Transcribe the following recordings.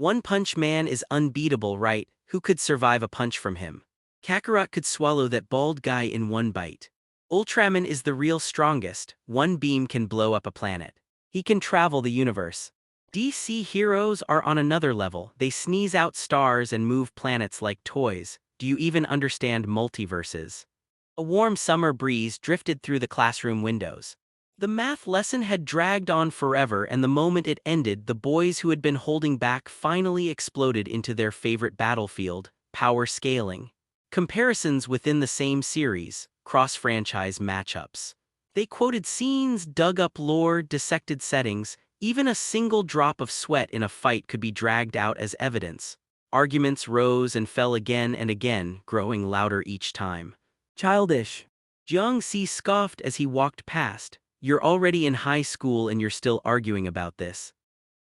One Punch Man is unbeatable, right? Who could survive a punch from him? Kakarot could swallow that bald guy in one bite. Ultraman is the real strongest. One beam can blow up a planet. He can travel the universe. DC heroes are on another level. They sneeze out stars and move planets like toys. Do you even understand multiverses? A warm summer breeze drifted through the classroom windows. The math lesson had dragged on forever, and the moment it ended, the boys who had been holding back finally exploded into their favorite battlefield: power scaling. Comparisons within the same series, cross-franchise matchups. They quoted scenes, dug up lore, dissected settings. Even a single drop of sweat in a fight could be dragged out as evidence. Arguments rose and fell again and again, growing louder each time. Childish. Jiang Si scoffed as he walked past. You're already in high school and you're still arguing about this.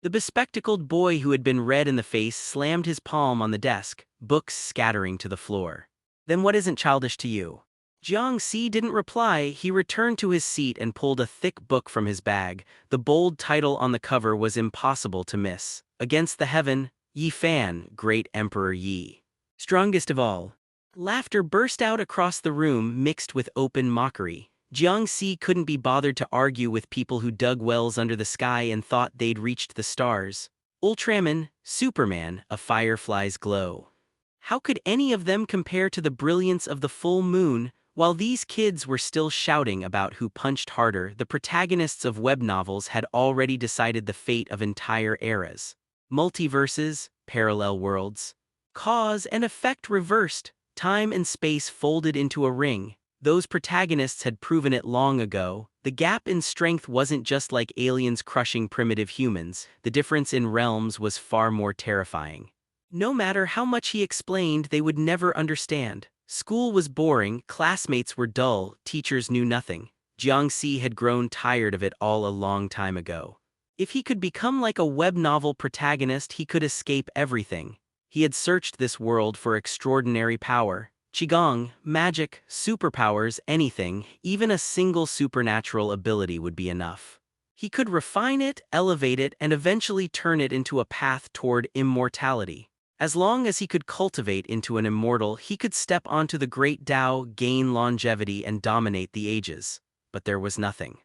The bespectacled boy who had been red in the face slammed his palm on the desk, books scattering to the floor. Then what isn't childish to you? Jiang Si didn't reply. He returned to his seat and pulled a thick book from his bag. The bold title on the cover was impossible to miss. Against the Heaven, Yi Fan, Great Emperor Yi. Strongest of all. Laughter burst out across the room, mixed with open mockery. Jiang Si couldn't be bothered to argue with people who dug wells under the sky and thought they'd reached the stars. Ultraman, Superman, a firefly's glow. How could any of them compare to the brilliance of the full moon? While these kids were still shouting about who punched harder, the protagonists of web novels had already decided the fate of entire eras. Multiverses, parallel worlds. Cause and effect reversed, time and space folded into a ring. Those protagonists had proven it long ago. The gap in strength wasn't just like aliens crushing primitive humans. The difference in realms was far more terrifying. No matter how much he explained, they would never understand. School was boring, classmates were dull, teachers knew nothing. Jiang Si had grown tired of it all a long time ago. If he could become like a web novel protagonist, he could escape everything. He had searched this world for extraordinary power. Qigong, magic, superpowers, anything, even a single supernatural ability would be enough. He could refine it, elevate it, and eventually turn it into a path toward immortality. As long as he could cultivate into an immortal, he could step onto the great Tao, gain longevity, and dominate the ages. But there was nothing.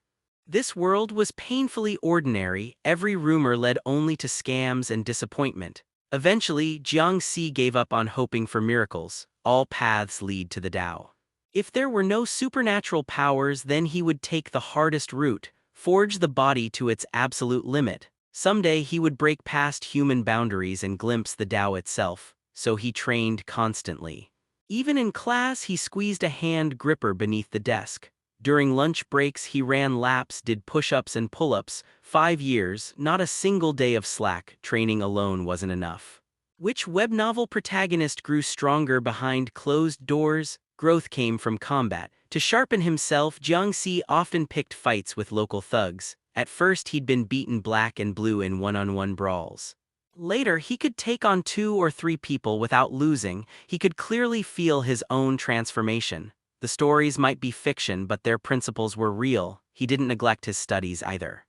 This world was painfully ordinary. Every rumor led only to scams and disappointment. Eventually, Jiang Si gave up on hoping for miracles. All paths lead to the Tao. If there were no supernatural powers, then he would take the hardest route, forge the body to its absolute limit. Someday he would break past human boundaries and glimpse the Tao itself, so he trained constantly. Even in class, he squeezed a hand gripper beneath the desk. During lunch breaks, he ran laps, did push-ups and pull-ups. 5 years, not a single day of slack. Training alone wasn't enough. Which web novel protagonist grew stronger behind closed doors? Growth came from combat. To sharpen himself, Jiang Si often picked fights with local thugs. At first, he'd been beaten black and blue in one-on-one brawls. Later, he could take on 2 or 3 people without losing. He could clearly feel his own transformation. The stories might be fiction, but their principles were real. He didn't neglect his studies either.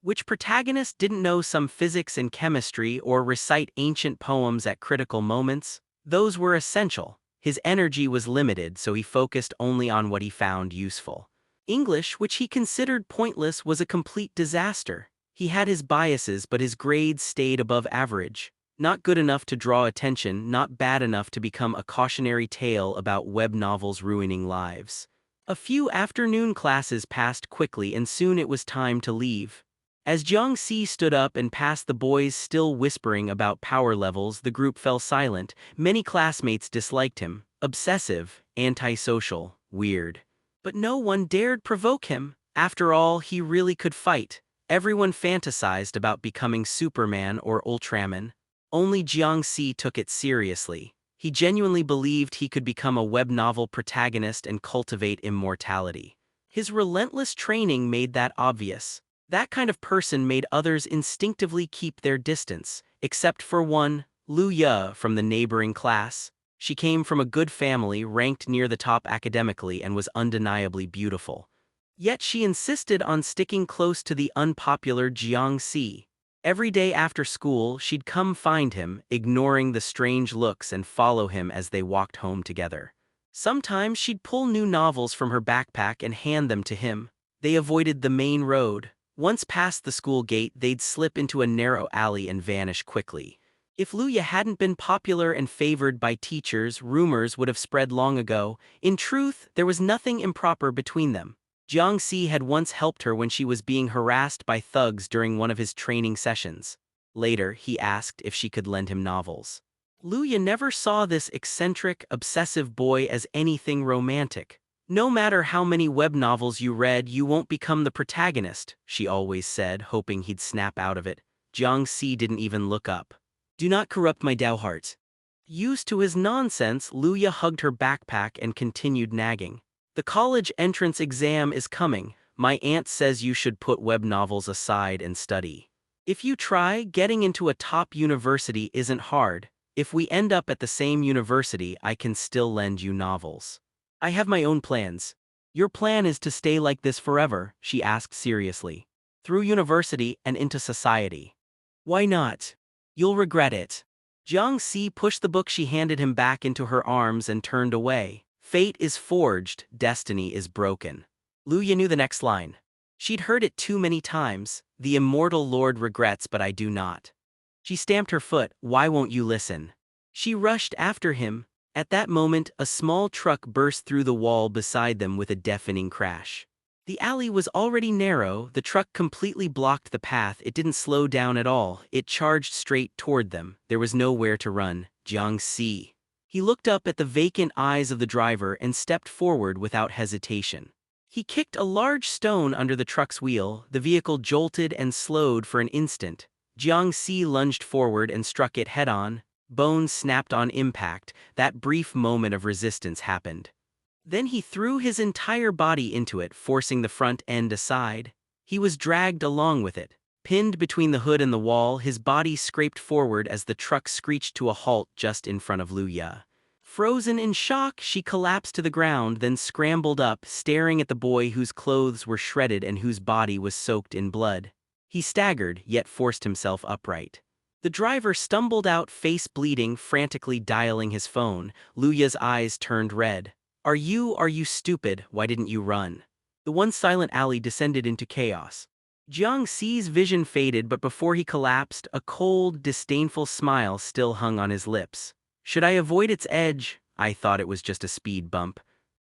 Which protagonist didn't know some physics and chemistry or recite ancient poems at critical moments? Those were essential. His energy was limited, so he focused only on what he found useful. English, which he considered pointless, was a complete disaster. He had his biases, but his grades stayed above average. Not good enough to draw attention, not bad enough to become a cautionary tale about web novels ruining lives. A few afternoon classes passed quickly, and soon it was time to leave. As Jiang Si stood up and passed the boys still whispering about power levels, the group fell silent. Many classmates disliked him. Obsessive, antisocial, weird. But no one dared provoke him. After all, he really could fight. Everyone fantasized about becoming Superman or Ultraman. Only Jiang Si took it seriously. He genuinely believed he could become a web novel protagonist and cultivate immortality. His relentless training made that obvious. That kind of person made others instinctively keep their distance, except for one, Lu Ye from the neighboring class. She came from a good family, ranked near the top academically, and was undeniably beautiful. Yet she insisted on sticking close to the unpopular Jiang Si. Every day after school, she'd come find him, ignoring the strange looks and follow him as they walked home together. Sometimes she'd pull new novels from her backpack and hand them to him. They avoided the main road. Once past the school gate, they'd slip into a narrow alley and vanish quickly. If Luya hadn't been popular and favored by teachers, rumors would have spread long ago. In truth, there was nothing improper between them. Jiang Si had once helped her when she was being harassed by thugs during one of his training sessions. Later, he asked if she could lend him novels. Luya never saw this eccentric, obsessive boy as anything romantic. "No matter how many web novels you read, you won't become the protagonist," she always said, hoping he'd snap out of it. Jiang Si didn't even look up. "Do not corrupt my Tao heart." Used to his nonsense, Luya hugged her backpack and continued nagging. "The college entrance exam is coming. My aunt says you should put web novels aside and study. If you try, getting into a top university isn't hard. If we end up at the same university, I can still lend you novels. I have my own plans." "Your plan is to stay like this forever?" she asked seriously. "Through university and into society." "Why not? You'll regret it." Jiang Si pushed the book she handed him back into her arms and turned away. "Fate is forged, destiny is broken." Luya knew the next line. She'd heard it too many times. "The immortal Lord regrets, but I do not." She stamped her foot. "Why won't you listen?" She rushed after him. At that moment, a small truck burst through the wall beside them with a deafening crash. The alley was already narrow. The truck completely blocked the path. It didn't slow down at all. It charged straight toward them. There was nowhere to run. Jiang Si. He looked up at the vacant eyes of the driver and stepped forward without hesitation. He kicked a large stone under the truck's wheel. The vehicle jolted and slowed for an instant. Jiang Si lunged forward and struck it head-on. Bones snapped on impact. That brief moment of resistance happened. Then he threw his entire body into it, forcing the front end aside. He was dragged along with it. Pinned between the hood and the wall, his body scraped forward as the truck screeched to a halt just in front of Luya. Frozen in shock, she collapsed to the ground, then scrambled up, staring at the boy whose clothes were shredded and whose body was soaked in blood. He staggered, yet forced himself upright. The driver stumbled out, face bleeding, frantically dialing his phone. Luya's eyes turned red. Are you stupid? Why didn't you run?" The one silent alley descended into chaos. Jiang Si's vision faded, but before he collapsed, a cold, disdainful smile still hung on his lips. "Should I avoid its edge? I thought it was just a speed bump.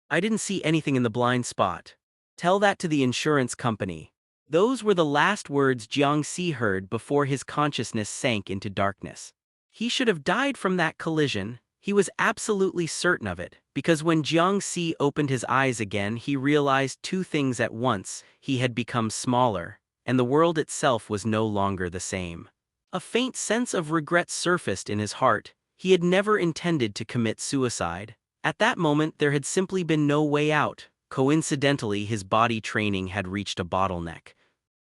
I didn't see anything in the blind spot. Tell that to the insurance company." Those were the last words Jiang Si heard before his consciousness sank into darkness. He should have died from that collision. He was absolutely certain of it, because when Jiang Si opened his eyes again, he realized two things at once. He had become smaller, and the world itself was no longer the same. A faint sense of regret surfaced in his heart. He had never intended to commit suicide. At that moment, there had simply been no way out. Coincidentally, his body training had reached a bottleneck.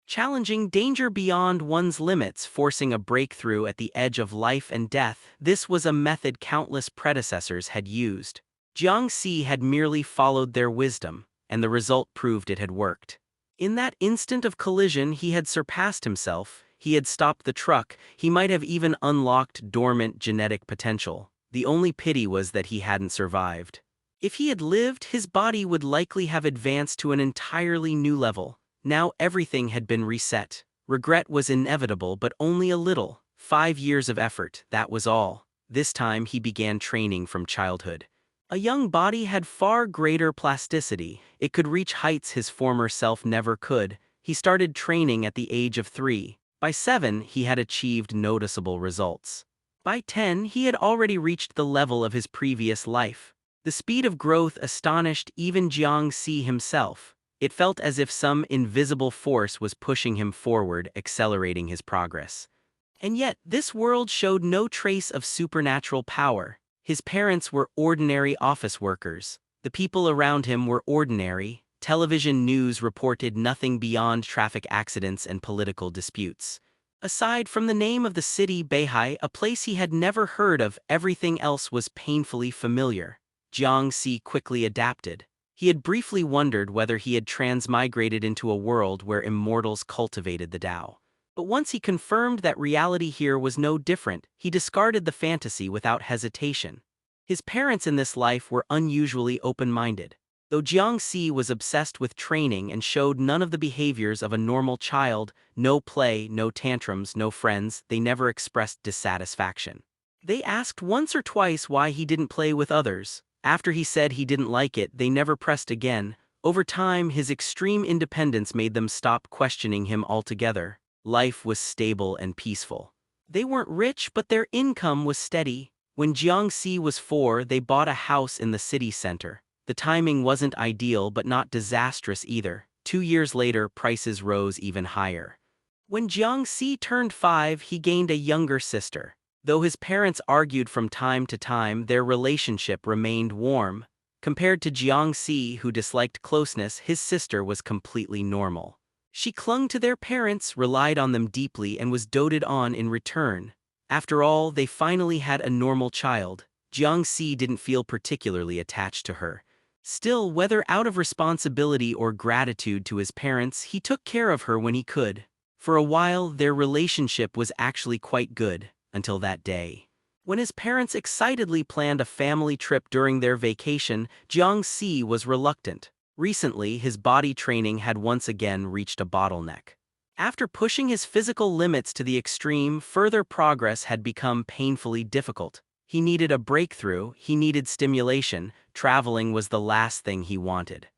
Challenging danger beyond one's limits, forcing a breakthrough at the edge of life and death, this was a method countless predecessors had used. Jiang Si had merely followed their wisdom, and the result proved it had worked. In that instant of collision, he had surpassed himself. He had stopped the truck. He might have even unlocked dormant genetic potential. The only pity was that he hadn't survived. If he had lived, his body would likely have advanced to an entirely new level. Now everything had been reset. Regret was inevitable, but only a little. 5 years of effort, that was all. This time he began training from childhood. A young body had far greater plasticity. It could reach heights his former self never could. He started training at the age of 3. By 7, he had achieved noticeable results. By 10, he had already reached the level of his previous life. The speed of growth astonished even Jiang Si himself. It felt as if some invisible force was pushing him forward, accelerating his progress. And yet, this world showed no trace of supernatural power. His parents were ordinary office workers. The people around him were ordinary. Television news reported nothing beyond traffic accidents and political disputes. Aside from the name of the city, Beihai, a place he had never heard of, everything else was painfully familiar. Jiang Si quickly adapted. He had briefly wondered whether he had transmigrated into a world where immortals cultivated the Tao. But once he confirmed that reality here was no different, he discarded the fantasy without hesitation. His parents in this life were unusually open-minded. Though Jiang Si was obsessed with training and showed none of the behaviors of a normal child, no play, no tantrums, no friends, they never expressed dissatisfaction. They asked once or twice why he didn't play with others. After he said he didn't like it, they never pressed again. Over time, his extreme independence made them stop questioning him altogether. Life was stable and peaceful. They weren't rich, but their income was steady. When Jiang Si was 4, they bought a house in the city center. The timing wasn't ideal, but not disastrous either. 2 years later, prices rose even higher. When Jiang Si turned 5, he gained a younger sister. Though his parents argued from time to time, their relationship remained warm. Compared to Jiang Si, who disliked closeness, his sister was completely normal. She clung to their parents, relied on them deeply, and was doted on in return. After all, they finally had a normal child. Jiang Si didn't feel particularly attached to her. Still, whether out of responsibility or gratitude to his parents, he took care of her when he could. For a while, their relationship was actually quite good, until that day. When his parents excitedly planned a family trip during their vacation, Jiang Si was reluctant. Recently, his body training had once again reached a bottleneck. After pushing his physical limits to the extreme, further progress had become painfully difficult. He needed a breakthrough, he needed stimulation. Traveling was the last thing he wanted.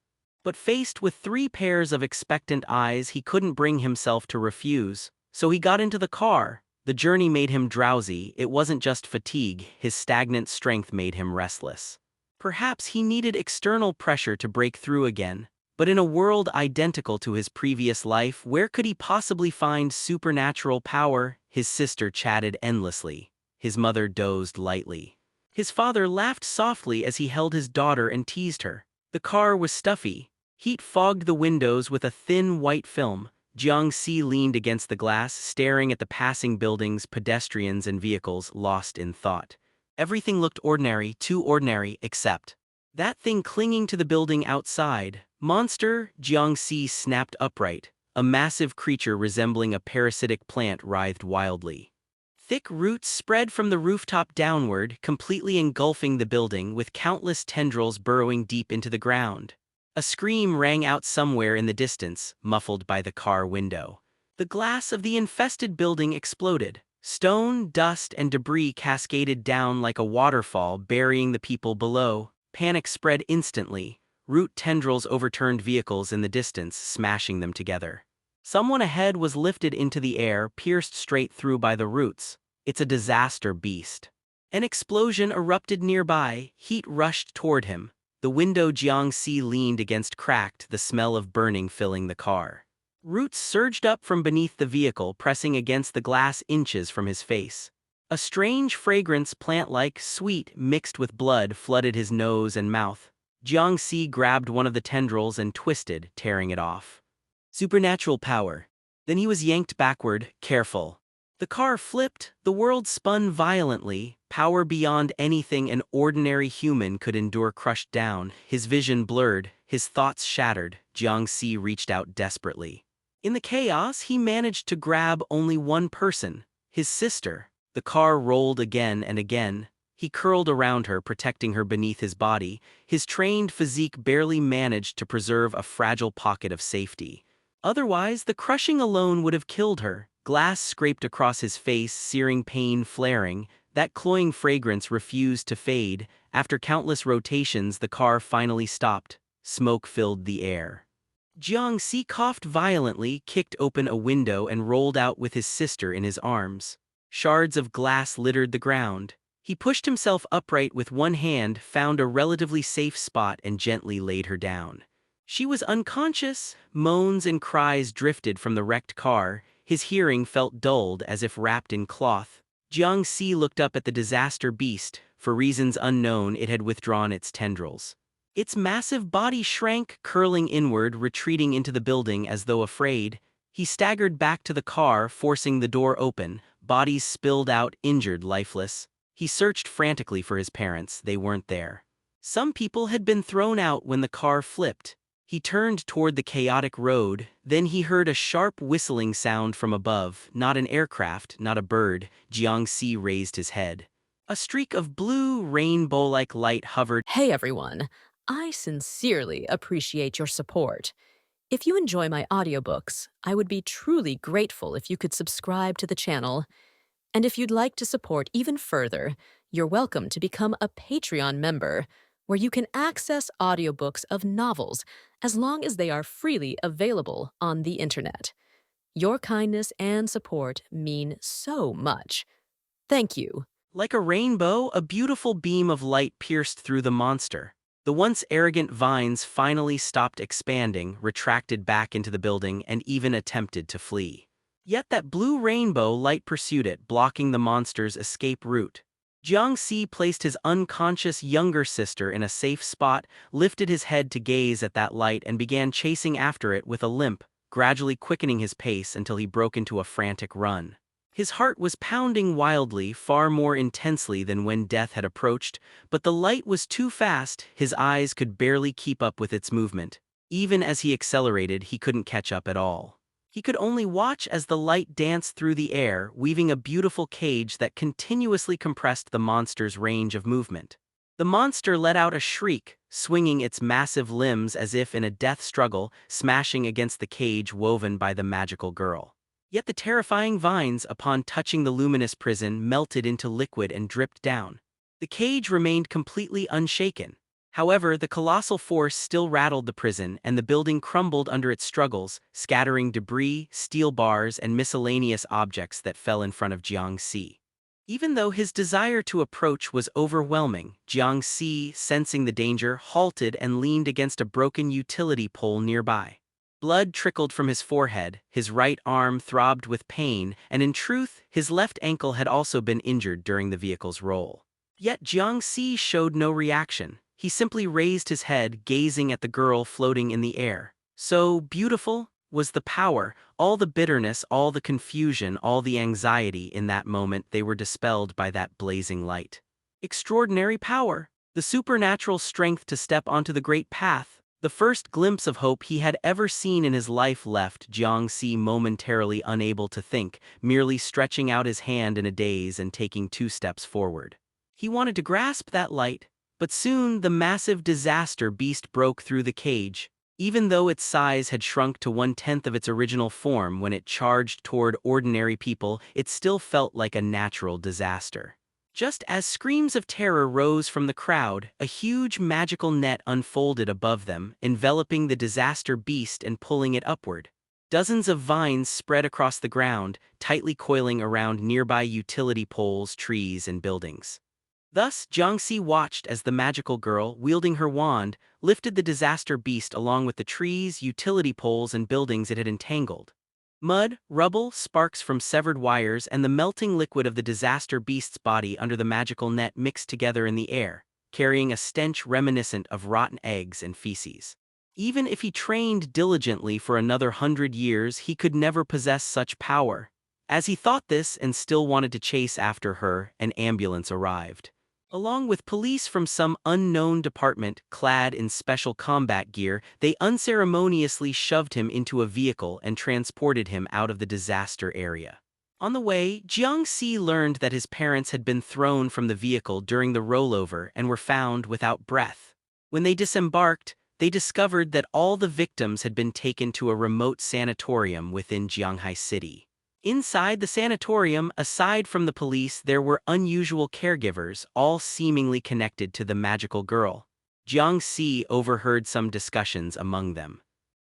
But faced with 3 pairs of expectant eyes, he couldn't bring himself to refuse. So he got into the car. The journey made him drowsy. It wasn't just fatigue, his stagnant strength made him restless. Perhaps he needed external pressure to break through again. But in a world identical to his previous life, where could he possibly find supernatural power? His sister chatted endlessly. His mother dozed lightly. His father laughed softly as he held his daughter and teased her. The car was stuffy. Heat fogged the windows with a thin white film. Jiang Si leaned against the glass, staring at the passing buildings, pedestrians, and vehicles, lost in thought. Everything looked ordinary, too ordinary, except that thing clinging to the building outside. Monster! Jiang Si snapped upright. A massive creature resembling a parasitic plant writhed wildly. Thick roots spread from the rooftop downward, completely engulfing the building, with countless tendrils burrowing deep into the ground. A scream rang out somewhere in the distance, muffled by the car window. The glass of the infested building exploded. Stone, dust, and debris cascaded down like a waterfall, burying the people below. Panic spread instantly. Root tendrils overturned vehicles in the distance, smashing them together. Someone ahead was lifted into the air, pierced straight through by the roots. It's a disaster beast. An explosion erupted nearby. Heat rushed toward him. The window Jiang Si leaned against cracked, the smell of burning filling the car. Roots surged up from beneath the vehicle, pressing against the glass inches from his face. A strange fragrance, plant-like, sweet, mixed with blood, flooded his nose and mouth. Jiang Si grabbed one of the tendrils and twisted, tearing it off. Supernatural power. Then he was yanked backward, careful. The car flipped, the world spun violently, power beyond anything an ordinary human could endure crushed down. His vision blurred, his thoughts shattered. Jiang Si reached out desperately. In the chaos, he managed to grab only one person, his sister. The car rolled again and again. He curled around her, protecting her beneath his body. His trained physique barely managed to preserve a fragile pocket of safety. Otherwise, the crushing alone would have killed her. Glass scraped across his face, searing pain flaring. That cloying fragrance refused to fade. After countless rotations, the car finally stopped. Smoke filled the air. Jiang Si coughed violently, kicked open a window, and rolled out with his sister in his arms. Shards of glass littered the ground. He pushed himself upright with one hand, found a relatively safe spot, and gently laid her down. She was unconscious. Moans and cries drifted from the wrecked car. His hearing felt dulled, as if wrapped in cloth. Jiang Si looked up at the disaster beast. For reasons unknown, it had withdrawn its tendrils. Its massive body shrank, curling inward, retreating into the building as though afraid. He staggered back to the car, forcing the door open. Bodies spilled out, injured, lifeless. He searched frantically for his parents. They weren't there. Some people had been thrown out when the car flipped. He turned toward the chaotic road, then he heard a sharp whistling sound from above, not an aircraft, not a bird. Jiang Si raised his head. A streak of blue, rainbow-like light hovered. Hey everyone, I sincerely appreciate your support. If you enjoy my audiobooks, I would be truly grateful if you could subscribe to the channel. And if you'd like to support even further, you're welcome to become a Patreon member, where you can access audiobooks of novels as long as they are freely available on the internet. Your kindness and support mean so much. Thank you. Like a rainbow, a beautiful beam of light pierced through the monster. The once arrogant vines finally stopped expanding, retracted back into the building, and even attempted to flee. Yet that blue rainbow light pursued it, blocking the monster's escape route. Jiang Si placed his unconscious younger sister in a safe spot, lifted his head to gaze at that light, and began chasing after it with a limp, gradually quickening his pace until he broke into a frantic run. His heart was pounding wildly, far more intensely than when death had approached, but the light was too fast, his eyes could barely keep up with its movement. Even as he accelerated, he couldn't catch up at all. He could only watch as the light danced through the air, weaving a beautiful cage that continuously compressed the monster's range of movement. The monster let out a shriek, swinging its massive limbs as if in a death struggle, smashing against the cage woven by the magical girl. Yet the terrifying vines, upon touching the luminous prison, melted into liquid and dripped down. The cage remained completely unshaken. However, the colossal force still rattled the prison, and the building crumbled under its struggles, scattering debris, steel bars, and miscellaneous objects that fell in front of Jiang Si. Even though his desire to approach was overwhelming, Jiang Si, sensing the danger, halted and leaned against a broken utility pole nearby. Blood trickled from his forehead, his right arm throbbed with pain, and in truth, his left ankle had also been injured during the vehicle's roll. Yet Jiang Si showed no reaction. He simply raised his head, gazing at the girl floating in the air. So beautiful was the power, all the bitterness, all the confusion, all the anxiety in that moment, they were dispelled by that blazing light. Extraordinary power, the supernatural strength to step onto the great path. The first glimpse of hope he had ever seen in his life left Jiang Si momentarily unable to think, merely stretching out his hand in a daze and taking 2 steps forward. He wanted to grasp that light, but soon the massive disaster beast broke through the cage. Even though its size had shrunk to 1/10 of its original form when it charged toward ordinary people, it still felt like a natural disaster. Just as screams of terror rose from the crowd, a huge magical net unfolded above them, enveloping the disaster beast and pulling it upward. Dozens of vines spread across the ground, tightly coiling around nearby utility poles, trees, and buildings. Thus, Jiang Si watched as the magical girl, wielding her wand, lifted the disaster beast along with the trees, utility poles, and buildings it had entangled. Mud, rubble, sparks from severed wires, and the melting liquid of the disaster beast's body under the magical net mixed together in the air, carrying a stench reminiscent of rotten eggs and feces. Even if he trained diligently for another 100 years, he could never possess such power. As he thought this and still wanted to chase after her, an ambulance arrived. Along with police from some unknown department, clad in special combat gear, they unceremoniously shoved him into a vehicle and transported him out of the disaster area. On the way, Jiang Si learned that his parents had been thrown from the vehicle during the rollover and were found without breath. When they disembarked, they discovered that all the victims had been taken to a remote sanatorium within Jianghai City. Inside the sanatorium, aside from the police, there were unusual caregivers, all seemingly connected to the magical girl. Jiang Si overheard some discussions among them.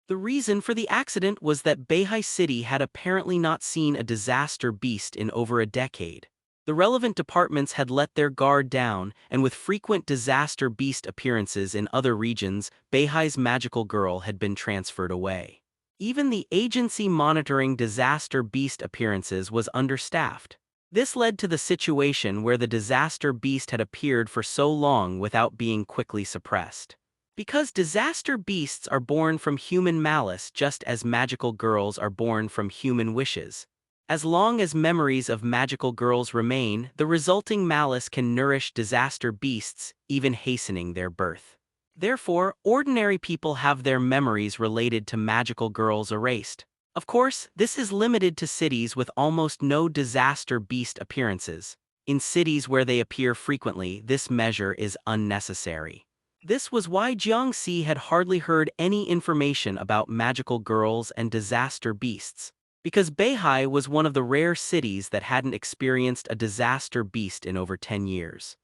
The reason for the accident was that Beihai City had apparently not seen a disaster beast in over a decade. The relevant departments had let their guard down, and with frequent disaster beast appearances in other regions, Beihai's magical girl had been transferred away. Even the agency monitoring disaster beast appearances was understaffed. This led to the situation where the disaster beast had appeared for so long without being quickly suppressed. Because disaster beasts are born from human malice just as magical girls are born from human wishes. As long as memories of magical girls remain, the resulting malice can nourish disaster beasts, even hastening their birth. Therefore, ordinary people have their memories related to magical girls erased. Of course, this is limited to cities with almost no disaster beast appearances. In cities where they appear frequently, this measure is unnecessary. This was why Jiang Si had hardly heard any information about magical girls and disaster beasts, because Beihai was one of the rare cities that hadn't experienced a disaster beast in over 10 years.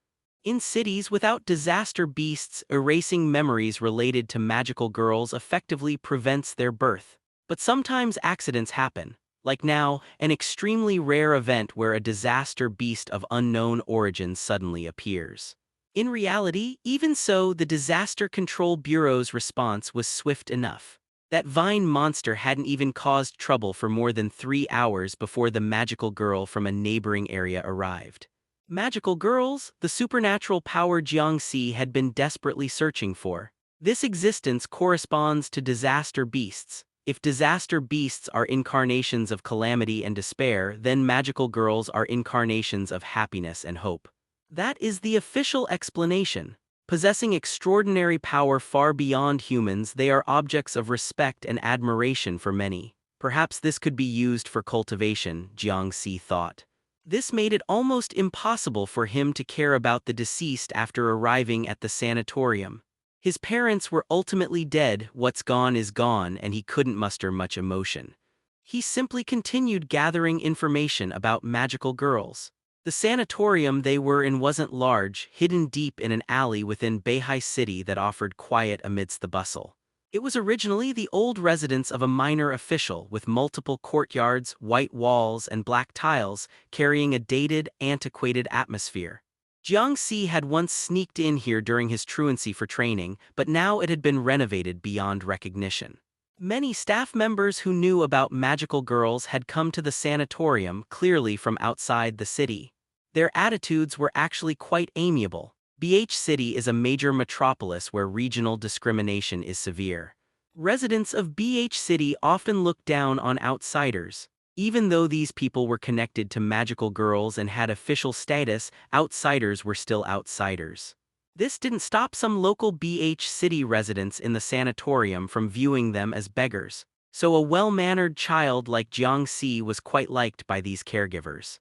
In cities without disaster beasts, erasing memories related to magical girls effectively prevents their birth. But sometimes accidents happen, like now, an extremely rare event where a disaster beast of unknown origin suddenly appears. In reality, even so, the Disaster Control Bureau's response was swift enough. That vine monster hadn't even caused trouble for more than 3 hours before the magical girl from a neighboring area arrived. Magical girls, the supernatural power Jiang Si had been desperately searching for. This existence corresponds to disaster beasts. If disaster beasts are incarnations of calamity and despair, then magical girls are incarnations of happiness and hope. That is the official explanation. Possessing extraordinary power far beyond humans, they are objects of respect and admiration for many. Perhaps this could be used for cultivation, Jiang Si thought. This made it almost impossible for him to care about the deceased after arriving at the sanatorium. His parents were ultimately dead, what's gone is gone, and he couldn't muster much emotion. He simply continued gathering information about magical girls. The sanatorium they were in wasn't large, hidden deep in an alley within Beihai City that offered quiet amidst the bustle. It was originally the old residence of a minor official with multiple courtyards, white walls, and black tiles, carrying a dated, antiquated atmosphere. Jiang Si had once sneaked in here during his truancy for training, but now it had been renovated beyond recognition. Many staff members who knew about magical girls had come to the sanatorium clearly from outside the city. Their attitudes were actually quite amiable. BH City is a major metropolis where regional discrimination is severe. Residents of BH City often look down on outsiders. Even though these people were connected to magical girls and had official status, outsiders were still outsiders. This didn't stop some local BH City residents in the sanatorium from viewing them as beggars. So a well-mannered child like Jiang Si was quite liked by these caregivers.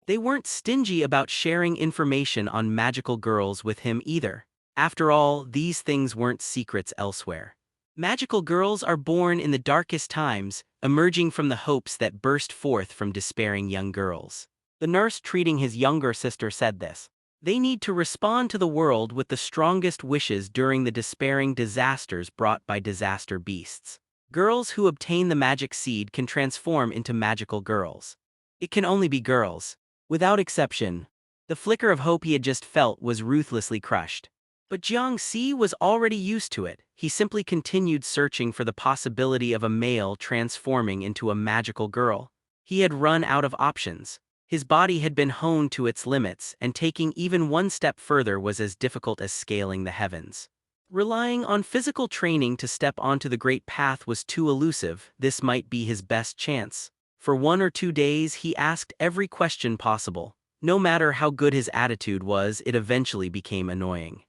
They weren't stingy about sharing information on magical girls with him either. After all, these things weren't secrets elsewhere. Magical girls are born in the darkest times, emerging from the hopes that burst forth from despairing young girls. The nurse treating his younger sister said this. They need to respond to the world with the strongest wishes during the despairing disasters brought by disaster beasts. Girls who obtain the magic seed can transform into magical girls. It can only be girls. Without exception, the flicker of hope he had just felt was ruthlessly crushed. But Jiang Si was already used to it. He simply continued searching for the possibility of a male transforming into a magical girl. He had run out of options. His body had been honed to its limits, and taking even one step further was as difficult as scaling the heavens. Relying on physical training to step onto the great path was too elusive. This might be his best chance. For 1 or 2 days, he asked every question possible. No matter how good his attitude was, it eventually became annoying.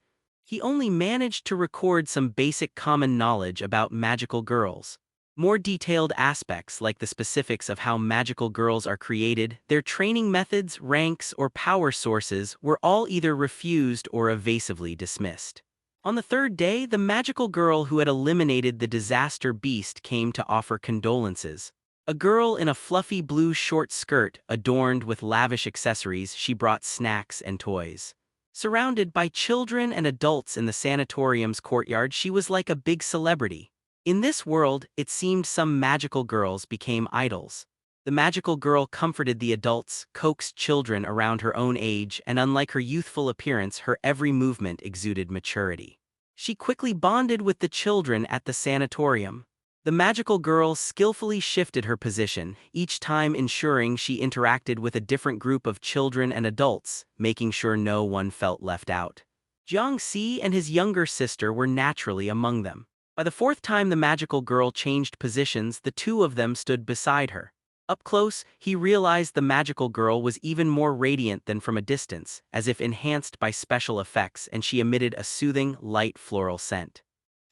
He only managed to record some basic common knowledge about magical girls. More detailed aspects like the specifics of how magical girls are created, their training methods, ranks, or power sources were all either refused or evasively dismissed. On the 3rd day, the magical girl who had eliminated the disaster beast came to offer condolences. A girl in a fluffy blue short skirt adorned with lavish accessories, she brought snacks and toys. Surrounded by children and adults in the sanatorium's courtyard, she was like a big celebrity. In this world, it seemed some magical girls became idols. The magical girl comforted the adults, coaxed children around her own age, and unlike her youthful appearance, her every movement exuded maturity. She quickly bonded with the children at the sanatorium. The magical girl skillfully shifted her position, each time ensuring she interacted with a different group of children and adults, making sure no one felt left out. Jiang Si and his younger sister were naturally among them. By the 4th time the magical girl changed positions, the two of them stood beside her. Up close, he realized the magical girl was even more radiant than from a distance, as if enhanced by special effects, and she emitted a soothing, light floral scent.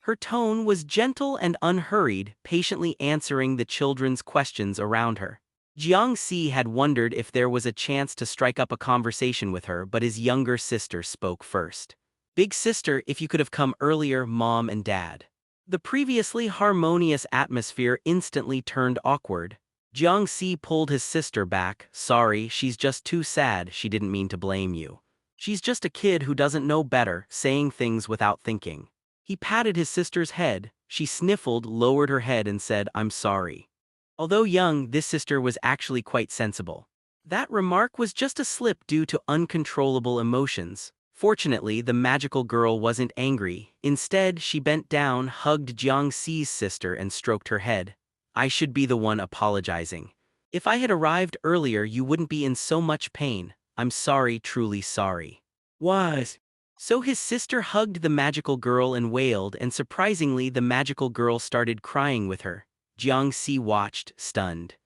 Her tone was gentle and unhurried, patiently answering the children's questions around her. Jiang Si had wondered if there was a chance to strike up a conversation with her, but his younger sister spoke first. "Big sister, if you could have come earlier, Mom and Dad." The previously harmonious atmosphere instantly turned awkward. Jiang Si pulled his sister back. "Sorry, she's just too sad, she didn't mean to blame you. She's just a kid who doesn't know better, saying things without thinking." He patted his sister's head. She sniffled, lowered her head and said, "I'm sorry." Although young, this sister was actually quite sensible. That remark was just a slip due to uncontrollable emotions. Fortunately, the magical girl wasn't angry. Instead, she bent down, hugged Jiang Si's sister and stroked her head. "I should be the one apologizing. If I had arrived earlier, you wouldn't be in so much pain. I'm sorry, truly sorry." "Was?" So his sister hugged the magical girl and wailed, and surprisingly, the magical girl started crying with her. Jiang Si watched, stunned.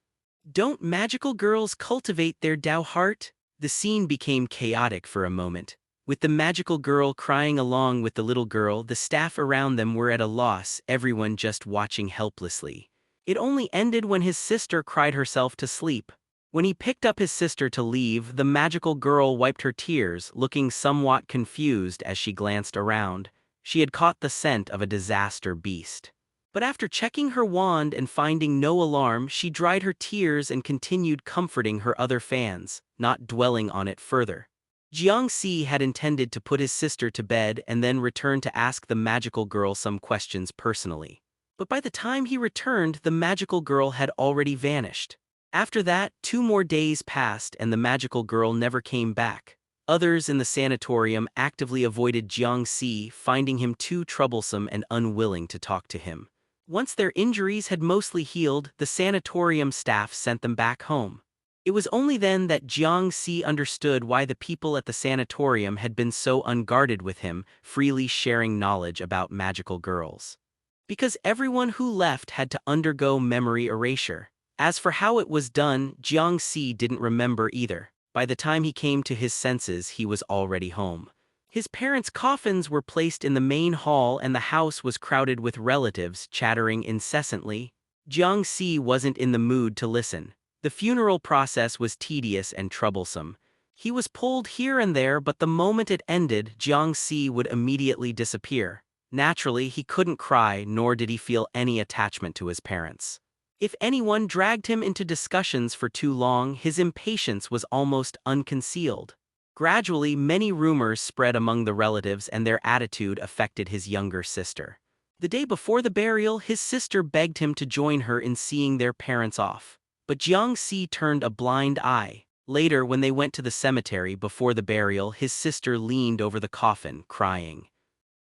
Don't magical girls cultivate their Tao heart? The scene became chaotic for a moment. With the magical girl crying along with the little girl, the staff around them were at a loss, everyone just watching helplessly. It only ended when his sister cried herself to sleep. When he picked up his sister to leave, the magical girl wiped her tears, looking somewhat confused as she glanced around. She had caught the scent of a disaster beast. But after checking her wand and finding no alarm, she dried her tears and continued comforting her other fans, not dwelling on it further. Jiang Si had intended to put his sister to bed and then return to ask the magical girl some questions personally. But by the time he returned, the magical girl had already vanished. After that, 2 more days passed and the magical girl never came back. Others in the sanatorium actively avoided Jiang Si, finding him too troublesome and unwilling to talk to him. Once their injuries had mostly healed, the sanatorium staff sent them back home. It was only then that Jiang Si understood why the people at the sanatorium had been so unguarded with him, freely sharing knowledge about magical girls. Because everyone who left had to undergo memory erasure. As for how it was done, Jiang Si didn't remember either. By the time he came to his senses, he was already home. His parents' coffins were placed in the main hall and the house was crowded with relatives chattering incessantly. Jiang Si wasn't in the mood to listen. The funeral process was tedious and troublesome. He was pulled here and there, but the moment it ended, Jiang Si would immediately disappear. Naturally, he couldn't cry, nor did he feel any attachment to his parents. If anyone dragged him into discussions for too long, his impatience was almost unconcealed. Gradually, many rumors spread among the relatives and their attitude affected his younger sister. The day before the burial, his sister begged him to join her in seeing their parents off. But Jiang Si turned a blind eye. Later, when they went to the cemetery before the burial, his sister leaned over the coffin, crying.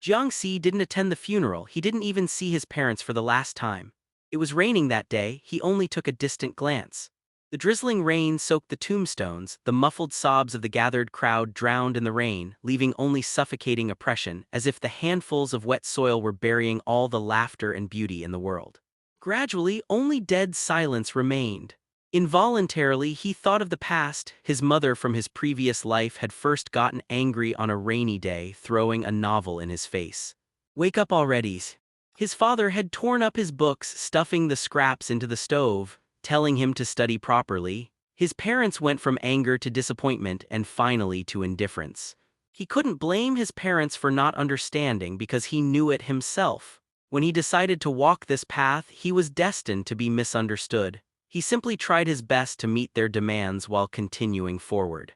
Jiang Si didn't attend the funeral, he didn't even see his parents for the last time. It was raining that day, he only took a distant glance. The drizzling rain soaked the tombstones, the muffled sobs of the gathered crowd drowned in the rain, leaving only suffocating oppression, as if the handfuls of wet soil were burying all the laughter and beauty in the world. Gradually, only dead silence remained. Involuntarily, he thought of the past. His mother from his previous life had first gotten angry on a rainy day, throwing a novel in his face. "Wake up already." His father had torn up his books, stuffing the scraps into the stove, telling him to study properly. His parents went from anger to disappointment and finally to indifference. He couldn't blame his parents for not understanding because he knew it himself. When he decided to walk this path, he was destined to be misunderstood. He simply tried his best to meet their demands while continuing forward.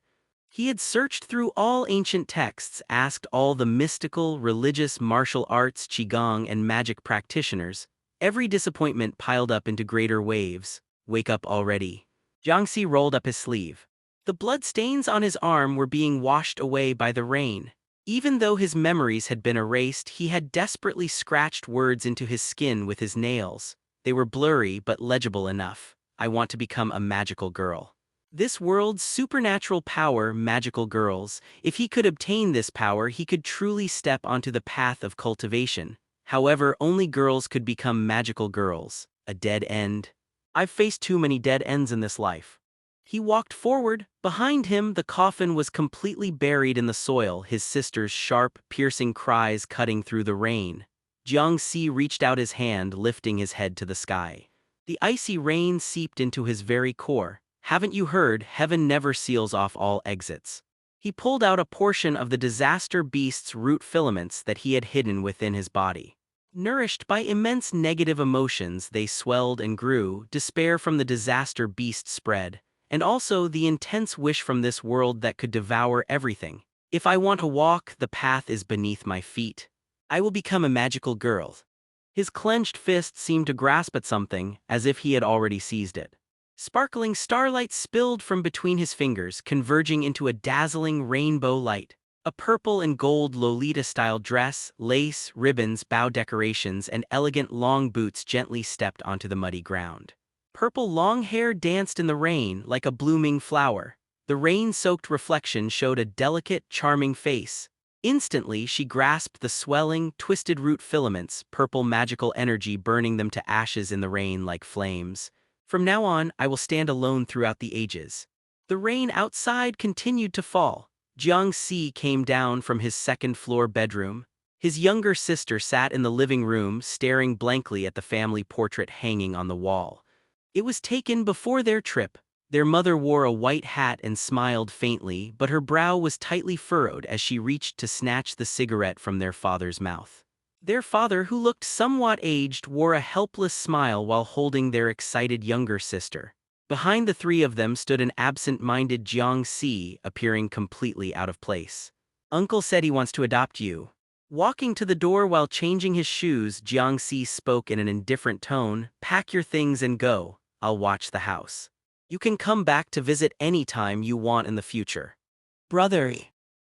He had searched through all ancient texts, asked all the mystical, religious, martial arts, Qigong, and magic practitioners. Every disappointment piled up into greater waves. "Wake up already." Jiang Si rolled up his sleeve. The bloodstains on his arm were being washed away by the rain. Even though his memories had been erased, he had desperately scratched words into his skin with his nails. They were blurry but legible enough. "I want to become a magical girl. This world's supernatural power, magical girls. If he could obtain this power, he could truly step onto the path of cultivation. However, only girls could become magical girls. A dead end. I've faced too many dead ends in this life. He walked forward. Behind him, the coffin was completely buried in the soil, his sister's sharp, piercing cries cutting through the rain. Jiang Si reached out his hand, lifting his head to the sky. The icy rain seeped into his very core. Haven't you heard, heaven never seals off all exits? He pulled out a portion of the disaster beast's root filaments that he had hidden within his body. Nourished by immense negative emotions, they swelled and grew. Despair from the disaster beast spread, and also the intense wish from this world that could devour everything. If I want to walk, the path is beneath my feet. I will become a magical girl. His clenched fist seemed to grasp at something, as if he had already seized it. Sparkling starlight spilled from between his fingers, converging into a dazzling rainbow light. A purple and gold Lolita-style dress, lace, ribbons, bow decorations, and elegant long boots gently stepped onto the muddy ground. Purple long hair danced in the rain like a blooming flower. The rain-soaked reflection showed a delicate, charming face. Instantly, she grasped the swelling, twisted root filaments, purple magical energy burning them to ashes in the rain like flames. From now on, I will stand alone throughout the ages. The rain outside continued to fall. Jiang Si came down from his second-floor bedroom. His younger sister sat in the living room, staring blankly at the family portrait hanging on the wall. It was taken before their trip. Their mother wore a white hat and smiled faintly, but her brow was tightly furrowed as she reached to snatch the cigarette from their father's mouth. Their father, who looked somewhat aged, wore a helpless smile while holding their excited younger sister. Behind the three of them stood an absent-minded Jiang Si, appearing completely out of place. Uncle said he wants to adopt you. Walking to the door while changing his shoes, Jiang Si spoke in an indifferent tone. Pack your things and go. I'll watch the house. You can come back to visit any time you want in the future. Brother.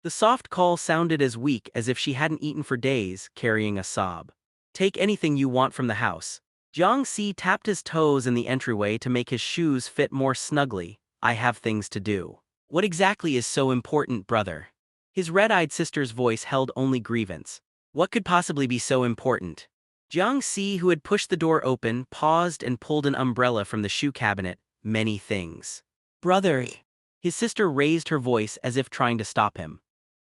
The soft call sounded as weak as if she hadn't eaten for days, carrying a sob. Take anything you want from the house. Jiang Si tapped his toes in the entryway to make his shoes fit more snugly. I have things to do. What exactly is so important, brother? His red-eyed sister's voice held only grievance. What could possibly be so important? Jiang Si, who had pushed the door open, paused and pulled an umbrella from the shoe cabinet. Many things. Brother. His sister raised her voice as if trying to stop him.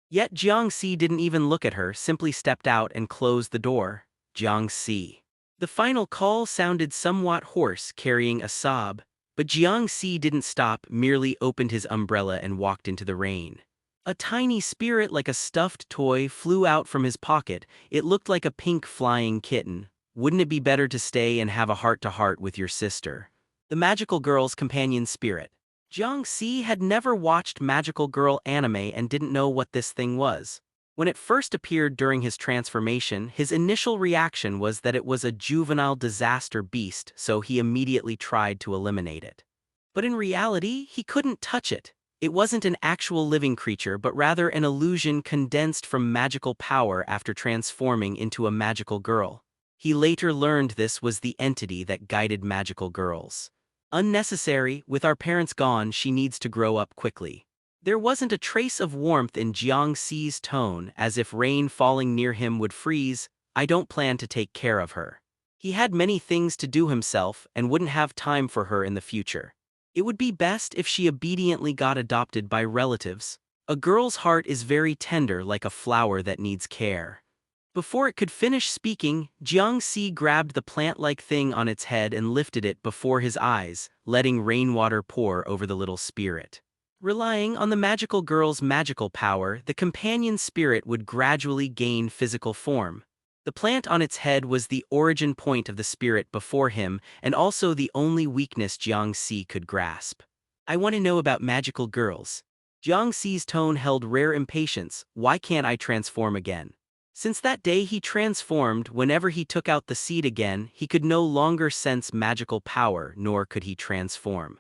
Yet Jiang Si didn't even look at her, simply stepped out and closed the door. Jiang Si. The final call sounded somewhat hoarse, carrying a sob, but Jiang Si didn't stop, merely opened his umbrella and walked into the rain. A tiny spirit like a stuffed toy flew out from his pocket. It looked like a pink flying kitten. Wouldn't it be better to stay and have a heart-to-heart with your sister? The magical girl's companion spirit. Jiang Si had never watched magical girl anime and didn't know what this thing was. When it first appeared during his transformation, his initial reaction was that it was a juvenile disaster beast, so he immediately tried to eliminate it. But in reality, he couldn't touch it. It wasn't an actual living creature, but rather an illusion condensed from magical power after transforming into a magical girl. He later learned this was the entity that guided magical girls. Unnecessary, with our parents gone, she needs to grow up quickly. There wasn't a trace of warmth in Jiang Si's tone, as if rain falling near him would freeze. I don't plan to take care of her. He had many things to do himself and wouldn't have time for her in the future. It would be best if she obediently got adopted by relatives. A girl's heart is very tender, like a flower that needs care. Before it could finish speaking, Jiang Si grabbed the plant-like thing on its head and lifted it before his eyes, letting rainwater pour over the little spirit. Relying on the magical girl's magical power, the companion spirit would gradually gain physical form. The plant on its head was the origin point of the spirit before him, and also the only weakness Jiang Si could grasp. I want to know about magical girls. Jiang Si's tone held rare impatience. Why can't I transform again? Since that day he transformed, whenever he took out the seed again, he could no longer sense magical power, nor could he transform.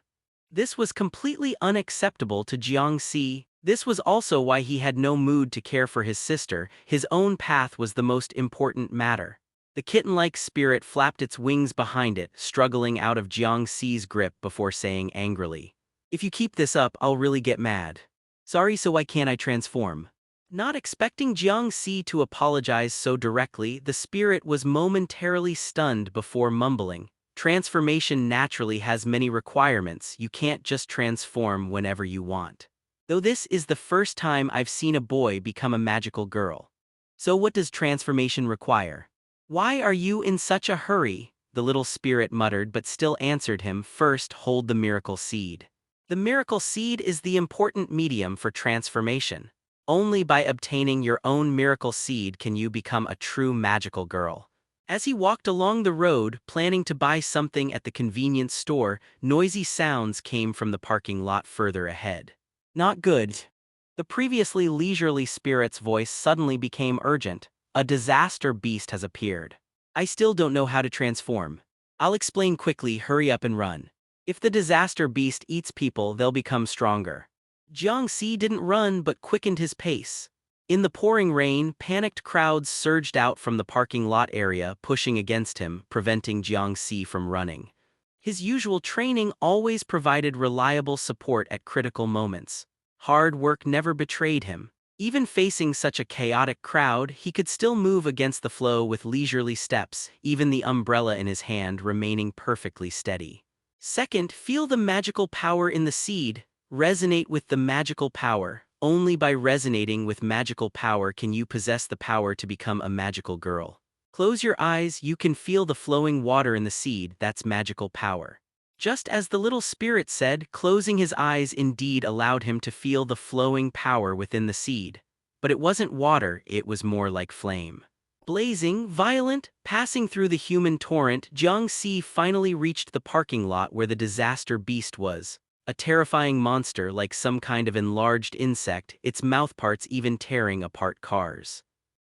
This was completely unacceptable to Jiang Si. This was also why he had no mood to care for his sister. His own path was the most important matter. The kitten-like spirit flapped its wings behind it, struggling out of Jiang Si's grip before saying angrily, "If you keep this up, I'll really get mad. Sorry, so why can't I transform?" Not expecting Jiang Si to apologize so directly, the spirit was momentarily stunned before mumbling, Transformation naturally has many requirements. You can't just transform whenever you want. Though this is the first time I've seen a boy become a magical girl. So what does transformation require? Why are you in such a hurry? The little spirit muttered but still answered him. First, hold the miracle seed. The miracle seed is the important medium for transformation. Only by obtaining your own miracle seed can you become a true magical girl. As he walked along the road, planning to buy something at the convenience store, noisy sounds came from the parking lot further ahead. Not good. The previously leisurely spirit's voice suddenly became urgent. A disaster beast has appeared. I still don't know how to transform. I'll explain quickly, hurry up and run. If the disaster beast eats people, they'll become stronger. Jiang Si didn't run but quickened his pace. In the pouring rain, panicked crowds surged out from the parking lot area, pushing against him, preventing Jiang Si from running. His usual training always provided reliable support at critical moments. Hard work never betrayed him. Even facing such a chaotic crowd, he could still move against the flow with leisurely steps, even the umbrella in his hand remaining perfectly steady. Second, feel the magical power in the seed. Resonate with the magical power. Only by resonating with magical power can you possess the power to become a magical girl. Close your eyes, you can feel the flowing water in the seed. That's magical power. Just as the little spirit said, closing his eyes indeed allowed him to feel the flowing power within the seed. But it wasn't water, it was more like flame. Blazing, violent, passing through the human torrent, Jiang Si finally reached the parking lot where the disaster beast was. A terrifying monster like some kind of enlarged insect, its mouthparts even tearing apart cars.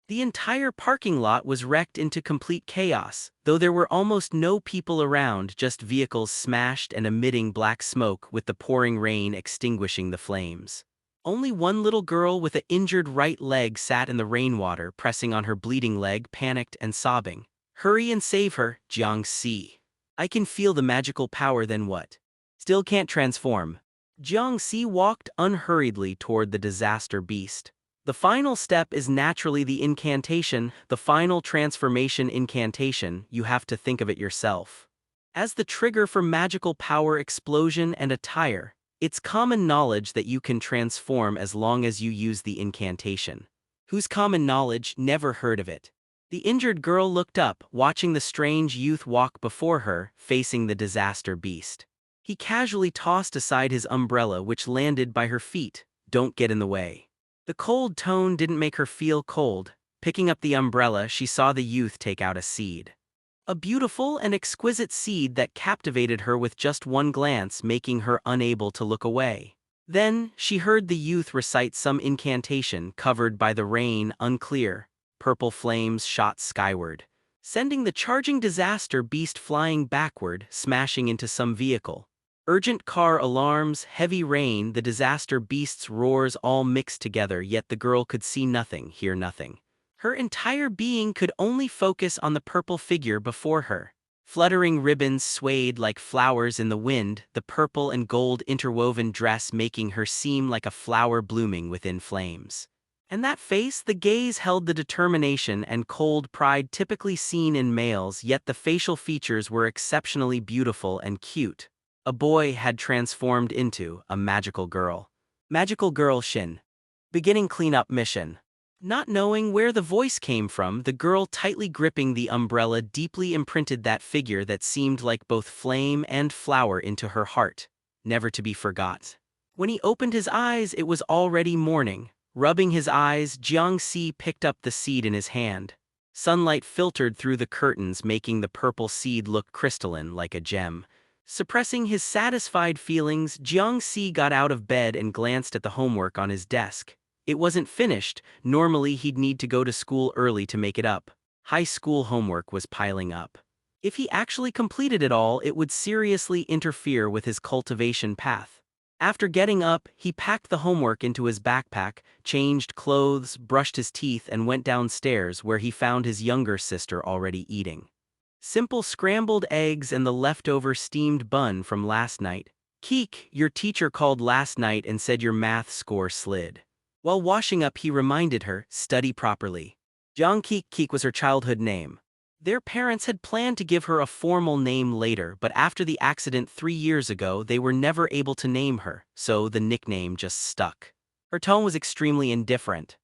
The entire parking lot was wrecked into complete chaos, though there were almost no people around, just vehicles smashed and emitting black smoke with the pouring rain extinguishing the flames. Only one little girl with an injured right leg sat in the rainwater, pressing on her bleeding leg, panicked and sobbing. Hurry and save her, Jiang Si. I can feel the magical power. Then what? Still can't transform. Jiang Si walked unhurriedly toward the disaster beast. The final step is naturally the incantation, the final transformation incantation. You have to think of it yourself. As the trigger for magical power explosion and attire, it's common knowledge that you can transform as long as you use the incantation. Whose common knowledge? Never heard of it. The injured girl looked up, watching the strange youth walk before her, facing the disaster beast. He casually tossed aside his umbrella, which landed by her feet. Don't get in the way. The cold tone didn't make her feel cold. Picking up the umbrella, she saw the youth take out a seed. A beautiful and exquisite seed that captivated her with just one glance, making her unable to look away. Then, she heard the youth recite some incantation covered by the rain, unclear. Purple flames shot skyward, sending the charging disaster beast flying backward, smashing into some vehicle. Urgent car alarms, heavy rain, the disaster beast's roars all mixed together, yet the girl could see nothing, hear nothing. Her entire being could only focus on the purple figure before her. Fluttering ribbons swayed like flowers in the wind, the purple and gold interwoven dress making her seem like a flower blooming within flames. And that face, the gaze held the determination and cold pride typically seen in males, yet the facial features were exceptionally beautiful and cute. A boy had transformed into a magical girl. Magical girl Shin. Beginning cleanup mission. Not knowing where the voice came from, the girl tightly gripping the umbrella deeply imprinted that figure that seemed like both flame and flower into her heart, never to be forgot. When he opened his eyes, it was already morning. Rubbing his eyes, Jiang Si picked up the seed in his hand. Sunlight filtered through the curtains, making the purple seed look crystalline like a gem. Suppressing his satisfied feelings, Jiang Si got out of bed and glanced at the homework on his desk. It wasn't finished. Normally he'd need to go to school early to make it up. High school homework was piling up. If he actually completed it all, it would seriously interfere with his cultivation path. After getting up, he packed the homework into his backpack, changed clothes, brushed his teeth, and went downstairs where he found his younger sister already eating. Simple scrambled eggs and the leftover steamed bun from last night. Keek, your teacher called last night and said your math score slid. While washing up, he reminded her, study properly. Jiang Keek was her childhood name. Their parents had planned to give her a formal name later, but after the accident 3 years ago, they were never able to name her, so the nickname just stuck. Her tone was extremely indifferent.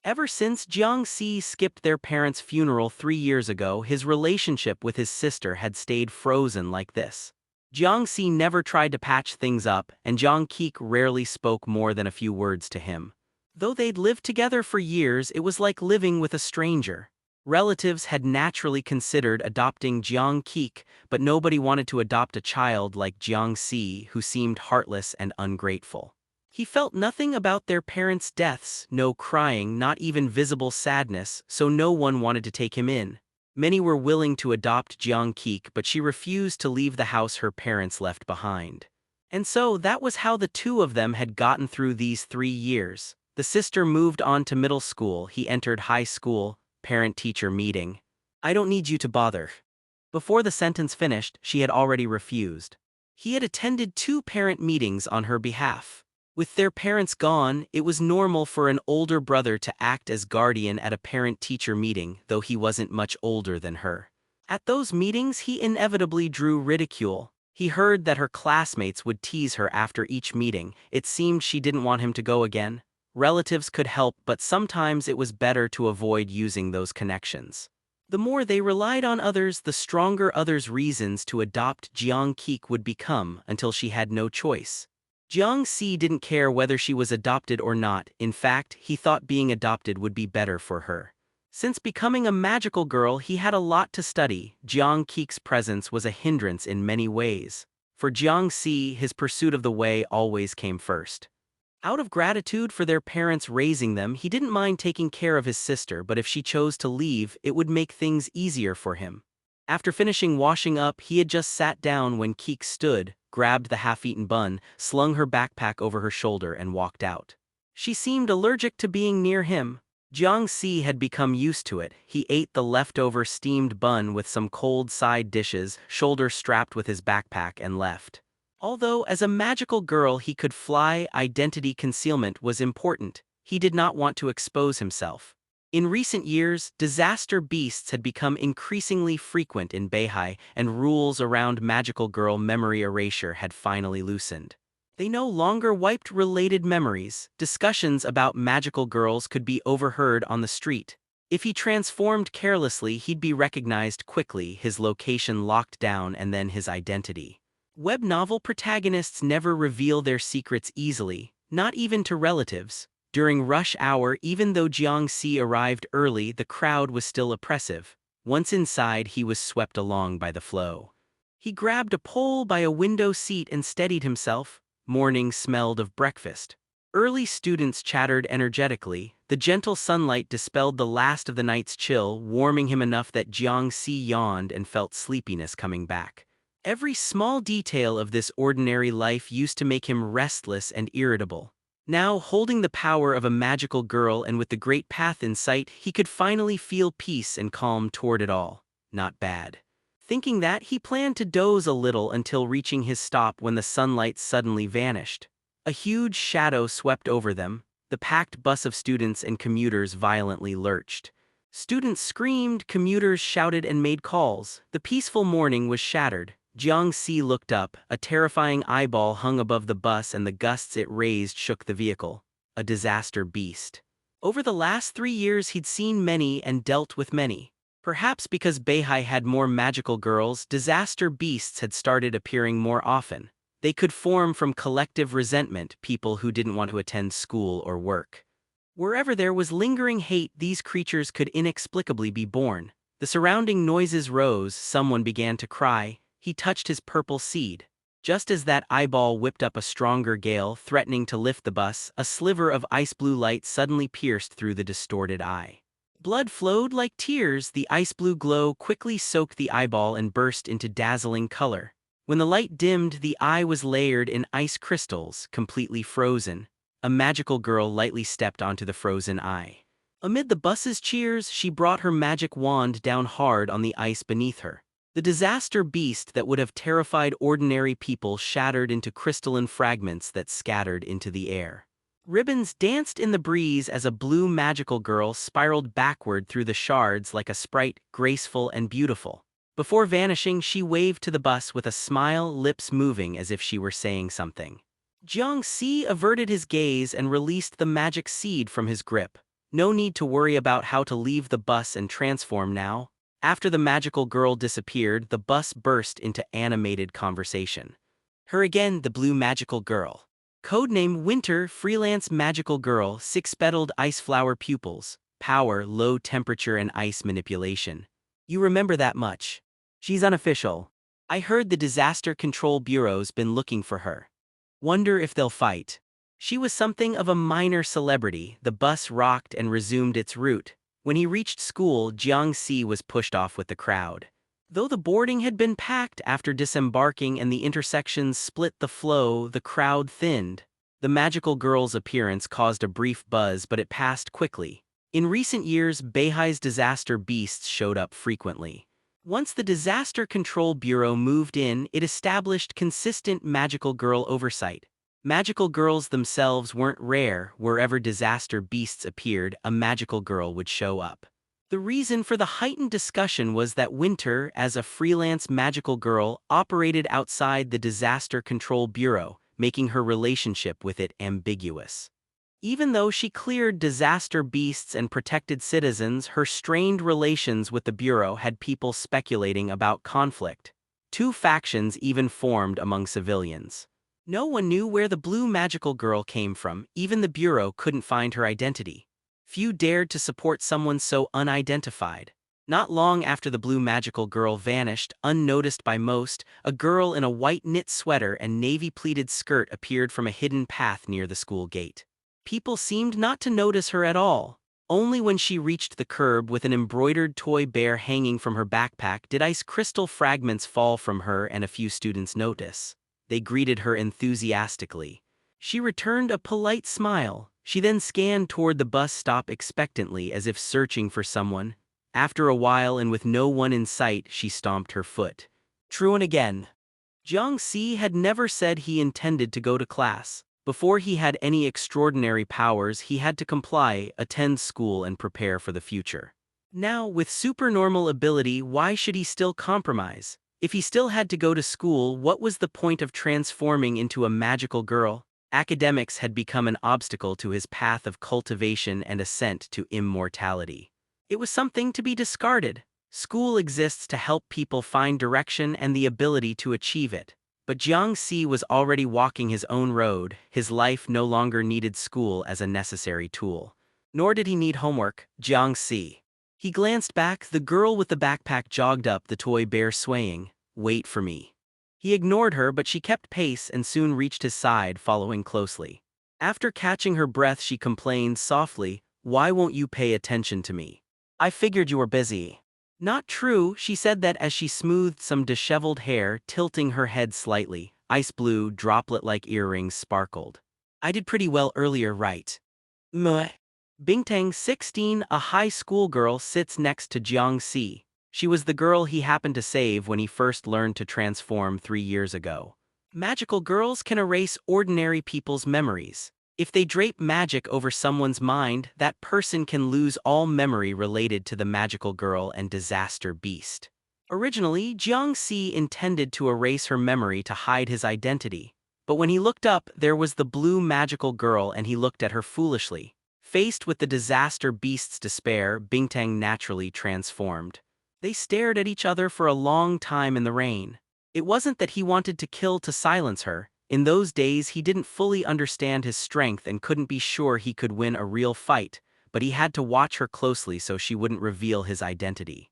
Ever since Jiang Si skipped their parents' funeral 3 years ago, his relationship with his sister had stayed frozen like this. Jiang Si never tried to patch things up, and Jiang Keek rarely spoke more than a few words to him. Though they'd lived together for years, it was like living with a stranger. Relatives had naturally considered adopting Jiang Keek, but nobody wanted to adopt a child like Jiang Si, who seemed heartless and ungrateful. He felt nothing about their parents' deaths, no crying, not even visible sadness, so no one wanted to take him in. Many were willing to adopt Jiang Keek, but she refused to leave the house her parents left behind. And so that was how the two of them had gotten through these 3 years. The sister moved on to middle school, he entered high school, parent-teacher meeting. "I don't need you to bother." Before the sentence finished, she had already refused. He had attended 2 parent meetings on her behalf. With their parents gone, it was normal for an older brother to act as guardian at a parent-teacher meeting, though he wasn't much older than her. At those meetings, he inevitably drew ridicule. He heard that her classmates would tease her after each meeting. It seemed she didn't want him to go again. Relatives could help, but sometimes it was better to avoid using those connections. The more they relied on others, the stronger others' reasons to adopt Jiang Keek would become, until she had no choice. Jiang Si didn't care whether she was adopted or not. In fact, he thought being adopted would be better for her. Since becoming a magical girl, he had a lot to study. Jiang Keek's presence was a hindrance in many ways. For Jiang Si, his pursuit of the way always came first. Out of gratitude for their parents raising them, he didn't mind taking care of his sister, but if she chose to leave, it would make things easier for him. After finishing washing up, he had just sat down when Keek stood, grabbed the half-eaten bun, slung her backpack over her shoulder, and walked out. She seemed allergic to being near him. Jiang Si had become used to it. He ate the leftover steamed bun with some cold side dishes, shoulder strapped with his backpack, and left. Although as a magical girl he could fly, identity concealment was important. He did not want to expose himself. In recent years, disaster beasts had become increasingly frequent in Beihai, and rules around magical girl memory erasure had finally loosened. They no longer wiped related memories. Discussions about magical girls could be overheard on the street. If he transformed carelessly, he'd be recognized quickly, his location locked down, and then his identity. Web novel protagonists never reveal their secrets easily, not even to relatives. During rush hour, even though Jiang Si arrived early, the crowd was still oppressive. Once inside, he was swept along by the flow. He grabbed a pole by a window seat and steadied himself. Morning smelled of breakfast. Early students chattered energetically. The gentle sunlight dispelled the last of the night's chill, warming him enough that Jiang Si yawned and felt sleepiness coming back. Every small detail of this ordinary life used to make him restless and irritable. Now, holding the power of a magical girl and with the great path in sight, he could finally feel peace and calm toward it all. Not bad. Thinking that, he planned to doze a little until reaching his stop when the sunlight suddenly vanished. A huge shadow swept over them. The packed bus of students and commuters violently lurched. Students screamed, commuters shouted and made calls. The peaceful morning was shattered. Jiang Si looked up. A terrifying eyeball hung above the bus, and the gusts it raised shook the vehicle. A disaster beast. Over the last 3 years, he'd seen many and dealt with many. Perhaps because Beihai had more magical girls, disaster beasts had started appearing more often. They could form from collective resentment, people who didn't want to attend school or work. Wherever there was lingering hate, these creatures could inexplicably be born. The surrounding noises rose. Someone began to cry. He touched his purple seed. Just as that eyeball whipped up a stronger gale, threatening to lift the bus, a sliver of ice blue light suddenly pierced through the distorted eye. Blood flowed like tears. The ice blue glow quickly soaked the eyeball and burst into dazzling color. When the light dimmed, the eye was layered in ice crystals, completely frozen. A magical girl lightly stepped onto the frozen eye. Amid the bus's cheers, she brought her magic wand down hard on the ice beneath her. The disaster beast that would have terrified ordinary people shattered into crystalline fragments that scattered into the air. Ribbons danced in the breeze as a blue magical girl spiraled backward through the shards like a sprite, graceful and beautiful. Before vanishing, she waved to the bus with a smile, lips moving as if she were saying something. Jiang Si averted his gaze and released the magic seed from his grip. No need to worry about how to leave the bus and transform now. After the magical girl disappeared, the bus burst into animated conversation. Her again, the blue magical girl. Codename Winter, freelance magical girl, six-petaled ice flower pupils, power, low temperature and ice manipulation. You remember that much. She's unofficial. I heard the Disaster Control Bureau's been looking for her. Wonder if they'll fight. She was something of a minor celebrity. The bus rocked and resumed its route. When he reached school, Jiang Si was pushed off with the crowd. Though the boarding had been packed after disembarking and the intersections split the flow, the crowd thinned. The magical girl's appearance caused a brief buzz, but it passed quickly. In recent years, Beihai's disaster beasts showed up frequently. Once the Disaster Control Bureau moved in, it established consistent magical girl oversight. Magical girls themselves weren't rare. Wherever disaster beasts appeared, a magical girl would show up. The reason for the heightened discussion was that Winter, as a freelance magical girl, operated outside the Disaster Control Bureau, making her relationship with it ambiguous. Even though she cleared disaster beasts and protected citizens, her strained relations with the Bureau had people speculating about conflict. Two factions even formed among civilians. No one knew where the blue magical girl came from. Even the Bureau couldn't find her identity. Few dared to support someone so unidentified. Not long after the blue magical girl vanished, unnoticed by most, a girl in a white knit sweater and navy-pleated skirt appeared from a hidden path near the school gate. People seemed not to notice her at all. Only when she reached the curb with an embroidered toy bear hanging from her backpack did ice crystal fragments fall from her and a few students notice. They greeted her enthusiastically. She returned a polite smile. She then scanned toward the bus stop expectantly as if searching for someone. After a while and with no one in sight, she stomped her foot. Truant again. Jiang Si had never said he intended to go to class. Before he had any extraordinary powers, he had to comply, attend school and prepare for the future. Now, with supernormal ability, why should he still compromise? If he still had to go to school, what was the point of transforming into a magical girl? Academics had become an obstacle to his path of cultivation and ascent to immortality. It was something to be discarded. School exists to help people find direction and the ability to achieve it. But Jiang Si was already walking his own road. His life no longer needed school as a necessary tool. Nor did he need homework. Jiang Si. He glanced back. The girl with the backpack jogged up, the toy bear swaying. Wait for me. He ignored her, but she kept pace and soon reached his side, following closely. After catching her breath, she complained softly, "Why won't you pay attention to me? I figured you were busy." Not true, she said that as she smoothed some disheveled hair, tilting her head slightly. Ice blue, droplet-like earrings sparkled. I did pretty well earlier, right? Meh. Bingtang, 16, a high school girl, sits next to Jiang Si. She was the girl he happened to save when he first learned to transform 3 years ago. Magical girls can erase ordinary people's memories. If they drape magic over someone's mind, that person can lose all memory related to the magical girl and disaster beast. Originally, Jiang Si intended to erase her memory to hide his identity. But when he looked up, there was the blue magical girl and he looked at her foolishly. Faced with the disaster beast's despair, Bingtang naturally transformed. They stared at each other for a long time in the rain. It wasn't that he wanted to kill to silence her. In those days, he didn't fully understand his strength and couldn't be sure he could win a real fight, but he had to watch her closely so she wouldn't reveal his identity.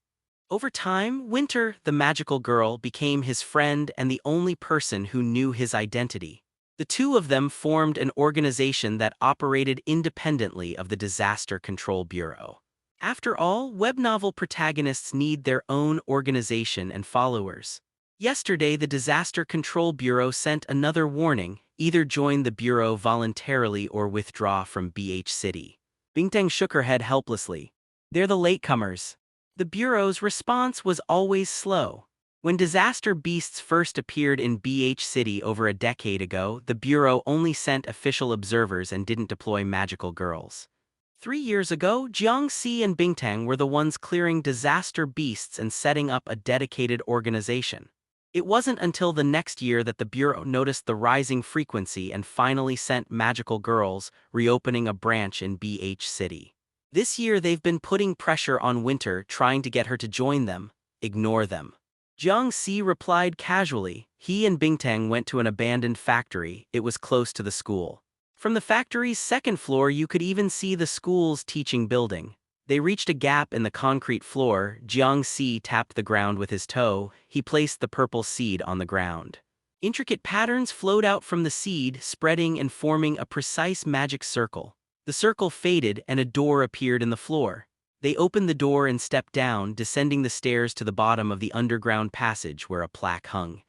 Over time, Winter, the magical girl, became his friend and the only person who knew his identity. The two of them formed an organization that operated independently of the Disaster Control Bureau. After all, web novel protagonists need their own organization and followers. Yesterday, the Disaster Control Bureau sent another warning: either join the Bureau voluntarily or withdraw from BH City. Bingtang shook her head helplessly. They're the latecomers. The Bureau's response was always slow. When disaster beasts first appeared in BH City over a decade ago, the Bureau only sent official observers and didn't deploy magical girls. 3 years ago, Jiang Si and Bingtang were the ones clearing disaster beasts and setting up a dedicated organization. It wasn't until the next year that the Bureau noticed the rising frequency and finally sent magical girls, reopening a branch in BH City. This year they've been putting pressure on Winter, trying to get her to join them. Ignore them. Jiang Si replied casually. He and Bingtang went to an abandoned factory. It was close to the school. From the factory's second floor you could even see the school's teaching building. They reached a gap in the concrete floor. Jiang Si tapped the ground with his toe. He placed the purple seed on the ground. Intricate patterns flowed out from the seed, spreading and forming a precise magic circle. The circle faded and a door appeared in the floor. They opened the door and stepped down, descending the stairs to the bottom of the underground passage where a plaque hung.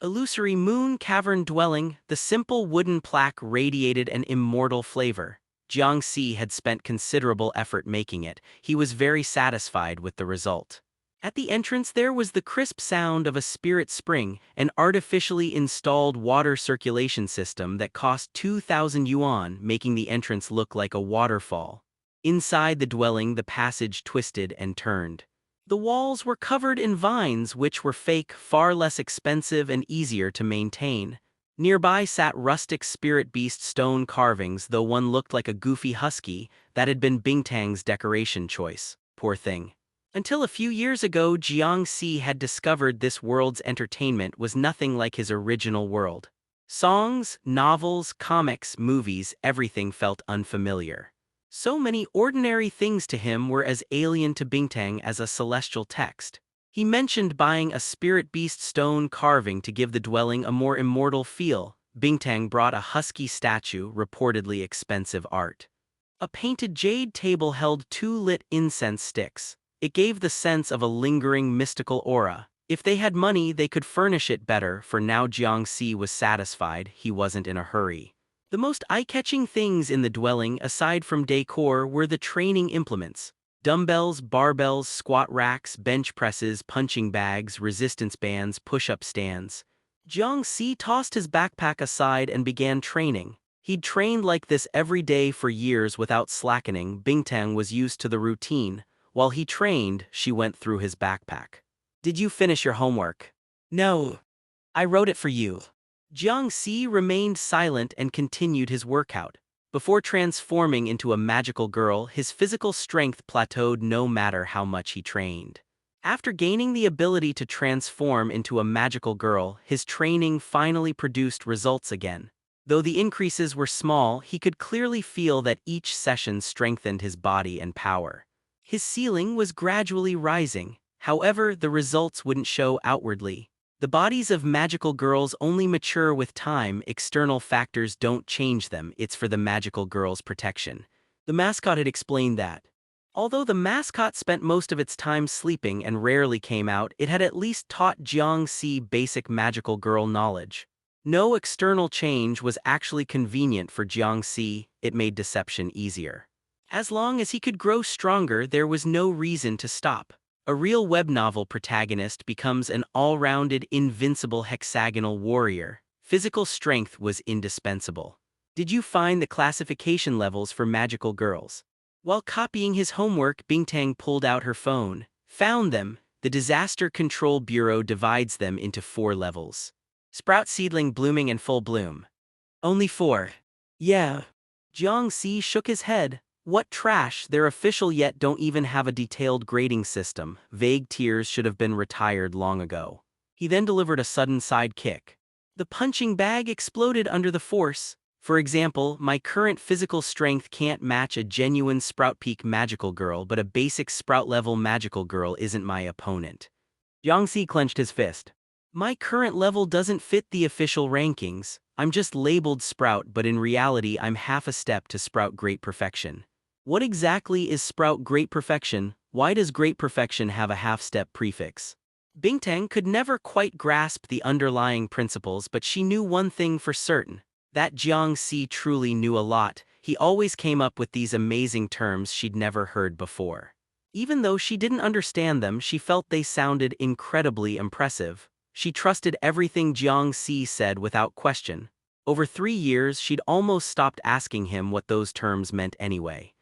Illusory Moon Cavern Dwelling. The simple wooden plaque radiated an immortal flavor. Jiang Si had spent considerable effort making it. He was very satisfied with the result. At the entrance there was the crisp sound of a spirit spring, an artificially installed water circulation system that cost 2,000 yuan, making the entrance look like a waterfall. Inside the dwelling the passage twisted and turned. The walls were covered in vines which were fake, far less expensive and easier to maintain. Nearby sat rustic spirit beast stone carvings, though one looked like a goofy husky. That had been Bingtang's decoration choice. Poor thing. Until a few years ago Jiang Si had discovered this world's entertainment was nothing like his original world. Songs, novels, comics, movies, everything felt unfamiliar. So many ordinary things to him were as alien to Bingtang as a celestial text. He mentioned buying a spirit beast stone carving to give the dwelling a more immortal feel. Bingtang brought a husky statue, reportedly expensive art. A painted jade table held 2 lit incense sticks. It gave the sense of a lingering mystical aura. If they had money they could furnish it better. For now Jiang Si was satisfied. He wasn't in a hurry. The most eye-catching things in the dwelling, aside from decor, were the training implements. Dumbbells, barbells, squat racks, bench presses, punching bags, resistance bands, push-up stands. Jiang Si tossed his backpack aside and began training. He'd trained like this every day for years without slackening. Bingtang was used to the routine. While he trained, she went through his backpack. "Did you finish your homework?" "No. I wrote it for you." Jiang Si remained silent and continued his workout. Before transforming into a magical girl, his physical strength plateaued no matter how much he trained. After gaining the ability to transform into a magical girl, his training finally produced results again. Though the increases were small, he could clearly feel that each session strengthened his body and power. His ceiling was gradually rising. However, the results wouldn't show outwardly. The bodies of magical girls only mature with time. External factors don't change them. It's for the magical girl's protection. The mascot had explained that. Although the mascot spent most of its time sleeping and rarely came out, it had at least taught Jiang Si basic magical girl knowledge. No external change was actually convenient for Jiang Si. It made deception easier. As long as he could grow stronger, there was no reason to stop. A real web novel protagonist becomes an all-rounded, invincible hexagonal warrior. Physical strength was indispensable. Did you find the classification levels for magical girls? While copying his homework, Bingtang pulled out her phone. Found them. The Disaster Control Bureau divides them into 4 levels. Sprout, seedling, blooming, and full bloom. Only 4. Yeah. Jiang Si shook his head. What trash, they're official yet don't even have a detailed grading system. Vague tiers should have been retired long ago. He then delivered a sudden side kick. The punching bag exploded under the force. For example, my current physical strength can't match a genuine Sprout Peak magical girl, but a basic Sprout level magical girl isn't my opponent. Jiang Si clenched his fist. My current level doesn't fit the official rankings. I'm just labeled Sprout, but in reality I'm half a step to Sprout Great Perfection. What exactly is Sprout Great Perfection? Why does Great Perfection have a half-step prefix? Bingtang could never quite grasp the underlying principles, but she knew one thing for certain. That Jiang Si truly knew a lot. He always came up with these amazing terms she'd never heard before. Even though she didn't understand them, she felt they sounded incredibly impressive. She trusted everything Jiang Si said without question. Over 3 years, she'd almost stopped asking him what those terms meant anyway.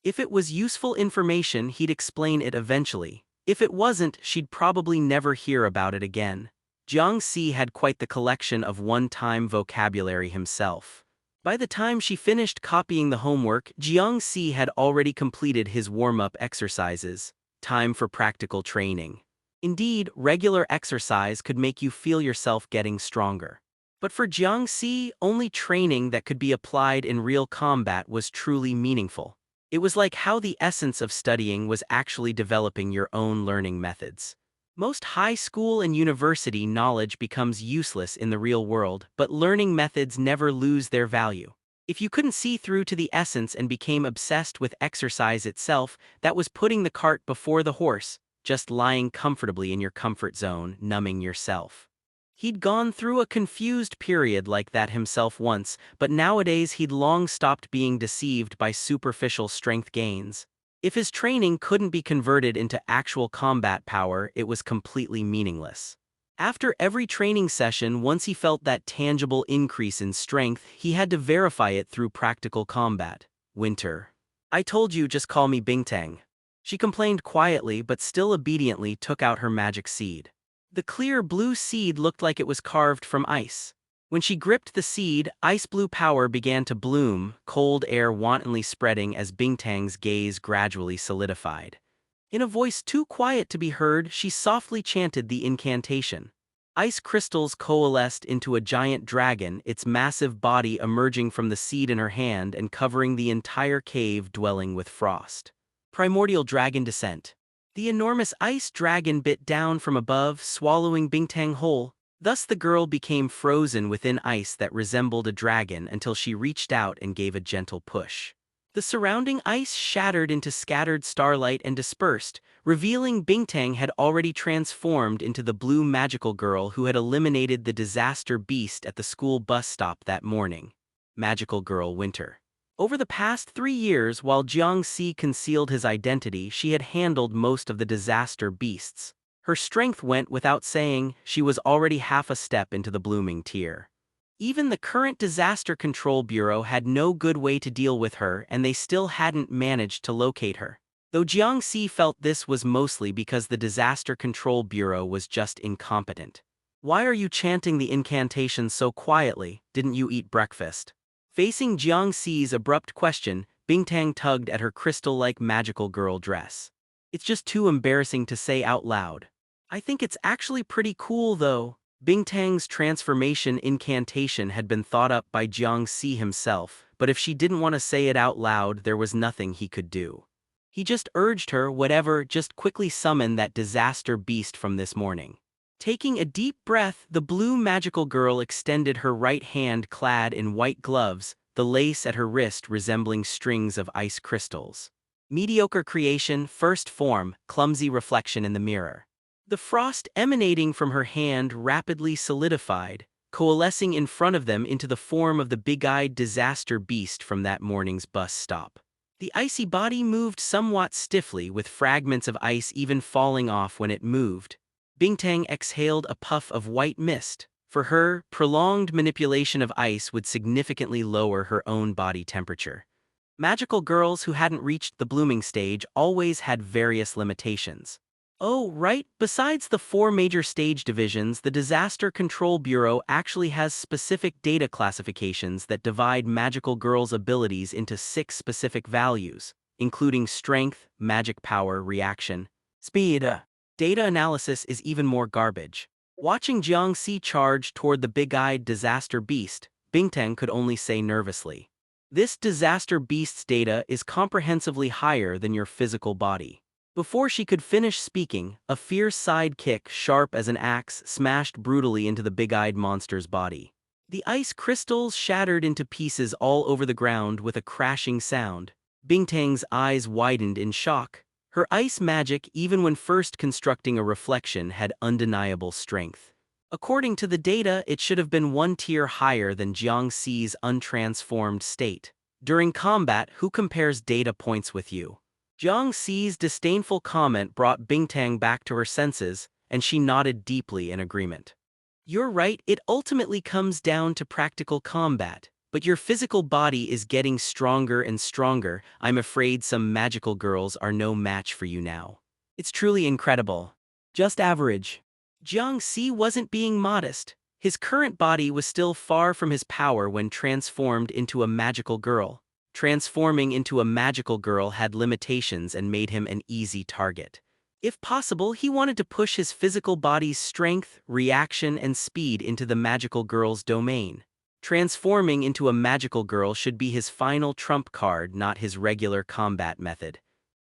If it was useful information, he'd explain it eventually. If it wasn't, she'd probably never hear about it again. Jiang Si had quite the collection of one-time vocabulary himself. By the time she finished copying the homework, Jiang Si had already completed his warm-up exercises. Time for practical training. Indeed, regular exercise could make you feel yourself getting stronger. But for Jiang Si, only training that could be applied in real combat was truly meaningful. It was like how the essence of studying was actually developing your own learning methods. Most high school and university knowledge becomes useless in the real world, but learning methods never lose their value. If you couldn't see through to the essence and became obsessed with exercise itself, that was putting the cart before the horse, just lying comfortably in your comfort zone, numbing yourself. He'd gone through a confused period like that himself once, but nowadays he'd long stopped being deceived by superficial strength gains. If his training couldn't be converted into actual combat power, it was completely meaningless. After every training session, once he felt that tangible increase in strength, he had to verify it through practical combat. Winter. I told you, just call me Bingtang. She complained quietly but still obediently took out her magic seed. The clear blue seed looked like it was carved from ice. When she gripped the seed, ice blue power began to bloom, cold air wantonly spreading as Bingtang's gaze gradually solidified. In a voice too quiet to be heard, she softly chanted the incantation. Ice crystals coalesced into a giant dragon, its massive body emerging from the seed in her hand and covering the entire cave dwelling with frost. Primordial dragon descent. The enormous ice dragon bit down from above, swallowing Bingtang whole. Thus the girl became frozen within ice that resembled a dragon until she reached out and gave a gentle push. The surrounding ice shattered into scattered starlight and dispersed, revealing Bingtang had already transformed into the blue magical girl who had eliminated the disaster beast at the school bus stop that morning. Magical Girl Winter. Over the past 3 years, while Jiang Si concealed his identity, she had handled most of the disaster beasts. Her strength went without saying, she was already half a step into the blooming tier. Even the current Disaster Control Bureau had no good way to deal with her, and they still hadn't managed to locate her. Though Jiang Si felt this was mostly because the Disaster Control Bureau was just incompetent. Why are you chanting the incantation so quietly? Didn't you eat breakfast? Facing Jiang Si's abrupt question, Bingtang tugged at her crystal-like magical girl dress. It's just too embarrassing to say out loud. I think it's actually pretty cool though. Bingtang's transformation incantation had been thought up by Jiang Si himself, but if she didn't want to say it out loud, there was nothing he could do. He just urged her, whatever, just quickly summon that disaster beast from this morning. Taking a deep breath, the blue magical girl extended her right hand clad in white gloves, the lace at her wrist resembling strings of ice crystals. Mediocre creation, first form, clumsy reflection in the mirror. The frost emanating from her hand rapidly solidified, coalescing in front of them into the form of the big-eyed disaster beast from that morning's bus stop. The icy body moved somewhat stiffly, with fragments of ice even falling off when it moved. Bingtang exhaled a puff of white mist. For her, prolonged manipulation of ice would significantly lower her own body temperature. Magical girls who hadn't reached the blooming stage always had various limitations. Oh, right, besides the 4 major stage divisions, the Disaster Control Bureau actually has specific data classifications that divide magical girls' abilities into 6 specific values, including strength, magic power, reaction, speed. Data analysis is even more garbage. Watching Jiang Si charge toward the big-eyed disaster beast, Bingtang could only say nervously, "This disaster beast's data is comprehensively higher than your physical body." Before she could finish speaking, a fierce side kick, sharp as an axe, smashed brutally into the big-eyed monster's body. The ice crystals shattered into pieces all over the ground with a crashing sound. Bingtang's eyes widened in shock. Her ice magic, even when first constructing a reflection, had undeniable strength. According to the data, it should have been 1 tier higher than Jiang Si's untransformed state. During combat, who compares data points with you? Jiang Si's disdainful comment brought Bingtang back to her senses, and she nodded deeply in agreement. You're right, it ultimately comes down to practical combat, but your physical body is getting stronger and stronger. I'm afraid some magical girls are no match for you now. It's truly incredible. Just average. Jiang Si wasn't being modest. His current body was still far from his power when transformed into a magical girl. Transforming into a magical girl had limitations and made him an easy target. If possible, he wanted to push his physical body's strength, reaction, and speed into the magical girl's domain. Transforming into a magical girl should be his final trump card, not his regular combat method.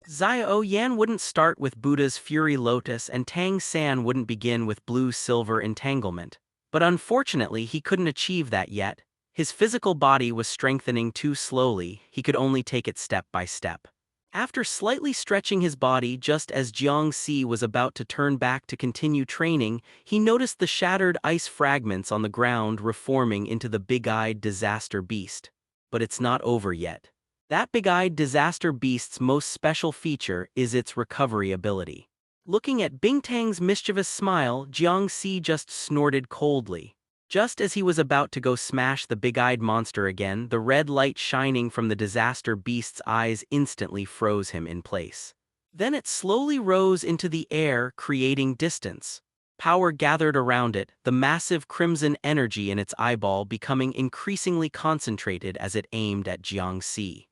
Xiao Yan wouldn't start with Buddha's Fury Lotus, and Tang San wouldn't begin with Blue-Silver Entanglement. But unfortunately, he couldn't achieve that yet. His physical body was strengthening too slowly, he could only take it step by step. After slightly stretching his body just as Jiang Si was about to turn back to continue training, he noticed the shattered ice fragments on the ground reforming into the big-eyed disaster beast. But it's not over yet. That big-eyed disaster beast's most special feature is its recovery ability. Looking at Bingtang's mischievous smile, Jiang Si just snorted coldly. Just as he was about to go smash the big-eyed monster again, the red light shining from the disaster beast's eyes instantly froze him in place. Then it slowly rose into the air, creating distance. Power gathered around it, the massive crimson energy in its eyeball becoming increasingly concentrated as it aimed at Jiang Si.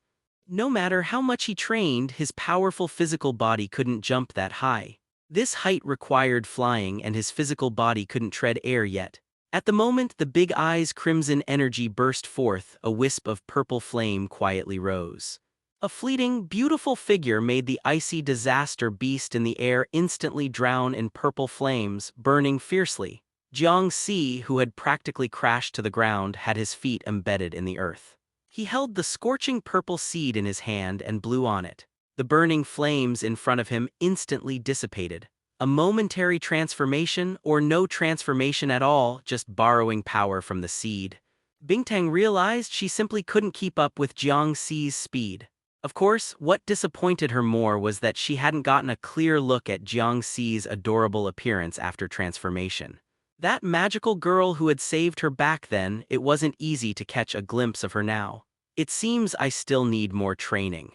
No matter how much he trained, his powerful physical body couldn't jump that high. This height required flying, and his physical body couldn't tread air yet. At the moment the big eye's crimson energy burst forth, a wisp of purple flame quietly rose. A fleeting, beautiful figure made the icy disaster beast in the air instantly drown in purple flames, burning fiercely. Jiang Si, who had practically crashed to the ground, had his feet embedded in the earth. He held the scorching purple seed in his hand and blew on it. The burning flames in front of him instantly dissipated. A momentary transformation, or no transformation at all, just borrowing power from the seed. Bingtang realized she simply couldn't keep up with Jiang Si's speed. Of course, what disappointed her more was that she hadn't gotten a clear look at Jiang Si's adorable appearance after transformation. That magical girl who had saved her back then, it wasn't easy to catch a glimpse of her now. It seems I still need more training.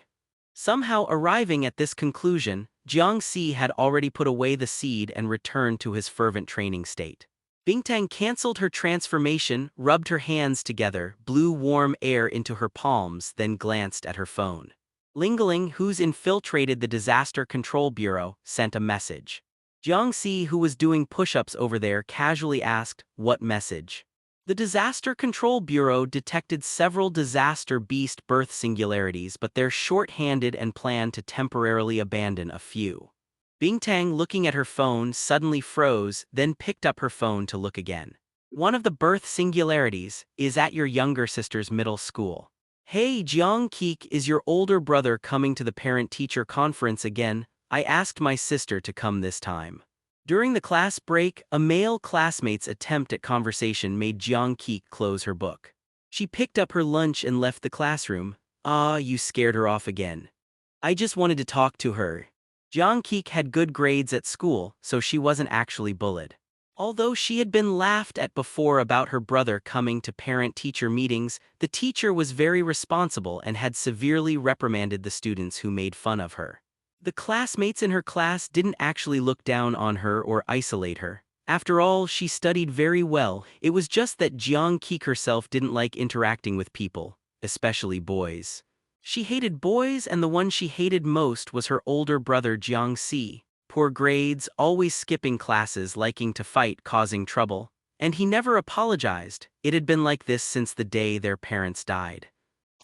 Somehow arriving at this conclusion, Jiang Si had already put away the seed and returned to his fervent training state. Bingtang canceled her transformation, rubbed her hands together, blew warm air into her palms, then glanced at her phone. Lingling, who's infiltrated the Disaster Control Bureau, sent a message. Jiang Si, who was doing push-ups over there, casually asked, "What message?" The Disaster Control Bureau detected several disaster beast birth singularities, but they're short-handed and plan to temporarily abandon a few. Bingtang, looking at her phone, suddenly froze, then picked up her phone to look again. One of the birth singularities is at your younger sister's middle school. Hey Jiang Keek, is your older brother coming to the parent-teacher conference again? I asked my sister to come this time. During the class break, a male classmate's attempt at conversation made Jiang Keek close her book. She picked up her lunch and left the classroom. Ah, you scared her off again. I just wanted to talk to her. Jiang Keek had good grades at school, so she wasn't actually bullied. Although she had been laughed at before about her brother coming to parent-teacher meetings, the teacher was very responsible and had severely reprimanded the students who made fun of her. The classmates in her class didn't actually look down on her or isolate her. After all, she studied very well. It was just that Jiang Keek herself didn't like interacting with people, especially boys. She hated boys, and the one she hated most was her older brother Jiang Si. Poor grades, always skipping classes, liking to fight, causing trouble. And he never apologized. It had been like this since the day their parents died.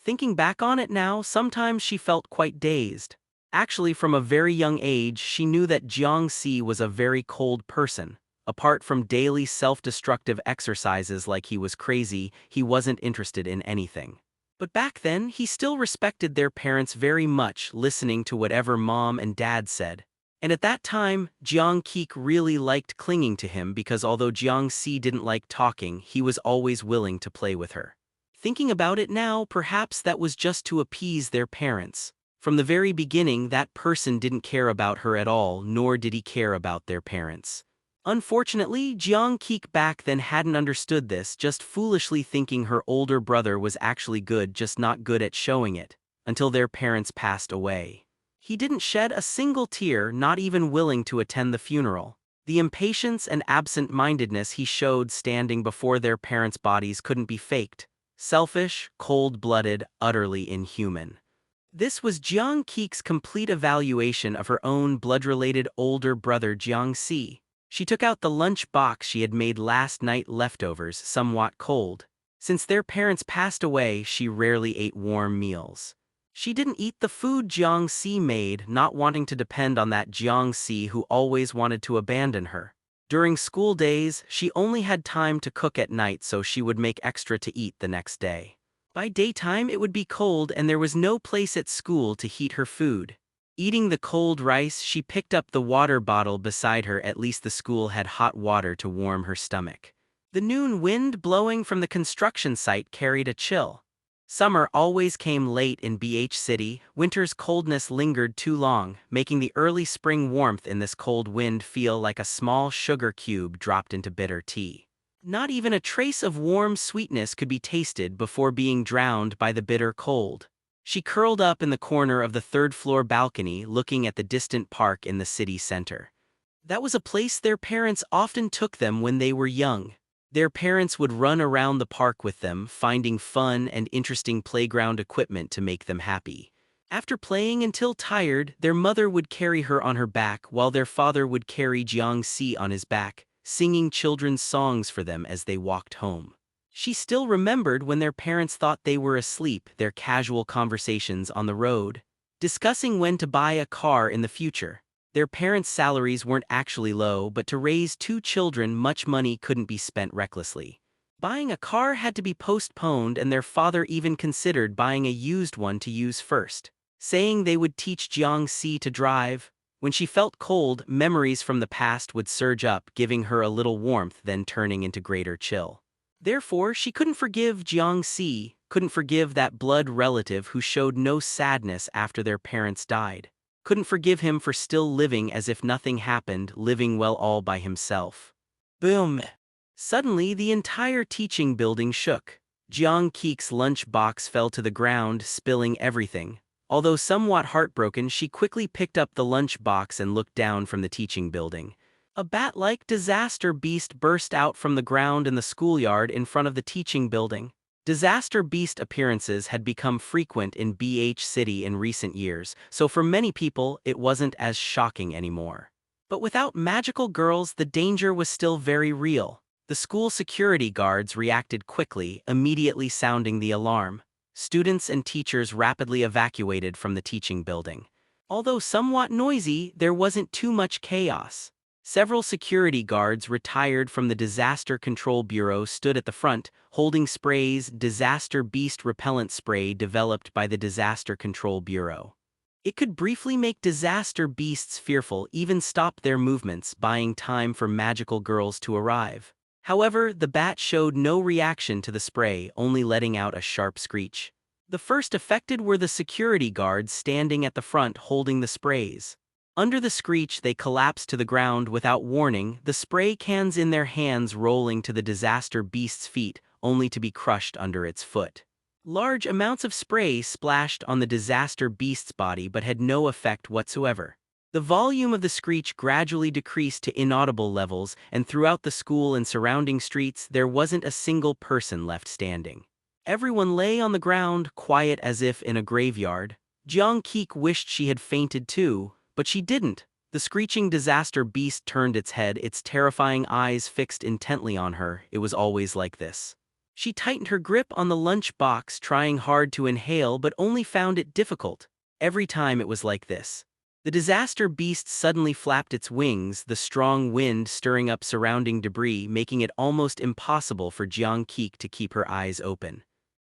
Thinking back on it now, sometimes she felt quite dazed. Actually, from a very young age, she knew that Jiang Si was a very cold person. Apart from daily self-destructive exercises like he was crazy, he wasn't interested in anything. But back then, he still respected their parents very much, listening to whatever mom and dad said. And at that time, Jiang Keek really liked clinging to him because although Jiang Si didn't like talking, he was always willing to play with her. Thinking about it now, perhaps that was just to appease their parents. From the very beginning, that person didn't care about her at all, nor did he care about their parents. Unfortunately, Jiang Si back then hadn't understood this, just foolishly thinking her older brother was actually good, just not good at showing it, until their parents passed away. He didn't shed a single tear, not even willing to attend the funeral. The impatience and absent-mindedness he showed standing before their parents' bodies couldn't be faked. Selfish, cold-blooded, utterly inhuman. This was Jiang Si's complete evaluation of her own blood-related older brother Jiang Si. She took out the lunch box she had made last night, leftovers, somewhat cold. Since their parents passed away, she rarely ate warm meals. She didn't eat the food Jiang Si made, not wanting to depend on that Jiang Si who always wanted to abandon her. During school days, she only had time to cook at night, so she would make extra to eat the next day. By daytime it would be cold and there was no place at school to heat her food. Eating the cold rice, she picked up the water bottle beside her. At least the school had hot water to warm her stomach. The noon wind blowing from the construction site carried a chill. Summer always came late in BH City. Winter's coldness lingered too long, making the early spring warmth in this cold wind feel like a small sugar cube dropped into bitter tea. Not even a trace of warm sweetness could be tasted before being drowned by the bitter cold. She curled up in the corner of the third-floor balcony, looking at the distant park in the city center. That was a place their parents often took them when they were young. Their parents would run around the park with them, finding fun and interesting playground equipment to make them happy. After playing until tired, their mother would carry her on her back while their father would carry Jiang Si on his back, singing children's songs for them as they walked home. She still remembered when their parents thought they were asleep, their casual conversations on the road, discussing when to buy a car in the future. Their parents' salaries weren't actually low, but to raise 2 children, much money couldn't be spent recklessly. Buying a car had to be postponed, and their father even considered buying a used one to use first, saying they would teach Jiang Si to drive. When she felt cold, memories from the past would surge up, giving her a little warmth, then turning into greater chill. Therefore, she couldn't forgive Jiang Si, couldn't forgive that blood relative who showed no sadness after their parents died. Couldn't forgive him for still living as if nothing happened, living well all by himself. Boom! Suddenly, the entire teaching building shook. Jiang Si's lunch box fell to the ground, spilling everything. Although somewhat heartbroken, she quickly picked up the lunch box and looked down from the teaching building. A bat-like disaster beast burst out from the ground in the schoolyard in front of the teaching building. Disaster beast appearances had become frequent in BH City in recent years, so for many people it wasn't as shocking anymore. But without magical girls, the danger was still very real. The school security guards reacted quickly, immediately sounding the alarm. Students and teachers rapidly evacuated from the teaching building. Although somewhat noisy, there wasn't too much chaos. Several security guards retired from the Disaster Control Bureau stood at the front, holding sprays, disaster beast repellent spray developed by the Disaster Control Bureau. It could briefly make disaster beasts fearful, even stop their movements, buying time for magical girls to arrive. However, the bat showed no reaction to the spray, only letting out a sharp screech. The first affected were the security guards standing at the front holding the sprays. Under the screech, they collapsed to the ground without warning, the spray cans in their hands rolling to the disaster beast's feet, only to be crushed under its foot. Large amounts of spray splashed on the disaster beast's body but had no effect whatsoever. The volume of the screech gradually decreased to inaudible levels, and throughout the school and surrounding streets there wasn't a single person left standing. Everyone lay on the ground, quiet as if in a graveyard. Jiang Si wished she had fainted too, but she didn't. The screeching disaster beast turned its head, its terrifying eyes fixed intently on her. It was always like this. She tightened her grip on the lunch box, trying hard to inhale but only found it difficult. Every time it was like this. The disaster beast suddenly flapped its wings, the strong wind stirring up surrounding debris, making it almost impossible for Jiang Si to keep her eyes open.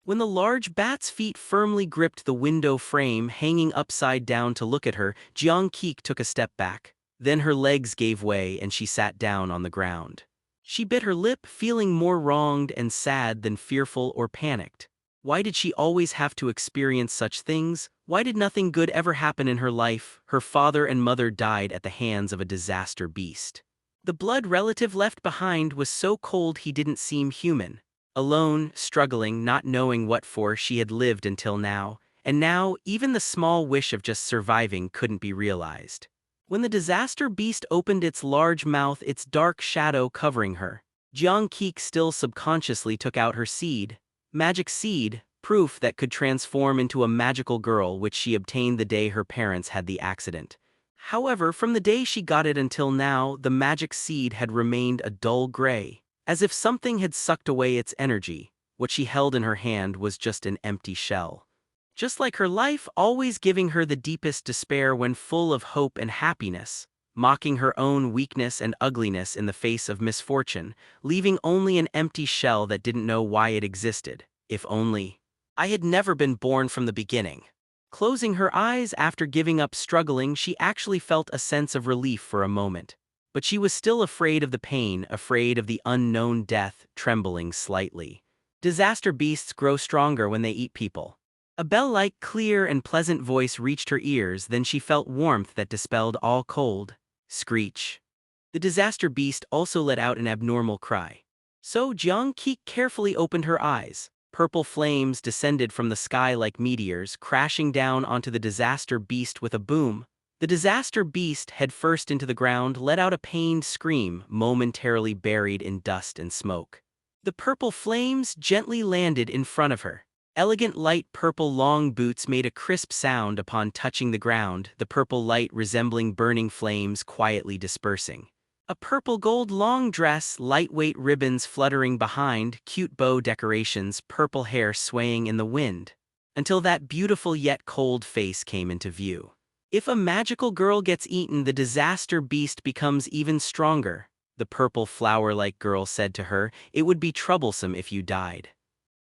When the large bat's feet firmly gripped the window frame, hanging upside down to look at her, Jiang Si took a step back. Then her legs gave way and she sat down on the ground. She bit her lip, feeling more wronged and sad than fearful or panicked. Why did she always have to experience such things? Why did nothing good ever happen in her life? Her father and mother died at the hands of a disaster beast. The blood relative left behind was so cold he didn't seem human. Alone, struggling, not knowing what for she had lived until now, and now even the small wish of just surviving couldn't be realized. When the disaster beast opened its large mouth, its dark shadow covering her, Jiang Si still subconsciously took out her seed. Magic seed, proof that could transform into a magical girl, which she obtained the day her parents had the accident. However, from the day she got it until now, the magic seed had remained a dull gray, as if something had sucked away its energy. What she held in her hand was just an empty shell. Just like her life, always giving her the deepest despair when full of hope and happiness, mocking her own weakness and ugliness in the face of misfortune, leaving only an empty shell that didn't know why it existed. If only I had never been born from the beginning. Closing her eyes after giving up struggling, she actually felt a sense of relief for a moment. But she was still afraid of the pain, afraid of the unknown death, trembling slightly. Disaster beasts grow stronger when they eat people. A bell-like, clear and pleasant voice reached her ears, then she felt warmth that dispelled all cold. Screech. The disaster beast also let out an abnormal cry. So Jiang Si carefully opened her eyes. Purple flames descended from the sky like meteors, crashing down onto the disaster beast with a boom. The disaster beast, head first into the ground, let out a pained scream, momentarily buried in dust and smoke. The purple flames gently landed in front of her. Elegant light purple long boots made a crisp sound upon touching the ground, the purple light resembling burning flames quietly dispersing. A purple gold long dress, lightweight ribbons fluttering behind, cute bow decorations, purple hair swaying in the wind. Until that beautiful yet cold face came into view. If a magical girl gets eaten, the disaster beast becomes even stronger. The purple flower-like girl said to her, "It would be troublesome if you died."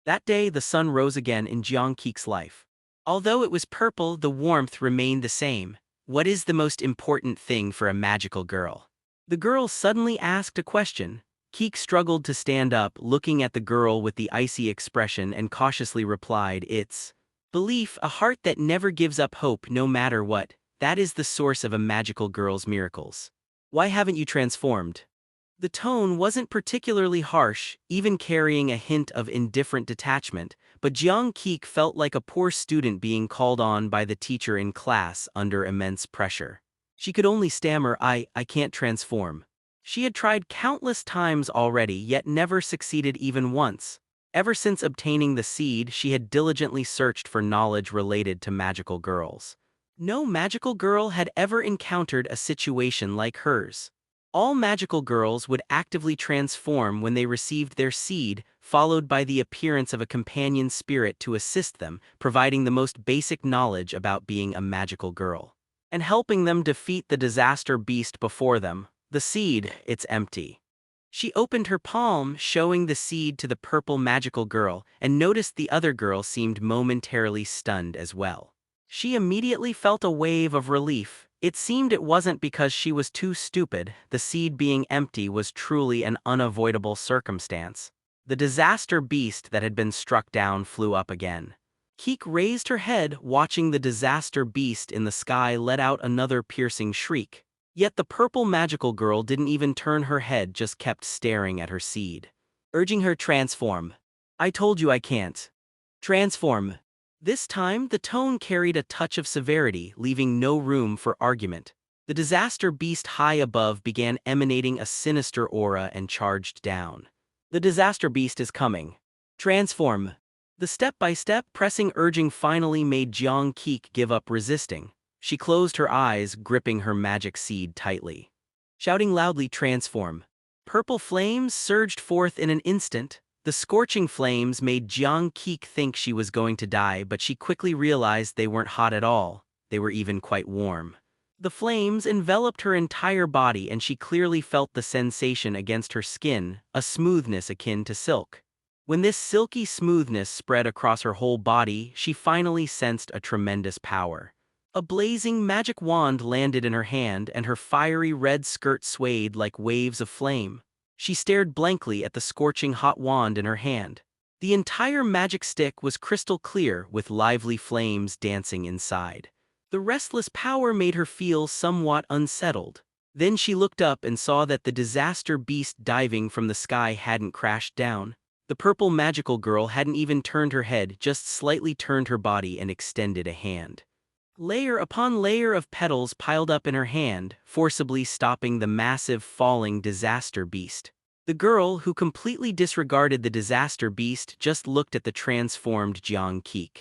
That day the sun rose again in Jiang Si's life. Although it was purple, the warmth remained the same. What is the most important thing for a magical girl? The girl suddenly asked a question. Keek struggled to stand up, looking at the girl with the icy expression, and cautiously replied, "It's belief, a heart that never gives up hope no matter what. That is the source of a magical girl's miracles." "Why haven't you transformed?" The tone wasn't particularly harsh, even carrying a hint of indifferent detachment, but Jiang Si felt like a poor student being called on by the teacher in class under immense pressure. She could only stammer, I can't transform." She had tried countless times already, yet never succeeded even once. Ever since obtaining the seed, she had diligently searched for knowledge related to magical girls. No magical girl had ever encountered a situation like hers. All magical girls would actively transform when they received their seed, followed by the appearance of a companion spirit to assist them, providing the most basic knowledge about being a magical girl, and helping them defeat the disaster beast before them. The seed, it's empty. She opened her palm, showing the seed to the purple magical girl, and noticed the other girl seemed momentarily stunned as well. She immediately felt a wave of relief. It seemed it wasn't because she was too stupid. The seed being empty was truly an unavoidable circumstance. The disaster beast that had been struck down flew up again. Keek raised her head, watching the disaster beast in the sky let out another piercing shriek. Yet the purple magical girl didn't even turn her head, just kept staring at her seed. Urging her, "Transform. I told you I can't. Transform." This time, the tone carried a touch of severity, leaving no room for argument. The disaster beast high above began emanating a sinister aura and charged down. "The disaster beast is coming. Transform." The step-by-step pressing urging finally made Jiang Si give up resisting. She closed her eyes, gripping her magic seed tightly. Shouting loudly, "Transform." Purple flames surged forth in an instant. The scorching flames made Jiang Si think she was going to die, but she quickly realized they weren't hot at all. They were even quite warm. The flames enveloped her entire body, and she clearly felt the sensation against her skin, a smoothness akin to silk. When this silky smoothness spread across her whole body, she finally sensed a tremendous power. A blazing magic wand landed in her hand, and her fiery red skirt swayed like waves of flame. She stared blankly at the scorching hot wand in her hand. The entire magic stick was crystal clear with lively flames dancing inside. The restless power made her feel somewhat unsettled. Then she looked up and saw that the disaster beast diving from the sky hadn't crashed down. The purple magical girl hadn't even turned her head, just slightly turned her body and extended a hand. Layer upon layer of petals piled up in her hand, forcibly stopping the massive falling disaster beast. The girl, who completely disregarded the disaster beast, just looked at the transformed Jiang Si.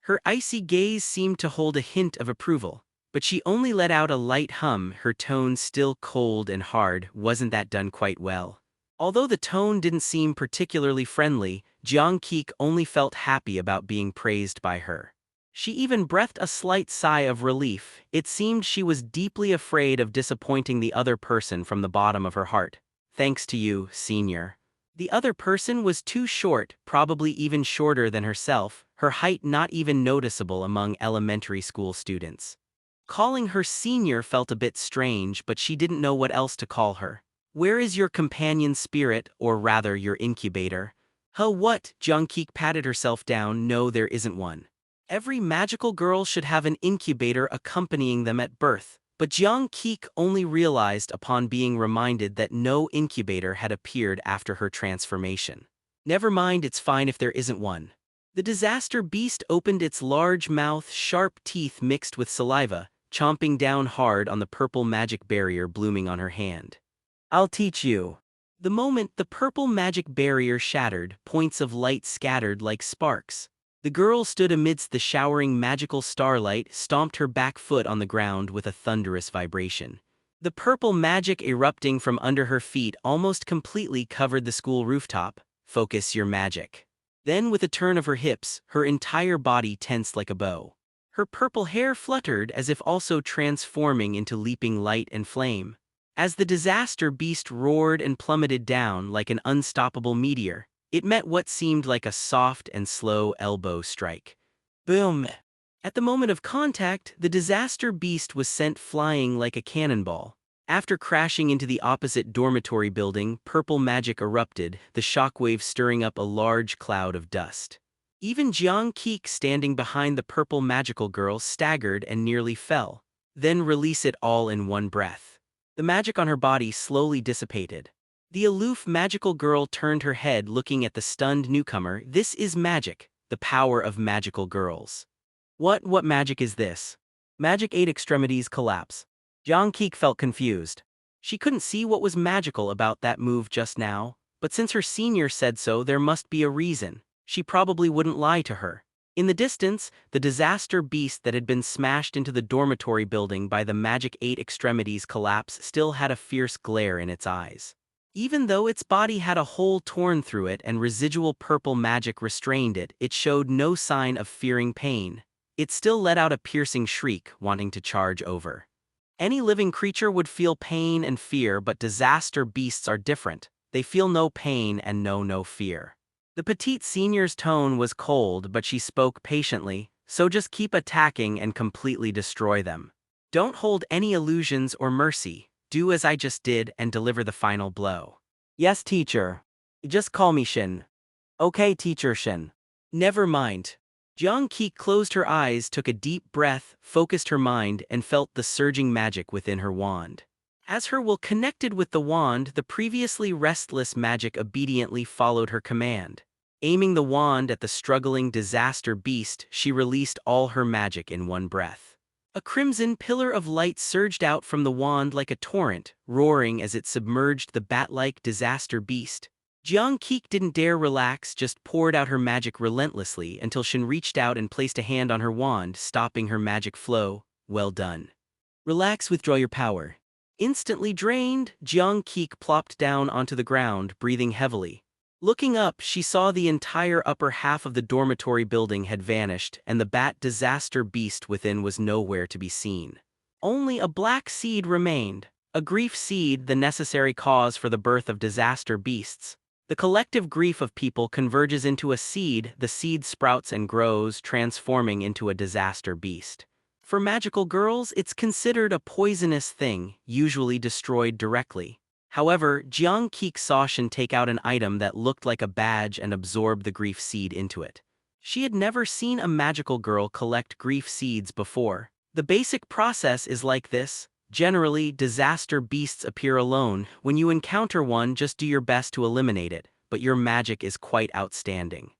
Her icy gaze seemed to hold a hint of approval, but she only let out a light hum, her tone still cold and hard. Wasn't that done quite well? Although the tone didn't seem particularly friendly, Jiang Si only felt happy about being praised by her. She even breathed a slight sigh of relief. It seemed she was deeply afraid of disappointing the other person from the bottom of her heart. Thanks to you, senior. The other person was too short, probably even shorter than herself, her height not even noticeable among elementary school students. Calling her senior felt a bit strange, but she didn't know what else to call her. Where is your companion spirit, or rather your incubator? Huh, what? Jiang Si patted herself down. No, there isn't one. Every magical girl should have an incubator accompanying them at birth, but Jiang Si only realized upon being reminded that no incubator had appeared after her transformation. Never mind, it's fine if there isn't one. The disaster beast opened its large mouth, sharp teeth mixed with saliva, chomping down hard on the purple magic barrier blooming on her hand. I'll teach you. The moment the purple magic barrier shattered, points of light scattered like sparks. The girl stood amidst the showering magical starlight, stomped her back foot on the ground with a thunderous vibration. The purple magic erupting from under her feet almost completely covered the school rooftop. Focus your magic. Then, with a turn of her hips, her entire body tensed like a bow. Her purple hair fluttered as if also transforming into leaping light and flame. As the disaster beast roared and plummeted down like an unstoppable meteor, it met what seemed like a soft and slow elbow strike. Boom! At the moment of contact, the disaster beast was sent flying like a cannonball. After crashing into the opposite dormitory building, purple magic erupted, the shockwave stirring up a large cloud of dust. Even Jiang Si, standing behind the purple magical girl, staggered and nearly fell. Then release it all in one breath. The magic on her body slowly dissipated. The aloof magical girl turned her head, looking at the stunned newcomer. This is magic, the power of magical girls. What magic is this? Magic 8 extremities collapse. Jiang Si felt confused. She couldn't see what was magical about that move just now, but since her senior said so, there must be a reason. She probably wouldn't lie to her. In the distance, the disaster beast that had been smashed into the dormitory building by the magic 8 extremities collapse still had a fierce glare in its eyes. Even though its body had a hole torn through it and residual purple magic restrained it, it showed no sign of fearing pain. It still let out a piercing shriek, wanting to charge over. Any living creature would feel pain and fear, but disaster beasts are different. They feel no pain and know no fear. The petite senior's tone was cold, but she spoke patiently, so just keep attacking and completely destroy them. Don't hold any illusions or mercy. Do as I just did and deliver the final blow. Yes, teacher. Just call me Shin. Okay, teacher Shin. Never mind. Jiang Si closed her eyes, took a deep breath, focused her mind, and felt the surging magic within her wand. As her will connected with the wand, the previously restless magic obediently followed her command. Aiming the wand at the struggling disaster beast, she released all her magic in one breath. A crimson pillar of light surged out from the wand like a torrent, roaring as it submerged the bat-like disaster beast. Jiang Si didn't dare relax, just poured out her magic relentlessly until Shin reached out and placed a hand on her wand, stopping her magic flow. Well done. Relax, withdraw your power. Instantly drained, Jiang Si plopped down onto the ground, breathing heavily. Looking up, she saw the entire upper half of the dormitory building had vanished, and the bat disaster beast within was nowhere to be seen. Only a black seed remained, a grief seed, the necessary cause for the birth of disaster beasts. The collective grief of people converges into a seed, the seed sprouts and grows, transforming into a disaster beast. For magical girls, it's considered a poisonous thing, usually destroyed directly. However, Jiang Si saw Shen take out an item that looked like a badge and absorb the grief seed into it. She had never seen a magical girl collect grief seeds before. The basic process is like this. Generally, disaster beasts appear alone. When you encounter one, just do your best to eliminate it, but your magic is quite outstanding.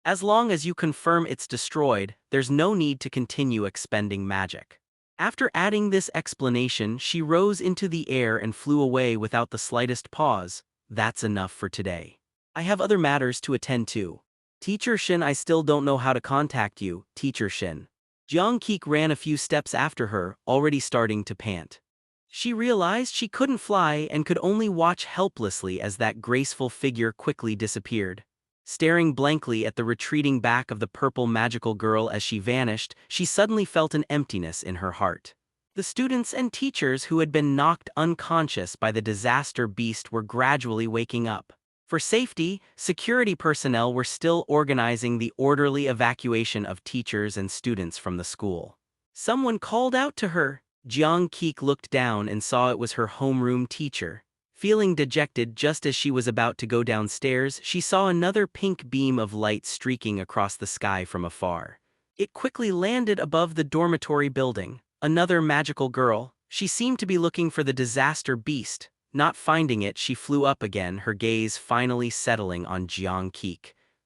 As long as you confirm it's destroyed, there's no need to continue expending magic. After adding this explanation, she rose into the air and flew away without the slightest pause. That's enough for today. I have other matters to attend to. Teacher Shin, I still don't know how to contact you, Teacher Shin. Jiang Si ran a few steps after her, already starting to pant. She realized she couldn't fly and could only watch helplessly as that graceful figure quickly disappeared. Staring blankly at the retreating back of the purple magical girl as she vanished, she suddenly felt an emptiness in her heart. The students and teachers who had been knocked unconscious by the disaster beast were gradually waking up. For safety, security personnel were still organizing the orderly evacuation of teachers and students from the school. Someone called out to her. Jiang Si looked down and saw it was her homeroom teacher. Feeling dejected just as she was about to go downstairs, she saw another pink beam of light streaking across the sky from afar. It quickly landed above the dormitory building. Another magical girl. She seemed to be looking for the disaster beast. Not finding it, she flew up again, her gaze finally settling on Jiang Si.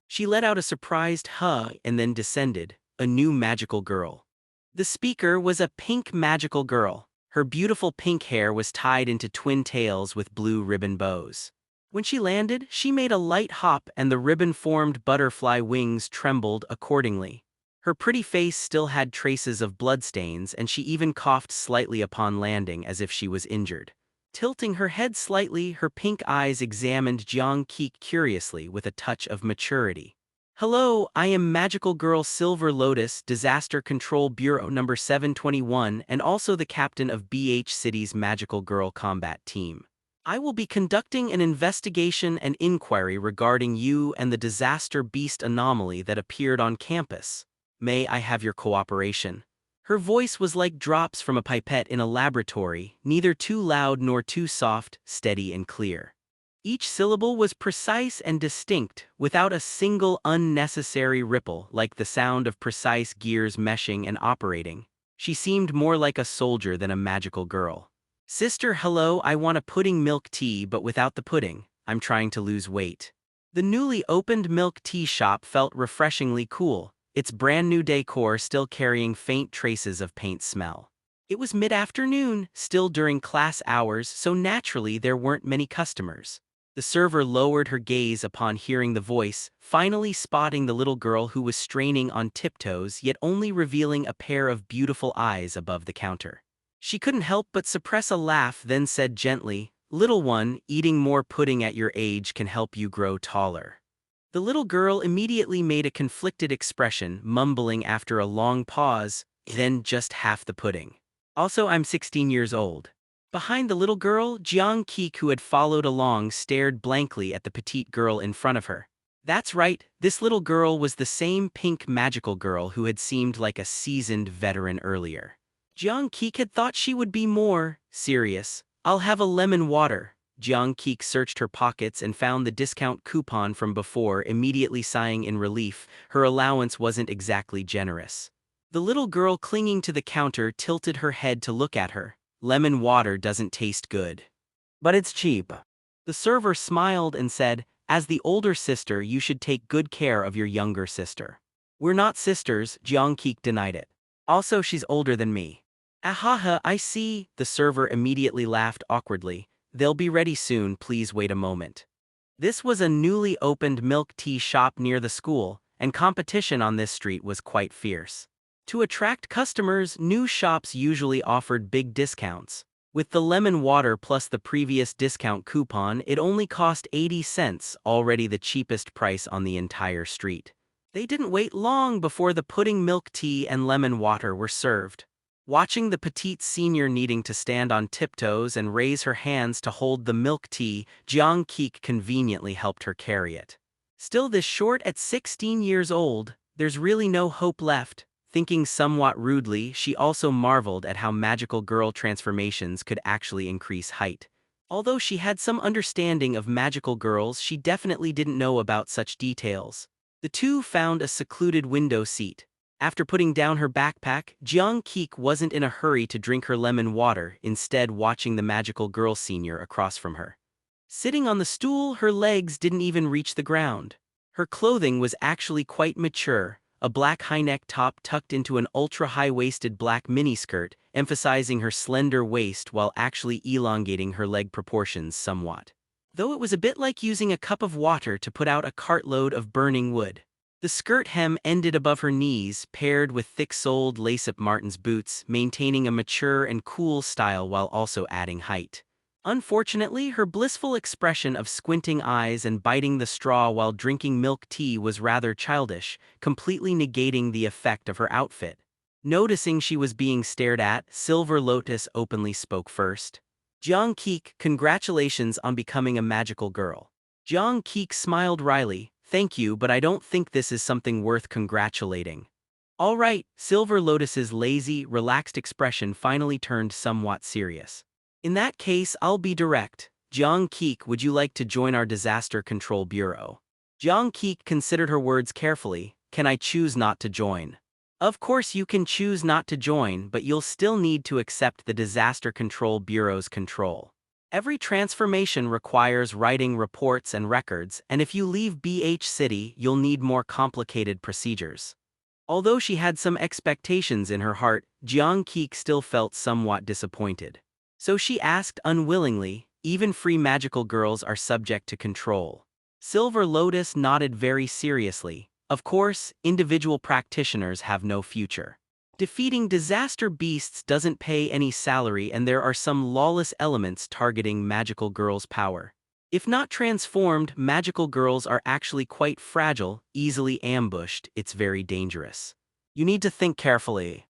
She let out a surprised huh and then descended. A new magical girl. The speaker was a pink magical girl. Her beautiful pink hair was tied into twin tails with blue ribbon bows. When she landed, she made a light hop and the ribbon-formed butterfly wings trembled accordingly. Her pretty face still had traces of bloodstains and she even coughed slightly upon landing as if she was injured. Tilting her head slightly, her pink eyes examined Jiang Si curiously with a touch of maturity. Hello, I am Magical Girl Silver Lotus, Disaster Control Bureau number 721 and also the captain of BH City's Magical Girl Combat Team. I will be conducting an investigation and inquiry regarding you and the disaster beast anomaly that appeared on campus. May I have your cooperation? Her voice was like drops from a pipette in a laboratory, neither too loud nor too soft, steady and clear. Each syllable was precise and distinct, without a single unnecessary ripple like the sound of precise gears meshing and operating. She seemed more like a soldier than a magical girl. Sister, hello, I want a pudding milk tea but without the pudding. I'm trying to lose weight. The newly opened milk tea shop felt refreshingly cool, its brand new decor still carrying faint traces of paint smell. It was mid-afternoon, still during class hours, so naturally there weren't many customers. The server lowered her gaze upon hearing the voice, finally spotting the little girl who was straining on tiptoes yet only revealing a pair of beautiful eyes above the counter. She couldn't help but suppress a laugh, then said gently, "Little one, eating more pudding at your age can help you grow taller." The little girl immediately made a conflicted expression, mumbling after a long pause, "Then just half the pudding. Also, I'm 16 years old." Behind the little girl, Jiang Si, who had followed along, stared blankly at the petite girl in front of her. That's right, this little girl was the same pink magical girl who had seemed like a seasoned veteran earlier. Jiang Si had thought she would be more serious. "I'll have a lemon water." Jiang Si searched her pockets and found the discount coupon from before, immediately sighing in relief. Her allowance wasn't exactly generous. The little girl clinging to the counter tilted her head to look at her. "Lemon water doesn't taste good. But it's cheap." The server smiled and said, "As the older sister, you should take good care of your younger sister." "We're not sisters," Jiang Si denied it. "Also, she's older than me." "Ahaha, I see," the server immediately laughed awkwardly. "They'll be ready soon, please wait a moment." This was a newly opened milk tea shop near the school, and competition on this street was quite fierce. To attract customers, new shops usually offered big discounts. With the lemon water plus the previous discount coupon, it only cost 80 cents, already the cheapest price on the entire street. They didn't wait long before the pudding milk tea and lemon water were served. Watching the petite senior needing to stand on tiptoes and raise her hands to hold the milk tea, Jiang Si conveniently helped her carry it. Still this short at 16 years old, there's really no hope left. Thinking somewhat rudely, she also marveled at how magical girl transformations could actually increase height. Although she had some understanding of magical girls, she definitely didn't know about such details. The two found a secluded window seat. After putting down her backpack, Jiang Si wasn't in a hurry to drink her lemon water, instead watching the magical girl senior across from her. Sitting on the stool, her legs didn't even reach the ground. Her clothing was actually quite mature, a black high-neck top tucked into an ultra-high-waisted black miniskirt, emphasizing her slender waist while actually elongating her leg proportions somewhat. Though it was a bit like using a cup of water to put out a cartload of burning wood. The skirt hem ended above her knees, paired with thick-soled lace-up Martens boots, maintaining a mature and cool style while also adding height. Unfortunately, her blissful expression of squinting eyes and biting the straw while drinking milk tea was rather childish, completely negating the effect of her outfit. Noticing she was being stared at, Silver Lotus openly spoke first. Jiang Si, congratulations on becoming a magical girl. Jiang Si smiled wryly. Thank you, but I don't think this is something worth congratulating. All right, Silver Lotus's lazy, relaxed expression finally turned somewhat serious. In that case, I'll be direct. Jiang Si, would you like to join our Disaster Control Bureau? Jiang Si considered her words carefully. Can I choose not to join? Of course you can choose not to join, but you'll still need to accept the Disaster Control Bureau's control. Every transformation requires writing reports and records, and if you leave BH City, you'll need more complicated procedures. Although she had some expectations in her heart, Jiang Si still felt somewhat disappointed. So she asked unwillingly, even free magical girls are subject to control. Silver Lotus nodded very seriously. Of course, individual practitioners have no future. Defeating disaster beasts doesn't pay any salary, and there are some lawless elements targeting magical girls' power. If not transformed, magical girls are actually quite fragile, easily ambushed. It's very dangerous. You need to think carefully.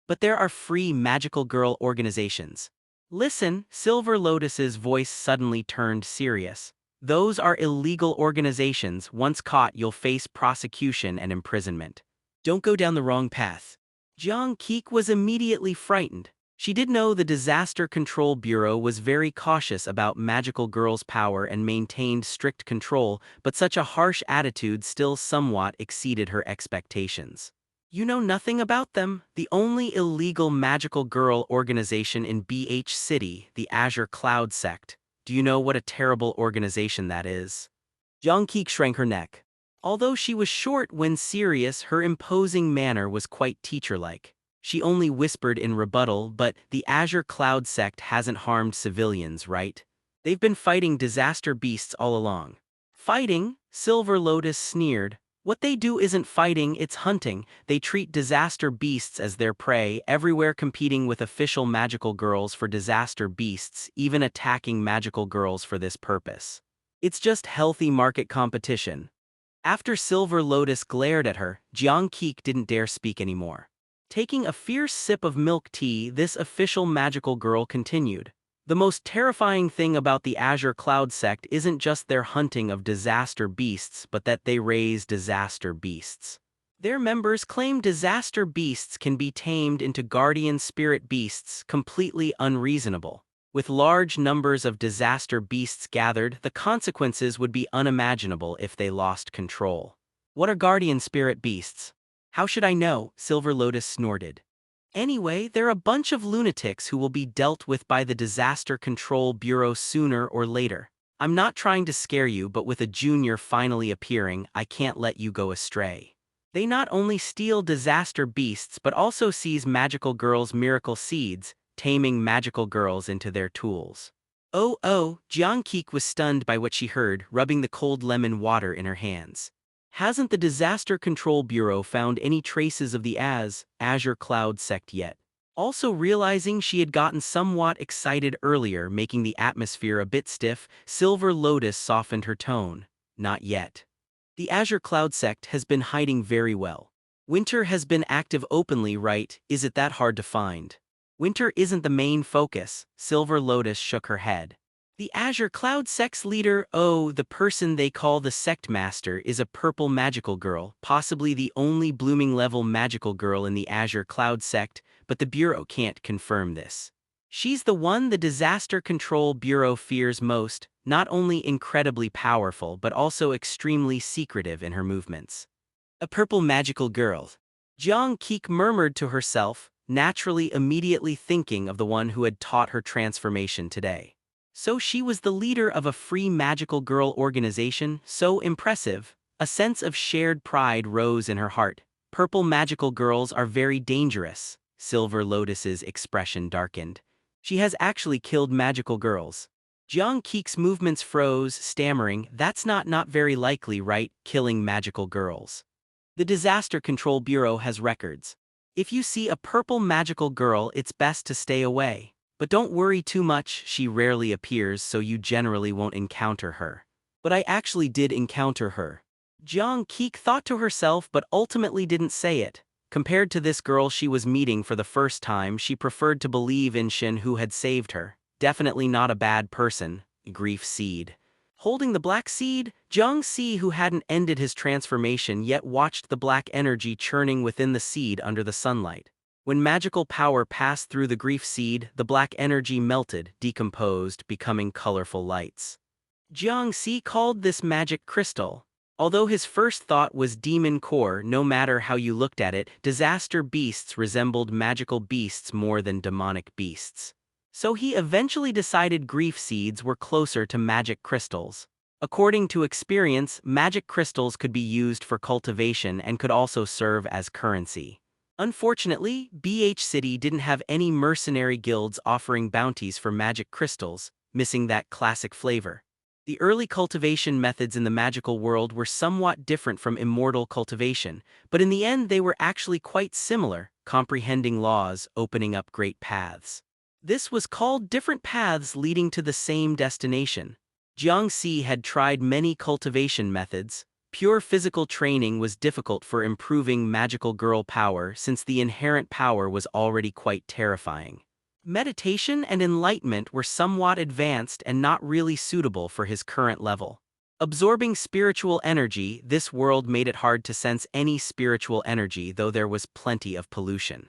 But there are free magical girl organizations. Listen, Silver Lotus's voice suddenly turned serious. Those are illegal organizations. Once caught, you'll face prosecution and imprisonment. Don't go down the wrong path. Jiang Si was immediately frightened. She did know the Disaster Control Bureau was very cautious about magical girls' power and maintained strict control, but such a harsh attitude still somewhat exceeded her expectations. You know nothing about them. The only illegal magical girl organization in BH City, the Azure Cloud Sect. Do you know what a terrible organization that is? Jiang Si shrank her neck. Although she was short when serious, her imposing manner was quite teacher-like. She only whispered in rebuttal, but the Azure Cloud Sect hasn't harmed civilians, right? They've been fighting disaster beasts all along. Fighting? Silver Lotus sneered. What they do isn't fighting, it's hunting. They treat disaster beasts as their prey, everywhere competing with official magical girls for disaster beasts, even attacking magical girls for this purpose. It's just healthy market competition. After Silver Lotus glared at her, Jiang Si didn't dare speak anymore. Taking a fierce sip of milk tea, this official magical girl continued. The most terrifying thing about the Azure Cloud Sect isn't just their hunting of disaster beasts, but that they raise disaster beasts. Their members claim disaster beasts can be tamed into guardian spirit beasts, completely unreasonable. With large numbers of disaster beasts gathered, the consequences would be unimaginable if they lost control. What are guardian spirit beasts? How should I know? Silver Lotus snorted. Anyway, they're a bunch of lunatics who will be dealt with by the Disaster Control Bureau sooner or later. I'm not trying to scare you, but with a junior finally appearing, I can't let you go astray. They not only steal disaster beasts but also seize magical girls' miracle seeds, taming magical girls into their tools. Oh, Jiang Si was stunned by what she heard, rubbing the cold lemon water in her hands. Hasn't the Disaster Control Bureau found any traces of the Azure Cloud Sect yet? Also realizing she had gotten somewhat excited earlier, making the atmosphere a bit stiff, Silver Lotus softened her tone. Not yet. The Azure Cloud Sect has been hiding very well. Winter has been active openly, right? Is it that hard to find? Winter isn't the main focus. Silver Lotus shook her head. The Azure Cloud Sect's leader, the person they call the Sect Master, is a purple magical girl, possibly the only blooming level magical girl in the Azure Cloud Sect, but the Bureau can't confirm this. She's the one the Disaster Control Bureau fears most, not only incredibly powerful but also extremely secretive in her movements. A purple magical girl. Jiang Si murmured to herself, naturally immediately thinking of the one who had taught her transformation today. So she was the leader of a free magical girl organization, so impressive. A sense of shared pride rose in her heart. Purple magical girls are very dangerous. Silver Lotus's expression darkened. She has actually killed magical girls. Jiang Si's movements froze, stammering, "That's not very likely, right? Killing magical girls." The Disaster Control Bureau has records. If you see a purple magical girl, it's best to stay away. But don't worry too much, she rarely appears, so you generally won't encounter her. But I actually did encounter her. Jiang Si thought to herself but ultimately didn't say it. Compared to this girl she was meeting for the first time, she preferred to believe in Shin, who had saved her. Definitely not a bad person. Grief seed. Holding the black seed, Jiang Si, who hadn't ended his transformation yet, watched the black energy churning within the seed under the sunlight. When magical power passed through the grief seed, the black energy melted, decomposed, becoming colorful lights. Jiang Si called this magic crystal. Although his first thought was demon core, no matter how you looked at it, disaster beasts resembled magical beasts more than demonic beasts. So he eventually decided grief seeds were closer to magic crystals. According to experience, magic crystals could be used for cultivation and could also serve as currency. Unfortunately, BH City didn't have any mercenary guilds offering bounties for magic crystals, missing that classic flavor. The early cultivation methods in the magical world were somewhat different from immortal cultivation, but in the end they were actually quite similar, comprehending laws, opening up great paths. This was called different paths leading to the same destination. Jiang Si had tried many cultivation methods. Pure physical training was difficult for improving magical girl power since the inherent power was already quite terrifying. Meditation and enlightenment were somewhat advanced and not really suitable for his current level. Absorbing spiritual energy, this world made it hard to sense any spiritual energy, though there was plenty of pollution.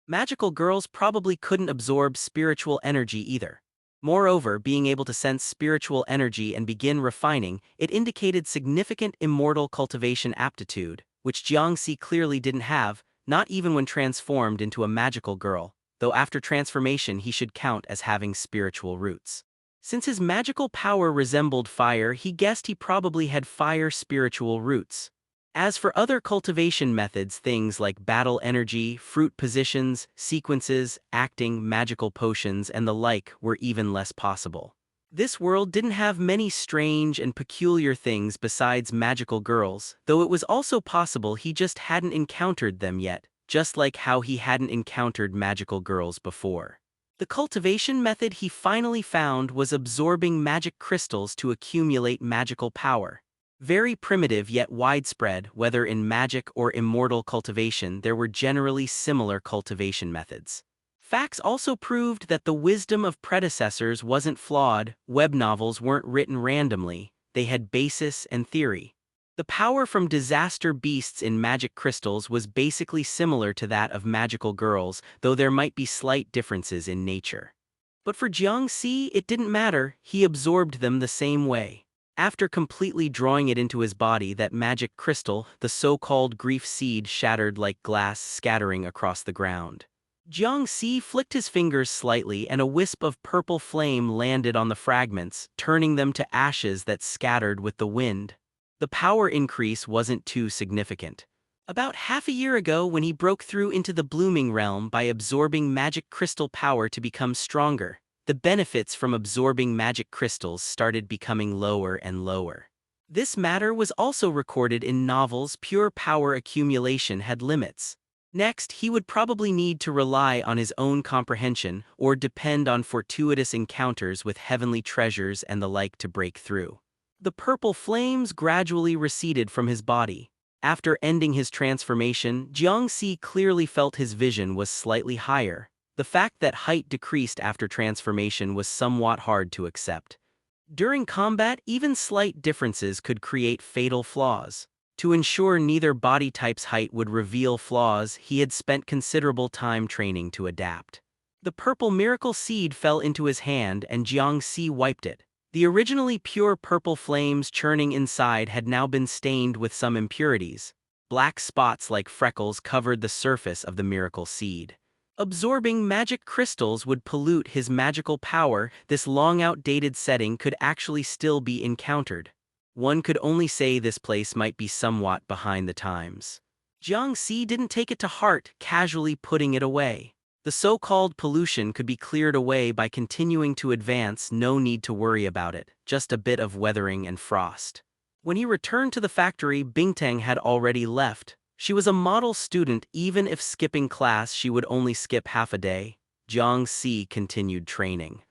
Magical girls probably couldn't absorb spiritual energy either. Moreover, being able to sense spiritual energy and begin refining, it indicated significant immortal cultivation aptitude, which Jiang Si clearly didn't have, not even when transformed into a magical girl, though after transformation he should count as having spiritual roots. Since his magical power resembled fire, he guessed he probably had fire spiritual roots. As for other cultivation methods, things like battle energy, fruit positions, sequences, acting, magical potions, and the like were even less possible. This world didn't have many strange and peculiar things besides magical girls, though it was also possible he just hadn't encountered them yet, just like how he hadn't encountered magical girls before. The cultivation method he finally found was absorbing magic crystals to accumulate magical power. Very primitive yet widespread, whether in magic or immortal cultivation, there were generally similar cultivation methods. Facts also proved that the wisdom of predecessors wasn't flawed. Web novels weren't written randomly, they had basis and theory. The power from disaster beasts in magic crystals was basically similar to that of magical girls, though there might be slight differences in nature. But for Jiang Si, it didn't matter, he absorbed them the same way. After completely drawing it into his body, that magic crystal, the so-called grief seed, shattered like glass, scattering across the ground. Jiang Si flicked his fingers slightly and a wisp of purple flame landed on the fragments, turning them to ashes that scattered with the wind. The power increase wasn't too significant. About half a year ago, when he broke through into the blooming realm by absorbing magic crystal power to become stronger, the benefits from absorbing magic crystals started becoming lower and lower. This matter was also recorded in novels. Pure power accumulation had limits. Next, he would probably need to rely on his own comprehension or depend on fortuitous encounters with heavenly treasures and the like to break through. The purple flames gradually receded from his body. After ending his transformation, Jiang Si clearly felt his vision was slightly higher. The fact that height decreased after transformation was somewhat hard to accept. During combat, even slight differences could create fatal flaws. To ensure neither body type's height would reveal flaws, he had spent considerable time training to adapt. The purple miracle seed fell into his hand and Jiang Si wiped it. The originally pure purple flames churning inside had now been stained with some impurities. Black spots like freckles covered the surface of the miracle seed. Absorbing magic crystals would pollute his magical power. This long outdated setting could actually still be encountered. One could only say this place might be somewhat behind the times. Jiang Si didn't take it to heart, casually putting it away. The so-called pollution could be cleared away by continuing to advance, no need to worry about it, just a bit of weathering and frost. When he returned to the factory, Bingtang had already left. She was a model student. Even if skipping class she would only skip half a day. Jiang Si continued training.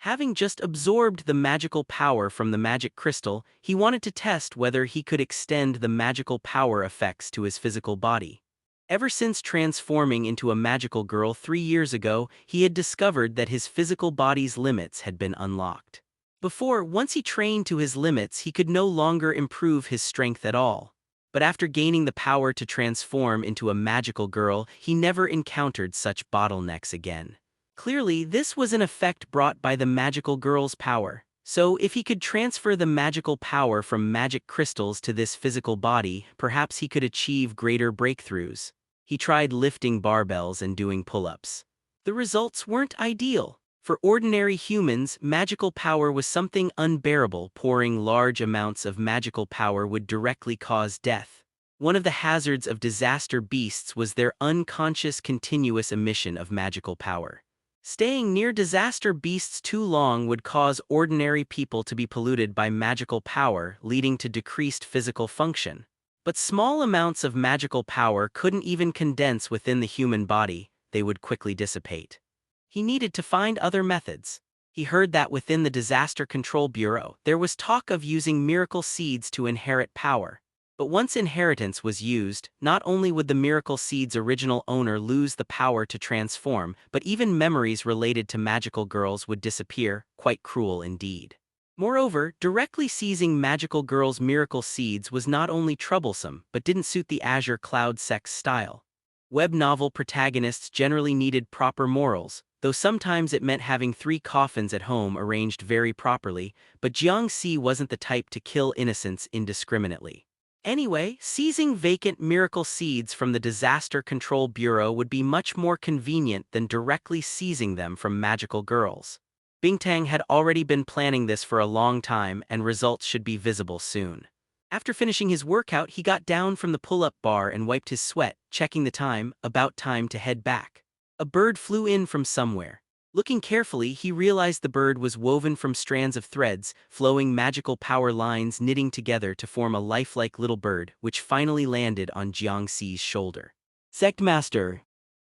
Having just absorbed the magical power from the magic crystal, he wanted to test whether he could extend the magical power effects to his physical body. Ever since transforming into a magical girl 3 years ago, he had discovered that his physical body's limits had been unlocked. Before, once he trained to his limits, he could no longer improve his strength at all. But after gaining the power to transform into a magical girl, he never encountered such bottlenecks again. Clearly, this was an effect brought by the magical girl's power. So, if he could transfer the magical power from magic crystals to this physical body, perhaps he could achieve greater breakthroughs. He tried lifting barbells and doing pull-ups. The results weren't ideal. For ordinary humans, magical power was something unbearable. Pouring large amounts of magical power would directly cause death. One of the hazards of disaster beasts was their unconscious continuous emission of magical power. Staying near disaster beasts too long would cause ordinary people to be polluted by magical power, leading to decreased physical function. But small amounts of magical power couldn't even condense within the human body, they would quickly dissipate. He needed to find other methods. He heard that within the Disaster Control Bureau, there was talk of using miracle seeds to inherit power. But once inheritance was used, not only would the miracle seed's original owner lose the power to transform, but even memories related to magical girls would disappear, quite cruel indeed. Moreover, directly seizing magical girls' miracle seeds was not only troublesome, but didn't suit the Azure Cloud sex style. Web novel protagonists generally needed proper morals, though sometimes it meant having 3 coffins at home arranged very properly, but Jiang Si wasn't the type to kill innocents indiscriminately. Anyway, seizing vacant miracle seeds from the Disaster Control Bureau would be much more convenient than directly seizing them from magical girls. Bingtang had already been planning this for a long time, and results should be visible soon. After finishing his workout, he got down from the pull-up bar and wiped his sweat, checking the time, about time to head back. A bird flew in from somewhere. Looking carefully, he realized the bird was woven from strands of threads, flowing magical power lines knitting together to form a lifelike little bird, which finally landed on Jiang Si's shoulder. Sectmaster.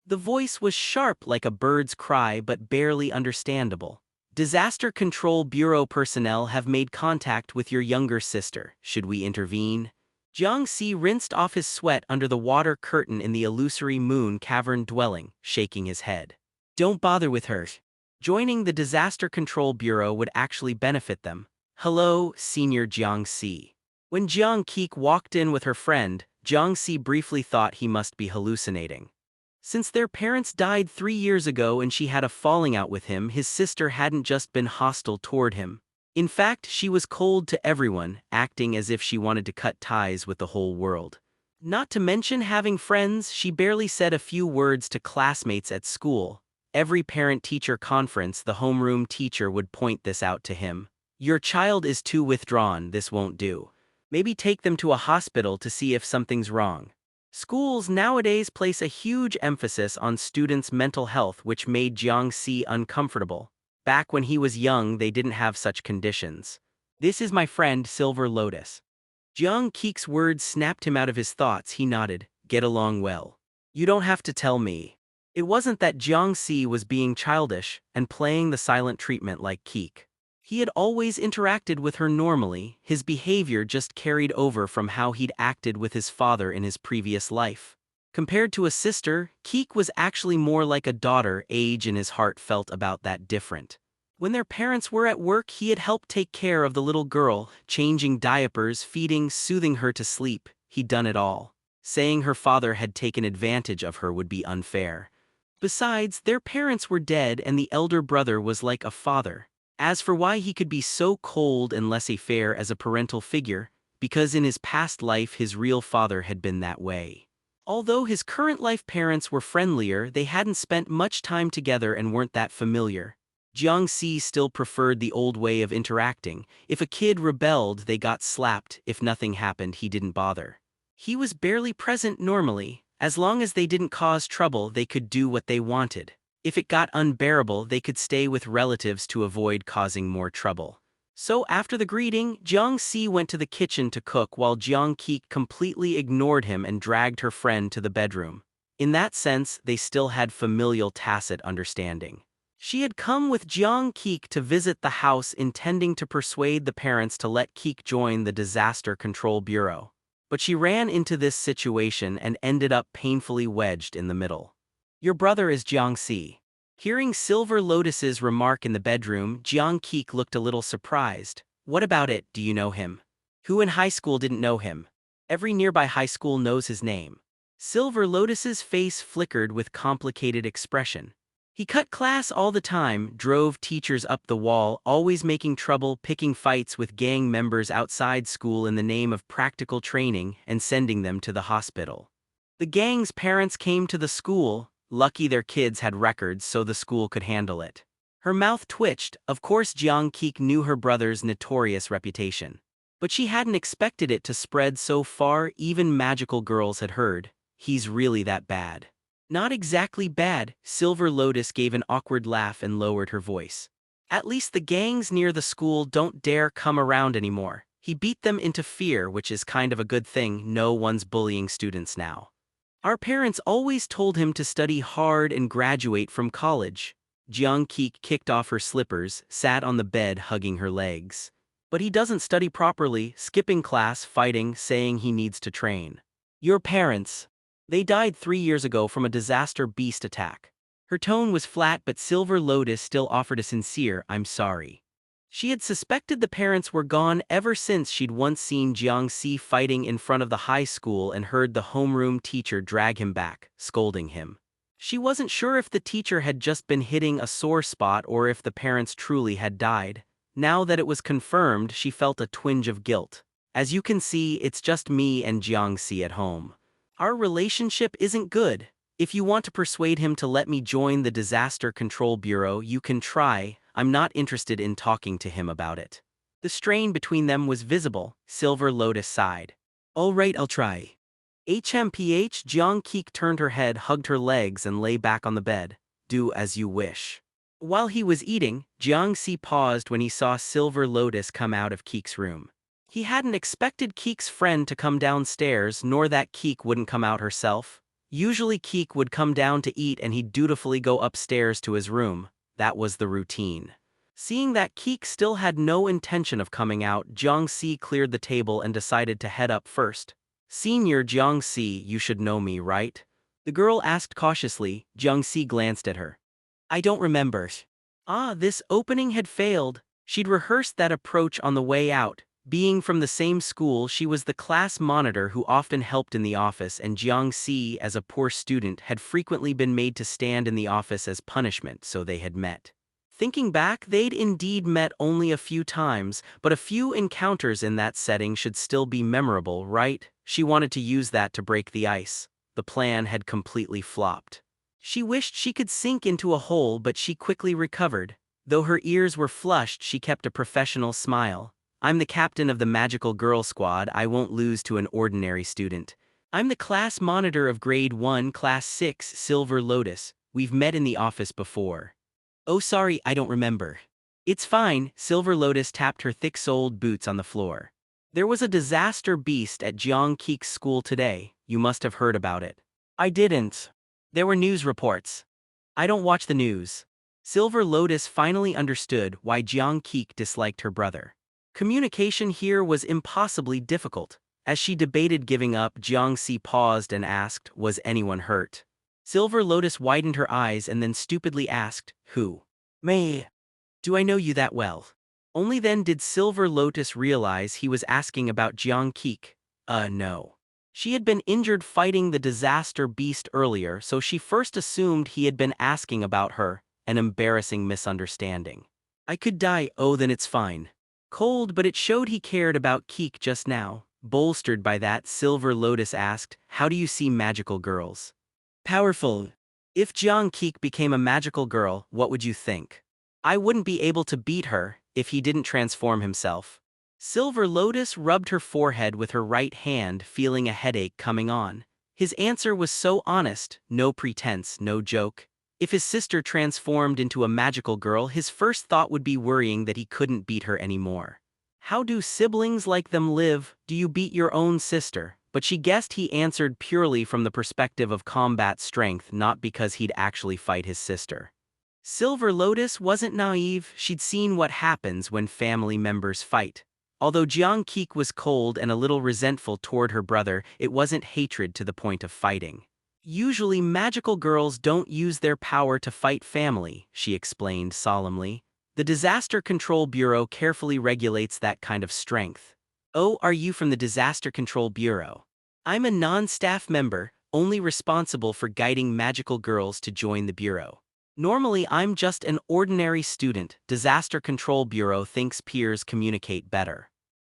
The voice was sharp like a bird's cry but barely understandable. Disaster Control Bureau personnel have made contact with your younger sister. Should we intervene? Jiang Si rinsed off his sweat under the water curtain in the illusory moon cavern dwelling, shaking his head. Don't bother with her. Joining the Disaster Control Bureau would actually benefit them. Hello, Senior Jiang Si. When Jiang Keek walked in with her friend, Jiang Si briefly thought he must be hallucinating. Since their parents died 3 years ago and she had a falling out with him, his sister hadn't just been hostile toward him. In fact, she was cold to everyone, acting as if she wanted to cut ties with the whole world. Not to mention having friends, she barely said a few words to classmates at school. Every parent-teacher conference, the homeroom teacher would point this out to him. Your child is too withdrawn, this won't do. Maybe take them to a hospital to see if something's wrong. Schools nowadays place a huge emphasis on students' mental health, which made Jiang Si uncomfortable. Back when he was young, they didn't have such conditions. This is my friend Silver Lotus. Jiang Keek's words snapped him out of his thoughts. He nodded. Get along well. You don't have to tell me. It wasn't that Jiang Si was being childish and playing the silent treatment like Keek. He had always interacted with her normally, his behavior just carried over from how he'd acted with his father in his previous life. Compared to a sister, Keek was actually more like a daughter. Age in his heart felt about that different. When their parents were at work, he had helped take care of the little girl, changing diapers, feeding, soothing her to sleep. He'd done it all. Saying her father had taken advantage of her would be unfair. Besides, their parents were dead and the elder brother was like a father. As for why he could be so cold and laissez-faire as a parental figure, because in his past life his real father had been that way. Although his current life parents were friendlier, they hadn't spent much time together and weren't that familiar. Jiang Si still preferred the old way of interacting. If a kid rebelled, they got slapped. If nothing happened, he didn't bother. He was barely present normally. As long as they didn't cause trouble, they could do what they wanted. If it got unbearable, they could stay with relatives to avoid causing more trouble. So after the greeting, Jiang Si went to the kitchen to cook while Jiang Qi completely ignored him and dragged her friend to the bedroom. In that sense, they still had familial tacit understanding. She had come with Jiang Qi to visit the house intending to persuade the parents to let Qi join the Disaster Control Bureau. But she ran into this situation and ended up painfully wedged in the middle. Your brother is Jiang Si. Hearing Silver Lotus's remark in the bedroom, Jiang Qi looked a little surprised. What about it, do you know him? Who in high school didn't know him? Every nearby high school knows his name. Silver Lotus's face flickered with complicated expression. He cut class all the time, drove teachers up the wall, always making trouble, picking fights with gang members outside school in the name of practical training and sending them to the hospital. The gang's parents came to the school. Lucky their kids had records so the school could handle it. Her mouth twitched. Of course Jiang Qi knew her brother's notorious reputation. But she hadn't expected it to spread so far. Even magical girls had heard. He's really that bad. Not exactly bad, Silver Lotus gave an awkward laugh and lowered her voice. At least the gangs near the school don't dare come around anymore. He beat them into fear, which is kind of a good thing. No one's bullying students now. Our parents always told him to study hard and graduate from college. Jiang Qi kicked off her slippers, sat on the bed hugging her legs. But he doesn't study properly, skipping class, fighting, saying he needs to train. Your parents. They died 3 years ago from a disaster beast attack. Her tone was flat, but Silver Lotus still offered a sincere, I'm sorry. She had suspected the parents were gone ever since she'd once seen Jiang Si fighting in front of the high school and heard the homeroom teacher drag him back, scolding him. She wasn't sure if the teacher had just been hitting a sore spot or if the parents truly had died. Now that it was confirmed, she felt a twinge of guilt. As you can see, it's just me and Jiang Si at home. Our relationship isn't good. If you want to persuade him to let me join the Disaster Control Bureau, you can try. I'm not interested in talking to him about it. The strain between them was visible. Silver Lotus sighed. All right, I'll try. HMPH, Jiang Qi turned her head, hugged her legs, and lay back on the bed. Do as you wish. While he was eating, Jiang Si paused when he saw Silver Lotus come out of Qi's room. He hadn't expected Qi's friend to come downstairs, nor that Qi wouldn't come out herself. Usually Qi would come down to eat and he'd dutifully go upstairs to his room. That was the routine. Seeing that Qi still had no intention of coming out, Jiang Si cleared the table and decided to head up first. Senior Jiang Si, you should know me, right? The girl asked cautiously. Jiang Si glanced at her. I don't remember. This opening had failed. She'd rehearsed that approach on the way out. Being from the same school, she was the class monitor who often helped in the office, and Jiang Si, as a poor student, had frequently been made to stand in the office as punishment, so they had met. Thinking back, they'd indeed met only a few times, but a few encounters in that setting should still be memorable, right? She wanted to use that to break the ice. The plan had completely flopped. She wished she could sink into a hole, but she quickly recovered. Though her ears were flushed, she kept a professional smile. I'm the captain of the Magical Girl Squad. I won't lose to an ordinary student. I'm the class monitor of Grade 1, Class 6, Silver Lotus. We've met in the office before. Oh, sorry, I don't remember. It's fine, Silver Lotus tapped her thick-soled boots on the floor. There was a disaster beast at Jiang Qi's school today. You must have heard about it. I didn't. There were news reports. I don't watch the news. Silver Lotus finally understood why Jiang Qi disliked her brother. Communication here was impossibly difficult. As she debated giving up, Jiang Si paused and asked, was anyone hurt? Silver Lotus widened her eyes and then stupidly asked, who? Me. Do I know you that well? Only then did Silver Lotus realize he was asking about Jiang Qi. No. She had been injured fighting the disaster beast earlier, so she first assumed he had been asking about her, an embarrassing misunderstanding. I could die, oh then it's fine. Cold, but it showed he cared about Keek just now. Bolstered by that, Silver Lotus asked, how do you see magical girls? Powerful. If Jiang Keek became a magical girl, what would you think? I wouldn't be able to beat her if he didn't transform himself. Silver Lotus rubbed her forehead with her right hand, feeling a headache coming on. His answer was so honest, no pretense, no joke. If his sister transformed into a magical girl, his first thought would be worrying that he couldn't beat her anymore. How do siblings like them live? Do you beat your own sister? But she guessed he answered purely from the perspective of combat strength, not because he'd actually fight his sister. Silver Lotus wasn't naive, she'd seen what happens when family members fight. Although Jiang Keek was cold and a little resentful toward her brother, it wasn't hatred to the point of fighting. Usually magical girls don't use their power to fight family, she explained solemnly. The Disaster Control Bureau carefully regulates that kind of strength. Oh, are you from the Disaster Control Bureau? I'm a non-staff member, only responsible for guiding magical girls to join the Bureau. Normally I'm just an ordinary student. Disaster Control Bureau thinks peers communicate better.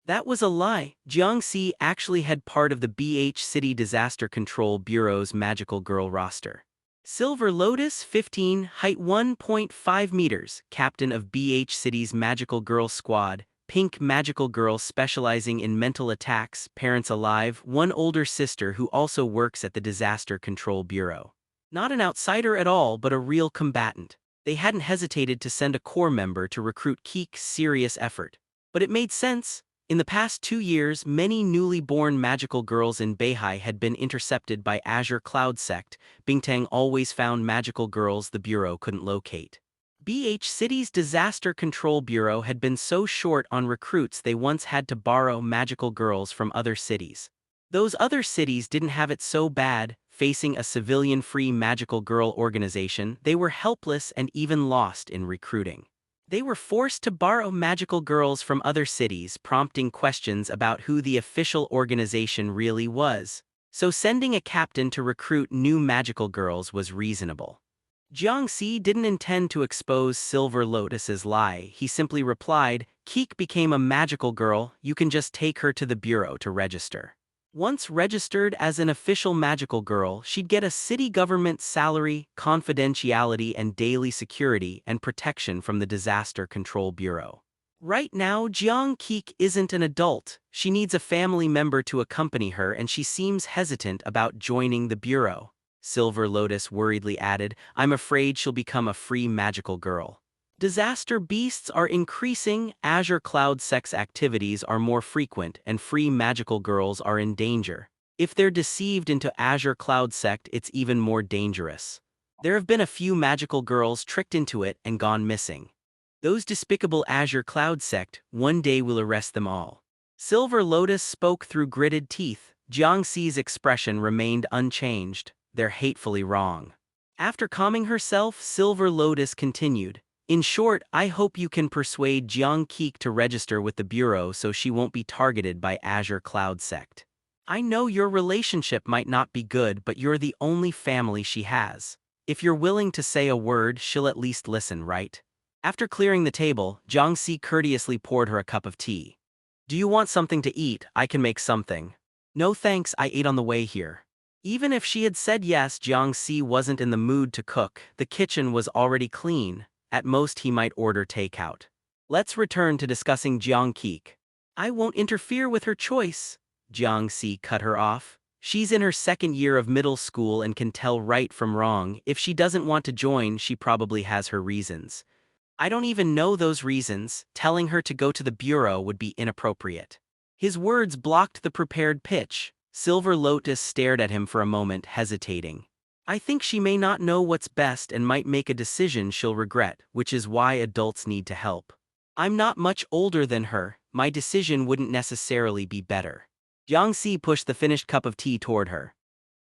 That was a lie. Jiang Si actually had part of the BH City Disaster Control Bureau's magical girl roster. Silver Lotus, 15, height 1.5 meters, captain of BH City's Magical Girl Squad, pink magical girl specializing in mental attacks, parents alive, one older sister who also works at the Disaster Control Bureau. Not an outsider at all, but a real combatant. They hadn't hesitated to send a core member to recruit Keek's serious effort. But it made sense. In the past 2 years, many newly born magical girls in Beihai had been intercepted by Azure Cloud Sect. Bingtang always found magical girls the Bureau couldn't locate. BH City's Disaster Control Bureau had been so short on recruits they once had to borrow magical girls from other cities. Those other cities didn't have it so bad. Facing a civilian-free magical girl organization, they were helpless and even lost in recruiting. They were forced to borrow magical girls from other cities, prompting questions about who the official organization really was. So sending a captain to recruit new magical girls was reasonable. Jiang Si didn't intend to expose Silver Lotus's lie. He simply replied, Keek became a magical girl, you can just take her to the Bureau to register. Once registered as an official magical girl, she'd get a city government salary, confidentiality and daily security and protection from the Disaster Control Bureau. Right now, Jiang Keek isn't an adult. She needs a family member to accompany her and she seems hesitant about joining the Bureau. Silver Lotus worriedly added, I'm afraid she'll become a free magical girl. Disaster beasts are increasing, Azure Cloud Sect's activities are more frequent, and free magical girls are in danger. If they're deceived into Azure Cloud Sect, it's even more dangerous. There have been a few magical girls tricked into it and gone missing. Those despicable Azure Cloud Sect, one day will arrest them all. Silver Lotus spoke through gritted teeth. Jiang Si's expression remained unchanged. They're hatefully wrong. After calming herself, Silver Lotus continued. In short, I hope you can persuade Jiang Keek to register with the Bureau so she won't be targeted by Azure Cloud Sect. I know your relationship might not be good, but you're the only family she has. If you're willing to say a word, she'll at least listen, right? After clearing the table, Jiang Si courteously poured her a cup of tea. Do you want something to eat? I can make something. No thanks, I ate on the way here. Even if she had said yes, Jiang Si wasn't in the mood to cook. The kitchen was already clean. At most he might order takeout. Let's return to discussing Jiang Keek. I won't interfere with her choice. Jiang Si cut her off. She's in her second year of middle school and can tell right from wrong. If she doesn't want to join, she probably has her reasons. I don't even know those reasons. Telling her to go to the Bureau would be inappropriate. His words blocked the prepared pitch. Silver Lotus stared at him for a moment, hesitating. I think she may not know what's best and might make a decision she'll regret, which is why adults need to help. I'm not much older than her, my decision wouldn't necessarily be better. Jiang Si pushed the finished cup of tea toward her.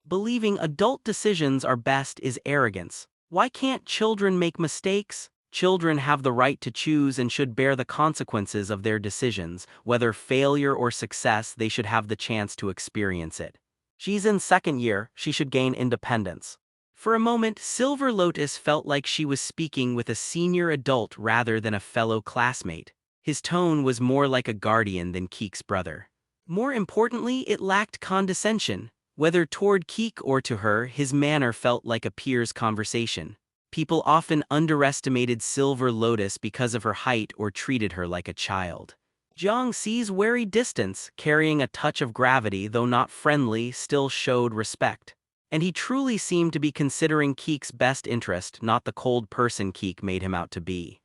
Believing adult decisions are best is arrogance. Why can't children make mistakes? Children have the right to choose and should bear the consequences of their decisions. Whether failure or success, they should have the chance to experience it. She's in second year, she should gain independence. For a moment, Silver Lotus felt like she was speaking with a senior adult rather than a fellow classmate. His tone was more like a guardian than Keek's brother. More importantly, it lacked condescension. Whether toward Keek or to her, his manner felt like a peer's conversation. People often underestimated Silver Lotus because of her height or treated her like a child. Jiang Si's wary distance, carrying a touch of gravity though not friendly, still showed respect. And he truly seemed to be considering Keek's best interest, not the cold person Keek made him out to be.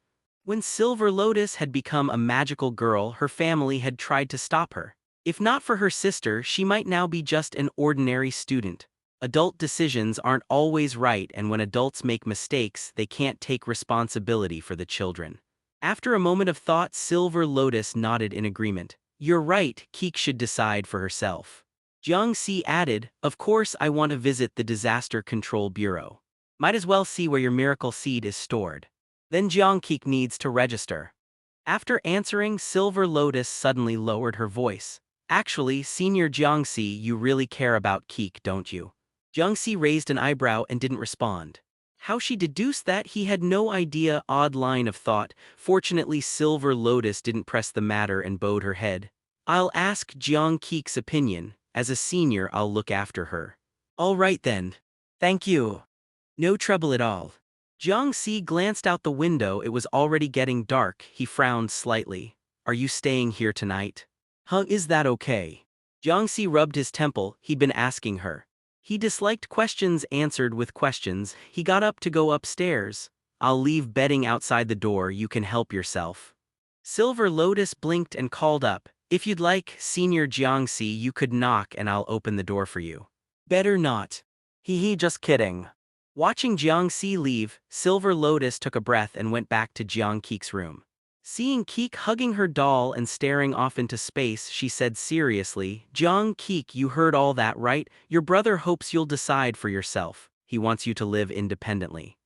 When Silver Lotus had become a magical girl, her family had tried to stop her. If not for her sister, she might now be just an ordinary student. Adult decisions aren't always right, and when adults make mistakes, they can't take responsibility for the children. After a moment of thought, Silver Lotus nodded in agreement. You're right, Keek should decide for herself. Jiang Si added, of course I want to visit the Disaster Control Bureau. Might as well see where your miracle seed is stored. Then Jiang Keek needs to register. After answering, Silver Lotus suddenly lowered her voice. Actually, Senior Jiang Si, you really care about Keek, don't you? Jiang Si raised an eyebrow and didn't respond. How she deduced that, he had no idea. Odd line of thought. Fortunately, Silver Lotus didn't press the matter and bowed her head. I'll ask Jiang Keek's opinion. As a senior, I'll look after her. All right then. Thank you. No trouble at all. Jiang Si glanced out the window. It was already getting dark. He frowned slightly. Are you staying here tonight? Huh, is that okay? Jiang Si rubbed his temple. He'd been asking her. He disliked questions answered with questions. He got up to go upstairs. I'll leave bedding outside the door, you can help yourself. Silver Lotus blinked and called up. If you'd like, Senior Jiang Si, you could knock and I'll open the door for you. Better not. Hee, just kidding. Watching Jiang Si leave, Silver Lotus took a breath and went back to Jiang Keek's room. Seeing Keek hugging her doll and staring off into space, she said seriously, Jiang Keek, you heard all that, right? Your brother hopes you'll decide for yourself. He wants you to live independently.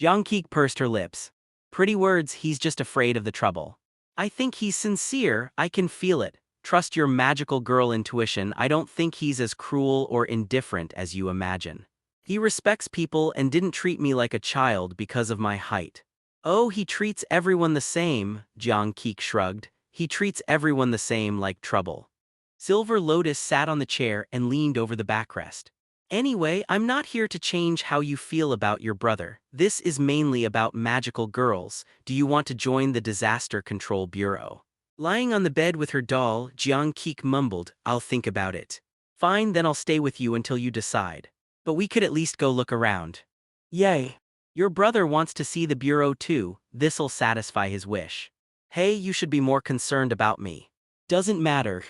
Jiang Keek pursed her lips. Pretty words, he's just afraid of the trouble. I think he's sincere, I can feel it. Trust your magical girl intuition. I don't think he's as cruel or indifferent as you imagine. He respects people and didn't treat me like a child because of my height. Oh, he treats everyone the same, Jiang Keek shrugged. He treats everyone the same, like trouble. Silver Lotus sat on the chair and leaned over the backrest. Anyway, I'm not here to change how you feel about your brother. This is mainly about magical girls. Do you want to join the Disaster Control Bureau? Lying on the bed with her doll, Jiang Keek mumbled, I'll think about it. Fine, then I'll stay with you until you decide. But we could at least go look around. Yay. Your brother wants to see the bureau too. This'll satisfy his wish. Hey, you should be more concerned about me. Doesn't matter.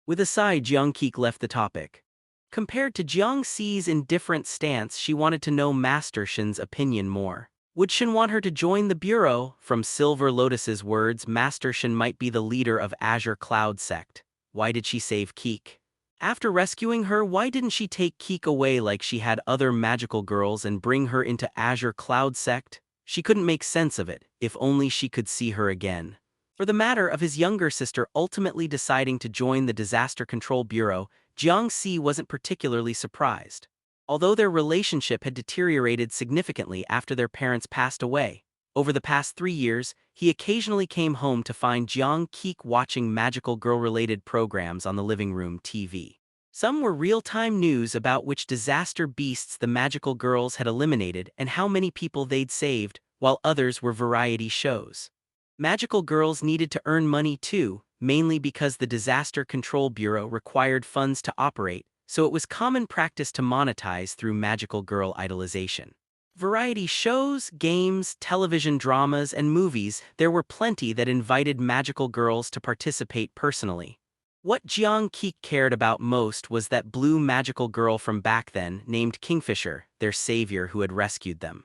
With a sigh, Jiang Keek left the topic. Compared to Jiang Si's indifferent stance, she wanted to know Master Shin's opinion more. Would Shin want her to join the bureau? From Silver Lotus's words, Master Shin might be the leader of Azure Cloud sect. Why did she save Keek? After rescuing her, why didn't she take Keek away like she had other magical girls and bring her into Azure Cloud sect? She couldn't make sense of it. If only she could see her again. For the matter of his younger sister ultimately deciding to join the Disaster Control Bureau, Jiang Si wasn't particularly surprised. Although their relationship had deteriorated significantly after their parents passed away, over the past 3 years, he occasionally came home to find Jiang Keek watching magical girl-related programs on the living room TV. Some were real-time news about which disaster beasts the magical girls had eliminated and how many people they'd saved, while others were variety shows. Magical girls needed to earn money too, mainly because the Disaster Control Bureau required funds to operate, so it was common practice to monetize through magical girl idolization. Variety shows, games, television dramas, and movies, there were plenty that invited magical girls to participate personally. What Jiang Keek cared about most was that blue magical girl from back then, named Kingfisher, their savior who had rescued them.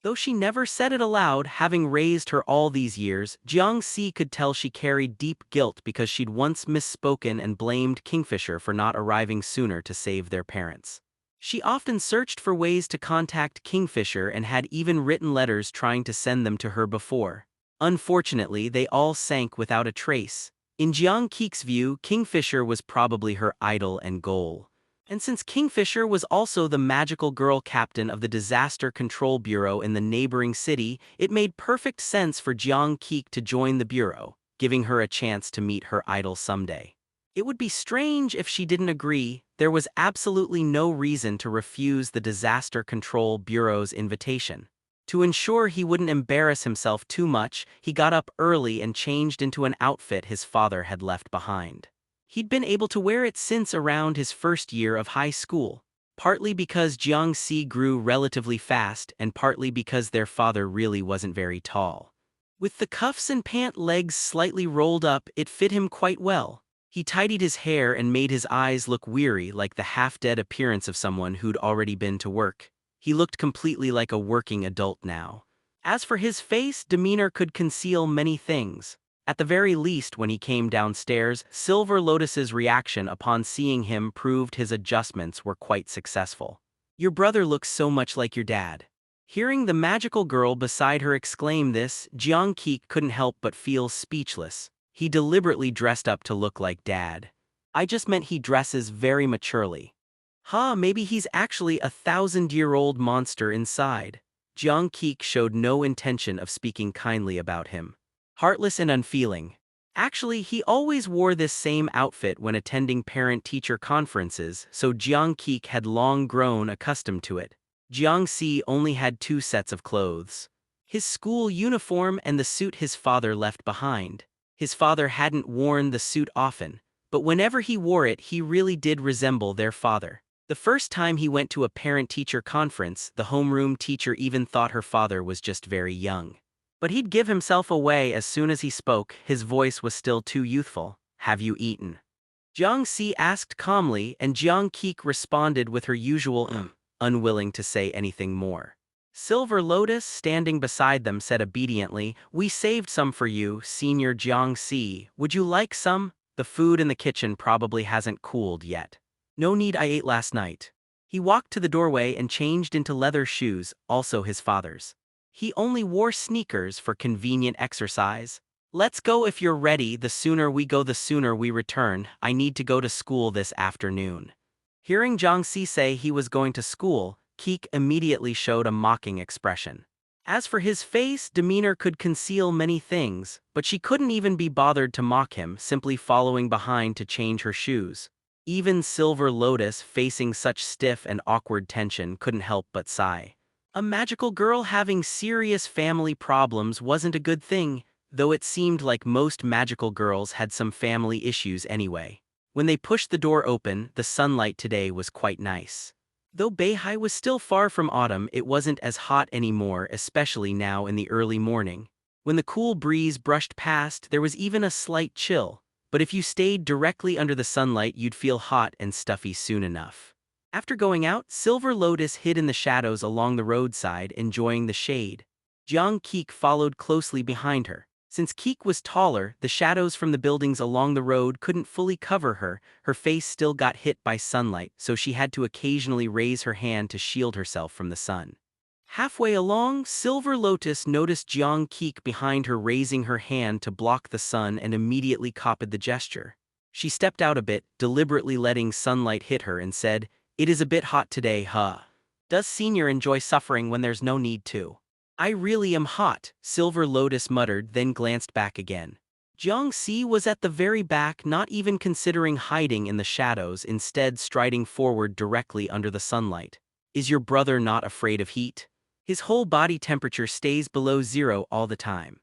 Though she never said it aloud, having raised her all these years, Jiang Si could tell she carried deep guilt because she'd once misspoken and blamed Kingfisher for not arriving sooner to save their parents. She often searched for ways to contact Kingfisher and had even written letters trying to send them to her before. Unfortunately, they all sank without a trace. In Jiang Keek's view, Kingfisher was probably her idol and goal. And since Kingfisher was also the magical girl captain of the Disaster Control Bureau in the neighboring city, it made perfect sense for Jiang Si to join the bureau, giving her a chance to meet her idol someday. It would be strange if she didn't agree. There was absolutely no reason to refuse the Disaster Control Bureau's invitation. To ensure he wouldn't embarrass himself too much, he got up early and changed into an outfit his father had left behind. He'd been able to wear it since around his first year of high school, partly because Jiang Si grew relatively fast and partly because their father really wasn't very tall. With the cuffs and pant legs slightly rolled up, it fit him quite well. He tidied his hair and made his eyes look weary, like the half-dead appearance of someone who'd already been to work. He looked completely like a working adult now. As for his face, demeanor could conceal many things. At the very least, when he came downstairs, Silver Lotus's reaction upon seeing him proved his adjustments were quite successful. "Your brother looks so much like your dad." Hearing the magical girl beside her exclaim this, Jiang Si couldn't help but feel speechless. He deliberately dressed up to look like Dad. "I just meant he dresses very maturely." "Huh, maybe he's actually a 1,000-year-old monster inside." Jiang Si showed no intention of speaking kindly about him. Heartless and unfeeling. Actually, he always wore this same outfit when attending parent-teacher conferences, so Jiang Si had long grown accustomed to it. Jiang Si only had 2 sets of clothes: his school uniform and the suit his father left behind. His father hadn't worn the suit often, but whenever he wore it, he really did resemble their father. The first time he went to a parent-teacher conference, the homeroom teacher even thought her father was just very young. But he'd give himself away as soon as he spoke. His voice was still too youthful. "Have you eaten?" Jiang Si asked calmly, and Jiang Si responded with her usual unwilling to say anything more. Silver Lotus, standing beside them, said obediently, "We saved some for you, Senior Jiang Si. Would you like some? The food in the kitchen probably hasn't cooled yet." "No need, I ate last night." He walked to the doorway and changed into leather shoes, also his father's. He only wore sneakers for convenient exercise. "Let's go if you're ready. The sooner we go, the sooner we return. I need to go to school this afternoon." Hearing Jiang Si say he was going to school, Keek immediately showed a mocking expression. As for his face, demeanor could conceal many things, but she couldn't even be bothered to mock him, simply following behind to change her shoes. Even Silver Lotus, facing such stiff and awkward tension, couldn't help but sigh. A magical girl having serious family problems wasn't a good thing, though it seemed like most magical girls had some family issues anyway. When they pushed the door open, the sunlight today was quite nice. Though Beihai was still far from autumn, it wasn't as hot anymore, especially now in the early morning. When the cool breeze brushed past, there was even a slight chill, but if you stayed directly under the sunlight, you'd feel hot and stuffy soon enough. After going out, Silver Lotus hid in the shadows along the roadside, enjoying the shade. Jiang Si followed closely behind her. Since Keek was taller, the shadows from the buildings along the road couldn't fully cover her. Her face still got hit by sunlight, so she had to occasionally raise her hand to shield herself from the sun. Halfway along, Silver Lotus noticed Jiang Si behind her raising her hand to block the sun and immediately copied the gesture. She stepped out a bit, deliberately letting sunlight hit her, and said, "It is a bit hot today, huh? Does Senior enjoy suffering when there's no need to?" "I really am hot," Silver Lotus muttered, then glanced back again. Jiang Si was at the very back, not even considering hiding in the shadows, instead striding forward directly under the sunlight. "Is your brother not afraid of heat? His whole body temperature stays below 0 all the time."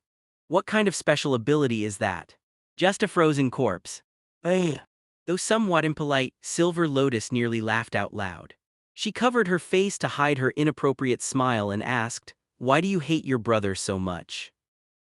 "What kind of special ability is that?" "Just a frozen corpse." "Ugh." Though somewhat impolite, Silver Lotus nearly laughed out loud. She covered her face to hide her inappropriate smile and asked, "Why do you hate your brother so much?"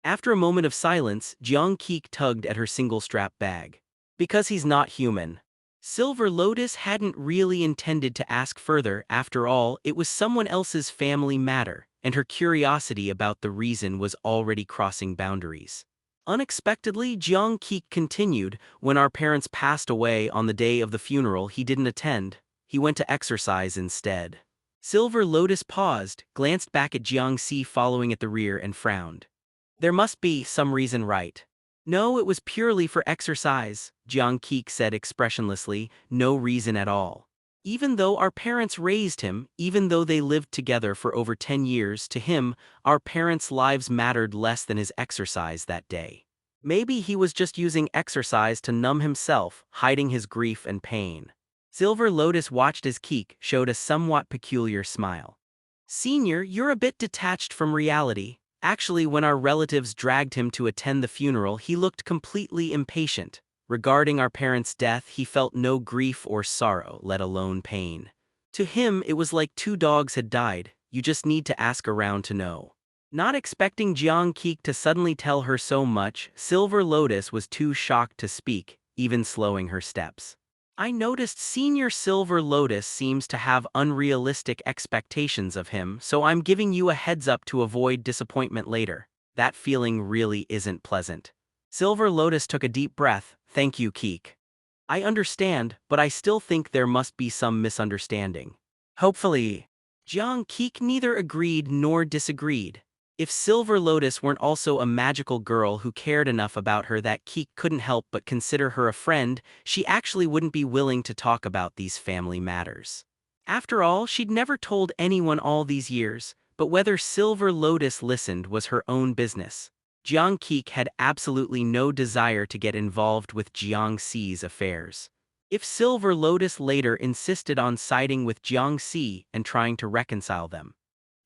After a moment of silence, Jiang Si tugged at her single-strap bag. "Because he's not human." Silver Lotus hadn't really intended to ask further. After all, it was someone else's family matter, and her curiosity about the reason was already crossing boundaries. Unexpectedly, Jiang Si continued, "When our parents passed away on the day of the funeral, he didn't attend. He went to exercise instead." Silver Lotus paused, glanced back at Jiang Si following at the rear, and frowned. "There must be some reason, right?" "No, it was purely for exercise," Jiang Si said expressionlessly, "no reason at all." Even though our parents raised him, even though they lived together for over 10 years, to him, our parents' lives mattered less than his exercise that day. Maybe he was just using exercise to numb himself, hiding his grief and pain. Silver Lotus watched as Keek showed a somewhat peculiar smile. Senior, you're a bit detached from reality. Actually, when our relatives dragged him to attend the funeral, he looked completely impatient. Regarding our parents' death, he felt no grief or sorrow, let alone pain. To him, it was like two dogs had died. You just need to ask around to know. Not expecting Jiang Keek to suddenly tell her so much, Silver Lotus was too shocked to speak, even slowing her steps. I noticed Senior Silver Lotus seems to have unrealistic expectations of him, so I'm giving you a heads up to avoid disappointment later. That feeling really isn't pleasant. Silver Lotus took a deep breath. Thank you, Keek. I understand, but I still think there must be some misunderstanding. Hopefully. Jiang Keek neither agreed nor disagreed. If Silver Lotus weren't also a magical girl who cared enough about her that Keek couldn't help but consider her a friend, she actually wouldn't be willing to talk about these family matters. After all, she'd never told anyone all these years, but whether Silver Lotus listened was her own business. Jiang Keek had absolutely no desire to get involved with Jiang Si's affairs. If Silver Lotus later insisted on siding with Jiang Si and trying to reconcile them,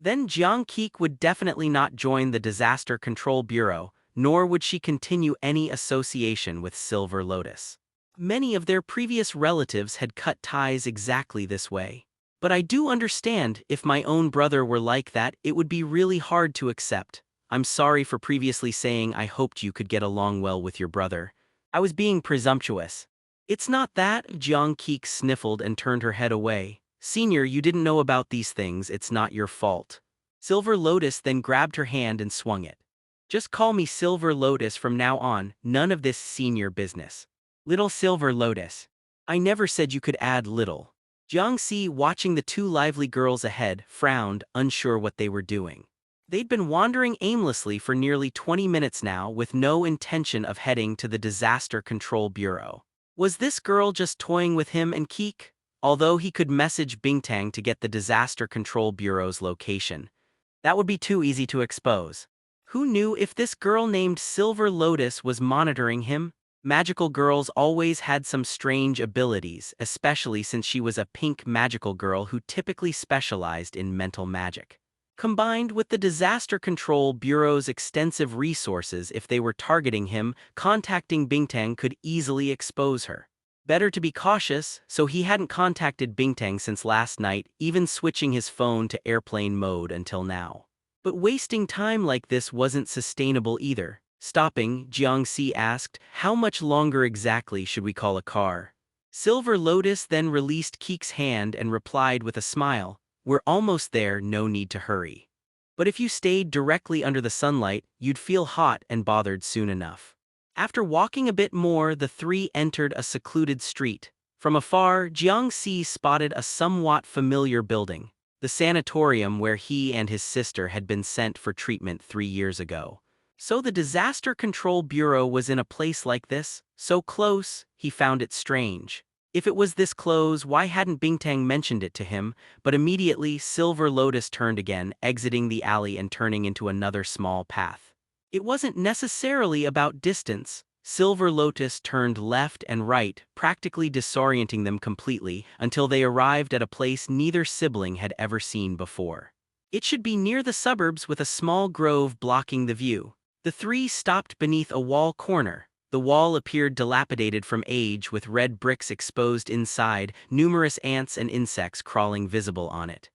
then Jiang Keek would definitely not join the Disaster Control Bureau, nor would she continue any association with Silver Lotus. Many of their previous relatives had cut ties exactly this way. But I do understand, if my own brother were like that, it would be really hard to accept. I'm sorry for previously saying I hoped you could get along well with your brother. I was being presumptuous. It's not that, Jiang Keek sniffled and turned her head away. Senior, you didn't know about these things, it's not your fault. Silver Lotus then grabbed her hand and swung it. Just call me Silver Lotus from now on, none of this senior business. Little Silver Lotus. I never said you could add little. Jiang Si, watching the two lively girls ahead, frowned, unsure what they were doing. They'd been wandering aimlessly for nearly 20 minutes now with no intention of heading to the Disaster Control Bureau. Was this girl just toying with him and Keek? Although he could message Bingtang to get the Disaster Control Bureau's location, that would be too easy to expose. Who knew if this girl named Silver Lotus was monitoring him? Magical girls always had some strange abilities, especially since she was a pink magical girl who typically specialized in mental magic. Combined with the Disaster Control Bureau's extensive resources, if they were targeting him, contacting Bingtang could easily expose her. Better to be cautious, so he hadn't contacted Bingtang since last night, even switching his phone to airplane mode until now. But wasting time like this wasn't sustainable either. Stopping, Jiang Si asked, how much longer exactly should we call a car? Silver Lotus then released Keek's hand and replied with a smile, we're almost there, no need to hurry. But if you stayed directly under the sunlight, you'd feel hot and bothered soon enough. After walking a bit more, the three entered a secluded street. From afar, Jiang Si spotted a somewhat familiar building, the sanatorium where he and his sister had been sent for treatment 3 years ago. So the Disaster Control Bureau was in a place like this, so close, he found it strange. If it was this close, why hadn't Bingtang mentioned it to him? But immediately, Silver Lotus turned again, exiting the alley and turning into another small path. It wasn't necessarily about distance. Silver Lotus turned left and right, practically disorienting them completely, until they arrived at a place neither sibling had ever seen before. It should be near the suburbs with a small grove blocking the view. The three stopped beneath a wall corner. The wall appeared dilapidated from age, with red bricks exposed inside, numerous ants and insects crawling visible on it.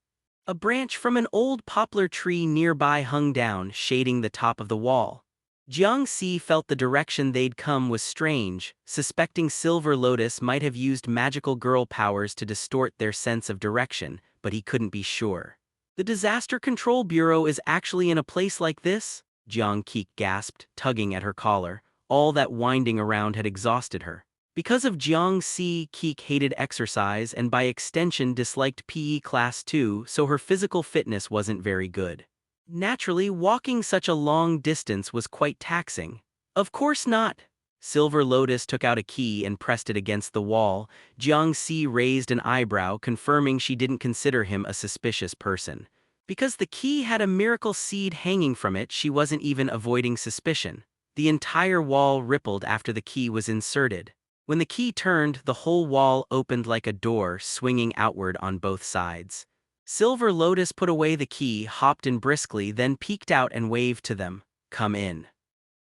A branch from an old poplar tree nearby hung down, shading the top of the wall. Jiang Si felt the direction they'd come was strange, suspecting Silver Lotus might have used magical girl powers to distort their sense of direction, but he couldn't be sure. The Disaster Control Bureau is actually in a place like this? Jiang Keek gasped, tugging at her collar. All that winding around had exhausted her. Because of Jiang Si, Keek hated exercise and by extension disliked PE class too, so her physical fitness wasn't very good. Naturally, walking such a long distance was quite taxing. Of course not. Silver Lotus took out a key and pressed it against the wall. Jiang Si raised an eyebrow, confirming she didn't consider him a suspicious person. Because the key had a miracle seed hanging from it, she wasn't even avoiding suspicion. The entire wall rippled after the key was inserted. When the key turned, the whole wall opened like a door, swinging outward on both sides. Silver Lotus put away the key, hopped in briskly, then peeked out and waved to them. "Come in."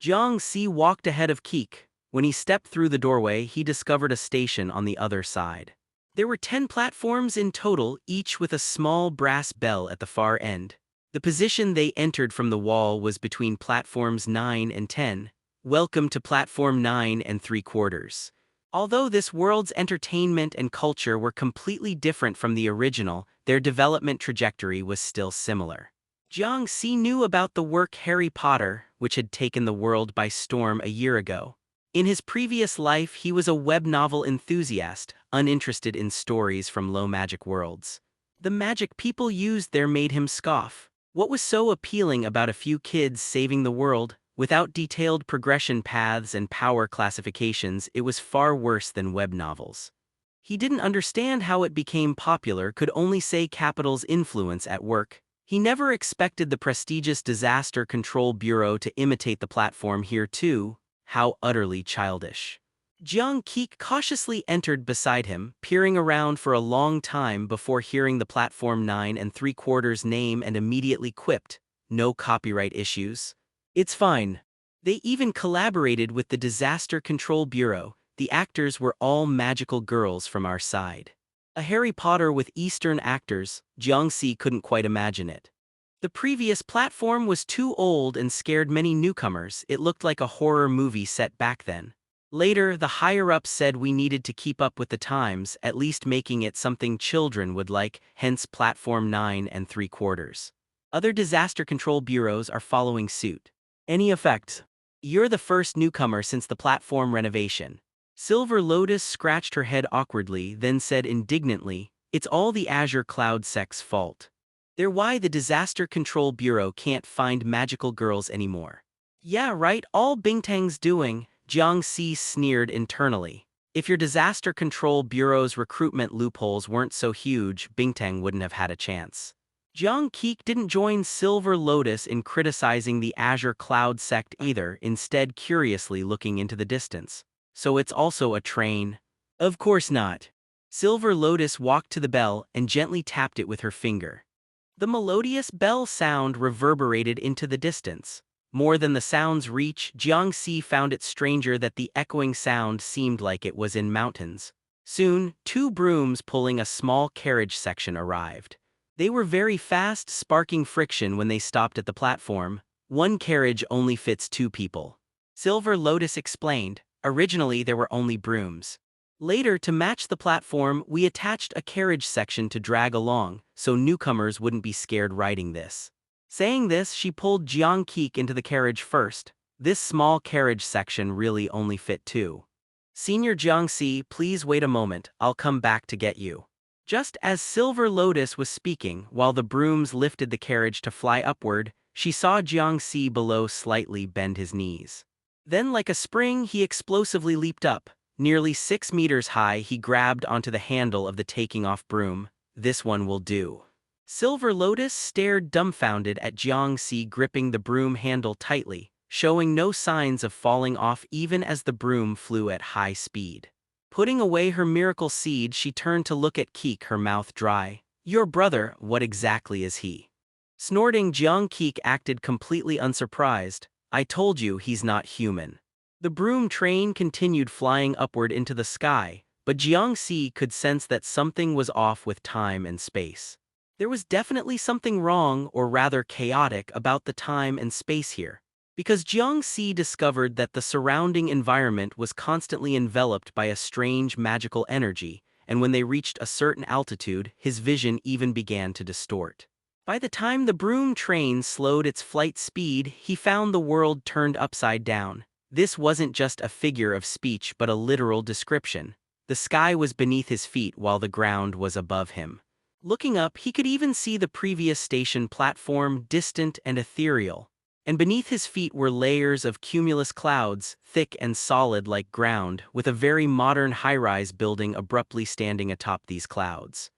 Jiang Si walked ahead of Keek. When he stepped through the doorway, he discovered a station on the other side. There were 10 platforms in total, each with a small brass bell at the far end. The position they entered from the wall was between platforms 9 and 10. Welcome to platform 9 and 3/4. Although this world's entertainment and culture were completely different from the original, their development trajectory was still similar. Jiang Si knew about the work Harry Potter, which had taken the world by storm a year ago. In his previous life, he was a web novel enthusiast, uninterested in stories from low-magic worlds. The magic people used there made him scoff. What was so appealing about a few kids saving the world? Without detailed progression paths and power classifications, it was far worse than web novels. He didn't understand how it became popular, could only say capital's influence at work. He never expected the prestigious Disaster Control Bureau to imitate the platform here too. How utterly childish. Jiang Keek cautiously entered beside him, peering around for a long time before hearing the platform 9 and 3/4 name and immediately quipped, "No copyright issues. It's fine." They even collaborated with the Disaster Control Bureau. The actors were all magical girls from our side. A Harry Potter with Eastern actors, Jiang Si couldn't quite imagine it. The previous platform was too old and scared many newcomers. It looked like a horror movie set back then. Later, the higher-ups said we needed to keep up with the times, at least making it something children would like, hence platform 9 and 3/4. Other disaster control bureaus are following suit. Any effects? You're the first newcomer since the platform renovation. Silver Lotus scratched her head awkwardly, then said indignantly, "It's all the Azure Cloud Sect's fault. They're why the Disaster Control Bureau can't find magical girls anymore." "Yeah, right, all Bingtang's doing," Jiang Si sneered internally. If your Disaster Control Bureau's recruitment loopholes weren't so huge, Bingtang wouldn't have had a chance. Jiang Keek didn't join Silver Lotus in criticizing the Azure Cloud Sect either, instead curiously looking into the distance. "So it's also a train?" "Of course not." Silver Lotus walked to the bell and gently tapped it with her finger. The melodious bell sound reverberated into the distance. More than the sound's reach, Jiang Si found it stranger that the echoing sound seemed like it was in mountains. Soon, 2 brooms pulling a small carriage section arrived. They were very fast, sparking friction when they stopped at the platform. "One carriage only fits 2 people." Silver Lotus explained, "Originally there were only brooms. Later, to match the platform, we attached a carriage section to drag along, so newcomers wouldn't be scared riding this." Saying this, she pulled Jiang Keek into the carriage first. This small carriage section really only fit 2. "Senior Jiang Si, please wait a moment, I'll come back to get you." Just as Silver Lotus was speaking, while the brooms lifted the carriage to fly upward, she saw Jiang Si below slightly bend his knees. Then, like a spring, he explosively leaped up. Nearly 6 meters high, he grabbed onto the handle of the taking-off broom. "This one will do." Silver Lotus stared dumbfounded at Jiang Si gripping the broom handle tightly, showing no signs of falling off even as the broom flew at high speed. Putting away her miracle seed, she turned to look at Keek, her mouth dry. "Your brother, what exactly is he?" Snorting, Jiang Keek acted completely unsurprised. "I told you he's not human." The broom train continued flying upward into the sky, but Jiang Si could sense that something was off with time and space. There was definitely something wrong, or rather chaotic, about the time and space here. Because Jiang Si discovered that the surrounding environment was constantly enveloped by a strange magical energy, and when they reached a certain altitude, his vision even began to distort. By the time the broom train slowed its flight speed, he found the world turned upside down. This wasn't just a figure of speech but a literal description. The sky was beneath his feet while the ground was above him. Looking up, he could even see the previous station platform, distant and ethereal. and beneath his feet were layers of cumulus clouds, thick and solid like ground, with a very modern high-rise building abruptly standing atop these clouds.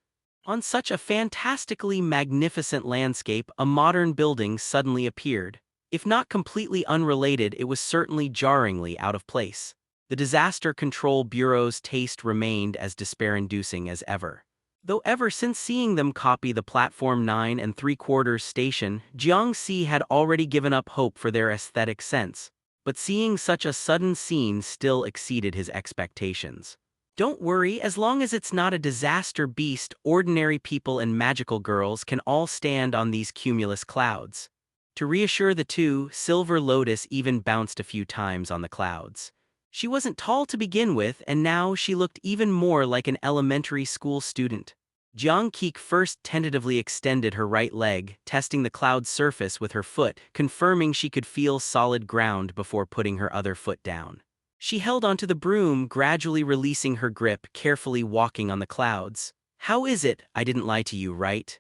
On such a fantastically magnificent landscape, a modern building suddenly appeared. If not completely unrelated, it was certainly jarringly out of place. The Disaster Control Bureau's taste remained as despair-inducing as ever. Though ever since seeing them copy the Platform 9 and 3/4 station, Jiang Si had already given up hope for their aesthetic sense. But seeing such a sudden scene still exceeded his expectations. Don't worry, as long as it's not a disaster beast, ordinary people and magical girls can all stand on these cumulus clouds. To reassure the two, Silver Lotus even bounced a few times on the clouds. She wasn't tall to begin with, and now she looked even more like an elementary school student. Jiang Qi first tentatively extended her right leg, testing the cloud's surface with her foot, confirming she could feel solid ground before putting her other foot down. She held onto the broom, gradually releasing her grip, carefully walking on the clouds. "How is it? I didn't lie to you, right?"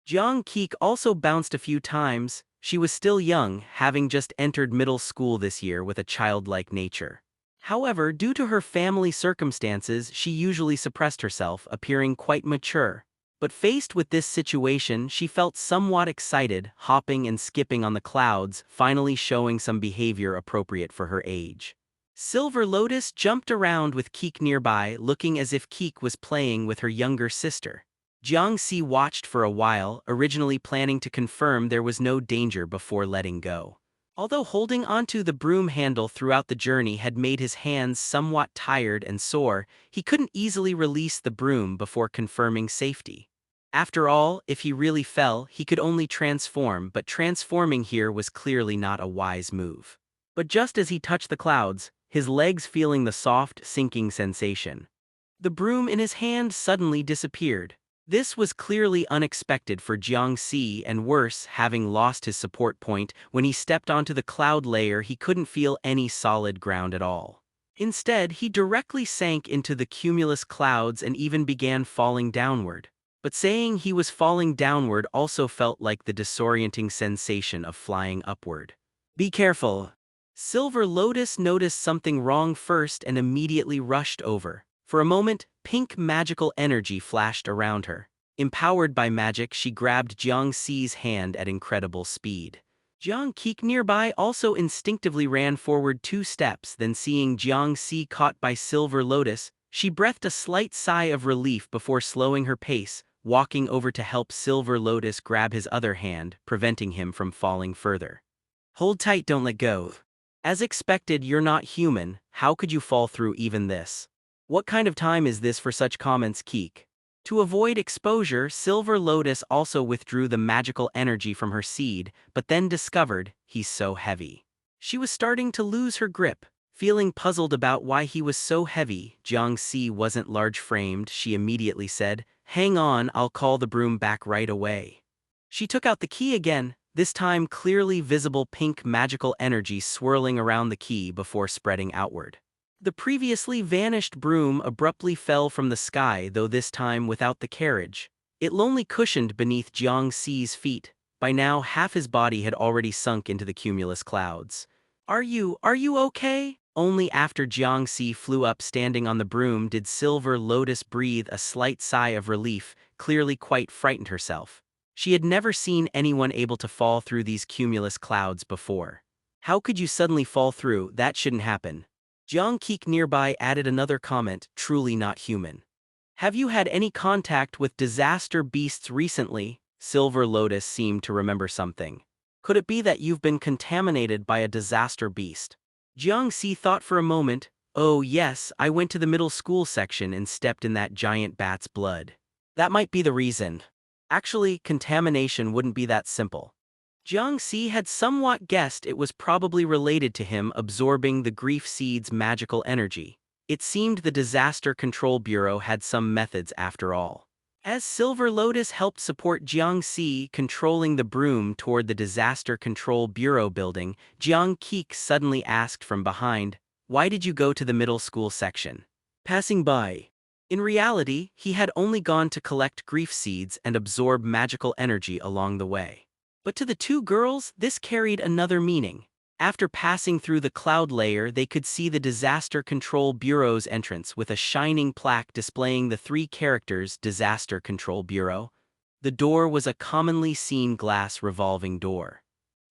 Jiang Qi also bounced a few times. She was still young, having just entered middle school this year with a childlike nature. However, due to her family circumstances, she usually suppressed herself, appearing quite mature. But faced with this situation, she felt somewhat excited, hopping and skipping on the clouds, finally showing some behavior appropriate for her age. Silver Lotus jumped around with Keek nearby, looking as if Keek was playing with her younger sister. Jiang Si watched for a while, originally planning to confirm there was no danger before letting go. Although holding onto the broom handle throughout the journey had made his hands somewhat tired and sore, he couldn't easily release the broom before confirming safety. After all, if he really fell, he could only transform, but transforming here was clearly not a wise move. But just as he touched the clouds, his legs feeling the soft, sinking sensation, the broom in his hand suddenly disappeared. This was clearly unexpected for Jiang Si, and worse, having lost his support point, when he stepped onto the cloud layer he couldn't feel any solid ground at all. Instead, he directly sank into the cumulus clouds and even began falling downward. But saying he was falling downward also felt like the disorienting sensation of flying upward. "Be careful." Silver Lotus noticed something wrong first and immediately rushed over. For a moment, pink magical energy flashed around her. Empowered by magic, she grabbed Jiang Si's hand at incredible speed. Jiang Qi nearby also instinctively ran forward 2 steps, then seeing Jiang Si caught by Silver Lotus, she breathed a slight sigh of relief before slowing her pace, walking over to help Silver Lotus grab his other hand, preventing him from falling further. "Hold tight, don't let go." "As expected, you're not human. How could you fall through even this? What kind of time is this for such comments, Keek?" To avoid exposure, Silver Lotus also withdrew the magical energy from her seed, but then discovered, he's so heavy. She was starting to lose her grip. Feeling puzzled about why he was so heavy, Jiang Si wasn't large-framed, she immediately said, "Hang on, I'll call the broom back right away." She took out the key again, this time clearly visible pink magical energy swirling around the key before spreading outward. The previously vanished broom abruptly fell from the sky, though this time without the carriage. It lonely cushioned beneath Jiang Si's feet. By now, half his body had already sunk into the cumulus clouds. Are you okay?" Only after Jiang Si flew up standing on the broom did Silver Lotus breathe a slight sigh of relief, clearly quite frightened herself. She had never seen anyone able to fall through these cumulus clouds before. "How could you suddenly fall through? That shouldn't happen." Jiang Qi nearby added another comment, "Truly not human." "Have you had any contact with disaster beasts recently?" Silver Lotus seemed to remember something. "Could it be that you've been contaminated by a disaster beast?" Jiang Si thought for a moment. "Oh yes, I went to the middle school section and stepped in that giant bat's blood. That might be the reason." Actually, contamination wouldn't be that simple. Jiang Si had somewhat guessed it was probably related to him absorbing the grief seed's magical energy. It seemed the Disaster Control Bureau had some methods after all. As Silver Lotus helped support Jiang Si controlling the broom toward the Disaster Control Bureau building, Jiang Qi suddenly asked from behind, "Why did you go to the middle school section?" "Passing by." In reality, he had only gone to collect grief seeds and absorb magical energy along the way. But to the two girls, this carried another meaning. After passing through the cloud layer, they could see the Disaster Control Bureau's entrance with a shining plaque displaying the three characters Disaster Control Bureau. The door was a commonly seen glass revolving door.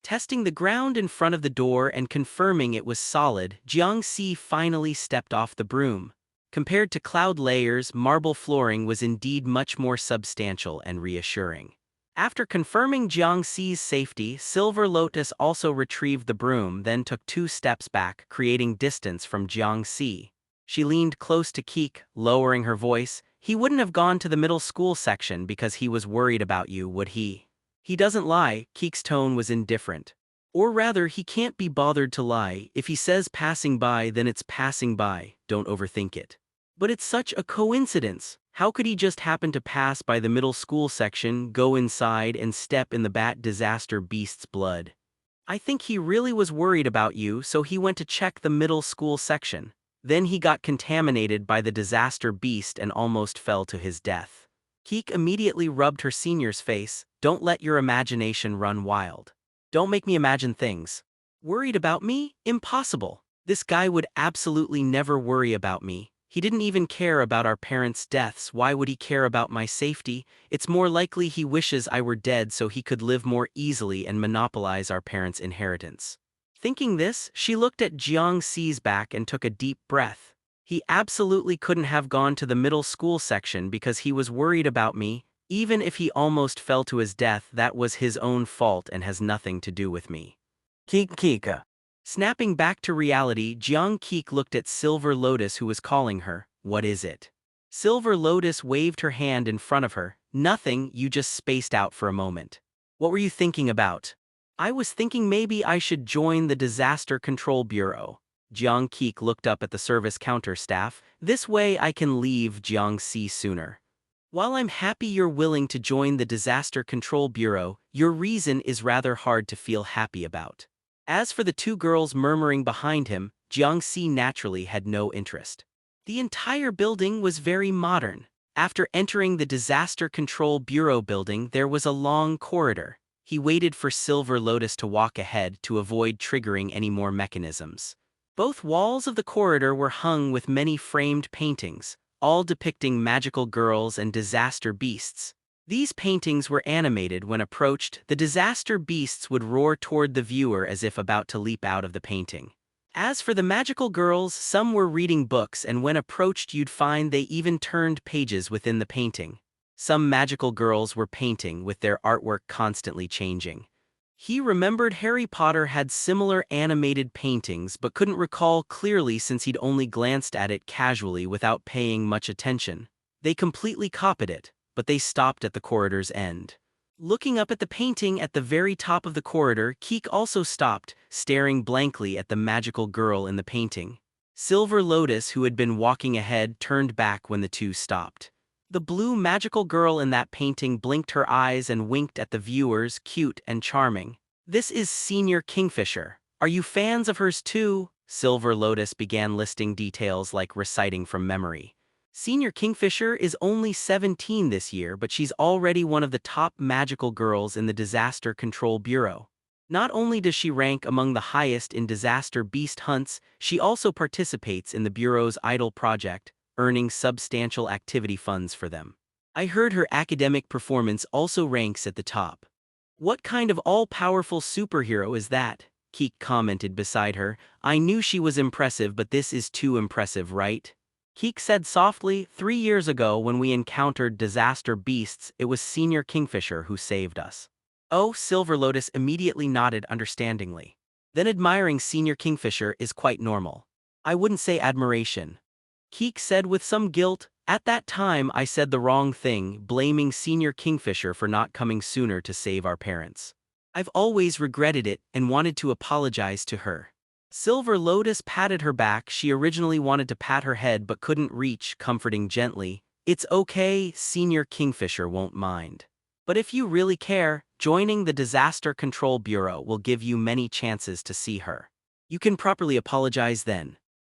Testing the ground in front of the door and confirming it was solid, Jiang Si finally stepped off the broom. Compared to cloud layers, marble flooring was indeed much more substantial and reassuring. After confirming Jiang Si's safety, Silver Lotus also retrieved the broom, then took 2 steps back, creating distance from Jiang Si. She leaned close to Keek, lowering her voice. "He wouldn't have gone to the middle school section because he was worried about you, would he?" "He doesn't lie," Keek's tone was indifferent. "Or rather, he can't be bothered to lie. If he says passing by, then it's passing by, don't overthink it." "But it's such a coincidence. How could he just happen to pass by the middle school section, go inside, and step in the bat disaster beast's blood?" "I think he really was worried about you, so he went to check the middle school section. Then he got contaminated by the disaster beast and almost fell to his death." Keek immediately rubbed her senior's face. "Don't let your imagination run wild. Don't make me imagine things." "Worried about me? Impossible. This guy would absolutely never worry about me. He didn't even care about our parents' deaths. Why would he care about my safety? It's more likely he wishes I were dead so he could live more easily and monopolize our parents' inheritance." Thinking this, she looked at Jiang Si's back and took a deep breath. "He absolutely couldn't have gone to the middle school section because he was worried about me. Even if he almost fell to his death, that was his own fault and has nothing to do with me." Kika. Snapping back to reality, Jiang Keek looked at Silver Lotus, who was calling her. "What is it?" Silver Lotus waved her hand in front of her. "Nothing, you just spaced out for a moment." "What were you thinking about?" "I was thinking maybe I should join the Disaster Control Bureau." Jiang Keek looked up at the service counter staff. "This way I can leave Jiang Si sooner." "While I'm happy you're willing to join the Disaster Control Bureau, your reason is rather hard to feel happy about." As for the two girls murmuring behind him, Jiang Si naturally had no interest. The entire building was very modern. After entering the Disaster Control Bureau building, there was a long corridor. He waited for Silver Lotus to walk ahead to avoid triggering any more mechanisms. Both walls of the corridor were hung with many framed paintings, all depicting magical girls and disaster beasts. These paintings were animated. When approached, the disaster beasts would roar toward the viewer as if about to leap out of the painting. As for the magical girls, some were reading books, and when approached you'd find they even turned pages within the painting. Some magical girls were painting, with their artwork constantly changing. He remembered Harry Potter had similar animated paintings but couldn't recall clearly since he'd only glanced at it casually without paying much attention. They completely copied it, but they stopped at the corridor's end. Looking up at the painting at the very top of the corridor, Keek also stopped, staring blankly at the magical girl in the painting. Silver Lotus, who had been walking ahead, turned back when the two stopped. The blue magical girl in that painting blinked her eyes and winked at the viewers, cute and charming. "This is Senior Kingfisher. Are you fans of hers too?" Silver Lotus began listing details like reciting from memory. "Senior Kingfisher is only 17 this year, but she's already one of the top magical girls in the Disaster Control Bureau. Not only does she rank among the highest in disaster beast hunts, she also participates in the Bureau's Idol project, earning substantial activity funds for them. I heard her academic performance also ranks at the top." "What kind of all-powerful superhero is that?" Keek commented beside her. "I knew she was impressive, but this is too impressive, right?" Keek said softly, 3 years ago when we encountered disaster beasts, it was Senior Kingfisher who saved us." "Oh," Silver Lotus immediately nodded understandingly. "Then admiring Senior Kingfisher is quite normal. I wouldn't say admiration." Keek said with some guilt, "At that time I said the wrong thing, blaming Senior Kingfisher for not coming sooner to save our parents. I've always regretted it and wanted to apologize to her." Silver Lotus patted her back. She originally wanted to pat her head but couldn't reach, comforting gently. "It's okay, Senior Kingfisher won't mind. But if you really care, joining the Disaster Control Bureau will give you many chances to see her. You can properly apologize then."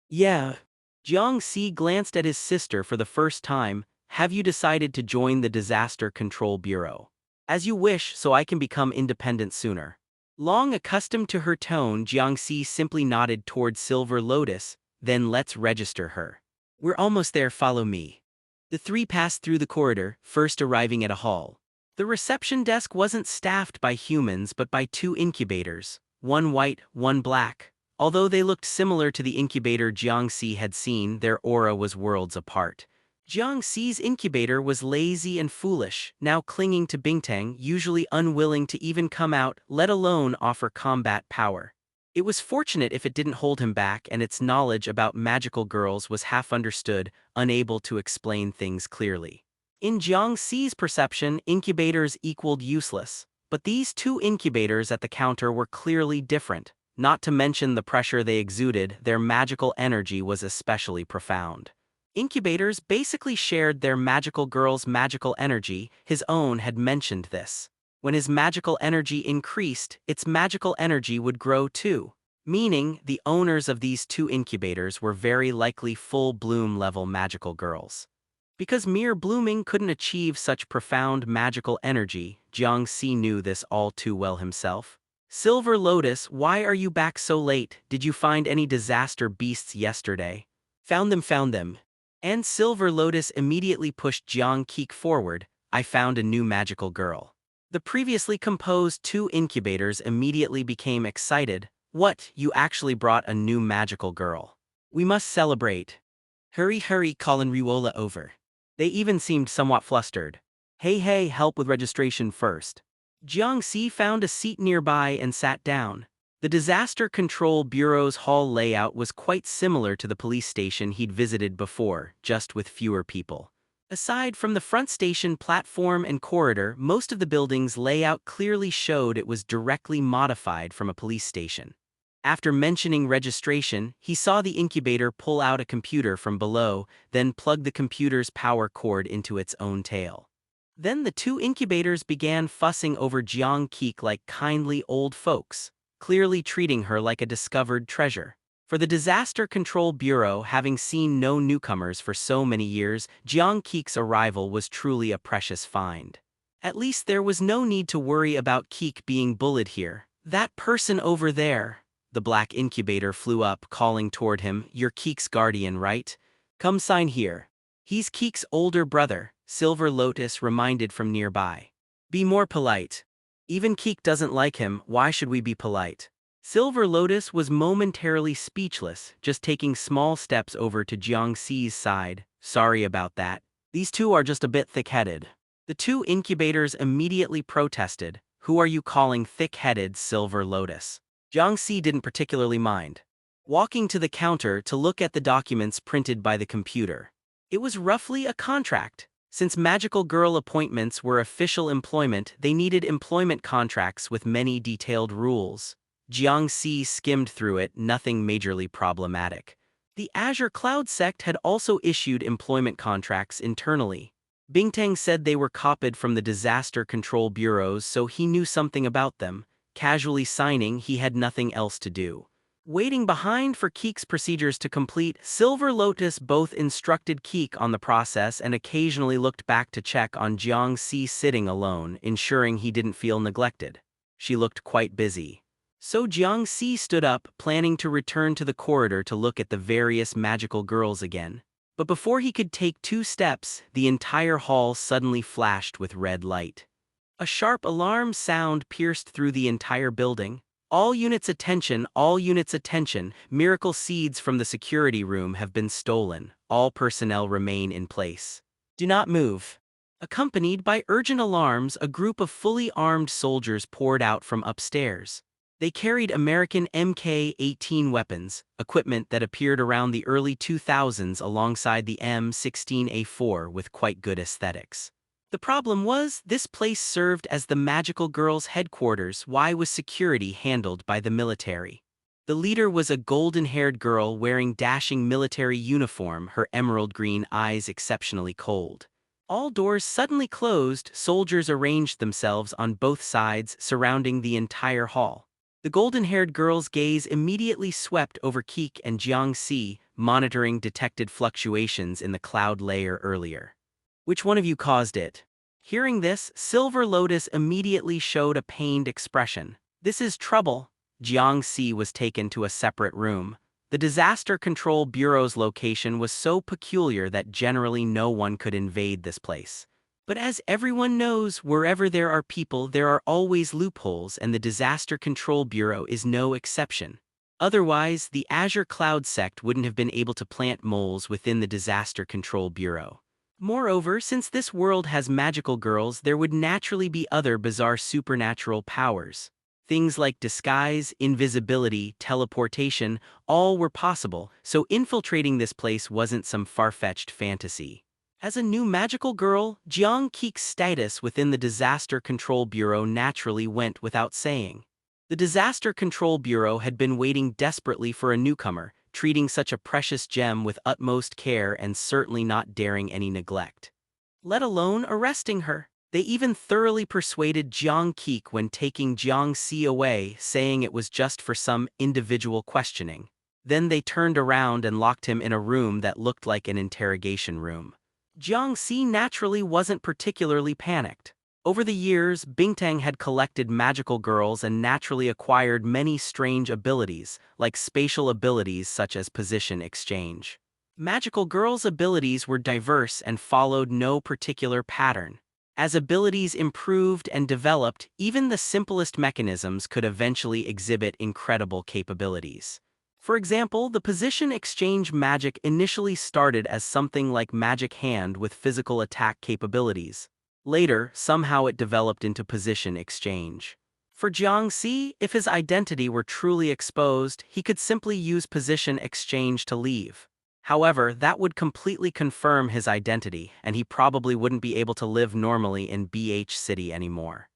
"Yeah." Jiang Si glanced at his sister for the first time. "Have you decided to join the Disaster Control Bureau?" As you wish, so I can become independent sooner. Long accustomed to her tone, Jiang Si simply nodded toward Silver Lotus, then let's register her. We're almost there, follow me. The three passed through the corridor, first arriving at a hall. The reception desk wasn't staffed by humans but by two incubators, one white, one black. Although they looked similar to the incubator Jiang Si had seen, their aura was worlds apart. Jiang Si's incubator was lazy and foolish, now clinging to Bingtang, usually unwilling to even come out, let alone offer combat power. It was fortunate if it didn't hold him back, and its knowledge about magical girls was half understood, unable to explain things clearly. In Jiang Si's perception, incubators equaled useless, but these two incubators at the counter were clearly different. Not to mention the pressure they exuded, their magical energy was especially profound. Incubators basically shared their magical girl's magical energy. His own had mentioned this. When his magical energy increased, its magical energy would grow too, meaning the owners of these two incubators were very likely full-bloom level magical girls. Because mere blooming couldn't achieve such profound magical energy, Jiang Si knew this all too well himself. Silver Lotus, why are you back so late? Did you find any disaster beasts yesterday? Found them. And Silver Lotus immediately pushed Jiang Qi forward. I found a new magical girl. The previously composed two incubators immediately became excited. What, you actually brought a new magical girl? We must celebrate. Hurry, call Riola over. They even seemed somewhat flustered. Hey, help with registration first. Jiang Si found a seat nearby and sat down. The Disaster Control Bureau's hall layout was quite similar to the police station he'd visited before, just with fewer people. Aside from the front station platform and corridor, most of the building's layout clearly showed it was directly modified from a police station. After mentioning registration, he saw the incubator pull out a computer from below, then plug the computer's power cord into its own tail. Then the two incubators began fussing over Jiang Qi like kindly old folks, clearly treating her like a discovered treasure. For the Disaster Control Bureau, having seen no newcomers for so many years, Jiang Qi's arrival was truly a precious find. At least there was no need to worry about Qi being bullied here. That person over there. The black incubator flew up, calling toward him, you're Qi's guardian, right? Come sign here. He's Qi's older brother, Silver Lotus reminded from nearby. Be more polite. Even Qi doesn't like him, why should we be polite? Silver Lotus was momentarily speechless, just taking small steps over to Jiang Si's side. Sorry about that. These two are just a bit thick-headed. The two incubators immediately protested. Who are you calling thick-headed, Silver Lotus? Jiang Si didn't particularly mind. Walking to the counter to look at the documents printed by the computer. It was roughly a contract. Since magical girl appointments were official employment, they needed employment contracts with many detailed rules. Jiang Si skimmed through it, nothing majorly problematic. The Azure Cloud sect had also issued employment contracts internally. Bingtang said they were copied from the Disaster Control Bureaus, so he knew something about them. Casually signing, he had nothing else to do. Waiting behind for Qi's procedures to complete, Silver Lotus both instructed Qi on the process and occasionally looked back to check on Jiang Si sitting alone, ensuring he didn't feel neglected. She looked quite busy. So Jiang Si stood up, planning to return to the corridor to look at the various magical girls again. But before he could take 2 steps, the entire hall suddenly flashed with red light. A sharp alarm sound pierced through the entire building. All units attention, miracle seeds from the security room have been stolen. All personnel remain in place. Do not move. Accompanied by urgent alarms, a group of fully armed soldiers poured out from upstairs. They carried American Mk-18 weapons, equipment that appeared around the early 2000s alongside the M16A4 with quite good aesthetics. The problem was, this place served as the magical girl's headquarters. Why was security handled by the military? The leader was a golden-haired girl wearing dashing military uniform, her emerald green eyes exceptionally cold. All doors suddenly closed, soldiers arranged themselves on both sides, surrounding the entire hall. The golden-haired girl's gaze immediately swept over Qi and Jiang Si, monitoring detected fluctuations in the cloud layer earlier. Which one of you caused it? Hearing this, Silver Lotus immediately showed a pained expression. This is trouble. Jiang Si was taken to a separate room. The Disaster Control Bureau's location was so peculiar that generally no one could invade this place. But as everyone knows, wherever there are people, there are always loopholes, and the Disaster Control Bureau is no exception. Otherwise, the Azure Cloud sect wouldn't have been able to plant moles within the Disaster Control Bureau. Moreover, since this world has magical girls, there would naturally be other bizarre supernatural powers. Things like disguise, invisibility, teleportation, all were possible, so infiltrating this place wasn't some far-fetched fantasy. As a new magical girl, Jiang Qi's status within the Disaster Control Bureau naturally went without saying. The Disaster Control Bureau had been waiting desperately for a newcomer, treating such a precious gem with utmost care and certainly not daring any neglect. Let alone arresting her. They even thoroughly persuaded Jiang Qi when taking Jiang Si away, saying it was just for some individual questioning. Then they turned around and locked him in a room that looked like an interrogation room. Jiang Si naturally wasn't particularly panicked. Over the years, Bingtang had collected magical girls and naturally acquired many strange abilities, like spatial abilities such as position exchange. Magical girls' abilities were diverse and followed no particular pattern. As abilities improved and developed, even the simplest mechanisms could eventually exhibit incredible capabilities. For example, the position exchange magic initially started as something like Magic Hand with physical attack capabilities. Later, somehow it developed into position exchange. For Jiang Si, if his identity were truly exposed, he could simply use position exchange to leave. However, that would completely confirm his identity, and he probably wouldn't be able to live normally in BH City anymore.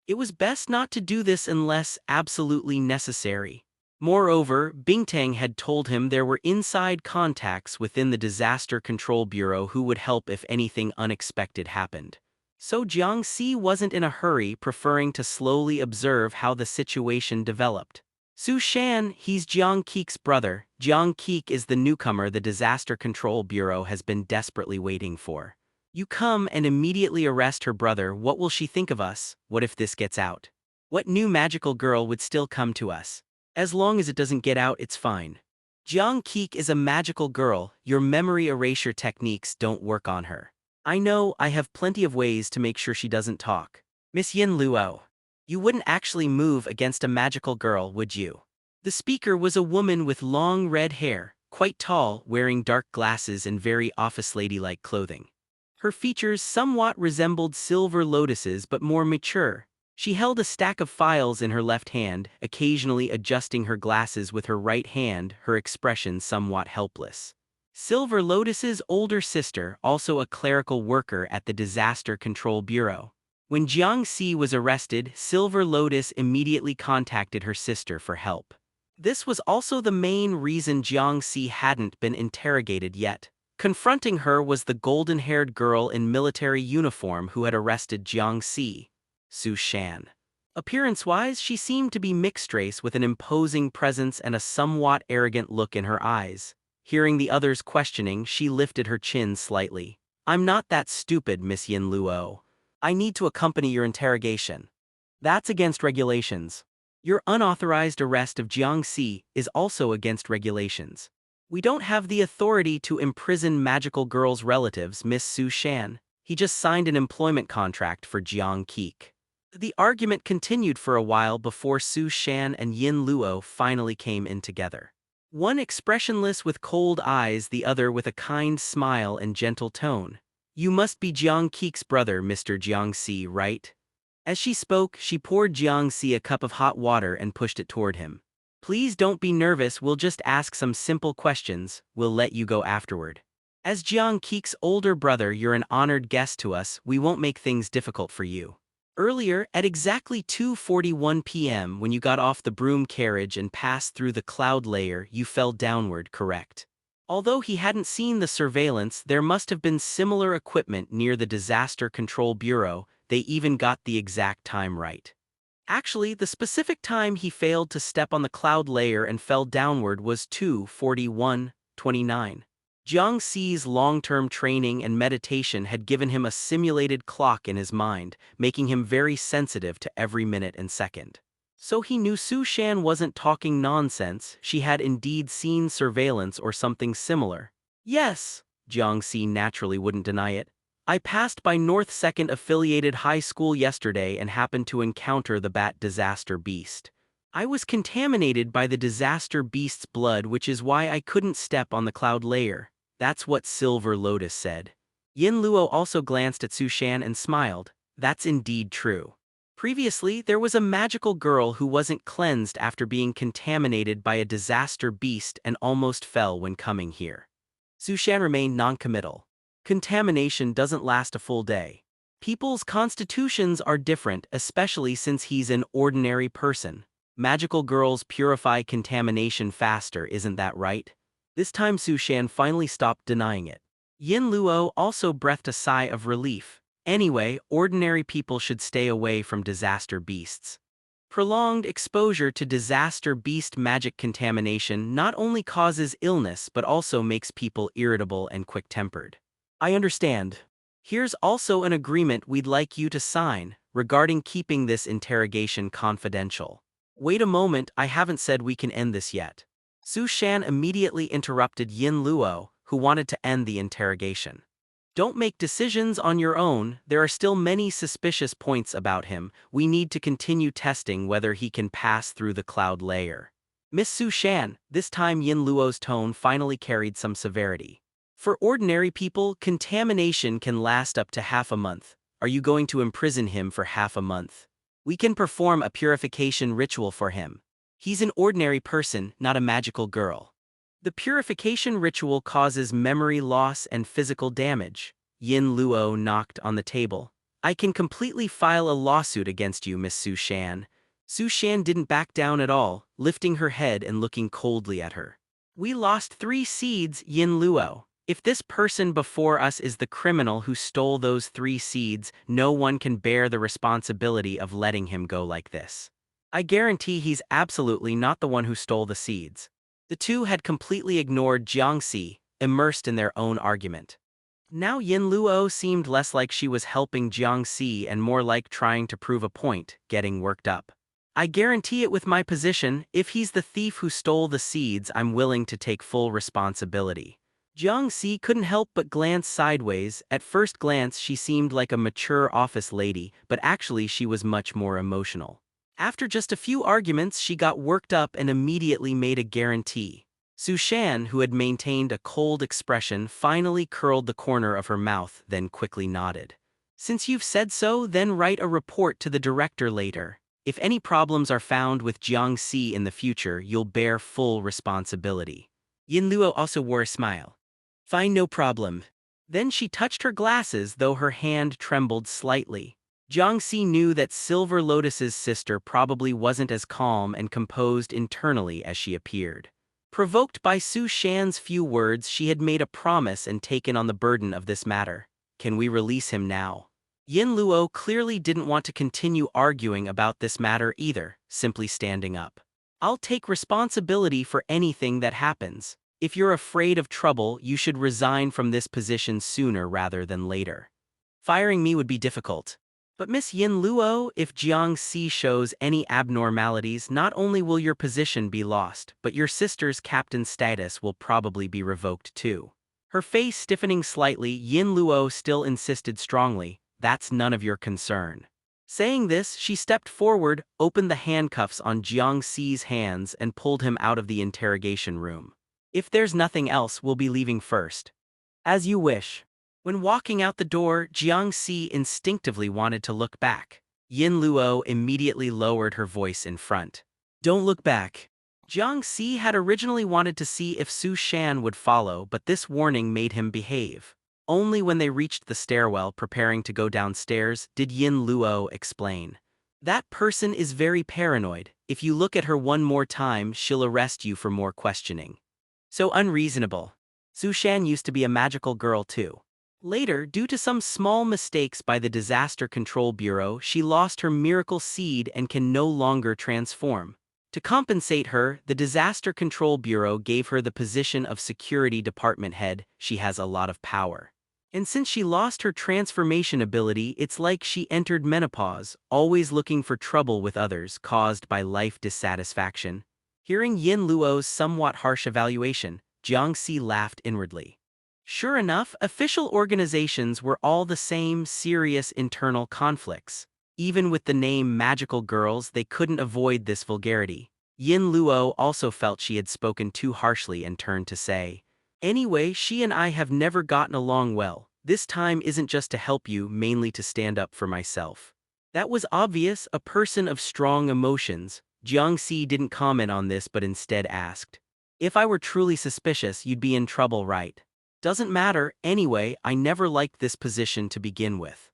It was best not to do this unless absolutely necessary. Moreover, Bingtang had told him there were inside contacts within the Disaster Control Bureau who would help if anything unexpected happened. So Jiang Si wasn't in a hurry, preferring to slowly observe how the situation developed. Su Shan, he's Jiang Qi's brother. Jiang Qi is the newcomer the Disaster Control Bureau has been desperately waiting for. You come and immediately arrest her brother. What will she think of us? What if this gets out? What new magical girl would still come to us? As long as it doesn't get out, it's fine. Jiang Qi is a magical girl. Your memory erasure techniques don't work on her. I know, I have plenty of ways to make sure she doesn't talk. Miss Yin Luo. You wouldn't actually move against a magical girl, would you? The speaker was a woman with long red hair, quite tall, wearing dark glasses and very office lady-like clothing. Her features somewhat resembled silver lotuses but more mature. She held a stack of files in her left hand, occasionally adjusting her glasses with her right hand, her expression somewhat helpless. Silver Lotus's older sister, also a clerical worker at the Disaster Control Bureau. When Jiang Si was arrested, Silver Lotus immediately contacted her sister for help. This was also the main reason Jiang Si hadn't been interrogated yet. Confronting her was the golden-haired girl in military uniform who had arrested Jiang Si, Su Shan. Appearance-wise, she seemed to be mixed race with an imposing presence and a somewhat arrogant look in her eyes. Hearing the others questioning, she lifted her chin slightly. I'm not that stupid, Miss Yin Luo. I need to accompany your interrogation. That's against regulations. Your unauthorized arrest of Jiang Si is also against regulations. We don't have the authority to imprison magical girls' relatives, Miss Su Shan. He just signed an employment contract for Jiang Qi. The argument continued for a while before Su Shan and Yin Luo finally came in together. One expressionless with cold eyes, the other with a kind smile and gentle tone. You must be Jiang Qi's brother, Mr. Jiang Si, right? As she spoke, she poured Jiang Si a cup of hot water and pushed it toward him. Please don't be nervous, we'll just ask some simple questions, we'll let you go afterward. As Jiang Qi's older brother, you're an honored guest to us, we won't make things difficult for you. Earlier, at exactly 2:41 p.m. when you got off the broom carriage and passed through the cloud layer, you fell downward, correct? Although he hadn't seen the surveillance, there must have been similar equipment near the Disaster Control Bureau. They even got the exact time right. Actually, the specific time he failed to step on the cloud layer and fell downward was 2:41:29. Jiang Si's long-term training and meditation had given him a simulated clock in his mind, making him very sensitive to every minute and second. So he knew Su Shan wasn't talking nonsense, she had indeed seen surveillance or something similar. Yes, Jiang Si naturally wouldn't deny it. I passed by North 2nd Affiliated High School yesterday and happened to encounter the bat disaster beast. I was contaminated by the disaster beast's blood, which is why I couldn't step on the cloud layer. That's what Silver Lotus said. Yin Luo also glanced at Su Shan and smiled. That's indeed true. Previously, there was a magical girl who wasn't cleansed after being contaminated by a disaster beast and almost fell when coming here. Su Shan remained non-committal. Contamination doesn't last a full day. People's constitutions are different, especially since he's an ordinary person. Magical girls purify contamination faster, isn't that right? This time Su Shan finally stopped denying it. Yin Luo also breathed a sigh of relief. Anyway, ordinary people should stay away from disaster beasts. Prolonged exposure to disaster beast magic contamination not only causes illness but also makes people irritable and quick-tempered. I understand. Here's also an agreement we'd like you to sign regarding keeping this interrogation confidential. Wait a moment, I haven't said we can end this yet. Su Shan immediately interrupted Yin Luo, who wanted to end the interrogation. Don't make decisions on your own, there are still many suspicious points about him, we need to continue testing whether he can pass through the cloud layer. Miss Su Shan, this time Yin Luo's tone finally carried some severity. For ordinary people, contamination can last up to half a month. Are you going to imprison him for half a month? We can perform a purification ritual for him. He's an ordinary person, not a magical girl. The purification ritual causes memory loss and physical damage. Yin Luo knocked on the table. I can completely file a lawsuit against you, Miss Su Shan. Su Shan didn't back down at all, lifting her head and looking coldly at her. We lost 3 seeds, Yin Luo. If this person before us is the criminal who stole those 3 seeds, no one can bear the responsibility of letting him go like this. I guarantee he's absolutely not the one who stole the seeds. The two had completely ignored Jiang Si, immersed in their own argument. Now Yin Luo seemed less like she was helping Jiang Si and more like trying to prove a point, getting worked up. I guarantee it with my position, if he's the thief who stole the seeds, I'm willing to take full responsibility. Jiang Si couldn't help but glance sideways. At first glance she seemed like a mature office lady, but actually she was much more emotional. After just a few arguments she got worked up and immediately made a guarantee. Su Shan, who had maintained a cold expression, finally curled the corner of her mouth, then quickly nodded. Since you've said so, then write a report to the director later. If any problems are found with Jiang Si in the future, you'll bear full responsibility. Yin Luo also wore a smile. Fine, no problem. Then she touched her glasses, though her hand trembled slightly. Jiang Si knew that Silver Lotus's sister probably wasn't as calm and composed internally as she appeared. Provoked by Su Shan's few words, she had made a promise and taken on the burden of this matter. Can we release him now? Yin Luo clearly didn't want to continue arguing about this matter either, simply standing up. I'll take responsibility for anything that happens. If you're afraid of trouble, you should resign from this position sooner rather than later. Firing me would be difficult. But Miss Yin Luo, if Jiang Si shows any abnormalities, not only will your position be lost, but your sister's captain status will probably be revoked too. Her face stiffening slightly, Yin Luo still insisted strongly, that's none of your concern. Saying this, she stepped forward, opened the handcuffs on Jiang Si's hands and pulled him out of the interrogation room. If there's nothing else, we'll be leaving first. As you wish. When walking out the door, Jiang Si instinctively wanted to look back. Yin Luo immediately lowered her voice in front. Don't look back. Jiang Si had originally wanted to see if Su Shan would follow, but this warning made him behave. Only when they reached the stairwell preparing to go downstairs did Yin Luo explain. That person is very paranoid. If you look at her one more time, she'll arrest you for more questioning. So unreasonable. Su Shan used to be a magical girl too. Later, due to some small mistakes by the Disaster Control Bureau, she lost her miracle seed and can no longer transform. To compensate her, the Disaster Control Bureau gave her the position of Security Department head. She has a lot of power. And since she lost her transformation ability, it's like she entered menopause, always looking for trouble with others caused by life dissatisfaction. Hearing Yin Luo's somewhat harsh evaluation, Jiang Si laughed inwardly. Sure enough, official organizations were all the same serious internal conflicts. Even with the name Magical Girls, they couldn't avoid this vulgarity. Yin Luo also felt she had spoken too harshly and turned to say, "Anyway, she and I have never gotten along well. This time isn't just to help you, mainly to stand up for myself." That was obvious, a person of strong emotions. Jiang Si didn't comment on this but instead asked, "If I were truly suspicious, you'd be in trouble, right?" "Doesn't matter, anyway, I never liked this position to begin with."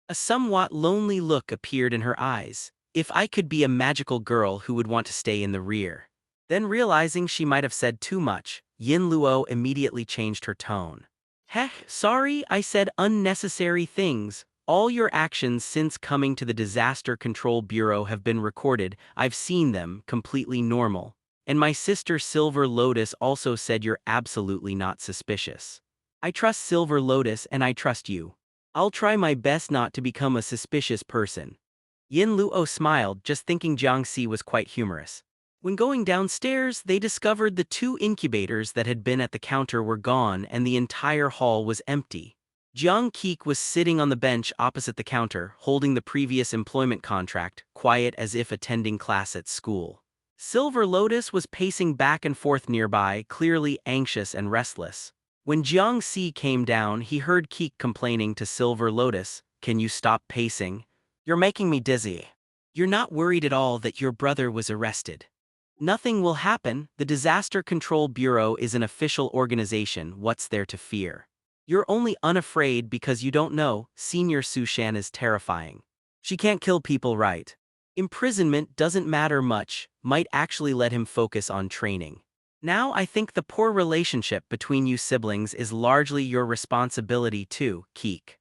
A somewhat lonely look appeared in her eyes. If I could be a magical girl who would want to stay in the rear. Then realizing she might have said too much, Yin Luo immediately changed her tone. "Heh, sorry I said unnecessary things. All your actions since coming to the Disaster Control Bureau have been recorded. I've seen them, completely normal. And my sister Silver Lotus also said you're absolutely not suspicious. I trust Silver Lotus and I trust you. I'll try my best not to become a suspicious person." Yin Luo smiled, just thinking Jiang Si was quite humorous. When going downstairs, they discovered the 2 incubators that had been at the counter were gone and the entire hall was empty. Jiang Keek was sitting on the bench opposite the counter, holding the previous employment contract, quiet as if attending class at school. Silver Lotus was pacing back and forth nearby, clearly anxious and restless. When Jiang Si came down, he heard Keek complaining to Silver Lotus, "Can you stop pacing? You're making me dizzy." "You're not worried at all that your brother was arrested." "Nothing will happen. The Disaster Control Bureau is an official organization. What's there to fear?" "You're only unafraid because you don't know. Senior Sushan is terrifying. She can't kill people, right? Imprisonment doesn't matter much, might actually let him focus on training. Now I think the poor relationship between you siblings is largely your responsibility too, Keek.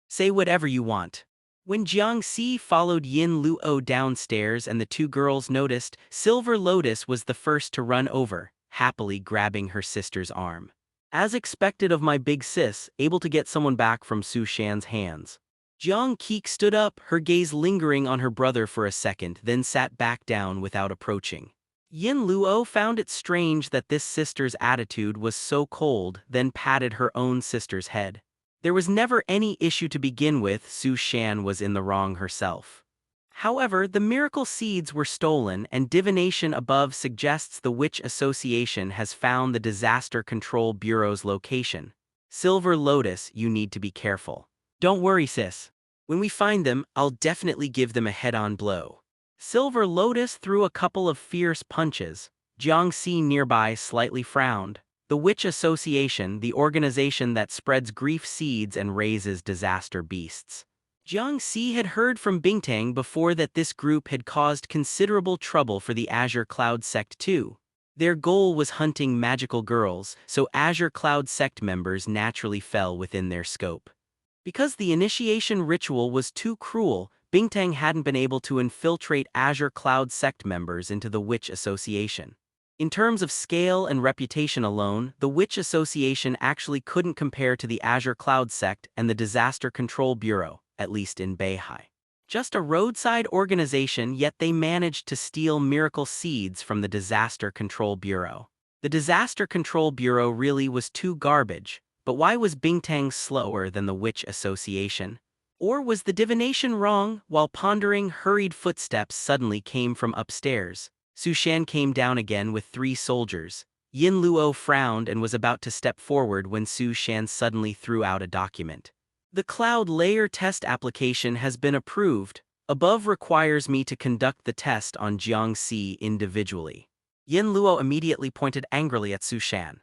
Say whatever you want." When Jiang Si followed Yin Luo downstairs and the 2 girls noticed, Silver Lotus was the first to run over, happily grabbing her sister's arm. "As expected of my big sis, able to get someone back from Su Shan's hands." Jiang Keek stood up, her gaze lingering on her brother for a second, then sat back down without approaching. Yin Luo found it strange that this sister's attitude was so cold, then patted her own sister's head. There was never any issue to begin with. Su Shan was in the wrong herself. However, the miracle seeds were stolen and divination above suggests the Witch Association has found the Disaster Control Bureau's location. Silver Lotus, you need to be careful. "Don't worry, sis. When we find them, I'll definitely give them a head-on blow." Silver Lotus threw a couple of fierce punches. Jiang Si nearby slightly frowned. The Witch Association, the organization that spreads grief seeds and raises disaster beasts. Jiang Si had heard from Bingtang before that this group had caused considerable trouble for the Azure Cloud sect too. Their goal was hunting magical girls, so Azure Cloud sect members naturally fell within their scope. Because the initiation ritual was too cruel, Bingtang hadn't been able to infiltrate Azure Cloud sect members into the Witch Association. In terms of scale and reputation alone, the Witch Association actually couldn't compare to the Azure Cloud sect and the Disaster Control Bureau, at least in Beihai. Just a roadside organization, yet they managed to steal miracle seeds from the Disaster Control Bureau. The Disaster Control Bureau really was too garbage, but why was Bingtang slower than the Witch Association? Or was the divination wrong? While pondering, hurried footsteps suddenly came from upstairs. Su Shan came down again with 3 soldiers. Yin Luo frowned and was about to step forward when Su Shan suddenly threw out a document. "The cloud layer test application has been approved. Above requires me to conduct the test on Jiang Si individually." Yin Luo immediately pointed angrily at Su Shan.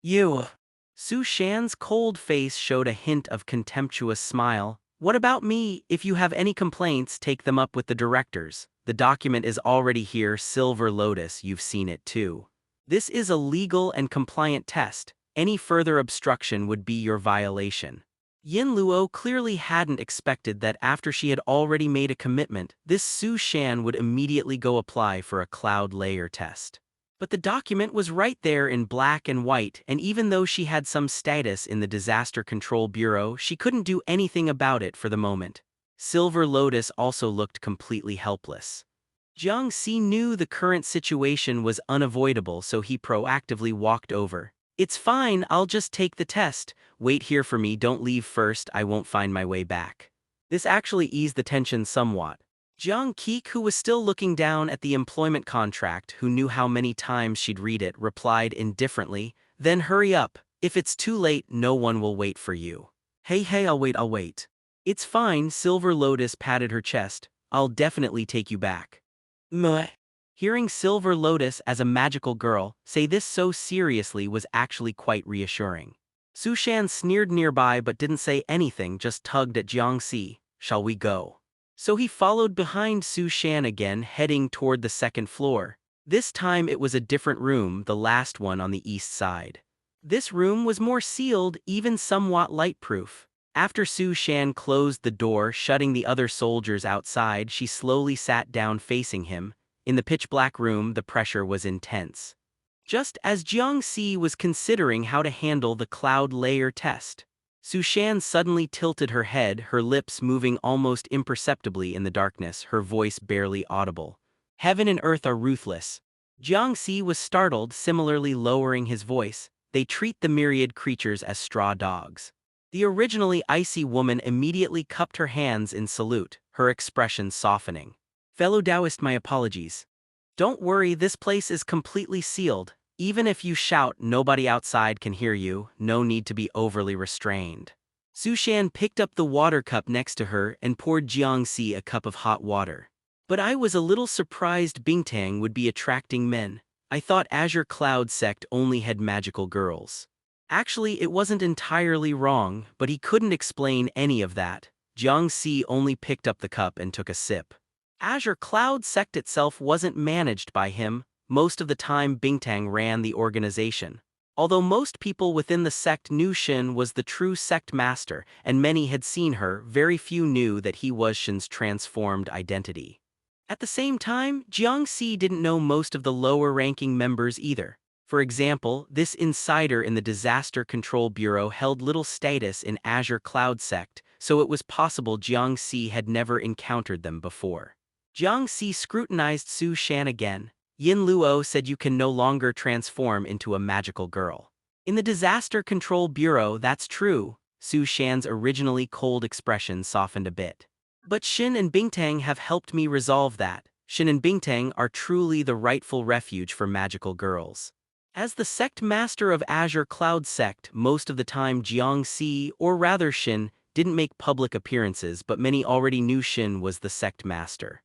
"You." Su Shan's cold face showed a hint of contemptuous smile. "What about me? If you have any complaints, take them up with the directors. The document is already here. Silver Lotus, you've seen it too. This is a legal and compliant test. Any further obstruction would be your violation." Yin Luo clearly hadn't expected that after she had already made a commitment, this Su Shan would immediately go apply for a cloud layer test. But the document was right there in black and white, and even though she had some status in the Disaster Control Bureau, she couldn't do anything about it for the moment. Silver Lotus also looked completely helpless. Jiang Si knew the current situation was unavoidable, so he proactively walked over. "It's fine, I'll just take the test. Wait here for me, don't leave first, I won't find my way back." This actually eased the tension somewhat. Jiang Keek, who was still looking down at the employment contract, who knew how many times she'd read it, replied indifferently, "Then hurry up. If it's too late, no one will wait for you." Hey, I'll wait. "It's fine," Silver Lotus patted her chest. "I'll definitely take you back." Meh. Hearing Silver Lotus as a magical girl say this so seriously was actually quite reassuring. Su Shan sneered nearby but didn't say anything, just tugged at Jiang Si. "Shall we go?" So he followed behind Su Shan again, heading toward the second floor. This time it was a different room, the last one on the east side. This room was more sealed, even somewhat lightproof. After Su Shan closed the door, shutting the other soldiers outside, she slowly sat down facing him. In the pitch-black room, the pressure was intense. Just as Jiang Si was considering how to handle the cloud layer test, Su Shan suddenly tilted her head, her lips moving almost imperceptibly in the darkness, her voice barely audible. "Heaven and earth are ruthless." Jiang Si was startled, similarly lowering his voice. "They treat the myriad creatures as straw dogs." The originally icy woman immediately cupped her hands in salute, her expression softening. "Fellow Taoist, my apologies. Don't worry, this place is completely sealed. Even if you shout, nobody outside can hear you, no need to be overly restrained." Su Shan picked up the water cup next to her and poured Jiang Si a cup of hot water. "But I was a little surprised Bingtang would be attracting men. I thought Azure Cloud Sect only had magical girls." Actually, it wasn't entirely wrong, but he couldn't explain any of that. Jiang Si only picked up the cup and took a sip. Azure Cloud Sect itself wasn't managed by him. Most of the time Bingtang ran the organization. Although most people within the sect knew Shin was the true sect master, and many had seen her, very few knew that he was Shin's transformed identity. At the same time, Jiang Si didn't know most of the lower-ranking members either. For example, this insider in the Disaster Control Bureau held little status in Azure Cloud Sect, so it was possible Jiang Si had never encountered them before. Jiang Si scrutinized Su Shan again. "Yin Luo said you can no longer transform into a magical girl." "In the Disaster Control Bureau, that's true." Su Shan's originally cold expression softened a bit. "But Shin and Bingtang have helped me resolve that. Shin and Bingtang are truly the rightful refuge for magical girls." As the sect master of Azure Cloud Sect, most of the time Jiang Si, or rather Shin, didn't make public appearances, but many already knew Shin was the sect master.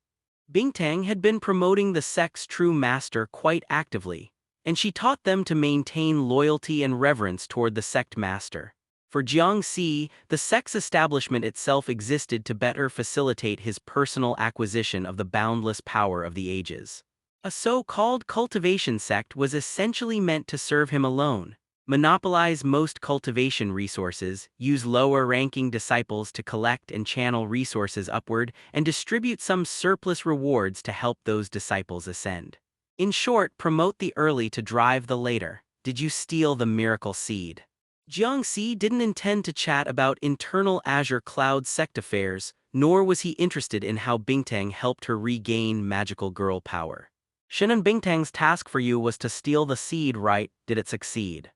Bingtang had been promoting the sect's true master quite actively, and she taught them to maintain loyalty and reverence toward the sect master. For Jiang Si, the sect's establishment itself existed to better facilitate his personal acquisition of the boundless power of the ages. A so-called cultivation sect was essentially meant to serve him alone, monopolize most cultivation resources, use lower-ranking disciples to collect and channel resources upward, and distribute some surplus rewards to help those disciples ascend. In short, promote the early to drive the later. Did you steal the miracle seed? Jiang Si didn't intend to chat about internal Azure Cloud Sect affairs, nor was he interested in how Bingtang helped her regain magical girl power. Shin and Bingtang's task for you was to steal the seed, right? Did it succeed?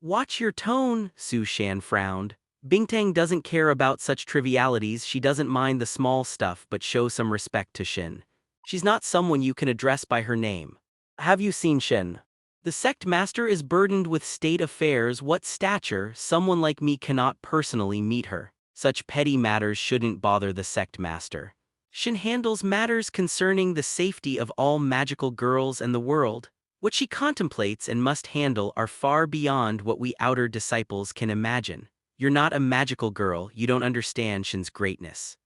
"Watch your tone," Su Shan frowned. "Bingtang doesn't care about such trivialities, she doesn't mind the small stuff, but show some respect to Shin. She's not someone you can address by her name." "Have you seen Shin?" "The sect master is burdened with state affairs. What stature? Someone like me cannot personally meet her. Such petty matters shouldn't bother the sect master. Shin handles matters concerning the safety of all magical girls and the world. What she contemplates and must handle are far beyond what we outer disciples can imagine. You're not a magical girl, you don't understand Shin's greatness.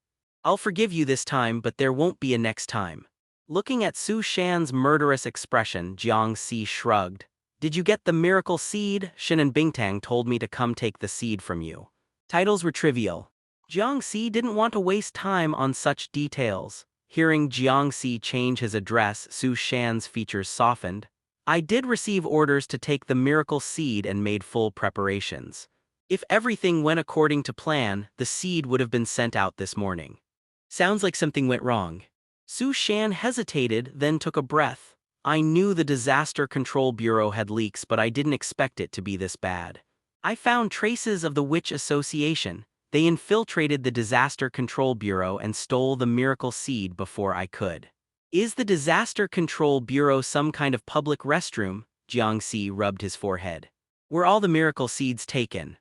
I'll forgive you this time, but there won't be a next time." Looking at Su Shan's murderous expression, Jiang Si shrugged. "Did you get the miracle seed? Shin and Bingtang told me to come take the seed from you." Titles were trivial. Jiang Si didn't want to waste time on such details. Hearing Jiang Si change his address, Su Shan's features softened. I did receive orders to take the miracle seed and made full preparations. If everything went according to plan, the seed would have been sent out this morning. Sounds like something went wrong. Su Shan hesitated, then took a breath. I knew the Disaster Control Bureau had leaks, but I didn't expect it to be this bad. I found traces of the Witch Association. They infiltrated the Disaster Control Bureau and stole the miracle seed before I could. Is the Disaster Control Bureau some kind of public restroom? Jiang Si rubbed his forehead. Were all the miracle seeds taken?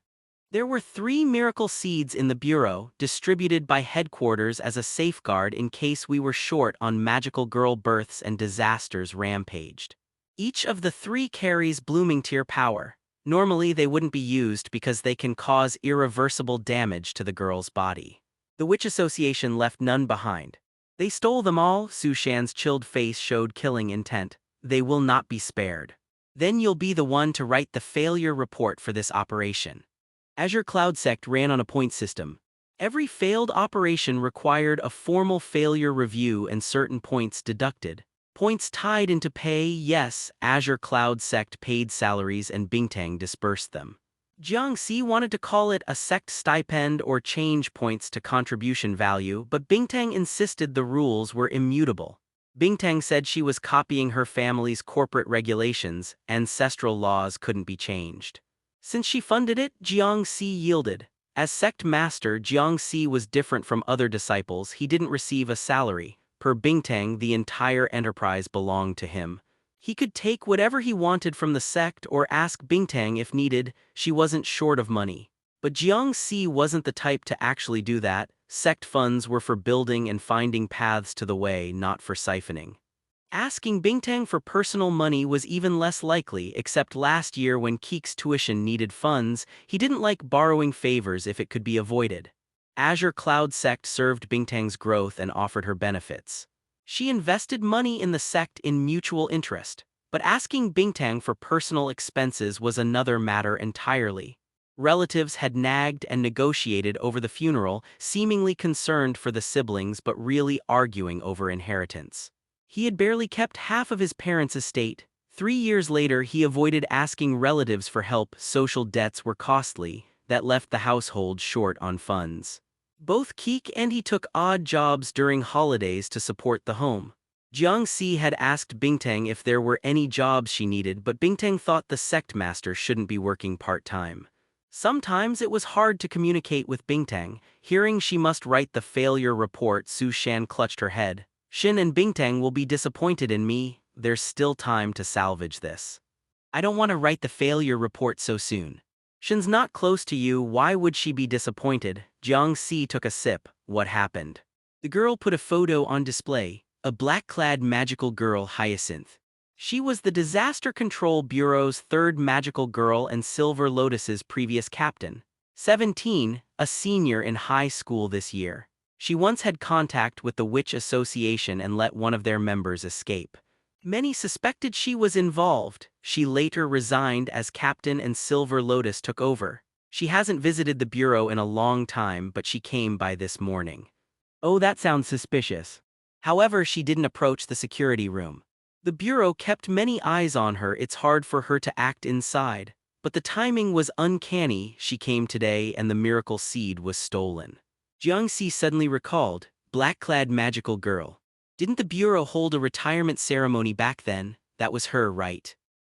There were 3 miracle seeds in the Bureau, distributed by headquarters as a safeguard in case we were short on magical girl births and disasters rampaged. Each of the 3 carries blooming tier power. Normally they wouldn't be used because they can cause irreversible damage to the girl's body. The Witch Association left none behind. They stole them all. Su Shan's chilled face showed killing intent. They will not be spared. Then you'll be the one to write the failure report for this operation. Azure Cloud Sect ran on a point system. Every failed operation required a formal failure review and certain points deducted. Points tied into pay, yes, Azure Cloud Sect paid salaries and Bingtang dispersed them. Jiang Si wanted to call it a sect stipend or change points to contribution value, but Bingtang insisted the rules were immutable. Bingtang said she was copying her family's corporate regulations, ancestral laws couldn't be changed. Since she funded it, Jiang Si yielded. As sect master, Jiang Si was different from other disciples. He didn't receive a salary. Per Bingtang, the entire enterprise belonged to him. He could take whatever he wanted from the sect or ask Bingtang if needed. She wasn't short of money. But Jiang Si wasn't the type to actually do that. Sect funds were for building and finding paths to the way, not for siphoning. Asking Bingtang for personal money was even less likely, except last year when Keek's tuition needed funds. He didn't like borrowing favors if it could be avoided. Azure Cloud Sect served Bingtang's growth and offered her benefits. She invested money in the sect in mutual interest, but asking Bingtang for personal expenses was another matter entirely. Relatives had nagged and negotiated over the funeral, seemingly concerned for the siblings but really arguing over inheritance. He had barely kept half of his parents' estate. 3 years later, he avoided asking relatives for help. Social debts were costly. That left the household short on funds. Both Keek and he took odd jobs during holidays to support the home. Jiang Si had asked Bingtang if there were any jobs she needed, but Bingtang thought the sect master shouldn't be working part-time. Sometimes it was hard to communicate with Bingtang. Hearing she must write the failure report, Su Shan clutched her head. Shin and Bingtang will be disappointed in me. There's still time to salvage this. I don't want to write the failure report so soon. Shin's not close to you, why would she be disappointed? Jiang Si took a sip. What happened? The girl put a photo on display, a black-clad magical girl, Hyacinth. She was the Disaster Control Bureau's 3rd magical girl and Silver Lotus's previous captain. 17, a senior in high school this year. She once had contact with the Witch Association and let one of their members escape. Many suspected she was involved. She later resigned as captain and Silver Lotus took over. She hasn't visited the bureau in a long time, but she came by this morning. Oh, that sounds suspicious. However, she didn't approach the security room. The bureau kept many eyes on her. It's hard for her to act inside. But the timing was uncanny. She came today and the miracle seed was stolen. Jiang Si suddenly recalled, black-clad magical girl. Didn't the Bureau hold a retirement ceremony back then? That was her, right?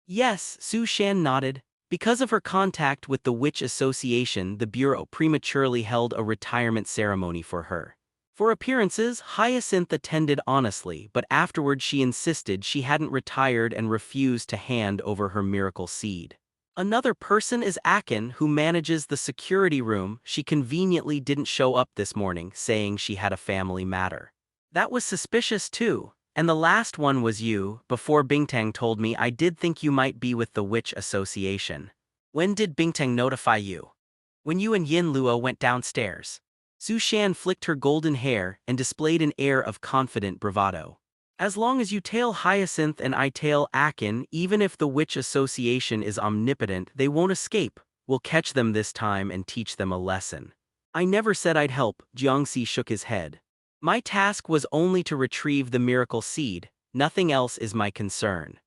Yes, Su Shan nodded. Because of her contact with the Witch Association, the Bureau prematurely held a retirement ceremony for her. For appearances, Hyacinth attended honestly, but afterward she insisted she hadn't retired and refused to hand over her miracle seed. Another person is Akin, who manages the security room. She conveniently didn't show up this morning, saying she had a family matter. That was suspicious too. And the last one was you. Before Bingtang told me, I did think you might be with the Witch Association. When did Bingtang notify you? When you and Yin Luo went downstairs. Su Shan flicked her golden hair and displayed an air of confident bravado. As long as you tail Hyacinth and I tail Akin, even if the Witch Association is omnipotent, they won't escape. We'll catch them this time and teach them a lesson. I never said I'd help, Jiang Si shook his head. My task was only to retrieve the miracle seed, nothing else is my concern.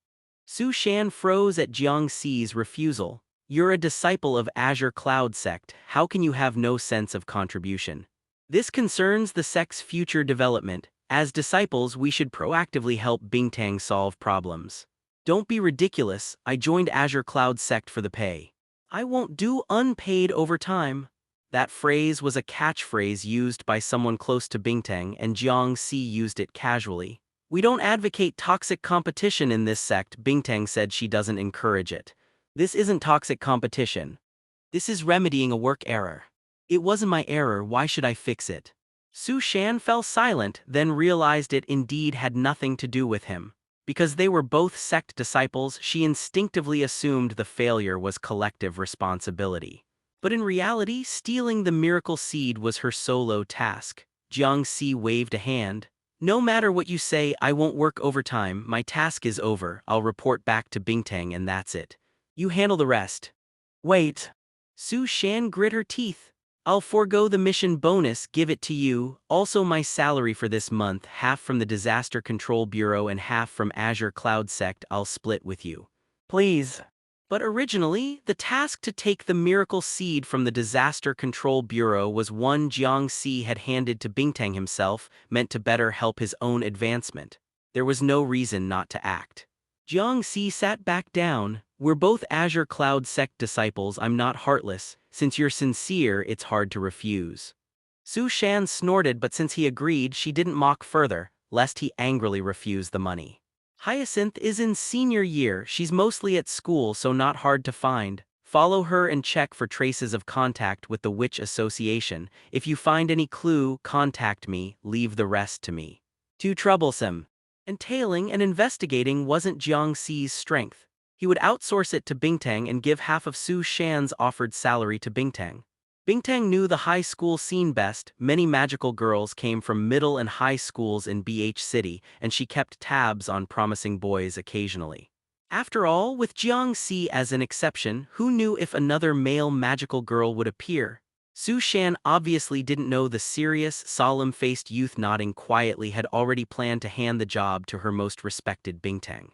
Su Shan froze at Jiang Si's refusal. You're a disciple of Azure Cloud sect, how can you have no sense of contribution? This concerns the sect's future development. As disciples, we should proactively help Bingtang solve problems. Don't be ridiculous, I joined Azure Cloud sect for the pay. I won't do unpaid overtime. That phrase was a catchphrase used by someone close to Bingtang, and Jiang Si used it casually. We don't advocate toxic competition in this sect, Bingtang said. She doesn't encourage it. This isn't toxic competition. This is remedying a work error. It wasn't my error, why should I fix it? Su Shan fell silent, then realized it indeed had nothing to do with him. Because they were both sect disciples, she instinctively assumed the failure was collective responsibility. But in reality, stealing the miracle seed was her solo task. Jiang Si waved a hand. No matter what you say, I won't work overtime, my task is over, I'll report back to Bingtang and that's it. You handle the rest. Wait. Su Shan grit her teeth. I'll forego the mission bonus, give it to you, also my salary for this month, half from the Disaster Control Bureau and half from Azure Cloud Sect, I'll split with you. Please. But originally, the task to take the miracle seed from the Disaster Control Bureau was one Jiang Si had handed to Bingtang himself, meant to better help his own advancement. There was no reason not to act. Jiang Si sat back down. We're both Azure Cloud Sect disciples, I'm not heartless. Since you're sincere, it's hard to refuse. Su Shan snorted, but since he agreed, she didn't mock further, lest he angrily refuse the money. Hyacinth is in senior year, she's mostly at school so not hard to find. Follow her and check for traces of contact with the Witch Association. If you find any clue, contact me, leave the rest to me. Too troublesome. Entailing and investigating wasn't Jiang Si's strength. He would outsource it to Bingtang and give half of Su Shan's offered salary to Bingtang. Bingtang knew the high school scene best. Many magical girls came from middle and high schools in BH City, and she kept tabs on promising boys occasionally. After all, with Jiang Si as an exception, who knew if another male magical girl would appear? Su Shan obviously didn't know the serious, solemn-faced youth nodding quietly had already planned to hand the job to her most respected Bingtang.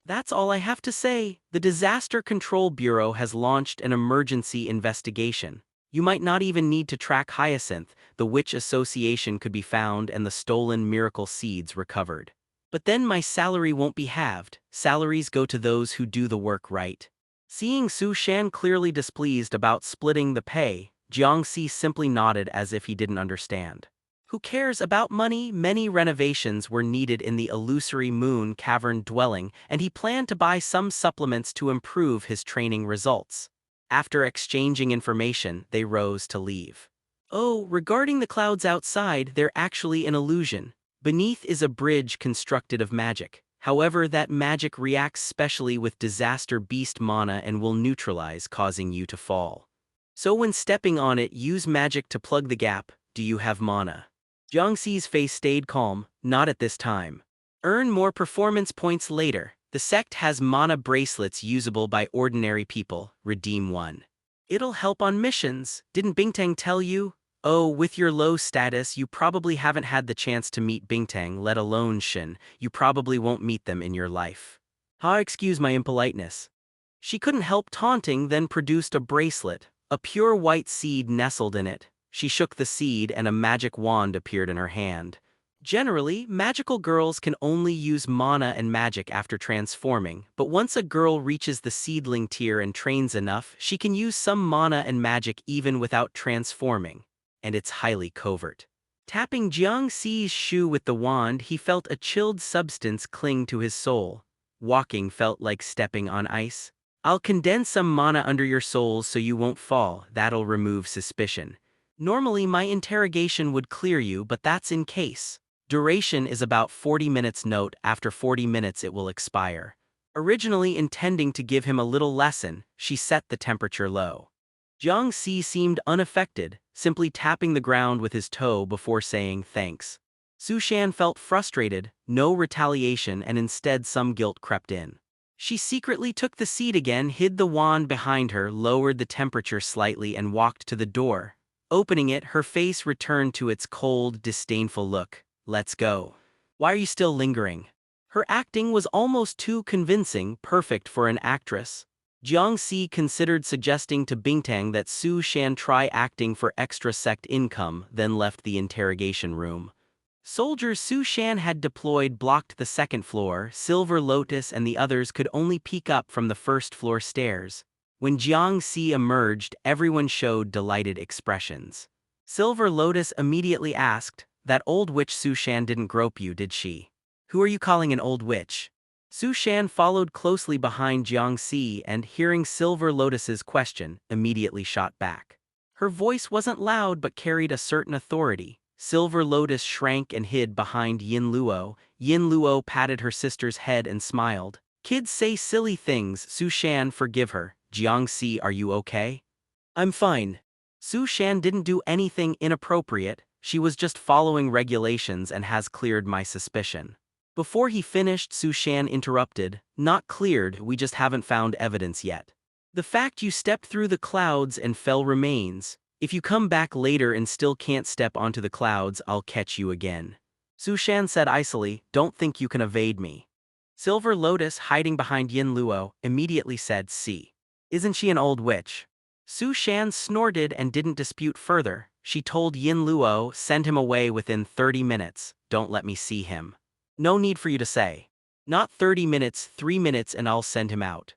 That's all I have to say. The Disaster Control Bureau has launched an emergency investigation. You might not even need to track Hyacinth, the Witch Association could be found and the stolen miracle seeds recovered. But then my salary won't be halved. Salaries go to those who do the work right. Seeing Su Shan clearly displeased about splitting the pay, Jiang Si simply nodded as if he didn't understand. Who cares about money? Many renovations were needed in the illusory moon cavern dwelling, and he planned to buy some supplements to improve his training results. After exchanging information, they rose to leave. Oh, regarding the clouds outside, they're actually an illusion. Beneath is a bridge constructed of magic. However, that magic reacts specially with disaster beast mana and will neutralize, causing you to fall. So when stepping on it, use magic to plug the gap. Do you have mana? Jiang Si's face stayed calm. Not at this time. Earn more performance points later. The sect has mana bracelets usable by ordinary people. Redeem one. It'll help on missions. Didn't Bingtang tell you? Oh, with your low status, you probably haven't had the chance to meet Bingtang, let alone Shin. You probably won't meet them in your life. Excuse my impoliteness. She couldn't help taunting, then produced a bracelet. A pure white seed nestled in it. She shook the seed and a magic wand appeared in her hand. Generally, magical girls can only use mana and magic after transforming, but once a girl reaches the seedling tier and trains enough, she can use some mana and magic even without transforming. And it's highly covert. Tapping Jiang Si's shoe with the wand, he felt a chilled substance cling to his soul. Walking felt like stepping on ice. I'll condense some mana under your soles so you won't fall, that'll remove suspicion. Normally my interrogation would clear you, but that's in case. Duration is about 40 minutes. Note, after 40 minutes it will expire. Originally intending to give him a little lesson, she set the temperature low. Jiang Si seemed unaffected, simply tapping the ground with his toe before saying thanks. Su Shan felt frustrated, no retaliation, and instead some guilt crept in. She secretly took the seat again, hid the wand behind her, lowered the temperature slightly, and walked to the door. Opening it, her face returned to its cold, disdainful look. "Let's go. Why are you still lingering?" Her acting was almost too convincing, perfect for an actress. Jiang Si considered suggesting to Bingtang that Su Shan try acting for extra sect income, then left the interrogation room. Soldiers Su Shan had deployed blocked the second floor. Silver Lotus and the others could only peek up from the first floor stairs. When Jiang Si emerged, everyone showed delighted expressions. Silver Lotus immediately asked, "That old witch Su Shan didn't grope you, did she?" "Who are you calling an old witch?" Su Shan followed closely behind Jiang Si and, hearing Silver Lotus's question, immediately shot back. Her voice wasn't loud but carried a certain authority. Silver Lotus shrank and hid behind Yin Luo. Yin Luo patted her sister's head and smiled. "Kids say silly things, Su Shan, forgive her." "Jiang Si, are you okay?" "I'm fine." Su Shan didn't do anything inappropriate, she was just following regulations and has cleared my suspicion. Before he finished, Su Shan interrupted, "Not cleared, we just haven't found evidence yet. The fact you stepped through the clouds and fell remains. If you come back later and still can't step onto the clouds, I'll catch you again." Su Shan said icily, "Don't think you can evade me." Silver Lotus, hiding behind Yin Luo, immediately said, "See. Isn't she an old witch?" Su Shan snorted and didn't dispute further. She told Yin Luo, "Send him away within 30 minutes, don't let me see him." "No need for you to say. Not 30 minutes, 3 minutes and I'll send him out."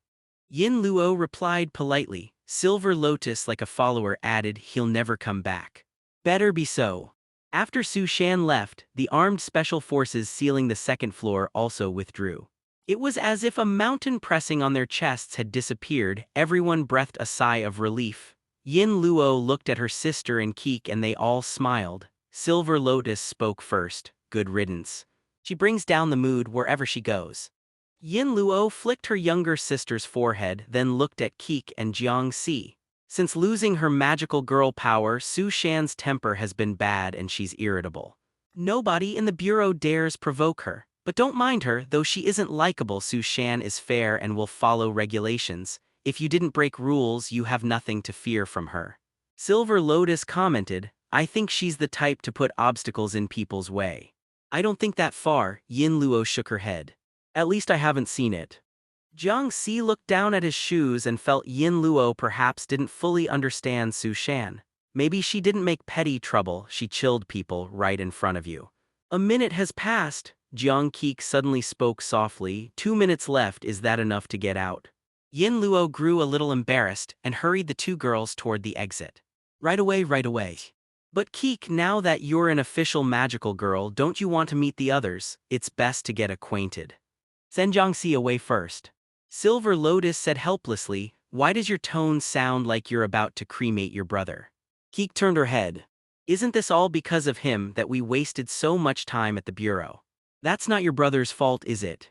Yin Luo replied politely. Silver Lotus, like a follower, added, "He'll never come back." "Better be so." After Su Shan left, the armed special forces sealing the second floor also withdrew. It was as if a mountain pressing on their chests had disappeared. Everyone breathed a sigh of relief. Yin Luo looked at her sister and Keek and they all smiled. Silver Lotus spoke first. "Good riddance. She brings down the mood wherever she goes." Yin Luo flicked her younger sister's forehead, then looked at Keek and Jiang Si. Since losing her magical girl power, Su Shan's temper has been bad and she's irritable. Nobody in the bureau dares provoke her. But don't mind her, though she isn't likable. Su Shan is fair and will follow regulations. If you didn't break rules, you have nothing to fear from her. Silver Lotus commented, "I think she's the type to put obstacles in people's way." "I don't think that far." Yin Luo shook her head. "At least I haven't seen it." Jiang Si looked down at his shoes and felt Yin Luo perhaps didn't fully understand Su Shan. Maybe she didn't make petty trouble, she chilled people right in front of you. "A minute has passed." Jiang Keek suddenly spoke softly. 2 minutes left, is that enough to get out?" Yin Luo grew a little embarrassed and hurried the two girls toward the exit. Right away, right away." "But Keek, now that you're an official magical girl, don't you want to meet the others? It's best to get acquainted." "Send Jiang Si away first." Silver Lotus said helplessly, "Why does your tone sound like you're about to cremate your brother?" Keek turned her head. "Isn't this all because of him that we wasted so much time at the bureau? That's not your brother's fault, is it?"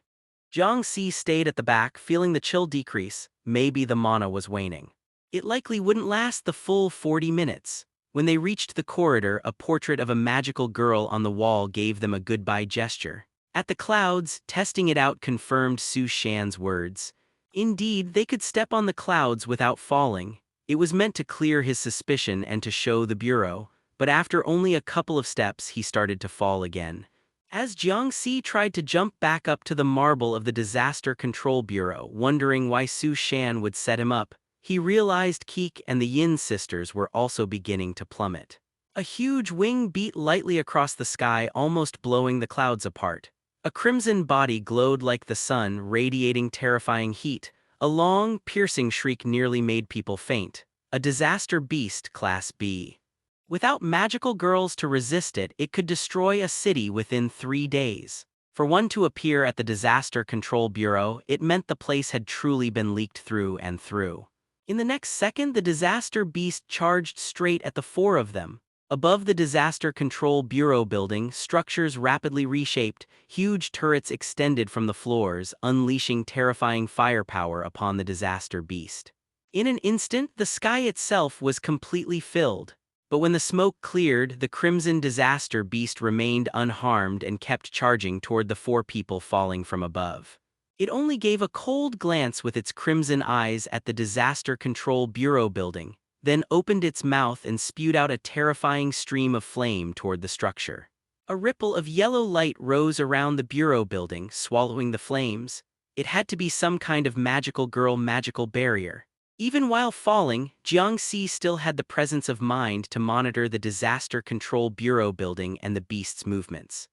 Jiang Si stayed at the back, feeling the chill decrease. Maybe the mana was waning. It likely wouldn't last the full 40 minutes. When they reached the corridor, a portrait of a magical girl on the wall gave them a goodbye gesture. At the clouds, testing it out confirmed Su Shan's words. Indeed, they could step on the clouds without falling. It was meant to clear his suspicion and to show the bureau, but after only a couple of steps he started to fall again. As Jiang Si tried to jump back up to the marble of the Disaster Control Bureau, wondering why Su Shan would set him up, he realized Keek and the Yin sisters were also beginning to plummet. A huge wing beat lightly across the sky, almost blowing the clouds apart. A crimson body glowed like the sun, radiating terrifying heat. A long, piercing shriek nearly made people faint. A disaster beast, Class B. Without magical girls to resist it, it could destroy a city within 3 days. For one to appear at the Disaster Control Bureau, it meant the place had truly been leaked through and through. In the next second, the disaster beast charged straight at the 4 of them. Above the Disaster Control Bureau building, structures rapidly reshaped, huge turrets extended from the floors, unleashing terrifying firepower upon the disaster beast. In an instant, the sky itself was completely filled. But when the smoke cleared, the crimson disaster beast remained unharmed and kept charging toward the 4 people falling from above. It only gave a cold glance with its crimson eyes at the Disaster Control Bureau building, then opened its mouth and spewed out a terrifying stream of flame toward the structure. A ripple of yellow light rose around the Bureau building, swallowing the flames. It had to be some kind of magical girl magical barrier. Even while falling, Jiang Si still had the presence of mind to monitor the Disaster Control Bureau building and the beast's movements.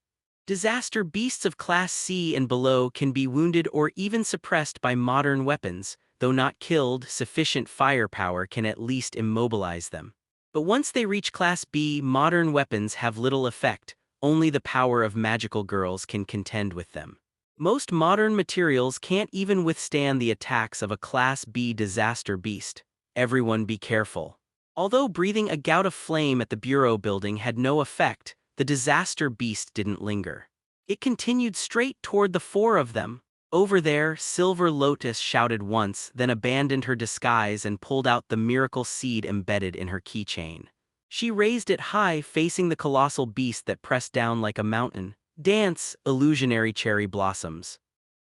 Disaster beasts of Class C and below can be wounded or even suppressed by modern weapons, though not killed, sufficient firepower can at least immobilize them. But once they reach Class B, modern weapons have little effect, only the power of magical girls can contend with them. Most modern materials can't even withstand the attacks of a Class B disaster beast. Everyone be careful. Although breathing a gout of flame at the Bureau building had no effect, the disaster beast didn't linger. It continued straight toward the four of them. Over there, Silver Lotus shouted once, then abandoned her disguise and pulled out the miracle seed embedded in her keychain. She raised it high, facing the colossal beast that pressed down like a mountain. Dance, illusionary cherry blossoms.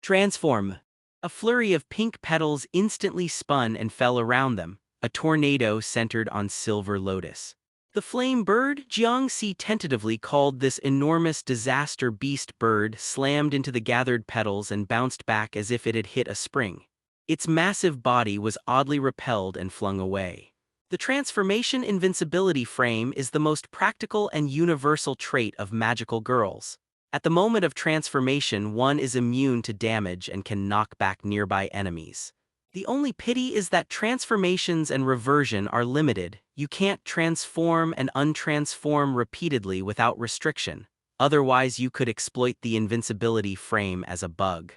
Transform. A flurry of pink petals instantly spun and fell around them, a tornado centered on Silver Lotus. The flame bird, Jiang Si tentatively called this enormous disaster beast bird, slammed into the gathered petals and bounced back as if it had hit a spring. Its massive body was oddly repelled and flung away. The transformation invincibility frame is the most practical and universal trait of magical girls. At the moment of transformation, one is immune to damage and can knock back nearby enemies. The only pity is that transformations and reversion are limited. You can't transform and untransform repeatedly without restriction. Otherwise, you could exploit the invincibility frame as a bug.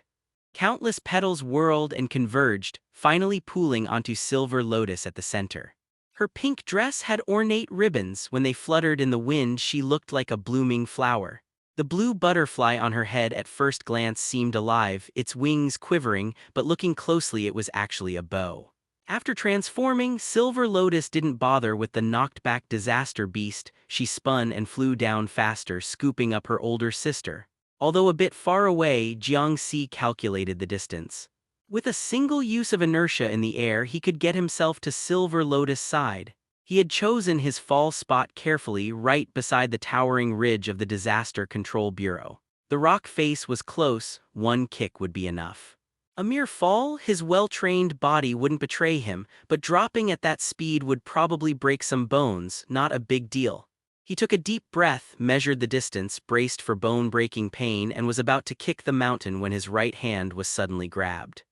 Countless petals whirled and converged, finally pooling onto Silver Lotus at the center. Her pink dress had ornate ribbons. When they fluttered in the wind, she looked like a blooming flower. The blue butterfly on her head at first glance seemed alive, its wings quivering, but looking closely it was actually a bow. After transforming, Silver Lotus didn't bother with the knocked-back disaster beast. She spun and flew down faster, scooping up her older sister. Although a bit far away, Jiang Si calculated the distance. With a single use of inertia in the air, he could get himself to Silver Lotus' side. He had chosen his fall spot carefully, right beside the towering ridge of the Disaster Control Bureau. The rock face was close, one kick would be enough. A mere fall, his well-trained body wouldn't betray him, but dropping at that speed would probably break some bones, not a big deal. He took a deep breath, measured the distance, braced for bone-breaking pain, and was about to kick the mountain when his right hand was suddenly grabbed.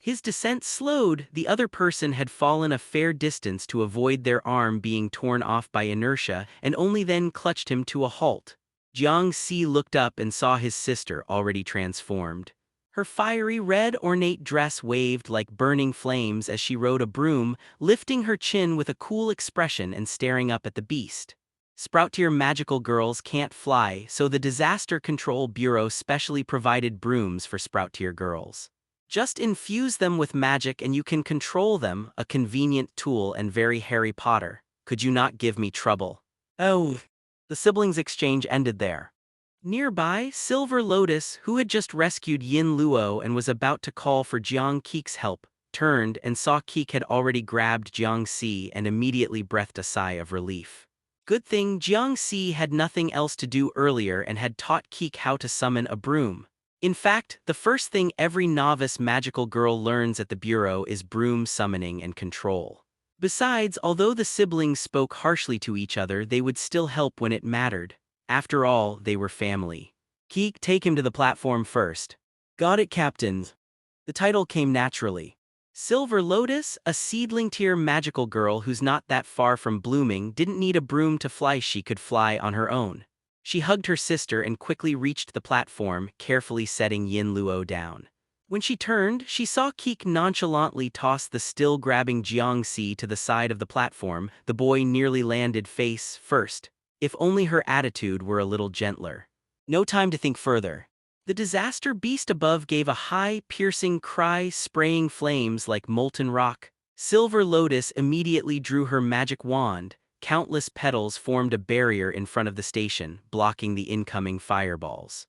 His descent slowed. The other person had fallen a fair distance to avoid their arm being torn off by inertia and only then clutched him to a halt. Jiang Si looked up and saw his sister already transformed. Her fiery red ornate dress waved like burning flames as she rode a broom, lifting her chin with a cool expression and staring up at the beast. Sprout-tier magical girls can't fly, so the Disaster Control Bureau specially provided brooms for Sprout-tier girls. Just infuse them with magic and you can control them, a convenient tool and very Harry Potter. Could you not give me trouble? Oh. The siblings' exchange ended there. Nearby, Silver Lotus, who had just rescued Yin Luo and was about to call for Jiang Keek's help, turned and saw Keek had already grabbed Jiang Si and immediately breathed a sigh of relief. Good thing Jiang Si had nothing else to do earlier and had taught Keek how to summon a broom. In fact, the first thing every novice magical girl learns at the Bureau is broom summoning and control. Besides, although the siblings spoke harshly to each other, they would still help when it mattered. After all, they were family. Keek, take him to the platform first. Got it, Captain. The title came naturally. Silver Lotus, a seedling-tier magical girl who's not that far from blooming, didn't need a broom to fly. She could fly on her own. She hugged her sister and quickly reached the platform, carefully setting Yin Luo down. When she turned, she saw Keek nonchalantly toss the still-grabbing Jiang Si to the side of the platform. The boy nearly landed face first. If only her attitude were a little gentler. No time to think further. The disaster beast above gave a high, piercing cry, spraying flames like molten rock. Silver Lotus immediately drew her magic wand. Countless petals formed a barrier in front of the station, blocking the incoming fireballs.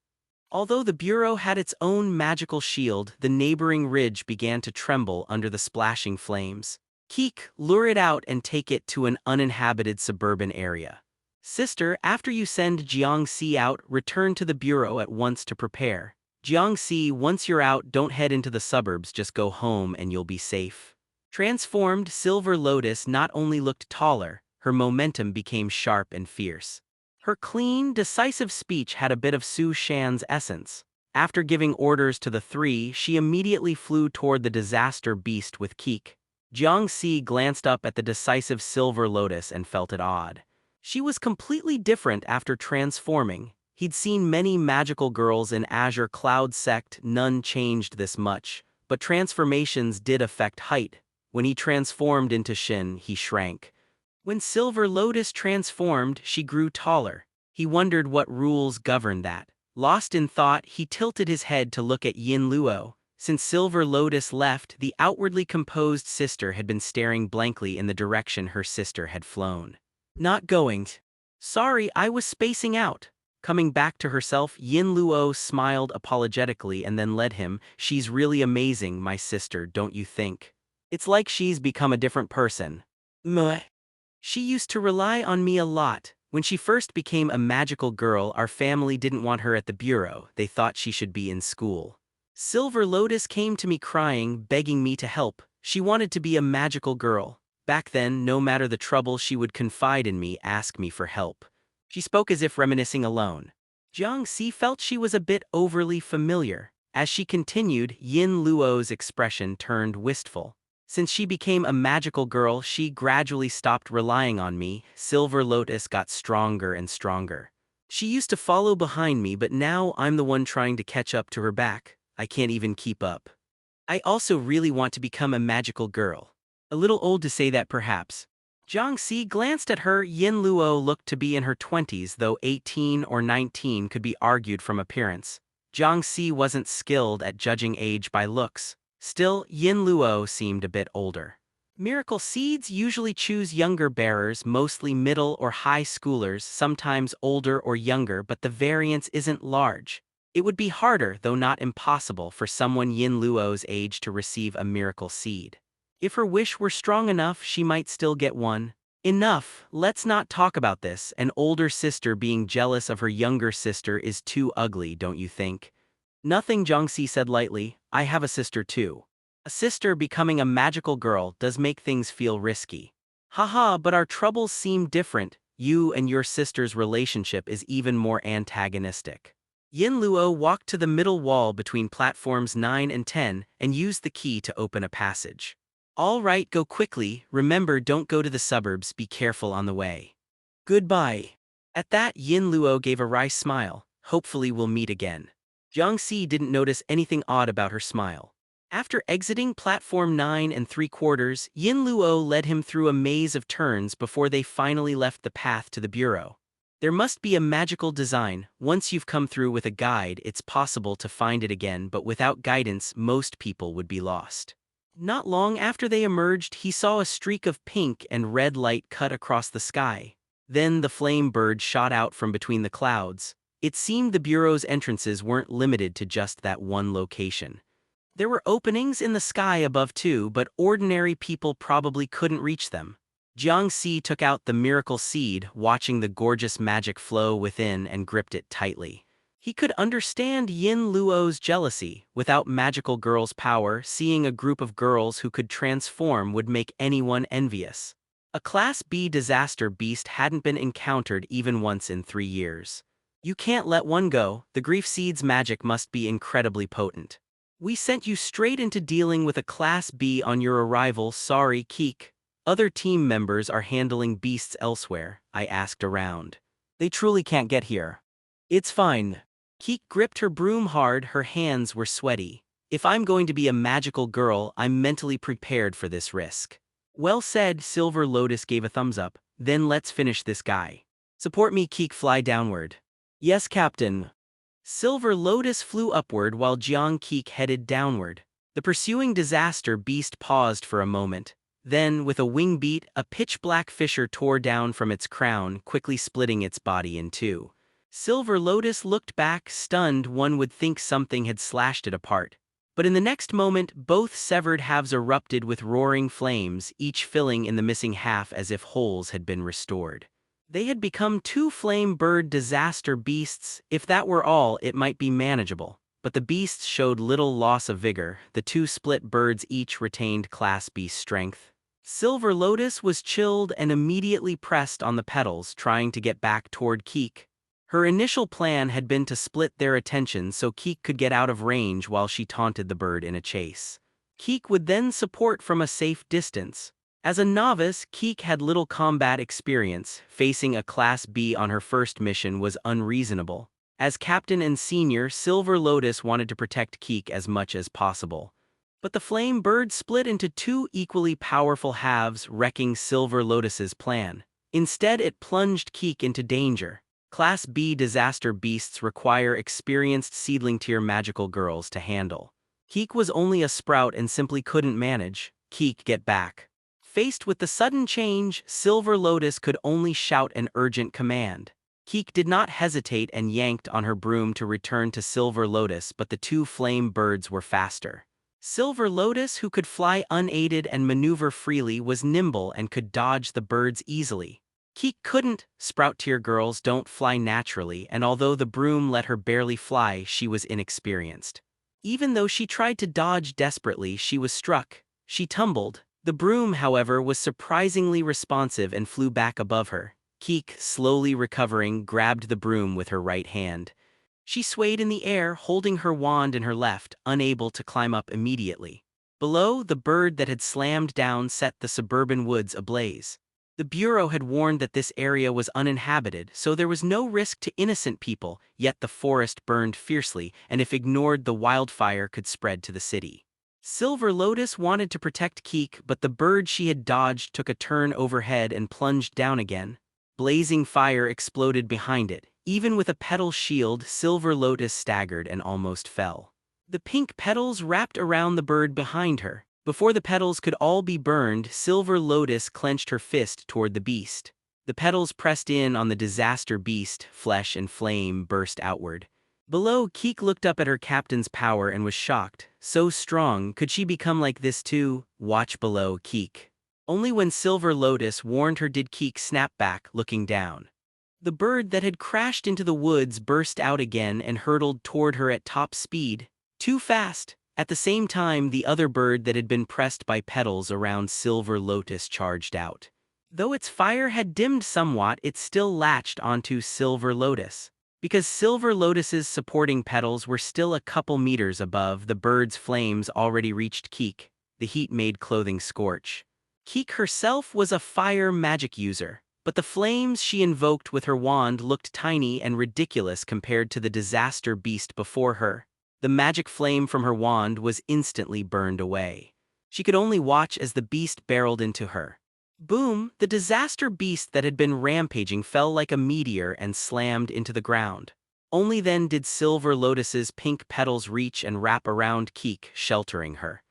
Although the bureau had its own magical shield, the neighboring ridge began to tremble under the splashing flames. Keek, lure it out and take it to an uninhabited suburban area. Sister, after you send Jiang Si out, return to the bureau at once to prepare. Jiang Si, once you're out, don't head into the suburbs, just go home and you'll be safe. Transformed, Silver Lotus not only looked taller, her momentum became sharp and fierce. Her clean, decisive speech had a bit of Su Shan's essence. After giving orders to the three, she immediately flew toward the disaster beast with Keek. Jiang Si glanced up at the decisive Silver Lotus and felt it odd. She was completely different after transforming. He'd seen many magical girls in Azure Cloud Sect, none changed this much, but transformations did affect height. When he transformed into Shin, he shrank. When Silver Lotus transformed, she grew taller. He wondered what rules governed that. Lost in thought, he tilted his head to look at Yin Luo. Since Silver Lotus left, the outwardly composed sister had been staring blankly in the direction her sister had flown. Not going. Sorry, I was spacing out. Coming back to herself, Yin Luo smiled apologetically and then led him. She's really amazing, my sister, don't you think? It's like she's become a different person. Meh. She used to rely on me a lot. When she first became a magical girl, our family didn't want her at the bureau. They thought she should be in school. Silver Lotus came to me crying, begging me to help. She wanted to be a magical girl. Back then, no matter the trouble, she would confide in me, ask me for help. She spoke as if reminiscing alone. Jiang Si felt she was a bit overly familiar. As she continued, Yin Luo's expression turned wistful. Since she became a magical girl, she gradually stopped relying on me. Silver Lotus got stronger and stronger. She used to follow behind me, but now I'm the one trying to catch up to her back. I can't even keep up. I also really want to become a magical girl. A little old to say that, perhaps. Jiang Si glanced at her. Yin Luo looked to be in her 20s, though 18 or 19 could be argued from appearance. Jiang Si wasn't skilled at judging age by looks. Still, Yin Luo seemed a bit older. Miracle seeds usually choose younger bearers, mostly middle or high schoolers, sometimes older or younger, but the variance isn't large. It would be harder, though not impossible, for someone Yin Luo's age to receive a miracle seed. If her wish were strong enough, she might still get one. Enough, let's not talk about this. An older sister being jealous of her younger sister is too ugly, don't you think? Nothing, Jiang Si said lightly. I have a sister too. A sister becoming a magical girl does make things feel risky. Haha, but our troubles seem different. You and your sister's relationship is even more antagonistic. Yin Luo walked to the middle wall between platforms 9 and 10 and used the key to open a passage. All right, go quickly. Remember, don't go to the suburbs. Be careful on the way. Goodbye. At that, Yin Luo gave a wry smile. Hopefully we'll meet again. Jiang Si didn't notice anything odd about her smile. After exiting platform 9 3/4, Yin Luo led him through a maze of turns before they finally left the path to the bureau. There must be a magical design. Once you've come through with a guide, it's possible to find it again, but without guidance, most people would be lost. Not long after they emerged, he saw a streak of pink and red light cut across the sky. Then the flame bird shot out from between the clouds. It seemed the bureau's entrances weren't limited to just that one location. There were openings in the sky above too, but ordinary people probably couldn't reach them. Jiang Si took out the miracle seed, watching the gorgeous magic flow within, and gripped it tightly. He could understand Yin Luo's jealousy. Without magical girls' power, seeing a group of girls who could transform would make anyone envious. A Class B disaster beast hadn't been encountered even once in 3 years. You can't let one go. The grief seed's magic must be incredibly potent. We sent you straight into dealing with a Class B on your arrival. Sorry, Keek. Other team members are handling beasts elsewhere. I asked around. They truly can't get here. It's fine. Keek gripped her broom hard. Her hands were sweaty. If I'm going to be a magical girl, I'm mentally prepared for this risk. Well said. Silver Lotus gave a thumbs up. Then let's finish this guy. Support me, Keek. Fly downward. Yes, Captain. Silver Lotus flew upward while Jiang Keek headed downward. The pursuing disaster beast paused for a moment. Then, with a wing beat, a pitch-black fissure tore down from its crown, quickly splitting its body in two. Silver Lotus looked back, stunned. One would think something had slashed it apart. But in the next moment, both severed halves erupted with roaring flames, each filling in the missing half as if holes had been restored. They had become two flame bird disaster beasts. If that were all, it might be manageable. But the beasts showed little loss of vigor. The two split birds each retained Class B strength. Silver Lotus was chilled and immediately pressed on the petals, trying to get back toward Keek. Her initial plan had been to split their attention so Keek could get out of range while she taunted the bird in a chase. Keek would then support from a safe distance. As a novice, Keek had little combat experience. Facing a Class B on her first mission was unreasonable. As captain and senior, Silver Lotus wanted to protect Keek as much as possible. But the flame bird split into two equally powerful halves, wrecking Silver Lotus's plan. Instead, it plunged Keek into danger. Class B disaster beasts require experienced seedling tier magical girls to handle. Keek was only a sprout and simply couldn't manage. Keek, get back. Faced with the sudden change, Silver Lotus could only shout an urgent command. Keek did not hesitate and yanked on her broom to return to Silver Lotus, but the two flame birds were faster. Silver Lotus, who could fly unaided and maneuver freely, was nimble and could dodge the birds easily. Keek couldn't. Sprout tier girls don't fly naturally, and although the broom let her barely fly, she was inexperienced. Even though she tried to dodge desperately, she was struck. She tumbled. The broom, however, was surprisingly responsive and flew back above her. Keek, slowly recovering, grabbed the broom with her right hand. She swayed in the air, holding her wand in her left, unable to climb up immediately. Below, the bird that had slammed down set the suburban woods ablaze. The Bureau had warned that this area was uninhabited, so there was no risk to innocent people, yet the forest burned fiercely, and if ignored, the wildfire could spread to the city. Silver Lotus wanted to protect Keek, but the bird she had dodged took a turn overhead and plunged down again. Blazing fire exploded behind it. Even with a petal shield, Silver Lotus staggered and almost fell. The pink petals wrapped around the bird behind her. Before the petals could all be burned, Silver Lotus clenched her fist toward the beast. The petals pressed in on the disaster beast, flesh and flame burst outward. Below, Keek looked up at her captain's power and was shocked. So strong, could she become like this too? Watch below, Keek. Only when Silver Lotus warned her did Keek snap back, looking down. The bird that had crashed into the woods burst out again and hurtled toward her at top speed. Too fast. At the same time, the other bird that had been pressed by petals around Silver Lotus charged out. Though its fire had dimmed somewhat, it still latched onto Silver Lotus. Because Silver Lotus's supporting petals were still a couple meters above, the bird's flames already reached Keek. The heat made clothing scorch. Keek herself was a fire magic user, but the flames she invoked with her wand looked tiny and ridiculous compared to the disaster beast before her. The magic flame from her wand was instantly burned away. She could only watch as the beast barreled into her. Boom! The disaster beast that had been rampaging fell like a meteor and slammed into the ground. Only then did Silver Lotus's pink petals reach and wrap around Keek, sheltering her.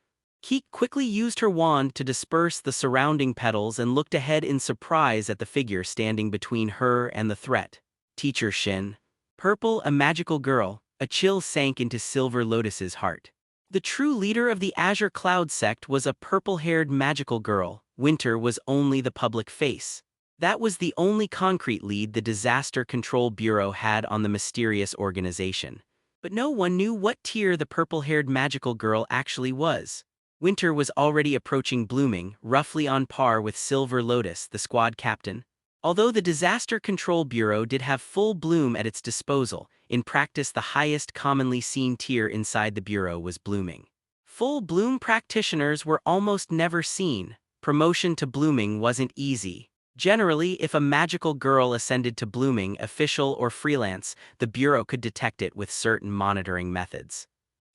Keek quickly used her wand to disperse the surrounding petals and looked ahead in surprise at the figure standing between her and the threat. Teacher Shin. Purple, a magical girl. A chill sank into Silver Lotus's heart. The true leader of the Azure Cloud sect was a purple-haired magical girl. Winter was only the public face. That was the only concrete lead the Disaster Control Bureau had on the mysterious organization. But no one knew what tier the purple-haired magical girl actually was. Winter was already approaching blooming, roughly on par with Silver Lotus, the squad captain. Although the Disaster Control Bureau did have full bloom at its disposal, in practice the highest commonly seen tier inside the Bureau was blooming. Full bloom practitioners were almost never seen. Promotion to blooming wasn't easy. Generally, if a magical girl ascended to blooming, official or freelance, the Bureau could detect it with certain monitoring methods.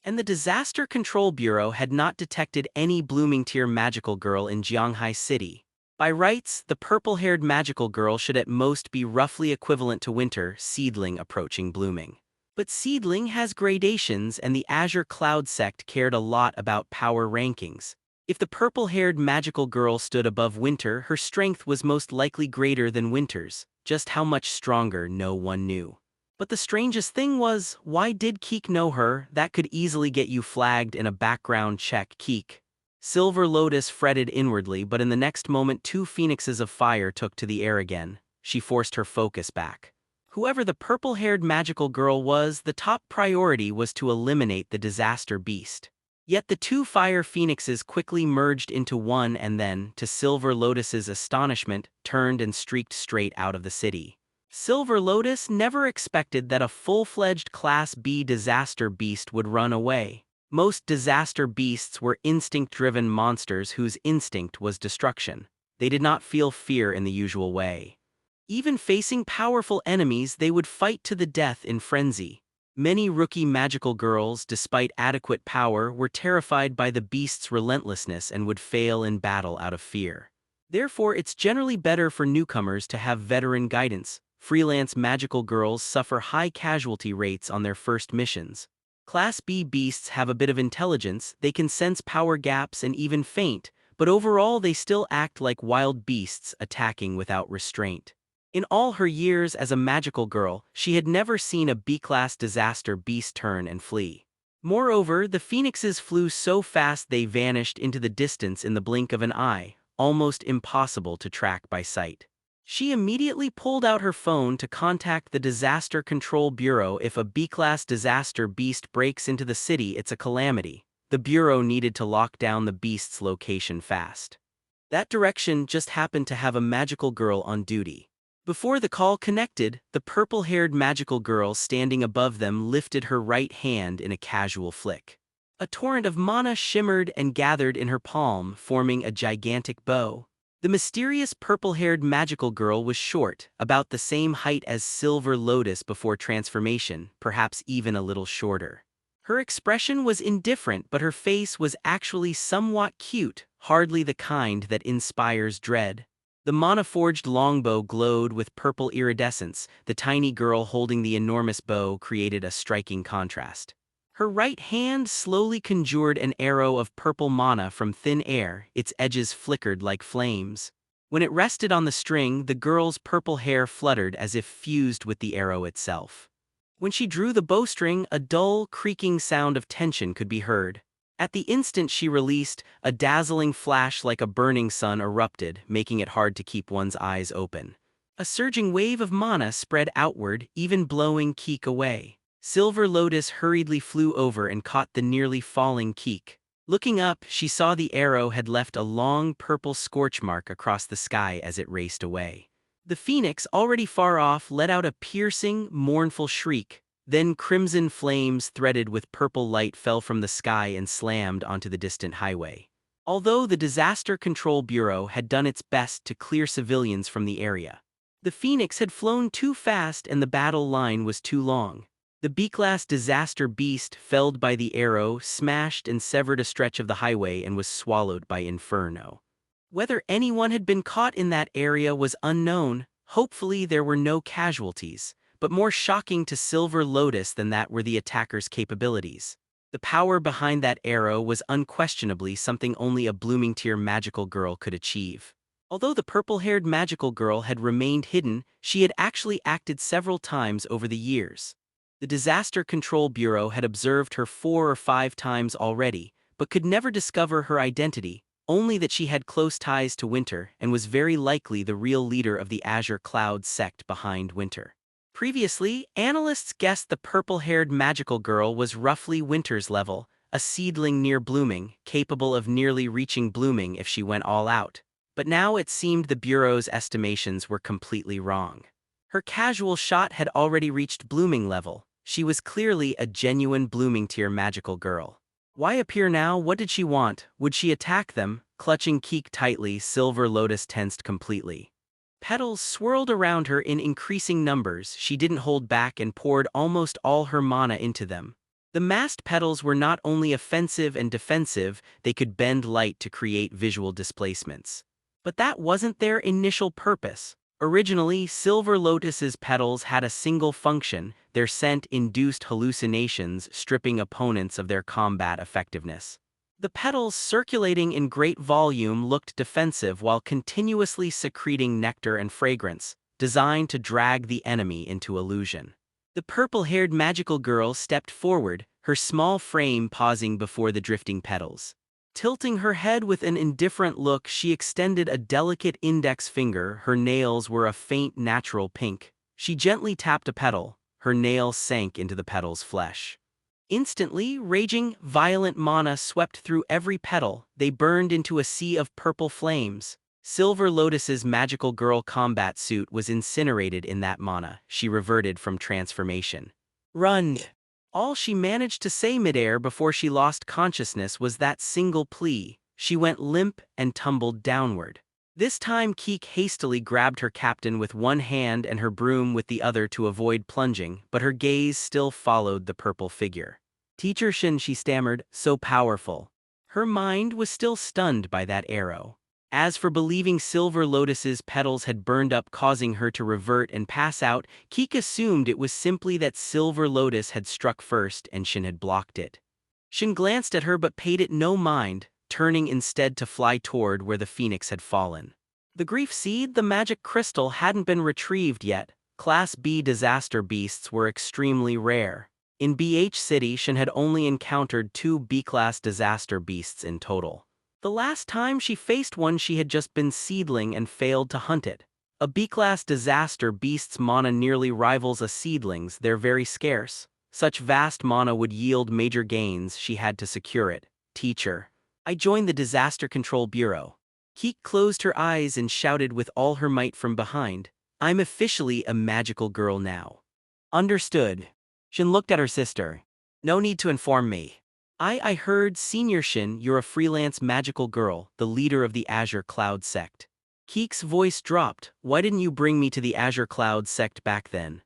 And the Disaster Control Bureau had not detected any blooming tier magical girl in Jiang City. By rights, the purple-haired magical girl should at most be roughly equivalent to Winter, seedling approaching blooming. But seedling has gradations, and the Azure Cloud sect cared a lot about power rankings. If the purple-haired magical girl stood above Winter, her strength was most likely greater than Winter's. Just how much stronger, no one knew. But the strangest thing was, why did Keek know her? That could easily get you flagged in a background check, Keek. Silver Lotus fretted inwardly, but in the next moment 2 phoenixes of fire took to the air again. She forced her focus back. Whoever the purple-haired magical girl was, the top priority was to eliminate the disaster beast. Yet the 2 fire phoenixes quickly merged into one and then, to Silver Lotus's astonishment, turned and streaked straight out of the city. Silver Lotus never expected that a full-fledged Class B disaster beast would run away. Most disaster beasts were instinct-driven monsters whose instinct was destruction. They did not feel fear in the usual way. Even facing powerful enemies, they would fight to the death in frenzy. Many rookie magical girls, despite adequate power, were terrified by the beast's relentlessness and would fail in battle out of fear. Therefore, it's generally better for newcomers to have veteran guidance. Freelance magical girls suffer high casualty rates on their first missions. Class B beasts have a bit of intelligence, they can sense power gaps and even faint, but overall they still act like wild beasts, attacking without restraint. In all her years as a magical girl, she had never seen a B-class disaster beast turn and flee. Moreover, the phoenixes flew so fast they vanished into the distance in the blink of an eye, almost impossible to track by sight. She immediately pulled out her phone to contact the Disaster Control Bureau. If a B-class disaster beast breaks into the city, it's a calamity. The Bureau needed to lock down the beast's location fast. That direction just happened to have a magical girl on duty. Before the call connected, the purple-haired magical girl standing above them lifted her right hand in a casual flick. A torrent of mana shimmered and gathered in her palm, forming a gigantic bow. The mysterious purple-haired magical girl was short, about the same height as Silver Lotus before transformation, perhaps even a little shorter. Her expression was indifferent, but her face was actually somewhat cute, hardly the kind that inspires dread. The mana-forged longbow glowed with purple iridescence. The tiny girl holding the enormous bow created a striking contrast. Her right hand slowly conjured an arrow of purple mana from thin air, its edges flickered like flames. When it rested on the string, the girl's purple hair fluttered as if fused with the arrow itself. When she drew the bowstring, a dull, creaking sound of tension could be heard. At the instant she released, a dazzling flash like a burning sun erupted, making it hard to keep one's eyes open. A surging wave of mana spread outward, even blowing Keek away. Silver Lotus hurriedly flew over and caught the nearly falling Keek. Looking up, she saw the arrow had left a long purple scorch mark across the sky as it raced away. The phoenix, already far off, let out a piercing, mournful shriek. Then crimson flames threaded with purple light fell from the sky and slammed onto the distant highway. Although the Disaster Control Bureau had done its best to clear civilians from the area, the phoenix had flown too fast and the battle line was too long. The B-class disaster beast, felled by the arrow, smashed and severed a stretch of the highway and was swallowed by inferno. Whether anyone had been caught in that area was unknown. Hopefully there were no casualties, but more shocking to Silver Lotus than that were the attacker's capabilities. The power behind that arrow was unquestionably something only a blooming tier magical girl could achieve. Although the purple-haired magical girl had remained hidden, she had actually acted several times over the years. The Disaster Control Bureau had observed her 4 or 5 times already, but could never discover her identity, only that she had close ties to Winter and was very likely the real leader of the Azure Cloud sect behind Winter. Previously, analysts guessed the purple-haired magical girl was roughly Winter's level, a seedling near blooming, capable of nearly reaching blooming if she went all out. But now it seemed the Bureau's estimations were completely wrong. Her casual shot had already reached blooming level. She was clearly a genuine blooming tier magical girl. Why appear now? What did she want? Would she attack them? Clutching Keek tightly, Silver Lotus tensed completely. Petals swirled around her in increasing numbers. She didn't hold back and poured almost all her mana into them. The massed petals were not only offensive and defensive, they could bend light to create visual displacements. But that wasn't their initial purpose. Originally, Silver Lotus's petals had a single function: their scent induced hallucinations, stripping opponents of their combat effectiveness. The petals, circulating in great volume, looked defensive while continuously secreting nectar and fragrance, designed to drag the enemy into illusion. The purple-haired magical girl stepped forward, her small frame pausing before the drifting petals. Tilting her head with an indifferent look, she extended a delicate index finger. Her nails were a faint natural pink. She gently tapped a petal. Her nail sank into the petal's flesh. Instantly, raging, violent mana swept through every petal. They burned into a sea of purple flames. Silver Lotus's magical girl combat suit was incinerated in that mana. She reverted from transformation. Run! All she managed to say midair before she lost consciousness was that single plea. She went limp and tumbled downward. This time Keek hastily grabbed her captain with one hand and her broom with the other to avoid plunging, but her gaze still followed the purple figure. Teacher Shin, she stammered, so powerful. Her mind was still stunned by that arrow. As for believing Silver Lotus's petals had burned up, causing her to revert and pass out, Keek assumed it was simply that Silver Lotus had struck first and Shin had blocked it. Shin glanced at her but paid it no mind, turning instead to fly toward where the phoenix had fallen. The grief seed, the magic crystal, hadn't been retrieved yet. Class B disaster beasts were extremely rare. In BH City, Shin had only encountered 2 B-class disaster beasts in total. The last time she faced one, she had just been seedling and failed to hunt it. A B-class disaster beast's mana nearly rivals a seedling's. They're very scarce. Such vast mana would yield major gains. She had to secure it. Teacher. I joined the Disaster Control Bureau. Keek closed her eyes and shouted with all her might from behind, I'm officially a magical girl now. Understood. Shin looked at her sister. No need to inform me. I heard, Senior Shin, you're a freelance magical girl, the leader of the Azure Cloud sect. Keek's voice dropped. Why didn't you bring me to the Azure Cloud sect back then?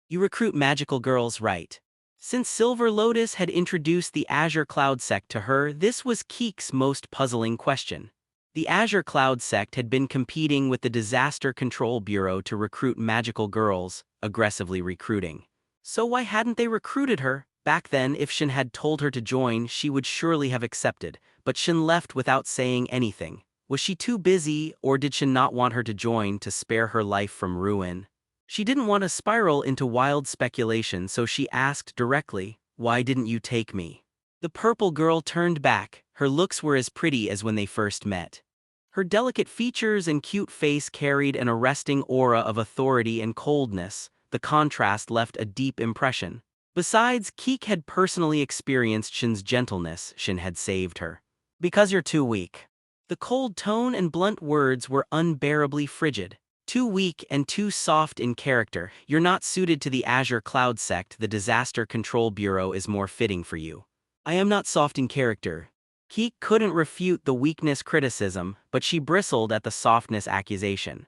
You recruit magical girls, right? Since Silver Lotus had introduced the Azure Cloud sect to her, this was Keek's most puzzling question. The Azure Cloud sect had been competing with the Disaster Control Bureau to recruit magical girls, aggressively recruiting. So why hadn't they recruited her? Back then, if Shin had told her to join, she would surely have accepted, but Shin left without saying anything. Was she too busy, or did Shin not want her to join to spare her life from ruin? She didn't want to spiral into wild speculation, so she asked directly, why didn't you take me? The purple girl turned back. Her looks were as pretty as when they first met. Her delicate features and cute face carried an arresting aura of authority and coldness. The contrast left a deep impression. Besides, Keek had personally experienced Shin's gentleness. Shin had saved her. Because you're too weak. The cold tone and blunt words were unbearably frigid. Too weak and too soft in character. You're not suited to the Azure Cloud sect. The Disaster Control Bureau is more fitting for you. I am not soft in character. Keek couldn't refute the weakness criticism, but she bristled at the softness accusation.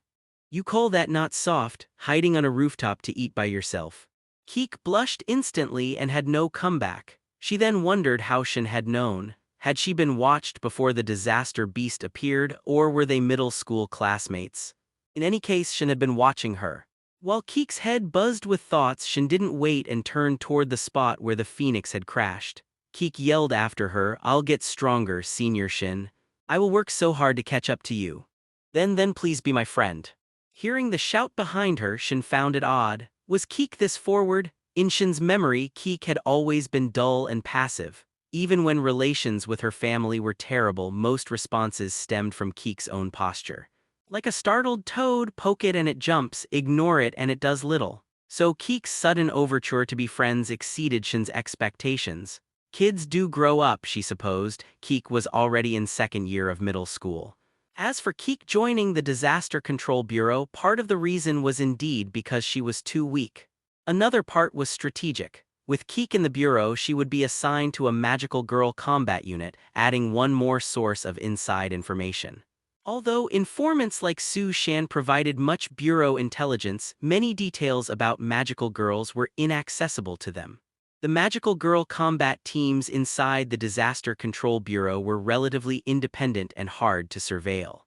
You call that not soft, hiding on a rooftop to eat by yourself? Keek blushed instantly and had no comeback. She then wondered how Shin had known. Had she been watched before the disaster beast appeared, or were they middle school classmates? In any case, Shin had been watching her. While Keek's head buzzed with thoughts, Shin didn't wait and turned toward the spot where the phoenix had crashed. Keek yelled after her, I'll get stronger, Senior Shin. I will work so hard to catch up to you. Then please be my friend. Hearing the shout behind her, Shin found it odd. Was Keek this forward? In Shin's memory, Keek had always been dull and passive. Even when relations with her family were terrible, most responses stemmed from Keek's own posture. Like a startled toad, poke it and it jumps, ignore it and it does little. So Keek's sudden overture to be friends exceeded Shin's expectations. Kids do grow up, she supposed. Keek was already in second year of middle school. As for Keek joining the Disaster Control Bureau, part of the reason was indeed because she was too weak. Another part was strategic. With Keek in the Bureau, she would be assigned to a magical girl combat unit, adding one more source of inside information. Although informants like Su Shan provided much Bureau intelligence, many details about magical girls were inaccessible to them. The magical girl combat teams inside the Disaster Control Bureau were relatively independent and hard to surveil.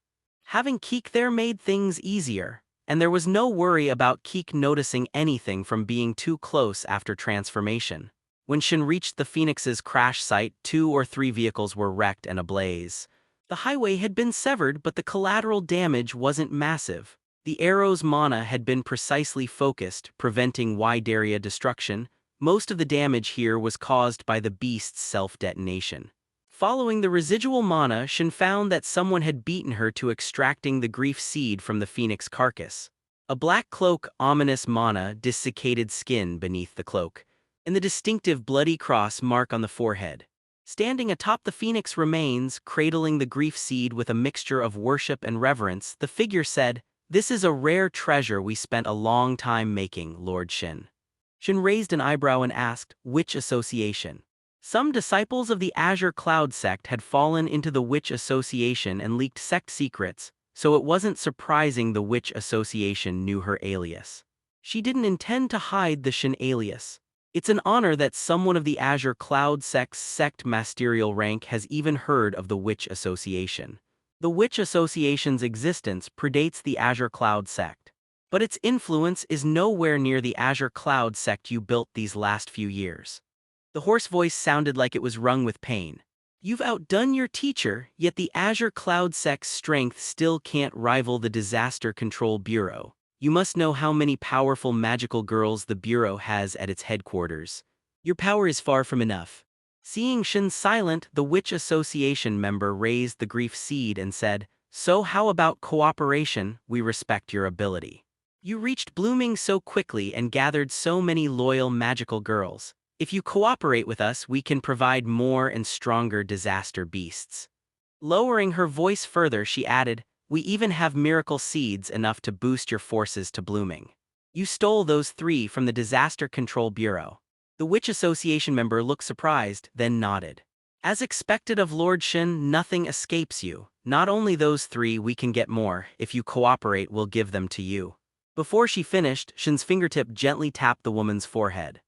Having Keek there made things easier, and there was no worry about Keek noticing anything from being too close after transformation. When Shin reached the Phoenix's crash site, 2 or 3 vehicles were wrecked and ablaze. The highway had been severed, but the collateral damage wasn't massive. The arrow's mana had been precisely focused, preventing wide area destruction. Most of the damage here was caused by the beast's self-detonation. Following the residual mana, Shin found that someone had beaten her to extracting the grief seed from the phoenix carcass. A black cloak, ominous mana, desiccated skin beneath the cloak, and the distinctive bloody cross mark on the forehead. Standing atop the phoenix remains, cradling the grief seed with a mixture of worship and reverence, the figure said, "This is a rare treasure we spent a long time making, Lord Shin." Shin raised an eyebrow and asked, "Which association?" Some disciples of the Azure Cloud sect had fallen into the Witch Association and leaked sect secrets, so it wasn't surprising the Witch Association knew her alias. She didn't intend to hide the Shin alias. It's an honor that someone of the Azure Cloud sect's sect magisterial rank has even heard of the Witch Association. The Witch Association's existence predates the Azure Cloud sect, but its influence is nowhere near the Azure Cloud sect you built these last few years. The hoarse voice sounded like it was wrung with pain. You've outdone your teacher, yet the Azure Cloud sect's strength still can't rival the Disaster Control Bureau. You must know how many powerful magical girls the Bureau has at its headquarters. Your power is far from enough. Seeing Shin silent, the Witch Association member raised the grief seed and said, "So how about cooperation? We respect your ability. You reached blooming so quickly and gathered so many loyal magical girls. If you cooperate with us, we can provide more and stronger disaster beasts." Lowering her voice further, she added, "We even have miracle seeds enough to boost your forces to blooming. You stole those 3 from the Disaster Control Bureau." The Witch Association member looked surprised, then nodded. "As expected of Lord Shin, nothing escapes you. Not only those 3, we can get more. If you cooperate, we'll give them to you." Before she finished, Shin's fingertip gently tapped the woman's forehead.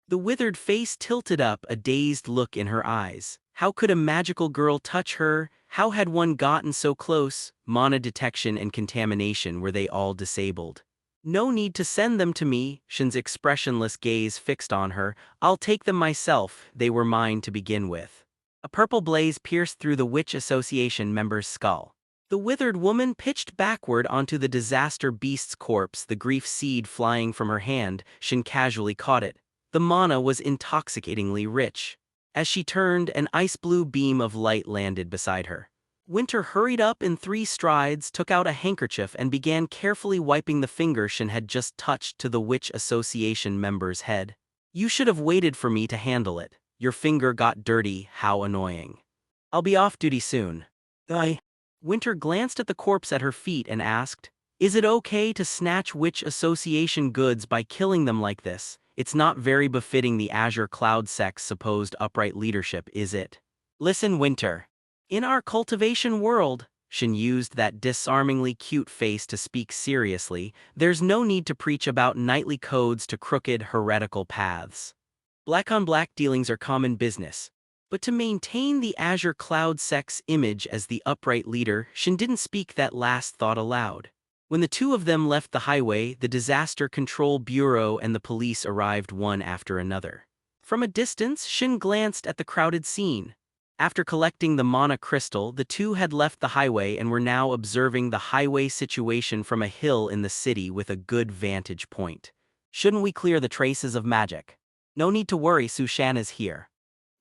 The withered face tilted up, a dazed look in her eyes. How could a magical girl touch her? How had one gotten so close? Mana detection and contamination, were they all disabled? "No need to send them to me," Shin's expressionless gaze fixed on her. "I'll take them myself, they were mine to begin with." A purple blaze pierced through the Witch Association member's skull. The withered woman pitched backward onto the disaster beast's corpse, the grief seed flying from her hand. Shin casually caught it. The mana was intoxicatingly rich. As she turned, an ice-blue beam of light landed beside her. Winter hurried up in 3 strides, took out a handkerchief and began carefully wiping the finger Shin had just touched to the Witch Association member's head. "You should have waited for me to handle it. Your finger got dirty, how annoying. I'll be off duty soon." Winter glanced at the corpse at her feet and asked, "Is it okay to snatch Witch Association goods by killing them like this? It's not very befitting the Azure Cloud sect's supposed upright leadership, is it?" "Listen, Winter. In our cultivation world," Shin used that disarmingly cute face to speak seriously, "there's no need to preach about knightly codes to crooked, heretical paths. Black-on-black dealings are common business. But to maintain the Azure Cloud sect's image as the upright leader, Shin didn't speak that last thought aloud. When the 2 of them left the highway, the Disaster Control Bureau and the police arrived one after another. From a distance, Shin glanced at the crowded scene. After collecting the mana crystal, the 2 had left the highway and were now observing the highway situation from a hill in the city with a good vantage point. "Shouldn't we clear the traces of magic?" "No need to worry, Sushan is here."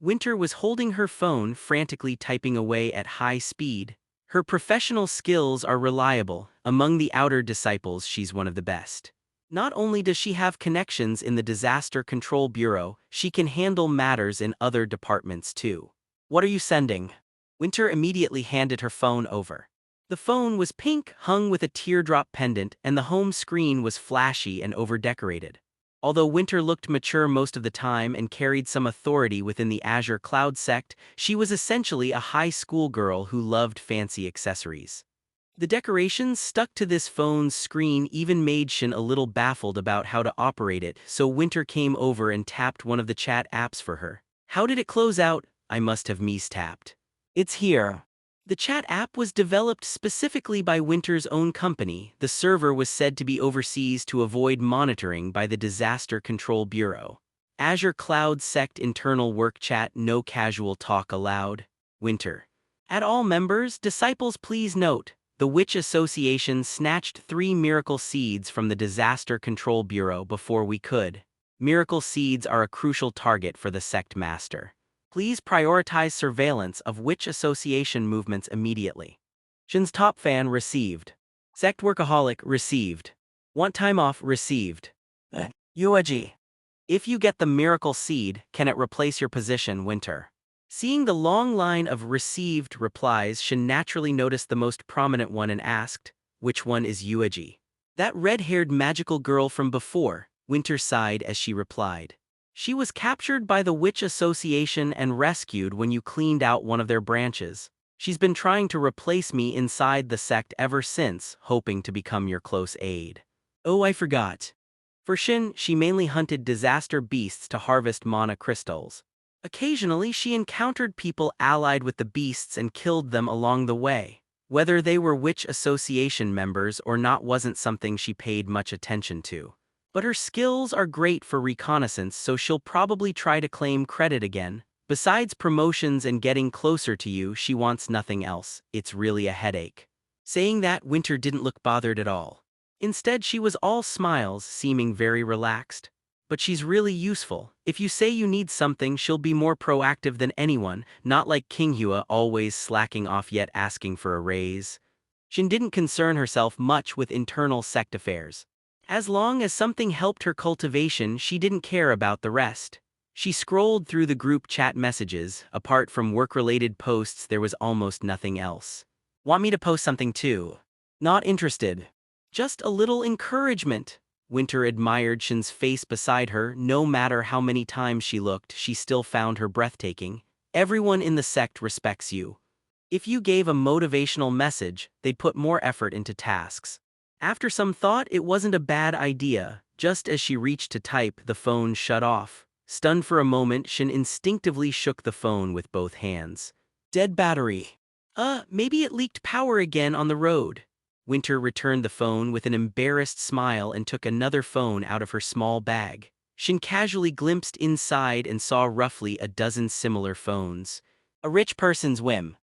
Winter was holding her phone, frantically typing away at high speed. "Her professional skills are reliable. Among the outer disciples, she's one of the best. Not only does she have connections in the Disaster Control Bureau, she can handle matters in other departments too." "What are you sending?" Winter immediately handed her phone over. The phone was pink, hung with a teardrop pendant, and the home screen was flashy and overdecorated. Although Winter looked mature most of the time and carried some authority within the Azure Cloud sect, she was essentially a high school girl who loved fancy accessories. The decorations stuck to this phone's screen even made Shin a little baffled about how to operate it, so Winter came over and tapped one of the chat apps for her. "How did it close out?" "I must have mistapped." "It's here." The chat app was developed specifically by Winter's own company. The server was said to be overseas to avoid monitoring by the Disaster Control Bureau. Azure Cloud Sect internal work chat, no casual talk allowed. Winter. "At all members, disciples, please note, the Witch Association snatched 3 miracle seeds from the Disaster Control Bureau before we could. Miracle seeds are a crucial target for the sect master. Please prioritize surveillance of Witch Association movements immediately. Shin's top fan received. Sect workaholic received. Want time off received. Yuaji. If you get the miracle seed, can it replace your position, Winter? Seeing the long line of received replies, Shin naturally noticed the most prominent one and asked, which one is Yuaji? That red-haired magical girl from before, Winter sighed as she replied. She was captured by the Witch Association and rescued when you cleaned out one of their branches. She's been trying to replace me inside the sect ever since, hoping to become your close aide. Oh, I forgot. For Shin, she mainly hunted disaster beasts to harvest mana crystals. Occasionally, she encountered people allied with the beasts and killed them along the way. Whether they were Witch Association members or not wasn't something she paid much attention to. But her skills are great for reconnaissance, so she'll probably try to claim credit again. Besides promotions and getting closer to you, she wants nothing else. It's really a headache. Saying that, Winter didn't look bothered at all. Instead, she was all smiles, seeming very relaxed. But she's really useful. If you say you need something, she'll be more proactive than anyone, not like Kinghua always slacking off yet asking for a raise. Shin didn't concern herself much with internal sect affairs. As long as something helped her cultivation, she didn't care about the rest. She scrolled through the group chat messages. Apart from work-related posts, there was almost nothing else. Want me to post something too? Not interested. Just a little encouragement. Winter admired Shin's face beside her. No matter how many times she looked, she still found her breathtaking. Everyone in the sect respects you. If you gave a motivational message, they'd put more effort into tasks. After some thought, it wasn't a bad idea. Just as she reached to type, the phone shut off. Stunned for a moment, Shin instinctively shook the phone with both hands. Dead battery. Maybe it leaked power again on the road. Winter returned the phone with an embarrassed smile and took another phone out of her small bag. Shin casually glimpsed inside and saw roughly a dozen similar phones. A rich person's whim.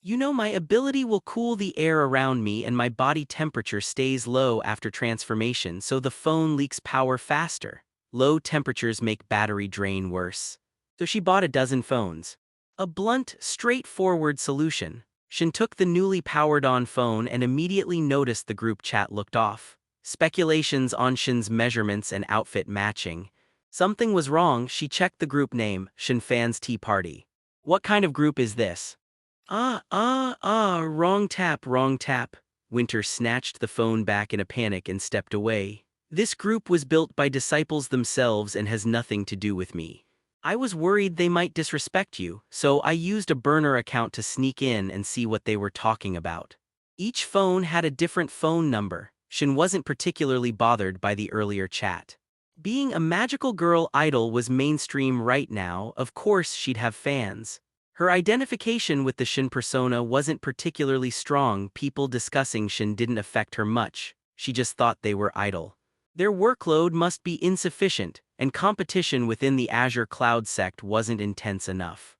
You know, my ability will cool the air around me and my body temperature stays low after transformation, so the phone leaks power faster. Low temperatures make battery drain worse. So she bought a dozen phones. A blunt, straightforward solution. Shin took the newly powered-on phone and immediately noticed the group chat looked off. Speculations on Shin's measurements and outfit matching. Something was wrong. She checked the group name, Shin Fans Tea Party. What kind of group is this? Wrong tap, wrong tap. Winter snatched the phone back in a panic and stepped away. This group was built by disciples themselves and has nothing to do with me. I was worried they might disrespect you, so I used a burner account to sneak in and see what they were talking about. Each phone had a different phone number. Shin wasn't particularly bothered by the earlier chat. Being a magical girl idol was mainstream right now. Of course she'd have fans. Her identification with the Shin persona wasn't particularly strong. People discussing Shin didn't affect her much. She just thought they were idle. Their workload must be insufficient, and competition within the Azure Cloud sect wasn't intense enough.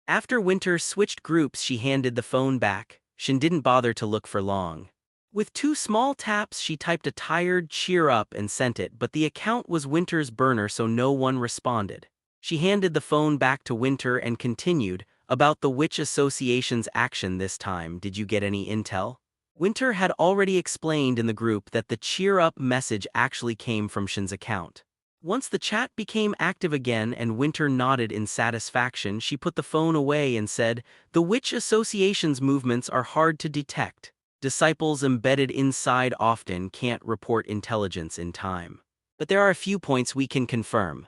After Winter switched groups, she handed the phone back. Shin didn't bother to look for long. With 2 small taps, she typed a tired cheer up and sent it, but the account was Winter's burner, so no one responded. She handed the phone back to Winter and continued, about the Witch Association's action this time, did you get any intel? Winter had already explained in the group that the cheer up message actually came from Shin's account. Once the chat became active again and Winter nodded in satisfaction, she put the phone away and said, the Witch Association's movements are hard to detect. Disciples embedded inside often can't report intelligence in time. But there are a few points we can confirm.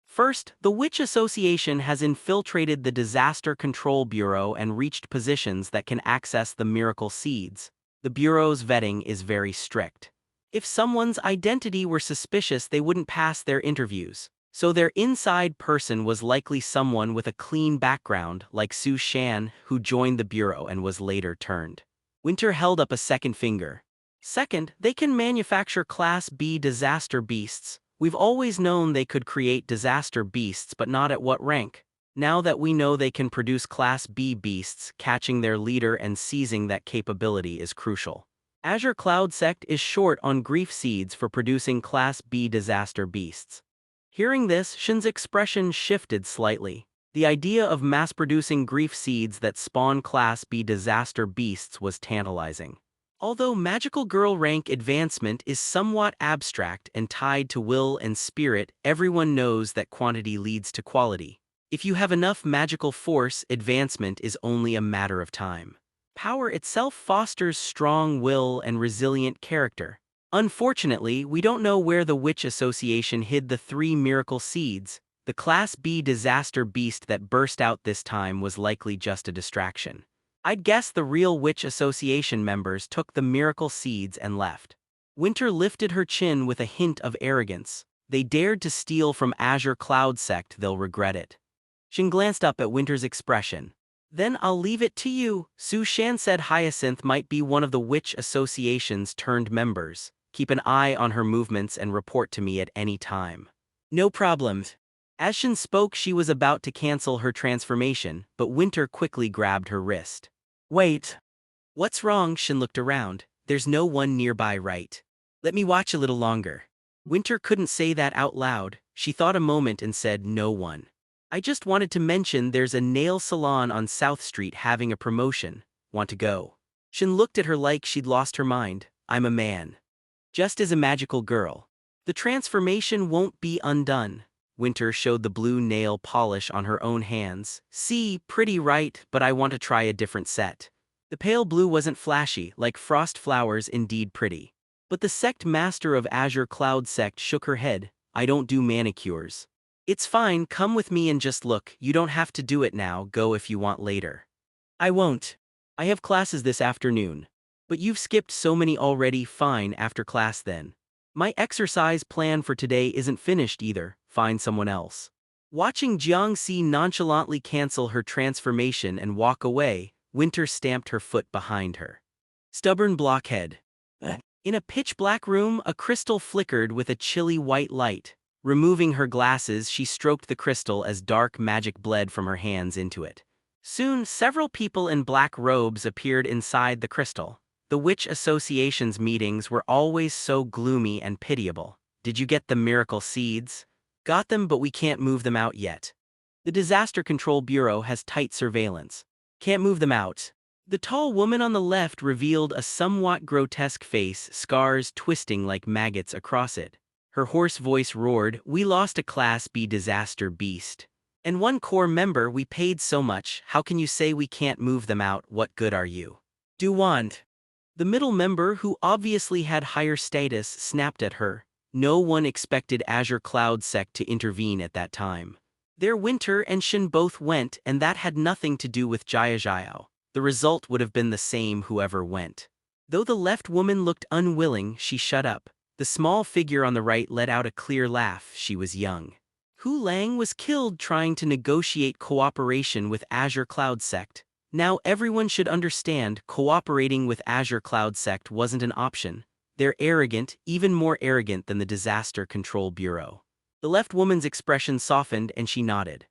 First, the Witch Association has infiltrated the Disaster Control Bureau and reached positions that can access the miracle seeds. The Bureau's vetting is very strict. If someone's identity were suspicious, they wouldn't pass their interviews. So their inside person was likely someone with a clean background, like Su Shan, who joined the Bureau and was later turned. Winter held up a second finger. Second, they can manufacture Class B disaster beasts. We've always known they could create disaster beasts, but not at what rank. Now that we know they can produce Class B beasts, catching their leader and seizing that capability is crucial. Azure Cloud Sect is short on grief seeds for producing Class B disaster beasts. Hearing this, Shin's expression shifted slightly. The idea of mass-producing grief seeds that spawn Class B disaster beasts was tantalizing. Although magical girl rank advancement is somewhat abstract and tied to will and spirit, everyone knows that quantity leads to quality. If you have enough magical force, advancement is only a matter of time. Power itself fosters strong will and resilient character. Unfortunately, we don't know where the Witch Association hid the 3 miracle seeds. The Class B disaster beast that burst out this time was likely just a distraction. I'd guess the real Witch Association members took the miracle seeds and left. Winter lifted her chin with a hint of arrogance. They dared to steal from Azure Cloud Sect, they'll regret it. Shin glanced up at Winter's expression. Then I'll leave it to you. Su Shan said Hyacinth might be one of the Witch Association's turned members. Keep an eye on her movements and report to me at any time. No problem. As Shin spoke, she was about to cancel her transformation, but Winter quickly grabbed her wrist. Wait. What's wrong? Shin looked around. There's no one nearby, right? Let me watch a little longer. Winter couldn't say that out loud. She thought a moment and said, no one. I just wanted to mention there's a nail salon on South Street having a promotion. Want to go? Shin looked at her like she'd lost her mind. I'm a man. Just as a magical girl. The transformation won't be undone. Winter showed the blue nail polish on her own hands. See, pretty right, but I want to try a different set. The pale blue wasn't flashy, like frost flowers, indeed pretty. But the sect master of Azure Cloud Sect shook her head. I don't do manicures. It's fine, come with me and just look. You don't have to do it now, go if you want later. I won't. I have classes this afternoon. But you've skipped so many already, fine, after class then. My exercise plan for today isn't finished either, find someone else. Watching Jiang Si nonchalantly cancel her transformation and walk away, Winter stamped her foot behind her. Stubborn blockhead. In a pitch-black room, a crystal flickered with a chilly white light. Removing her glasses, she stroked the crystal as dark magic bled from her hands into it. Soon, several people in black robes appeared inside the crystal. The Witch Association's meetings were always so gloomy and pitiable. Did you get the miracle seeds? Got them, but we can't move them out yet. The Disaster Control Bureau has tight surveillance. Can't move them out. The tall woman on the left revealed a somewhat grotesque face, scars twisting like maggots across it. Her hoarse voice roared, we lost a Class B disaster beast. And one core member, we paid so much, how can you say we can't move them out? What good are you? Do want? The middle member, who obviously had higher status, snapped at her. No one expected Azure Cloud Sect to intervene at that time. Their Winter and Shin both went, and that had nothing to do with Jiao. The result would have been the same whoever went. Though the left woman looked unwilling, she shut up. The small figure on the right let out a clear laugh. She was young. Hu Lang was killed trying to negotiate cooperation with Azure Cloud Sect. Now everyone should understand, cooperating with Azure Cloud Sect wasn't an option. They're arrogant, even more arrogant than the Disaster Control Bureau. The left woman's expression softened and she nodded.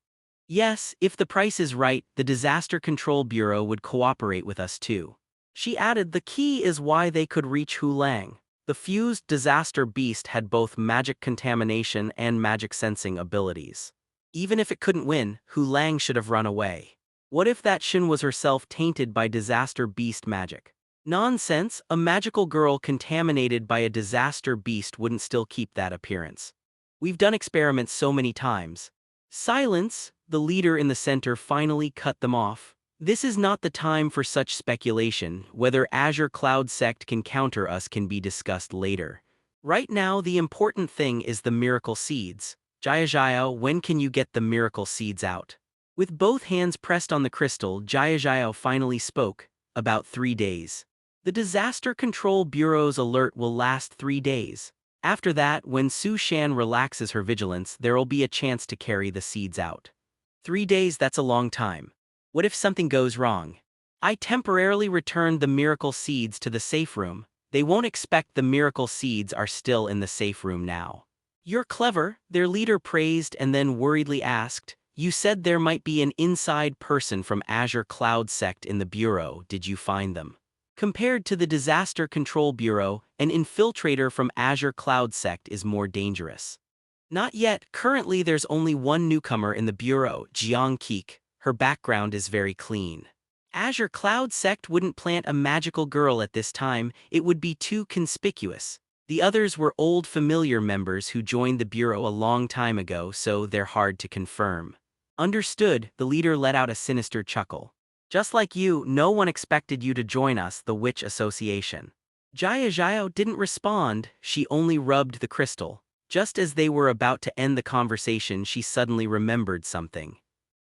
Yes, if the price is right, the Disaster Control Bureau would cooperate with us too. She added the key is why they could reach Hu Lang. The fused disaster beast had both magic contamination and magic sensing abilities. Even if it couldn't win, Hu Lang should have run away. What if that Shin was herself tainted by disaster beast magic? Nonsense, a magical girl contaminated by a disaster beast wouldn't still keep that appearance. We've done experiments so many times. Silence, the leader in the center finally cut them off. This is not the time for such speculation. Whether Azure Cloud Sect can counter us can be discussed later. Right now, the important thing is the miracle seeds. Jiao, when can you get the miracle seeds out? With both hands pressed on the crystal, Jiao finally spoke. About 3 days. The Disaster Control Bureau's alert will last 3 days. After that, when Su Shan relaxes her vigilance, there'll be a chance to carry the seeds out. 3 days, that's a long time. What if something goes wrong? I temporarily returned the miracle seeds to the safe room. They won't expect the miracle seeds are still in the safe room now. You're clever, their leader praised and then worriedly asked. You said there might be an inside person from Azure Cloud Sect in the Bureau. Did you find them? Compared to the Disaster Control Bureau, an infiltrator from Azure Cloud Sect is more dangerous. Not yet. Currently there's only one newcomer in the Bureau, Jiang Si. Her background is very clean. Azure Cloud Sect wouldn't plant a magical girl at this time, it would be too conspicuous. The others were old familiar members who joined the Bureau a long time ago, so they're hard to confirm. Understood, the leader let out a sinister chuckle. Just like you, no one expected you to join us, the Witch Association. Jia didn't respond, she only rubbed the crystal. Just as they were about to end the conversation, she suddenly remembered something.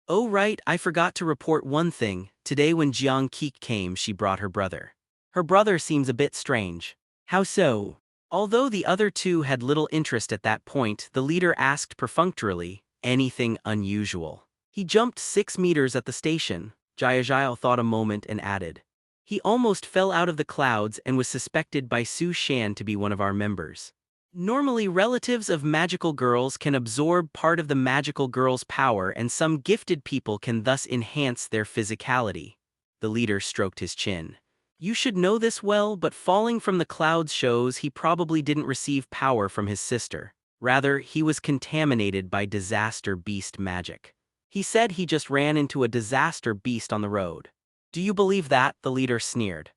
Oh right, I forgot to report one thing. Today when Jiang Si came, she brought her brother. Her brother seems a bit strange. How so? Although the other two had little interest at that point, the leader asked perfunctorily, anything unusual. He jumped 6 meters at the station. Jia thought a moment and added. He almost fell out of the clouds and was suspected by Su Shan to be one of our members. Normally, relatives of magical girls can absorb part of the magical girl's power, and some gifted people can thus enhance their physicality. The leader stroked his chin. You should know this well, but falling from the clouds shows he probably didn't receive power from his sister. Rather, he was contaminated by disaster beast magic. He said he just ran into a disaster beast on the road. Do you believe that? The leader sneered.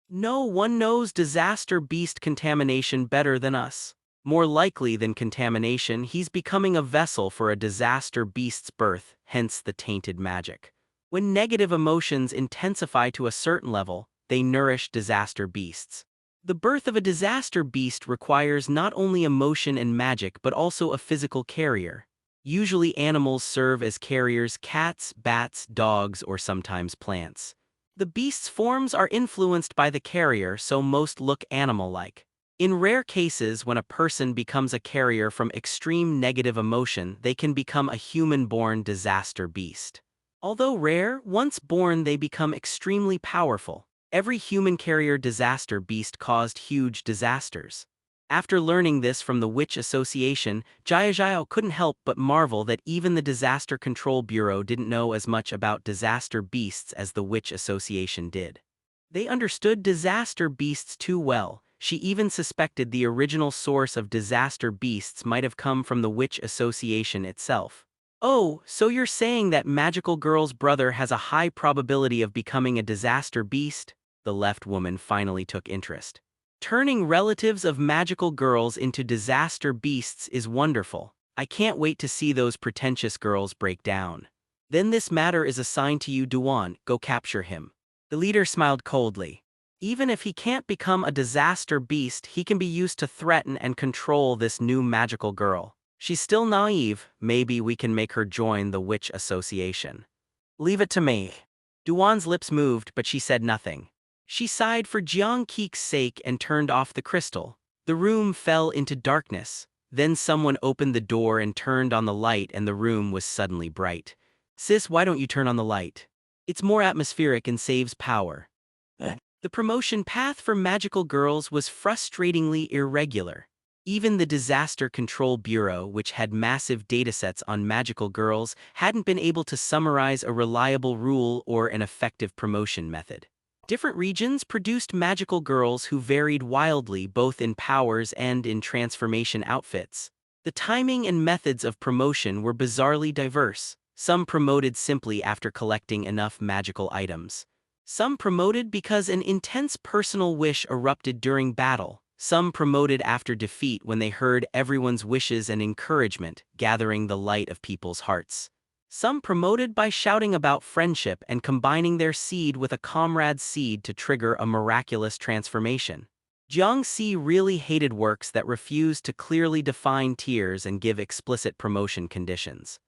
No one knows disaster beast contamination better than us. More likely than contamination, he's becoming a vessel for a disaster beast's birth, hence the tainted magic. When negative emotions intensify to a certain level, they nourish disaster beasts. The birth of a disaster beast requires not only emotion and magic but also a physical carrier. Usually animals serve as carriers: cats, bats, dogs, or sometimes plants. The beast's forms are influenced by the carrier, so most look animal-like. In rare cases, when a person becomes a carrier from extreme negative emotion, they can become a human-born disaster beast. Although rare, once born they become extremely powerful. Every human carrier disaster beast caused huge disasters. After learning this from the Witch Association, Jia couldn't help but marvel that even the Disaster Control Bureau didn't know as much about disaster beasts as the Witch Association did. They understood disaster beasts too well. She even suspected the original source of disaster beasts might have come from the Witch Association itself. Oh, so you're saying that magical girl's brother has a high probability of becoming a disaster beast? The left woman finally took interest. Turning relatives of magical girls into disaster beasts is wonderful. I can't wait to see those pretentious girls break down. Then this matter is assigned to you, Duan. Go capture him. The leader smiled coldly. Even if he can't become a disaster beast, he can be used to threaten and control this new magical girl. She's still naive. Maybe we can make her join the Witch Association. Leave it to me. Duan's lips moved, but she said nothing. She sighed for Jiang Si's sake and turned off the crystal. The room fell into darkness. Then someone opened the door and turned on the light, and the room was suddenly bright. Sis, why don't you turn on the light? It's more atmospheric and saves power. The promotion path for magical girls was frustratingly irregular. Even the Disaster Control Bureau, which had massive datasets on magical girls, hadn't been able to summarize a reliable rule or an effective promotion method. Different regions produced magical girls who varied wildly both in powers and in transformation outfits. The timing and methods of promotion were bizarrely diverse. Some promoted simply after collecting enough magical items. Some promoted because an intense personal wish erupted during battle. Some promoted after defeat when they heard everyone's wishes and encouragement, gathering the light of people's hearts. Some promoted by shouting about friendship and combining their seed with a comrade's seed to trigger a miraculous transformation. Jiang Si really hated works that refused to clearly define tiers and give explicit promotion conditions.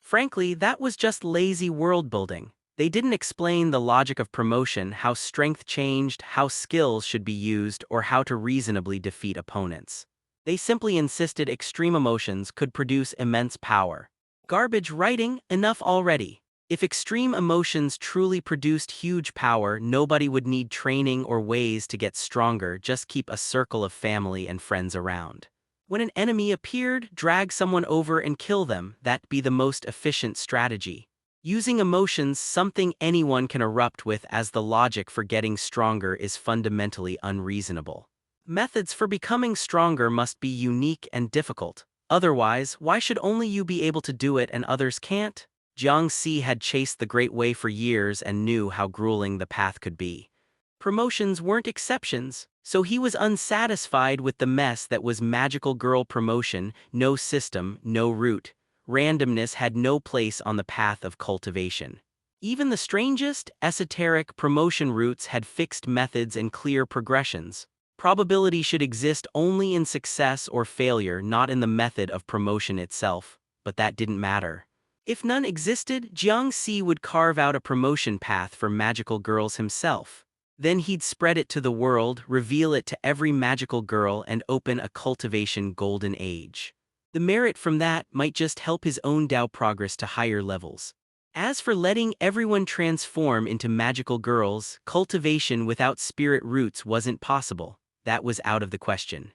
Frankly, that was just lazy world building. They didn't explain the logic of promotion, how strength changed, how skills should be used, or how to reasonably defeat opponents. They simply insisted extreme emotions could produce immense power. Garbage writing, enough already. If extreme emotions truly produced huge power, nobody would need training or ways to get stronger, just keep a circle of family and friends around. When an enemy appeared, drag someone over and kill them, that'd be the most efficient strategy. Using emotions, something anyone can erupt with, as the logic for getting stronger is fundamentally unreasonable. Methods for becoming stronger must be unique and difficult. Otherwise, why should only you be able to do it and others can't? Jiang Si had chased the Great Way for years and knew how grueling the path could be. Promotions weren't exceptions, so he was unsatisfied with the mess that was magical girl promotion: no system, no route. Randomness had no place on the path of cultivation. Even the strangest, esoteric promotion routes had fixed methods and clear progressions. Probability should exist only in success or failure, not in the method of promotion itself, but that didn't matter. If none existed, Jiang Si would carve out a promotion path for magical girls himself. Then he'd spread it to the world, reveal it to every magical girl, and open a cultivation golden age. The merit from that might just help his own Tao progress to higher levels. As for letting everyone transform into magical girls, cultivation without spirit roots wasn't possible. That was out of the question.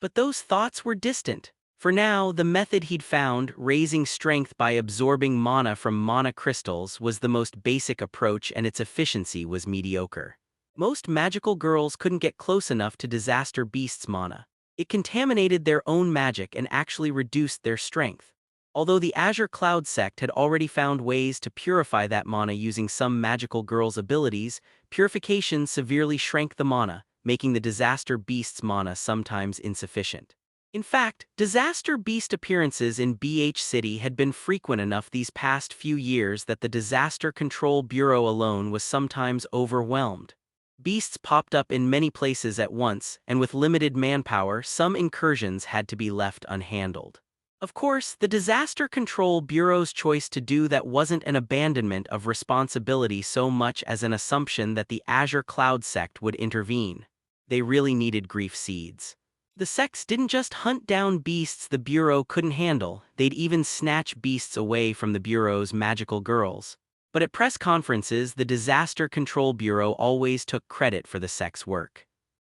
But those thoughts were distant. For now, the method he'd found, raising strength by absorbing mana from mana crystals, was the most basic approach, and its efficiency was mediocre. Most magical girls couldn't get close enough to Disaster Beast's mana. It contaminated their own magic and actually reduced their strength. Although the Azure Cloud sect had already found ways to purify that mana using some magical girls' abilities, purification severely shrank the mana, making the Disaster Beast's mana sometimes insufficient. In fact, Disaster Beast appearances in BH City had been frequent enough these past few years that the Disaster Control Bureau alone was sometimes overwhelmed. Beasts popped up in many places at once, and with limited manpower, some incursions had to be left unhandled. Of course, the Disaster Control Bureau's choice to do that wasn't an abandonment of responsibility so much as an assumption that the Azure Cloud sect would intervene. They really needed grief seeds. The sects didn't just hunt down beasts the Bureau couldn't handle, they'd even snatch beasts away from the Bureau's magical girls. But at press conferences, the Disaster Control Bureau always took credit for the sect's work.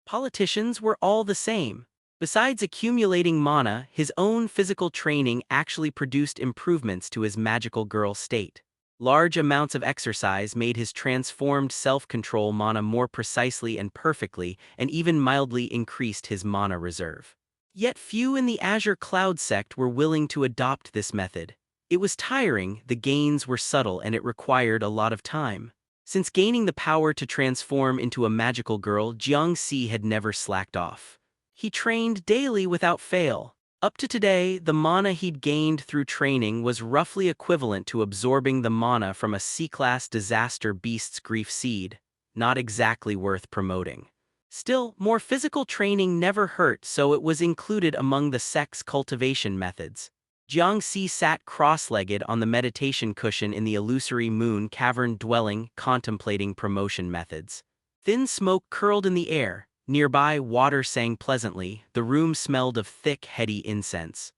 Politicians were all the same. Besides accumulating mana, his own physical training actually produced improvements to his magical girl state. Large amounts of exercise made his transformed self-control mana more precisely and perfectly, and even mildly increased his mana reserve. Yet few in the Azure Cloud sect were willing to adopt this method. It was tiring, the gains were subtle, and it required a lot of time. Since gaining the power to transform into a magical girl, Jiang Si had never slacked off. He trained daily without fail. Up to today, the mana he'd gained through training was roughly equivalent to absorbing the mana from a C-class Disaster Beast's grief seed. Not exactly worth promoting. Still, more physical training never hurt, so it was included among the sect's cultivation methods. Jiang Si sat cross-legged on the meditation cushion in the illusory moon cavern dwelling, contemplating promotion methods. Thin smoke curled in the air. Nearby, water sang pleasantly. The room smelled of thick, heady incense.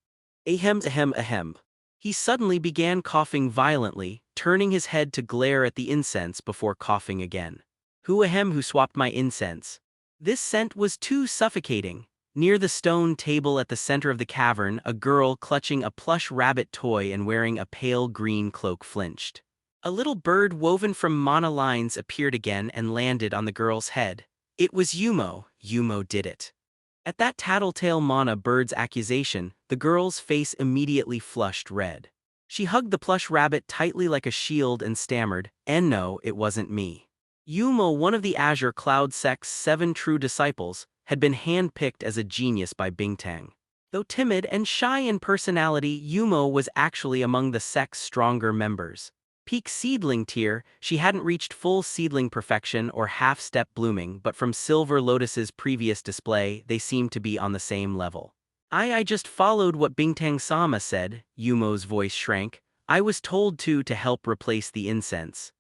Ahem, ahem, ahem. He suddenly began coughing violently, turning his head to glare at the incense before coughing again. Who swapped my incense? This scent was too suffocating. Near the stone table at the center of the cavern, a girl clutching a plush rabbit toy and wearing a pale green cloak flinched. A little bird woven from mana lines appeared again and landed on the girl's head. It was Yumo. Yumo did it. At that tattletale mana bird's accusation, the girl's face immediately flushed red. She hugged the plush rabbit tightly like a shield and stammered, "And no, it wasn't me." Yumo, one of the Azure Cloud sect's 7 true disciples, had been handpicked as a genius by Bingtang. Though timid and shy in personality, Yumo was actually among the sect's stronger members. Peak seedling tier, she hadn't reached full seedling perfection or half-step blooming, but from Silver Lotus's previous display, they seemed to be on the same level. I just followed what Bingtang-sama said. Yumo's voice shrank. I was told to help replace the incense.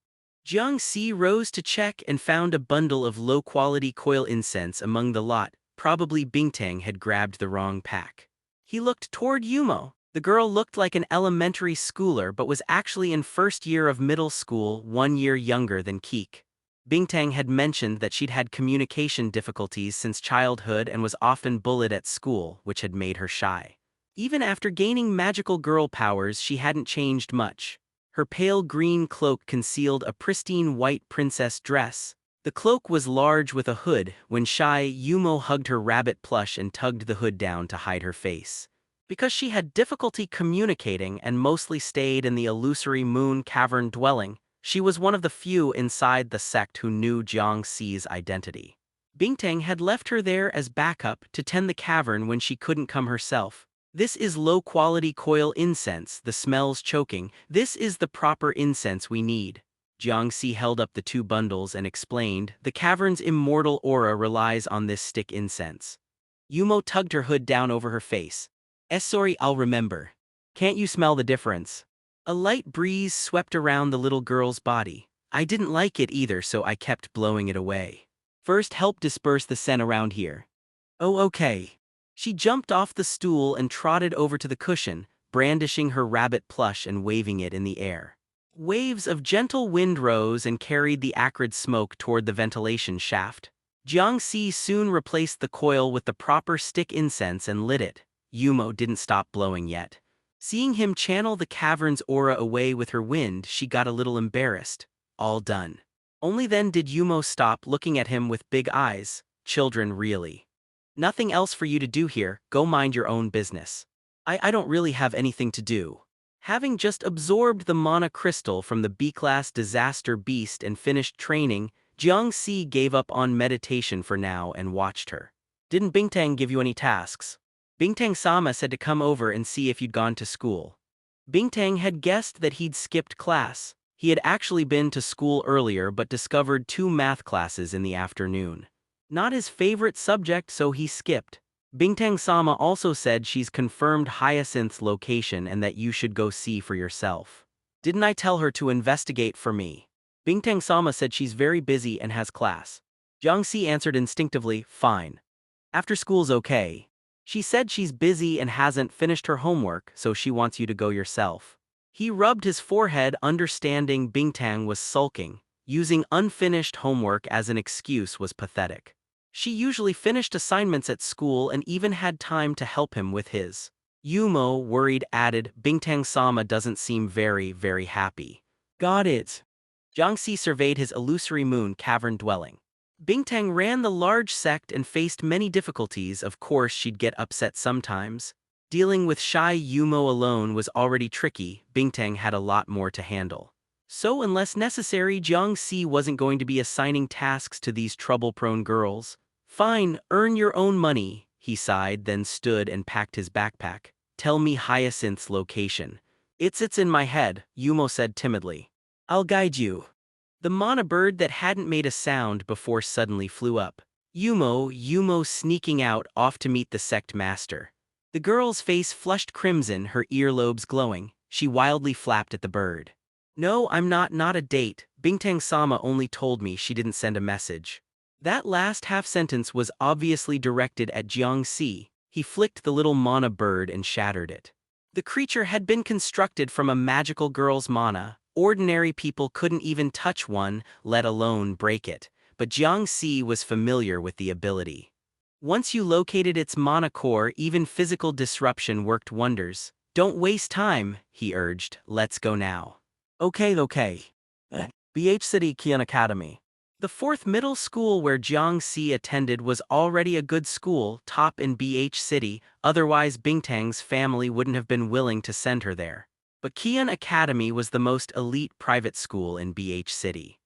Jiang Si rose to check and found a bundle of low-quality coil incense among the lot. Probably Bingtang had grabbed the wrong pack. He looked toward Yumo. The girl looked like an elementary schooler but was actually in first year of middle school, 1 year younger than Keek. Bingtang had mentioned that she'd had communication difficulties since childhood and was often bullied at school, which had made her shy. Even after gaining magical girl powers, she hadn't changed much. Her pale green cloak concealed a pristine white princess dress. The cloak was large with a hood. When shy, Yumo hugged her rabbit plush and tugged the hood down to hide her face. Because she had difficulty communicating and mostly stayed in the illusory moon cavern dwelling, she was one of the few inside the sect who knew Jiang Si's identity. Bingtang had left her there as backup to tend the cavern when she couldn't come herself. This is low-quality coil incense, the smell's choking. This is the proper incense we need. Jiang Si held up the two bundles and explained, the cavern's immortal aura relies on this stick incense. Yumo tugged her hood down over her face. Sorry, I'll remember. Can't you smell the difference? A light breeze swept around the little girl's body. I didn't like it either, so I kept blowing it away. First, help disperse the scent around here. Oh, okay. She jumped off the stool and trotted over to the cushion, brandishing her rabbit plush and waving it in the air. Waves of gentle wind rose and carried the acrid smoke toward the ventilation shaft. Jiang Si soon replaced the coil with the proper stick incense and lit it. Yumo didn't stop blowing yet. Seeing him channel the cavern's aura away with her wind, she got a little embarrassed. All done. Only then did Yumo stop, looking at him with big eyes. Children, really. Nothing else for you to do here, go mind your own business. I don't really have anything to do. Having just absorbed the mana crystal from the B-class disaster beast and finished training, Jiang Si gave up on meditation for now and watched her. Didn't Bingtang give you any tasks? Bingtang-sama said to come over and see if you'd gone to school. Bingtang had guessed that he'd skipped class. He had actually been to school earlier but discovered 2 math classes in the afternoon. Not his favorite subject, so he skipped. Bingtang-sama also said she's confirmed Hyacinth's location and that you should go see for yourself. Didn't I tell her to investigate for me? Bingtang-sama said she's very busy and has class. Jiang Si answered instinctively, fine. After school's okay. She said she's busy and hasn't finished her homework, so she wants you to go yourself. He rubbed his forehead, understanding Bingtang was sulking. Using unfinished homework as an excuse was pathetic. She usually finished assignments at school and even had time to help him with his. Yumo, worried, added, Bingtang-sama doesn't seem very, very happy. Got it. Jiang Si surveyed his illusory moon cavern dwelling. Bingtang ran the large sect and faced many difficulties. Of course, she'd get upset sometimes. Dealing with shy Yumo alone was already tricky. Bingtang had a lot more to handle. So unless necessary, Jiang Si wasn't going to be assigning tasks to these trouble-prone girls. Fine, earn your own money, he sighed, then stood and packed his backpack. Tell me Hyacinth's location. It's in my head, Yumo said timidly. I'll guide you. The mana bird that hadn't made a sound before suddenly flew up. Yumo sneaking out off to meet the sect master. The girl's face flushed crimson, her earlobes glowing. She wildly flapped at the bird. No, I'm not a date. Bingtang-sama only told me she didn't send a message. That last half-sentence was obviously directed at Jiang Si. He flicked the little mana bird and shattered it. The creature had been constructed from a magical girl's mana. Ordinary people couldn't even touch one, let alone break it. But Jiang Si was familiar with the ability. Once you located its mana core, even physical disruption worked wonders. Don't waste time, he urged. Let's go now. Okay. BH City Qigong Academy. The 4th middle school where Jiang Si attended was already a good school, top in BH City, otherwise Bingtang's family wouldn't have been willing to send her there. But Qigong Academy was the most elite private school in BH City.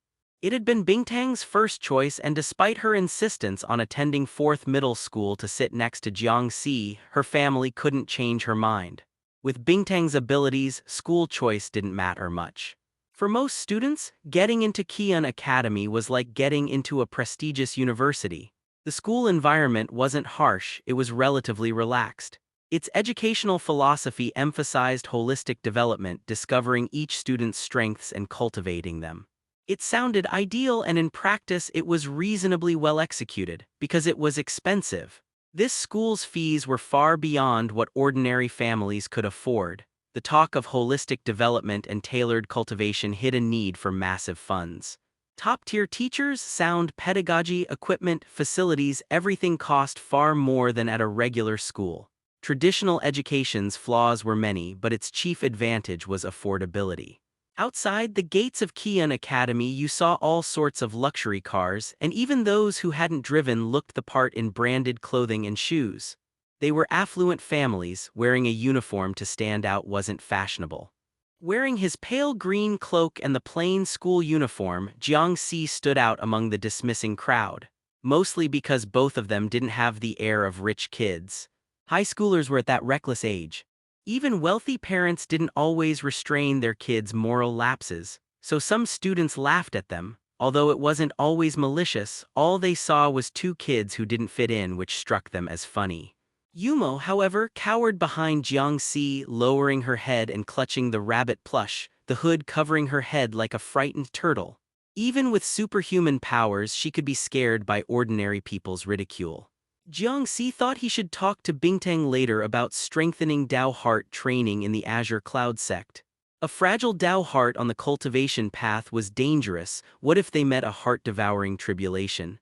It had been Bingtang's first choice, and despite her insistence on attending 4th middle school to sit next to Jiang Si, her family couldn't change her mind. With Bingtang's abilities, school choice didn't matter much. For most students, getting into Qigong Academy was like getting into a prestigious university. The school environment wasn't harsh, it was relatively relaxed. Its educational philosophy emphasized holistic development, discovering each student's strengths and cultivating them. It sounded ideal, and in practice it was reasonably well executed, because it was expensive. This school's fees were far beyond what ordinary families could afford. The talk of holistic development and tailored cultivation hid a need for massive funds. Top-tier teachers, sound pedagogy, equipment, facilities, everything cost far more than at a regular school. Traditional education's flaws were many, but its chief advantage was affordability. Outside the gates of Qian Academy you saw all sorts of luxury cars, and even those who hadn't driven looked the part in branded clothing and shoes. They were affluent families, wearing a uniform to stand out wasn't fashionable. Wearing his pale green cloak and the plain school uniform, Jiang Si stood out among the dismissing crowd, mostly because both of them didn't have the air of rich kids. High schoolers were at that reckless age. Even wealthy parents didn't always restrain their kids' moral lapses, so some students laughed at them. Although it wasn't always malicious, all they saw was two kids who didn't fit in, which struck them as funny. Yumo, however, cowered behind Jiang Si, lowering her head and clutching the rabbit plush, the hood covering her head like a frightened turtle. Even with superhuman powers, she could be scared by ordinary people's ridicule. Jiang Si thought he should talk to Bingtang later about strengthening Dao heart training in the Azure Cloud sect. A fragile Dao heart on the cultivation path was dangerous. What if they met a heart-devouring tribulation?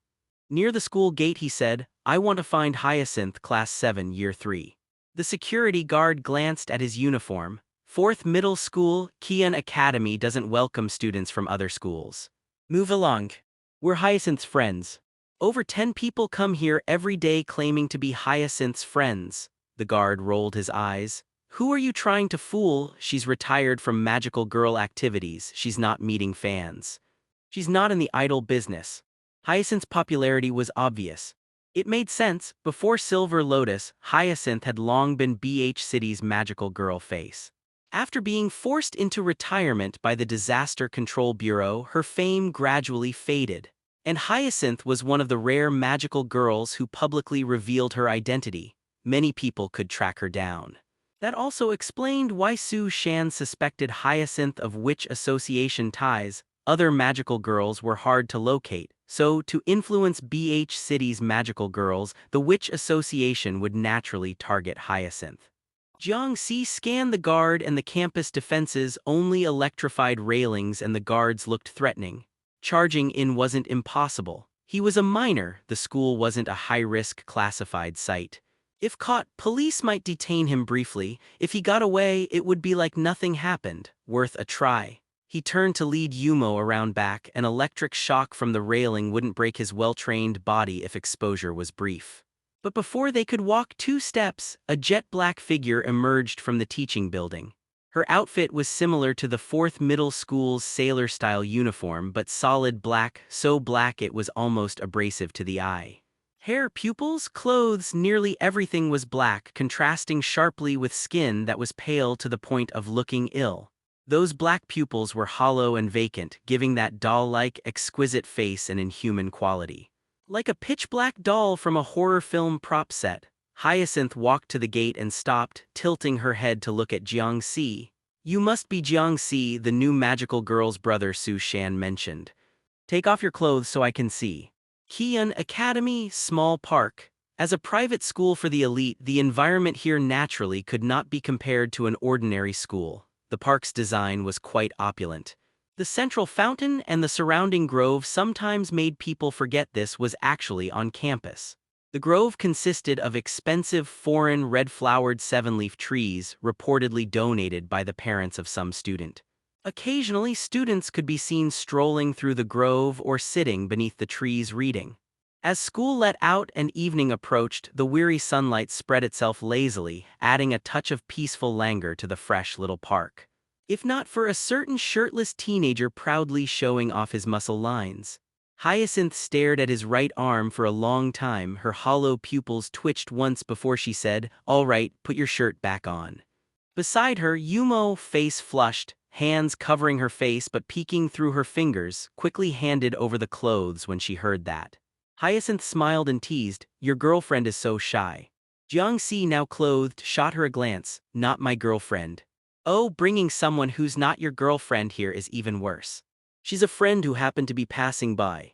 Near the school gate he said, "I want to find Hyacinth, Class 7, Year 3. The security guard glanced at his uniform. 4th Middle School, Qian Academy doesn't welcome students from other schools. Move along. We're Hyacinth's friends. Over 10 people come here every day claiming to be Hyacinth's friends." The guard rolled his eyes. "Who are you trying to fool? She's retired from magical girl activities. She's not meeting fans. She's not in the idol business." Hyacinth's popularity was obvious. It made sense. Before Silver Lotus, Hyacinth had long been BH City's magical girl face. After being forced into retirement by the Disaster Control Bureau, her fame gradually faded. And Hyacinth was one of the rare magical girls who publicly revealed her identity. Many people could track her down. That also explained why Su Shan suspected Hyacinth of witch association ties. Other magical girls were hard to locate, so to influence BH City's magical girls, the witch association would naturally target Hyacinth. Jiang Si scanned the guard and the campus defenses, only electrified railings, and the guards looked threatening. Charging in wasn't impossible. He was a minor, the school wasn't a high-risk classified site. If caught, police might detain him briefly. If he got away, it would be like nothing happened. Worth a try. He turned to lead Yumo around back. An electric shock from the railing wouldn't break his well-trained body if exposure was brief. But before they could walk 2 steps, a jet-black figure emerged from the teaching building. Her outfit was similar to the 4th Middle School's sailor-style uniform, but solid black, so black it was almost abrasive to the eye. Hair, pupils, clothes, nearly everything was black, contrasting sharply with skin that was pale to the point of looking ill. Those black pupils were hollow and vacant, giving that doll-like, exquisite face an inhuman quality. Like a pitch-black doll from a horror film prop set, Hyacinth walked to the gate and stopped, tilting her head to look at Jiang Si. "You must be Jiang Si, the new magical girl's brother," Su Shan mentioned. "Take off your clothes so I can see." Qian Academy, small park. As a private school for the elite, the environment here naturally could not be compared to an ordinary school. The park's design was quite opulent. The central fountain and the surrounding grove sometimes made people forget this was actually on campus. The grove consisted of expensive foreign red-flowered 7-leaf trees, reportedly donated by the parents of some student. Occasionally, students could be seen strolling through the grove or sitting beneath the trees reading. As school let out and evening approached, the weary sunlight spread itself lazily, adding a touch of peaceful languor to the fresh little park. If not for a certain shirtless teenager proudly showing off his muscle lines. Hyacinth stared at his right arm for a long time. Her hollow pupils twitched once before she said, "All right, put your shirt back on." Beside her, Yumo, face flushed, hands covering her face but peeking through her fingers, quickly handed over the clothes when she heard that. Hyacinth smiled and teased, "Your girlfriend is so shy." Jiang Si, now clothed, shot her a glance. "Not my girlfriend." "Oh, bringing someone who's not your girlfriend here is even worse. She's a friend who happened to be passing by."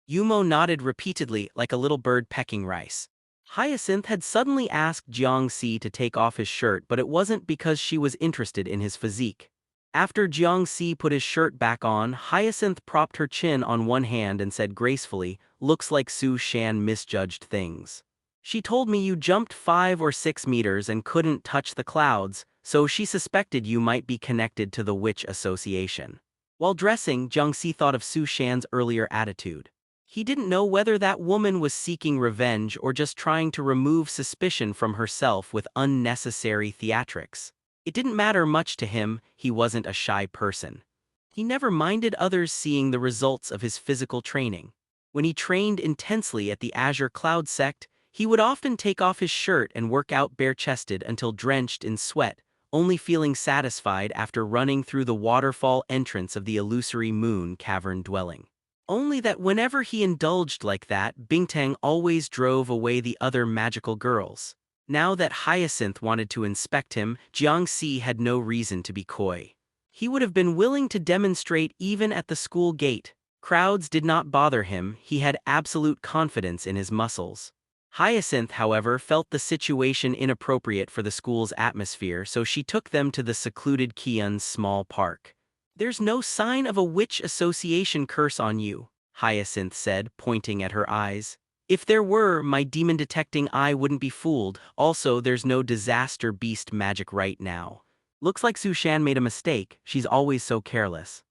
Yumo nodded repeatedly like a little bird pecking rice. Hyacinth had suddenly asked Jiang Si to take off his shirt, but it wasn't because she was interested in his physique. After Jiang Si put his shirt back on, Hyacinth propped her chin on one hand and said gracefully, "Looks like Su Shan misjudged things. She told me you jumped 5 or 6 meters and couldn't touch the clouds. so she suspected you might be connected to the witch association. While dressing, Jiang Si thought of Su Shan's earlier attitude. He didn't know whether that woman was seeking revenge or just trying to remove suspicion from herself with unnecessary theatrics. It didn't matter much to him, he wasn't a shy person. He never minded others seeing the results of his physical training. When he trained intensely at the Azure Cloud sect, he would often take off his shirt and work out bare-chested until drenched in sweat, only feeling satisfied after running through the waterfall entrance of the illusory moon cavern dwelling. Only that whenever he indulged like that, Bingtang always drove away the other magical girls. Now that Hyacinth wanted to inspect him, Jiang Si had no reason to be coy. He would have been willing to demonstrate even at the school gate. Crowds did not bother him, he had absolute confidence in his muscles. Hyacinth, however, felt the situation inappropriate for the school's atmosphere, so she took them to the secluded Qian's small park. "There's no sign of a witch association curse on you," Hyacinth said, pointing at her eyes. "If there were, my demon-detecting eye wouldn't be fooled. Also, there's no disaster beast magic right now. Looks like Su Shan made a mistake, she's always so careless."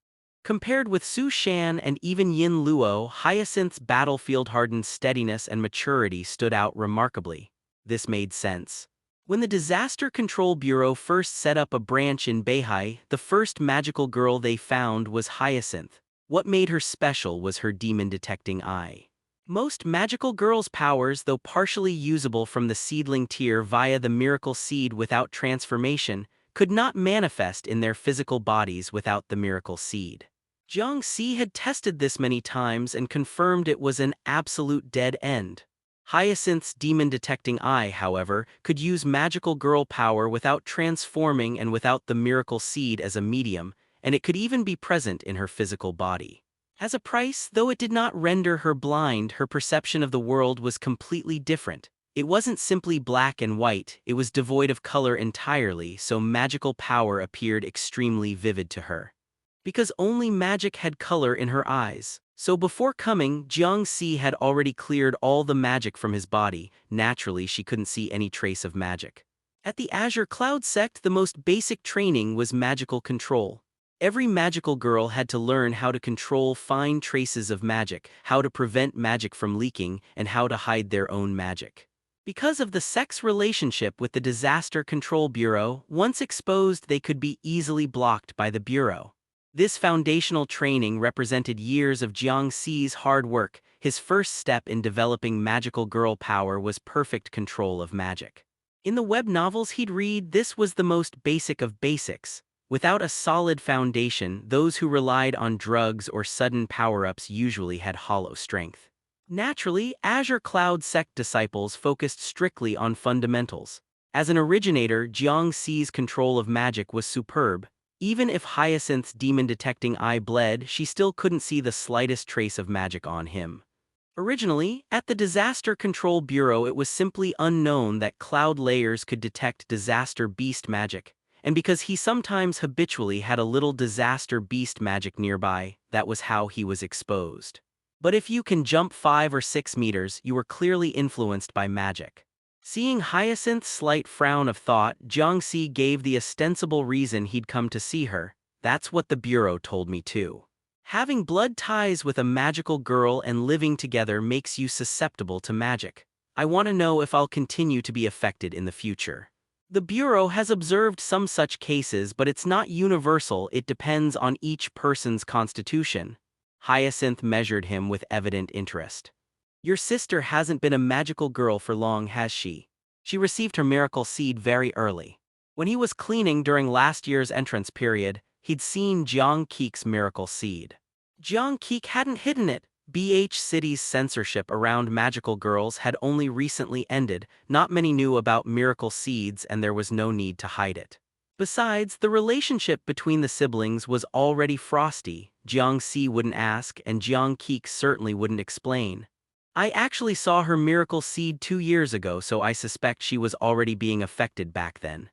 Compared with Su Shan and even Yin Luo, Hyacinth's battlefield-hardened steadiness and maturity stood out remarkably. This made sense. When the Disaster Control Bureau first set up a branch in Beihai, the first magical girl they found was Hyacinth. What made her special was her demon-detecting eye. Most magical girls' powers, though partially usable from the seedling tier via the miracle seed without transformation, could not manifest in their physical bodies without the miracle seed. Jiang Si had tested this many times and confirmed it was an absolute dead end. Hyacinth's demon-detecting eye, however, could use magical girl power without transforming and without the miracle seed as a medium, and it could even be present in her physical body. As a price, though it did not render her blind, her perception of the world was completely different. It wasn't simply black and white, it was devoid of color entirely, so magical power appeared extremely vivid to her. Because only magic had color in her eyes. So before coming, Jiang Si had already cleared all the magic from his body. Naturally, she couldn't see any trace of magic. At the Azure Cloud sect, the most basic training was magical control. Every magical girl had to learn how to control fine traces of magic, how to prevent magic from leaking, and how to hide their own magic. Because of the sex relationship with the Disaster Control Bureau, once exposed they could be easily blocked by the Bureau. This foundational training represented years of Jiang Si's hard work. His first step in developing magical girl power was perfect control of magic. In the web novels he'd read, this was the most basic of basics. Without a solid foundation, those who relied on drugs or sudden power-ups usually had hollow strength. Naturally, Azure Cloud sect disciples focused strictly on fundamentals. As an originator, Jiang Si's control of magic was superb. Even if Hyacinth's demon-detecting eye bled, she still couldn't see the slightest trace of magic on him. Originally, at the Disaster Control Bureau it was simply unknown that cloud layers could detect disaster beast magic, and because he sometimes habitually had a little disaster beast magic nearby, that was how he was exposed. But if you can jump 5 or 6 meters, you were clearly influenced by magic. Seeing Hyacinth's slight frown of thought, Jiang Si gave the ostensible reason he'd come to see her. "That's what the Bureau told me too. Having blood ties with a magical girl and living together makes you susceptible to magic. I want to know if I'll continue to be affected in the future. The Bureau has observed some such cases, but it's not universal, it depends on each person's constitution." Hyacinth measured him with evident interest. "Your sister hasn't been a magical girl for long, has she? She received her miracle seed very early. When he was cleaning during last year's entrance period, he'd seen Jiang Keek's miracle seed. Jiang Keek hadn't hidden it. BH City's censorship around magical girls had only recently ended, not many knew about miracle seeds and there was no need to hide it. Besides, the relationship between the siblings was already frosty. Jiang Si wouldn't ask and Jiang Keek certainly wouldn't explain. I actually saw her miracle seed 2 years ago, so I suspect she was already being affected back then."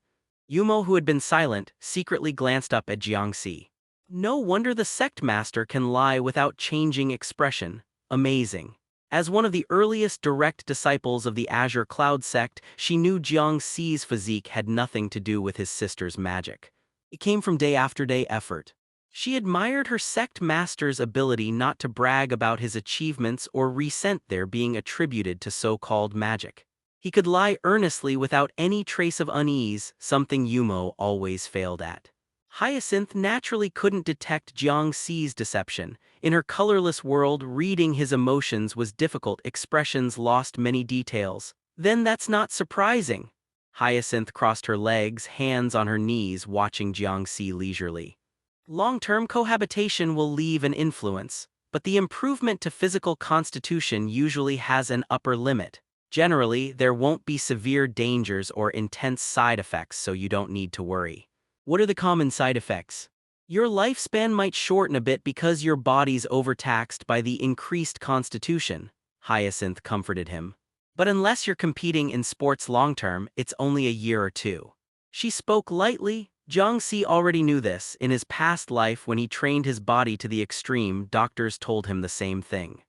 Yumo, who had been silent, secretly glanced up at Jiang Si. "No wonder the sect master can lie without changing expression. Amazing." As one of the earliest direct disciples of the Azure Cloud sect, she knew Jiang Si's physique had nothing to do with his sister's magic. It came from day-after-day effort. She admired her sect master's ability not to brag about his achievements or resent their being attributed to so-called magic. He could lie earnestly without any trace of unease, something Yumo always failed at. Hyacinth naturally couldn't detect Jiang Si's deception. In her colorless world, reading his emotions was difficult. Expressions lost many details. Then that's not surprising. Hyacinth crossed her legs, hands on her knees, watching Jiang Si leisurely. Long-term cohabitation will leave an influence, but the improvement to physical constitution usually has an upper limit. Generally, there won't be severe dangers or intense side effects, so you don't need to worry. What are the common side effects? Your lifespan might shorten a bit because your body's overtaxed by the increased constitution, Hyacinth comforted him. But unless you're competing in sports long-term, it's only a year or two. She spoke lightly. Jiang Si already knew this. In his past life, when he trained his body to the extreme, doctors told him the same thing.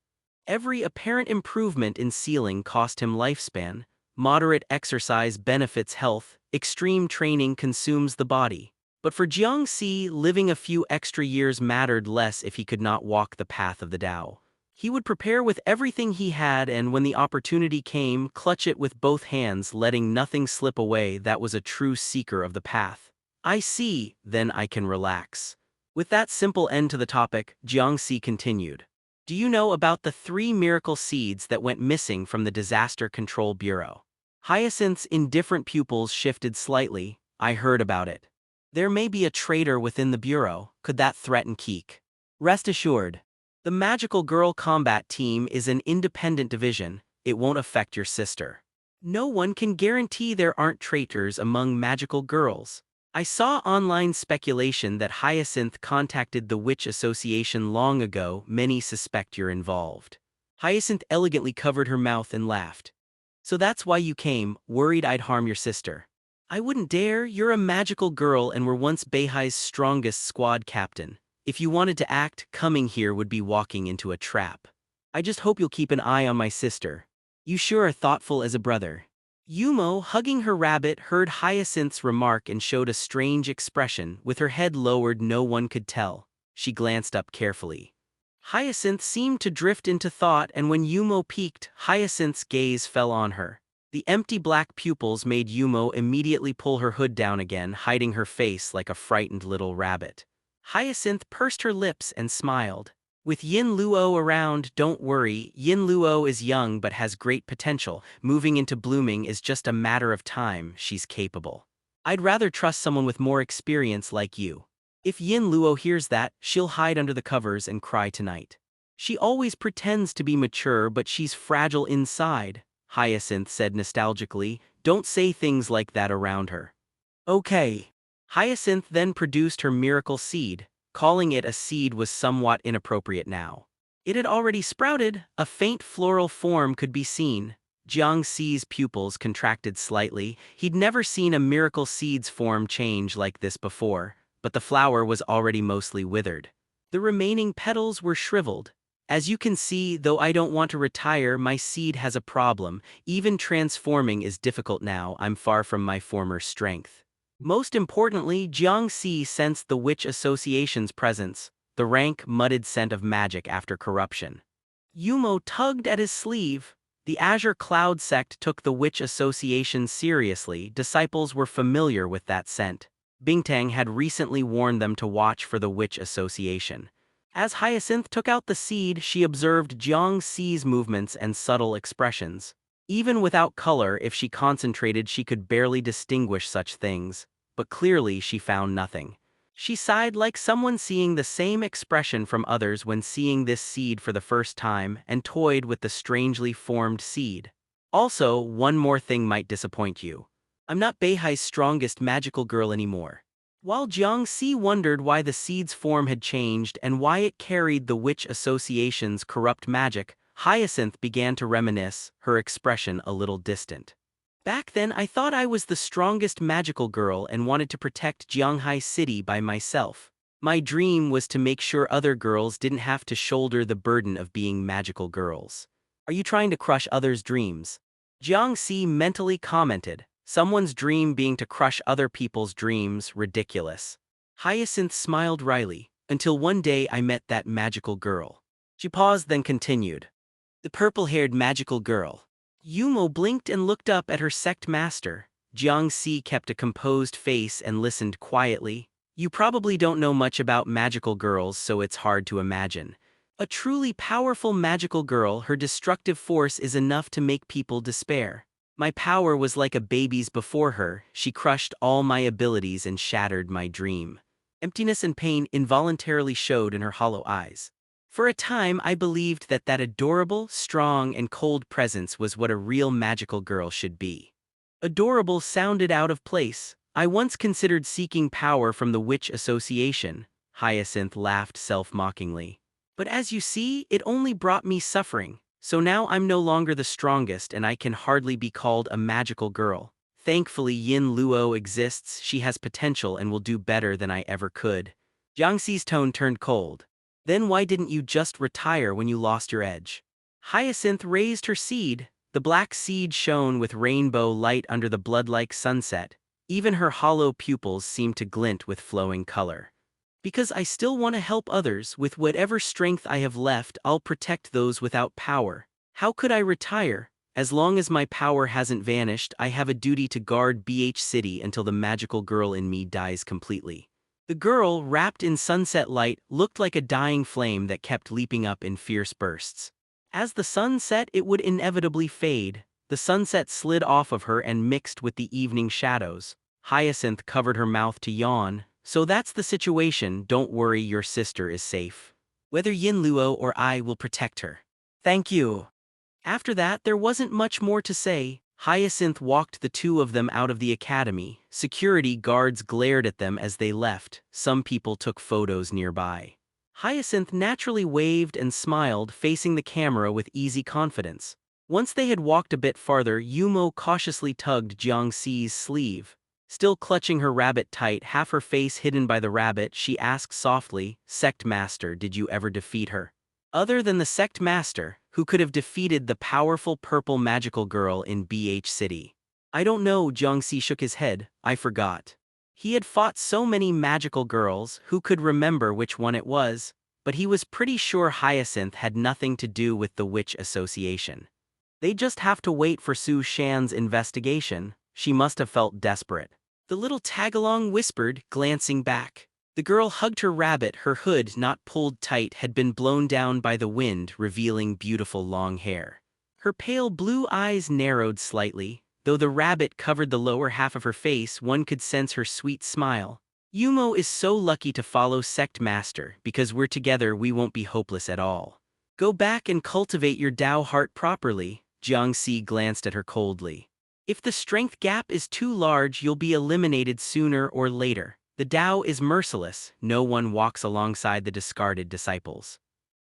Every apparent improvement in ceiling cost him lifespan. Moderate exercise benefits health, extreme training consumes the body. But for Jiang Si, living a few extra years mattered less if he could not walk the path of the Tao. He would prepare with everything he had, and when the opportunity came, clutch it with both hands, letting nothing slip away. That was a true seeker of the path. I see, then I can relax. With that simple end to the topic, Jiang Si continued. Do you know about the 3 miracle seeds that went missing from the Disaster Control Bureau? Hyacinth's indifferent pupils shifted slightly. I heard about it. There may be a traitor within the Bureau. Could that threaten Keek? Rest assured. The Magical Girl Combat Team is an independent division. It won't affect your sister. No one can guarantee there aren't traitors among magical girls. I saw online speculation that Hyacinth contacted the Witch Association long ago. Many suspect you're involved. Hyacinth elegantly covered her mouth and laughed. So that's why you came, worried I'd harm your sister. I wouldn't dare. You're a magical girl and were once Beihai's strongest squad captain. If you wanted to act, coming here would be walking into a trap. I just hope you'll keep an eye on my sister. You sure are thoughtful as a brother. Yumo, hugging her rabbit, heard Hyacinth's remark and showed a strange expression. With her head lowered, no one could tell. She glanced up carefully. Hyacinth seemed to drift into thought, and when Yumo peeked, Hyacinth's gaze fell on her. The empty black pupils made Yumo immediately pull her hood down again, hiding her face like a frightened little rabbit. Hyacinth pursed her lips and smiled. With Yin Luo around, don't worry. Yin Luo is young but has great potential. Moving into blooming is just a matter of time. She's capable. I'd rather trust someone with more experience like you. If Yin Luo hears that, she'll hide under the covers and cry tonight. She always pretends to be mature, but she's fragile inside, Hyacinth said nostalgically. Don't say things like that around her. Okay. Hyacinth then produced her miracle seed. Calling it a seed was somewhat inappropriate now. It had already sprouted. A faint floral form could be seen. Jiang Si's pupils contracted slightly. He'd never seen a miracle seed's form change like this before, but the flower was already mostly withered. The remaining petals were shriveled. As you can see, though I don't want to retire, my seed has a problem. Even transforming is difficult now. I'm far from my former strength. Most importantly, Jiang Si sensed the Witch Association's presence, the rank, mudded scent of magic after corruption. Yumo tugged at his sleeve. The Azure Cloud sect took the Witch Association seriously. Disciples were familiar with that scent. Bingtang had recently warned them to watch for the Witch Association. As Hyacinth took out the seed, she observed Jiang Si's movements and subtle expressions. Even without color, if she concentrated, she could barely distinguish such things, but clearly she found nothing. She sighed like someone seeing the same expression from others when seeing this seed for the first time, and toyed with the strangely formed seed. Also, one more thing might disappoint you. I'm not Beihai's strongest magical girl anymore. While Jiang Si wondered why the seed's form had changed and why it carried the Witch Association's corrupt magic, Hyacinth began to reminisce, her expression a little distant. Back then I thought I was the strongest magical girl and wanted to protect Jianghai City by myself. My dream was to make sure other girls didn't have to shoulder the burden of being magical girls. Are you trying to crush others' dreams? Jiang Si mentally commented, someone's dream being to crush other people's dreams, ridiculous. Hyacinth smiled wryly, until one day I met that magical girl. She paused then continued. The purple-haired magical girl. Yumo blinked and looked up at her sect master. Jiang Si kept a composed face and listened quietly. You probably don't know much about magical girls, so it's hard to imagine. A truly powerful magical girl, her destructive force is enough to make people despair. My power was like a baby's before her. She crushed all my abilities and shattered my dream. Emptiness and pain involuntarily showed in her hollow eyes. For a time I believed that adorable, strong, and cold presence was what a real magical girl should be. Adorable sounded out of place. I once considered seeking power from the Witch Association. Hyacinth laughed self-mockingly. But as you see, it only brought me suffering. So now I'm no longer the strongest and I can hardly be called a magical girl. Thankfully Yin Luo exists, she has potential and will do better than I ever could. Jiang Si's tone turned cold. Then why didn't you just retire when you lost your edge? Hyacinth raised her seed. The black seed shone with rainbow light under the blood-like sunset. Even her hollow pupils seemed to glint with flowing color. Because I still want to help others, with whatever strength I have left, I'll protect those without power. How could I retire? As long as my power hasn't vanished, I have a duty to guard BH City until the magical girl in me dies completely. The girl, wrapped in sunset light, looked like a dying flame that kept leaping up in fierce bursts. As the sun set, it would inevitably fade. The sunset slid off of her and mixed with the evening shadows. Hyacinth covered her mouth to yawn. So that's the situation, don't worry, your sister is safe. Whether Yin Luo or I will protect her. Thank you. After that, there wasn't much more to say. Hyacinth walked the two of them out of the academy. Security guards glared at them as they left. Some people took photos nearby. Hyacinth naturally waved and smiled, facing the camera with easy confidence. Once they had walked a bit farther, Yumo cautiously tugged Jiang Si's sleeve. Still clutching her rabbit tight, half her face hidden by the rabbit, she asked softly, Sect Master, did you ever defeat her? Other than the Sect Master, who could have defeated the powerful purple magical girl in BH City? I don't know, Jiang Si shook his head, I forgot. He had fought so many magical girls, who could remember which one it was? But he was pretty sure Hyacinth had nothing to do with the Witch Association. They'd just have to wait for Su Shan's investigation. She must have felt desperate. The little tagalong whispered, glancing back. The girl hugged her rabbit, her hood, not pulled tight, had been blown down by the wind, revealing beautiful long hair. Her pale blue eyes narrowed slightly. Though the rabbit covered the lower half of her face, one could sense her sweet smile. Yumo is so lucky to follow Sect Master, because we're together we won't be hopeless at all. Go back and cultivate your Tao heart properly. Jiang Si glanced at her coldly. If the strength gap is too large, you'll be eliminated sooner or later. The Tao is merciless, no one walks alongside the discarded disciples.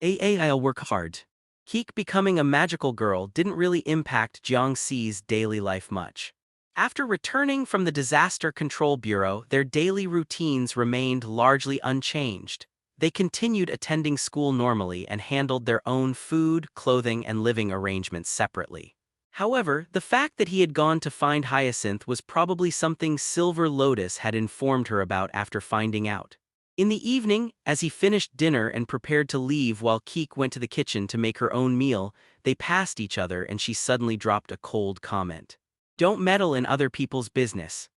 I'll work hard. Keek becoming a magical girl didn't really impact Jiang Si's daily life much. After returning from the Disaster Control Bureau, their daily routines remained largely unchanged. They continued attending school normally and handled their own food, clothing, and living arrangements separately. However, the fact that he had gone to find Hyacinth was probably something Silver Lotus had informed her about after finding out. In the evening, as he finished dinner and prepared to leave while Keek went to the kitchen to make her own meal, they passed each other and she suddenly dropped a cold comment. Don't meddle in other people's business.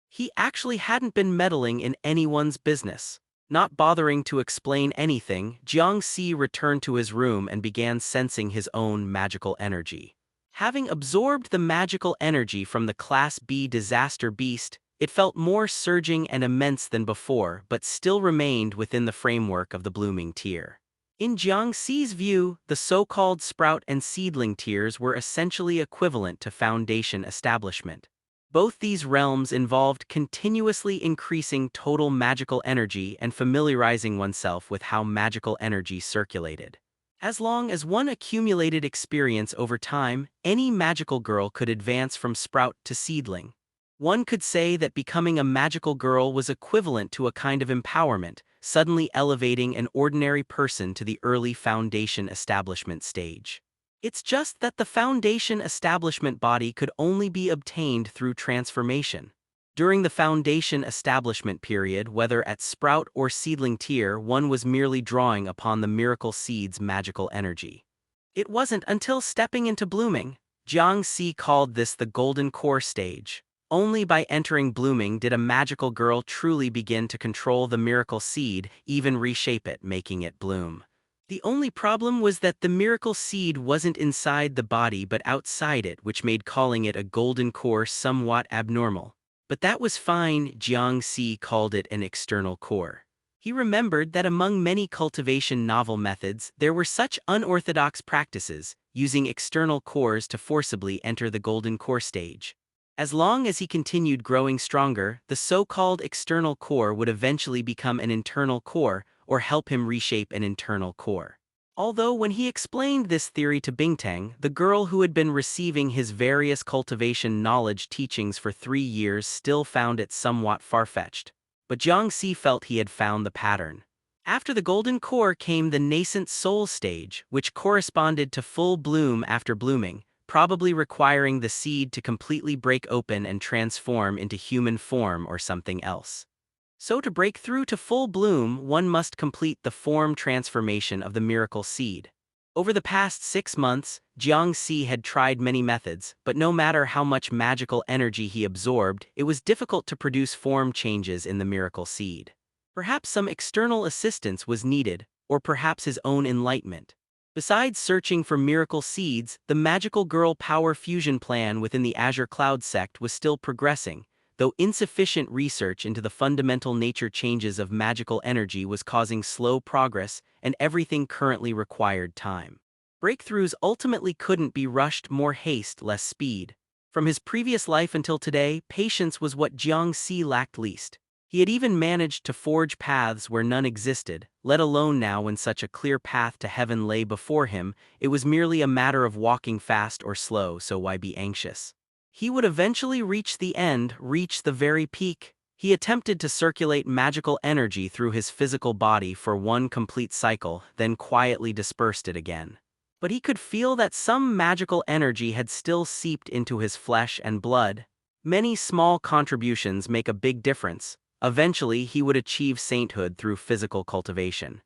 He actually hadn't been meddling in anyone's business. Not bothering to explain anything, Jiang Si returned to his room and began sensing his own magical energy. Having absorbed the magical energy from the Class B disaster beast, it felt more surging and immense than before, but still remained within the framework of the blooming tier. In Jiang Si's view, the so-called sprout and seedling tiers were essentially equivalent to foundation establishment. Both these realms involved continuously increasing total magical energy and familiarizing oneself with how magical energy circulated. As long as one accumulated experience over time, any magical girl could advance from sprout to seedling. One could say that becoming a magical girl was equivalent to a kind of empowerment, suddenly elevating an ordinary person to the early foundation establishment stage. It's just that the foundation establishment body could only be obtained through transformation. During the foundation establishment period, whether at sprout or seedling tier, one was merely drawing upon the miracle seed's magical energy. It wasn't until stepping into blooming, Jiang Si called this the golden core stage. Only by entering blooming did a magical girl truly begin to control the miracle seed, even reshape it, making it bloom. The only problem was that the miracle seed wasn't inside the body but outside it, which made calling it a golden core somewhat abnormal. But that was fine. Jiang Si called it an external core. He remembered that among many cultivation novel methods, there were such unorthodox practices, using external cores to forcibly enter the golden core stage. As long as he continued growing stronger, the so-called external core would eventually become an internal core, or help him reshape an internal core. Although when he explained this theory to Bingtang, the girl who had been receiving his various cultivation knowledge teachings for 3 years still found it somewhat far-fetched. But Jiang Si felt he had found the pattern. After the golden core came the nascent soul stage, which corresponded to full bloom after blooming, probably requiring the seed to completely break open and transform into human form or something else. So to break through to full bloom, one must complete the form transformation of the miracle seed. Over the past 6 months, Jiang Si had tried many methods, but no matter how much magical energy he absorbed, it was difficult to produce form changes in the miracle seed. Perhaps some external assistance was needed, or perhaps his own enlightenment. Besides searching for miracle seeds, the magical girl power fusion plan within the Azure Cloud sect was still progressing, though insufficient research into the fundamental nature changes of magical energy was causing slow progress, and everything currently required time. Breakthroughs ultimately couldn't be rushed. More haste, less speed. From his previous life until today, patience was what Jiang Si lacked least. He had even managed to forge paths where none existed, let alone now when such a clear path to heaven lay before him. It was merely a matter of walking fast or slow, so why be anxious? He would eventually reach the end, reach the very peak. He attempted to circulate magical energy through his physical body for one complete cycle, then quietly dispersed it again. But he could feel that some magical energy had still seeped into his flesh and blood. Many small contributions make a big difference. Eventually, he would achieve sainthood through physical cultivation.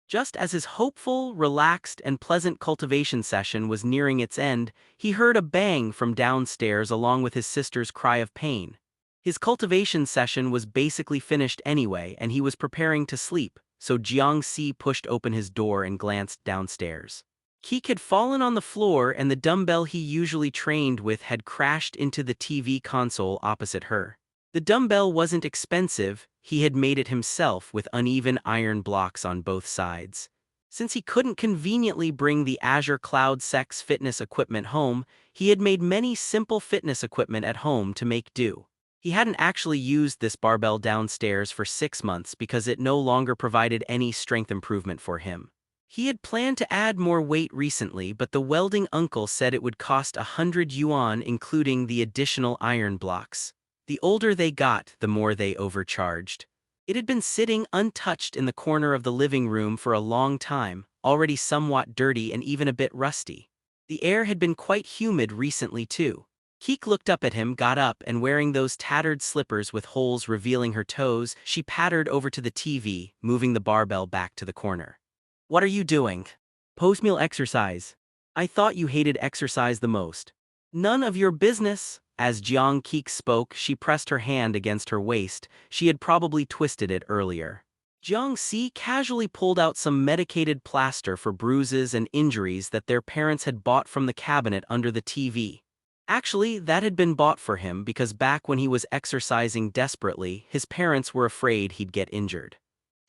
Just as his hopeful, relaxed, and pleasant cultivation session was nearing its end, he heard a bang from downstairs along with his sister's cry of pain. His cultivation session was basically finished anyway, and he was preparing to sleep, so Jiang Si pushed open his door and glanced downstairs. Keek had fallen on the floor and the dumbbell he usually trained with had crashed into the TV console opposite her. The dumbbell wasn't expensive, he had made it himself with uneven iron blocks on both sides. Since he couldn't conveniently bring the Azure Cloud Sec's fitness equipment home, he had made many simple fitness equipment at home to make do. He hadn't actually used this barbell downstairs for 6 months because it no longer provided any strength improvement for him. He had planned to add more weight recently, but the welding uncle said it would cost 100 yuan including the additional iron blocks. The older they got, the more they overcharged. It had been sitting untouched in the corner of the living room for a long time, already somewhat dirty and even a bit rusty. The air had been quite humid recently too. Keek looked up at him, got up, and wearing those tattered slippers with holes revealing her toes, she pattered over to the TV, moving the barbell back to the corner. "What are you doing?" "Post-meal exercise." "I thought you hated exercise the most." "None of your business." As Jiang Keek spoke, she pressed her hand against her waist. She had probably twisted it earlier. Jiang Si casually pulled out some medicated plaster for bruises and injuries that their parents had bought from the cabinet under the TV. Actually, that had been bought for him because back when he was exercising desperately, his parents were afraid he'd get injured.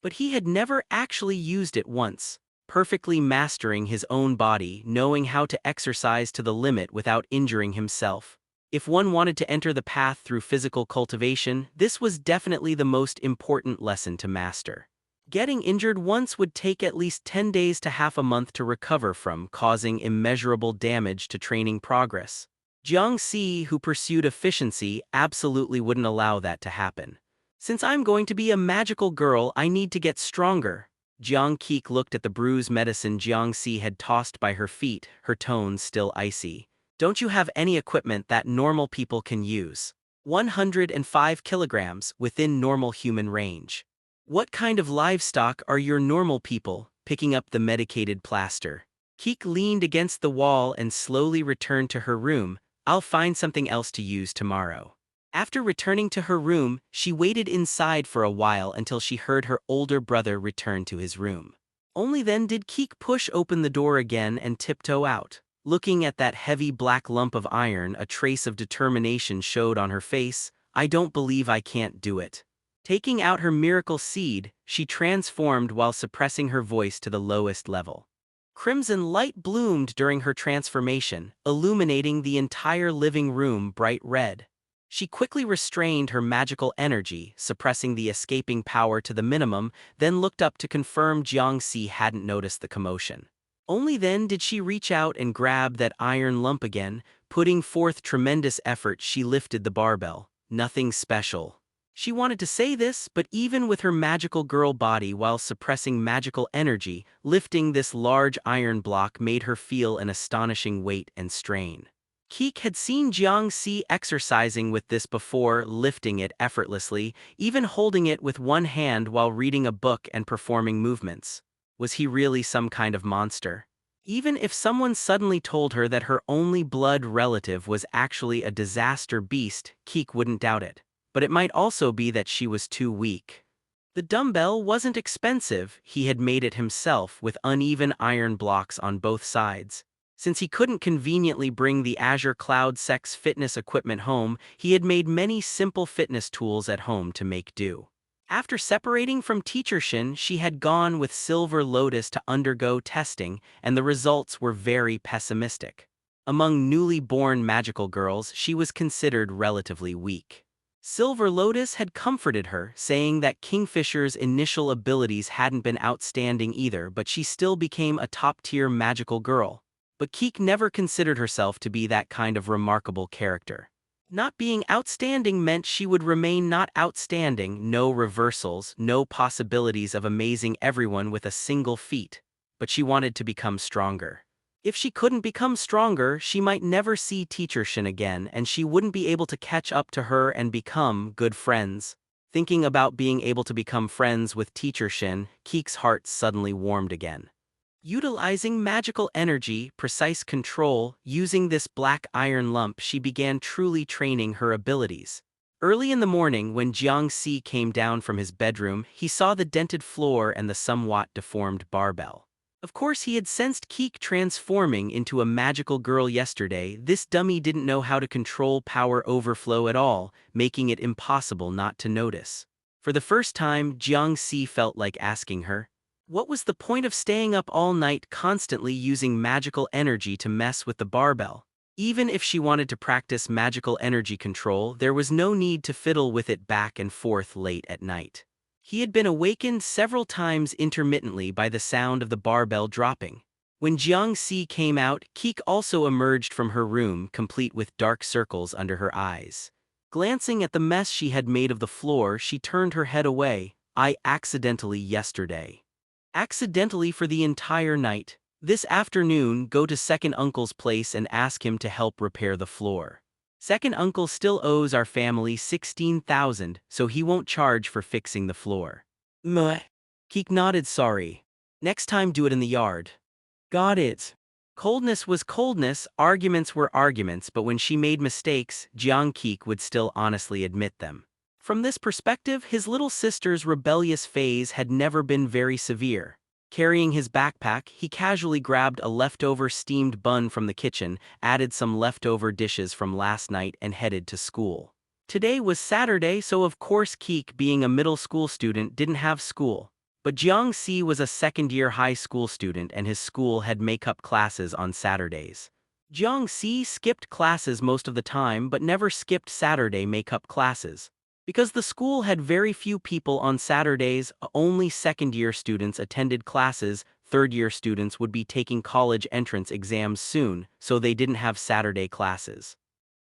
But he had never actually used it once, perfectly mastering his own body, knowing how to exercise to the limit without injuring himself. If one wanted to enter the path through physical cultivation, this was definitely the most important lesson to master. Getting injured once would take at least 10 days to half a month to recover from, causing immeasurable damage to training progress. Jiang Si, who pursued efficiency, absolutely wouldn't allow that to happen. "Since I'm going to be a magical girl, I need to get stronger." Jiang Keek looked at the bruise medicine Jiang Si had tossed by her feet, her tone still icy. Don't you have any equipment that normal people can use? 105 kilograms within normal human range. What kind of livestock are your normal people? Picking up the medicated plaster. Keek leaned against the wall and slowly returned to her room. I'll find something else to use tomorrow. After returning to her room, she waited inside for a while until she heard her older brother return to his room. Only then did Keek push open the door again and tiptoe out. Looking at that heavy black lump of iron, a trace of determination showed on her face. I don't believe I can't do it. Taking out her miracle seed, she transformed while suppressing her voice to the lowest level. Crimson light bloomed during her transformation, illuminating the entire living room bright red. She quickly restrained her magical energy, suppressing the escaping power to the minimum, then looked up to confirm Jiang Si hadn't noticed the commotion. Only then did she reach out and grab that iron lump again. Putting forth tremendous effort, she lifted the barbell. Nothing special. She wanted to say this, but even with her magical girl body while suppressing magical energy, lifting this large iron block made her feel an astonishing weight and strain. Keek had seen Jiang Si exercising with this before, lifting it effortlessly, even holding it with one hand while reading a book and performing movements. Was he really some kind of monster? Even if someone suddenly told her that her only blood relative was actually a disaster beast, Keek wouldn't doubt it. But it might also be that she was too weak. The dumbbell wasn't expensive, he had made it himself with uneven iron blocks on both sides. Since he couldn't conveniently bring the Azure Cloud Sex fitness equipment home, he had made many simple fitness tools at home to make do. After separating from Teacher Shin, she had gone with Silver Lotus to undergo testing, and the results were very pessimistic. Among newly born magical girls, she was considered relatively weak. Silver Lotus had comforted her, saying that Kingfisher's initial abilities hadn't been outstanding either, but she still became a top-tier magical girl. But Keek never considered herself to be that kind of remarkable character. Not being outstanding meant she would remain not outstanding, no reversals, no possibilities of amazing everyone with a single feat. But she wanted to become stronger. If she couldn't become stronger, she might never see Teacher Shin again, and she wouldn't be able to catch up to her and become good friends. Thinking about being able to become friends with Teacher Shin, Keek's heart suddenly warmed again. Utilizing magical energy, precise control, using this black iron lump, she began truly training her abilities. Early in the morning, when Jiang Si came down from his bedroom, he saw the dented floor and the somewhat deformed barbell. Of course, he had sensed Keek transforming into a magical girl yesterday. This dummy didn't know how to control power overflow at all, making it impossible not to notice. For the first time, Jiang Si felt like asking her, what was the point of staying up all night constantly using magical energy to mess with the barbell? Even if she wanted to practice magical energy control, there was no need to fiddle with it back and forth late at night. He had been awakened several times intermittently by the sound of the barbell dropping. When Jiang Si came out, Keek also emerged from her room, complete with dark circles under her eyes. Glancing at the mess she had made of the floor, she turned her head away. I accidentally yesterday. Accidentally for the entire night. This afternoon, go to Second Uncle's place and ask him to help repair the floor. Second Uncle still owes our family 16,000, so he won't charge for fixing the floor. Meh. Keek nodded sorry. Next time do it in the yard. Got it. Coldness was coldness, arguments were arguments, but when she made mistakes, Jiang Keek would still honestly admit them. From this perspective, his little sister's rebellious phase had never been very severe. Carrying his backpack, he casually grabbed a leftover steamed bun from the kitchen, added some leftover dishes from last night, and headed to school. Today was Saturday, so of course Keek, being a middle school student, didn't have school. But Jiang Si was a second-year high school student and his school had makeup classes on Saturdays. Jiang Si skipped classes most of the time but never skipped Saturday makeup classes. Because the school had very few people on Saturdays, only second-year students attended classes. Third-year students would be taking college entrance exams soon, so they didn't have Saturday classes.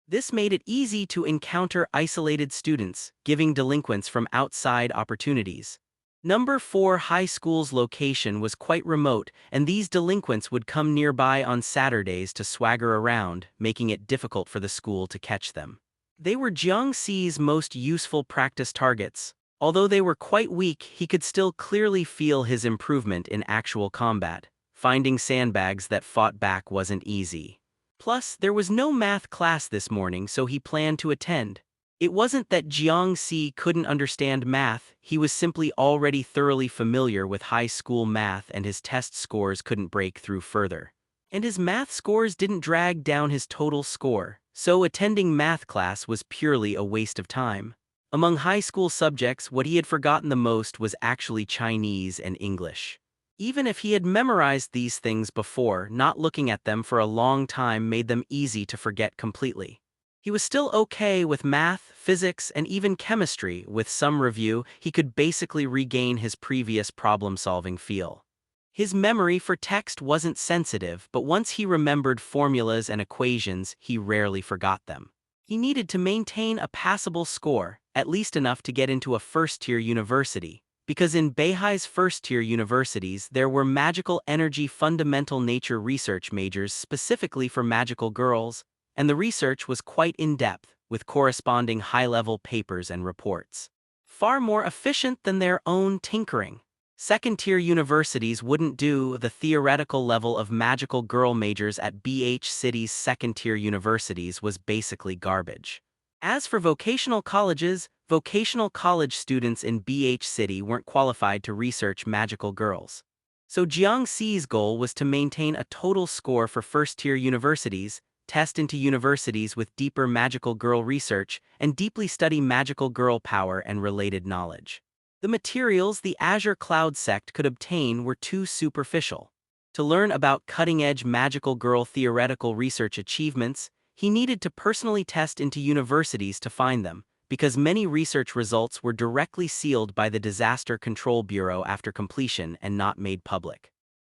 This made it easy to encounter isolated students, giving delinquents from outside opportunities. Number 4 high school's location was quite remote, and these delinquents would come nearby on Saturdays to swagger around, making it difficult for the school to catch them. They were Jiang Si's most useful practice targets. Although they were quite weak, he could still clearly feel his improvement in actual combat. Finding sandbags that fought back wasn't easy. Plus, there was no math class this morning, so he planned to attend. It wasn't that Jiang Si couldn't understand math, he was simply already thoroughly familiar with high school math and his test scores couldn't break through further. And his math scores didn't drag down his total score, so attending math class was purely a waste of time. Among high school subjects, what he had forgotten the most was actually Chinese and English. Even if he had memorized these things before, not looking at them for a long time made them easy to forget completely. He was still okay with math, physics, and even chemistry. With some review, he could basically regain his previous problem-solving feel. His memory for text wasn't sensitive, but once he remembered formulas and equations, he rarely forgot them. He needed to maintain a passable score, at least enough to get into a first-tier university, because in Beihai's first-tier universities there were magical energy fundamental nature research majors specifically for magical girls, and the research was quite in-depth, with corresponding high-level papers and reports. Far more efficient than their own tinkering. Second-tier universities wouldn't do. The theoretical level of magical girl majors at BH City's second-tier universities was basically garbage. As for vocational colleges, vocational college students in BH City weren't qualified to research magical girls. So Jiang Si's goal was to maintain a total score for first-tier universities, test into universities with deeper magical girl research, and deeply study magical girl power and related knowledge. The materials the Azure Cloud sect could obtain were too superficial. To learn about cutting-edge magical girl theoretical research achievements, he needed to personally test into universities to find them, because many research results were directly sealed by the Disaster Control Bureau after completion and not made public.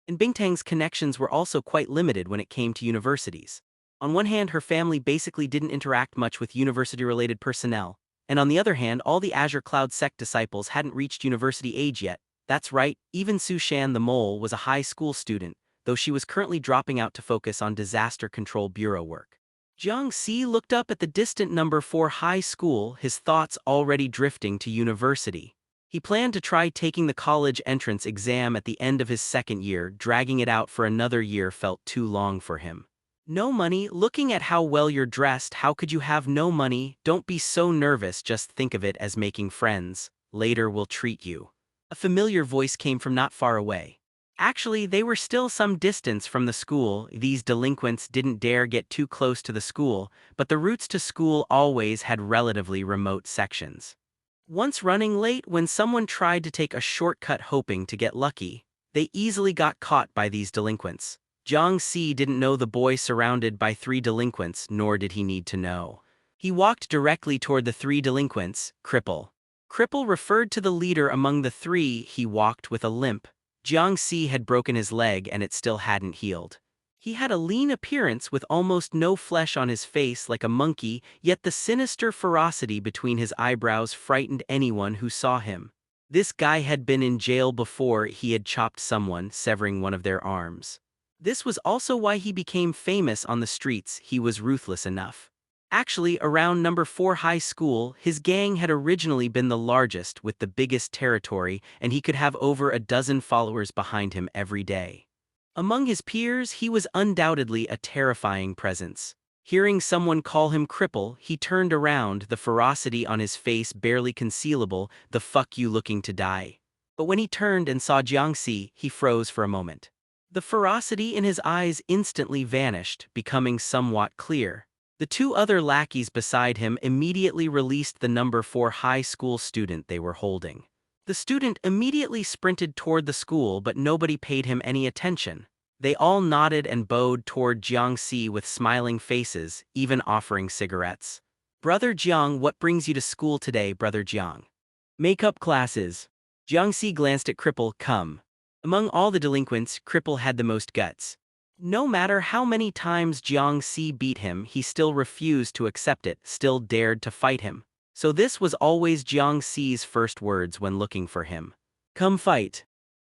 And Bingtang's connections were also quite limited when it came to universities. On one hand, her family basically didn't interact much with university-related personnel, and on the other hand, all the Azure Cloud sect disciples hadn't reached university age yet. That's right, even Su Shan the mole was a high school student, though she was currently dropping out to focus on Disaster Control Bureau work. Jiang Si looked up at the distant number 4 high school, his thoughts already drifting to university. He planned to try taking the college entrance exam at the end of his second year. Dragging it out for another year felt too long for him. No money? Looking at how well you're dressed, how could you have no money? Don't be so nervous, just think of it as making friends. Later we'll treat you. A familiar voice came from not far away. Actually, they were still some distance from the school. These delinquents didn't dare get too close to the school, but the routes to school always had relatively remote sections. Once running late when someone tried to take a shortcut hoping to get lucky, they easily got caught by these delinquents. Jiang Si didn't know the boy surrounded by 3 delinquents, nor did he need to know. He walked directly toward the 3 delinquents. Cripple. Cripple referred to the leader among the 3. He walked with a limp. Jiang Si had broken his leg and it still hadn't healed. He had a lean appearance with almost no flesh on his face like a monkey, yet the sinister ferocity between his eyebrows frightened anyone who saw him. This guy had been in jail before. He had chopped someone, severing one of their arms. This was also why he became famous on the streets. He was ruthless enough. Actually, around number 4 high school, his gang had originally been the largest with the biggest territory, and he could have over a dozen followers behind him every day. Among his peers, he was undoubtedly a terrifying presence. Hearing someone call him Cripple, he turned around, the ferocity on his face barely concealable. The fuck you looking to die? But when he turned and saw Jiang Si, he froze for a moment. The ferocity in his eyes instantly vanished, becoming somewhat clear. The 2 other lackeys beside him immediately released the number 4 high school student they were holding. The student immediately sprinted toward the school, but nobody paid him any attention. They all nodded and bowed toward Jiang Si with smiling faces, even offering cigarettes. Brother Jiang, what brings you to school today, Brother Jiang? Makeup classes. Jiang Si glanced at Cripple. Come. Among all the delinquents, Cripple had the most guts. No matter how many times Jiang Si beat him, he still refused to accept it, still dared to fight him. So this was always Jiang Si's first words when looking for him. Come fight.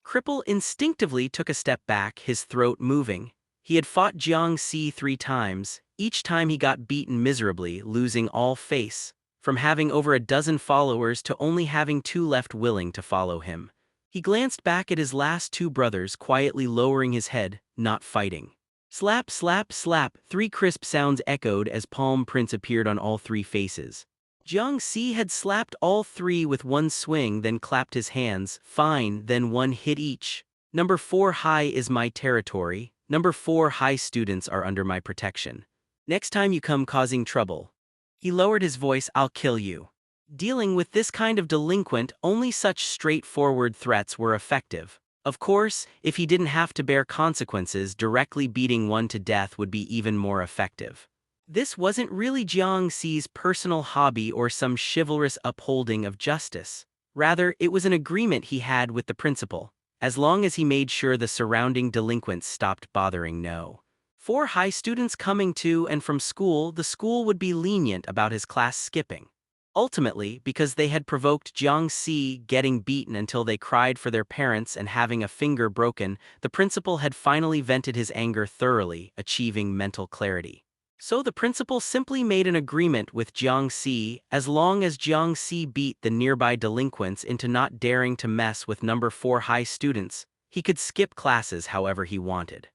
Cripple instinctively took a step back, his throat moving. He had fought Jiang Si 3 times, each time he got beaten miserably, losing all face, from having over a dozen followers to only having 2 left willing to follow him. He glanced back at his last 2 brothers, quietly lowering his head, not fighting. Slap, slap, slap, 3 crisp sounds echoed as palm prints appeared on all 3 faces. Jiang Si had slapped all 3 with 1 swing, then clapped his hands. Fine, then 1 hit each. Number 4 high is my territory. Number 4 high students are under my protection. Next time you come causing trouble. He lowered his voice, I'll kill you. Dealing with this kind of delinquent, only such straightforward threats were effective. Of course, if he didn't have to bear consequences, directly beating one to death would be even more effective. This wasn't really Jiang Si's personal hobby or some chivalrous upholding of justice. Rather, it was an agreement he had with the principal, as long as he made sure the surrounding delinquents stopped bothering. No. 4 high students coming to and from school, the school would be lenient about his class skipping. Ultimately, because they had provoked Jiang Si getting beaten until they cried for their parents and having a finger broken, the principal had finally vented his anger thoroughly, achieving mental clarity. So the principal simply made an agreement with Jiang Si. As long as Jiang Si beat the nearby delinquents into not daring to mess with number 4 high students, he could skip classes however he wanted.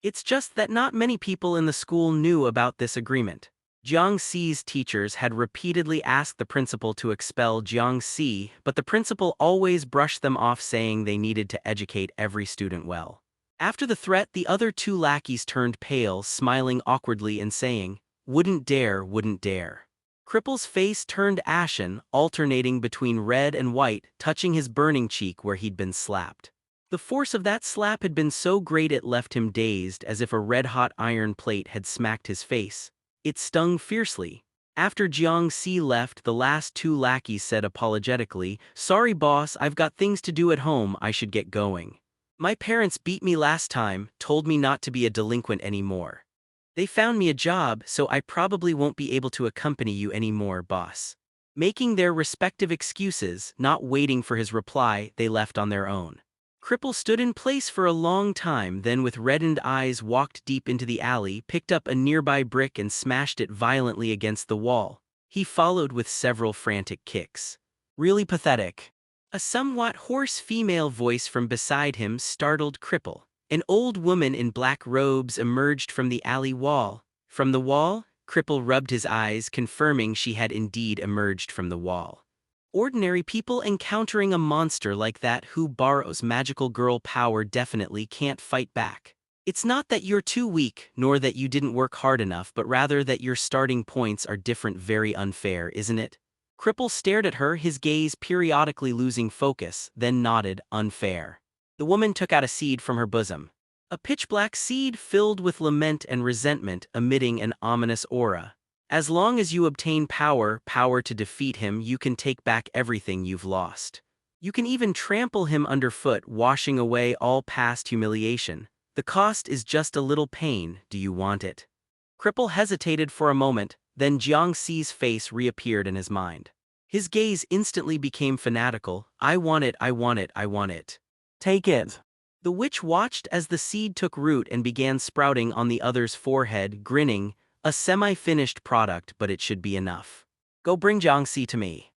It's just that not many people in the school knew about this agreement. Jiang Si's teachers had repeatedly asked the principal to expel Jiang Si, but the principal always brushed them off, saying they needed to educate every student well. After the threat, the other 2 lackeys turned pale, smiling awkwardly and saying, wouldn't dare, wouldn't dare. Cripple's face turned ashen, alternating between red and white, touching his burning cheek where he'd been slapped. The force of that slap had been so great it left him dazed, as if a red-hot iron plate had smacked his face. It stung fiercely. After Jiang Si left, the last 2 lackeys said apologetically, sorry boss, I've got things to do at home, I should get going. My parents beat me last time, told me not to be a delinquent anymore. They found me a job, so I probably won't be able to accompany you anymore, boss. Making their respective excuses, not waiting for his reply, they left on their own. Cripple stood in place for a long time, then with reddened eyes walked deep into the alley, picked up a nearby brick and smashed it violently against the wall. He followed with several frantic kicks. Really pathetic. A somewhat hoarse female voice from beside him startled Cripple. An old woman in black robes emerged from the alley wall. From the wall, Cripple rubbed his eyes, confirming she had indeed emerged from the wall. Ordinary people encountering a monster like that who borrows magical girl power definitely can't fight back. It's not that you're too weak, nor that you didn't work hard enough, but rather that your starting points are different. Very unfair, isn't it? Cripple stared at her, his gaze periodically losing focus, then nodded, unfair. The woman took out a seed from her bosom. A pitch-black seed filled with lament and resentment, emitting an ominous aura. As long as you obtain power to defeat him, you can take back everything you've lost. You can even trample him underfoot, washing away all past humiliation. The cost is just a little pain. Do you want it? Cripple hesitated for a moment, then Jiang Si's face reappeared in his mind. His gaze instantly became fanatical. I want it, I want it, I want it. Take it. The witch watched as the seed took root and began sprouting on the other's forehead, grinning, a semi-finished product, but it should be enough. Go bring Jiang Si to me.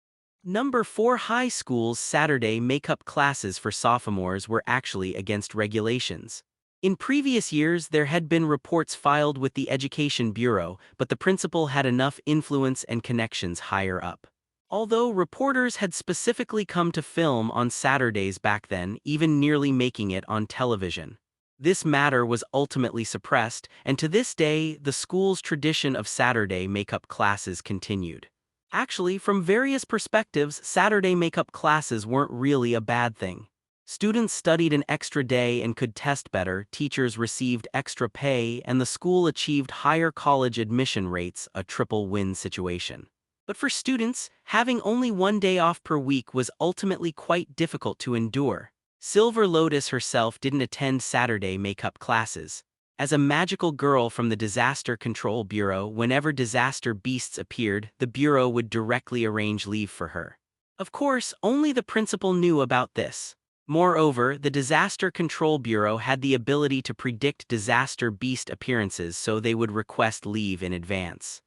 Number 4 high school's Saturday makeup classes for sophomores were actually against regulations. In previous years, there had been reports filed with the Education Bureau, but the principal had enough influence and connections higher up. Although reporters had specifically come to film on Saturdays back then, even nearly making it on television. This matter was ultimately suppressed, and to this day, the school's tradition of Saturday makeup classes continued. Actually, from various perspectives, Saturday makeup classes weren't really a bad thing. Students studied an extra day and could test better, teachers received extra pay, and the school achieved higher college admission rates, a triple win situation. But for students, having only 1 day off per week was ultimately quite difficult to endure. Silver Lotus herself didn't attend Saturday makeup classes. As a magical girl from the Disaster Control Bureau, whenever disaster beasts appeared, the Bureau would directly arrange leave for her. Of course, only the principal knew about this. Moreover, the Disaster Control Bureau had the ability to predict disaster beast appearances so they would request leave in advance.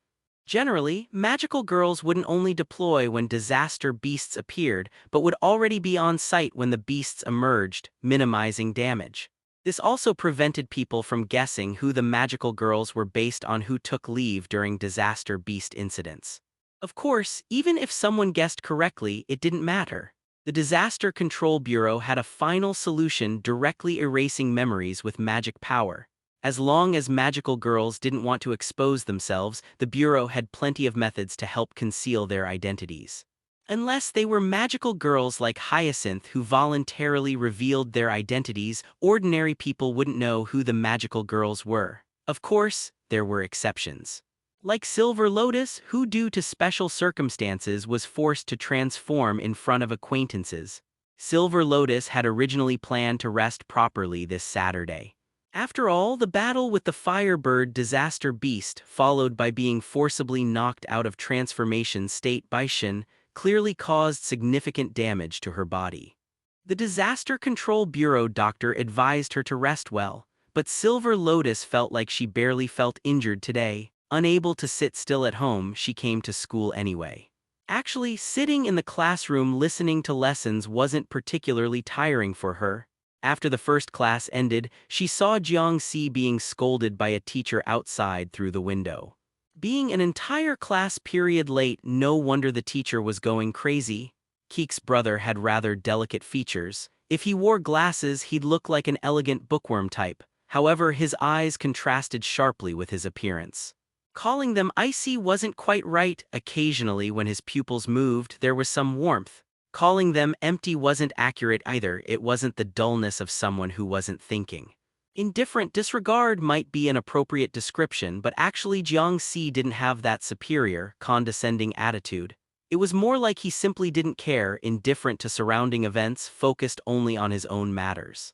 Generally, magical girls wouldn't only deploy when disaster beasts appeared, but would already be on site when the beasts emerged, minimizing damage. This also prevented people from guessing who the magical girls were based on who took leave during disaster beast incidents. Of course, even if someone guessed correctly, it didn't matter. The Disaster Control Bureau had a final solution directly erasing memories with magic power. As long as magical girls didn't want to expose themselves, the Bureau had plenty of methods to help conceal their identities. Unless they were magical girls like Hyacinth who voluntarily revealed their identities, ordinary people wouldn't know who the magical girls were. Of course, there were exceptions. Like Silver Lotus, who due to special circumstances was forced to transform in front of acquaintances. Silver Lotus had originally planned to rest properly this Saturday. After all, the battle with the Firebird disaster beast, followed by being forcibly knocked out of transformation state by Shin, clearly caused significant damage to her body. The Disaster Control Bureau doctor advised her to rest well, but Silver Lotus felt like she barely felt injured today. Unable to sit still at home, she came to school anyway. Actually, sitting in the classroom listening to lessons wasn't particularly tiring for her. After the first class ended, she saw Jiang Si being scolded by a teacher outside through the window. Being an entire class period late, no wonder the teacher was going crazy. Keek's brother had rather delicate features. If he wore glasses, he'd look like an elegant bookworm type. However, his eyes contrasted sharply with his appearance. Calling them icy wasn't quite right. Occasionally, when his pupils moved, there was some warmth. Calling them empty wasn't accurate either. It wasn't the dullness of someone who wasn't thinking. Indifferent disregard might be an appropriate description, but actually Jiang Si didn't have that superior, condescending attitude. It was more like he simply didn't care, indifferent to surrounding events, focused only on his own matters.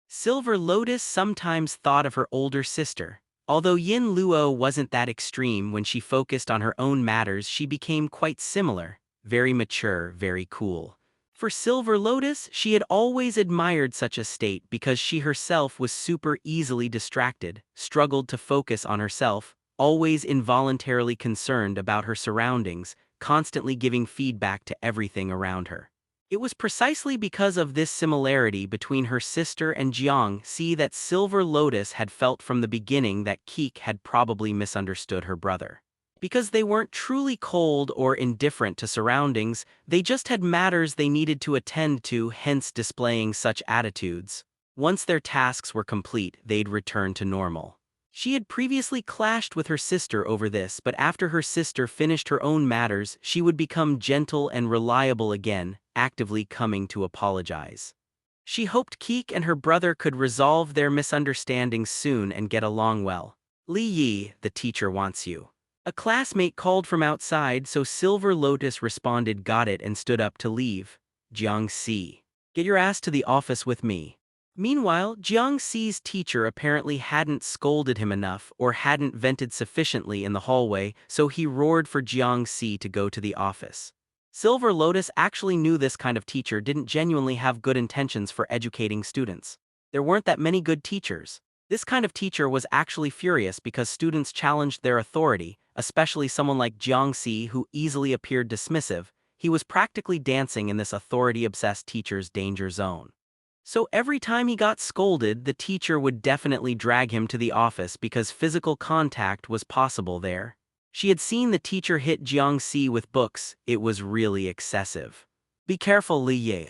Silver Lotus sometimes thought of her older sister. Although Yin Luo wasn't that extreme, when she focused on her own matters she became quite similar. Very mature, very cool. For Silver Lotus, she had always admired such a state because she herself was super easily distracted, struggled to focus on herself, always involuntarily concerned about her surroundings, constantly giving feedback to everything around her. It was precisely because of this similarity between her sister and Jiang Si that Silver Lotus had felt from the beginning that Keek had probably misunderstood her brother. Because they weren't truly cold or indifferent to surroundings, they just had matters they needed to attend to, hence displaying such attitudes. Once their tasks were complete, they'd return to normal. She had previously clashed with her sister over this, but after her sister finished her own matters, she would become gentle and reliable again, actively coming to apologize. She hoped Keek and her brother could resolve their misunderstandings soon and get along well. Li Yi, the teacher wants you. A classmate called from outside, so Silver Lotus responded got it and stood up to leave. Jiang Si. Get your ass to the office with me. Meanwhile, Jiang Si's teacher apparently hadn't scolded him enough or hadn't vented sufficiently in the hallway, so he roared for Jiang Si to go to the office. Silver Lotus actually knew this kind of teacher didn't genuinely have good intentions for educating students. There weren't that many good teachers. This kind of teacher was actually furious because students challenged their authority, especially someone like Jiang Si who easily appeared dismissive. He was practically dancing in this authority-obsessed teacher's danger zone. So every time he got scolded, the teacher would definitely drag him to the office because physical contact was possible there. She had seen the teacher hit Jiang Si with books. It was really excessive. Be careful, Li Ye.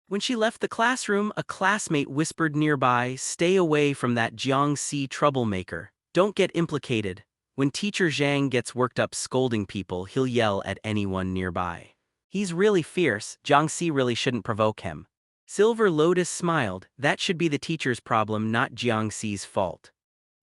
When she left the classroom, a classmate whispered nearby, stay away from that Jiang Si troublemaker. Don't get implicated. When teacher Zhang gets worked up scolding people, he'll yell at anyone nearby. He's really fierce. Jiang Si really shouldn't provoke him. Silver Lotus smiled. That should be the teacher's problem, not Jiang Si's fault.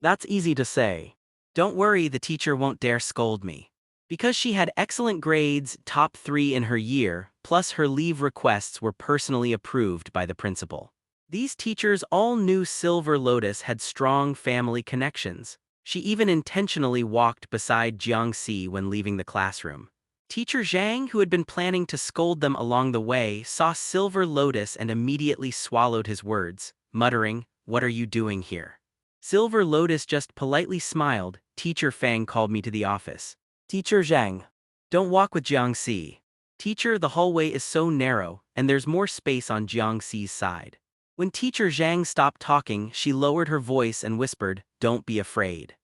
That's easy to say. Don't worry, the teacher won't dare scold me. Because she had excellent grades, top 3 in her year, plus her leave requests were personally approved by the principal. These teachers all knew Silver Lotus had strong family connections. She even intentionally walked beside Jiang Si when leaving the classroom. Teacher Zhang, who had been planning to scold them along the way, saw Silver Lotus and immediately swallowed his words, muttering, "What are you doing here?" Silver Lotus just politely smiled. "Teacher Fang called me to the office." "Teacher Zhang, don't walk with Jiang Si." "Teacher, the hallway is so narrow, and there's more space on Jiang Si's side." When Teacher Zhang stopped talking, she lowered her voice and whispered, "Don't be afraid.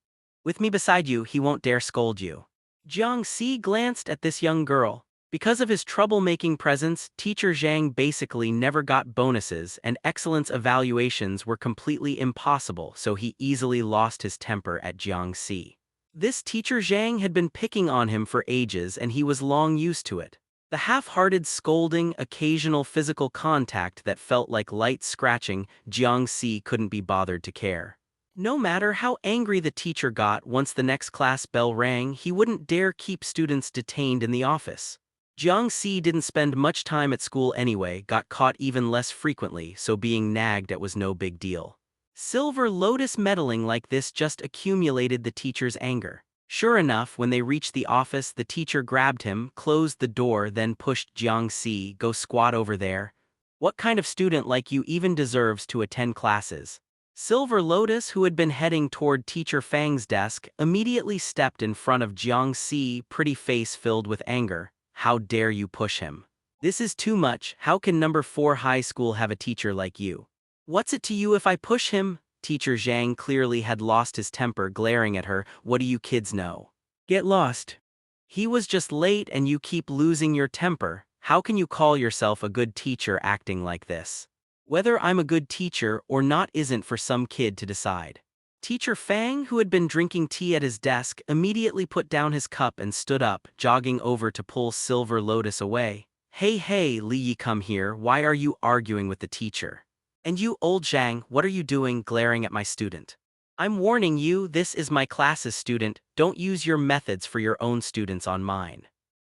With me beside you, he won't dare scold you." Jiang Si glanced at this young girl. Because of his troublemaking presence, Teacher Zhang basically never got bonuses, and excellence evaluations were completely impossible, so he easily lost his temper at Jiang Si. This Teacher Zhang had been picking on him for ages, and he was long used to it. The half-hearted scolding, occasional physical contact that felt like light scratching, Jiang Si couldn't be bothered to care. No matter how angry the teacher got once the next class bell rang, he wouldn't dare keep students detained in the office. Jiang Si didn't spend much time at school anyway, got caught even less frequently, so being nagged at was no big deal. Silver Lotus meddling like this just accumulated the teacher's anger. Sure enough, when they reached the office, the teacher grabbed him, closed the door, then pushed Jiang Si, "Go squat over there. What kind of student like you even deserves to attend classes?" Silver Lotus, who had been heading toward Teacher Fang's desk, immediately stepped in front of Jiang Si, pretty face filled with anger. "How dare you push him? This is too much. How can number 4 high school have a teacher like you? What's it to you if I push him?" Teacher Zhang clearly had lost his temper, glaring at her. "What do you kids know? Get lost. He was just late and you keep losing your temper. How can you call yourself a good teacher acting like this? Whether I'm a good teacher or not isn't for some kid to decide." Teacher Fang, who had been drinking tea at his desk, immediately put down his cup and stood up, jogging over to pull Silver Lotus away. Hey, Li Yi, come here. Why are you arguing with the teacher? And you, old Zhang, what are you doing glaring at my student? I'm warning you, this is my class's student. Don't use your methods for your own students on mine."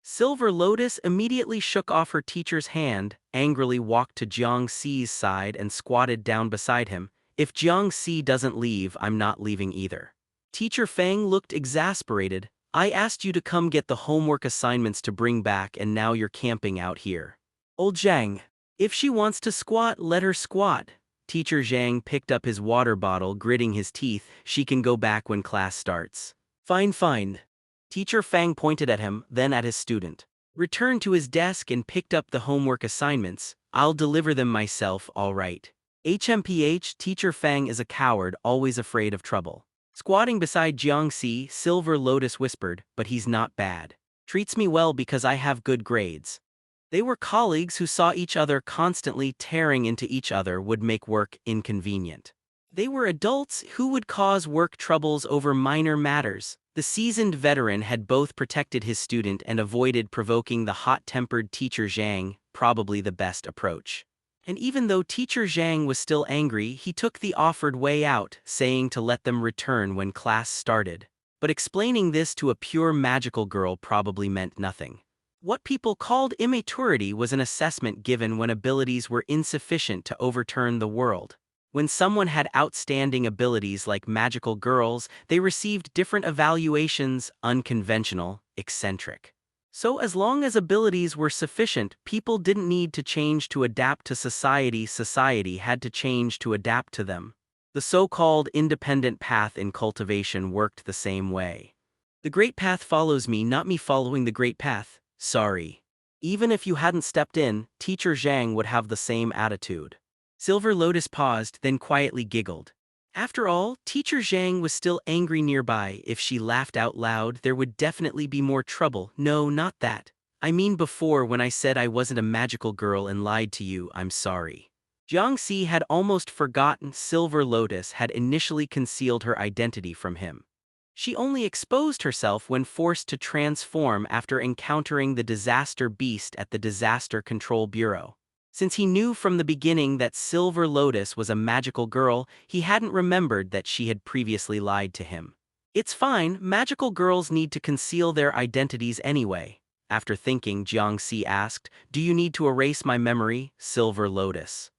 Silver Lotus immediately shook off her teacher's hand, angrily walked to Jiang Si's side and squatted down beside him. "If Jiang Si doesn't leave, I'm not leaving either." Teacher Fang looked exasperated. "I asked you to come get the homework assignments to bring back, and now you're camping out here." "Old Zhang, if she wants to squat, let her squat." Teacher Zhang picked up his water bottle, gritting his teeth. "She can go back when class starts." Fine. Teacher Fang pointed at him, then at his student. Returned to his desk and picked up the homework assignments. "I'll deliver them myself, all right." HMPH, Teacher Fang is a coward, always afraid of trouble. Squatting beside Jiang Si, Silver Lotus whispered, "But he's not bad. Treats me well because I have good grades." They were colleagues who saw each other constantly tearing into each other would make work inconvenient. They were adults who would cause work troubles over minor matters. The seasoned veteran had both protected his student and avoided provoking the hot-tempered Teacher Zhang, probably the best approach. And even though Teacher Zhang was still angry, he took the offered way out, saying to let them return when class started. But explaining this to a pure magical girl probably meant nothing. What people called immaturity was an assessment given when abilities were insufficient to overturn the world. When someone had outstanding abilities like magical girls, they received different evaluations: unconventional, eccentric. So as long as abilities were sufficient, people didn't need to change to adapt to society. Society had to change to adapt to them. The so-called independent path in cultivation worked the same way. The great path follows me, not me following the great path. Sorry. Even if you hadn't stepped in, Teacher Zhang would have the same attitude. Silver Lotus paused, then quietly giggled. After all, Teacher Zhang was still angry nearby. If she laughed out loud, there would definitely be more trouble. "No, not that. I mean before, when I said I wasn't a magical girl and lied to you, I'm sorry." Jiang Si had almost forgotten Silver Lotus had initially concealed her identity from him. She only exposed herself when forced to transform after encountering the disaster beast at the Disaster Control Bureau. Since he knew from the beginning that Silver Lotus was a magical girl, he hadn't remembered that she had previously lied to him. It's fine, magical girls need to conceal their identities anyway. After thinking, Jiang Si asked, "Do you need to erase my memory, Silver Lotus?"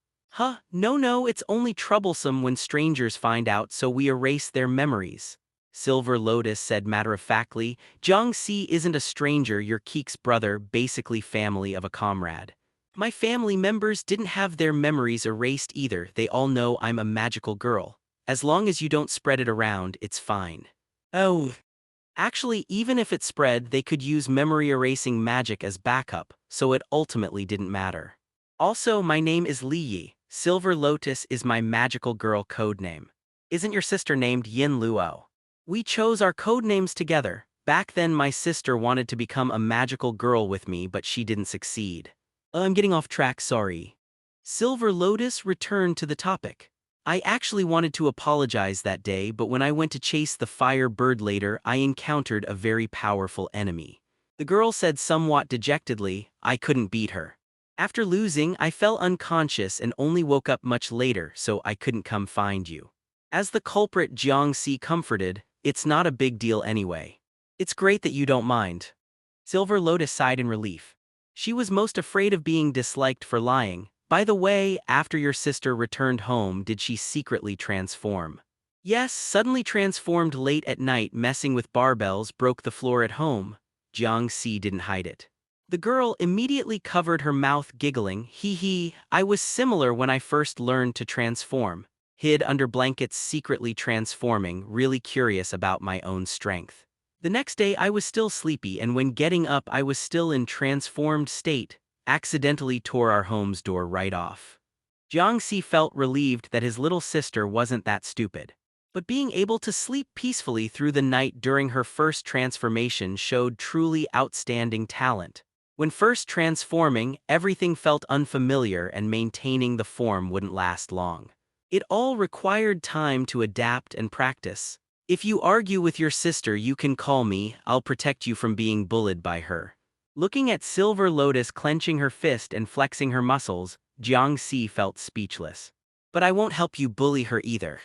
No, it's only troublesome when strangers find out, so we erase their memories." Silver Lotus said matter-of-factly. Jiang Si isn't a stranger, you're Keek's brother, basically family of a comrade. My family members didn't have their memories erased either, they all know I'm a magical girl. As long as you don't spread it around, it's fine. Oh. Actually, even if it spread, they could use memory-erasing magic as backup, so it ultimately didn't matter. Also, my name is Li Yi. Silver Lotus is my magical girl codename. Isn't your sister named Yin Luo? We chose our codenames together. Back then my sister wanted to become a magical girl with me, but she didn't succeed. I'm getting off track, sorry. Silver Lotus returned to the topic. I actually wanted to apologize that day, but when I went to chase the fire bird later, I encountered a very powerful enemy. The girl said somewhat dejectedly, I couldn't beat her. After losing, I fell unconscious and only woke up much later, so I couldn't come find you. As the culprit, Jiang Si comforted, it's not a big deal anyway. It's great that you don't mind. Silver Lotus sighed in relief. She was most afraid of being disliked for lying. By the way, after your sister returned home, did she secretly transform? Yes, suddenly transformed late at night, messing with barbells, broke the floor at home. Jiang Si didn't hide it. The girl immediately covered her mouth, giggling, hee hee, I was similar when I first learned to transform. Hid under blankets, secretly transforming, really curious about my own strength. The next day I was still sleepy, and when getting up I was still in transformed state. Accidentally tore our home's door right off. Jiang Si felt relieved that his little sister wasn't that stupid. But being able to sleep peacefully through the night during her first transformation showed truly outstanding talent. When first transforming, everything felt unfamiliar and maintaining the form wouldn't last long. It all required time to adapt and practice. If you argue with your sister, you can call me, I'll protect you from being bullied by her. Looking at Silver Lotus clenching her fist and flexing her muscles, Jiang Si felt speechless. But I won't help you bully her either.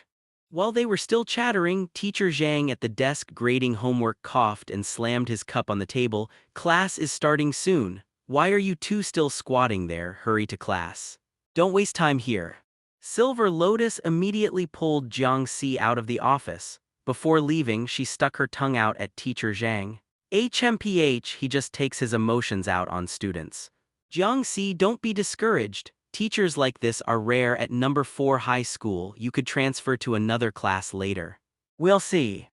While they were still chattering, Teacher Zhang at the desk grading homework coughed and slammed his cup on the table. Class is starting soon. Why are you two still squatting there? Hurry to class. Don't waste time here. Silver Lotus immediately pulled Jiang Si out of the office. Before leaving, she stuck her tongue out at Teacher Zhang. HMPH, he just takes his emotions out on students. Jiang Si, don't be discouraged. Teachers like this are rare at number 4 high school. You could transfer to another class later. We'll see.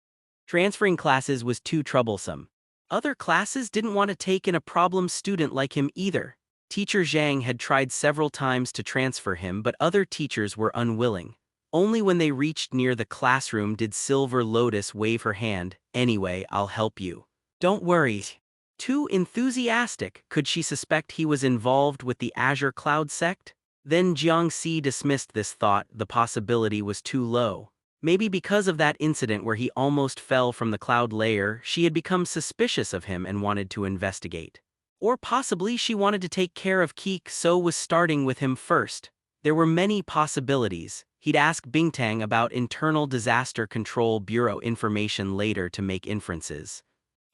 Transferring classes was too troublesome. Other classes didn't want to take in a problem student like him either. Teacher Zhang had tried several times to transfer him, but other teachers were unwilling. Only when they reached near the classroom did Silver Lotus wave her hand. Anyway, I'll help you. Don't worry. Too enthusiastic, could she suspect he was involved with the Azure Cloud sect? Then Jiang Si dismissed this thought, the possibility was too low. Maybe because of that incident where he almost fell from the cloud layer, she had become suspicious of him and wanted to investigate. Or possibly she wanted to take care of Keek, so was starting with him first. There were many possibilities. He'd ask Bingtang about Internal Disaster Control Bureau information later to make inferences.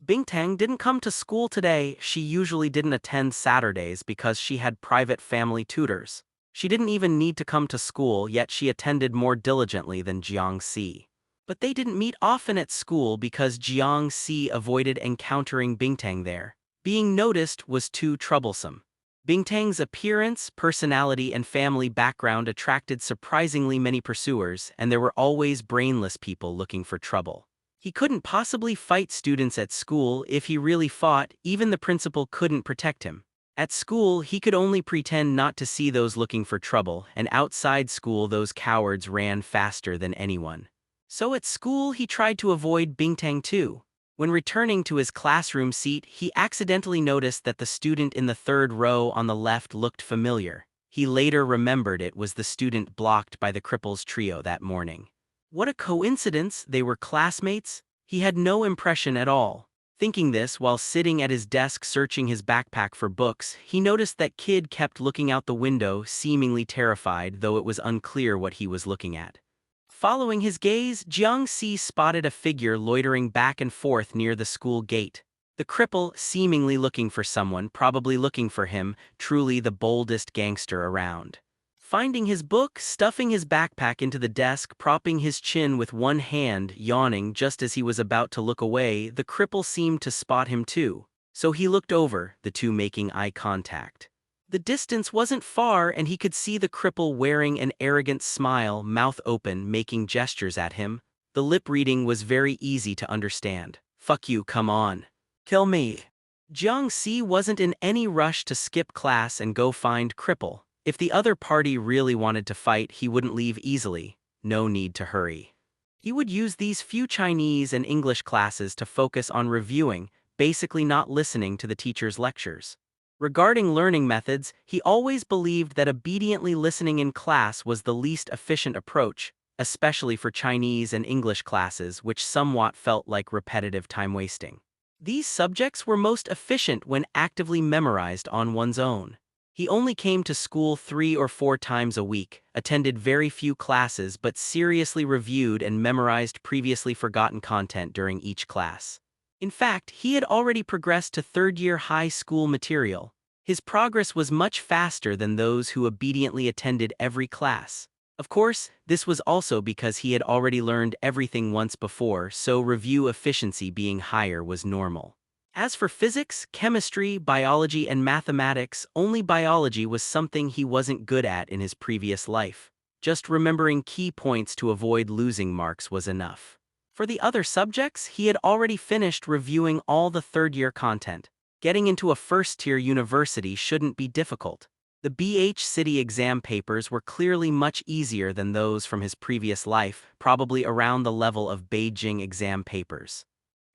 Bingtang didn't come to school today. She usually didn't attend Saturdays because she had private family tutors. She didn't even need to come to school, yet she attended more diligently than Jiang Si. But they didn't meet often at school because Jiang Si avoided encountering Bingtang there. Being noticed was too troublesome. Bingtang's appearance, personality, and family background attracted surprisingly many pursuers, and there were always brainless people looking for trouble. He couldn't possibly fight students at school. If he really fought, even the principal couldn't protect him. At school, he could only pretend not to see those looking for trouble, and outside school those cowards ran faster than anyone. So at school he tried to avoid Bingtang too. When returning to his classroom seat, he accidentally noticed that the student in the third row on the left looked familiar. He later remembered it was the student blocked by the cripples trio that morning. What a coincidence, they were classmates? He had no impression at all. Thinking this while sitting at his desk searching his backpack for books, he noticed that kid kept looking out the window, seemingly terrified, though it was unclear what he was looking at. Following his gaze, Jiang Si spotted a figure loitering back and forth near the school gate. The cripple, seemingly looking for someone, probably looking for him, truly the boldest gangster around. Finding his book, stuffing his backpack into the desk, propping his chin with one hand, yawning just as he was about to look away, the cripple seemed to spot him too. So he looked over, the two making eye contact. The distance wasn't far and he could see the cripple wearing an arrogant smile, mouth open, making gestures at him. The lip reading was very easy to understand. "Fuck you, come on. Kill me." Jiang Si wasn't in any rush to skip class and go find cripple. If the other party really wanted to fight, he wouldn't leave easily. No need to hurry. He would use these few Chinese and English classes to focus on reviewing, basically not listening to the teacher's lectures. Regarding learning methods, he always believed that obediently listening in class was the least efficient approach, especially for Chinese and English classes, which somewhat felt like repetitive time wasting. These subjects were most efficient when actively memorized on one's own. He only came to school 3 or 4 times a week, attended very few classes but seriously reviewed and memorized previously forgotten content during each class. In fact, he had already progressed to third-year high school material. His progress was much faster than those who obediently attended every class. Of course, this was also because he had already learned everything once before, so review efficiency being higher was normal. As for physics, chemistry, biology, and mathematics, only biology was something he wasn't good at in his previous life. Just remembering key points to avoid losing marks was enough. For the other subjects, he had already finished reviewing all the third-year content. Getting into a first-tier university shouldn't be difficult. The BH City exam papers were clearly much easier than those from his previous life, probably around the level of Beijing exam papers.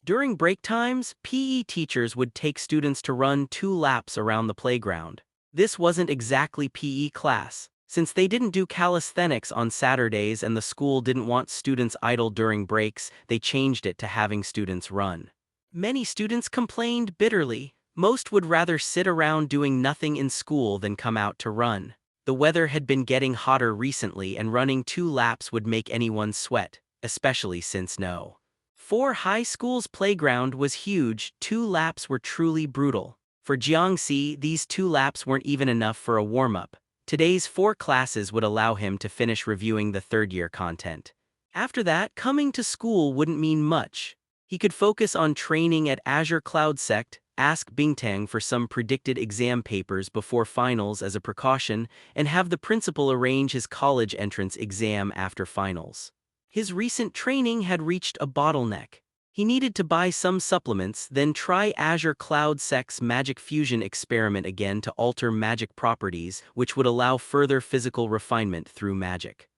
During break times, PE teachers would take students to run 2 laps around the playground. This wasn't exactly PE class. Since they didn't do calisthenics on Saturdays and the school didn't want students idle during breaks, they changed it to having students run. Many students complained bitterly. Most would rather sit around doing nothing in school than come out to run. The weather had been getting hotter recently and running 2 laps would make anyone sweat, especially since no. 4 high school's playground was huge. 2 laps were truly brutal. For Jiang Si, these 2 laps weren't even enough for a warm-up. Today's 4 classes would allow him to finish reviewing the third-year content. After that, coming to school wouldn't mean much. He could focus on training at Azure Cloud Sect, ask Bingtang for some predicted exam papers before finals as a precaution, and have the principal arrange his college entrance exam after finals. His recent training had reached a bottleneck. He needed to buy some supplements, then try Azure Cloud Sect's Magic Fusion experiment again to alter magic properties, which would allow further physical refinement through magic.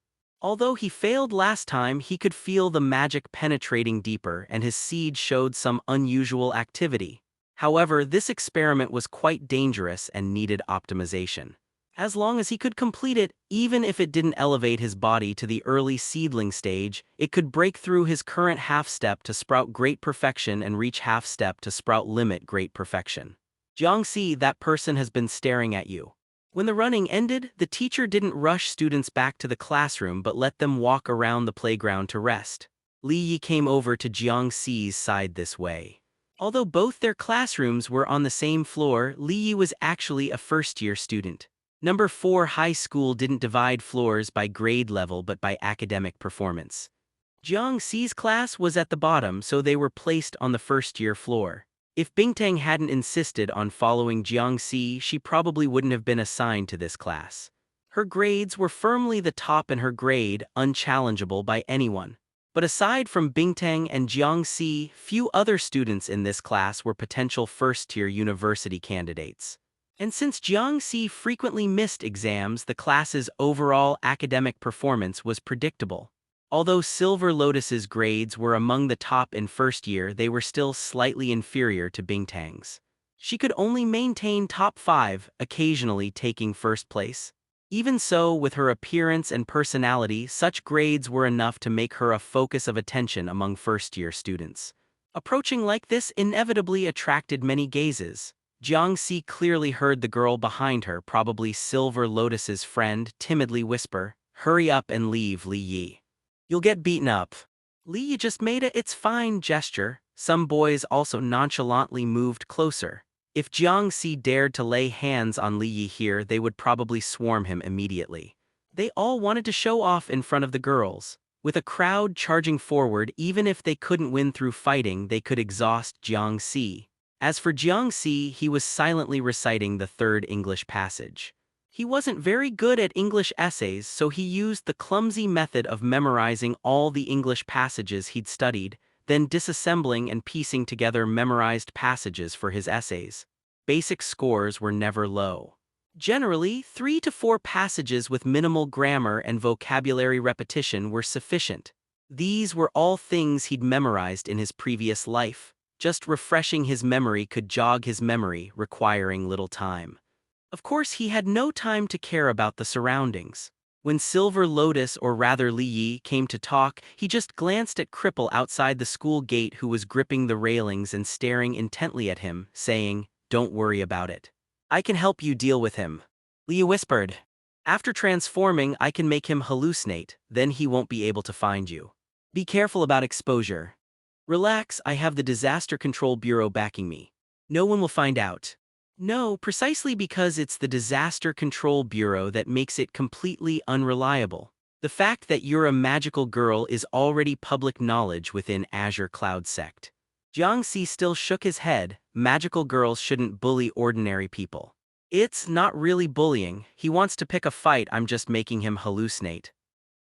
Although he failed last time, he could feel the magic penetrating deeper, and his seed showed some unusual activity. However, this experiment was quite dangerous and needed optimization. As long as he could complete it, even if it didn't elevate his body to the early seedling stage, it could break through his current half-step to sprout great perfection and reach half-step to sprout limit great perfection. Jiang Si, that person has been staring at you. When the running ended, the teacher didn't rush students back to the classroom but let them walk around the playground to rest. Li Yi came over to Jiang Si's side this way. Although both their classrooms were on the same floor, Li Yi was actually a first-year student. Number 4 high school didn't divide floors by grade level but by academic performance. Jiang Si's class was at the bottom, so they were placed on the first-year floor. If Bingtang hadn't insisted on following Jiang Si, she probably wouldn't have been assigned to this class. Her grades were firmly the top in her grade, unchallengeable by anyone. But aside from Bingtang and Jiang Si, few other students in this class were potential first-tier university candidates. And since Jiang Si frequently missed exams, the class's overall academic performance was predictable. Although Silver Lotus's grades were among the top in first year, they were still slightly inferior to Bingtang's. She could only maintain top 5, occasionally taking first place. Even so, with her appearance and personality, such grades were enough to make her a focus of attention among first-year students. Approaching like this inevitably attracted many gazes. Jiang Si clearly heard the girl behind her, probably Silver Lotus's friend, timidly whisper, "Hurry up and leave, Li Yi. You'll get beaten up." Li Yi just made a "it's fine" gesture. Some boys also nonchalantly moved closer. If Jiang Si dared to lay hands on Li Yi here, they would probably swarm him immediately. They all wanted to show off in front of the girls. With a crowd charging forward, even if they couldn't win through fighting, they could exhaust Jiang Si. As for Jiang Si, he was silently reciting the third English passage. He wasn't very good at English essays, so he used the clumsy method of memorizing all the English passages he'd studied, then disassembling and piecing together memorized passages for his essays. Basic scores were never low. Generally, 3 to 4 passages with minimal grammar and vocabulary repetition were sufficient. These were all things he'd memorized in his previous life. Just refreshing his memory could jog his memory, requiring little time. Of course, he had no time to care about the surroundings. When Silver Lotus, or rather Li Yi, came to talk, he just glanced at Cripple outside the school gate, who was gripping the railings and staring intently at him, saying, "Don't worry about it. I can help you deal with him." Li Yi whispered. "After transforming, I can make him hallucinate, then he won't be able to find you. Be careful about exposure. Relax, I have the Disaster Control Bureau backing me. No one will find out." No, precisely because it's the Disaster Control Bureau that makes it completely unreliable. The fact that you're a magical girl is already public knowledge within Azure Cloud Sect. Jiang Si still shook his head. Magical girls shouldn't bully ordinary people. It's not really bullying. He wants to pick a fight, I'm just making him hallucinate.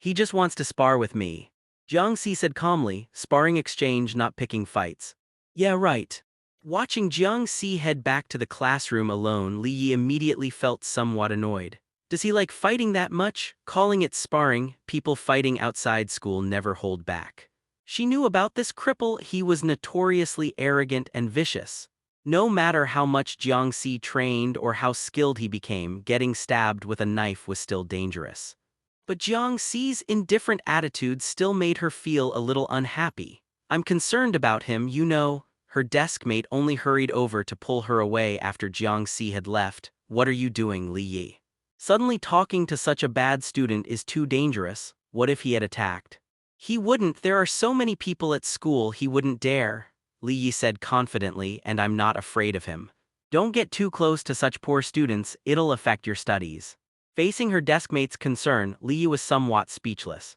He just wants to spar with me. Jiang Si said calmly, sparring exchange, not picking fights. Yeah, right. Watching Jiang Si head back to the classroom alone, Li Yi immediately felt somewhat annoyed. Does he like fighting that much? Calling it sparring, people fighting outside school never hold back. She knew about this cripple. He was notoriously arrogant and vicious. No matter how much Jiang Si trained or how skilled he became, getting stabbed with a knife was still dangerous. But Jiang Si's indifferent attitude still made her feel a little unhappy. "I'm concerned about him, you know." Her desk mate only hurried over to pull her away after Jiang Si had left. "What are you doing, Li Yi? Suddenly talking to such a bad student is too dangerous. What if he had attacked?" "He wouldn't. There are so many people at school, he wouldn't dare," Li Yi said confidently, "and I'm not afraid of him. Don't get too close to such poor students, it'll affect your studies." Facing her deskmate's concern, Li Yi was somewhat speechless.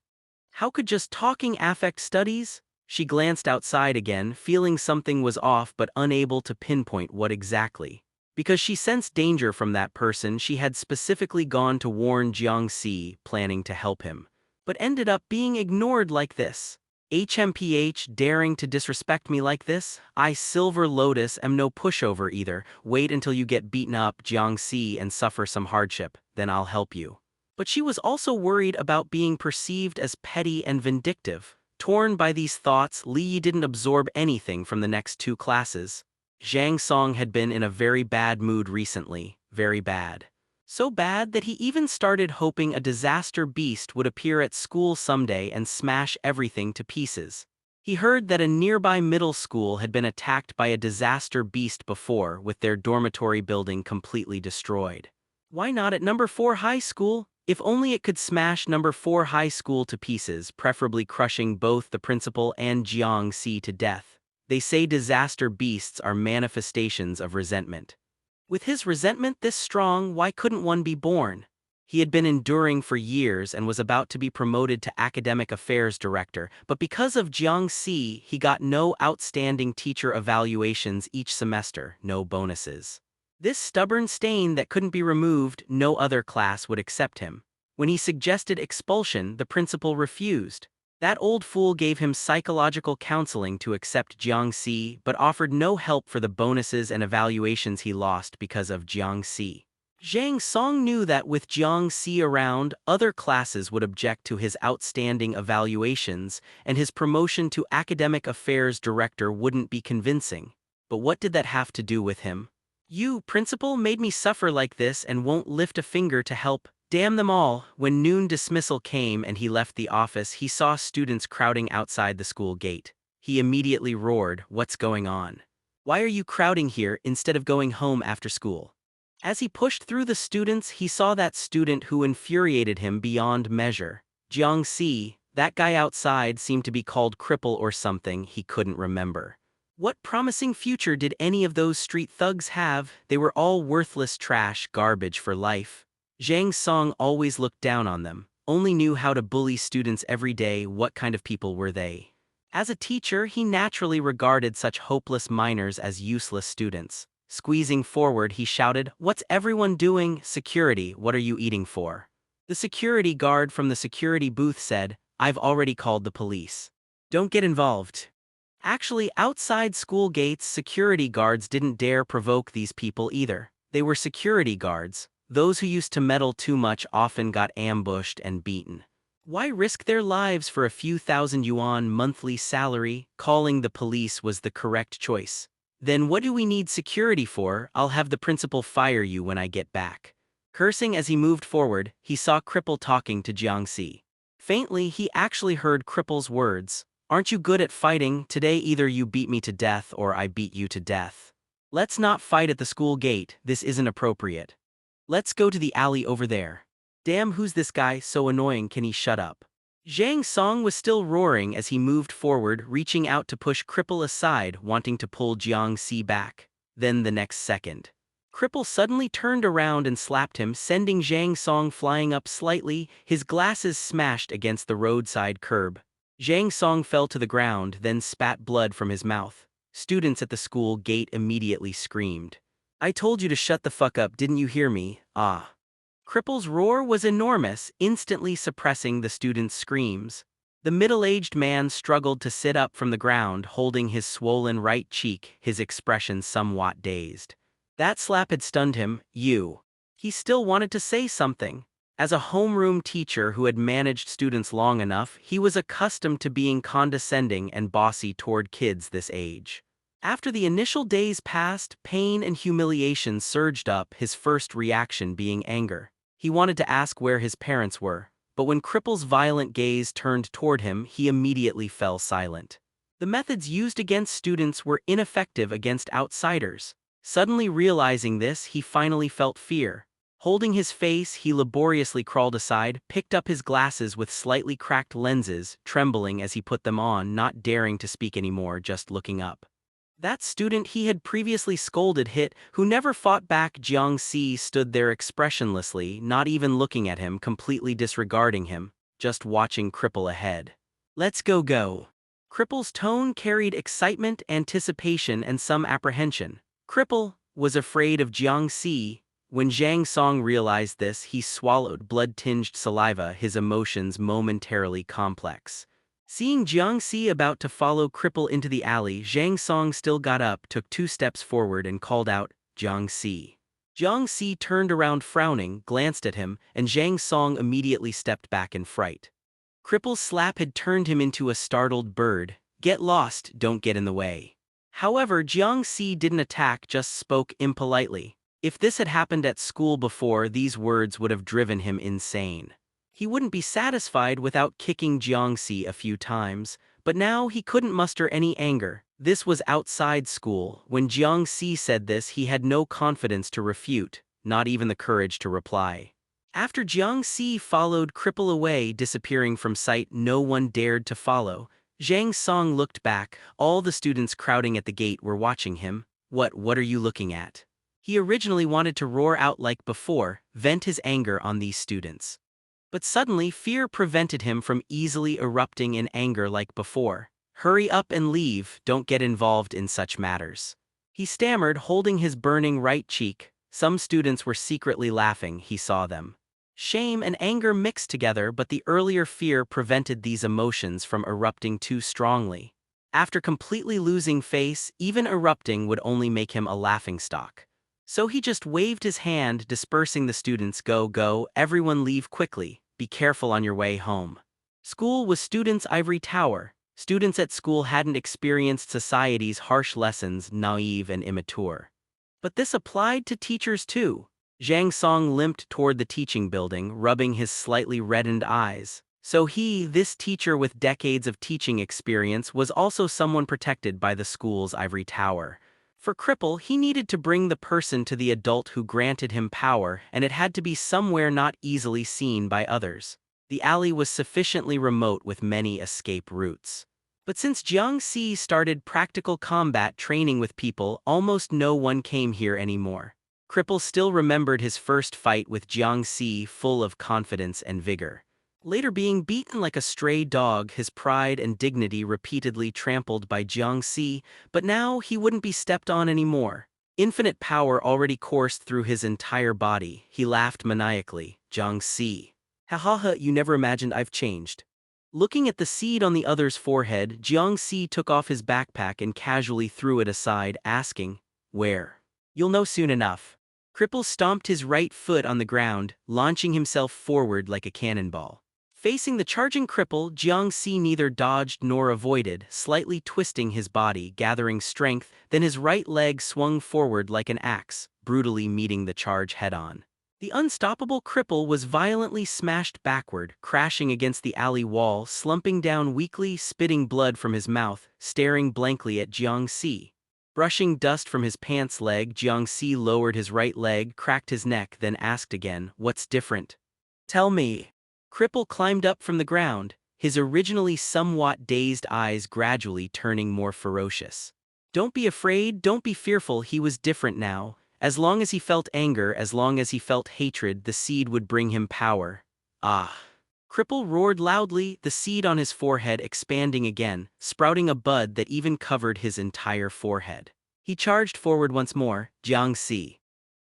How could just talking affect studies? She glanced outside again, feeling something was off but unable to pinpoint what exactly. Because she sensed danger from that person, she had specifically gone to warn Jiang Si, planning to help him. But ended up being ignored like this. HMPH, daring to disrespect me like this? I, Silver Lotus, am no pushover either. Wait until you get beaten up, Jiang Si, and suffer some hardship, then I'll help you. But she was also worried about being perceived as petty and vindictive. Torn by these thoughts, Li Yi didn't absorb anything from the next 2 classes. Zhang Song had been in a very bad mood recently, very bad. So bad that he even started hoping a disaster beast would appear at school someday and smash everything to pieces. He heard that a nearby middle school had been attacked by a disaster beast before, with their dormitory building completely destroyed. Why not at number 4 high school? If only it could smash number 4 high school to pieces, preferably crushing both the principal and Jiang Si to death. They say disaster beasts are manifestations of resentment. With his resentment this strong, why couldn't one be born? He had been enduring for years and was about to be promoted to academic affairs director, but because of Jiang Si, he got no outstanding teacher evaluations each semester, no bonuses. This stubborn stain that couldn't be removed, no other class would accept him. When he suggested expulsion, the principal refused. That old fool gave him psychological counseling to accept Jiang Si, but offered no help for the bonuses and evaluations he lost because of Jiang Si. Zhang Song knew that with Jiang Si around, other classes would object to his outstanding evaluations, and his promotion to academic affairs director wouldn't be convincing. But what did that have to do with him? "You, principal, made me suffer like this and won't lift a finger to help. Damn them all." When noon dismissal came and he left the office, he saw students crowding outside the school gate. He immediately roared, "What's going on? Why are you crowding here instead of going home after school?" As he pushed through the students, he saw that student who infuriated him beyond measure. Jiang Si, that guy outside, seemed to be called Cripple or something, he couldn't remember. What promising future did any of those street thugs have? They were all worthless trash, garbage for life. Jiang Song always looked down on them, only knew how to bully students every day. What kind of people were they? As a teacher, he naturally regarded such hopeless minors as useless students. Squeezing forward, he shouted, "What's everyone doing? Security, what are you eating for?" The security guard from the security booth said, "I've already called the police. Don't get involved." Actually, outside school gates, security guards didn't dare provoke these people either. They were security guards. Those who used to meddle too much often got ambushed and beaten. Why risk their lives for a few thousand yuan monthly salary? Calling the police was the correct choice. Then what do we need security for? I'll have the principal fire you when I get back. Cursing as he moved forward, he saw Cripple talking to Jiang Si. Faintly, he actually heard Cripple's words. "Aren't you good at fighting? Today either you beat me to death or I beat you to death. Let's not fight at the school gate, this isn't appropriate. Let's go to the alley over there. Damn, who's this guy, so annoying, can he shut up?" Zhang Song was still roaring as he moved forward, reaching out to push Cripple aside, wanting to pull Jiang Si back. Then the next second, Cripple suddenly turned around and slapped him, sending Zhang Song flying up slightly. His glasses smashed against the roadside curb. Zhang Song fell to the ground, then spat blood from his mouth. Students at the school gate immediately screamed. "I told you to shut the fuck up, didn't you hear me? Ah." Cripple's roar was enormous, instantly suppressing the students' screams. The middle-aged man struggled to sit up from the ground, holding his swollen right cheek, his expression somewhat dazed. That slap had stunned him. "You." He still wanted to say something. As a homeroom teacher who had managed students long enough, he was accustomed to being condescending and bossy toward kids this age. After the initial days passed, pain and humiliation surged up, his first reaction being anger. He wanted to ask where his parents were, but when Cripple's violent gaze turned toward him, he immediately fell silent. The methods used against students were ineffective against outsiders. Suddenly realizing this, he finally felt fear. Holding his face, he laboriously crawled aside, picked up his glasses with slightly cracked lenses, trembling as he put them on, not daring to speak anymore, just looking up. That student he had previously scolded who never fought back. Jiang Si stood there expressionlessly, not even looking at him, completely disregarding him, just watching Cripple ahead. "Let's go." Cripple's tone carried excitement, anticipation, and some apprehension. Cripple was afraid of Jiang Si. When Zhang Song realized this, he swallowed blood-tinged saliva, his emotions momentarily complex. Seeing Jiang Si about to follow Cripple into the alley, Zhang Song still got up, took 2 steps forward, and called out, "Jiang Si." Jiang Si turned around frowning, glanced at him, and Zhang Song immediately stepped back in fright. Cripple's slap had turned him into a startled bird. "Get lost, don't get in the way." However, Jiang Si didn't attack, just spoke impolitely. If this had happened at school before, these words would have driven him insane. He wouldn't be satisfied without kicking Jiang Si a few times, but now he couldn't muster any anger. This was outside school. When Jiang Si said this, he had no confidence to refute, not even the courage to reply. After Jiang Si followed Cripple away, disappearing from sight, no one dared to follow. Zhang Song looked back. All the students crowding at the gate were watching him. What are you looking at?" He originally wanted to roar out like before, vent his anger on these students. But suddenly, fear prevented him from easily erupting in anger like before. "Hurry up and leave, don't get involved in such matters." He stammered, holding his burning right cheek. Some students were secretly laughing, he saw them. Shame and anger mixed together, but the earlier fear prevented these emotions from erupting too strongly. After completely losing face, even erupting would only make him a laughingstock. So he just waved his hand, dispersing the students. Go, everyone leave quickly, be careful on your way home." School was students' ivory tower. Students at school hadn't experienced society's harsh lessons, naive and immature. But this applied to teachers too. Zhang Song limped toward the teaching building, rubbing his slightly reddened eyes. So this teacher with decades of teaching experience, was also someone protected by the school's ivory tower. For Cripple, he needed to bring the person to the adult who granted him power, and it had to be somewhere not easily seen by others. The alley was sufficiently remote with many escape routes. But since Jiang Si started practical combat training with people, almost no one came here anymore. Cripple still remembered his first fight with Jiang Si, full of confidence and vigor. Later being beaten like a stray dog, his pride and dignity repeatedly trampled by Jiang Si, but now he wouldn't be stepped on anymore. Infinite power already coursed through his entire body. He laughed maniacally. Jiang Si. Ha ha ha, you never imagined I've changed. Looking at the seed on the other's forehead, Jiang Si took off his backpack and casually threw it aside, asking, "Where?" "You'll know soon enough." Cripple stomped his right foot on the ground, launching himself forward like a cannonball. Facing the charging cripple, Jiang Si neither dodged nor avoided, slightly twisting his body, gathering strength, then his right leg swung forward like an axe, brutally meeting the charge head-on. The unstoppable cripple was violently smashed backward, crashing against the alley wall, slumping down weakly, spitting blood from his mouth, staring blankly at Jiang Si. Brushing dust from his pants leg, Jiang Si lowered his right leg, cracked his neck, then asked again, "What's different? Tell me." Cripple climbed up from the ground, his originally somewhat dazed eyes gradually turning more ferocious. Don't be afraid, don't be fearful, he was different now. As long as he felt anger, as long as he felt hatred, the seed would bring him power. Ah. Cripple roared loudly, the seed on his forehead expanding again, sprouting a bud that even covered his entire forehead. He charged forward once more, Jiang Si.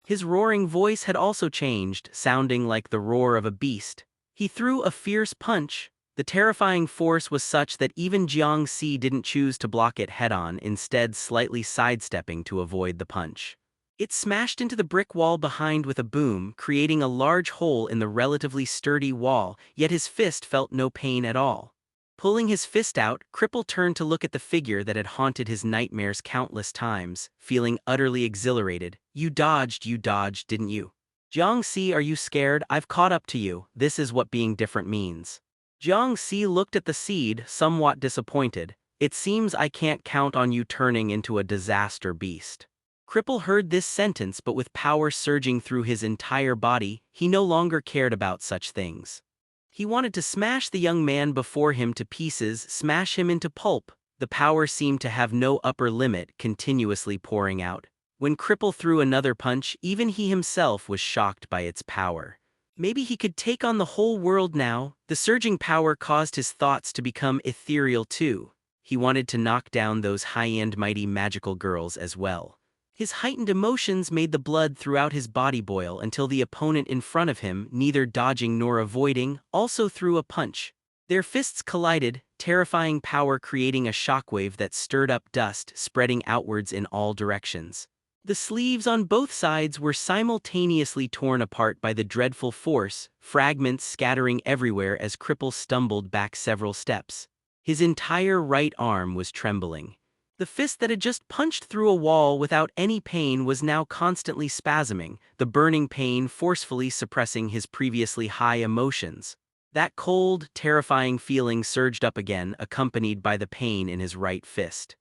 His roaring voice had also changed, sounding like the roar of a beast. He threw a fierce punch. The terrifying force was such that even Jiang Si didn't choose to block it head-on, instead slightly sidestepping to avoid the punch. It smashed into the brick wall behind with a boom, creating a large hole in the relatively sturdy wall, yet his fist felt no pain at all. Pulling his fist out, Cripple turned to look at the figure that had haunted his nightmares countless times, feeling utterly exhilarated. You dodged, didn't you? Jiang Si, are you scared? I've caught up to you. This is what being different means. Jiang Si looked at the seed, somewhat disappointed. It seems I can't count on you turning into a disaster beast. Cripple heard this sentence, but with power surging through his entire body, he no longer cared about such things. He wanted to smash the young man before him to pieces, smash him into pulp. The power seemed to have no upper limit, continuously pouring out. When Cripple threw another punch, even he himself was shocked by its power. Maybe he could take on the whole world now. The surging power caused his thoughts to become ethereal too. He wanted to knock down those high-end mighty magical girls as well. His heightened emotions made the blood throughout his body boil until the opponent in front of him, neither dodging nor avoiding, also threw a punch. Their fists collided, terrifying power creating a shockwave that stirred up dust, spreading outwards in all directions. The sleeves on both sides were simultaneously torn apart by the dreadful force, fragments scattering everywhere as Cripple stumbled back several steps. His entire right arm was trembling. The fist that had just punched through a wall without any pain was now constantly spasming, the burning pain forcefully suppressing his previously high emotions. That cold, terrifying feeling surged up again, accompanied by the pain in his right fist.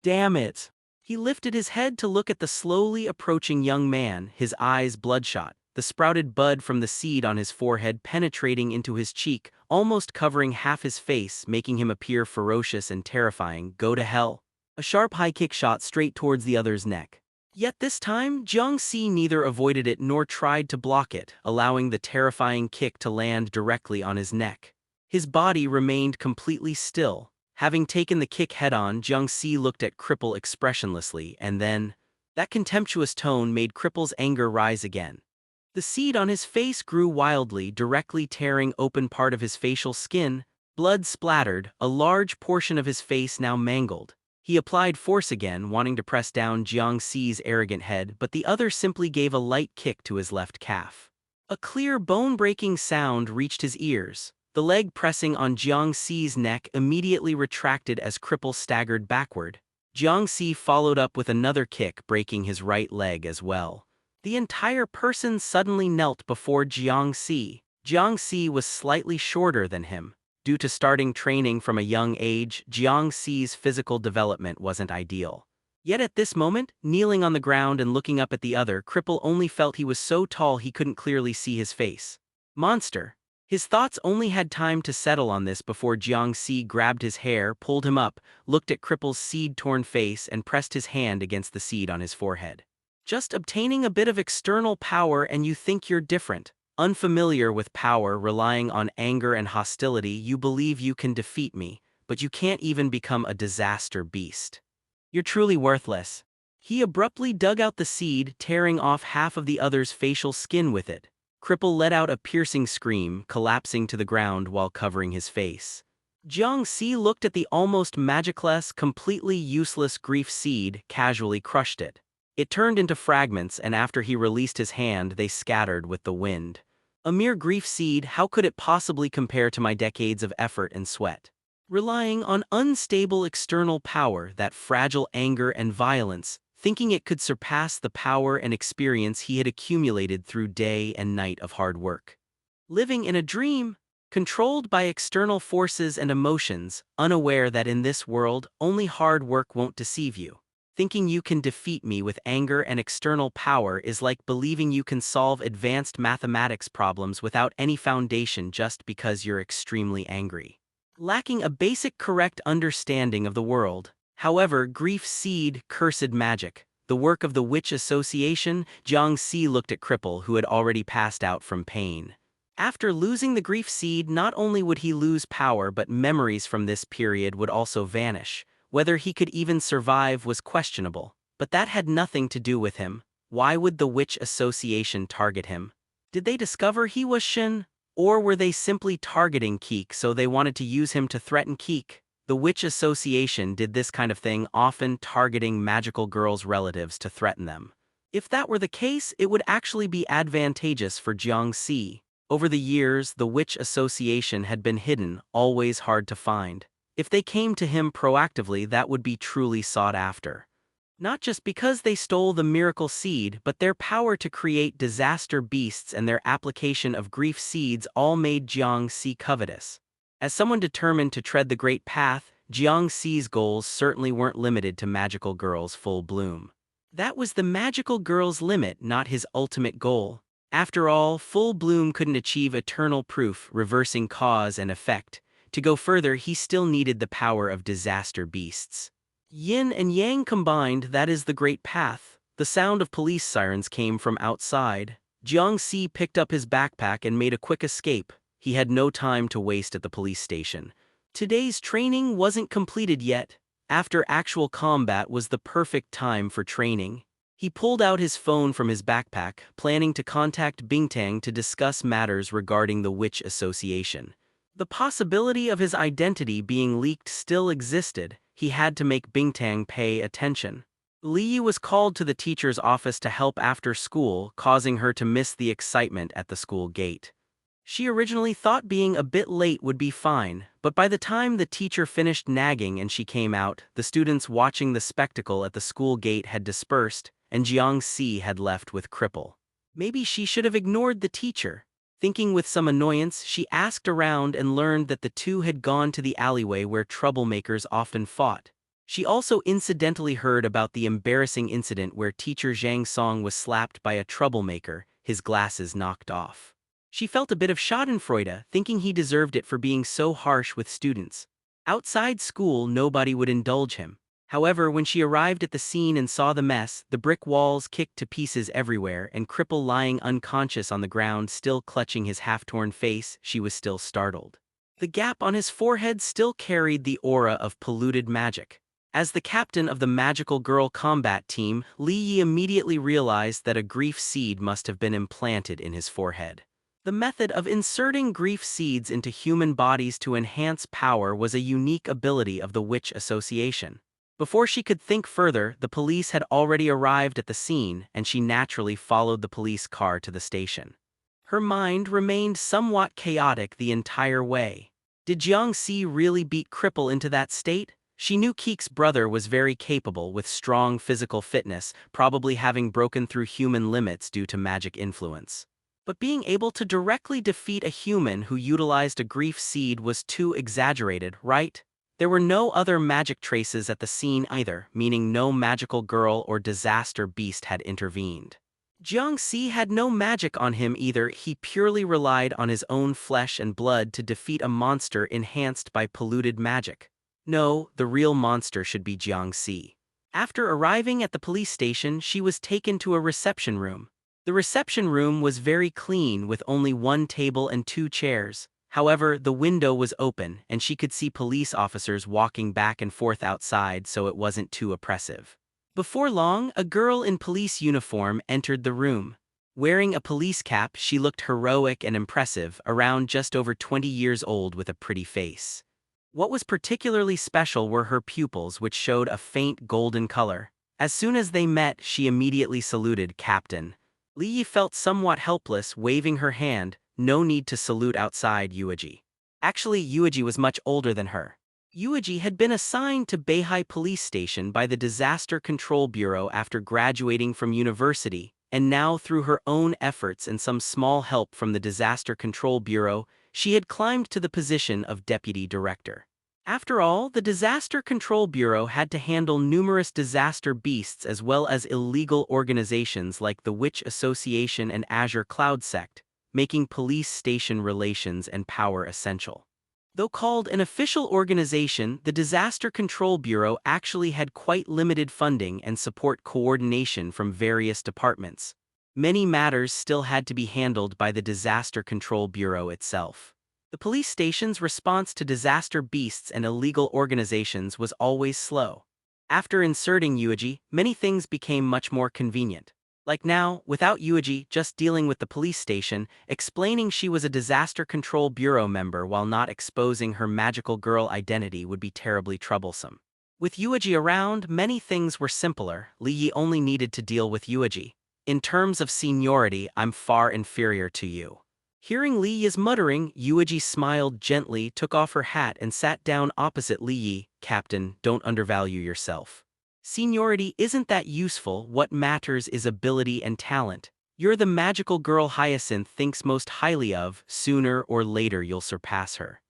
Damn it! He lifted his head to look at the slowly approaching young man, his eyes bloodshot, the sprouted bud from the seed on his forehead penetrating into his cheek, almost covering half his face, making him appear ferocious and terrifying. Go to hell. A sharp high kick shot straight towards the other's neck. Yet this time, Jiang Si neither avoided it nor tried to block it, allowing the terrifying kick to land directly on his neck. His body remained completely still. Having taken the kick head-on, Jiang Si looked at Cripple expressionlessly, and then, that contemptuous tone made Cripple's anger rise again. The seed on his face grew wildly, directly tearing open part of his facial skin. Blood splattered, a large portion of his face now mangled. He applied force again, wanting to press down Jiang Si's arrogant head, but the other simply gave a light kick to his left calf. A clear bone-breaking sound reached his ears. The leg pressing on Jiang Si's neck immediately retracted as Cripple staggered backward. Jiang Si followed up with another kick, breaking his right leg as well. The entire person suddenly knelt before Jiang Si. Jiang Si was slightly shorter than him. Due to starting training from a young age, Jiang Si's physical development wasn't ideal. Yet at this moment, kneeling on the ground and looking up at the other, Cripple only felt he was so tall he couldn't clearly see his face. Monster. His thoughts only had time to settle on this before Jiang Si grabbed his hair, pulled him up, looked at Cripple's seed-torn face and pressed his hand against the seed on his forehead. Just obtaining a bit of external power and you think you're different. Unfamiliar with power, relying on anger and hostility, you believe you can defeat me, but you can't even become a disaster beast. You're truly worthless. He abruptly dug out the seed, tearing off half of the other's facial skin with it. Cripple let out a piercing scream, collapsing to the ground while covering his face. Jiang Si looked at the almost magicless, completely useless grief seed, casually crushed it. It turned into fragments, and after he released his hand, they scattered with the wind. A mere grief seed, how could it possibly compare to my decades of effort and sweat? Relying on unstable external power, that fragile anger and violence, thinking it could surpass the power and experience he had accumulated through day and night of hard work. Living in a dream, controlled by external forces and emotions, unaware that in this world, only hard work won't deceive you. Thinking you can defeat me with anger and external power is like believing you can solve advanced mathematics problems without any foundation just because you're extremely angry. Lacking a basic correct understanding of the world. However, grief seed, cursed magic, the work of the Witch Association. Jiang Si looked at Cripple, who had already passed out from pain. After losing the grief seed, not only would he lose power, but memories from this period would also vanish. Whether he could even survive was questionable, but that had nothing to do with him. Why would the Witch Association target him? Did they discover he was Shin? Or were they simply targeting Keek so they wanted to use him to threaten Keek? The Witch Association did this kind of thing, often targeting magical girls' relatives to threaten them. If that were the case, it would actually be advantageous for Jiang Si. Over the years, the Witch Association had been hidden, always hard to find. If they came to him proactively, that would be truly sought after. Not just because they stole the miracle seed, but their power to create disaster beasts and their application of grief seeds all made Jiang Si covetous. As someone determined to tread the great path, Jiang Si's goals certainly weren't limited to magical girls' full bloom. That was the magical girl's limit, not his ultimate goal. After all, full bloom couldn't achieve eternal proof, reversing cause and effect. To go further, he still needed the power of disaster beasts. Yin and yang combined, that is the great path. The sound of police sirens came from outside. Jiang Si picked up his backpack and made a quick escape. He had no time to waste at the police station. Today's training wasn't completed yet. After actual combat was the perfect time for training. He pulled out his phone from his backpack, planning to contact Bingtang to discuss matters regarding the Witch Association. The possibility of his identity being leaked still existed. He had to make Bingtang pay attention. Li Yi was called to the teacher's office to help after school, causing her to miss the excitement at the school gate. She originally thought being a bit late would be fine, but by the time the teacher finished nagging and she came out, the students watching the spectacle at the school gate had dispersed, and Jiang Si had left with Cripple. Maybe she should have ignored the teacher. Thinking with some annoyance, she asked around and learned that the two had gone to the alleyway where troublemakers often fought. She also incidentally heard about the embarrassing incident where teacher Zhang Song was slapped by a troublemaker, his glasses knocked off. She felt a bit of schadenfreude, thinking he deserved it for being so harsh with students. Outside school, nobody would indulge him. However, when she arrived at the scene and saw the mess, the brick walls kicked to pieces everywhere, and Cripple lying unconscious on the ground still clutching his half-torn face, she was still startled. The gap on his forehead still carried the aura of polluted magic. As the captain of the magical girl combat team, Li Yi immediately realized that a grief seed must have been implanted in his forehead. The method of inserting grief seeds into human bodies to enhance power was a unique ability of the Witch Association. Before she could think further, the police had already arrived at the scene, and she naturally followed the police car to the station. Her mind remained somewhat chaotic the entire way. Did Jiang Si really beat Cripple into that state? She knew Keek's brother was very capable with strong physical fitness, probably having broken through human limits due to magic influence. But being able to directly defeat a human who utilized a grief seed was too exaggerated, right? There were no other magic traces at the scene either, meaning no magical girl or disaster beast had intervened. Jiang Si had no magic on him either. He purely relied on his own flesh and blood to defeat a monster enhanced by polluted magic. No, the real monster should be Jiang Si. After arriving at the police station, she was taken to a reception room. The reception room was very clean with only one table and two chairs. However, the window was open and she could see police officers walking back and forth outside, so it wasn't too oppressive. Before long, a girl in police uniform entered the room. Wearing a police cap, she looked heroic and impressive, around just over 20 years old with a pretty face. What was particularly special were her pupils, which showed a faint golden color. As soon as they met, she immediately saluted Captain. Li Yi felt somewhat helpless, waving her hand. No need to salute outside Yueji. Actually, Yueji was much older than her. Yueji had been assigned to Beihai Police Station by the Disaster Control Bureau after graduating from university, and now through her own efforts and some small help from the Disaster Control Bureau, she had climbed to the position of deputy director. After all, the Disaster Control Bureau had to handle numerous disaster beasts as well as illegal organizations like the Witch Association and Azure Cloud Sect, making police station relations and power essential. Though called an official organization, the Disaster Control Bureau actually had quite limited funding and support coordination from various departments. Many matters still had to be handled by the Disaster Control Bureau itself. The police station's response to disaster beasts and illegal organizations was always slow. After inserting Yueji, many things became much more convenient. Like now, without Yueji just dealing with the police station, explaining she was a Disaster Control Bureau member while not exposing her magical girl identity would be terribly troublesome. With Yueji around, many things were simpler. Li Yi only needed to deal with Yueji. In terms of seniority, I'm far inferior to you. Hearing Li Yi's muttering, Yueji smiled gently, took off her hat and sat down opposite Li Yi. Captain, don't undervalue yourself. Seniority isn't that useful, what matters is ability and talent. You're the magical girl Hyacinth thinks most highly of, sooner or later you'll surpass her.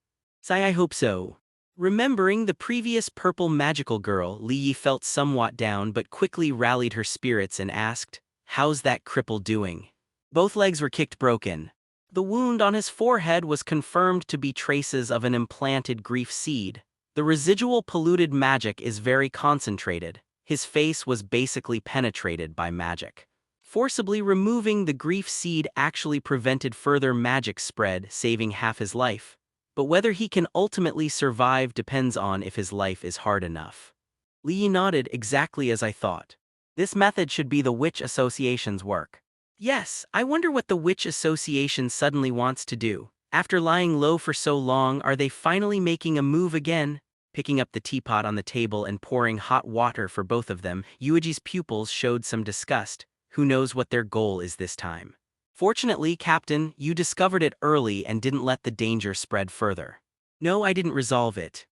Sai, I hope so. Remembering the previous purple magical girl, Li Yi felt somewhat down but quickly rallied her spirits and asked, how's that cripple doing? Both legs were kicked broken. The wound on his forehead was confirmed to be traces of an implanted grief seed. The residual polluted magic is very concentrated. His face was basically penetrated by magic. Forcibly removing the grief seed actually prevented further magic spread, saving half his life. But whether he can ultimately survive depends on if his life is hard enough. Li Yi nodded, exactly as I thought. This method should be the Witch Association's work. Yes, I wonder what the Witch Association suddenly wants to do. After lying low for so long, are they finally making a move again? Picking up the teapot on the table and pouring hot water for both of them, Yueji's pupils showed some disgust. Who knows what their goal is this time? Fortunately, Captain, you discovered it early and didn't let the danger spread further. No, I didn't resolve it.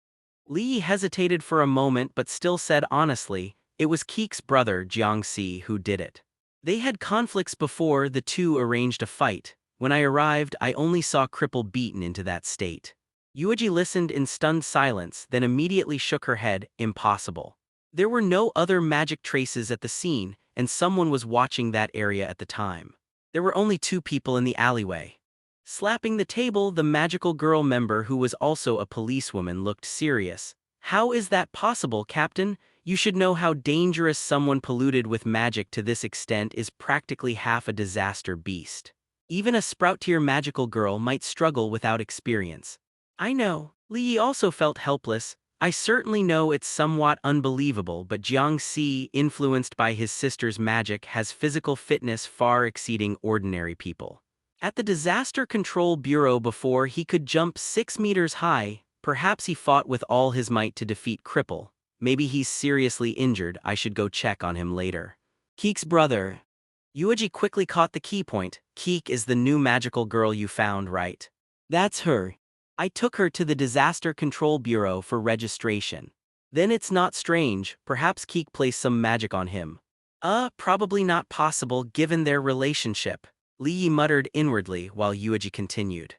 Li Yi hesitated for a moment but still said honestly, it was Keek's brother, Jiang Si, who did it. They had conflicts before the two arranged a fight. When I arrived, I only saw Cripple beaten into that state. Yueji listened in stunned silence, then immediately shook her head, impossible. There were no other magic traces at the scene, and someone was watching that area at the time. There were only two people in the alleyway. Slapping the table, the magical girl member who was also a policewoman looked serious. How is that possible, Captain? You should know how dangerous someone polluted with magic to this extent is practically half a disaster beast. Even a sprout-tier magical girl might struggle without experience. I know. Li Yi also felt helpless. I certainly know it's somewhat unbelievable, but Jiang Si, influenced by his sister's magic, has physical fitness far exceeding ordinary people. At the Disaster Control Bureau before, he could jump 6 meters high. Perhaps he fought with all his might to defeat Cripple. Maybe he's seriously injured. I should go check on him later. Keek's brother. Yueji quickly caught the key point. Keek is the new magical girl you found, right? That's her. I took her to the Disaster Control Bureau for registration. Then it's not strange, perhaps Keek placed some magic on him. Probably not possible given their relationship, Li Yi muttered inwardly while Yueji continued.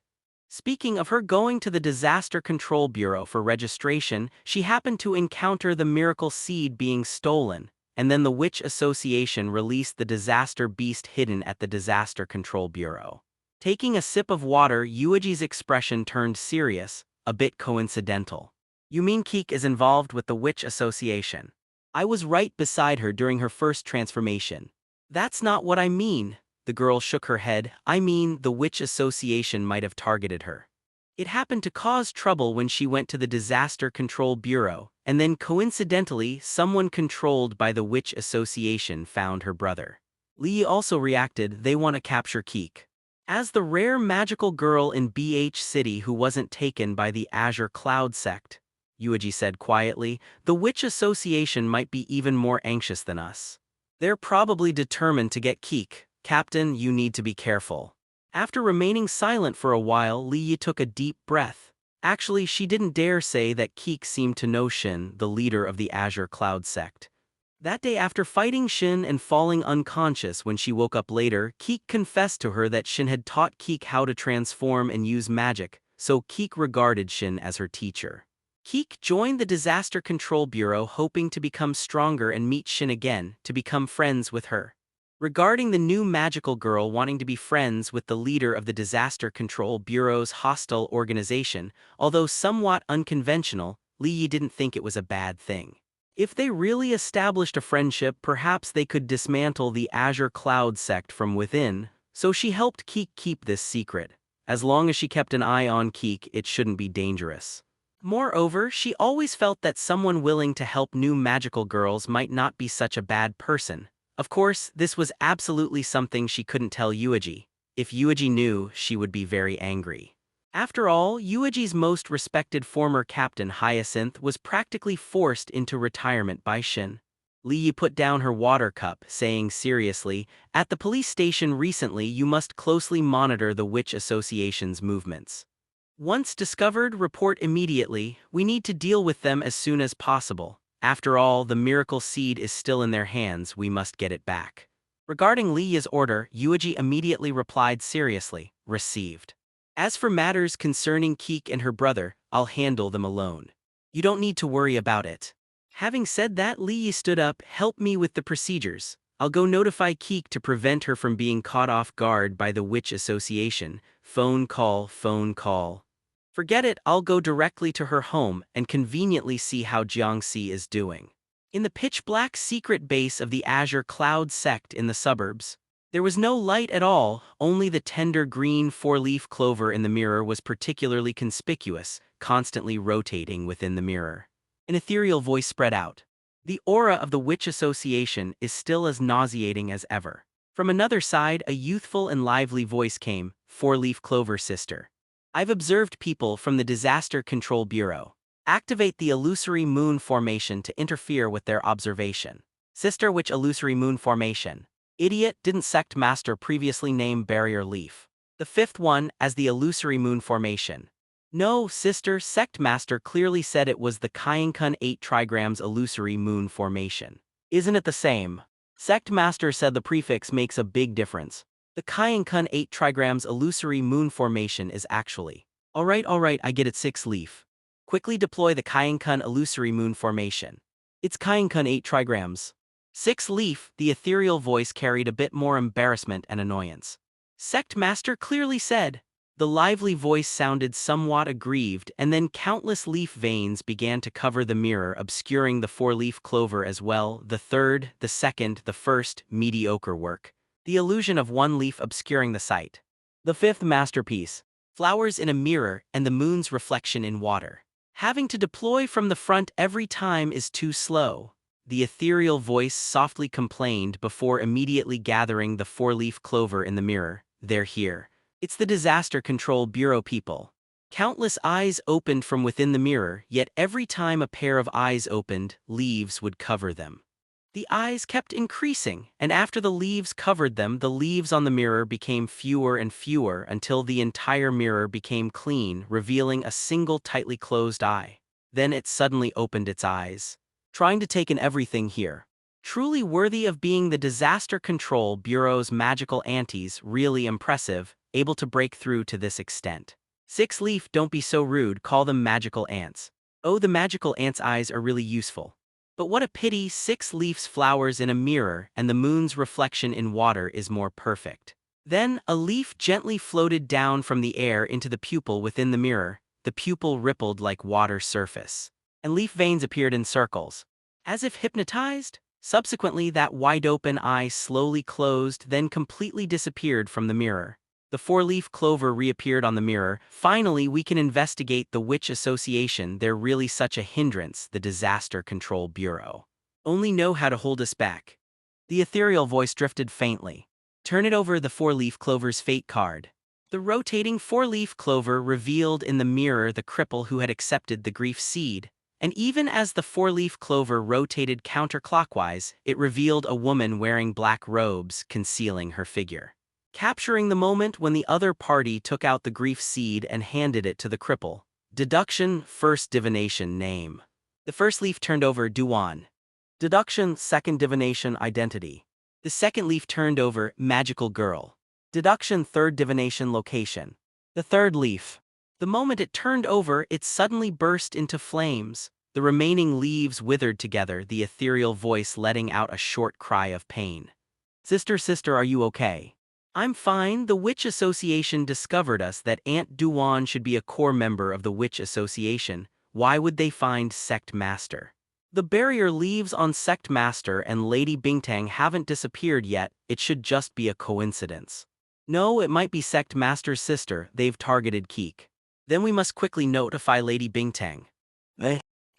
Speaking of her going to the Disaster Control Bureau for registration, she happened to encounter the miracle seed being stolen, and then the Witch Association released the disaster beast hidden at the Disaster Control Bureau. Taking a sip of water, Yueji's expression turned serious, a bit coincidental. You mean Keek is involved with the Witch Association? I was right beside her during her first transformation. That's not what I mean. The girl shook her head. I mean, the witch association might have targeted her. It happened to cause trouble when she went to the Disaster Control Bureau, and then coincidentally, someone controlled by the witch association found her brother. Lee also reacted. They want to capture Keek. As the rare magical girl in BH City who wasn't taken by the Azure Cloud sect, Yuji said quietly, the witch association might be even more anxious than us. They're probably determined to get Keek. Captain, you need to be careful. After remaining silent for a while, Li Yi took a deep breath. Actually, she didn't dare say that Keek seemed to know Shin, the leader of the Azure Cloud sect. That day after fighting Shin and falling unconscious when she woke up later, Keek confessed to her that Shin had taught Keek how to transform and use magic, so Keek regarded Shin as her teacher. Keek joined the Disaster Control Bureau hoping to become stronger and meet Shin again, to become friends with her. Regarding the new magical girl wanting to be friends with the leader of the Disaster Control Bureau's hostile organization, although somewhat unconventional, Li Yi didn't think it was a bad thing. If they really established a friendship, perhaps they could dismantle the Azure Cloud sect from within, so she helped Keek keep this secret. As long as she kept an eye on Keek, it shouldn't be dangerous. Moreover, she always felt that someone willing to help new magical girls might not be such a bad person. Of course, this was absolutely something she couldn't tell Yuji. If Yuji knew, she would be very angry. After all, Yuiji's most respected former captain Hyacinth was practically forced into retirement by Shin. Li Yi put down her water cup, saying seriously, "At the police station recently you must closely monitor the Witch Association's movements. Once discovered, report immediately. We need to deal with them as soon as possible. After all, the miracle seed is still in their hands, we must get it back." Regarding Li Yi's order, Yuji immediately replied seriously, "Received. As for matters concerning Keek and her brother, I'll handle them alone. You don't need to worry about it." Having said that, Li Yi stood up. "Help me with the procedures. I'll go notify Keek to prevent her from being caught off guard by the Witch Association. Phone call, phone call. Forget it, I'll go directly to her home and conveniently see how Jiang Si is doing." In the pitch-black secret base of the Azure Cloud sect in the suburbs, there was no light at all. Only the tender green four-leaf clover in the mirror was particularly conspicuous, constantly rotating within the mirror. An ethereal voice spread out. "The aura of the Witch Association is still as nauseating as ever." From another side, a youthful and lively voice came, "Four-leaf clover sister. I've observed people from the Disaster Control Bureau. Activate the illusory moon formation to interfere with their observation." Sister, which illusory moon formation? Idiot, didn't Sect Master previously name Barrier Leaf? The fifth one as the illusory moon formation. No, sister, Sect Master clearly said it was the Qigong 8 trigrams illusory moon formation. Isn't it the same? Sect Master said the prefix makes a big difference. The Qigong 8 trigrams illusory moon formation is actually. Alright, I get it. 6 leaf. Quickly deploy the Qigong illusory moon formation. It's Qigong 8 trigrams. 6 leaf, the ethereal voice carried a bit more embarrassment and annoyance. Sect Master clearly said. The lively voice sounded somewhat aggrieved, and then countless leaf veins began to cover the mirror, obscuring the four-leaf clover as well. The third, the second, the first, mediocre work. The illusion of one leaf obscuring the sight. The fifth masterpiece, flowers in a mirror and the moon's reflection in water. Having to deploy from the front every time is too slow. The ethereal voice softly complained before immediately gathering the four-leaf clover in the mirror. They're here. It's the Disaster Control Bureau people. Countless eyes opened from within the mirror, yet every time a pair of eyes opened, leaves would cover them. The eyes kept increasing, and after the leaves covered them, the leaves on the mirror became fewer and fewer until the entire mirror became clean, revealing a single tightly closed eye. Then it suddenly opened its eyes. Trying to take in everything here. Truly worthy of being the Disaster Control Bureau's magical aunties, really impressive, able to break through to this extent. 6 leaf, don't be so rude, call them magical ants. Oh, the magical ants' eyes are really useful. But what a pity, 6 leaves, flowers in a mirror and the moon's reflection in water is more perfect. Then, a leaf gently floated down from the air into the pupil within the mirror. The pupil rippled like water surface. And leaf veins appeared in circles. As if hypnotized, subsequently that wide-open eye slowly closed, then completely disappeared from the mirror. The four-leaf clover reappeared on the mirror. Finally, we can investigate the witch association. They're really such a hindrance, the Disaster Control Bureau. Only know how to hold us back. The ethereal voice drifted faintly. Turn it over. The four-leaf clover's fate card. The rotating four-leaf clover revealed in the mirror the cripple who had accepted the grief seed. And even as the four-leaf clover rotated counterclockwise, it revealed a woman wearing black robes, concealing her figure. Capturing the moment when the other party took out the grief seed and handed it to the cripple. Deduction, first divination name. The first leaf turned over Duan. Deduction, second divination identity. The second leaf turned over magical girl. Deduction, third divination location. The third leaf. The moment it turned over, it suddenly burst into flames. The remaining leaves withered together, the ethereal voice letting out a short cry of pain. Sister, sister, are you okay? I'm fine. The Witch Association discovered us that Aunt Duan should be a core member of the Witch Association. Why would they find Sect Master? The barrier leaves on Sect Master and Lady Bingtang haven't disappeared yet. It should just be a coincidence. No, it might be Sect Master's sister. They've targeted Keek. Then we must quickly notify Lady Bingtang.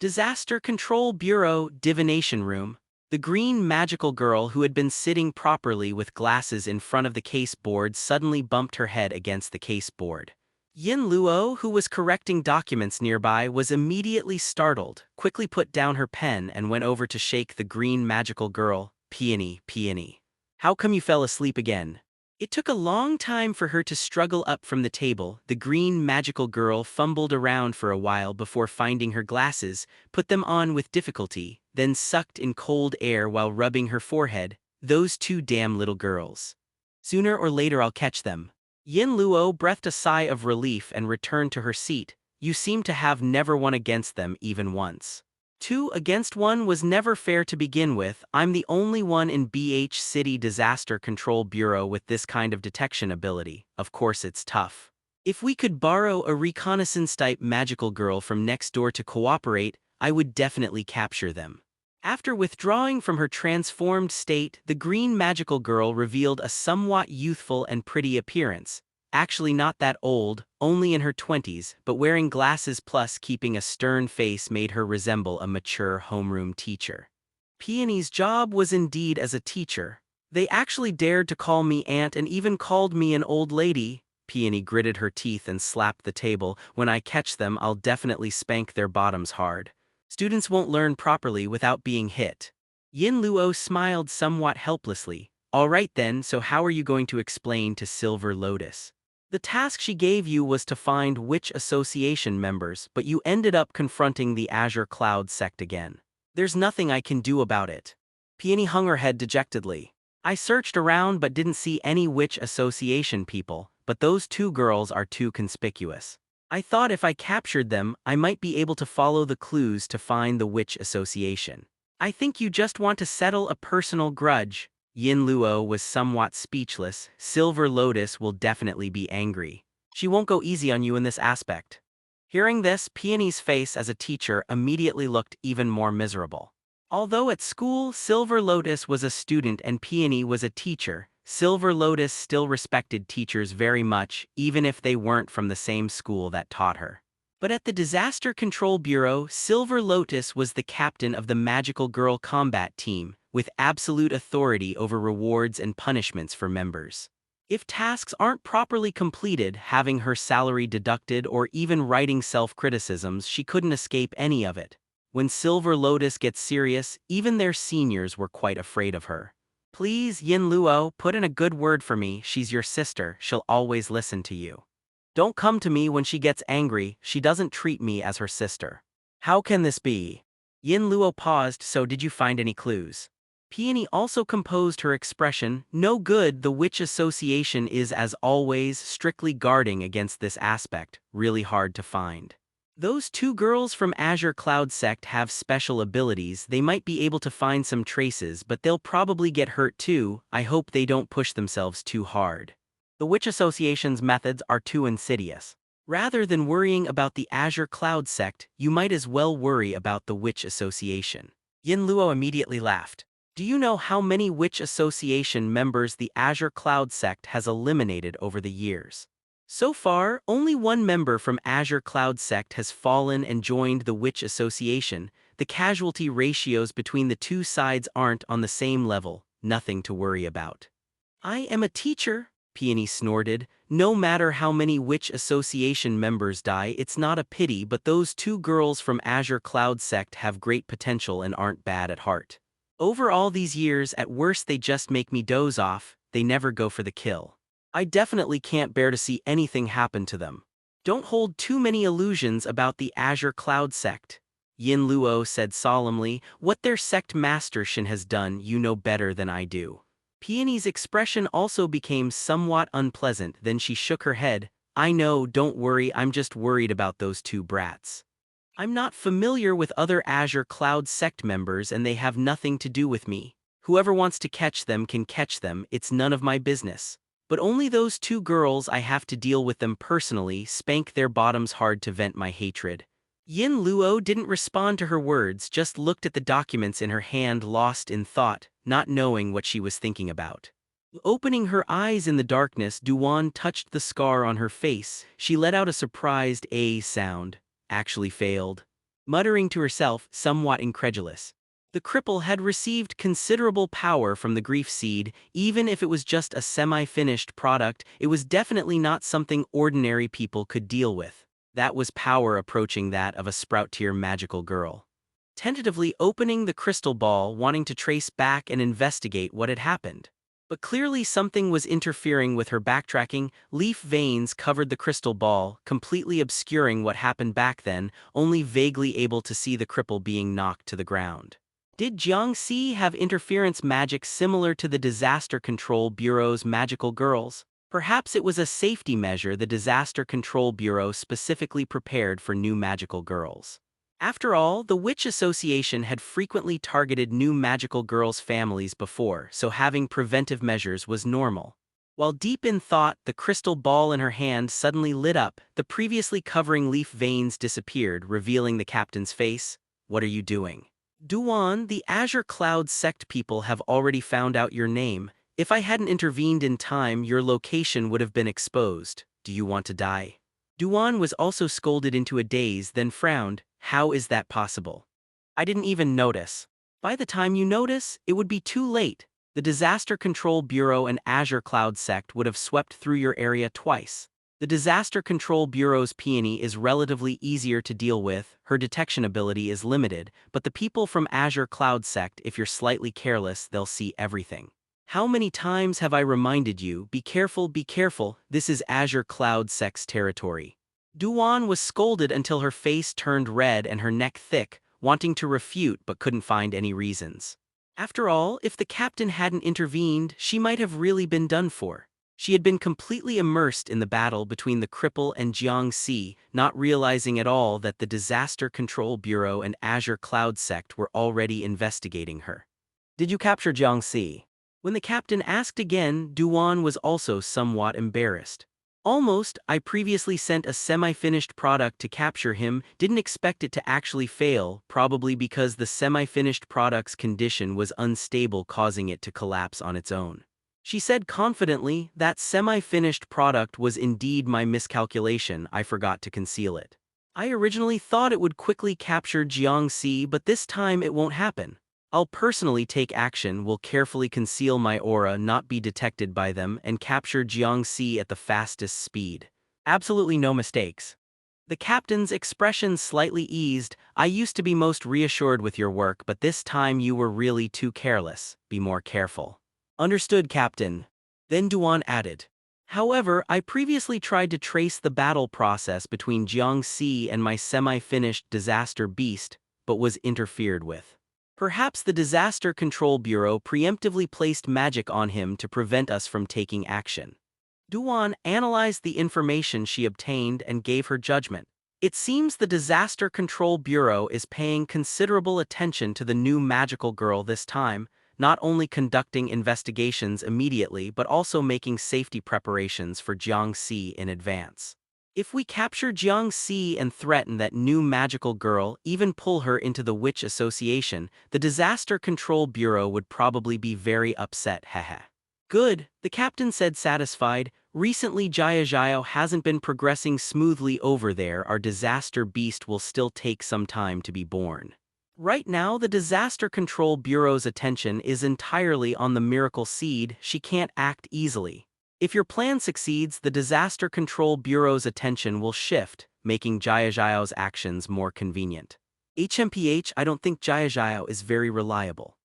Disaster Control Bureau, Divination Room. The green magical girl who had been sitting properly with glasses in front of the case board suddenly bumped her head against the case board. Yin Luo, who was correcting documents nearby, was immediately startled, quickly put down her pen and went over to shake the green magical girl. Peony, peony. How come you fell asleep again? It took a long time for her to struggle up from the table. The green magical girl fumbled around for a while before finding her glasses, put them on with difficulty, then sucked in cold air while rubbing her forehead. Those two damn little girls. Sooner or later I'll catch them. Yin Luo breathed a sigh of relief and returned to her seat. You seem to have never won against them even once. 2 against 1 was never fair to begin with. I'm the only one in BH City Disaster Control Bureau with this kind of detection ability. Of course it's tough. If we could borrow a reconnaissance-type magical girl from next door to cooperate, I would definitely capture them. After withdrawing from her transformed state, the green magical girl revealed a somewhat youthful and pretty appearance. Actually not that old, only in her 20s, but wearing glasses plus keeping a stern face made her resemble a mature homeroom teacher. Peony's job was indeed as a teacher. They actually dared to call me aunt and even called me an old lady. Peony gritted her teeth and slapped the table. When I catch them, I'll definitely spank their bottoms hard. Students won't learn properly without being hit. Yin Luo smiled somewhat helplessly. All right then, so how are you going to explain to Silver Lotus? The task she gave you was to find Witch Association members, but you ended up confronting the Azure Cloud sect again. There's nothing I can do about it. Peony hung her head dejectedly. I searched around but didn't see any Witch Association people, but those 2 girls are too conspicuous. I thought if I captured them, I might be able to follow the clues to find the Witch Association. I think you just want to settle a personal grudge. Yin Luo was somewhat speechless. Silver Lotus will definitely be angry. She won't go easy on you in this aspect. Hearing this, Peony's face as a teacher immediately looked even more miserable. Although at school, Silver Lotus was a student and Peony was a teacher, Silver Lotus still respected teachers very much, even if they weren't from the same school that taught her. But at the Disaster Control Bureau, Silver Lotus was the captain of the Magical Girl Combat Team, with absolute authority over rewards and punishments for members. If tasks aren't properly completed, having her salary deducted or even writing self-criticisms, she couldn't escape any of it. When Silver Lotus gets serious, even their seniors were quite afraid of her. Please, Yin Luo, put in a good word for me. She's your sister, she'll always listen to you. Don't come to me when she gets angry, she doesn't treat me as her sister. How can this be? Yin Luo paused. So did you find any clues? Peony also composed her expression. No good. The Witch Association is as always strictly guarding against this aspect, really hard to find. Those 2 girls from Azure Cloud Sect have special abilities. They might be able to find some traces, but they'll probably get hurt too. I hope they don't push themselves too hard. The Witch Association's methods are too insidious. Rather than worrying about the Azure Cloud Sect, you might as well worry about the Witch Association. Yin Luo immediately laughed. Do you know how many Witch Association members the Azure Cloud sect has eliminated over the years? So far, only one member from Azure Cloud sect has fallen and joined the Witch Association. The casualty ratios between the two sides aren't on the same level, nothing to worry about. I am a teacher, Peony snorted. No matter how many Witch Association members die, it's not a pity, but those two girls from Azure Cloud sect have great potential and aren't bad at heart. Over all these years, at worst they just make me doze off, they never go for the kill. I definitely can't bear to see anything happen to them. Don't hold too many illusions about the Azure Cloud sect. Yin Luo said solemnly. What their sect master Shin has done, you know better than I do. Peony's expression also became somewhat unpleasant, then she shook her head. I know, don't worry, I'm just worried about those two brats. I'm not familiar with other Azure Cloud sect members and they have nothing to do with me. Whoever wants to catch them can catch them, it's none of my business. But only those two girls, I have to deal with them personally, spank their bottoms hard to vent my hatred. Yin Luo didn't respond to her words, just looked at the documents in her hand, lost in thought, not knowing what she was thinking about. Opening her eyes in the darkness, Duan touched the scar on her face. She let out a surprised sound. Actually failed. Muttering to herself, somewhat incredulous. The cripple had received considerable power from the grief seed. Even if it was just a semi-finished product, it was definitely not something ordinary people could deal with. That was power approaching that of a sprout-tier magical girl. Tentatively opening the crystal ball, wanting to trace back and investigate what had happened. But clearly something was interfering with her backtracking. Leaf veins covered the crystal ball, completely obscuring what happened back then, only vaguely able to see the cripple being knocked to the ground. Did Jiang Si have interference magic similar to the Disaster Control Bureau's magical girls? Perhaps it was a safety measure the Disaster Control Bureau specifically prepared for new magical girls. After all, the Witch Association had frequently targeted new magical girls' families before, so having preventive measures was normal. While deep in thought, the crystal ball in her hand suddenly lit up, the previously covering leaf veins disappeared, revealing the captain's face. What are you doing? Duan, the Azure Cloud sect people have already found out your name. If I hadn't intervened in time, your location would have been exposed. Do you want to die? Duan was also scolded into a daze, then frowned. How is that possible? I didn't even notice. By the time you notice, it would be too late. The Disaster Control Bureau and Azure Cloud sect would have swept through your area twice. The Disaster Control Bureau's peony is relatively easier to deal with, her detection ability is limited, but the people from Azure Cloud sect, if you're slightly careless, they'll see everything. How many times have I reminded you, be careful, this is Azure Cloud sect's territory. Duan was scolded until her face turned red and her neck thick, wanting to refute but couldn't find any reasons. After all, if the captain hadn't intervened, she might have really been done for. She had been completely immersed in the battle between the cripple and Jiang Si, not realizing at all that the Disaster Control Bureau and Azure Cloud sect were already investigating her. Did you capture Jiang Si? When the captain asked again, Duan was also somewhat embarrassed. Almost, I previously sent a semi-finished product to capture him, didn't expect it to actually fail, probably because the semi-finished product's condition was unstable, causing it to collapse on its own. She said confidently, that semi-finished product was indeed my miscalculation, I forgot to conceal it. I originally thought it would quickly capture Jiang Si, but this time it won't happen. I'll personally take action, will carefully conceal my aura, not be detected by them, and capture Jiang Si at the fastest speed. Absolutely no mistakes. The captain's expression slightly eased. I used to be most reassured with your work, but this time you were really too careless. Be more careful. Understood, Captain. Then Duan added. However, I previously tried to trace the battle process between Jiang Si and my semi-finished disaster beast, but was interfered with. Perhaps the Disaster Control Bureau preemptively placed magic on him to prevent us from taking action. Duan analyzed the information she obtained and gave her judgment. It seems the Disaster Control Bureau is paying considerable attention to the new magical girl this time, not only conducting investigations immediately but also making safety preparations for Jiang Si in advance. If we capture Jiang Si and threaten that new magical girl, even pull her into the Witch Association, the Disaster Control Bureau would probably be very upset, haha. Good, the captain said satisfied. Recently Jiao hasn't been progressing smoothly over there. Our disaster beast will still take some time to be born. Right now the Disaster Control Bureau's attention is entirely on the miracle seed. She can't act easily. If your plan succeeds, the Disaster Control Bureau's attention will shift, making Jiao's actions more convenient. HMPH, I don't think Jiao is very reliable.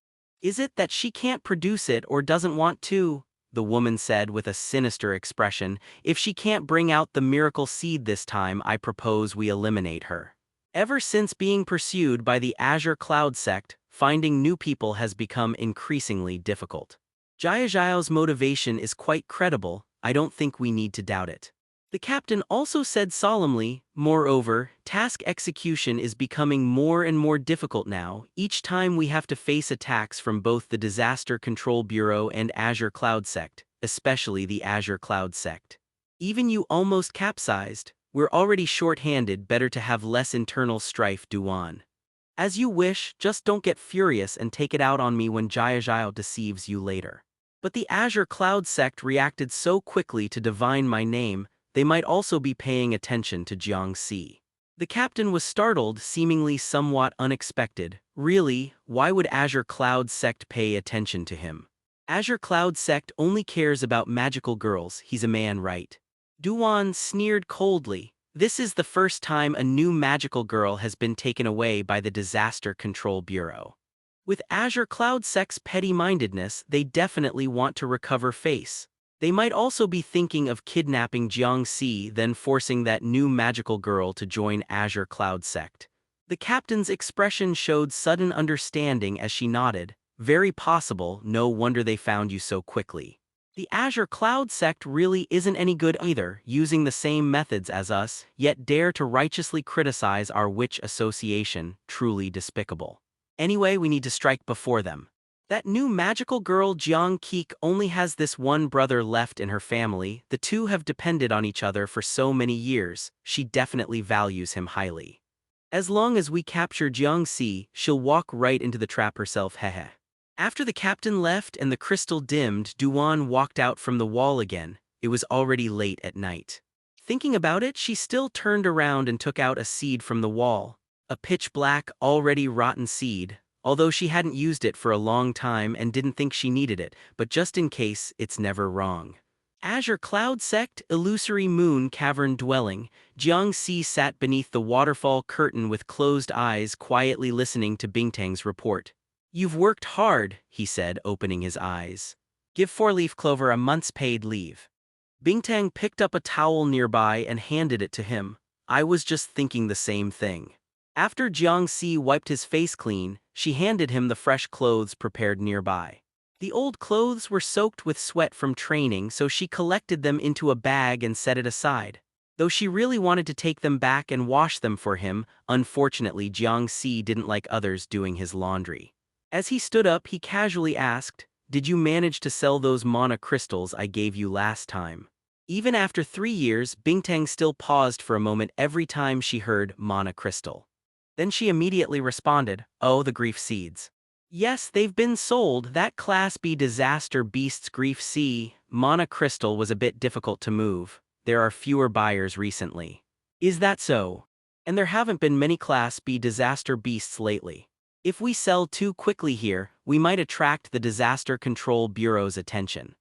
Is it that she can't produce it or doesn't want to? The woman said with a sinister expression. If she can't bring out the miracle seed this time, I propose we eliminate her. Ever since being pursued by the Azure Cloud sect, finding new people has become increasingly difficult. Jiao's motivation is quite credible. I don't think we need to doubt it. The captain also said solemnly, moreover, task execution is becoming more and more difficult now. Each time we have to face attacks from both the Disaster Control Bureau and Azure Cloud sect, especially the Azure Cloud sect. Even you almost capsized. We're already short-handed, better to have less internal strife, Duan. As you wish, just don't get furious and take it out on me when Jiao deceives you later. But the Azure Cloud sect reacted so quickly to divine my name, they might also be paying attention to Jiang Si. The captain was startled, seemingly somewhat unexpected. Really, why would Azure Cloud sect pay attention to him? Azure Cloud sect only cares about magical girls. He's a man, right? Duan sneered coldly. This is the first time a new magical girl has been taken away by the Disaster Control Bureau. With Azure Cloud sect's petty-mindedness, they definitely want to recover face. They might also be thinking of kidnapping Jiang Si, then forcing that new magical girl to join Azure Cloud sect. The captain's expression showed sudden understanding as she nodded. Very possible, no wonder they found you so quickly. The Azure Cloud sect really isn't any good either, using the same methods as us, yet dare to righteously criticize our witch association, truly despicable. Anyway, we need to strike before them. That new magical girl Jiang Keek only has this one brother left in her family. The two have depended on each other for so many years. She definitely values him highly. As long as we capture Jiang Si, she'll walk right into the trap herself, hehe. After the captain left and the crystal dimmed, Duan walked out from the wall again. It was already late at night. Thinking about it, she still turned around and took out a seed from the wall. A pitch-black, already rotten seed, although she hadn't used it for a long time and didn't think she needed it, but just in case, it's never wrong. Azure Cloud sect, illusory moon cavern dwelling. Jiang Si sat beneath the waterfall curtain with closed eyes, quietly listening to Bingtang's report. You've worked hard, he said, opening his eyes. Give 4-leaf clover a month's paid leave. Bingtang picked up a towel nearby and handed it to him. I was just thinking the same thing. After Jiang Si wiped his face clean, she handed him the fresh clothes prepared nearby. The old clothes were soaked with sweat from training, so she collected them into a bag and set it aside. Though she really wanted to take them back and wash them for him, unfortunately Jiang Si didn't like others doing his laundry. As he stood up, he casually asked, "Did you manage to sell those mana crystals I gave you last time?" Even after 3 years, Bingtang still paused for a moment every time she heard mana crystal. Then she immediately responded, "Oh, the grief seeds. Yes, they've been sold. That Class B Disaster Beast's grief C mana crystal was a bit difficult to move. There are fewer buyers recently." Is that so? And there haven't been many Class B Disaster Beasts lately. If we sell too quickly here, we might attract the Disaster Control Bureau's attention.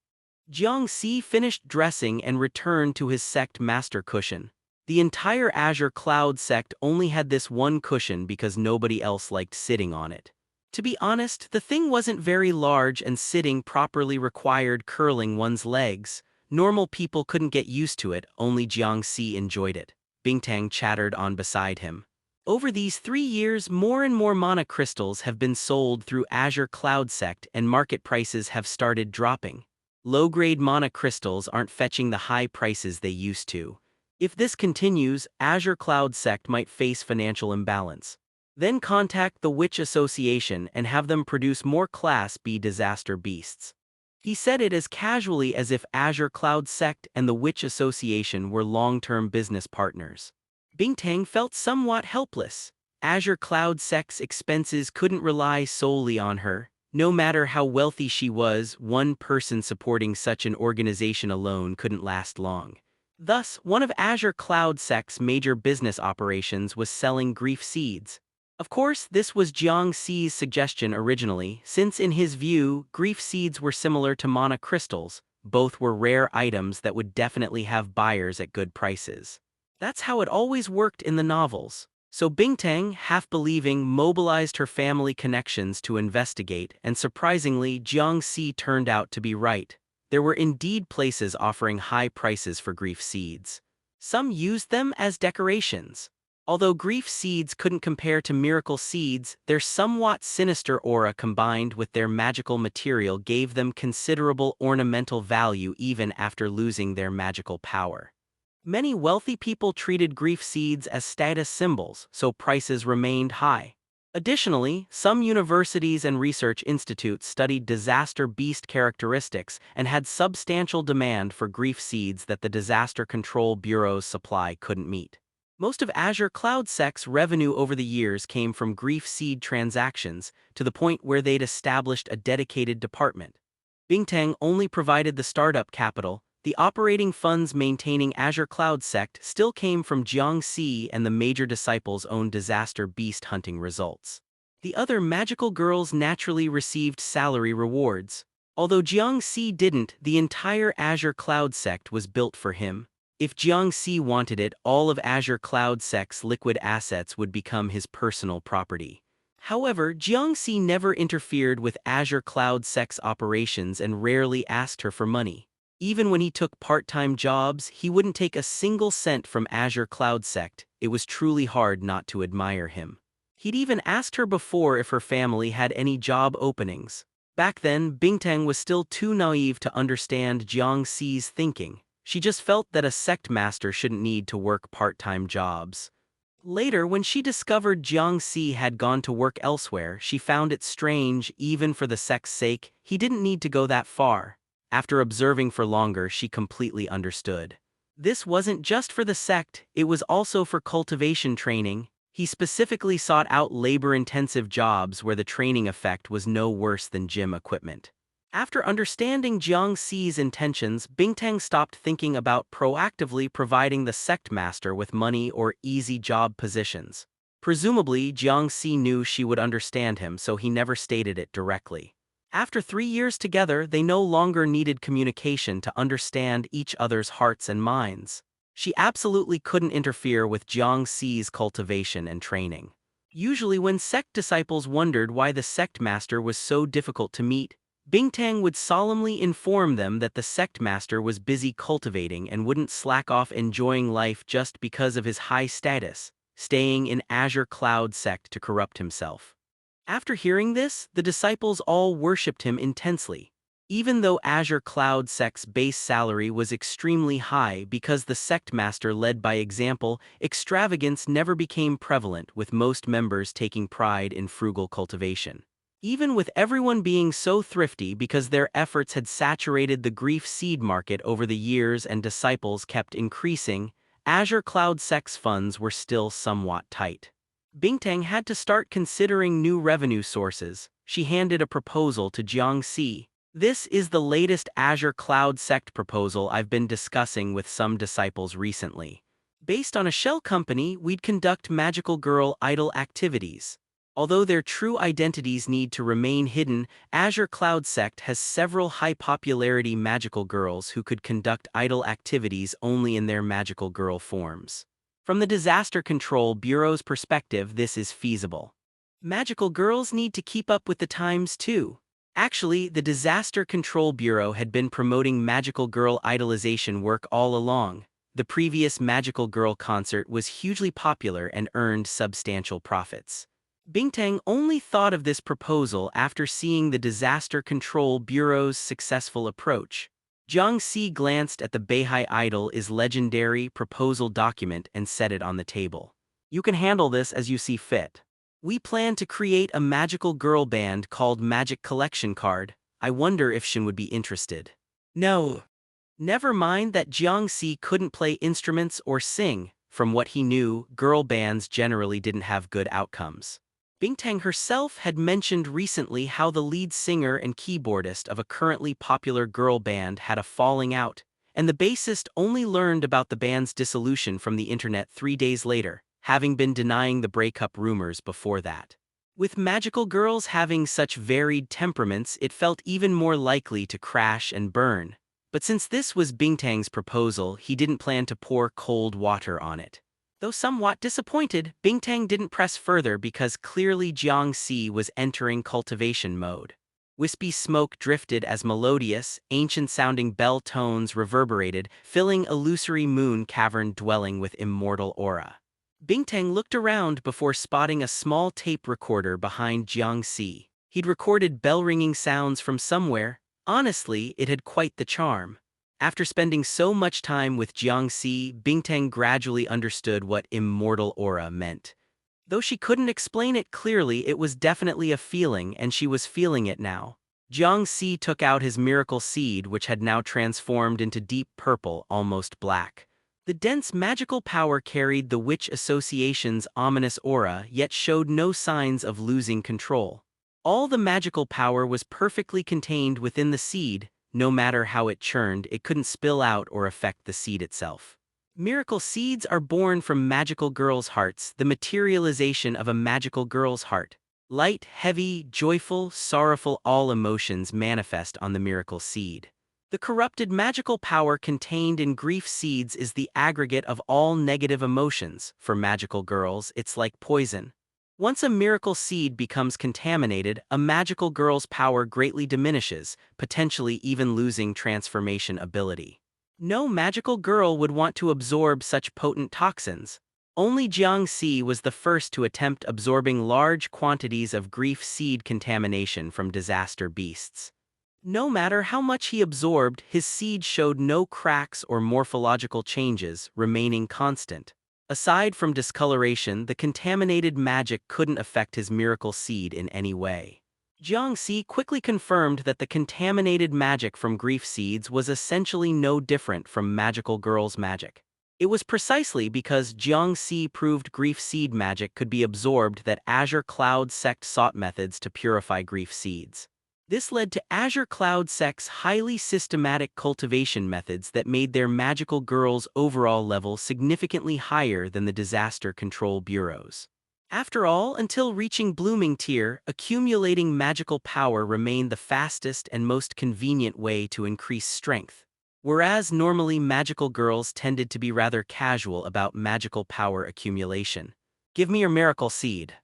Jiang Si finished dressing and returned to his sect master cushion. The entire Azure Cloud sect only had this one cushion because nobody else liked sitting on it. To be honest, the thing wasn't very large and sitting properly required curling one's legs. Normal people couldn't get used to it, only Jiang Si enjoyed it. Bingtang chattered on beside him. Over these 3 years, more and more mana crystals have been sold through Azure Cloud sect and market prices have started dropping. Low-grade mana crystals aren't fetching the high prices they used to. If this continues, Azure Cloud sect might face financial imbalance. Then contact the Witch Association and have them produce more Class B Disaster Beasts. He said it as casually as if Azure Cloud Sect and the Witch Association were long-term business partners. Bingtang felt somewhat helpless. Azure Cloud Sect's expenses couldn't rely solely on her. No matter how wealthy she was, one person supporting such an organization alone couldn't last long. Thus, one of Azure Cloud Sect's major business operations was selling grief seeds. Of course, this was Jiang Si's suggestion originally, since in his view, grief seeds were similar to mana crystals. Both were rare items that would definitely have buyers at good prices. That's how it always worked in the novels. So Bingtang, half believing, mobilized her family connections to investigate, and surprisingly, Jiang Si turned out to be right. There were indeed places offering high prices for grief seeds. Some used them as decorations. Although grief seeds couldn't compare to miracle seeds, their somewhat sinister aura combined with their magical material gave them considerable ornamental value even after losing their magical power. Many wealthy people treated grief seeds as status symbols, so prices remained high. Additionally, some universities and research institutes studied disaster beast characteristics and had substantial demand for grief seeds that the Disaster Control Bureau's supply couldn't meet. Most of Azure Cloud Sec's revenue over the years came from grief seed transactions, to the point where they'd established a dedicated department. Bingtang only provided the startup capital. The operating funds maintaining Azure Cloud Sect still came from Jiang Si and the major disciples' own disaster beast hunting results. The other magical girls naturally received salary rewards. Although Jiang Si didn't, the entire Azure Cloud Sect was built for him. If Jiang Si wanted it, all of Azure Cloud Sect's liquid assets would become his personal property. However, Jiang Si never interfered with Azure Cloud Sect's operations and rarely asked her for money. Even when he took part-time jobs, he wouldn't take a single cent from Azure Cloud Sect. It was truly hard not to admire him. He'd even asked her before if her family had any job openings. Back then, Bingtang was still too naive to understand Jiang Si's thinking. She just felt that a sect master shouldn't need to work part-time jobs. Later, when she discovered Jiang Si had gone to work elsewhere, she found it strange. Even for the sect's sake, he didn't need to go that far. After observing for longer, she completely understood. This wasn't just for the sect, it was also for cultivation training. He specifically sought out labor-intensive jobs where the training effect was no worse than gym equipment. After understanding Jiang Si's intentions, Bingtang stopped thinking about proactively providing the sect master with money or easy job positions. Presumably, Jiang Si knew she would understand him, so he never stated it directly. After 3 years together, they no longer needed communication to understand each other's hearts and minds. She absolutely couldn't interfere with Jiang Si's cultivation and training. Usually when sect disciples wondered why the sect master was so difficult to meet, Bingtang would solemnly inform them that the sect master was busy cultivating and wouldn't slack off enjoying life just because of his high status, staying in Azure Cloud Sect to corrupt himself. After hearing this, the disciples all worshipped him intensely. Even though Azure Cloud Sect's base salary was extremely high because the sect master led by example, extravagance never became prevalent, with most members taking pride in frugal cultivation. Even with everyone being so thrifty because their efforts had saturated the grief seed market over the years and disciples kept increasing, Azure Cloud Sect's funds were still somewhat tight. Bingtang had to start considering new revenue sources. She handed a proposal to Jiang Si. This is the latest Azure Cloud Sect proposal I've been discussing with some disciples recently. Based on a shell company, we'd conduct magical girl idol activities. Although their true identities need to remain hidden, Azure Cloud Sect has several high-popularity magical girls who could conduct idol activities only in their magical girl forms. From the Disaster Control Bureau's perspective, this is feasible. Magical girls need to keep up with the times too. Actually, the Disaster Control Bureau had been promoting magical girl idolization work all along. The previous Magical Girl concert was hugely popular and earned substantial profits. Bingtang only thought of this proposal after seeing the Disaster Control Bureau's successful approach. Jiang Si glanced at the Beihai Idol is legendary proposal document and set it on the table. You can handle this as you see fit. We plan to create a magical girl band called Magic Collection Card. I wonder if Shin would be interested. No. Never mind that Jiang Si couldn't play instruments or sing. From what he knew, girl bands generally didn't have good outcomes. Bingtang herself had mentioned recently how the lead singer and keyboardist of a currently popular girl band had a falling out, and the bassist only learned about the band's dissolution from the internet 3 days later, having been denying the breakup rumors before that. With magical girls having such varied temperaments, it felt even more likely to crash and burn. But since this was Bingtang's proposal, he didn't plan to pour cold water on it. Though somewhat disappointed, Bingtang didn't press further because clearly Jiang Si was entering cultivation mode. Wispy smoke drifted as melodious, ancient-sounding bell tones reverberated, filling illusory moon cavern dwelling with immortal aura. Bingtang looked around before spotting a small tape recorder behind Jiang Si. He'd recorded bell-ringing sounds from somewhere. Honestly, it had quite the charm. After spending so much time with Jiang Si, Bingtang gradually understood what immortal aura meant. Though she couldn't explain it clearly, it was definitely a feeling, and she was feeling it now. Jiang Si took out his miracle seed, which had now transformed into deep purple, almost black. The dense magical power carried the Witch Association's ominous aura, yet showed no signs of losing control. All the magical power was perfectly contained within the seed. No matter how it churned, it couldn't spill out or affect the seed itself. Miracle seeds are born from magical girls' hearts, the materialization of a magical girl's heart. Light, heavy, joyful, sorrowful, all emotions manifest on the miracle seed. The corrupted magical power contained in grief seeds is the aggregate of all negative emotions. For magical girls, it's like poison. Once a miracle seed becomes contaminated, a magical girl's power greatly diminishes, potentially even losing transformation ability. No magical girl would want to absorb such potent toxins. Only Jiang Si was the first to attempt absorbing large quantities of grief seed contamination from disaster beasts. No matter how much he absorbed, his seed showed no cracks or morphological changes, remaining constant. Aside from discoloration, the contaminated magic couldn't affect his miracle seed in any way. Jiang Si quickly confirmed that the contaminated magic from grief seeds was essentially no different from magical girl's magic. It was precisely because Jiang Si proved grief seed magic could be absorbed that Azure Cloud sect sought methods to purify grief seeds. This led to Azure Cloud Sect's highly systematic cultivation methods that made their magical girls' overall level significantly higher than the disaster control bureaus. After all, until reaching blooming tier, accumulating magical power remained the fastest and most convenient way to increase strength. Whereas normally magical girls tended to be rather casual about magical power accumulation. Give me your miracle seed.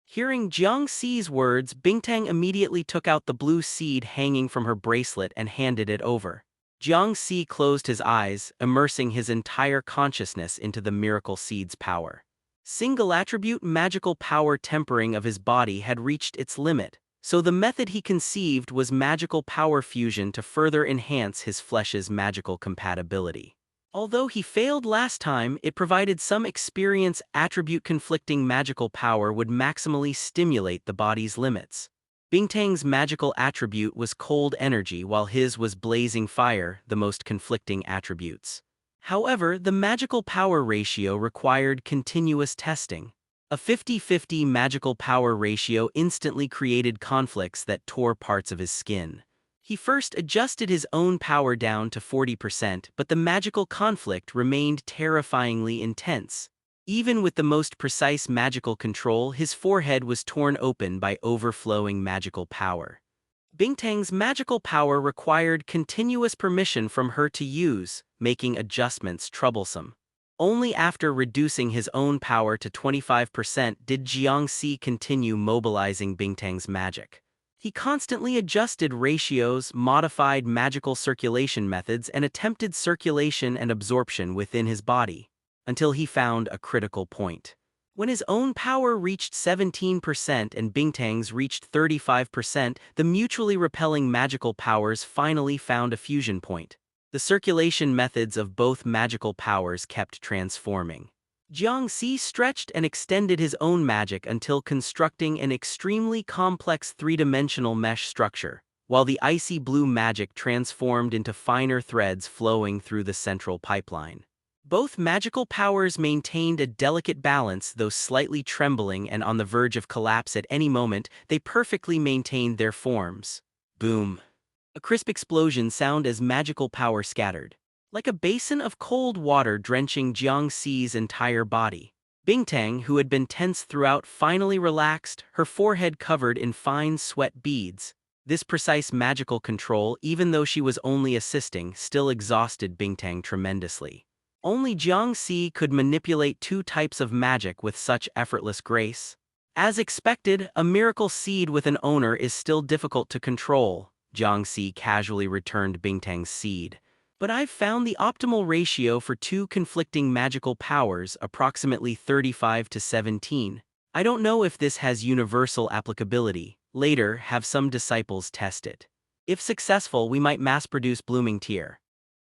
Hearing Jiang Si's words, Bingtang immediately took out the blue seed hanging from her bracelet and handed it over. Jiang Si closed his eyes, immersing his entire consciousness into the miracle seed's power. Single attribute magical power tempering of his body had reached its limit, so the method he conceived was magical power fusion to further enhance his flesh's magical compatibility. Although he failed last time, it provided some experience. Attribute conflicting magical power would maximally stimulate the body's limits. Bingtang's magical attribute was cold energy while his was blazing fire, the most conflicting attributes. However, the magical power ratio required continuous testing. A 50-50 magical power ratio instantly created conflicts that tore parts of his skin. He first adjusted his own power down to 40%, but the magical conflict remained terrifyingly intense. Even with the most precise magical control, his forehead was torn open by overflowing magical power. Bingtang's magical power required continuous permission from her to use, making adjustments troublesome. Only after reducing his own power to 25% did Jiang Si continue mobilizing Bingtang's magic. He constantly adjusted ratios, modified magical circulation methods, and attempted circulation and absorption within his body, until he found a critical point. When his own power reached 17% and Bingtang's reached 35%, the mutually repelling magical powers finally found a fusion point. The circulation methods of both magical powers kept transforming. Jiang Si stretched and extended his own magic until constructing an extremely complex three-dimensional mesh structure. while the icy blue magic transformed into finer threads flowing through the central pipeline. Both magical powers maintained a delicate balance, though slightly trembling and on the verge of collapse at any moment. They perfectly maintained their forms. Boom. A crisp explosion sounded as magical power scattered, like a basin of cold water drenching Jiang Si's entire body. Bingtang, who had been tense throughout, finally relaxed, her forehead covered in fine sweat beads. This precise magical control, even though she was only assisting, still exhausted Bingtang tremendously. Only Jiang Si could manipulate two types of magic with such effortless grace. As expected, a miracle seed with an owner is still difficult to control. Jiang Si casually returned Bingtang's seed. But I've found the optimal ratio for two conflicting magical powers, approximately 35 to 17. I don't know if this has universal applicability. Later, have some disciples test it. If successful, we might mass-produce blooming tear.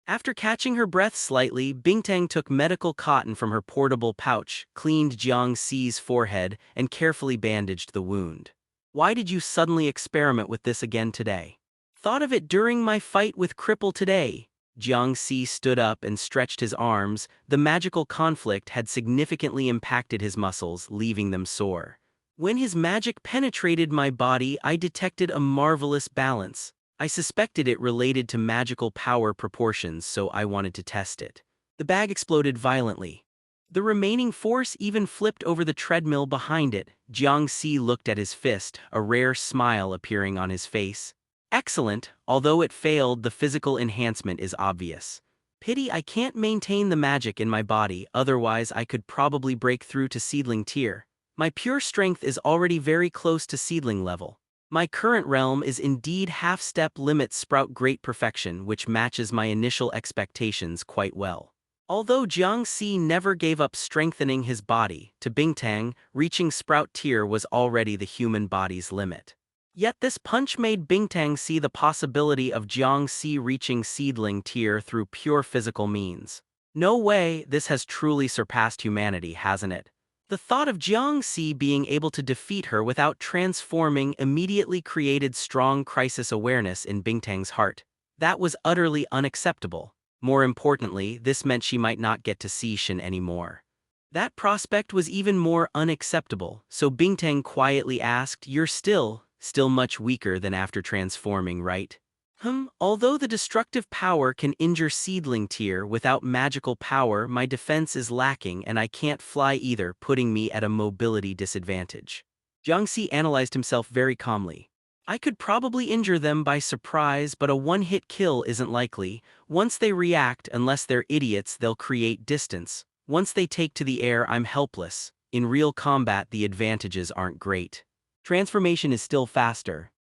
After catching her breath slightly, Bingtang took medical cotton from her portable pouch, cleaned Jiang Si's forehead, and carefully bandaged the wound. Why did you suddenly experiment with this again today? Thought of it during my fight with Cripple today. Jiang Si stood up and stretched his arms. The magical conflict had significantly impacted his muscles, leaving them sore. When his magic penetrated my body, I detected a marvelous balance. I suspected it related to magical power proportions, so I wanted to test it. The bag exploded violently. The remaining force even flipped over the treadmill behind it. Jiang Si looked at his fist, a rare smile appearing on his face. Excellent, although it failed, the physical enhancement is obvious. Pity I can't maintain the magic in my body, otherwise I could probably break through to seedling tier. My pure strength is already very close to seedling level. My current realm is indeed half-step limits sprout great perfection, which matches my initial expectations quite well. Although Jiang Si never gave up strengthening his body, to Bingtang, reaching sprout tier was already the human body's limit. Yet this punch made Bingtang see the possibility of Jiang Si reaching seedling tier through pure physical means. No way, this has truly surpassed humanity, hasn't it? The thought of Jiang Si being able to defeat her without transforming immediately created strong crisis awareness in Bingtang's heart. That was utterly unacceptable. More importantly, this meant she might not get to see Shin anymore. That prospect was even more unacceptable, so Bingtang quietly asked, "You're still much weaker than after transforming, right?" Although the destructive power can injure seedling tier, without magical power my defense is lacking and I can't fly either, putting me at a mobility disadvantage. Jiang Si analyzed himself very calmly. I could probably injure them by surprise, but a one-hit kill isn't likely. Once they react, unless they're idiots, they'll create distance. Once they take to the air, I'm helpless. In real combat, the advantages aren't great. Transformation is still faster.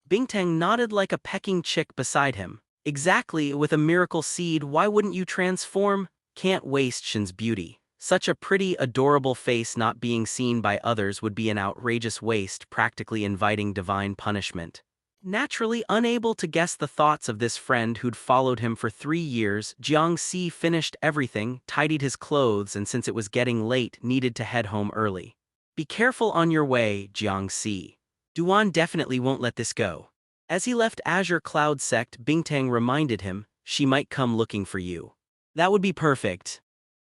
Bingtang nodded like a pecking chick beside him. Exactly, with a miracle seed, why wouldn't you transform? Can't waste Shin's beauty. Such a pretty, adorable face not being seen by others would be an outrageous waste, practically inviting divine punishment. Naturally unable to guess the thoughts of this friend who'd followed him for 3 years, Jiang Si finished everything, tidied his clothes, and since it was getting late, needed to head home early. Be careful on your way, Jiang Si. Duan definitely won't let this go. As he left Azure Cloud Sect, Bingtang reminded him, she might come looking for you. That would be perfect.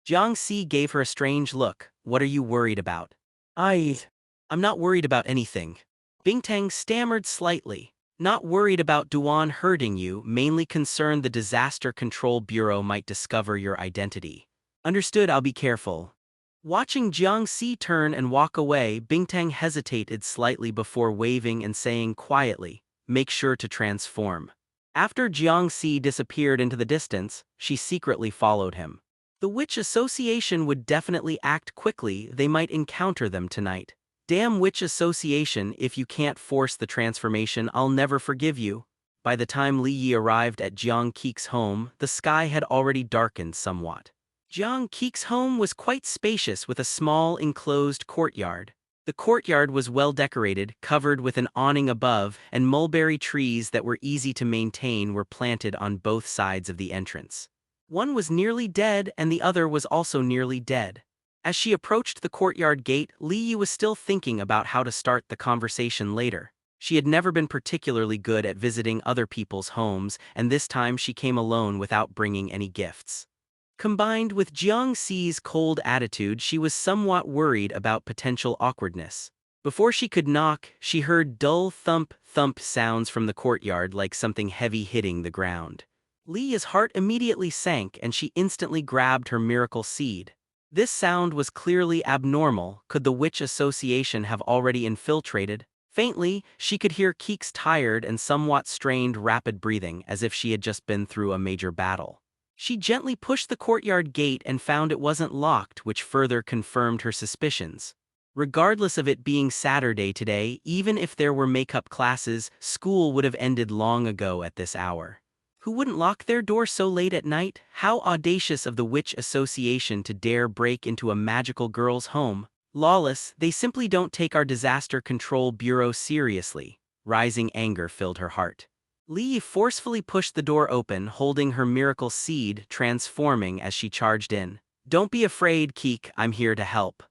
Jiang Si gave her a strange look. What are you worried about? I'm not worried about anything. Bingtang stammered slightly. Not worried about Duan hurting you, mainly concerned the Disaster Control Bureau might discover your identity. Understood, I'll be careful. Watching Jiang Si turn and walk away, Bingtang hesitated slightly before waving and saying quietly, "Make sure to transform." After Jiang Si disappeared into the distance, she secretly followed him. The Witch Association would definitely act quickly, they might encounter them tonight. Damn Witch Association, if you can't force the transformation, I'll never forgive you. By the time Li Yi arrived at Jiang Keek's home, the sky had already darkened somewhat. Jiang Keek's home was quite spacious with a small enclosed courtyard. The courtyard was well decorated, covered with an awning above, and mulberry trees that were easy to maintain were planted on both sides of the entrance. One was nearly dead and the other was also nearly dead. As she approached the courtyard gate, Li Yi was still thinking about how to start the conversation later. She had never been particularly good at visiting other people's homes, and this time she came alone without bringing any gifts. Combined with Jiang Si's cold attitude, she was somewhat worried about potential awkwardness. Before she could knock, she heard dull thump-thump sounds from the courtyard like something heavy hitting the ground. Leah's heart immediately sank and she instantly grabbed her miracle seed. This sound was clearly abnormal. Could the witch association have already infiltrated? Faintly, she could hear Keek's tired and somewhat strained rapid breathing as if she had just been through a major battle. She gently pushed the courtyard gate and found it wasn't locked, which further confirmed her suspicions. Regardless of it being Saturday today, even if there were makeup classes, school would have ended long ago at this hour. Who wouldn't lock their door so late at night? How audacious of the Witch Association to dare break into a magical girl's home. Lawless, they simply don't take our disaster control bureau seriously. Rising anger filled her heart. Lee forcefully pushed the door open, holding her miracle seed, transforming as she charged in. Don't be afraid, Keek, I'm here to help.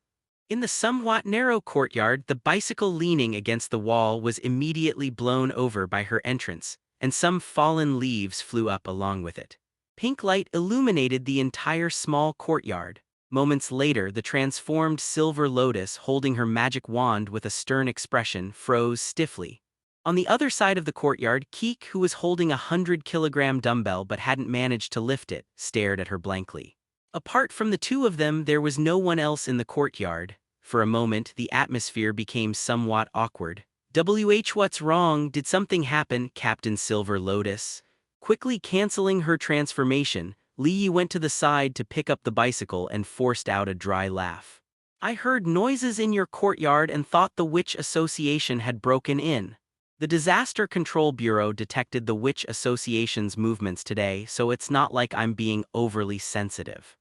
In the somewhat narrow courtyard, the bicycle leaning against the wall was immediately blown over by her entrance, and some fallen leaves flew up along with it. Pink light illuminated the entire small courtyard. Moments later, the transformed silver lotus, holding her magic wand with a stern expression, froze stiffly. On the other side of the courtyard, Keek, who was holding a 100-kilogram dumbbell but hadn't managed to lift it, stared at her blankly. Apart from the two of them, there was no one else in the courtyard. For a moment, the atmosphere became somewhat awkward. What's wrong? Did something happen, Captain Silver Lotus? Quickly canceling her transformation, Lee went to the side to pick up the bicycle and forced out a dry laugh. I heard noises in your courtyard and thought the Witch Association had broken in. The Disaster Control Bureau detected the Witch Association's movements today, so it's not like I'm being overly sensitive.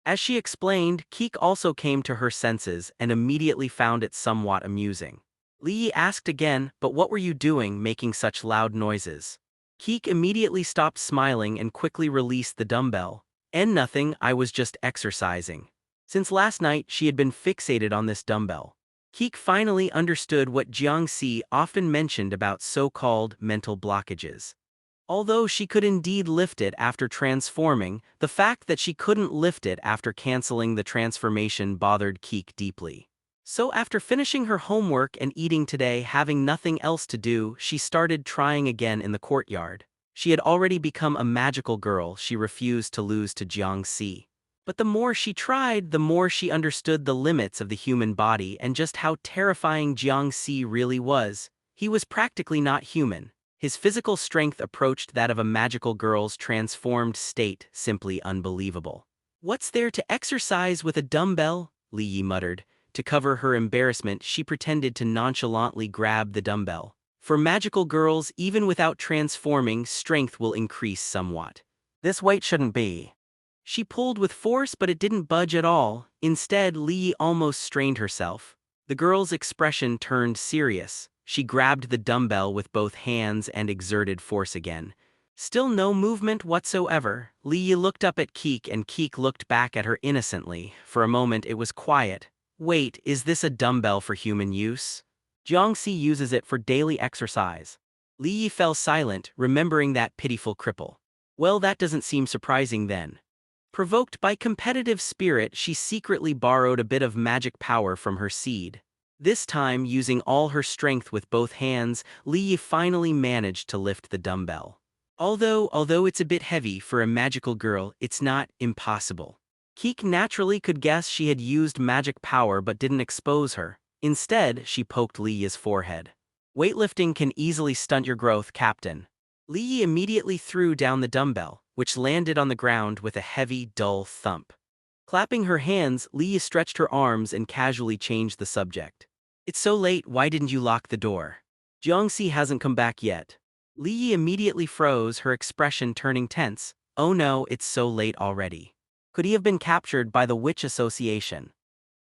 As she explained, Keek also came to her senses and immediately found it somewhat amusing. Lee asked again, but what were you doing making such loud noises? Keek immediately stopped smiling and quickly released the dumbbell. Nothing, I was just exercising. Since last night, she had been fixated on this dumbbell. Keek finally understood what Jiang Si often mentioned about so-called mental blockages. Although she could indeed lift it after transforming, the fact that she couldn't lift it after canceling the transformation bothered Keek deeply. So after finishing her homework and eating today, having nothing else to do, she started trying again in the courtyard. She had already become a magical girl. She refused to lose to Jiang Si. But the more she tried, the more she understood the limits of the human body and just how terrifying Jiang Si really was. He was practically not human. His physical strength approached that of a magical girl's transformed state, simply unbelievable. What's there to exercise with a dumbbell? Li Yi muttered. To cover her embarrassment, she pretended to nonchalantly grab the dumbbell. For magical girls, even without transforming, strength will increase somewhat. This weight shouldn't be. She pulled with force, but it didn't budge at all. Instead, Li Yi almost strained herself. The girl's expression turned serious. She grabbed the dumbbell with both hands and exerted force again. Still no movement whatsoever. Li Yi looked up at Keek and Keek looked back at her innocently. For a moment it was quiet. Wait, is this a dumbbell for human use? Jiang Si uses it for daily exercise. Li Yi fell silent, remembering that pitiful cripple. Well, that doesn't seem surprising then. Provoked by competitive spirit, she secretly borrowed a bit of magic power from her seed. This time, using all her strength with both hands, Li Yi finally managed to lift the dumbbell. Although it's a bit heavy for a magical girl, it's not impossible. Keek naturally could guess she had used magic power but didn't expose her. Instead, she poked Li Yi's forehead. Weightlifting can easily stunt your growth, Captain. Li Yi immediately threw down the dumbbell, which landed on the ground with a heavy, dull thump. Clapping her hands, Li Yi stretched her arms and casually changed the subject. It's so late, why didn't you lock the door? Jiang Si hasn't come back yet. Li Yi immediately froze, her expression turning tense. Oh no, it's so late already. Could he have been captured by the Witch Association?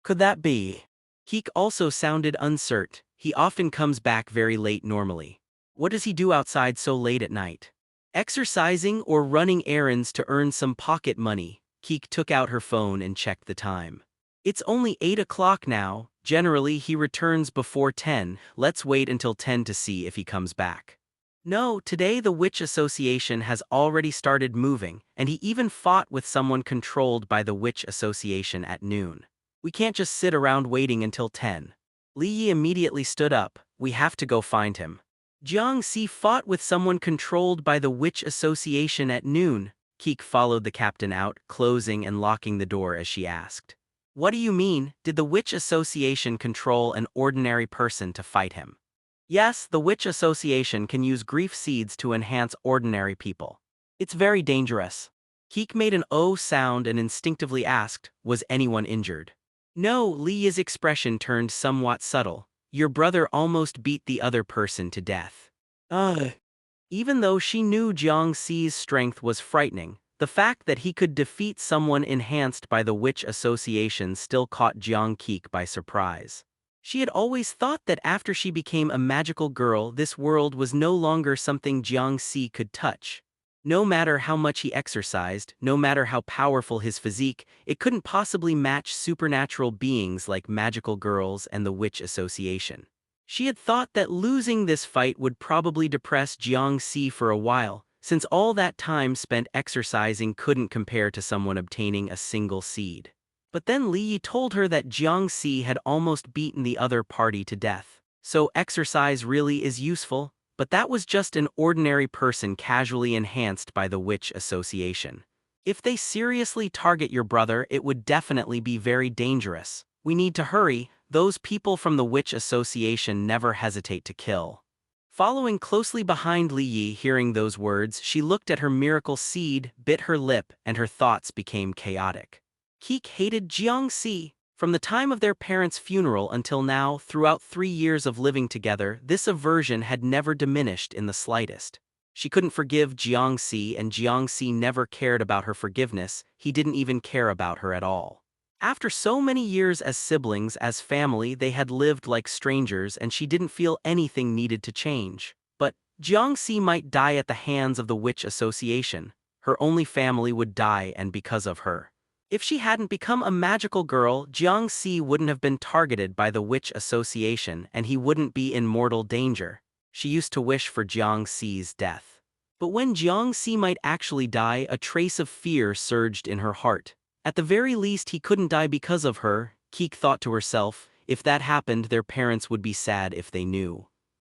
Could that be? Keek also sounded uncertain. He often comes back very late normally. What does he do outside so late at night? Exercising or running errands to earn some pocket money. Keek took out her phone and checked the time. It's only 8 o'clock now. Generally, he returns before 10. Let's wait until 10 to see if he comes back. No, today the Witch Association has already started moving, and he even fought with someone controlled by the Witch Association at noon. We can't just sit around waiting until 10. Li Yi immediately stood up. We have to go find him. Jiang Si fought with someone controlled by the Witch Association at noon. Keek followed the captain out, closing and locking the door as she asked. What do you mean, did the Witch Association control an ordinary person to fight him? Yes, the Witch Association can use grief seeds to enhance ordinary people. It's very dangerous. Keek made an "oh" sound and instinctively asked, was anyone injured? No, Li Yi's expression turned somewhat subtle. Your brother almost beat the other person to death. Ugh. Even though she knew Jiang Si's strength was frightening, the fact that he could defeat someone enhanced by the Witch Association still caught Jiang Keek by surprise. She had always thought that after she became a magical girl, this world was no longer something Jiang Si could touch. No matter how much he exercised, no matter how powerful his physique, it couldn't possibly match supernatural beings like magical girls and the Witch Association. She had thought that losing this fight would probably depress Jiang Si for a while, since all that time spent exercising couldn't compare to someone obtaining a single seed. But then Li Yi told her that Jiang Si had almost beaten the other party to death. So exercise really is useful, but that was just an ordinary person casually enhanced by the Witch Association. If they seriously target your brother, it would definitely be very dangerous. We need to hurry. Those people from the Witch Association never hesitate to kill. Following closely behind Li Yi, hearing those words, she looked at her miracle seed, bit her lip, and her thoughts became chaotic. Keek hated Jiang Si. From the time of their parents' funeral until now, throughout 3 years of living together, this aversion had never diminished in the slightest. She couldn't forgive Jiang Si, and Jiang Si never cared about her forgiveness. He didn't even care about her at all. After so many years as siblings, as family, they had lived like strangers, and she didn't feel anything needed to change. But Jiang Si might die at the hands of the Witch Association. Her only family would die, and because of her. If she hadn't become a magical girl, Jiang Si wouldn't have been targeted by the Witch Association, and he wouldn't be in mortal danger. She used to wish for Jiang Si's death. But when Jiang Si might actually die, a trace of fear surged in her heart. At the very least, he couldn't die because of her, Keek thought to herself. If that happened, their parents would be sad if they knew.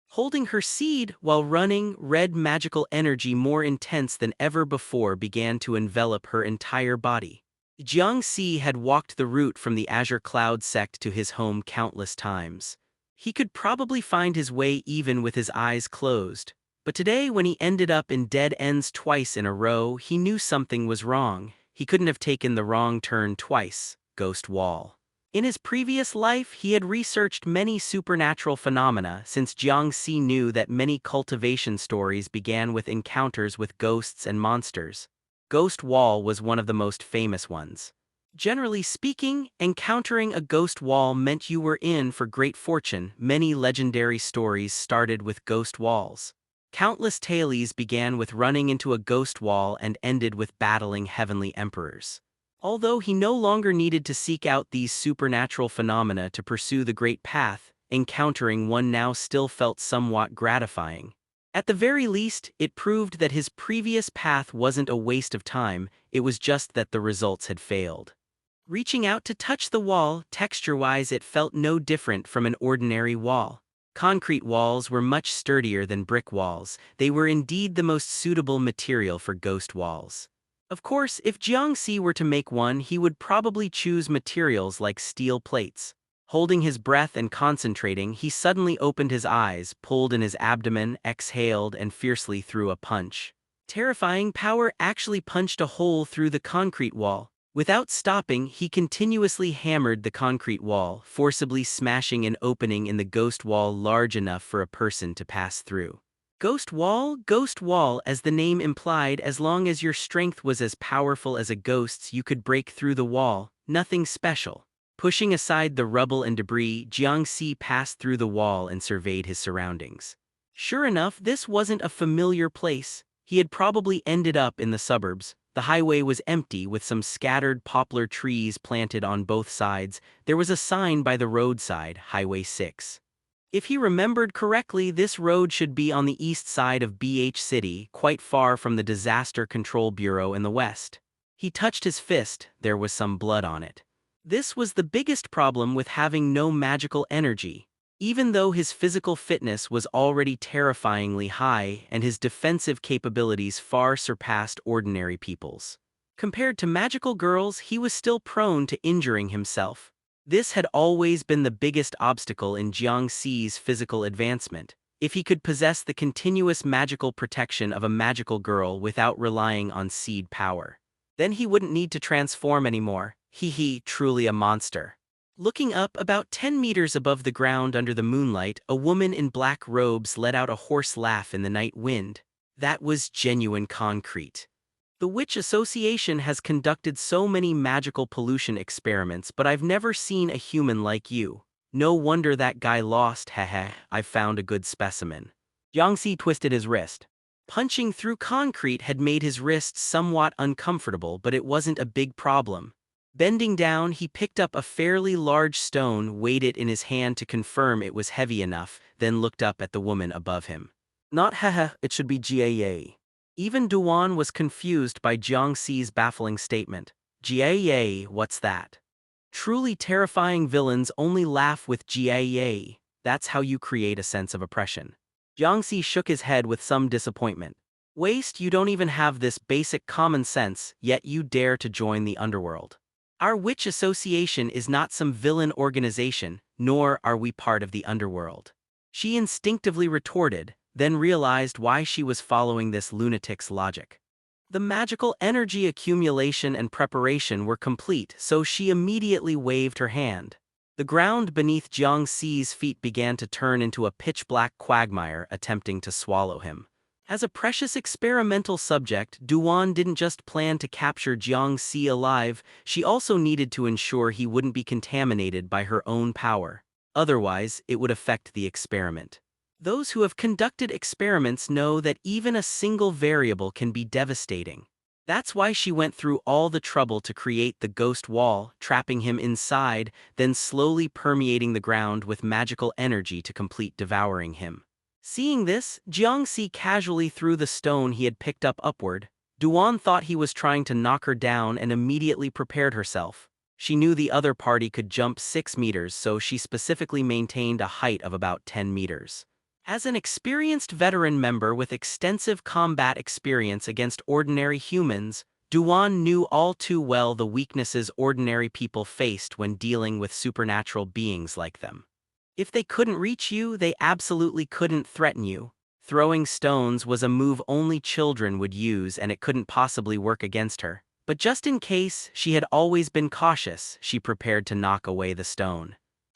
Holding her seed while running, red magical energy more intense than ever before began to envelop her entire body. Jiang Si had walked the route from the Azure Cloud sect to his home countless times. He could probably find his way even with his eyes closed. But today, when he ended up in dead ends twice in a row, he knew something was wrong. He couldn't have taken the wrong turn twice. Ghost Wall. In his previous life, he had researched many supernatural phenomena, since Jiang Si knew that many cultivation stories began with encounters with ghosts and monsters. Ghost Wall was one of the most famous ones. Generally speaking, encountering a ghost wall meant you were in for great fortune. Many legendary stories started with ghost walls. Countless tales began with running into a ghost wall and ended with battling heavenly emperors. Although he no longer needed to seek out these supernatural phenomena to pursue the great path, encountering one now still felt somewhat gratifying. At the very least, it proved that his previous path wasn't a waste of time, it was just that the results had failed. Reaching out to touch the wall, texture-wise it felt no different from an ordinary wall. Concrete walls were much sturdier than brick walls. They were indeed the most suitable material for ghost walls. Of course, if Jiang Si were to make one, he would probably choose materials like steel plates. Holding his breath and concentrating, he suddenly opened his eyes, pulled in his abdomen, exhaled, and fiercely threw a punch. Terrifying power actually punched a hole through the concrete wall. Without stopping, he continuously hammered the concrete wall, forcibly smashing an opening in the ghost wall large enough for a person to pass through. Ghost wall, as the name implied, as long as your strength was as powerful as a ghost's, you could break through the wall, nothing special. Pushing aside the rubble and debris, Jiang Si passed through the wall and surveyed his surroundings. Sure enough, this wasn't a familiar place. He had probably ended up in the suburbs, The highway was empty with some scattered poplar trees planted on both sides. There was a sign by the roadside, Highway 6. If he remembered correctly, this road should be on the east side of BH City, quite far from the Disaster Control Bureau in the west. He touched his fist, there was some blood on it. This was the biggest problem with having no magical energy. Even though his physical fitness was already terrifyingly high and his defensive capabilities far surpassed ordinary people's. Compared to magical girls, he was still prone to injuring himself. This had always been the biggest obstacle in Jiang Si's physical advancement. If he could possess the continuous magical protection of a magical girl without relying on seed power, then he wouldn't need to transform anymore. Truly a monster. Looking up about 10 meters above the ground under the moonlight, a woman in black robes let out a hoarse laugh in the night wind. That was genuine concrete. The Witch Association has conducted so many magical pollution experiments, but I've never seen a human like you. No wonder that guy lost, heh. I've found a good specimen. Jiang Si twisted his wrist. Punching through concrete had made his wrist somewhat uncomfortable, but it wasn't a big problem. Bending down, he picked up a fairly large stone, weighed it in his hand to confirm it was heavy enough, then looked up at the woman above him. Not haha, it should be GAA. Even Duan was confused by Jiang Si's baffling statement. GAA, what's that? Truly terrifying villains only laugh with GAA. That's how you create a sense of oppression. Jiang Si shook his head with some disappointment. Waste, you don't even have this basic common sense, yet you dare to join the underworld. Our Witch Association is not some villain organization, nor are we part of the underworld. She instinctively retorted, then realized why she was following this lunatic's logic. The magical energy accumulation and preparation were complete, so she immediately waved her hand. The ground beneath Jiang Si's feet began to turn into a pitch-black quagmire attempting to swallow him. As a precious experimental subject, Duan didn't just plan to capture Jiang Si alive, she also needed to ensure he wouldn't be contaminated by her own power. Otherwise, it would affect the experiment. Those who have conducted experiments know that even a single variable can be devastating. That's why she went through all the trouble to create the ghost wall, trapping him inside, then slowly permeating the ground with magical energy to complete devouring him. Seeing this, Jiang Si casually threw the stone he had picked up upward. Duan thought he was trying to knock her down and immediately prepared herself. She knew the other party could jump 6 meters, so she specifically maintained a height of about 10 meters. As an experienced veteran member with extensive combat experience against ordinary humans, Duan knew all too well the weaknesses ordinary people faced when dealing with supernatural beings like them. If they couldn't reach you, they absolutely couldn't threaten you. Throwing stones was a move only children would use, and it couldn't possibly work against her. But just in case, she had always been cautious, she prepared to knock away the stone.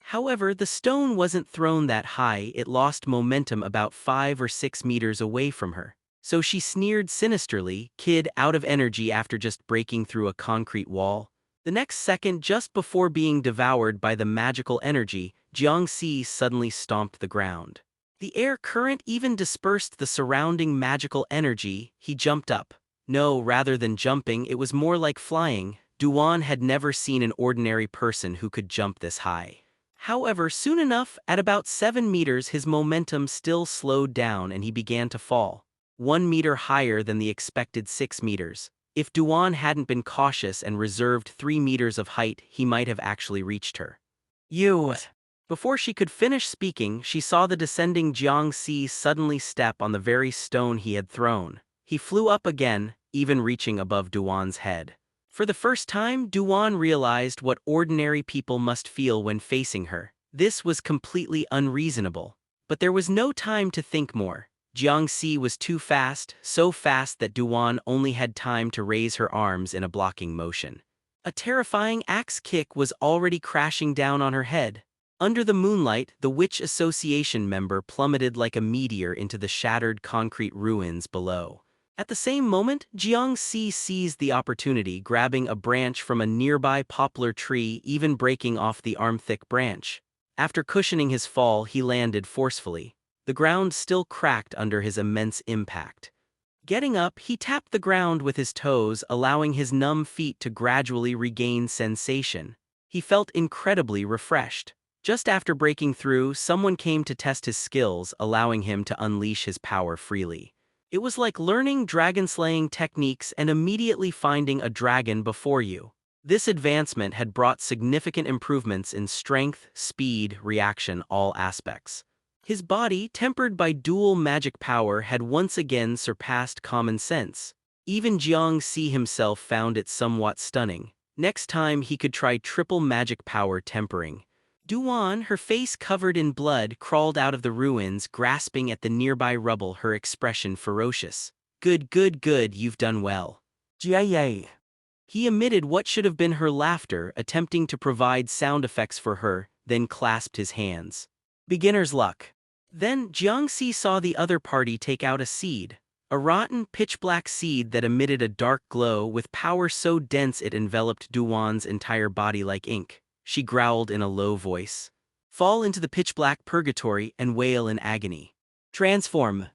However, the stone wasn't thrown that high, it lost momentum about 5 or 6 meters away from her. So she sneered sinisterly, "Kid, out of energy after just breaking through a concrete wall." The next second, just before being devoured by the magical energy, Jiang Si suddenly stomped the ground. The air current even dispersed the surrounding magical energy. He jumped up. No, rather than jumping, it was more like flying. Duan had never seen an ordinary person who could jump this high. However, soon enough, at about 7 meters, his momentum still slowed down and he began to fall. 1 meter higher than the expected 6 meters. If Duan hadn't been cautious and reserved 3 meters of height, he might have actually reached her. You! Before she could finish speaking, she saw the descending Jiang Si suddenly step on the very stone he had thrown. He flew up again, even reaching above Duan's head. For the first time, Duan realized what ordinary people must feel when facing her. This was completely unreasonable. But there was no time to think more. Jiang Si was too fast, so fast that Duan only had time to raise her arms in a blocking motion. A terrifying axe kick was already crashing down on her head. Under the moonlight, the Witch Association member plummeted like a meteor into the shattered concrete ruins below. At the same moment, Jiang Si seized the opportunity, grabbing a branch from a nearby poplar tree, even breaking off the arm-thick branch. After cushioning his fall, he landed forcefully. The ground still cracked under his immense impact. Getting up, he tapped the ground with his toes, allowing his numb feet to gradually regain sensation. He felt incredibly refreshed. Just after breaking through, someone came to test his skills, allowing him to unleash his power freely. It was like learning dragon-slaying techniques and immediately finding a dragon before you. This advancement had brought significant improvements in strength, speed, reaction, all aspects. His body, tempered by dual magic power, had once again surpassed common sense. Even Jiang Si himself found it somewhat stunning. Next time he could try triple magic power tempering. Duan, her face covered in blood, crawled out of the ruins, grasping at the nearby rubble, her expression ferocious. Good, good, good, you've done well. Jie. He emitted what should have been her laughter, attempting to provide sound effects for her, then clasped his hands. Beginner's luck. Then Jiang Si saw the other party take out a seed. A rotten, pitch-black seed that emitted a dark glow with power so dense it enveloped Duan's entire body like ink. She growled in a low voice. Fall into the pitch-black purgatory and wail in agony. Transform.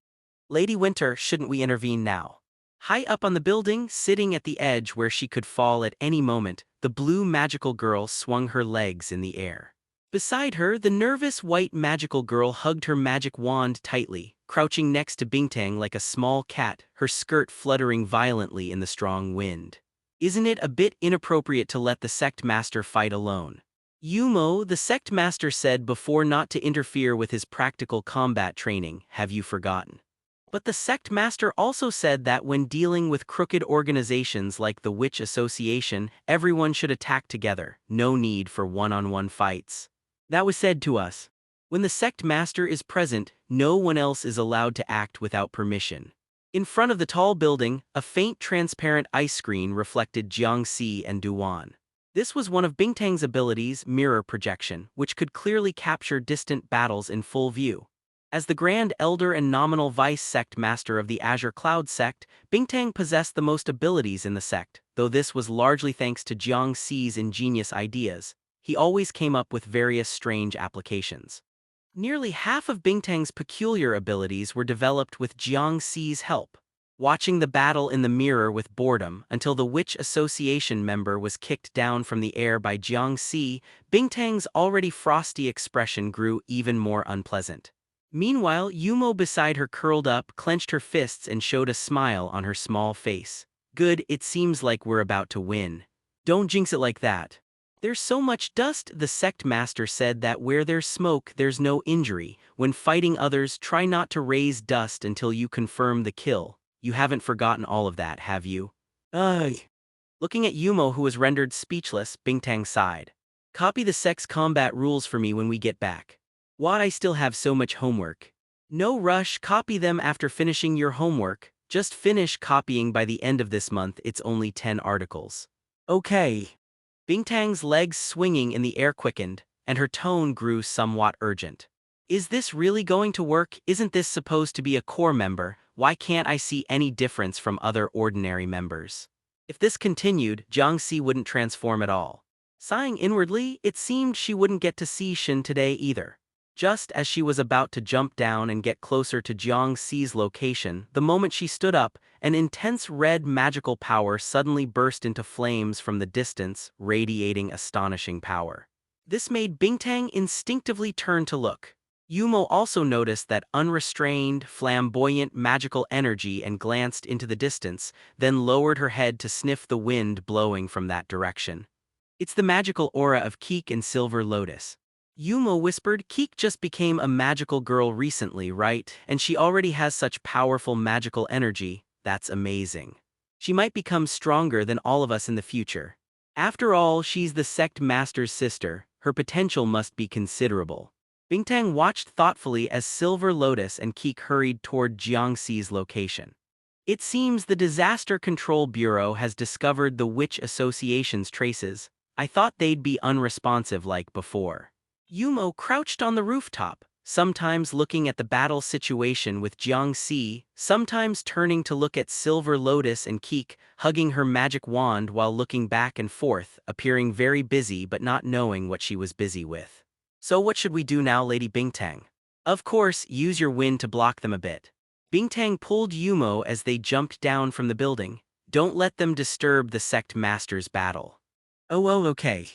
Lady Winter, shouldn't we intervene now? High up on the building, sitting at the edge where she could fall at any moment, the blue magical girl swung her legs in the air. Beside her, the nervous white magical girl hugged her magic wand tightly, crouching next to Bingtang like a small cat, her skirt fluttering violently in the strong wind. Isn't it a bit inappropriate to let the sect master fight alone? Yumo, the sect master, said before not to interfere with his practical combat training. Have you forgotten? But the sect master also said that when dealing with crooked organizations like the Witch Association, everyone should attack together, no need for one-on-one fights. That was said to us. When the sect master is present, no one else is allowed to act without permission. In front of the tall building, a faint transparent ice screen reflected Jiang Si and Duan. This was one of Bingtang's abilities, mirror projection, which could clearly capture distant battles in full view. As the Grand Elder and nominal Vice Sect Master of the Azure Cloud Sect, Bingtang possessed the most abilities in the sect, though this was largely thanks to Jiang Si's ingenious ideas. He always came up with various strange applications. Nearly half of Bingtang's peculiar abilities were developed with Jiang Si's help. Watching the battle in the mirror with boredom until the Witch Association member was kicked down from the air by Jiang Si, Bingtang's already frosty expression grew even more unpleasant. Meanwhile, Yumo beside her curled up, clenched her fists and showed a smile on her small face. Good, it seems like we're about to win. Don't jinx it like that. There's so much dust, the sect master said, that where there's smoke, there's no injury. When fighting others, try not to raise dust until you confirm the kill. You haven't forgotten all of that, have you? Ugh. Looking at Yumo, who was rendered speechless, Bingtang sighed. Copy the sect's combat rules for me when we get back. Why, I still have so much homework. No rush, copy them after finishing your homework. Just finish copying by the end of this month, it's only 10 articles. Okay. Bingtang's legs swinging in the air quickened, and her tone grew somewhat urgent. Is this really going to work? Isn't this supposed to be a core member? Why can't I see any difference from other ordinary members? If this continued, Jiang Si wouldn't transform at all. Sighing inwardly, it seemed she wouldn't get to see Shin today either. Just as she was about to jump down and get closer to Jiang Si's location, the moment she stood up, an intense red magical power suddenly burst into flames from the distance, radiating astonishing power. This made Bingtang instinctively turn to look. Yumo also noticed that unrestrained, flamboyant magical energy and glanced into the distance, then lowered her head to sniff the wind blowing from that direction. It's the magical aura of Keek and Silver Lotus. Yumo whispered. Keek just became a magical girl recently, right? And she already has such powerful magical energy. That's amazing. She might become stronger than all of us in the future. After all, she's the sect master's sister. Her potential must be considerable. Bingtang watched thoughtfully as Silver Lotus and Keek hurried toward Jiang Si's location. It seems the Disaster Control Bureau has discovered the Witch Association's traces. I thought they'd be unresponsive like before. Yumo crouched on the rooftop, sometimes looking at the battle situation with Jiang Si, sometimes turning to look at Silver Lotus and Keek, hugging her magic wand while looking back and forth, appearing very busy but not knowing what she was busy with. So what should we do now, Lady Bingtang? Of course, use your wind to block them a bit. Bingtang pulled Yumo as they jumped down from the building. Don't let them disturb the sect master's battle. Oh, okay.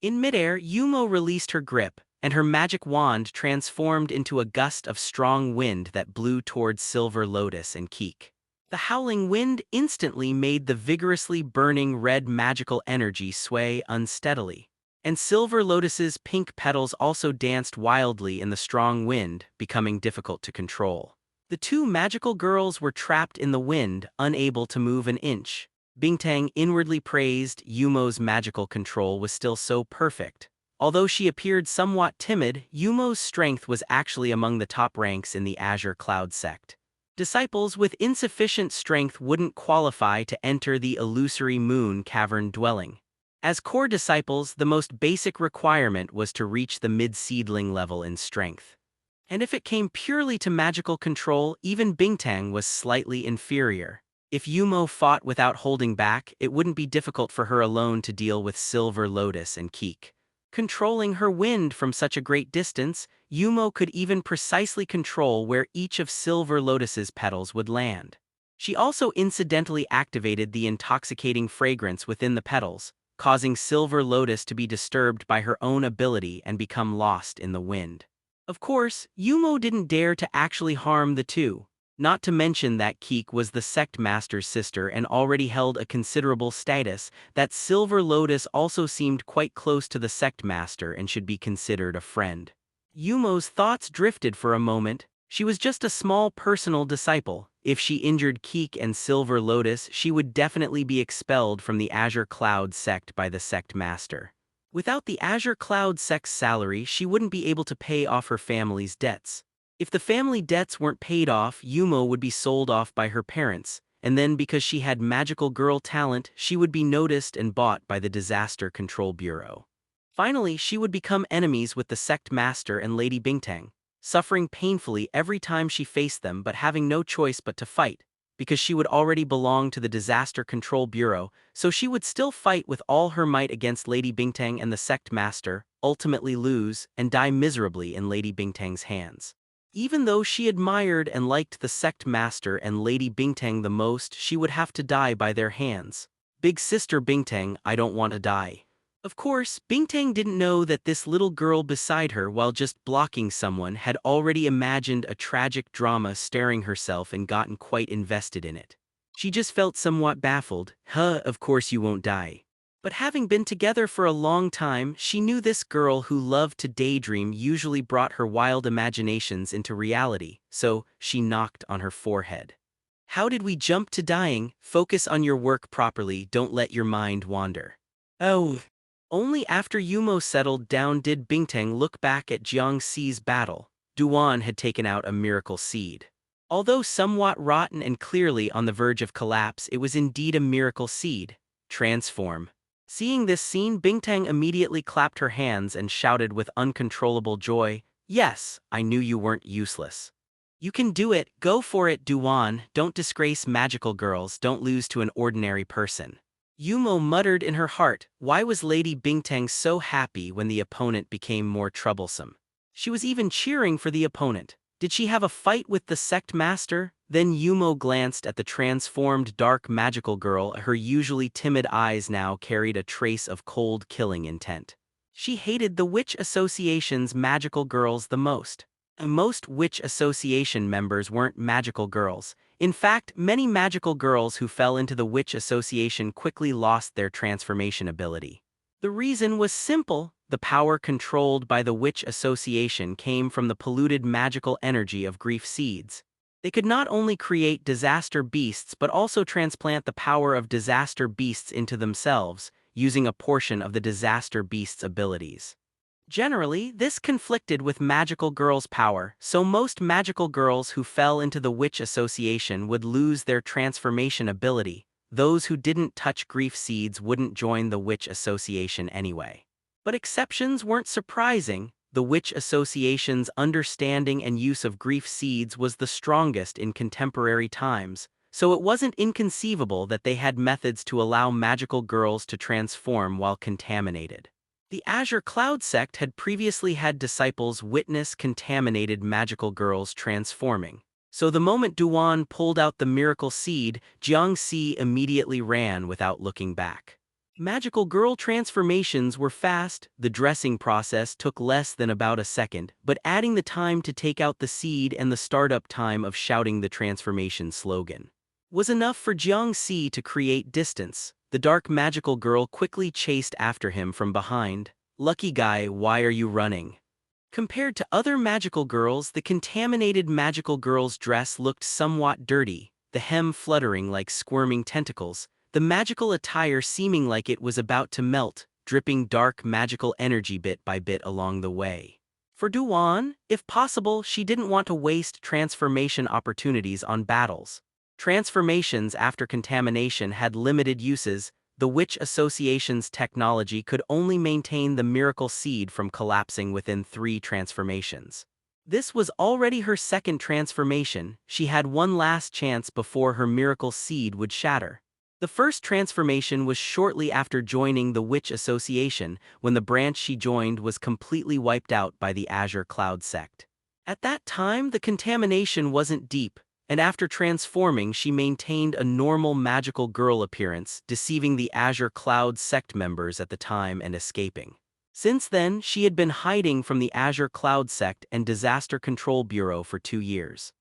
In midair, Yumo released her grip, and her magic wand transformed into a gust of strong wind that blew towards Silver Lotus and Keek. The howling wind instantly made the vigorously burning red magical energy sway unsteadily. And Silver Lotus's pink petals also danced wildly in the strong wind, becoming difficult to control. The two magical girls were trapped in the wind, unable to move an inch. Bingtang inwardly praised Yumo's magical control was still so perfect. Although she appeared somewhat timid, Yumo's strength was actually among the top ranks in the Azure Cloud sect. Disciples with insufficient strength wouldn't qualify to enter the illusory moon cavern dwelling. As core disciples, the most basic requirement was to reach the mid-seedling level in strength. And if it came purely to magical control, even Bingtang was slightly inferior. If Yumo fought without holding back, it wouldn't be difficult for her alone to deal with Silver Lotus and Keek. Controlling her wind from such a great distance, Yumo could even precisely control where each of Silver Lotus's petals would land. She also incidentally activated the intoxicating fragrance within the petals, causing Silver Lotus to be disturbed by her own ability and become lost in the wind. Of course, Yumo didn't dare to actually harm the two. Not to mention that Keek was the sect master's sister and already held a considerable status, that Silver Lotus also seemed quite close to the sect master and should be considered a friend. Yumo's thoughts drifted for a moment. She was just a small personal disciple. If she injured Keek and Silver Lotus, she would definitely be expelled from the Azure Cloud sect by the sect master. Without the Azure Cloud sect's salary, she wouldn't be able to pay off her family's debts. If the family debts weren't paid off, Yumo would be sold off by her parents, and then because she had magical girl talent, she would be noticed and bought by the Disaster Control Bureau. Finally, she would become enemies with the sect master and Lady Bingtang, suffering painfully every time she faced them but having no choice but to fight, because she would already belong to the Disaster Control Bureau, so she would still fight with all her might against Lady Bingtang and the sect master, ultimately lose, and die miserably in Lady Bingtang's hands. Even though she admired and liked the sect master and Lady Bingtang the most, she would have to die by their hands. Big sister Bingtang, I don't want to die. Of course, Bingtang didn't know that this little girl beside her, while just blocking someone, had already imagined a tragic drama staring herself and gotten quite invested in it. She just felt somewhat baffled. Of course you won't die. But having been together for a long time, she knew this girl who loved to daydream usually brought her wild imaginations into reality, so she knocked on her forehead. How did we jump to dying? Focus on your work properly, don't let your mind wander. Oh. Only after Yumo settled down did Bingtang look back at Jiang Si's battle. Duan had taken out a miracle seed. Although somewhat rotten and clearly on the verge of collapse, it was indeed a miracle seed. Transform. Seeing this scene, Bingtang immediately clapped her hands and shouted with uncontrollable joy, "Yes, I knew you weren't useless. You can do it, go for it, Duan, don't disgrace magical girls, don't lose to an ordinary person." Yumo muttered in her heart, why was Lady Bingtang so happy when the opponent became more troublesome? She was even cheering for the opponent. Did she have a fight with the sect master? Then Yumo glanced at the transformed dark magical girl. Her usually timid eyes now carried a trace of cold killing intent. She hated the Witch Association's magical girls the most. Most Witch Association members weren't magical girls. In fact, many magical girls who fell into the Witch Association quickly lost their transformation ability. The reason was simple. The power controlled by the Witch Association came from the polluted magical energy of grief seeds. They could not only create disaster beasts but also transplant the power of disaster beasts into themselves, using a portion of the disaster beast's abilities. Generally, this conflicted with magical girls' power, so most magical girls who fell into the Witch Association would lose their transformation ability. Those who didn't touch grief seeds wouldn't join the Witch Association anyway. But exceptions weren't surprising. The Witch Association's understanding and use of grief seeds was the strongest in contemporary times, so it wasn't inconceivable that they had methods to allow magical girls to transform while contaminated. The Azure Cloud sect had previously had disciples witness contaminated magical girls transforming. So the moment Duan pulled out the miracle seed, Jiang Si immediately ran without looking back. Magical girl transformations were fast, the dressing process took less than about a second, but adding the time to take out the seed and the startup time of shouting the transformation slogan was enough for Jiang Si to create distance. The dark magical girl quickly chased after him from behind. "Lucky guy, why are you running?" Compared to other magical girls, the contaminated magical girl's dress looked somewhat dirty, the hem fluttering like squirming tentacles, the magical attire seeming like it was about to melt, dripping dark magical energy bit by bit along the way. For Duan, if possible, she didn't want to waste transformation opportunities on battles. Transformations after contamination had limited uses. The Witch Association's technology could only maintain the miracle seed from collapsing within 3 transformations. This was already her second transformation. She had one last chance before her miracle seed would shatter. The first transformation was shortly after joining the Witch Association, when the branch she joined was completely wiped out by the Azure Cloud sect. At that time, the contamination wasn't deep, and after transforming she maintained a normal magical girl appearance, deceiving the Azure Cloud sect members at the time and escaping. Since then, she had been hiding from the Azure Cloud sect and Disaster Control Bureau for 2 years.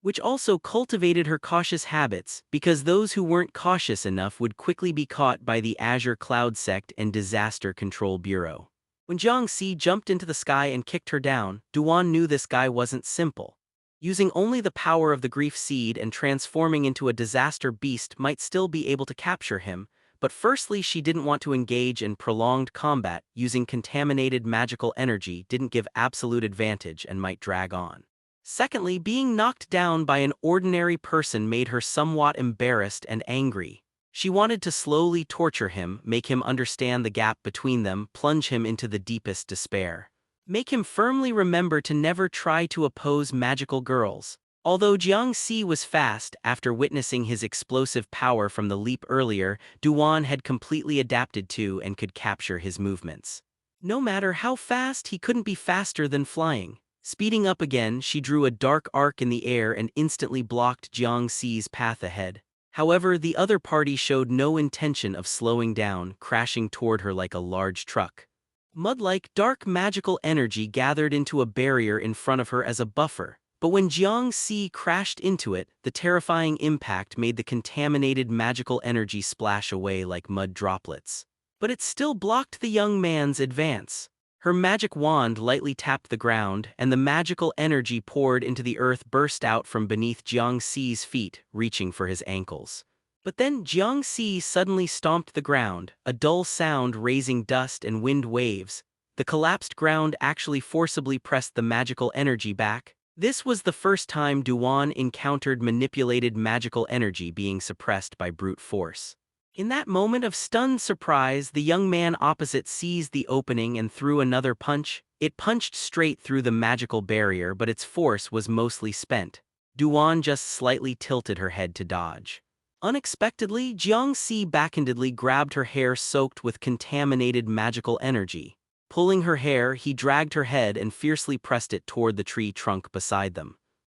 Which also cultivated her cautious habits, because those who weren't cautious enough would quickly be caught by the Azure Cloud sect and Disaster Control Bureau. When Jiang Si jumped into the sky and kicked her down, Duan knew this guy wasn't simple. Using only the power of the grief seed and transforming into a disaster beast might still be able to capture him, but firstly she didn't want to engage in prolonged combat. Using contaminated magical energy didn't give absolute advantage and might drag on. Secondly, being knocked down by an ordinary person made her somewhat embarrassed and angry. She wanted to slowly torture him, make him understand the gap between them, plunge him into the deepest despair. Make him firmly remember to never try to oppose magical girls. Although Jiang Si was fast, after witnessing his explosive power from the leap earlier, Duan had completely adapted to and could capture his movements. No matter how fast, he couldn't be faster than flying. Speeding up again, she drew a dark arc in the air and instantly blocked Jiang Si's path ahead. However, the other party showed no intention of slowing down, crashing toward her like a large truck. Mud-like dark magical energy gathered into a barrier in front of her as a buffer, but when Jiang Si crashed into it, the terrifying impact made the contaminated magical energy splash away like mud droplets. But it still blocked the young man's advance. Her magic wand lightly tapped the ground, and the magical energy poured into the earth burst out from beneath Jiang Si's feet, reaching for his ankles. But then Jiang Si suddenly stomped the ground, a dull sound raising dust and wind waves. The collapsed ground actually forcibly pressed the magical energy back. This was the first time Duan encountered manipulated magical energy being suppressed by brute force. In that moment of stunned surprise, the young man opposite seized the opening and threw another punch. It punched straight through the magical barrier, but its force was mostly spent. Duan just slightly tilted her head to dodge. Unexpectedly, Jiang Si backhandedly grabbed her hair soaked with contaminated magical energy. Pulling her hair, he dragged her head and fiercely pressed it toward the tree trunk beside them.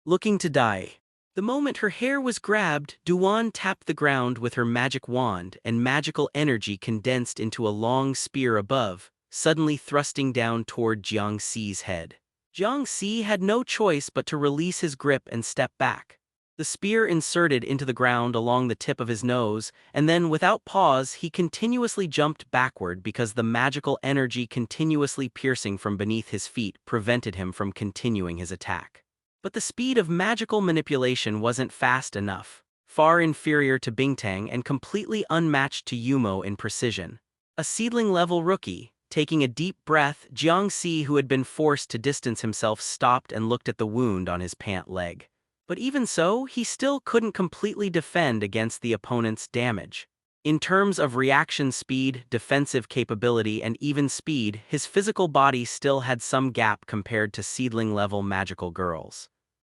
Looking to die. The moment her hair was grabbed, Duan tapped the ground with her magic wand, and magical energy condensed into a long spear above, suddenly thrusting down toward Jiang Si's head. Jiang Si had no choice but to release his grip and step back. The spear inserted into the ground along the tip of his nose, and then without pause he continuously jumped backward because the magical energy continuously piercing from beneath his feet prevented him from continuing his attack. But the speed of magical manipulation wasn't fast enough, far inferior to Bingtang and completely unmatched to Yumo in precision. A seedling-level rookie, taking a deep breath, Jiang Si, who had been forced to distance himself, stopped and looked at the wound on his pant leg. But even so, he still couldn't completely defend against the opponent's damage. In terms of reaction speed, defensive capability, and even speed, his physical body still had some gap compared to seedling-level magical girls.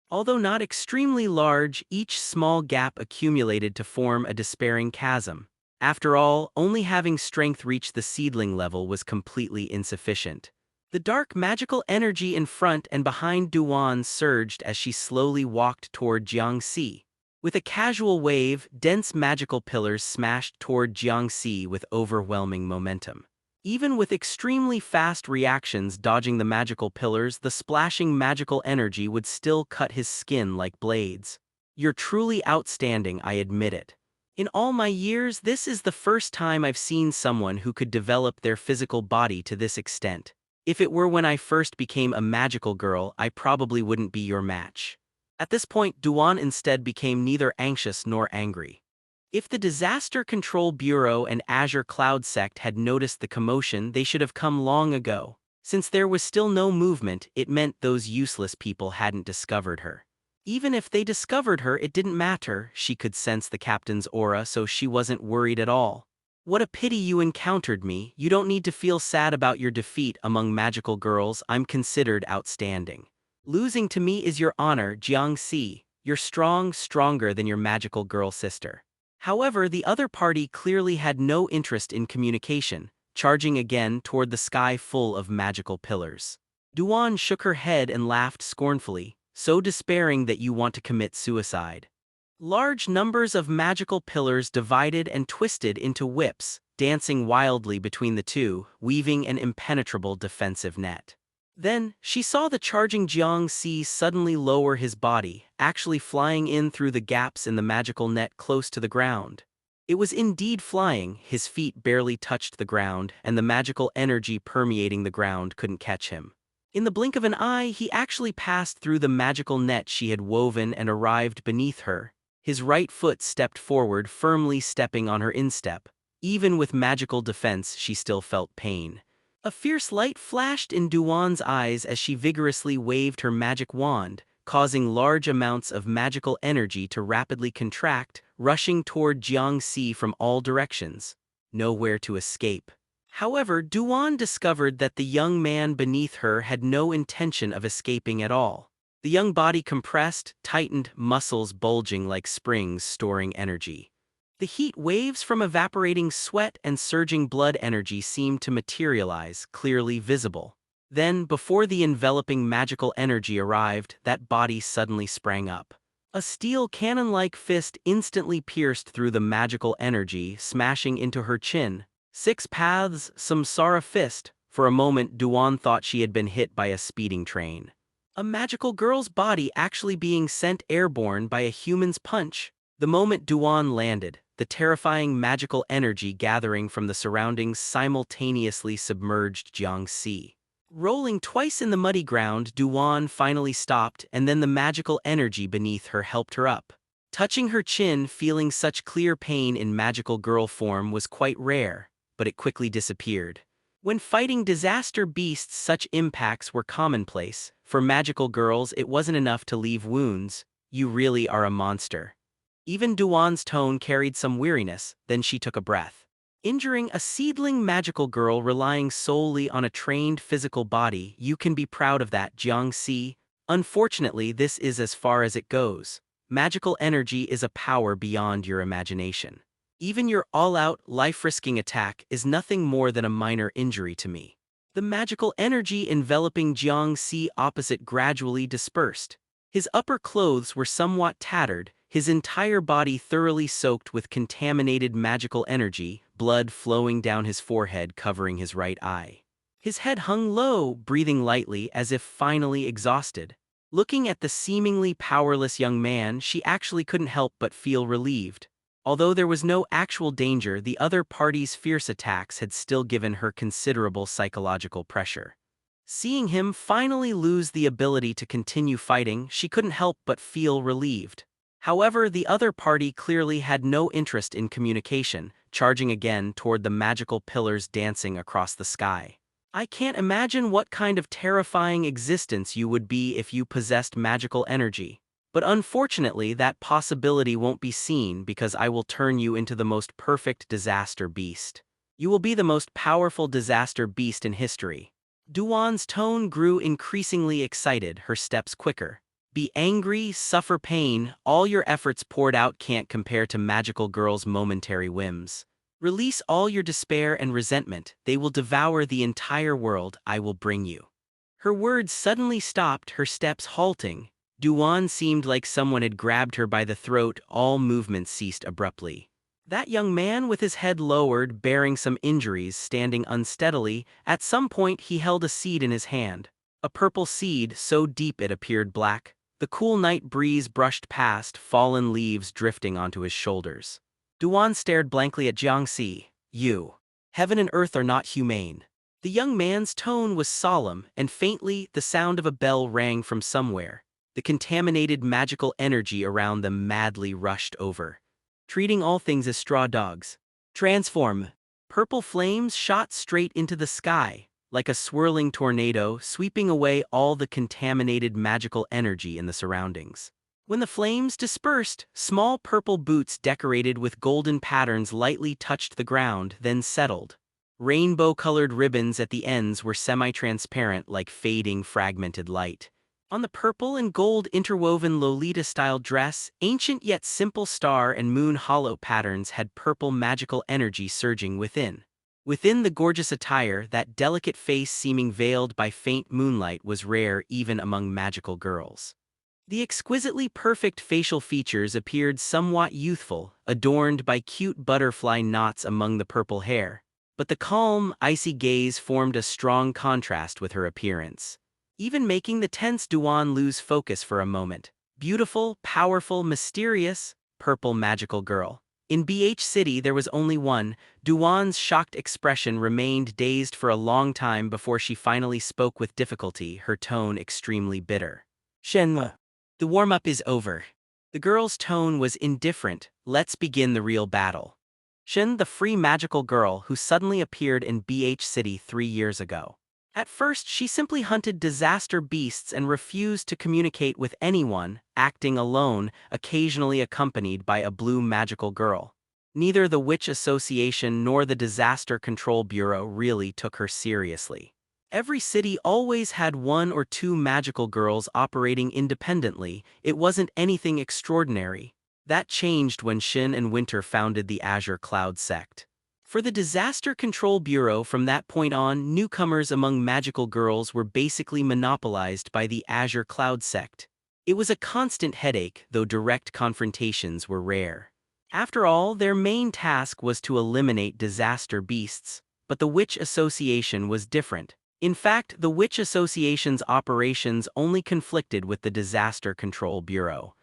Although not extremely large, each small gap accumulated to form a despairing chasm. After all, only having strength reach the seedling level was completely insufficient. The dark magical energy in front and behind Duan surged as she slowly walked toward Jiang Si. With a casual wave, dense magical pillars smashed toward Jiang Si with overwhelming momentum. Even with extremely fast reactions dodging the magical pillars, the splashing magical energy would still cut his skin like blades. You're truly outstanding, I admit it. In all my years, this is the first time I've seen someone who could develop their physical body to this extent. If it were when I first became a magical girl, I probably wouldn't be your match. At this point, Duan instead became neither anxious nor angry. If the Disaster Control Bureau and Azure Cloud Sect had noticed the commotion, they should have come long ago. Since there was still no movement, it meant those useless people hadn't discovered her. Even if they discovered her, it didn't matter. She could sense the captain's aura, so she wasn't worried at all. What a pity you encountered me. You don't need to feel sad about your defeat among magical girls. I'm considered outstanding. Losing to me is your honor, Jiang Si. You're stronger than your magical girl sister. However, the other party clearly had no interest in communication, charging again toward the sky full of magical pillars. Duan shook her head and laughed scornfully, so despairing that you want to commit suicide. Large numbers of magical pillars divided and twisted into whips, dancing wildly between the two, weaving an impenetrable defensive net. Then, she saw the charging Jiang Si suddenly lower his body, actually flying in through the gaps in the magical net close to the ground. It was indeed flying, his feet barely touched the ground, and the magical energy permeating the ground couldn't catch him. In the blink of an eye, he actually passed through the magical net she had woven and arrived beneath her. His right foot stepped forward, firmly stepping on her instep. Even with magical defense, she still felt pain. A fierce light flashed in Duan's eyes as she vigorously waved her magic wand, causing large amounts of magical energy to rapidly contract, rushing toward Jiang Si from all directions. Nowhere to escape. However, Duan discovered that the young man beneath her had no intention of escaping at all. The young body compressed, tightened, muscles bulging like springs storing energy. The heat waves from evaporating sweat and surging blood energy seemed to materialize, clearly visible. Then, before the enveloping magical energy arrived, that body suddenly sprang up. A steel cannon-like fist instantly pierced through the magical energy, smashing into her chin. 6 paths, Samsara fist. For a moment, Duan thought she had been hit by a speeding train. A magical girl's body actually being sent airborne by a human's punch. The moment Duan landed, the terrifying magical energy gathering from the surroundings simultaneously submerged Jiang Si. Rolling twice in the muddy ground, Duan finally stopped, and then the magical energy beneath her helped her up. Touching her chin, feeling such clear pain in magical girl form was quite rare, but it quickly disappeared. When fighting disaster beasts, such impacts were commonplace. For magical girls, it wasn't enough to leave wounds. You really are a monster. Even Duan's tone carried some weariness, then she took a breath. Injuring a seedling magical girl relying solely on a trained physical body, you can be proud of that, Jiang Si. Unfortunately, this is as far as it goes. Magical energy is a power beyond your imagination. Even your all-out, life-risking attack is nothing more than a minor injury to me. The magical energy enveloping Jiang Si opposite gradually dispersed. His upper clothes were somewhat tattered, his entire body thoroughly soaked with contaminated magical energy, blood flowing down his forehead covering his right eye. His head hung low, breathing lightly as if finally exhausted. Looking at the seemingly powerless young man, she actually couldn't help but feel relieved. Although there was no actual danger, the other party's fierce attacks had still given her considerable psychological pressure. Seeing him finally lose the ability to continue fighting, she couldn't help but feel relieved. However, the other party clearly had no interest in communication, charging again toward the magical pillars dancing across the sky. I can't imagine what kind of terrifying existence you would be if you possessed magical energy. But unfortunately, that possibility won't be seen because I will turn you into the most perfect disaster beast. You will be the most powerful disaster beast in history. Duan's tone grew increasingly excited, her steps quicker. Be angry, suffer pain, all your efforts poured out can't compare to magical girl's momentary whims. Release all your despair and resentment, they will devour the entire world I will bring you. Her words suddenly stopped, her steps halting. Duan seemed like someone had grabbed her by the throat, all movement ceased abruptly. That young man with his head lowered, bearing some injuries, standing unsteadily, at some point he held a seed in his hand. A purple seed, so deep it appeared black. The cool night breeze brushed past, fallen leaves drifting onto his shoulders. Duan stared blankly at Jiang Si. You. Heaven and earth are not humane. The young man's tone was solemn, and faintly the sound of a bell rang from somewhere. The contaminated magical energy around them madly rushed over, treating all things as straw dogs. Transform. Purple flames shot straight into the sky, like a swirling tornado, sweeping away all the contaminated magical energy in the surroundings. When the flames dispersed, small purple boots decorated with golden patterns lightly touched the ground, then settled. Rainbow-colored ribbons at the ends were semi-transparent like fading, fragmented light. On the purple and gold interwoven Lolita-style dress, ancient yet simple star and moon hollow patterns had purple magical energy surging within. Within the gorgeous attire, that delicate face seeming veiled by faint moonlight was rare even among magical girls. The exquisitely perfect facial features appeared somewhat youthful, adorned by cute butterfly knots among the purple hair. But the calm, icy gaze formed a strong contrast with her appearance, even making the tense Duan lose focus for a moment. Beautiful, powerful, mysterious, purple magical girl. In BH City there was only one. Duan's shocked expression remained dazed for a long time before she finally spoke with difficulty, her tone extremely bitter. Shenle. The warm-up is over. The girl's tone was indifferent. Let's begin the real battle. Shen, the free magical girl who suddenly appeared in BH City 3 years ago. At first, she simply hunted disaster beasts and refused to communicate with anyone, acting alone, occasionally accompanied by a blue magical girl. Neither the Witch Association nor the Disaster Control Bureau really took her seriously. Every city always had 1 or 2 magical girls operating independently. It wasn't anything extraordinary. That changed when Shin and Winter founded the Azure Cloud sect. For the Disaster Control Bureau, from that point on, newcomers among magical girls were basically monopolized by the Azure Cloud sect. It was a constant headache, though direct confrontations were rare. After all, their main task was to eliminate disaster beasts, but the Witch Association was different. In fact, the Witch Association's operations only conflicted with the Disaster Control Bureau.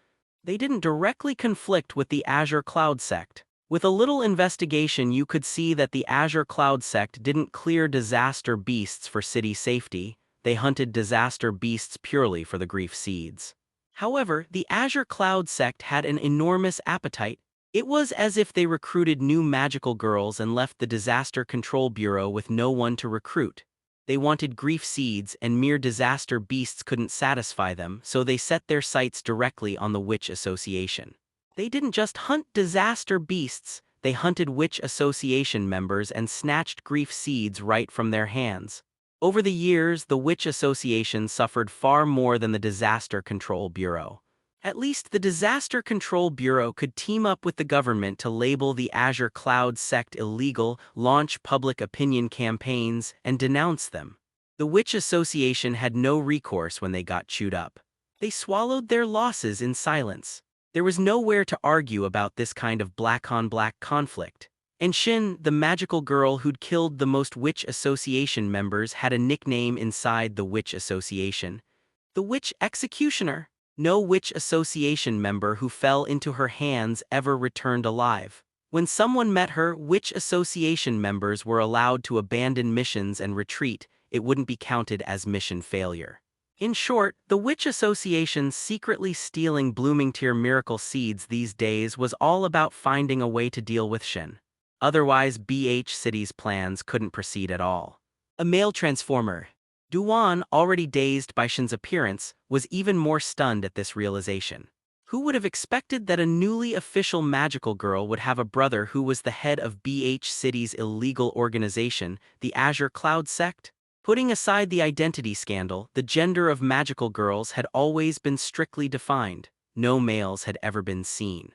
They didn't directly conflict with the Azure Cloud sect. With a little investigation, you could see that the Azure Cloud sect didn't clear disaster beasts for city safety. They hunted disaster beasts purely for the grief seeds. However, the Azure Cloud sect had an enormous appetite. It was as if they recruited new magical girls and left the Disaster Control Bureau with no one to recruit. They wanted grief seeds, and mere disaster beasts couldn't satisfy them, so they set their sights directly on the Witch Association. They didn't just hunt disaster beasts, they hunted Witch Association members and snatched grief seeds right from their hands. Over the years, the Witch Association suffered far more than the Disaster Control Bureau. At least the Disaster Control Bureau could team up with the government to label the Azure Cloud sect illegal, launch public opinion campaigns, and denounce them. The Witch Association had no recourse when they got chewed up. They swallowed their losses in silence. There was nowhere to argue about this kind of black-on-black conflict. And Shin, the magical girl who'd killed the most Witch Association members, had a nickname inside the Witch Association: the Witch Executioner. No Witch Association member who fell into her hands ever returned alive. When someone met her, Witch Association members were allowed to abandon missions and retreat. It wouldn't be counted as mission failure. In short, the Witch Association secretly stealing blooming tier miracle seeds these days was all about finding a way to deal with Shin. Otherwise, BH City's plans couldn't proceed at all. A male transformer. Duan, already dazed by Shin's appearance, was even more stunned at this realization. Who would have expected that a newly official magical girl would have a brother who was the head of BH City's illegal organization, the Azure Cloud sect? Putting aside the identity scandal, the gender of magical girls had always been strictly defined. No males had ever been seen.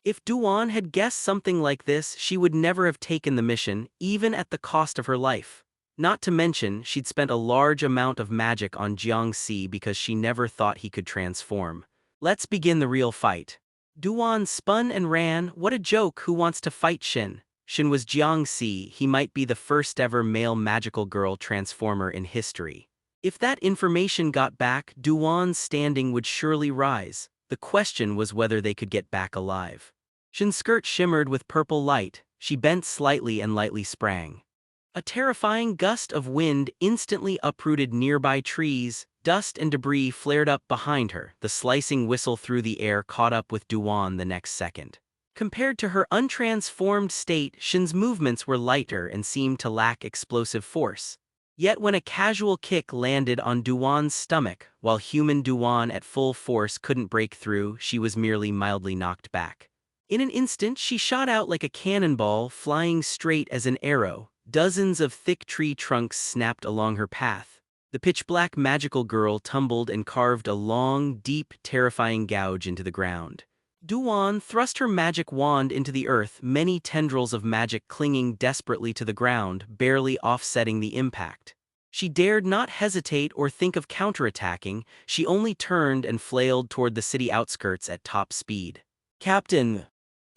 If Duan had guessed something like this, she would never have taken the mission, even at the cost of her life. Not to mention, she'd spent a large amount of magic on Jiang Si because she never thought he could transform. Let's begin the real fight. Duan spun and ran. What a joke, who wants to fight Shin? Shin was Jiang Si, he might be the first ever male magical girl transformer in history. If that information got back, Duan's standing would surely rise. The question was whether they could get back alive. Shin's skirt shimmered with purple light. She bent slightly and lightly sprang. A terrifying gust of wind instantly uprooted nearby trees. Dust and debris flared up behind her. The slicing whistle through the air caught up with Duan the next second. Compared to her untransformed state, Shin's movements were lighter and seemed to lack explosive force. Yet when a casual kick landed on Duan's stomach, while human Duan at full force couldn't break through, she was merely mildly knocked back. In an instant, she shot out like a cannonball, flying straight as an arrow. Dozens of thick tree trunks snapped along her path. The pitch-black magical girl tumbled and carved a long, deep, terrifying gouge into the ground. Duan thrust her magic wand into the earth, many tendrils of magic clinging desperately to the ground, barely offsetting the impact. She dared not hesitate or think of counterattacking. She only turned and flailed toward the city outskirts at top speed. "Captain!"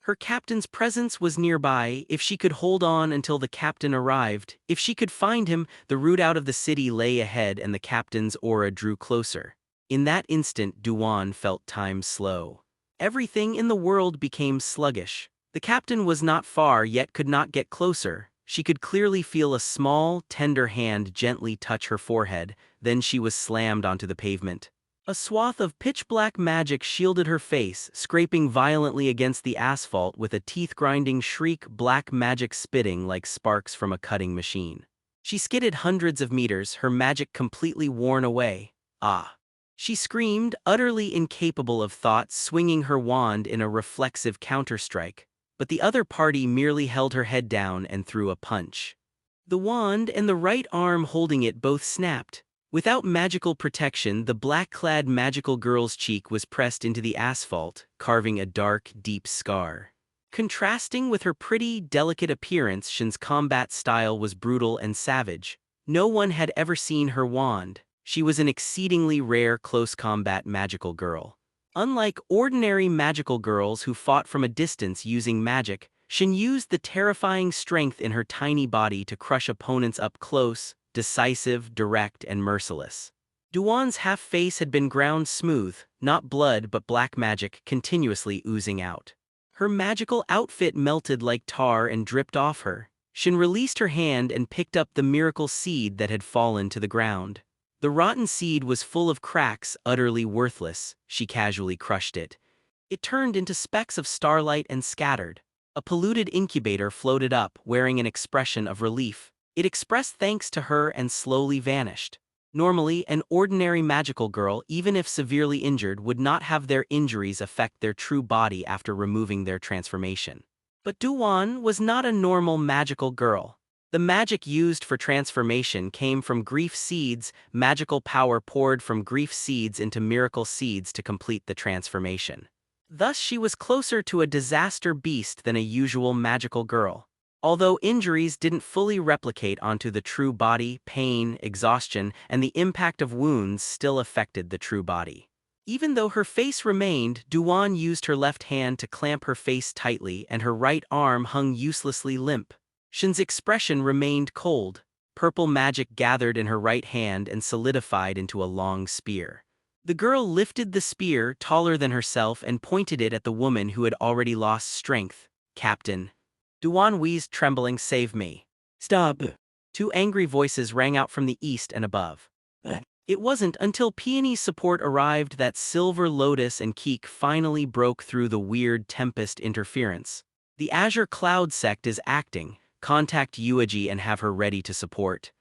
Her captain's presence was nearby. If she could hold on until the captain arrived, if she could find him, the route out of the city lay ahead and the captain's aura drew closer. In that instant, Duan felt time slow. Everything in the world became sluggish. The captain was not far, yet could not get closer. She could clearly feel a small, tender hand gently touch her forehead, then she was slammed onto the pavement. A swath of pitch-black magic shielded her face, scraping violently against the asphalt with a teeth-grinding shriek, black magic spitting like sparks from a cutting machine. She skidded hundreds of meters, her magic completely worn away. "Ah!" She screamed, utterly incapable of thought, swinging her wand in a reflexive counterstrike. But the other party merely held her head down and threw a punch. The wand and the right arm holding it both snapped. Without magical protection, the black-clad magical girl's cheek was pressed into the asphalt, carving a dark, deep scar. Contrasting with her pretty, delicate appearance, Shin's combat style was brutal and savage. No one had ever seen her wand. She was an exceedingly rare close-combat magical girl. Unlike ordinary magical girls who fought from a distance using magic, Shin used the terrifying strength in her tiny body to crush opponents up close, decisive, direct, and merciless. Duan's half-face had been ground smooth, not blood but black magic continuously oozing out. Her magical outfit melted like tar and dripped off her. Shin released her hand and picked up the miracle seed that had fallen to the ground. The rotten seed was full of cracks, utterly worthless. She casually crushed it. It turned into specks of starlight and scattered. A polluted incubator floated up, wearing an expression of relief. It expressed thanks to her and slowly vanished. Normally, an ordinary magical girl, even if severely injured, would not have their injuries affect their true body after removing their transformation. But Duan was not a normal magical girl. The magic used for transformation came from grief seeds. Magical power poured from grief seeds into miracle seeds to complete the transformation. Thus, she was closer to a disaster beast than a usual magical girl. Although injuries didn't fully replicate onto the true body, pain, exhaustion, and the impact of wounds still affected the true body. Even though her face remained, Duan used her left hand to clamp her face tightly and her right arm hung uselessly limp. Shin's expression remained cold. Purple magic gathered in her right hand and solidified into a long spear. The girl lifted the spear, taller than herself, and pointed it at the woman who had already lost strength. "Captain." Duan wheezed, trembling, "Save me." "Stop." Two angry voices rang out from the east and above. It wasn't until Peony's support arrived that Silver Lotus and Keek finally broke through the weird tempest interference. "The Azure Cloud sect is acting. Contact Yuaji and have her ready to support."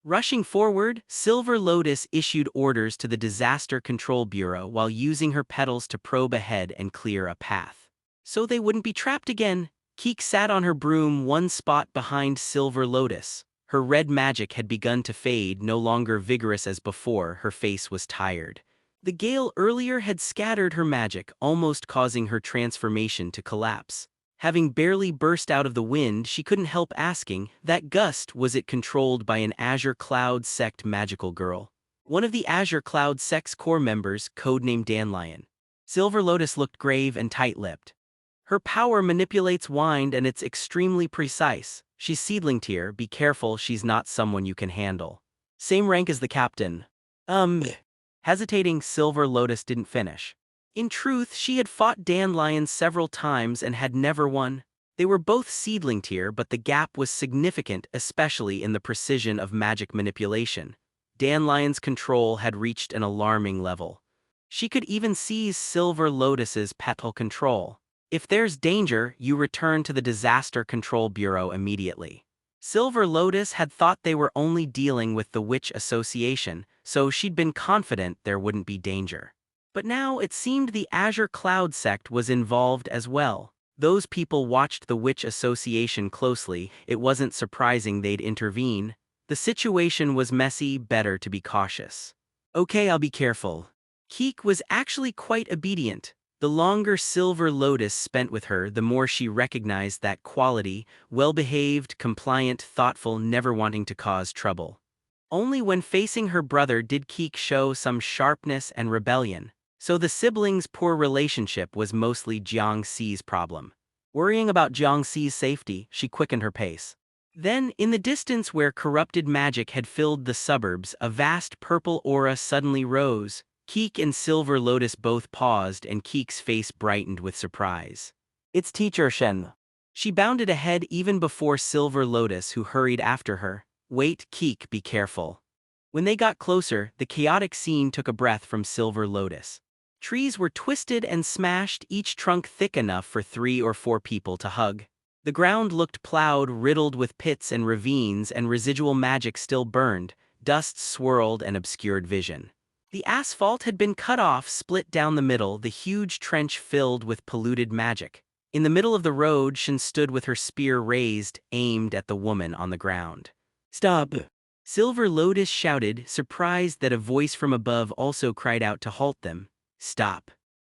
Rushing forward, Silver Lotus issued orders to the Disaster Control Bureau while using her petals to probe ahead and clear a path. So they wouldn't be trapped again. Keek sat on her broom, one spot behind Silver Lotus. Her red magic had begun to fade, no longer vigorous as before. Her face was tired. The gale earlier had scattered her magic, almost causing her transformation to collapse. Having barely burst out of the wind, she couldn't help asking, that gust, was it controlled by an Azure Cloud sect magical girl? One of the Azure Cloud sect's core members, codenamed Dandelion. Silver Lotus looked grave and tight-lipped. Her power manipulates wind and it's extremely precise. She's seedling tier, be careful she's not someone you can handle. Same rank as the captain. Hesitating, Silver Lotus didn't finish. In truth, she had fought Dandelion several times and had never won. They were both seedling tier, but the gap was significant, especially in the precision of magic manipulation. Dandelion's control had reached an alarming level. She could even seize Silver Lotus's petal control. If there's danger, you return to the Disaster Control Bureau immediately. Silver Lotus had thought they were only dealing with the Witch Association, so she'd been confident there wouldn't be danger. But now it seemed the Azure Cloud sect was involved as well. Those people watched the Witch Association closely. It wasn't surprising they'd intervene. The situation was messy, better to be cautious. Okay, I'll be careful. Keek was actually quite obedient. The longer Silver Lotus spent with her, the more she recognized that quality: well-behaved, compliant, thoughtful, never wanting to cause trouble. Only when facing her brother did Keek show some sharpness and rebellion. So the siblings' poor relationship was mostly Jiang Si's problem. Worrying about Jiang Si's safety, she quickened her pace. Then, in the distance where corrupted magic had filled the suburbs, a vast purple aura suddenly rose. Keek and Silver Lotus both paused, and Keek's face brightened with surprise. It's Teacher Shen. She bounded ahead even before Silver Lotus, who hurried after her. Wait, Keek, be careful. When they got closer, the chaotic scene took a breath from Silver Lotus. Trees were twisted and smashed, each trunk thick enough for 3 or 4 people to hug. The ground looked plowed, riddled with pits and ravines, and residual magic still burned. Dust swirled and obscured vision. The asphalt had been cut off, split down the middle, the huge trench filled with polluted magic. In the middle of the road, Shen stood with her spear raised, aimed at the woman on the ground. Stop! Silver Lotus shouted, surprised that a voice from above also cried out to halt them. Stop.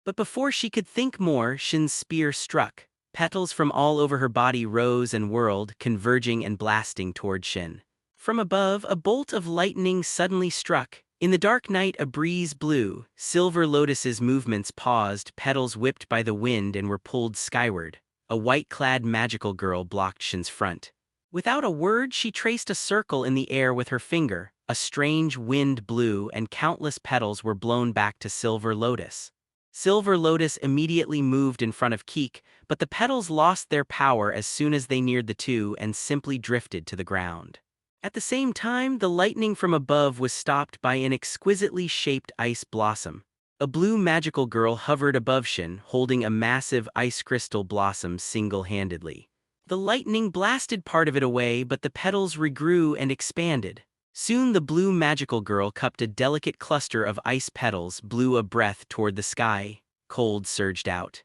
But before she could think more, Shen's spear struck. Petals from all over her body rose and whirled, converging and blasting toward Shen. From above, a bolt of lightning suddenly struck. In the dark night, a breeze blew. Silver Lotus's movements paused, petals whipped by the wind and were pulled skyward. A white-clad magical girl blocked Shen's front. Without a word, she traced a circle in the air with her finger. A strange wind blew, and countless petals were blown back to Silver Lotus. Silver Lotus immediately moved in front of Keek, but the petals lost their power as soon as they neared the two and simply drifted to the ground. At the same time, the lightning from above was stopped by an exquisitely shaped ice blossom. A blue magical girl hovered above Shen, holding a massive ice crystal blossom single-handedly. The lightning blasted part of it away, but the petals regrew and expanded. Soon the blue magical girl cupped a delicate cluster of ice petals, blew a breath toward the sky. Cold surged out.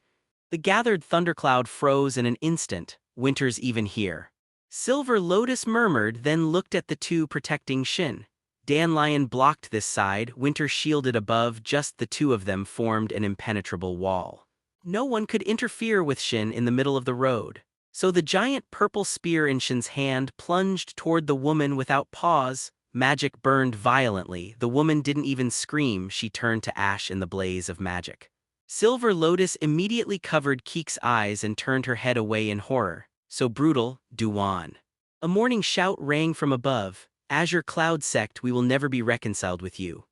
The gathered thundercloud froze in an instant. Winter's even here. Silver Lotus murmured, then looked at the two protecting Shen. Dandelion blocked this side, Winter shielded above, just the two of them formed an impenetrable wall. No one could interfere with Shen in the middle of the road. So the giant purple spear in Shen's hand plunged toward the woman without pause. Magic burned violently. The woman didn't even scream, she turned to ash in the blaze of magic. Silver Lotus immediately covered Keek's eyes and turned her head away in horror. So brutal, Duan. A morning shout rang from above. Azure Cloud Sect, we will never be reconciled with you.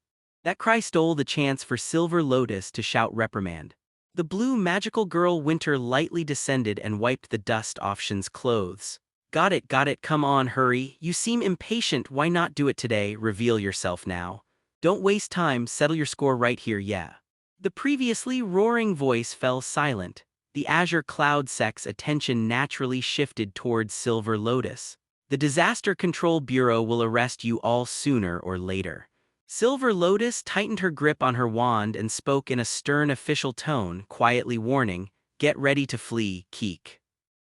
That cry stole the chance for Silver Lotus to shout reprimand. The blue magical girl Winter lightly descended and wiped the dust off Shen's clothes. Got it, come on, hurry. You seem impatient, why not do it today? Reveal yourself now. Don't waste time, settle your score right here, yeah. The previously roaring voice fell silent. The Azure Cloud Sect's attention naturally shifted towards Silver Lotus. The Disaster Control Bureau will arrest you all sooner or later. Silver Lotus tightened her grip on her wand and spoke in a stern official tone, quietly warning, get ready to flee, Keek.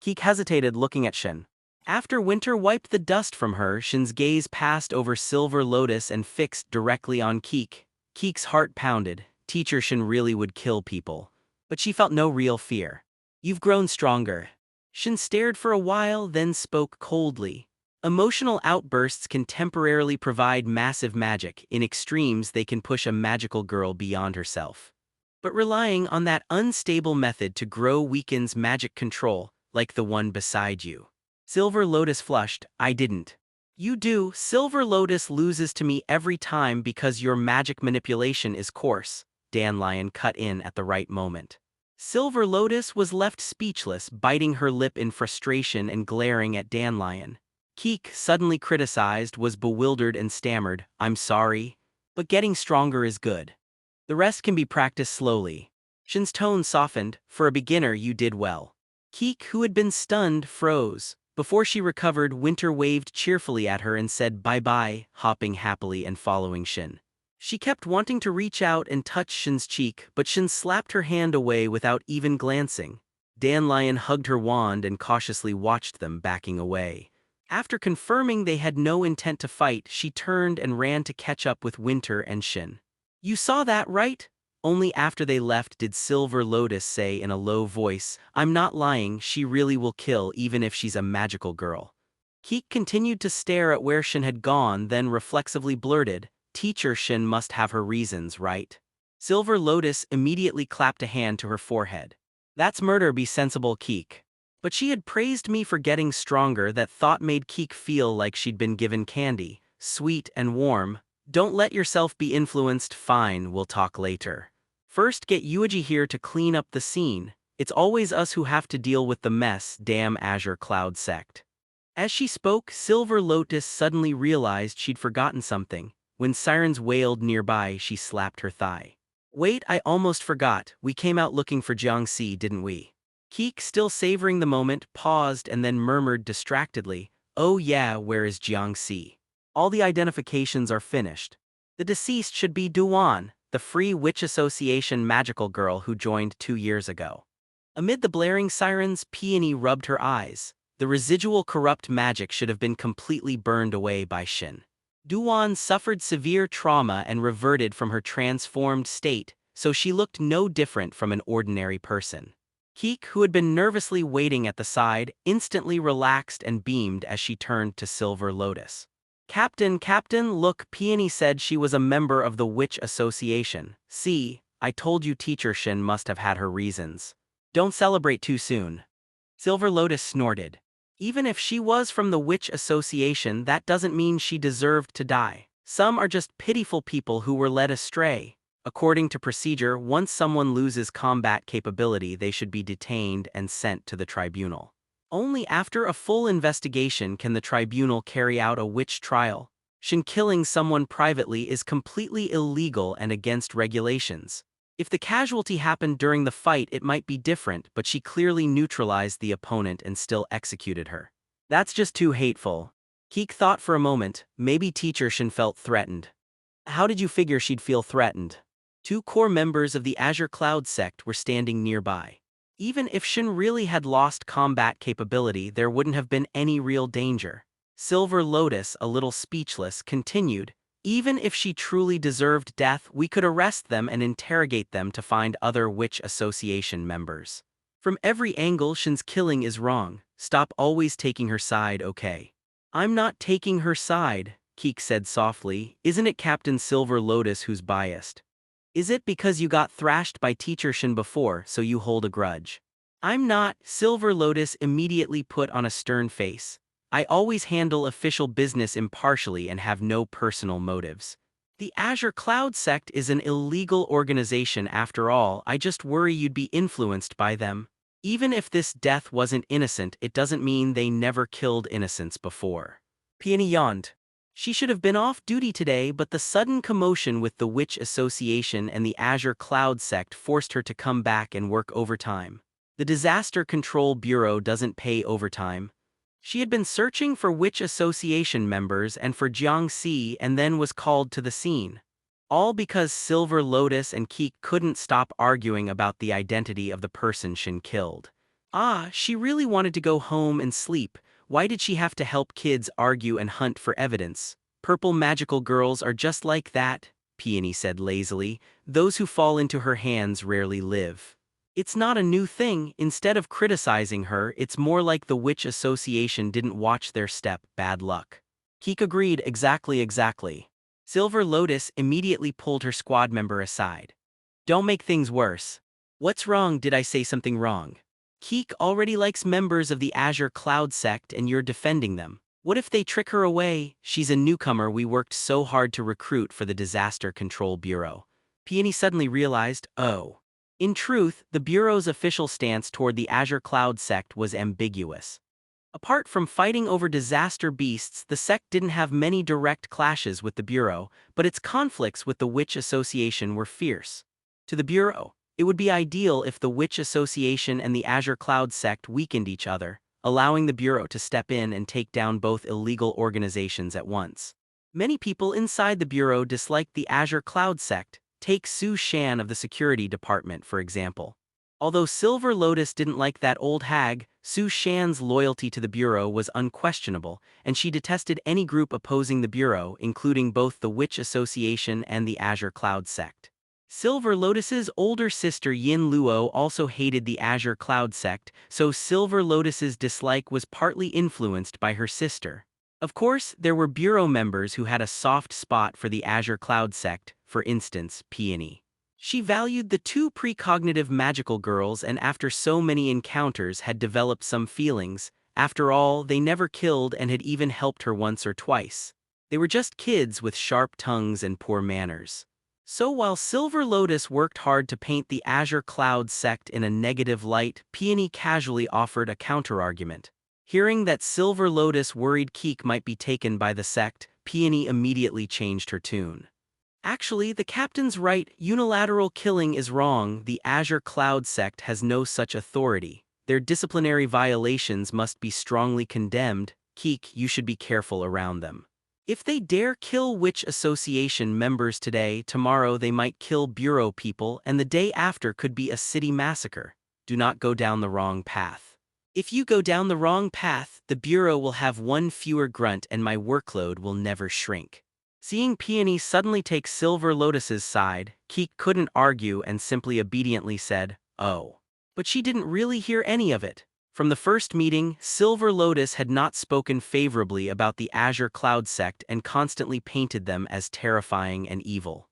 Keek hesitated, looking at Shen. After Winter wiped the dust from her, Shen's gaze passed over Silver Lotus and fixed directly on Keek. Keek's heart pounded. Teacher Shin really would kill people. But she felt no real fear. You've grown stronger. Shin stared for a while, then spoke coldly. Emotional outbursts can temporarily provide massive magic. In extremes, they can push a magical girl beyond herself. But relying on that unstable method to grow weakens magic control, like the one beside you. Silver Lotus flushed. I didn't. You do. Silver Lotus loses to me every time because your magic manipulation is coarse. Dandelion cut in at the right moment. Silver Lotus was left speechless, biting her lip in frustration and glaring at Dandelion. Keek, suddenly criticized, was bewildered and stammered, I'm sorry, but getting stronger is good. The rest can be practiced slowly. Shin's tone softened. For a beginner, you did well. Keek, who had been stunned, froze. Before she recovered, Winter waved cheerfully at her and said bye-bye, hopping happily and following Shin. She kept wanting to reach out and touch Shin's cheek, but Shin slapped her hand away without even glancing. Dandelion hugged her wand and cautiously watched them backing away. After confirming they had no intent to fight, she turned and ran to catch up with Winter and Shin. You saw that, right? Only after they left did Silver Lotus say in a low voice, I'm not lying, she really will kill even if she's a magical girl. Keek continued to stare at where Shin had gone, then reflexively blurted, Teacher Shin must have her reasons, right? Silver Lotus immediately clapped a hand to her forehead. That's murder, be sensible, Keek. But she had praised me for getting stronger. That thought made Keek feel like she'd been given candy, sweet and warm. Don't let yourself be influenced. Fine, we'll talk later. First, get Yuji here to clean up the scene. It's always us who have to deal with the mess, damn Azure Cloud sect. As she spoke, Silver Lotus suddenly realized she'd forgotten something. When sirens wailed nearby, she slapped her thigh. Wait, I almost forgot. We came out looking for Jiang Si, didn't we? Keek, still savoring the moment, paused and then murmured distractedly, oh yeah, where is Jiang Si? All the identifications are finished. The deceased should be Duan, the Free Witch Association magical girl who joined 2 years ago. Amid the blaring sirens, Peony rubbed her eyes. The residual corrupt magic should have been completely burned away by Shin. Duan suffered severe trauma and reverted from her transformed state, so she looked no different from an ordinary person. Keek, who had been nervously waiting at the side, instantly relaxed and beamed as she turned to Silver Lotus. Captain, look, Peony said she was a member of the Witch Association. See, I told you Teacher Shin must have had her reasons. Don't celebrate too soon. Silver Lotus snorted. Even if she was from the Witch Association, that doesn't mean she deserved to die. Some are just pitiful people who were led astray. According to procedure, once someone loses combat capability, they should be detained and sent to the tribunal. Only after a full investigation can the tribunal carry out a witch trial. Shin killing someone privately is completely illegal and against regulations. If the casualty happened during the fight, it might be different, but she clearly neutralized the opponent and still executed her. That's just too hateful. Keek thought for a moment. Maybe Teacher Shin felt threatened. How did you figure she'd feel threatened? 2 core members of the Azure Cloud sect were standing nearby. Even if Shin really had lost combat capability, there wouldn't have been any real danger. Silver Lotus, a little speechless, continued, even if she truly deserved death, we could arrest them and interrogate them to find other Witch Association members. From every angle, Shin's killing is wrong. Stop always taking her side, okay? I'm not taking her side, Keek said softly. Isn't it Captain Silver Lotus who's biased? Is it because you got thrashed by Teacher Shin before, so you hold a grudge? I'm not, Silver Lotus immediately put on a stern face. I always handle official business impartially and have no personal motives. The Azure Cloud sect is an illegal organization after all. I just worry you'd be influenced by them. Even if this death wasn't innocent, it doesn't mean they never killed innocents before. Peony yawned. She should have been off duty today, but the sudden commotion with the Witch Association and the Azure Cloud sect forced her to come back and work overtime. The Disaster Control Bureau doesn't pay overtime. She had been searching for Witch Association members and for Jiang Si and then was called to the scene. All because Silver Lotus and Keek couldn't stop arguing about the identity of the person Shin killed. She really wanted to go home and sleep. Why did she have to help kids argue and hunt for evidence? Purple magical girls are just like that. Peony said lazily. Those who fall into her hands rarely live. It's not a new thing. Instead of criticizing her, it's more like the Witch Association didn't watch their step. Bad luck. Keek agreed. Exactly. Silver Lotus immediately pulled her squad member aside. Don't make things worse. What's wrong? Did I say something wrong? Keek already likes members of the Azure Cloud sect and you're defending them. What if they trick her away? She's a newcomer we worked so hard to recruit for the Disaster Control Bureau. Peony suddenly realized, oh. In truth, the Bureau's official stance toward the Azure Cloud sect was ambiguous. Apart from fighting over disaster beasts, the sect didn't have many direct clashes with the Bureau, but its conflicts with the Witch Association were fierce. To the Bureau, it would be ideal if the Witch Association and the Azure Cloud sect weakened each other, allowing the Bureau to step in and take down both illegal organizations at once. Many people inside the Bureau disliked the Azure Cloud sect. Take Su Shan of the Security Department, for example. Although Silver Lotus didn't like that old hag, Su Shan's loyalty to the Bureau was unquestionable, and she detested any group opposing the Bureau, including both the Witch Association and the Azure Cloud sect. Silver Lotus's older sister Yin Luo also hated the Azure Cloud sect, so Silver Lotus's dislike was partly influenced by her sister. Of course, there were Bureau members who had a soft spot for the Azure Cloud sect, for instance, Peony. She valued the two precognitive magical girls and after so many encounters had developed some feelings. After all, they never killed and had even helped her once or twice. They were just kids with sharp tongues and poor manners. So while Silver Lotus worked hard to paint the Azure Cloud sect in a negative light, Peony casually offered a counterargument. Hearing that Silver Lotus worried Keek might be taken by the sect, Peony immediately changed her tune. Actually, the captain's right. Unilateral killing is wrong. The Azure Cloud sect has no such authority. Their disciplinary violations must be strongly condemned. Keek, you should be careful around them. If they dare kill Witch Association members today, tomorrow they might kill Bureau people, and the day after could be a city massacre. Do not go down the wrong path. If you go down the wrong path, the Bureau will have one fewer grunt and my workload will never shrink. Seeing Peony suddenly take Silver Lotus's side, Keek couldn't argue and simply obediently said, oh. But she didn't really hear any of it. From the first meeting, Silver Lotus had not spoken favorably about the Azure Cloud sect and constantly painted them as terrifying and evil.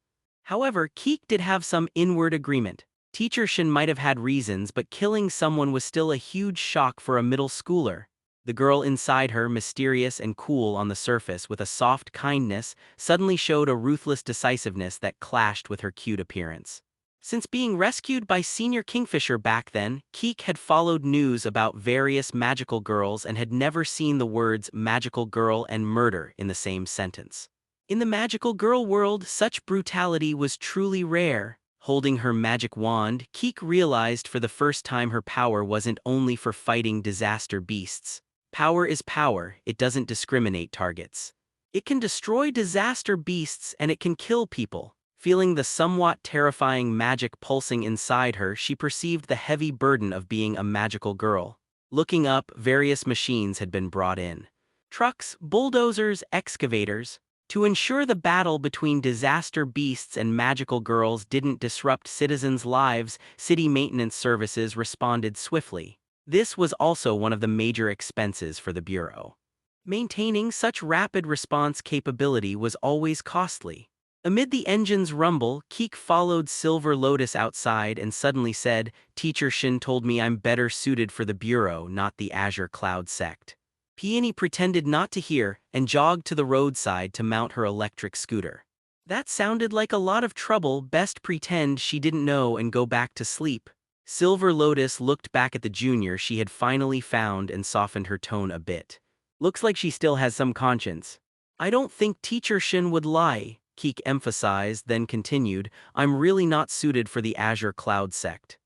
However, Keek did have some inward agreement. Teacher Shin might have had reasons, but killing someone was still a huge shock for a middle schooler. The girl inside her, mysterious and cool on the surface with a soft kindness, suddenly showed a ruthless decisiveness that clashed with her cute appearance. Since being rescued by Senior Kingfisher back then, Keek had followed news about various magical girls and had never seen the words magical girl and murder in the same sentence. In the magical girl world, such brutality was truly rare. Holding her magic wand, Keek realized for the first time her power wasn't only for fighting disaster beasts. Power is power, it doesn't discriminate targets. It can destroy disaster beasts and it can kill people. Feeling the somewhat terrifying magic pulsing inside her, she perceived the heavy burden of being a magical girl. Looking up, various machines had been brought in. Trucks, bulldozers, excavators. To ensure the battle between disaster beasts and magical girls didn't disrupt citizens' lives, city maintenance services responded swiftly. This was also one of the major expenses for the Bureau. Maintaining such rapid response capability was always costly. Amid the engine's rumble, Keek followed Silver Lotus outside and suddenly said, Teacher Shin told me I'm better suited for the Bureau, not the Azure Cloud sect. Peony pretended not to hear and jogged to the roadside to mount her electric scooter. That sounded like a lot of trouble. Best pretend she didn't know and go back to sleep. Silver Lotus looked back at the junior she had finally found and softened her tone a bit. Looks like she still has some conscience. I don't think Teacher Shin would lie, Keek emphasized, then continued, I'm really not suited for the Azure Cloud sect.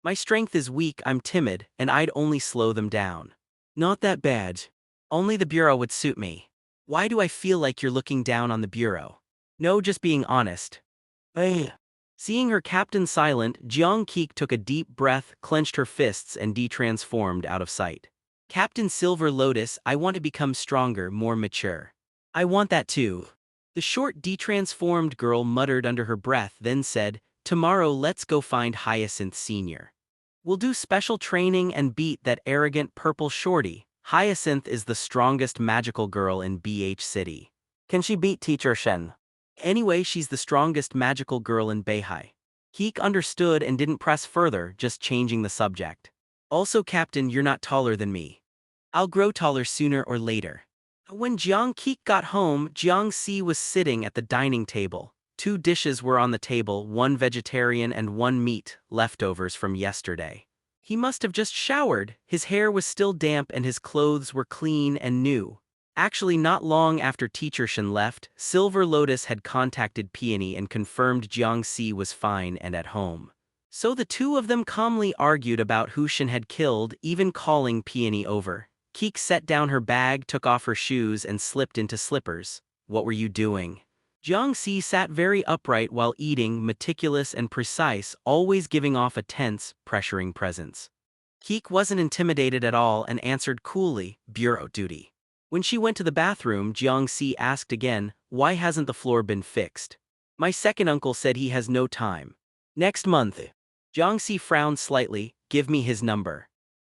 My strength is weak, I'm timid, and I'd only slow them down. Not that bad. Only the Bureau would suit me. Why do I feel like you're looking down on the Bureau? No, just being honest. Hey. Seeing her captain silent, Jiang Keek took a deep breath, clenched her fists and de-transformed out of sight. Captain Silver Lotus, I want to become stronger, more mature. I want that too. The short detransformed girl muttered under her breath, then said, "Tomorrow let's go find Hyacinth Sr. We'll do special training and beat that arrogant purple shorty. Hyacinth is the strongest magical girl in BH City. Can she beat Teacher Shen? Anyway, she's the strongest magical girl in Beihai." Keek understood and didn't press further, just changing the subject. "Also, Captain, you're not taller than me. I'll grow taller sooner or later." When Jiang Keek got home, Jiang Si was sitting at the dining table. Two dishes were on the table, one vegetarian and one meat, leftovers from yesterday. He must have just showered. His hair was still damp and his clothes were clean and new. Actually, not long after Teacher Shen left, Silver Lotus had contacted Peony and confirmed Jiang Si was fine and at home. So the two of them calmly argued about who Shen had killed, even calling Peony over. Keek set down her bag, took off her shoes, and slipped into slippers. "What were you doing?" Jiang Si sat very upright while eating, meticulous and precise, always giving off a tense, pressuring presence. Keek wasn't intimidated at all and answered coolly, "Bureau duty." When she went to the bathroom, Jiang Si asked again, "Why hasn't the floor been fixed?" "My second uncle said he has no time. Next month." Jiang Si frowned slightly, "Give me his number."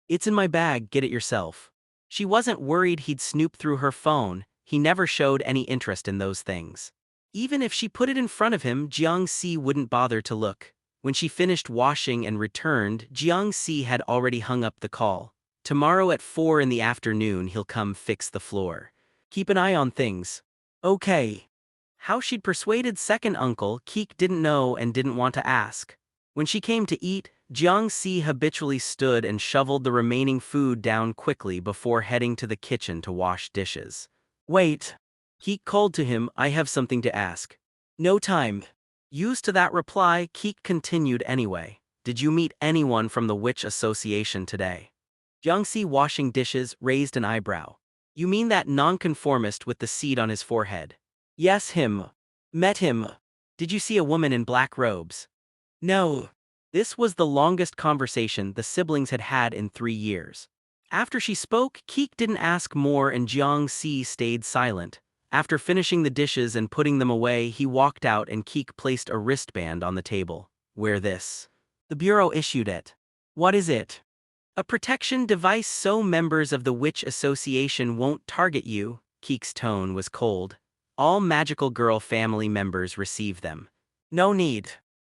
"It's in my bag, get it yourself." She wasn't worried he'd snoop through her phone. He never showed any interest in those things. Even if she put it in front of him, Jiang Si wouldn't bother to look. When she finished washing and returned, Jiang Si had already hung up the call. "Tomorrow at 4 in the afternoon he'll come fix the floor. Keep an eye on things." "Okay." How she'd persuaded second uncle, Keek didn't know and didn't want to ask. When she came to eat, Jiang Si habitually stood and shoveled the remaining food down quickly before heading to the kitchen to wash dishes. "Wait." Keek called to him, "I have something to ask." "No time." Used to that reply, Keek continued anyway. "Did you meet anyone from the Witch Association today?" Jiang Si, washing dishes, raised an eyebrow. "You mean that nonconformist with the seed on his forehead?" "Yes, him. Met him." "Did you see a woman in black robes?" "No." This was the longest conversation the siblings had had in 3 years. After she spoke, Keek didn't ask more and Jiang Si stayed silent. After finishing the dishes and putting them away, he walked out and Keek placed a wristband on the table. "Wear this. The Bureau issued it." "What is it?" "A protection device so members of the Witch Association won't target you." Keek's tone was cold. "All Magical Girl family members receive them." "No need."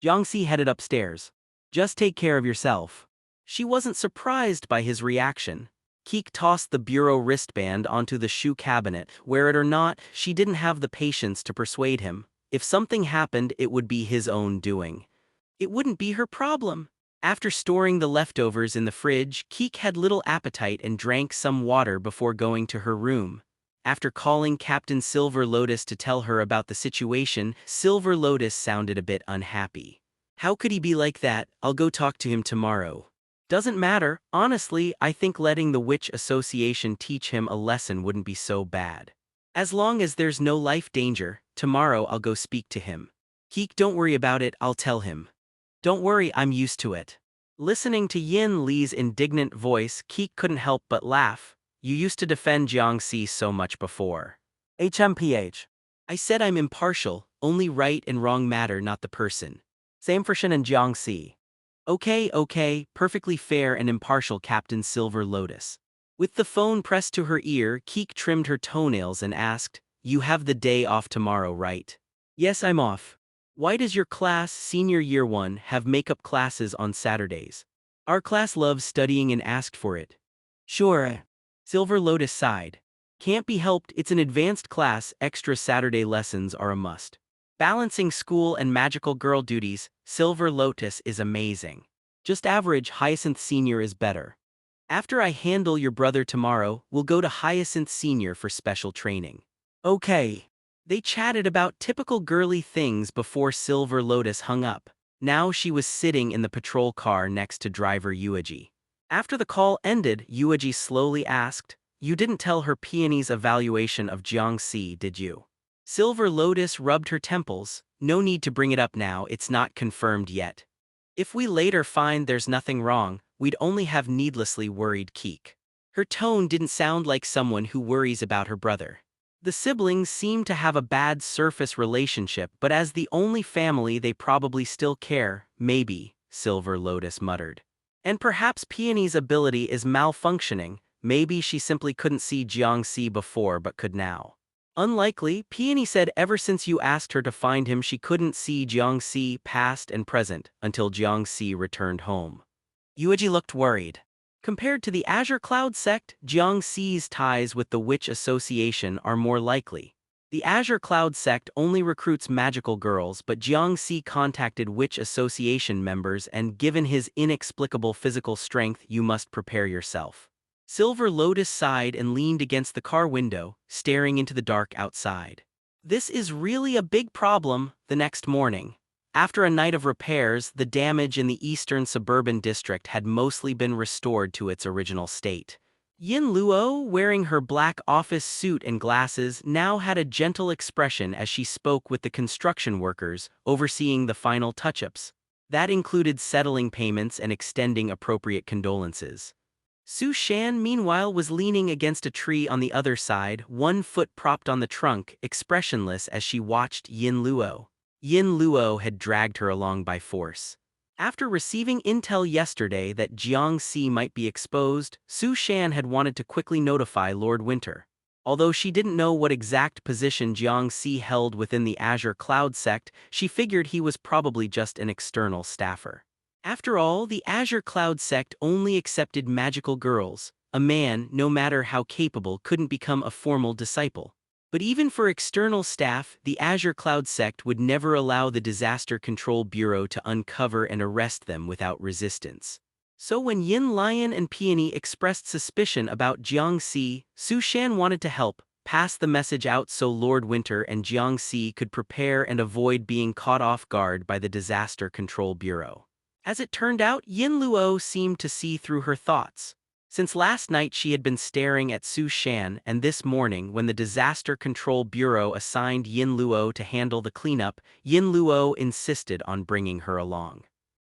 Jiang Si headed upstairs. "Just take care of yourself." She wasn't surprised by his reaction. Keek tossed the Bureau wristband onto the shoe cabinet. Wear it or not, she didn't have the patience to persuade him. If something happened, it would be his own doing. It wouldn't be her problem. After storing the leftovers in the fridge, Keek had little appetite and drank some water before going to her room. After calling Captain Silver Lotus to tell her about the situation, Silver Lotus sounded a bit unhappy. "How could he be like that? I'll go talk to him tomorrow." "Doesn't matter. Honestly, I think letting the Witch Association teach him a lesson wouldn't be so bad. As long as there's no life danger, tomorrow I'll go speak to him." "Keek, don't worry about it, I'll tell him." "Don't worry, I'm used to it." Listening to Yin Li's indignant voice, Keek couldn't help but laugh. "You used to defend Jiang Si so much before." "HMPH. I said I'm impartial, only right and wrong matter, not the person." "Same for Shen and Jiang Si." Okay, perfectly fair and impartial, Captain Silver Lotus." With the phone pressed to her ear, Keek trimmed her toenails and asked, "You have the day off tomorrow, right?" "Yes, I'm off." "Why does your class, Senior Year 1, have makeup classes on Saturdays?" "Our class loves studying and asked for it." "Sure." Silver Lotus sighed. "Can't be helped, it's an advanced class, extra Saturday lessons are a must." Balancing school and magical girl duties, Silver Lotus is amazing. Just average, Hyacinth Senior is better. After I handle your brother tomorrow, we'll go to Hyacinth Senior for special training. Okay. They chatted about typical girly things before Silver Lotus hung up. Now she was sitting in the patrol car next to driver Yuaji. After the call ended, Yuaji slowly asked, "You didn't tell her Peony's evaluation of Jiang Si, did you?" Silver Lotus rubbed her temples. "No need to bring it up now, it's not confirmed yet. If we later find there's nothing wrong, we'd only have needlessly worried Keek." Her tone didn't sound like someone who worries about her brother. The siblings seem to have a bad surface relationship, but as the only family they probably still care, maybe, Silver Lotus muttered. And perhaps Peony's ability is malfunctioning, maybe she simply couldn't see Jiang Si before but could now. Unlikely, Peony said ever since you asked her to find him she couldn't see Jiang Si past and present until Jiang Si returned home. Yueji looked worried. Compared to the Azure Cloud sect, Jiang Si's ties with the Witch Association are more likely. The Azure Cloud sect only recruits magical girls, but Jiang Si contacted Witch Association members and given his inexplicable physical strength, you must prepare yourself. Silver Lotus sighed and leaned against the car window, staring into the dark outside. This is really a big problem. The next morning, after a night of repairs, the damage in the eastern suburban district had mostly been restored to its original state. Yin Luo, wearing her black office suit and glasses, now had a gentle expression as she spoke with the construction workers, overseeing the final touch-ups. That included settling payments and extending appropriate condolences. Su Shan, meanwhile, was leaning against a tree on the other side, one foot propped on the trunk, expressionless as she watched Yin Luo. Yin Luo had dragged her along by force. After receiving intel yesterday that Jiang Si might be exposed, Su Shan had wanted to quickly notify Lord Winter. Although she didn't know what exact position Jiang Si held within the Azure Cloud sect, she figured he was probably just an external staffer. After all, the Azure Cloud sect only accepted magical girls. A man, no matter how capable, couldn't become a formal disciple. But even for external staff, the Azure Cloud sect would never allow the Disaster Control Bureau to uncover and arrest them without resistance. So when Yin Lion and Peony expressed suspicion about Jiang Si, Su Shan wanted to help, pass the message out so Lord Winter and Jiang Si could prepare and avoid being caught off guard by the Disaster Control Bureau. As it turned out, Yin Luo seemed to see through her thoughts. Since last night she had been staring at Su Shan, and this morning when the Disaster Control Bureau assigned Yin Luo to handle the cleanup, Yin Luo insisted on bringing her along.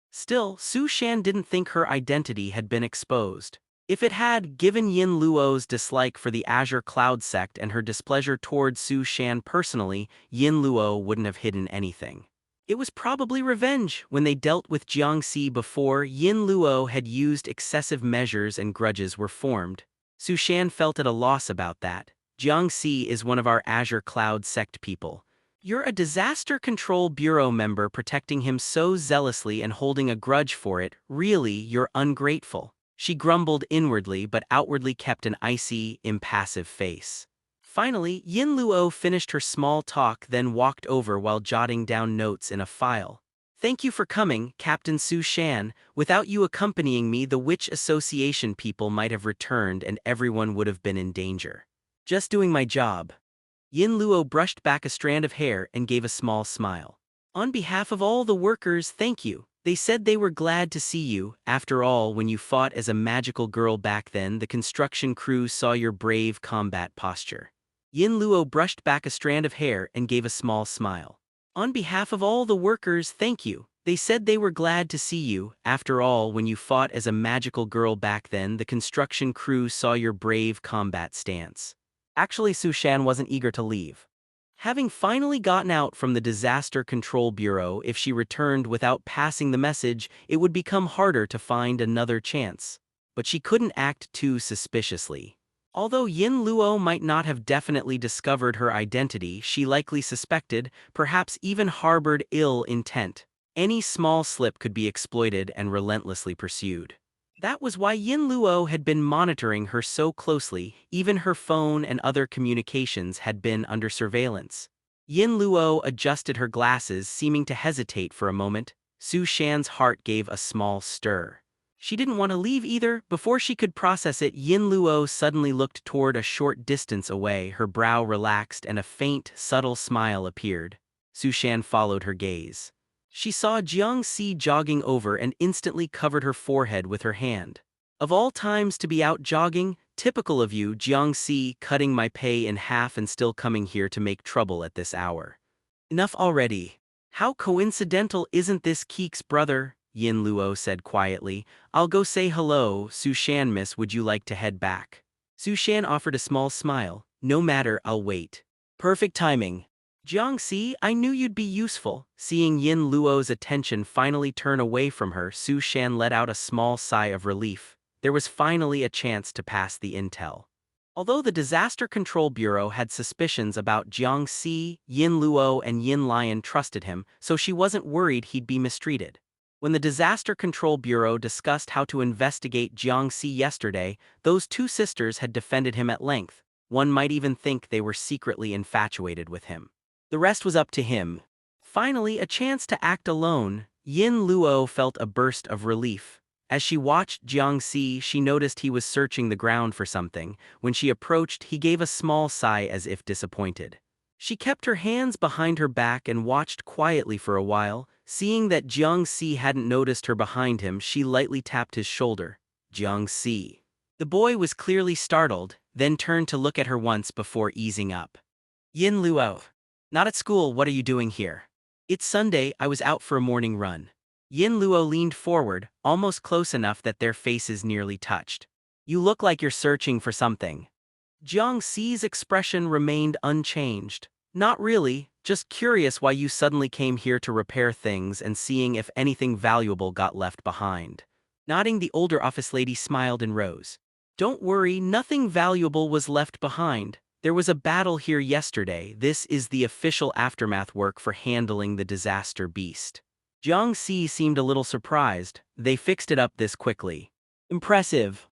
Still, Su Shan didn't think her identity had been exposed. If it had, given Yin Luo's dislike for the Azure Cloud sect and her displeasure toward Su Shan personally, Yin Luo wouldn't have hidden anything. It was probably revenge. When they dealt with Jiang Si before, Yin Luo had used excessive measures and grudges were formed. Su Shan felt at a loss about that. Jiang Si is one of our Azure Cloud sect people. You're a Disaster Control Bureau member protecting him so zealously and holding a grudge for it. Really, you're ungrateful. She grumbled inwardly but outwardly kept an icy, impassive face. Finally, Yin Luo finished her small talk, then walked over while jotting down notes in a file. Thank you for coming, Captain Su Shan. Without you accompanying me, the Witch Association people might have returned and everyone would have been in danger. Just doing my job. Yin Luo brushed back a strand of hair and gave a small smile. On behalf of all the workers, thank you. They said they were glad to see you. After all, when you fought as a magical girl back then, the construction crew saw your brave combat posture. Yin Luo brushed back a strand of hair and gave a small smile. On behalf of all the workers, thank you. They said they were glad to see you. After all, when you fought as a magical girl back then, the construction crew saw your brave combat stance. Actually, Su Shan wasn't eager to leave. Having finally gotten out from the Disaster Control Bureau, if she returned without passing the message, it would become harder to find another chance. But she couldn't act too suspiciously. Although Yin Luo might not have definitely discovered her identity, she likely suspected, perhaps even harbored ill intent. Any small slip could be exploited and relentlessly pursued. That was why Yin Luo had been monitoring her so closely. Even her phone and other communications had been under surveillance. Yin Luo adjusted her glasses, seeming to hesitate for a moment. Su Shan's heart gave a small stir. She didn't want to leave either. Before she could process it, Yin Luo suddenly looked toward a short distance away. Her brow relaxed and a faint, subtle smile appeared. Su Shan followed her gaze. She saw Jiang Si jogging over and instantly covered her forehead with her hand. Of all times to be out jogging, typical of you, Jiang Si, cutting my pay in half and still coming here to make trouble at this hour. Enough already. How coincidental isn't this Keek's brother? Yin Luo said quietly. I'll go say hello. Su Shan, miss, would you like to head back? Su Shan offered a small smile. No matter, I'll wait. Perfect timing. Jiang Si, I knew you'd be useful. Seeing Yin Luo's attention finally turn away from her, Su Shan let out a small sigh of relief. There was finally a chance to pass the intel. Although the Disaster Control Bureau had suspicions about Jiang Si, Yin Luo and Yin Lion trusted him, so she wasn't worried he'd be mistreated. When the Disaster Control Bureau discussed how to investigate Jiang Si yesterday, those two sisters had defended him at length. One might even think they were secretly infatuated with him. The rest was up to him. Finally, a chance to act alone, Yin Luo felt a burst of relief. As she watched Jiang Si, she noticed he was searching the ground for something. When she approached, he gave a small sigh as if disappointed. She kept her hands behind her back and watched quietly for a while. Seeing that Jiang Si hadn't noticed her behind him, she lightly tapped his shoulder. Jiang Si. The boy was clearly startled, then turned to look at her once before easing up. Yin Luo. Not at school, what are you doing here? It's Sunday, I was out for a morning run. Yin Luo leaned forward, almost close enough that their faces nearly touched. You look like you're searching for something. Jiang Si's expression remained unchanged. Not really, just curious why you suddenly came here to repair things and seeing if anything valuable got left behind. Nodding, the older office lady smiled and rose. Don't worry, nothing valuable was left behind. There was a battle here yesterday. This is the official aftermath work for handling the disaster beast. Jiang Si seemed a little surprised. They fixed it up this quickly. Impressive.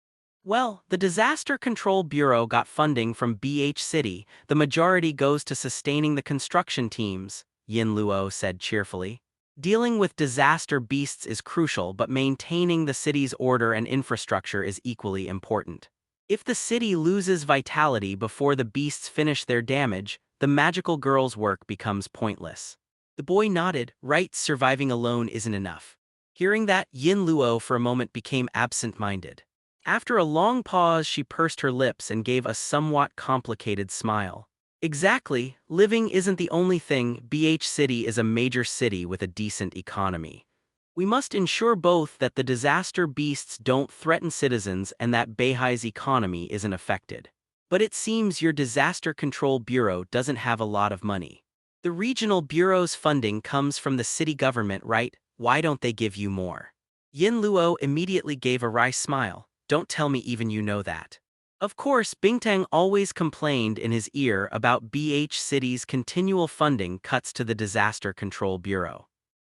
Well, the Disaster Control Bureau got funding from BH City. The majority goes to sustaining the construction teams, Yin Luo said cheerfully. Dealing with disaster beasts is crucial, but maintaining the city's order and infrastructure is equally important. If the city loses vitality before the beasts finish their damage, the magical girl's work becomes pointless. The boy nodded. Right, surviving alone isn't enough. Hearing that, Yin Luo for a moment became absent-minded. After a long pause, she pursed her lips and gave a somewhat complicated smile. Exactly, living isn't the only thing. BH City is a major city with a decent economy. We must ensure both that the disaster beasts don't threaten citizens and that Beihai's economy isn't affected. But it seems your Disaster Control Bureau doesn't have a lot of money. The regional bureau's funding comes from the city government, right? Why don't they give you more? Yin Luo immediately gave a wry smile. Don't tell me even you know that. Of course, Bingtang always complained in his ear about BH City's continual funding cuts to the Disaster Control Bureau.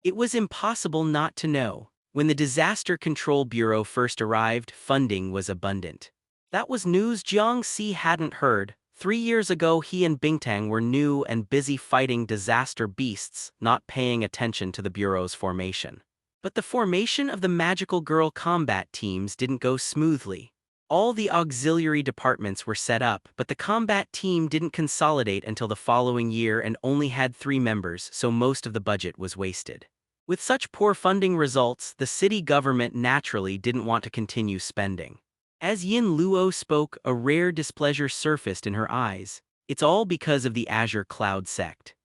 It was impossible not to know. When the Disaster Control Bureau first arrived, funding was abundant. That was news Jiang Si hadn't heard. 3 years ago, he and Bingtang were new and busy fighting disaster beasts, not paying attention to the Bureau's formation. But the formation of the magical girl combat teams didn't go smoothly. All the auxiliary departments were set up, but the combat team didn't consolidate until the following year and only had 3 members, so most of the budget was wasted. With such poor funding results, the city government naturally didn't want to continue spending. As Yin Luo spoke, a rare displeasure surfaced in her eyes. It's all because of the Azure Cloud sect.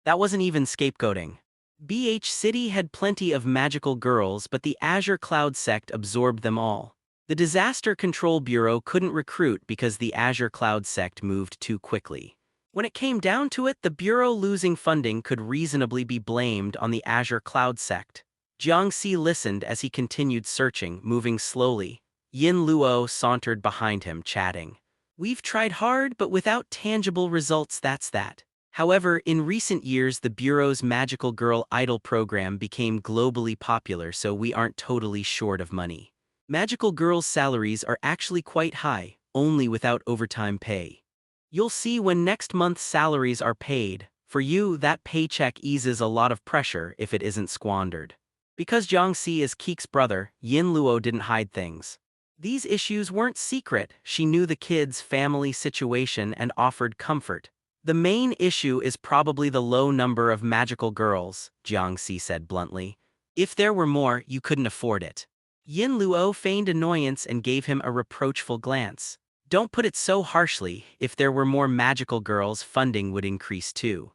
That wasn't even scapegoating. BH City had plenty of magical girls, but the Azure Cloud sect absorbed them all. The Disaster Control Bureau couldn't recruit because the Azure Cloud sect moved too quickly. When it came down to it, the Bureau losing funding could reasonably be blamed on the Azure Cloud sect. Jiang Si listened as he continued searching, moving slowly. Yin Luo sauntered behind him, chatting. We've tried hard, but without tangible results, that's that. However, in recent years, the Bureau's Magical Girl Idol program became globally popular, so we aren't totally short of money. Magical Girls' salaries are actually quite high, only without overtime pay. You'll see when next month's salaries are paid. For you, that paycheck eases a lot of pressure if it isn't squandered. Because Jiang Si is Keek's brother, Yin Luo didn't hide things. These issues weren't secret. She knew the kid's family situation and offered comfort. The main issue is probably the low number of magical girls, Jiang Si said bluntly. If there were more, you couldn't afford it. Yin Luo feigned annoyance and gave him a reproachful glance. Don't put it so harshly. If there were more magical girls, funding would increase too.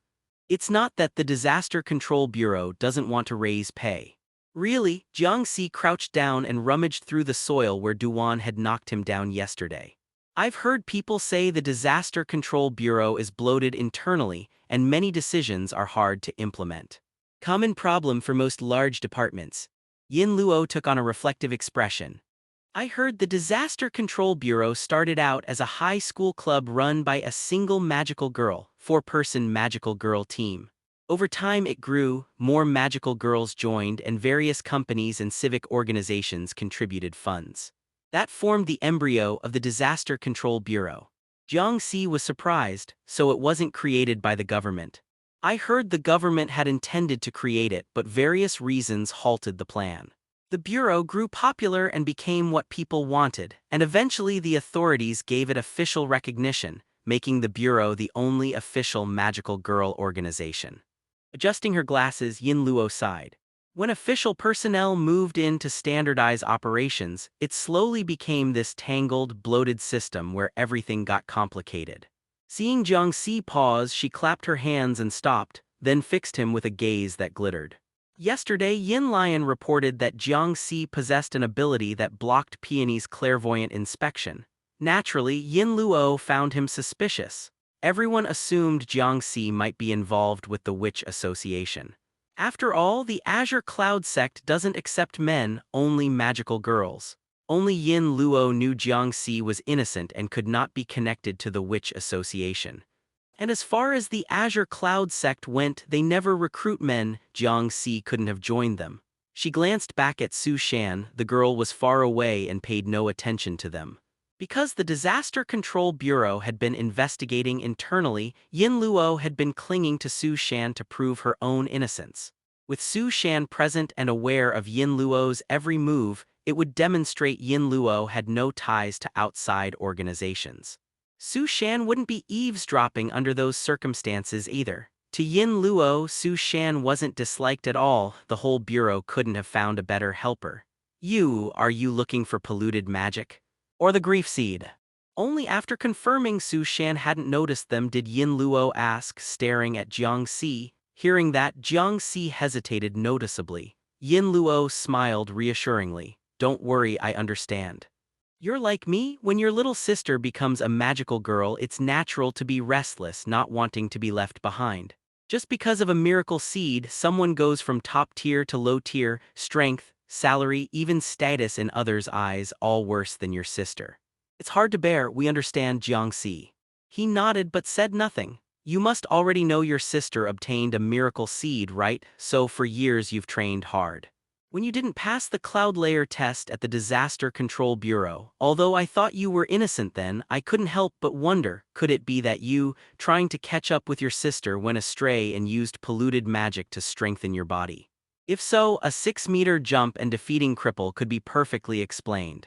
It's not that the Disaster Control Bureau doesn't want to raise pay. Really, Jiang Si crouched down and rummaged through the soil where Duan had knocked him down yesterday. I've heard people say the Disaster Control Bureau is bloated internally and many decisions are hard to implement. Common problem for most large departments. Yin Luo took on a reflective expression. I heard the Disaster Control Bureau started out as a high school club run by a single magical girl, four-person magical girl team. Over time it grew, more magical girls joined, and various companies and civic organizations contributed funds. That formed the embryo of the Disaster Control Bureau. Jiang Si was surprised, so it wasn't created by the government. I heard the government had intended to create it, but various reasons halted the plan. The bureau grew popular and became what people wanted, and eventually the authorities gave it official recognition, making the bureau the only official magical girl organization. Adjusting her glasses, Yin Luo sighed. When official personnel moved in to standardize operations, it slowly became this tangled, bloated system where everything got complicated. Seeing Jiang Si pause, she clapped her hands and stopped, then fixed him with a gaze that glittered. Yesterday, Yin Lion reported that Jiang Si possessed an ability that blocked Peony's clairvoyant inspection. Naturally, Yin Luo found him suspicious. Everyone assumed Jiang Si might be involved with the Witch Association. After all, the Azure Cloud sect doesn't accept men, only magical girls. Only Yin Luo knew Jiang Si was innocent and could not be connected to the Witch Association. And as far as the Azure Cloud sect went, they never recruit men. Jiang Si couldn't have joined them. She glanced back at Su Shan. The girl was far away and paid no attention to them. Because the Disaster Control Bureau had been investigating internally, Yin Luo had been clinging to Su Shan to prove her own innocence. With Su Shan present and aware of Yin Luo's every move, it would demonstrate Yin Luo had no ties to outside organizations. Su Shan wouldn't be eavesdropping under those circumstances either. To Yin Luo, Su Shan wasn't disliked at all. The whole bureau couldn't have found a better helper. Are you looking for polluted magic? Or the grief seed? Only after confirming Su Shan hadn't noticed them did Yin Luo ask, staring at Jiang Si. Hearing that, Jiang Si hesitated noticeably. Yin Luo smiled reassuringly. Don't worry, I understand. You're like me. When your little sister becomes a magical girl, it's natural to be restless, not wanting to be left behind. Just because of a miracle seed, someone goes from top tier to low tier, strength, salary, even status in others' eyes, all worse than your sister. It's hard to bear, we understand, Jiang Si. He nodded but said nothing. You must already know your sister obtained a miracle seed, right? So for years you've trained hard. When you didn't pass the cloud layer test at the Disaster Control Bureau, although I thought you were innocent then, I couldn't help but wonder, could it be that you, trying to catch up with your sister, went astray and used polluted magic to strengthen your body? If so, a 6-meter jump and defeating cripple could be perfectly explained.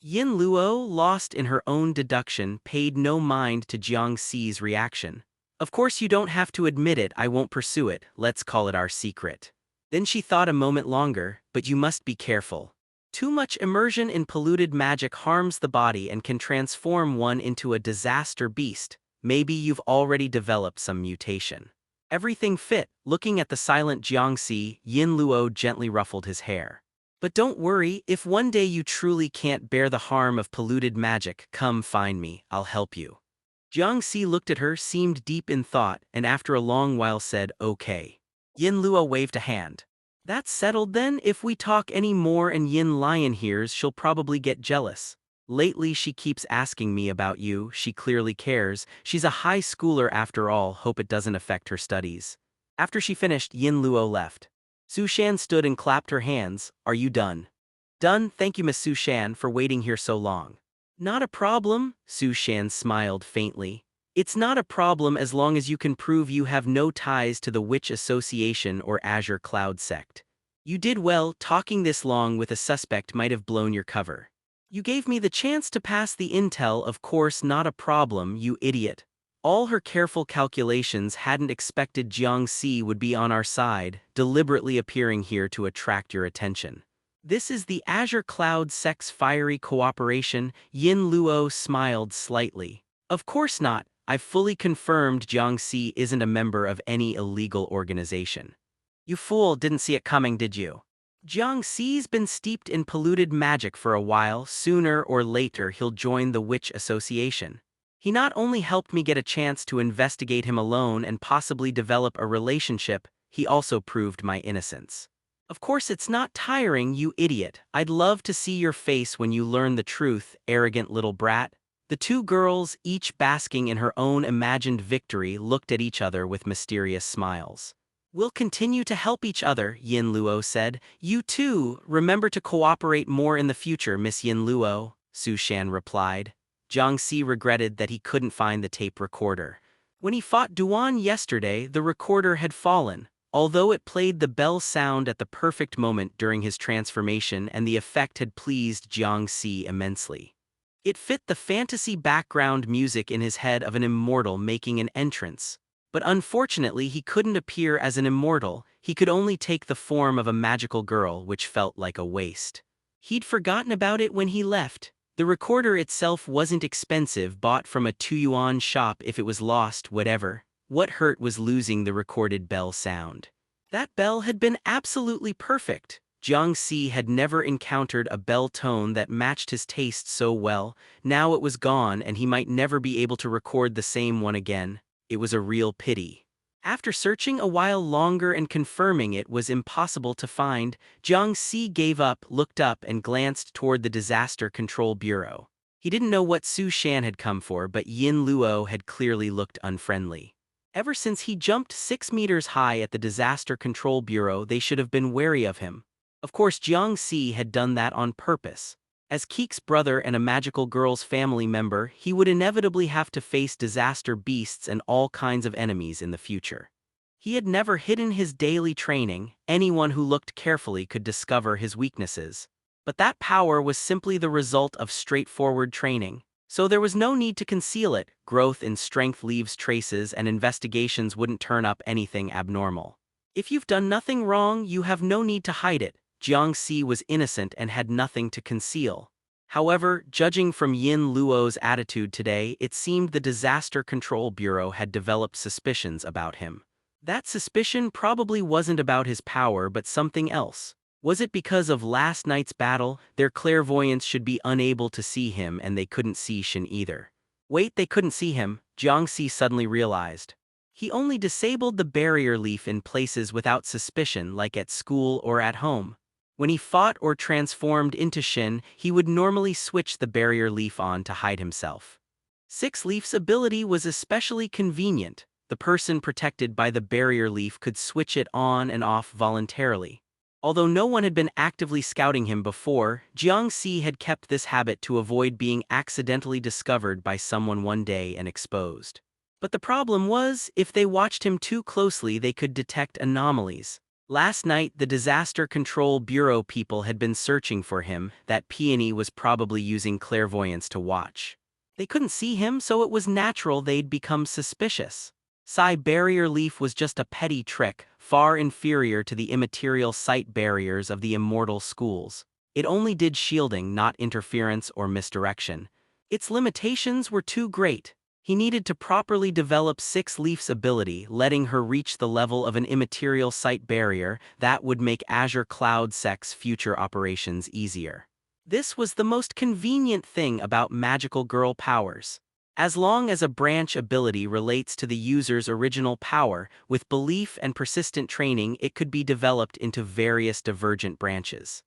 Yin Luo, lost in her own deduction, paid no mind to Jiang Si's reaction. Of course you don't have to admit it, I won't pursue it, let's call it our secret. Then she thought a moment longer, but you must be careful. Too much immersion in polluted magic harms the body and can transform one into a disaster beast. Maybe you've already developed some mutation. Everything fit. Looking at the silent Jiang Si, Yin Luo gently ruffled his hair. But don't worry, if one day you truly can't bear the harm of polluted magic, come find me, I'll help you. Jiang Si looked at her, seemed deep in thought, and after a long while said, okay. Yin Luo waved a hand. That's settled then. If we talk any more and Yin Lion hears, she'll probably get jealous. Lately she keeps asking me about you, she clearly cares. She's a high schooler after all, hope it doesn't affect her studies. After she finished, Yin Luo left. Su Shan stood and clapped her hands. Are you done? Done, thank you Miss Su Shan for waiting here so long. Not a problem, Su Shan smiled faintly. It's not a problem as long as you can prove you have no ties to the Witch Association or Azure Cloud sect. You did well, talking this long with a suspect might have blown your cover. You gave me the chance to pass the intel, of course not a problem, you idiot. All her careful calculations hadn't expected Jiang Si would be on our side, deliberately appearing here to attract your attention. This is the Azure Cloud sect's fiery cooperation, Yin Luo smiled slightly. Of course not, I've fully confirmed Jiang Si isn't a member of any illegal organization. You fool, didn't see it coming, did you? Jiang Si's been steeped in polluted magic for a while. Sooner or later he'll join the witch association. He not only helped me get a chance to investigate him alone and possibly develop a relationship, he also proved my innocence. Of course it's not tiring, you idiot. I'd love to see your face when you learn the truth, arrogant little brat. The two girls, each basking in her own imagined victory, looked at each other with mysterious smiles. We'll continue to help each other, Yin Luo said. You too, remember to cooperate more in the future, Miss Yin Luo, Su Shan replied. Jiang Si regretted that he couldn't find the tape recorder. When he fought Duan yesterday, the recorder had fallen. Although it played the bell sound at the perfect moment during his transformation, and the effect had pleased Jiang Si immensely. It fit the fantasy background music in his head of an immortal making an entrance. But unfortunately he couldn't appear as an immortal, he could only take the form of a magical girl, which felt like a waste. He'd forgotten about it when he left. The recorder itself wasn't expensive, bought from a 2 yuan shop. If it was lost, whatever. What hurt was losing the recorded bell sound. That bell had been absolutely perfect. Jiang Si had never encountered a bell tone that matched his taste so well. Now it was gone and he might never be able to record the same one again. It was a real pity. After searching a while longer and confirming it was impossible to find, Jiang Si gave up, looked up, and glanced toward the Disaster Control Bureau. He didn't know what Su Shan had come for, but Yin Luo had clearly looked unfriendly. Ever since he jumped 6 meters high at the Disaster Control Bureau, they should have been wary of him. Of course, Jiang Si had done that on purpose. As Keek's brother and a magical girl's family member, he would inevitably have to face disaster beasts and all kinds of enemies in the future. He had never hidden his daily training. Anyone who looked carefully could discover his weaknesses. But that power was simply the result of straightforward training. So there was no need to conceal it. Growth in strength leaves traces, and investigations wouldn't turn up anything abnormal. If you've done nothing wrong, you have no need to hide it. Jiang Si was innocent and had nothing to conceal. However, judging from Yin Luo's attitude today, it seemed the Disaster Control Bureau had developed suspicions about him. That suspicion probably wasn't about his power but something else. Was it because of last night's battle? Their clairvoyants should be unable to see him, and they couldn't see Shin either. Wait, they couldn't see him, Jiang Si suddenly realized. He only disabled the barrier leaf in places without suspicion, like at school or at home. When he fought or transformed into Shin, he would normally switch the barrier leaf on to hide himself. Six Leaf's ability was especially convenient. The person protected by the barrier leaf could switch it on and off voluntarily. Although no one had been actively scouting him before, Jiang Si had kept this habit to avoid being accidentally discovered by someone one day and exposed. But the problem was, if they watched him too closely, they could detect anomalies. Last night, the Disaster Control Bureau people had been searching for him. That peony was probably using clairvoyance to watch. They couldn't see him, so it was natural they'd become suspicious. Psi barrier leaf was just a petty trick, far inferior to the immaterial sight barriers of the immortal schools. It only did shielding, not interference or misdirection. Its limitations were too great. He needed to properly develop Six Leaf's ability, letting her reach the level of an immaterial sight barrier. That would make Azure Cloud Sec's future operations easier. This was the most convenient thing about magical girl powers. As long as a branch ability relates to the user's original power, with belief and persistent training it could be developed into various divergent branches.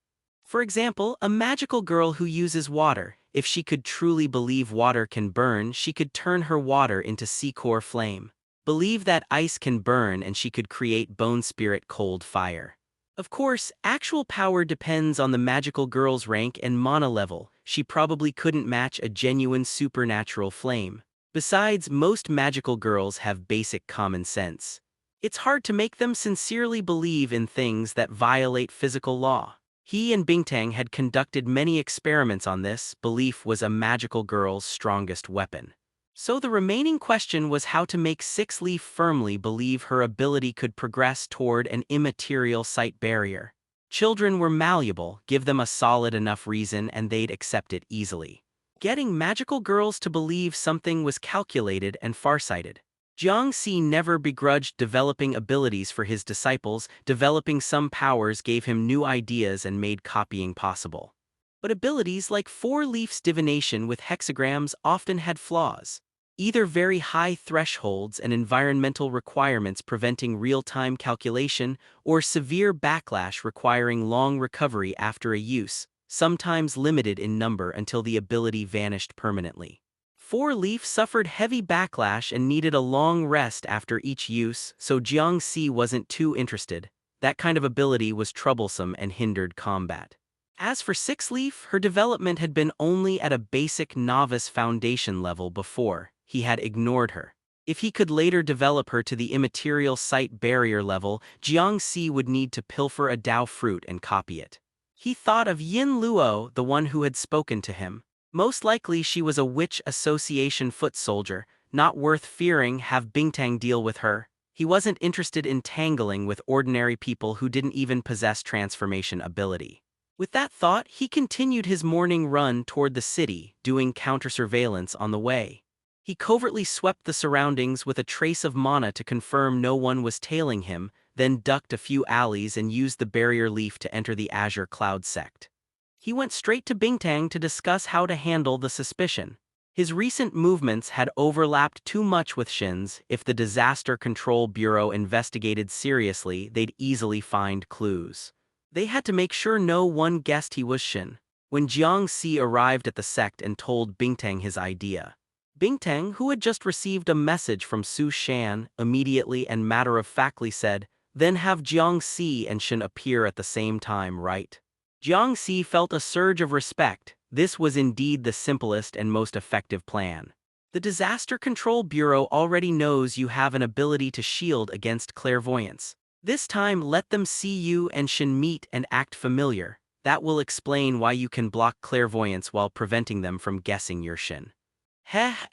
For example, a magical girl who uses water. If she could truly believe water can burn, she could turn her water into Sea-Core Flame. Believe that ice can burn and she could create Bone Spirit Cold Fire. Of course, actual power depends on the magical girl's rank and mana level. She probably couldn't match a genuine supernatural flame. Besides, most magical girls have basic common sense. It's hard to make them sincerely believe in things that violate physical law. He and Bingtang had conducted many experiments on this. Belief was a magical girl's strongest weapon. So the remaining question was how to make Six Leaf firmly believe her ability could progress toward an immaterial sight barrier. Children were malleable, give them a solid enough reason and they'd accept it easily. Getting magical girls to believe something was calculated and farsighted. Jiang Si never begrudged developing abilities for his disciples. Developing some powers gave him new ideas and made copying possible. But abilities like four-leafs divination with hexagrams often had flaws. Either very high thresholds and environmental requirements preventing real-time calculation, or severe backlash requiring long recovery after a use, sometimes limited in number until the ability vanished permanently. Four-leaf suffered heavy backlash and needed a long rest after each use, so Jiang Si wasn't too interested. That kind of ability was troublesome and hindered combat. As for six-leaf, her development had been only at a basic novice foundation level before. He had ignored her. If he could later develop her to the immaterial sight barrier level, Jiang Si would need to pilfer a Dao fruit and copy it. He thought of Yin Luo, the one who had spoken to him. Most likely she was a witch association foot soldier, not worth fearing. Have Bingtang deal with her. He wasn't interested in tangling with ordinary people who didn't even possess transformation ability. With that thought, he continued his morning run toward the city, doing counter-surveillance on the way. He covertly swept the surroundings with a trace of mana to confirm no one was tailing him, then ducked a few alleys and used the barrier leaf to enter the Azure Cloud sect. He went straight to Bingtang to discuss how to handle the suspicion. His recent movements had overlapped too much with Shin's. If the Disaster Control Bureau investigated seriously, they'd easily find clues. They had to make sure no one guessed he was Shin. When Jiang Si arrived at the sect and told Bingtang his idea, Bingtang, who had just received a message from Su Shan, immediately and matter-of-factly said, "Then have Jiang Si and Shin appear at the same time, right?" Jiang Si felt a surge of respect. This was indeed the simplest and most effective plan. The Disaster Control Bureau already knows you have an ability to shield against clairvoyance. This time let them see you and Shin meet and act familiar. That will explain why you can block clairvoyance while preventing them from guessing you're Shin.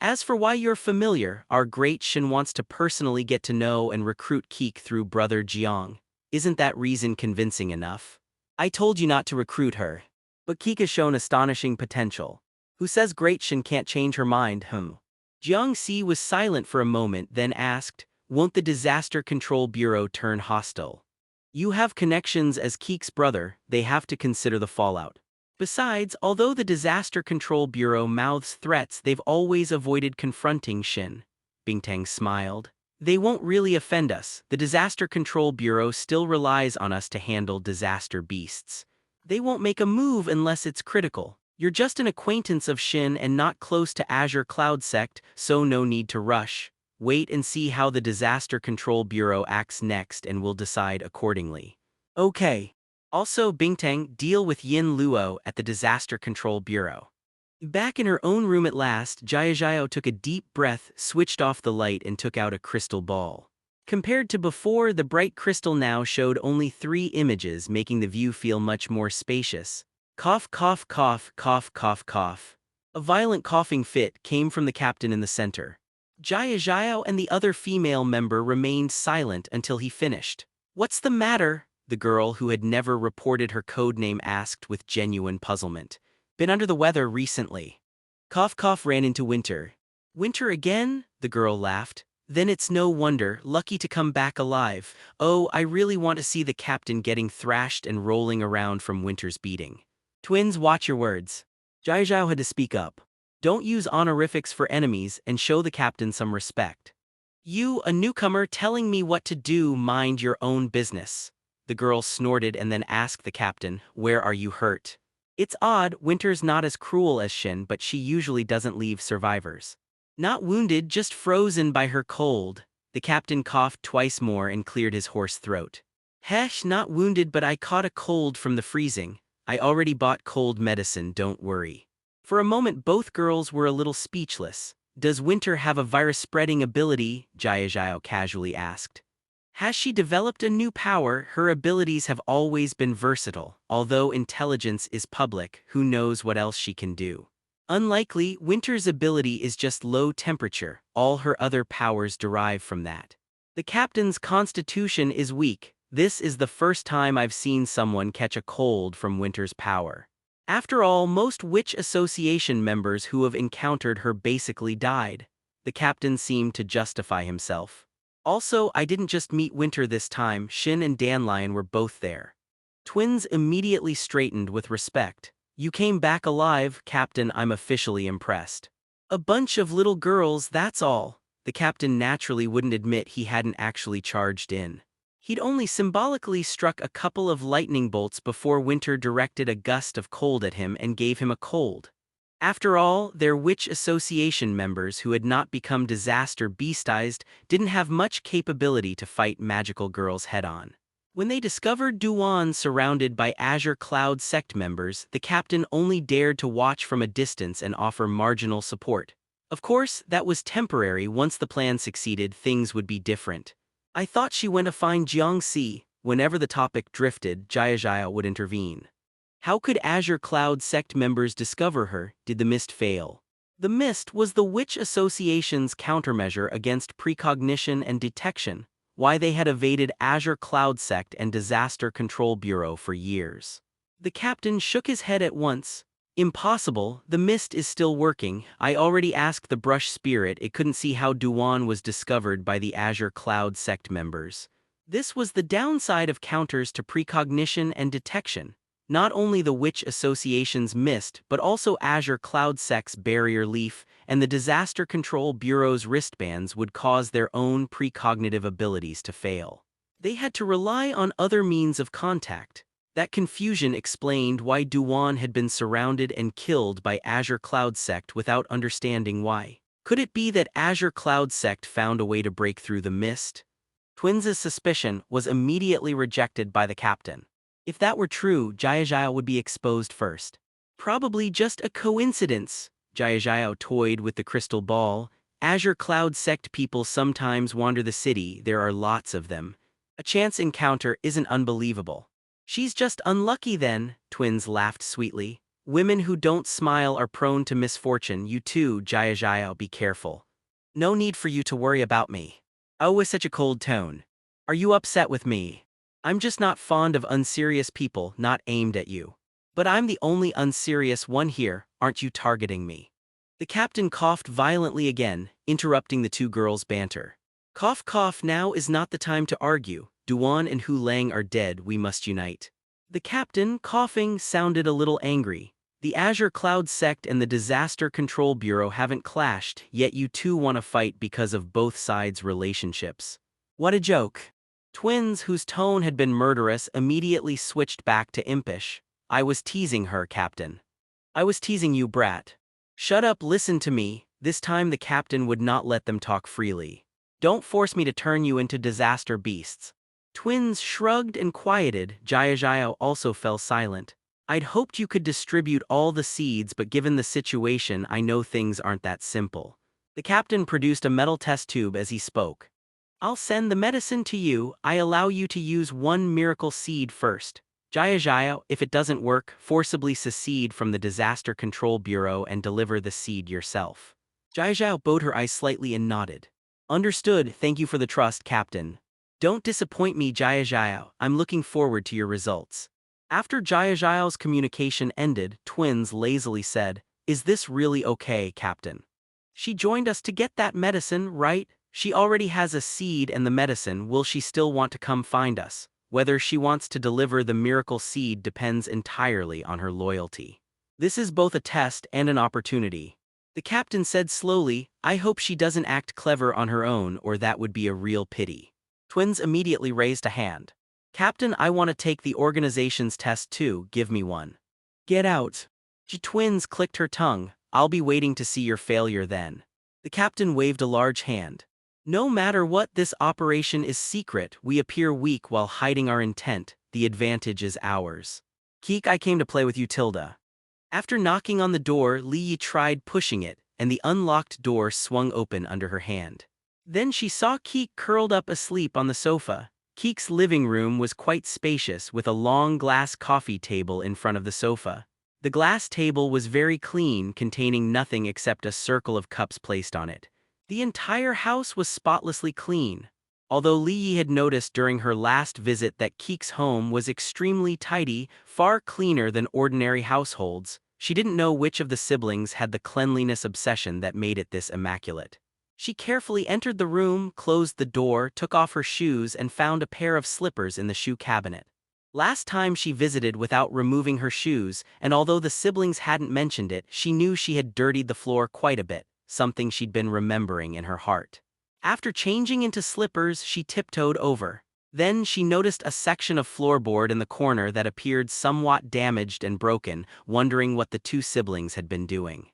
As for why you're familiar, our great Shin wants to personally get to know and recruit Keek through brother Jiang. Isn't that reason convincing enough? I told you not to recruit her. But Keek has shown astonishing potential. Who says Great Shin can't change her mind, Jiang Si was silent for a moment, then asked, "Won't the Disaster Control Bureau turn hostile? You have connections as Keek's brother, they have to consider the fallout. Besides, although the Disaster Control Bureau mouths threats, they've always avoided confronting Shin." Bingtang smiled. "They won't really offend us. The Disaster Control Bureau still relies on us to handle disaster beasts. They won't make a move unless it's critical. You're just an acquaintance of Shin and not close to Azure Cloud Sect, so no need to rush. Wait and see how the Disaster Control Bureau acts next and we'll decide accordingly." Okay. Also, Bingtang, deal with Yin Luo at the Disaster Control Bureau. Back in her own room at last, Jiao took a deep breath, switched off the light and took out a crystal ball. Compared to before, the bright crystal now showed only 3 images, making the view feel much more spacious. Cough, cough, cough, cough, cough, cough. A violent coughing fit came from the captain in the center. Jiao and the other female member remained silent until he finished. "What's the matter?" the girl who had never reported her code name asked with genuine puzzlement. "Been under the weather recently." Cough Cough ran into Winter. "Winter again?" the girl laughed. "Then it's no wonder, lucky to come back alive. Oh, I really want to see the captain getting thrashed and rolling around from Winter's beating." "Twins, watch your words." Jiao had to speak up. "Don't use honorifics for enemies and show the captain some respect." "You, a newcomer, telling me what to do, mind your own business." The girl snorted and then asked the captain, "Where are you hurt?" It's odd, Winter's not as cruel as Shin, but she usually doesn't leave survivors. "Not wounded, just frozen by her cold." The captain coughed twice more and cleared his hoarse throat. "Hesh, not wounded, but I caught a cold from the freezing. I already bought cold medicine, don't worry." For a moment both girls were a little speechless. "Does Winter have a virus-spreading ability?" Jiao casually asked. "Has she developed a new power? Her abilities have always been versatile. Although intelligence is public, who knows what else she can do?" "Unlikely, Winter's ability is just low temperature. All her other powers derive from that." "The captain's constitution is weak. This is the first time I've seen someone catch a cold from Winter's power. After all, most Witch Association members who have encountered her basically died." The captain seemed to justify himself. Also, I didn't just meet Winter this time, Shin and Dandelion were both there. Twins immediately straightened with respect. You came back alive, Captain, I'm officially impressed. A bunch of little girls, that's all. The captain naturally wouldn't admit he hadn't actually charged in. He'd only symbolically struck a couple of lightning bolts before Winter directed a gust of cold at him and gave him a cold. After all, their Witch Association members who had not become disaster beastized didn't have much capability to fight magical girls head-on. When they discovered Duan surrounded by Azure Cloud sect members, the captain only dared to watch from a distance and offer marginal support. Of course, that was temporary. Once the plan succeeded, things would be different. I thought she went to find Jiang Si. Whenever the topic drifted, Jia would intervene. How could Azure Cloud sect members discover her? Did the mist fail? The mist was the Witch Association's countermeasure against precognition and detection, why they had evaded Azure Cloud Sect and Disaster Control Bureau for years. The captain shook his head at once. Impossible, the mist is still working. I already asked the brush spirit, it couldn't see how Duan was discovered by the Azure Cloud Sect members. This was the downside of counters to precognition and detection. Not only the Witch Association's mist, but also Azure Cloud Sect's barrier leaf and the Disaster Control Bureau's wristbands would cause their own precognitive abilities to fail. They had to rely on other means of contact. That confusion explained why Duan had been surrounded and killed by Azure Cloud Sect without understanding why. Could it be that Azure Cloud Sect found a way to break through the mist? Twins' suspicion was immediately rejected by the captain. If that were true, Jia would be exposed first. Probably just a coincidence. Jia toyed with the crystal ball. Azure Cloud Sect people sometimes wander the city, there are lots of them. A chance encounter isn't unbelievable. She's just unlucky then, Twins laughed sweetly. Women who don't smile are prone to misfortune. You too, Jia, be careful. No need for you to worry about me. Oh, with such a cold tone. Are you upset with me? I'm just not fond of unserious people, not aimed at you. But I'm the only unserious one here, aren't you targeting me? The captain coughed violently again, interrupting the two girls' banter. Cough cough, now is not the time to argue. Duan and Hu Lang are dead, we must unite. The captain, coughing, sounded a little angry. The Azure Cloud Sect and the Disaster Control Bureau haven't clashed, yet you two want to fight because of both sides' relationships. What a joke. Twins, whose tone had been murderous, immediately switched back to impish. I was teasing her, Captain. I was teasing you, brat. Shut up, listen to me. This time the captain would not let them talk freely. Don't force me to turn you into disaster beasts. Twins shrugged and quieted. Jia also fell silent. I'd hoped you could distribute all the seeds, but given the situation, I know things aren't that simple. The captain produced a metal test tube as he spoke. I'll send the medicine to you. I allow you to use one miracle seed first. Jia, if it doesn't work, forcibly secede from the Disaster Control Bureau and deliver the seed yourself. Jia bowed her eyes slightly and nodded. Understood, thank you for the trust, Captain. Don't disappoint me, Jia, I'm looking forward to your results. After Jia's communication ended, Twins lazily said, Is this really okay, Captain? She joined us to get that medicine, right? She already has a seed and the medicine, will she still want to come find us? Whether she wants to deliver the miracle seed depends entirely on her loyalty. This is both a test and an opportunity. The captain said slowly, I hope she doesn't act clever on her own, or that would be a real pity. Twins immediately raised a hand. Captain, I want to take the organization's test too, give me one. Get out. Twins clicked her tongue, I'll be waiting to see your failure then. The captain waved a large hand. No matter what, this operation is secret, we appear weak while hiding our intent, the advantage is ours. Keek, I came to play with you, Tilda. After knocking on the door, Li Yi tried pushing it, and the unlocked door swung open under her hand. Then she saw Keek curled up asleep on the sofa. Keek's living room was quite spacious, with a long glass coffee table in front of the sofa. The glass table was very clean, containing nothing except a circle of cups placed on it. The entire house was spotlessly clean. Although Li Yi had noticed during her last visit that Keek's home was extremely tidy, far cleaner than ordinary households, she didn't know which of the siblings had the cleanliness obsession that made it this immaculate. She carefully entered the room, closed the door, took off her shoes, and found a pair of slippers in the shoe cabinet. Last time she visited without removing her shoes, and although the siblings hadn't mentioned it, she knew she had dirtied the floor quite a bit, something she'd been remembering in her heart. After changing into slippers, she tiptoed over. Then she noticed a section of floorboard in the corner that appeared somewhat damaged and broken, wondering what the two siblings had been doing.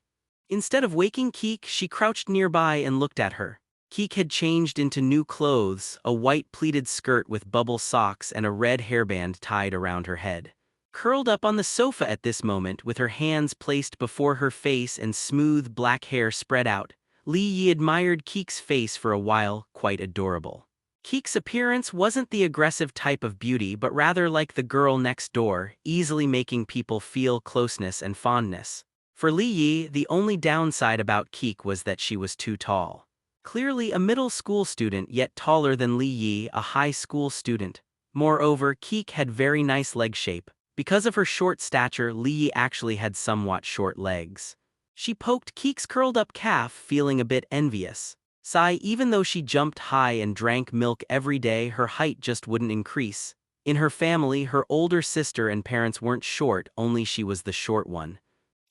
Instead of waking Keek, she crouched nearby and looked at her. Keek had changed into new clothes, a white pleated skirt with bubble socks and a red hairband tied around her head. Curled up on the sofa at this moment with her hands placed before her face and smooth black hair spread out, Li Yi admired Keek's face for a while, quite adorable. Keek's appearance wasn't the aggressive type of beauty but rather like the girl next door, easily making people feel closeness and fondness. For Li Yi, the only downside about Keek was that she was too tall. Clearly a middle school student yet taller than Li Yi, a high school student. Moreover, Keek had very nice leg shape. Because of her short stature, Li Yi actually had somewhat short legs. She poked Keek's curled-up calf, feeling a bit envious. Even though she jumped high and drank milk every day, her height just wouldn't increase. In her family, her older sister and parents weren't short, only she was the short one.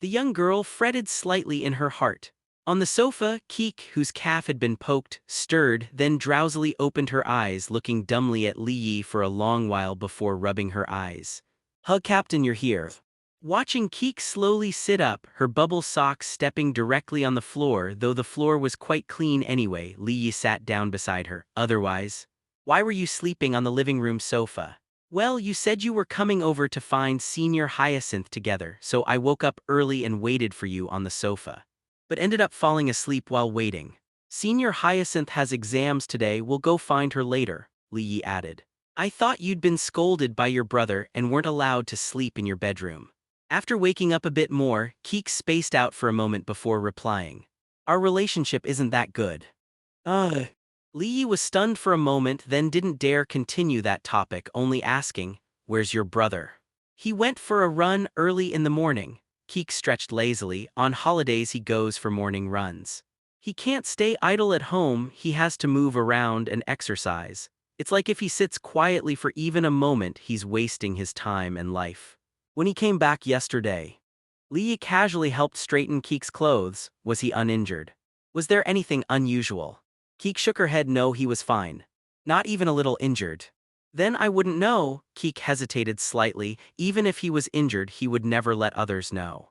The young girl fretted slightly in her heart. On the sofa, Keek, whose calf had been poked, stirred, then drowsily opened her eyes, looking dumbly at Li Yi for a long while before rubbing her eyes. "Huh, Captain, you're here." Watching Keek slowly sit up, her bubble socks stepping directly on the floor, though the floor was quite clean anyway, Li Yi sat down beside her. "Otherwise, why were you sleeping on the living room sofa?" "Well, you said you were coming over to find Senior Hyacinth together, so I woke up early and waited for you on the sofa. But ended up falling asleep while waiting. Senior Hyacinth has exams today, we'll go find her later," Li Yi added. "I thought you'd been scolded by your brother and weren't allowed to sleep in your bedroom." After waking up a bit more, Keek spaced out for a moment before replying. "Our relationship isn't that good." Ugh. Li Yi was stunned for a moment, then didn't dare continue that topic, only asking, "Where's your brother?" "He went for a run early in the morning." Keek stretched lazily. "On holidays he goes for morning runs. He can't stay idle at home, he has to move around and exercise. It's like if he sits quietly for even a moment, he's wasting his time and life." "When he came back yesterday," Li Yi casually helped straighten Keek's clothes. "Was he uninjured? Was there anything unusual?" Keek shook her head. "No, he was fine. Not even a little injured." "Then I wouldn't know." Keek hesitated slightly. "Even if he was injured, he would never let others know.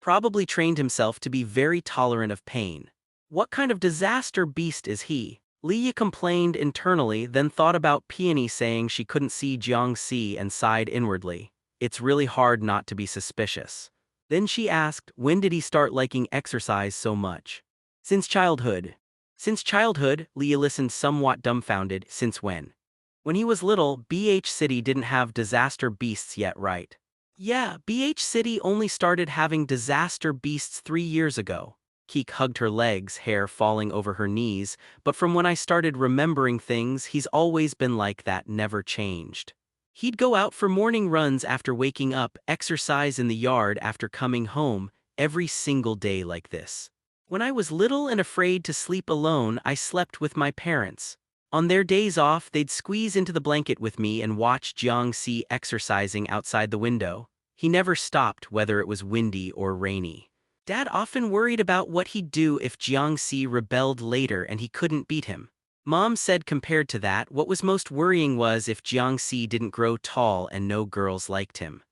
Probably trained himself to be very tolerant of pain." "What kind of disaster beast is he?" Li Yi complained internally, then thought about Peony saying she couldn't see Jiang Si and sighed inwardly. It's really hard not to be suspicious. Then she asked, "When did he start liking exercise so much?" "Since childhood." "Since childhood?" Li Yi listened somewhat dumbfounded. "Since when?" "When he was little. BH City didn't have disaster beasts yet, right?" "Yeah, BH City only started having disaster beasts 3 years ago." Keek hugged her legs, hair falling over her knees. "But from when I started remembering things, he's always been like that, never changed. He'd go out for morning runs after waking up, exercise in the yard after coming home, every single day like this. When I was little and afraid to sleep alone, I slept with my parents. On their days off, they'd squeeze into the blanket with me and watch Jiang Si exercising outside the window. He never stopped, whether it was windy or rainy. Dad often worried about what he'd do if Jiang Si rebelled later and he couldn't beat him. Mom said compared to that, what was most worrying was if Jiang Si didn't grow tall and no girls liked him."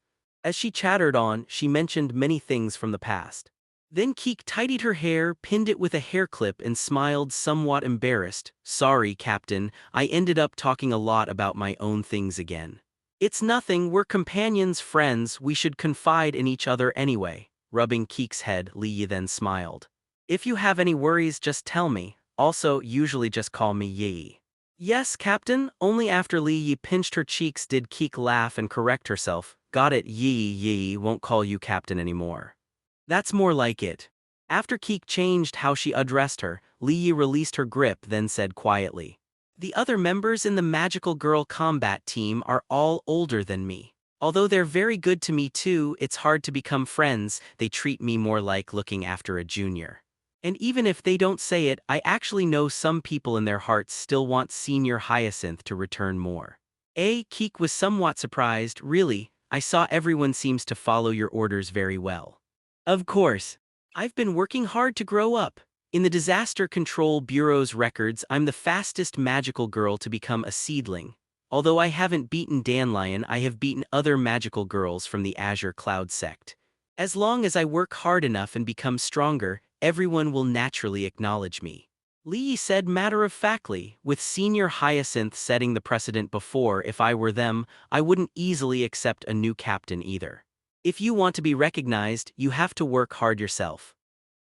As she chattered on, she mentioned many things from the past. Then Keek tidied her hair, pinned it with a hair clip, and smiled, somewhat embarrassed. "Sorry, Captain, I ended up talking a lot about my own things again." "It's nothing, we're companions, friends, we should confide in each other anyway." Rubbing Keek's head, Li Yi then smiled. "If you have any worries, just tell me. Also, usually just call me Yi." "Yes, Captain." Only after Li Yi pinched her cheeks did Keek laugh and correct herself. "Got it, Yi. Yi won't call you Captain anymore. That's more like it." After Keek changed how she addressed her, Li Yi released her grip, then said quietly, "The other members in the Magical Girl combat team are all older than me. Although they're very good to me too, it's hard to become friends, they treat me more like looking after a junior." And even if they don't say it, I actually know some people in their hearts still want Senior Hyacinth to return more. Keek was somewhat surprised. Really, I saw everyone seems to follow your orders very well. Of course. I've been working hard to grow up. In the Disaster Control Bureau's records, I'm the fastest magical girl to become a seedling. Although I haven't beaten Dandelion, I have beaten other magical girls from the Azure Cloud sect. As long as I work hard enough and become stronger, everyone will naturally acknowledge me. Lee said matter-of-factly, with Senior Hyacinth setting the precedent before. If I were them, I wouldn't easily accept a new captain either. If you want to be recognized, you have to work hard yourself.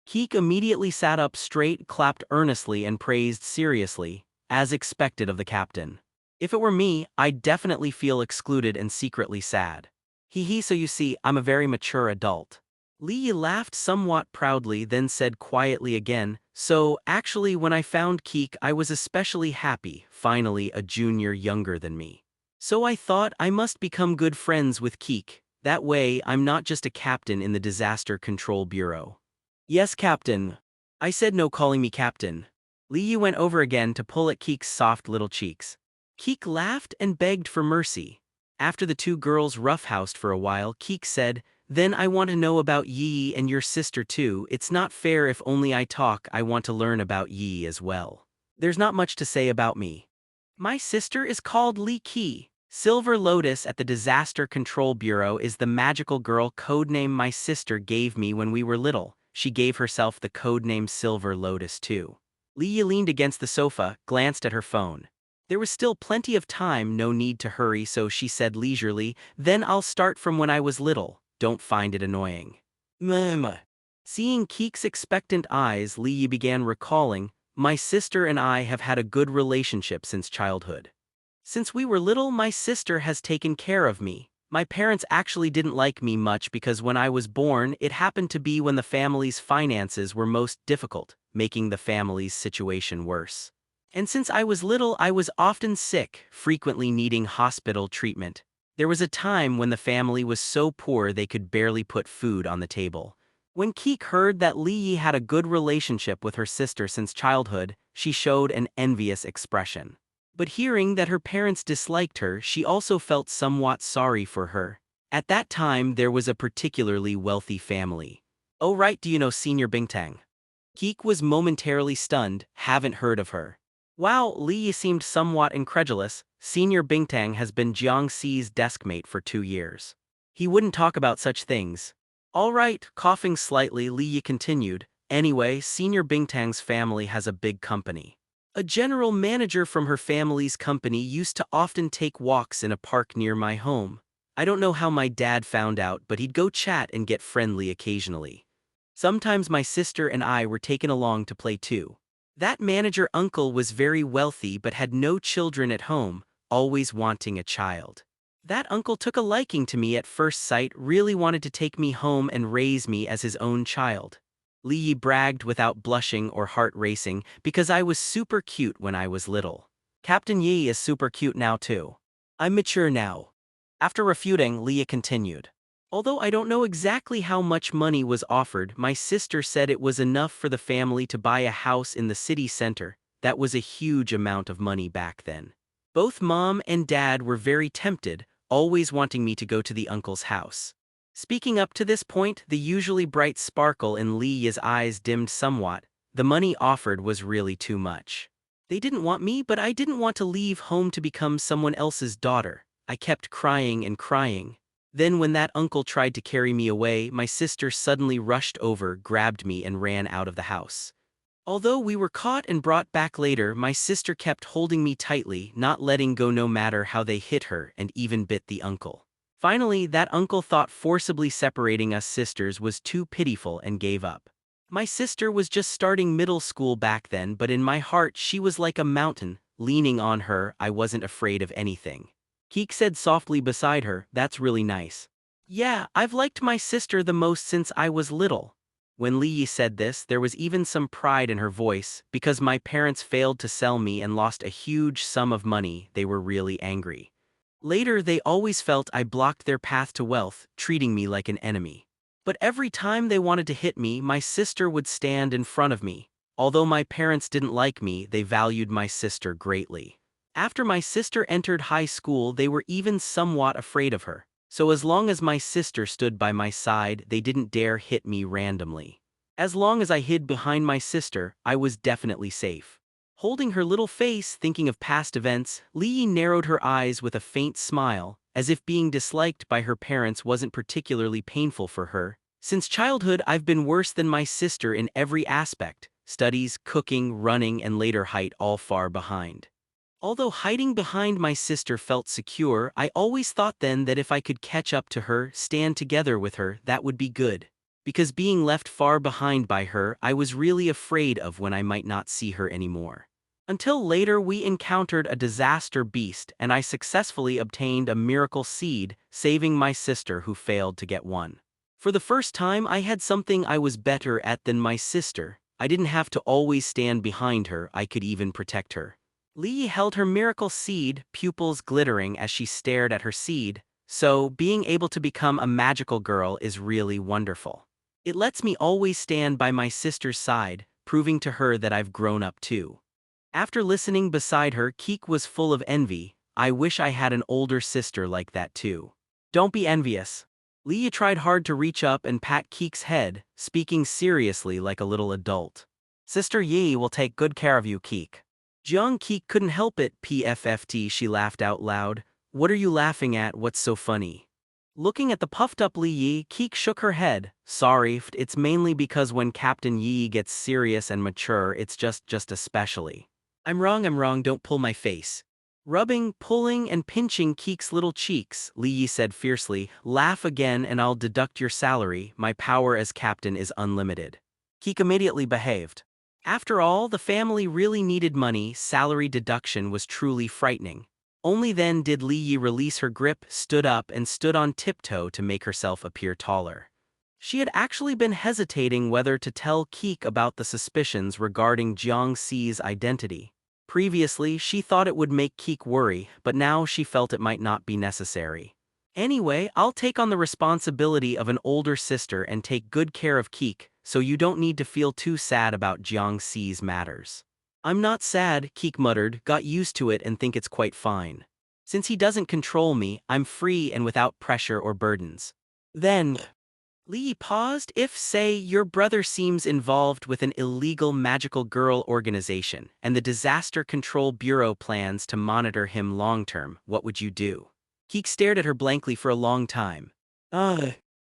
Keek immediately sat up straight, clapped earnestly, and praised seriously, as expected of the captain. If it were me, I'd definitely feel excluded and secretly sad. So you see, I'm a very mature adult. Lee laughed somewhat proudly, then said quietly again, so, actually when I found Keek I was especially happy, finally a junior younger than me. So I thought I must become good friends with Keek, that way I'm not just a captain in the Disaster Control Bureau. Yes, Captain. I said no calling me Captain. Lee went over again to pull at Keek's soft little cheeks. Keek laughed and begged for mercy. After the two girls roughhoused for a while, Keek said, then I want to know about Yi and your sister too. It's not fair if only I talk. I want to learn about Yi as well. There's not much to say about me. My sister is called Li Qi. Silver Lotus at the Disaster Control Bureau is the magical girl codename my sister gave me when we were little. She gave herself the codename Silver Lotus too. Li leaned against the sofa, glanced at her phone. There was still plenty of time, no need to hurry, so she said leisurely, then I'll start from when I was little. Don't find it annoying. Mama. Seeing Keek's expectant eyes, Li began recalling, my sister and I have had a good relationship since childhood. Since we were little, my sister has taken care of me. My parents actually didn't like me much because when I was born, it happened to be when the family's finances were most difficult, making the family's situation worse. And since I was little, I was often sick, frequently needing hospital treatment. There was a time when the family was so poor they could barely put food on the table. When Keek heard that Li had a good relationship with her sister since childhood, she showed an envious expression. But hearing that her parents disliked her, she also felt somewhat sorry for her. At that time, there was a particularly wealthy family. Oh right, do you know Senior Bingtang? Keek was momentarily stunned, haven't heard of her. Wow, Li seemed somewhat incredulous. Senior Bingtang has been Jiang Si's deskmate for 2 years. He wouldn't talk about such things. All right, coughing slightly, Li continued. Anyway, Senior Bingtang's family has a big company. A general manager from her family's company used to often take walks in a park near my home. I don't know how my dad found out, but he'd go chat and get friendly occasionally. Sometimes my sister and I were taken along to play too. That manager uncle was very wealthy but had no children at home, always wanting a child. That uncle took a liking to me at first sight, really wanted to take me home and raise me as his own child. Li bragged without blushing or heart racing because I was super cute when I was little. Captain Yi is super cute now too. I'm mature now. After refuting, Leah continued. Although I don't know exactly how much money was offered, my sister said it was enough for the family to buy a house in the city center. That was a huge amount of money back then. Both mom and dad were very tempted, always wanting me to go to the uncle's house. Speaking up to this point, the usually bright sparkle in Leah's eyes dimmed somewhat. The money offered was really too much. They didn't want me, but I didn't want to leave home to become someone else's daughter. I kept crying and crying. Then when that uncle tried to carry me away, my sister suddenly rushed over, grabbed me and ran out of the house. Although we were caught and brought back later, my sister kept holding me tightly, not letting go no matter how they hit her, and even bit the uncle. Finally, that uncle thought forcibly separating us sisters was too pitiful and gave up. My sister was just starting middle school back then, but in my heart she was like a mountain. Leaning on her, I wasn't afraid of anything. Keek said softly beside her, "That's really nice." Yeah, I've liked my sister the most since I was little. When Li said this, there was even some pride in her voice. Because my parents failed to sell me and lost a huge sum of money, they were really angry. Later, they always felt I blocked their path to wealth, treating me like an enemy. But every time they wanted to hit me, my sister would stand in front of me. Although my parents didn't like me, they valued my sister greatly. After my sister entered high school, they were even somewhat afraid of her. So as long as my sister stood by my side, they didn't dare hit me randomly. As long as I hid behind my sister, I was definitely safe. Holding her little face, thinking of past events, Lee narrowed her eyes with a faint smile, as if being disliked by her parents wasn't particularly painful for her. Since childhood, I've been worse than my sister in every aspect: studies, cooking, running, and later height, all far behind. Although hiding behind my sister felt secure, I always thought then that if I could catch up to her, stand together with her, that would be good. Because being left far behind by her, I was really afraid of when I might not see her anymore. Until later we encountered a disaster beast and I successfully obtained a miracle seed, saving my sister who failed to get one. For the first time I had something I was better at than my sister. I didn't have to always stand behind her, I could even protect her. Lee held her miracle seed, pupils glittering as she stared at her seed. So, being able to become a magical girl is really wonderful. It lets me always stand by my sister's side, proving to her that I've grown up too. After listening beside her, Keek was full of envy. I wish I had an older sister like that too. Don't be envious. Lee tried hard to reach up and pat Keek's head, speaking seriously like a little adult. Sister Yi will take good care of you, Keek. Jiang Keek couldn't help it, PFFT, she laughed out loud. What are you laughing at? What's so funny? Looking at the puffed-up Li Yi, Keek shook her head. Sorry, it's mainly because when Captain Yi gets serious and mature, it's just especially. I'm wrong, don't pull my face. Rubbing, pulling, and pinching Keek's little cheeks, Li Yi said fiercely, laugh again and I'll deduct your salary, my power as captain is unlimited. Keek immediately behaved. After all, the family really needed money, salary deduction was truly frightening. Only then did Li Yi release her grip, stood up, and stood on tiptoe to make herself appear taller. She had actually been hesitating whether to tell Keek about the suspicions regarding Jiang Si's identity. Previously, she thought it would make Keek worry, but now she felt it might not be necessary. Anyway, I'll take on the responsibility of an older sister and take good care of Keek, so you don't need to feel too sad about Jiang Si's matters. I'm not sad, Keek muttered, got used to it and think it's quite fine. Since he doesn't control me, I'm free and without pressure or burdens. Then, Lee paused. If, say, your brother seems involved with an illegal magical girl organization and the Disaster Control Bureau plans to monitor him long-term, what would you do? Keek stared at her blankly for a long time.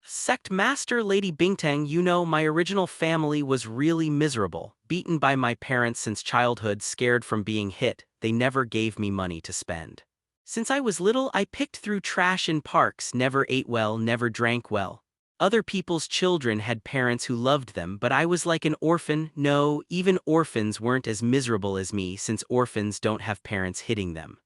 Sect Master Lady Bingtang, you know, my original family was really miserable, beaten by my parents since childhood, scared from being hit, they never gave me money to spend. Since I was little, I picked through trash in parks, never ate well, never drank well. Other people's children had parents who loved them, but I was like an orphan. No, even orphans weren't as miserable as me since orphans don't have parents hitting them.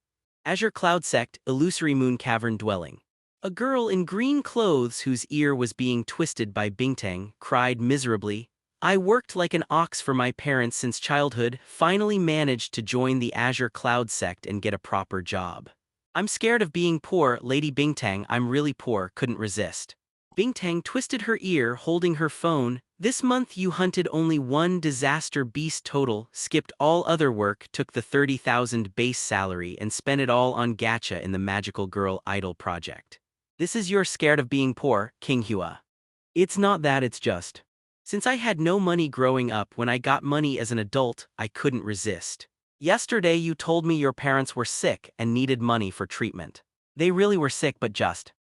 Azure Cloud Sect, Illusory Moon Cavern Dwelling. A girl in green clothes whose ear was being twisted by Bingtang cried miserably. I worked like an ox for my parents since childhood, finally managed to join the Azure Cloud Sect and get a proper job. I'm scared of being poor, Lady Bingtang, I'm really poor, couldn't resist. Bingtang twisted her ear, holding her phone. This month you hunted only one disaster beast total, skipped all other work, took the 30,000 base salary and spent it all on gacha in the Magical Girl Idol project. This is your scared of being poor, King Hua. It's not that, it's just. Since I had no money growing up, when I got money as an adult, I couldn't resist. Yesterday you told me your parents were sick and needed money for treatment. They really were sick, but just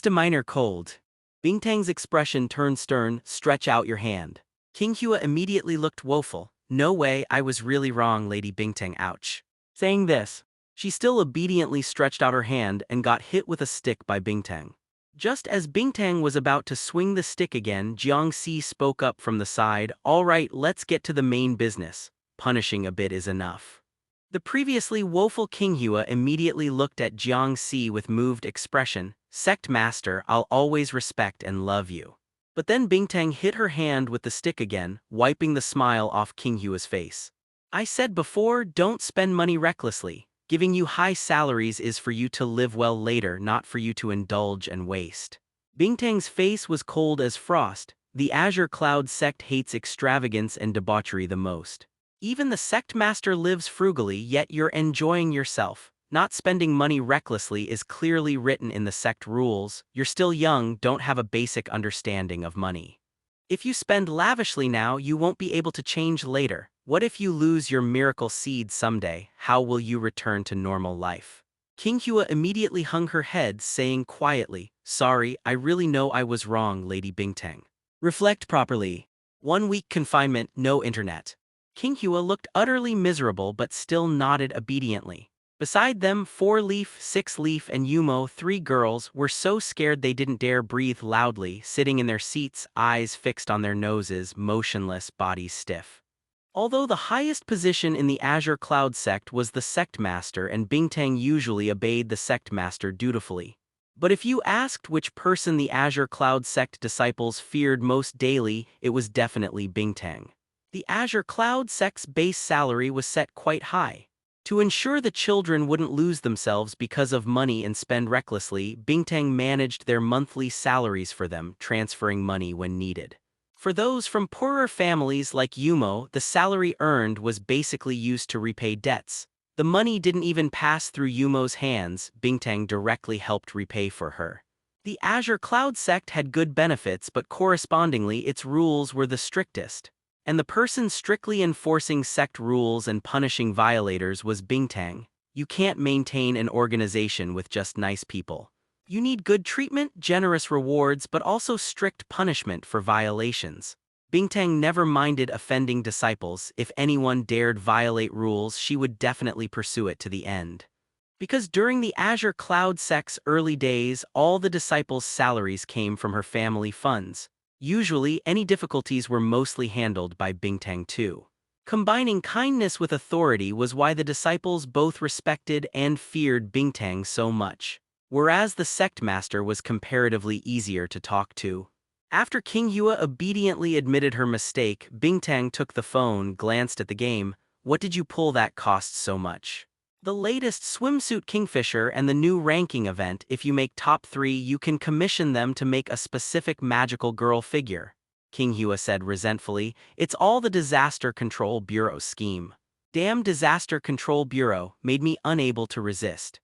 a minor cold. Bingtang's expression turned stern. Stretch out your hand. King Hua immediately looked woeful. No way, I was really wrong, Lady Bingtang, ouch. Saying this, she still obediently stretched out her hand and got hit with a stick by Bingtang. Just as Bingtang was about to swing the stick again, Jiang Si spoke up from the side. All right, let's get to the main business. Punishing a bit is enough. The previously woeful King Hua immediately looked at Jiang Si with moved expression. Sect Master, I'll always respect and love you. But then Bingtang hit her hand with the stick again, wiping the smile off King Hua's face. I said before, don't spend money recklessly. Giving you high salaries is for you to live well later, not for you to indulge and waste. Bingtang's face was cold as frost. The Azure Cloud sect hates extravagance and debauchery the most. Even the sect master lives frugally, yet you're enjoying yourself. Not spending money recklessly is clearly written in the sect rules. You're still young, don't have a basic understanding of money. If you spend lavishly now, you won't be able to change later. What if you lose your miracle seed someday? How will you return to normal life? King Hua immediately hung her head, saying quietly, "Sorry, I really know I was wrong, Lady Bingtang. Reflect properly. 1 week confinement, no internet." King Hua looked utterly miserable but still nodded obediently. Beside them, 4-Leaf, 6-Leaf, and Yumo, 3 girls, were so scared they didn't dare breathe loudly, sitting in their seats, eyes fixed on their noses, motionless, bodies stiff. Although the highest position in the Azure Cloud sect was the sect master, and Bingtang usually obeyed the sect master dutifully. But if you asked which person the Azure Cloud sect disciples feared most daily, it was definitely Bingtang. The Azure Cloud sect's base salary was set quite high. To ensure the children wouldn't lose themselves because of money and spend recklessly, Bingtang managed their monthly salaries for them, transferring money when needed. For those from poorer families like Yumo, the salary earned was basically used to repay debts. The money didn't even pass through Yumo's hands, Bingtang directly helped repay for her. The Azure Cloud sect had good benefits, but correspondingly its rules were the strictest. And the person strictly enforcing sect rules and punishing violators was Bingtang. You can't maintain an organization with just nice people. You need good treatment, generous rewards, but also strict punishment for violations. Bingtang never minded offending disciples. If anyone dared violate rules, she would definitely pursue it to the end. Because during the Azure Cloud sect's early days, all the disciples' salaries came from her family funds. Usually, any difficulties were mostly handled by Bingtang too. Combining kindness with authority was why the disciples both respected and feared Bingtang so much. Whereas the sect master was comparatively easier to talk to. After King Hua obediently admitted her mistake, Bingtang took the phone, glanced at the game. "What did you pull that costs so much?" "The latest swimsuit Kingfisher and the new ranking event. If you make top 3, you can commission them to make a specific magical girl figure," King Hua said resentfully. "It's all the Disaster Control Bureau's scheme." Damn Disaster Control Bureau made me unable to resist.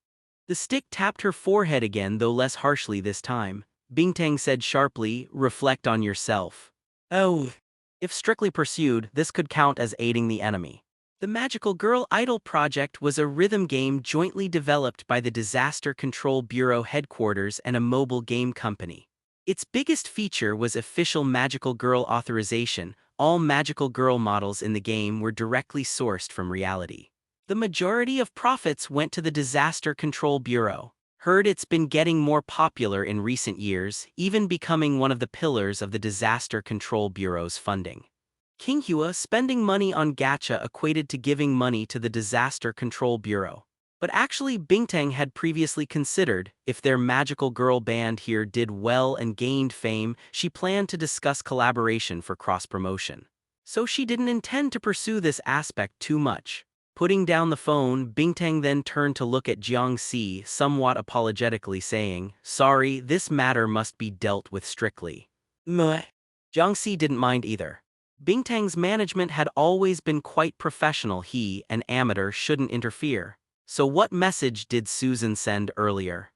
The stick tapped her forehead again, though less harshly this time. Bingtang said sharply, "Reflect on yourself." "Oh." If strictly pursued, this could count as aiding the enemy. The Magical Girl Idol project was a rhythm game jointly developed by the Disaster Control Bureau headquarters and a mobile game company. Its biggest feature was official Magical Girl authorization. All Magical Girl models in the game were directly sourced from reality. The majority of profits went to the Disaster Control Bureau. Heard it's been getting more popular in recent years, even becoming one of the pillars of the Disaster Control Bureau's funding. King Hua spending money on gacha equated to giving money to the Disaster Control Bureau. But actually Bingtang had previously considered, if their magical girl band here did well and gained fame, she planned to discuss collaboration for cross-promotion. So she didn't intend to pursue this aspect too much. Putting down the phone, Bingtang then turned to look at Jiang Si, somewhat apologetically saying, "Sorry, this matter must be dealt with strictly." Meh. Jiang Si didn't mind either. Bingtang's management had always been quite professional. He, an amateur, shouldn't interfere. So what message did Susan send earlier?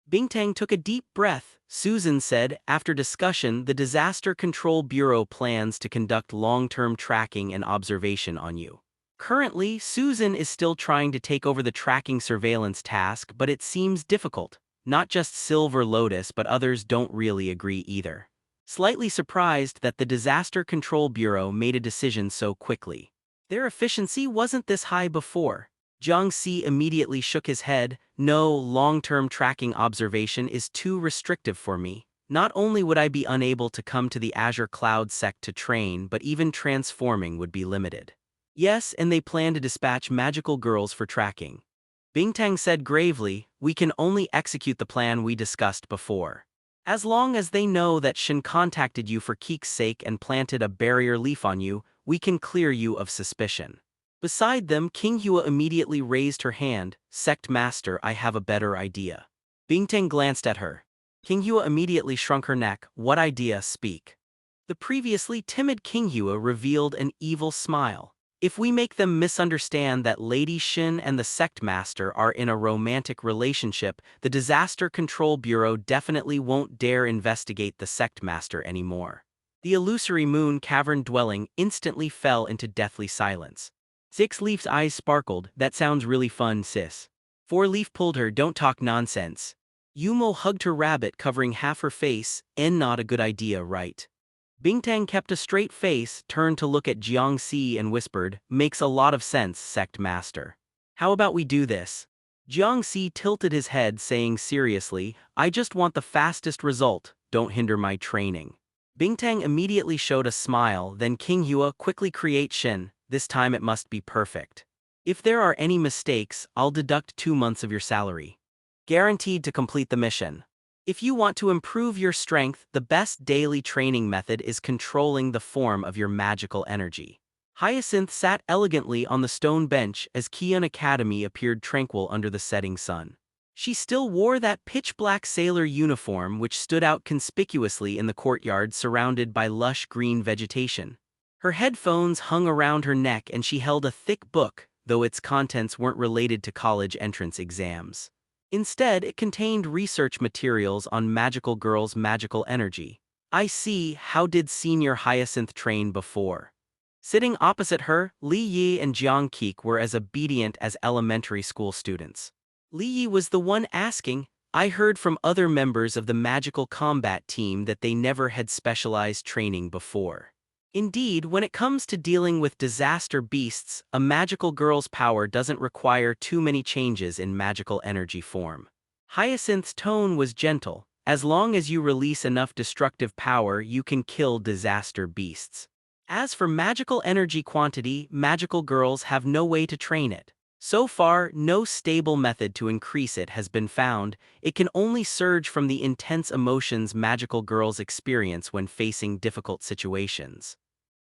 Bingtang took a deep breath. Susan said, "After discussion, the Disaster Control Bureau plans to conduct long-term tracking and observation on you." Currently, Susan is still trying to take over the tracking surveillance task, but it seems difficult. Not just Silver Lotus, but others don't really agree either. Slightly surprised that the Disaster Control Bureau made a decision so quickly. Their efficiency wasn't this high before. Jiang Si immediately shook his head. "No, long-term tracking observation is too restrictive for me. Not only would I be unable to come to the Azure Cloud sect to train, but even transforming would be limited." "Yes, and they plan to dispatch magical girls for tracking." Bingtang said gravely, "We can only execute the plan we discussed before. As long as they know that Shen contacted you for Keek's sake and planted a barrier leaf on you, we can clear you of suspicion." Beside them, King Hua immediately raised her hand. "Sect Master, I have a better idea." Bingtang glanced at her. Qinghua immediately shrunk her neck. What idea? Speak. The previously timid Qinghua revealed an evil smile. If we make them misunderstand that Lady Shin and the sect master are in a romantic relationship, the Disaster Control Bureau definitely won't dare investigate the sect master anymore. The illusory moon cavern dwelling instantly fell into deathly silence. Six-Leaf's eyes sparkled. That sounds really fun, sis. Four-Leaf pulled her, don't talk nonsense. Yumo hugged her rabbit covering half her face, and not a good idea, right? Bingtang kept a straight face, turned to look at Jiang Si and whispered, makes a lot of sense, sect master. How about we do this? Jiang Si tilted his head saying seriously, I just want the fastest result, don't hinder my training. Bingtang immediately showed a smile, then Qinghua quickly create Shin, this time it must be perfect. If there are any mistakes, I'll deduct 2 months of your salary. Guaranteed to complete the mission. If you want to improve your strength, the best daily training method is controlling the form of your magical energy. Hyacinth sat elegantly on the stone bench as Kian Academy appeared tranquil under the setting sun. She still wore that pitch-black sailor uniform which stood out conspicuously in the courtyard surrounded by lush green vegetation. Her headphones hung around her neck and she held a thick book, though its contents weren't related to college entrance exams. Instead, it contained research materials on magical girls' magical energy. I see, how did Senior Hyacinth train before? Sitting opposite her, Li Yi and Jiang Keek were as obedient as elementary school students. Li Yi was the one asking, I heard from other members of the magical combat team that they never had specialized training before. Indeed, when it comes to dealing with disaster beasts, a magical girl's power doesn't require too many changes in magical energy form. Hyacinth's tone was gentle. As long as you release enough destructive power, you can kill disaster beasts. As for magical energy quantity, magical girls have no way to train it. So far, no stable method to increase it has been found. It can only surge from the intense emotions magical girls experience when facing difficult situations.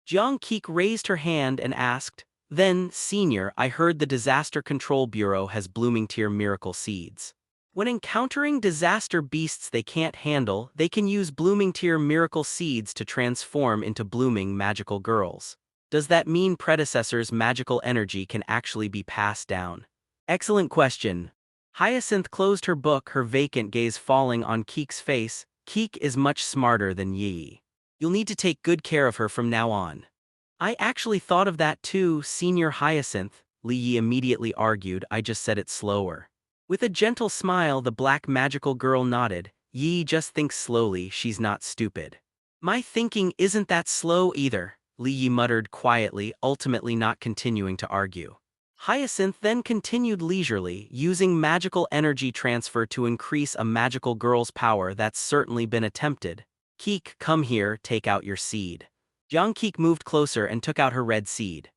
Jiang Keek raised her hand and asked, then, Senior, I heard the Disaster Control Bureau has blooming tier miracle seeds. When encountering disaster beasts they can't handle, they can use blooming tier miracle seeds to transform into blooming magical girls. Does that mean predecessors' magical energy can actually be passed down? Excellent question. Hyacinth closed her book, her vacant gaze falling on Keek's face. Keek is much smarter than Yi. You'll need to take good care of her from now on. I actually thought of that too, Senior Hyacinth, Li Yi immediately argued, I just said it slower. With a gentle smile the black magical girl nodded, Yi just thinks slowly, she's not stupid. My thinking isn't that slow either, Li Yi muttered quietly, ultimately not continuing to argue. Hyacinth then continued leisurely, using magical energy transfer to increase a magical girl's power. That's certainly been attempted. Keek, come here, take out your seed. Jiang Keek moved closer and took out her red seed.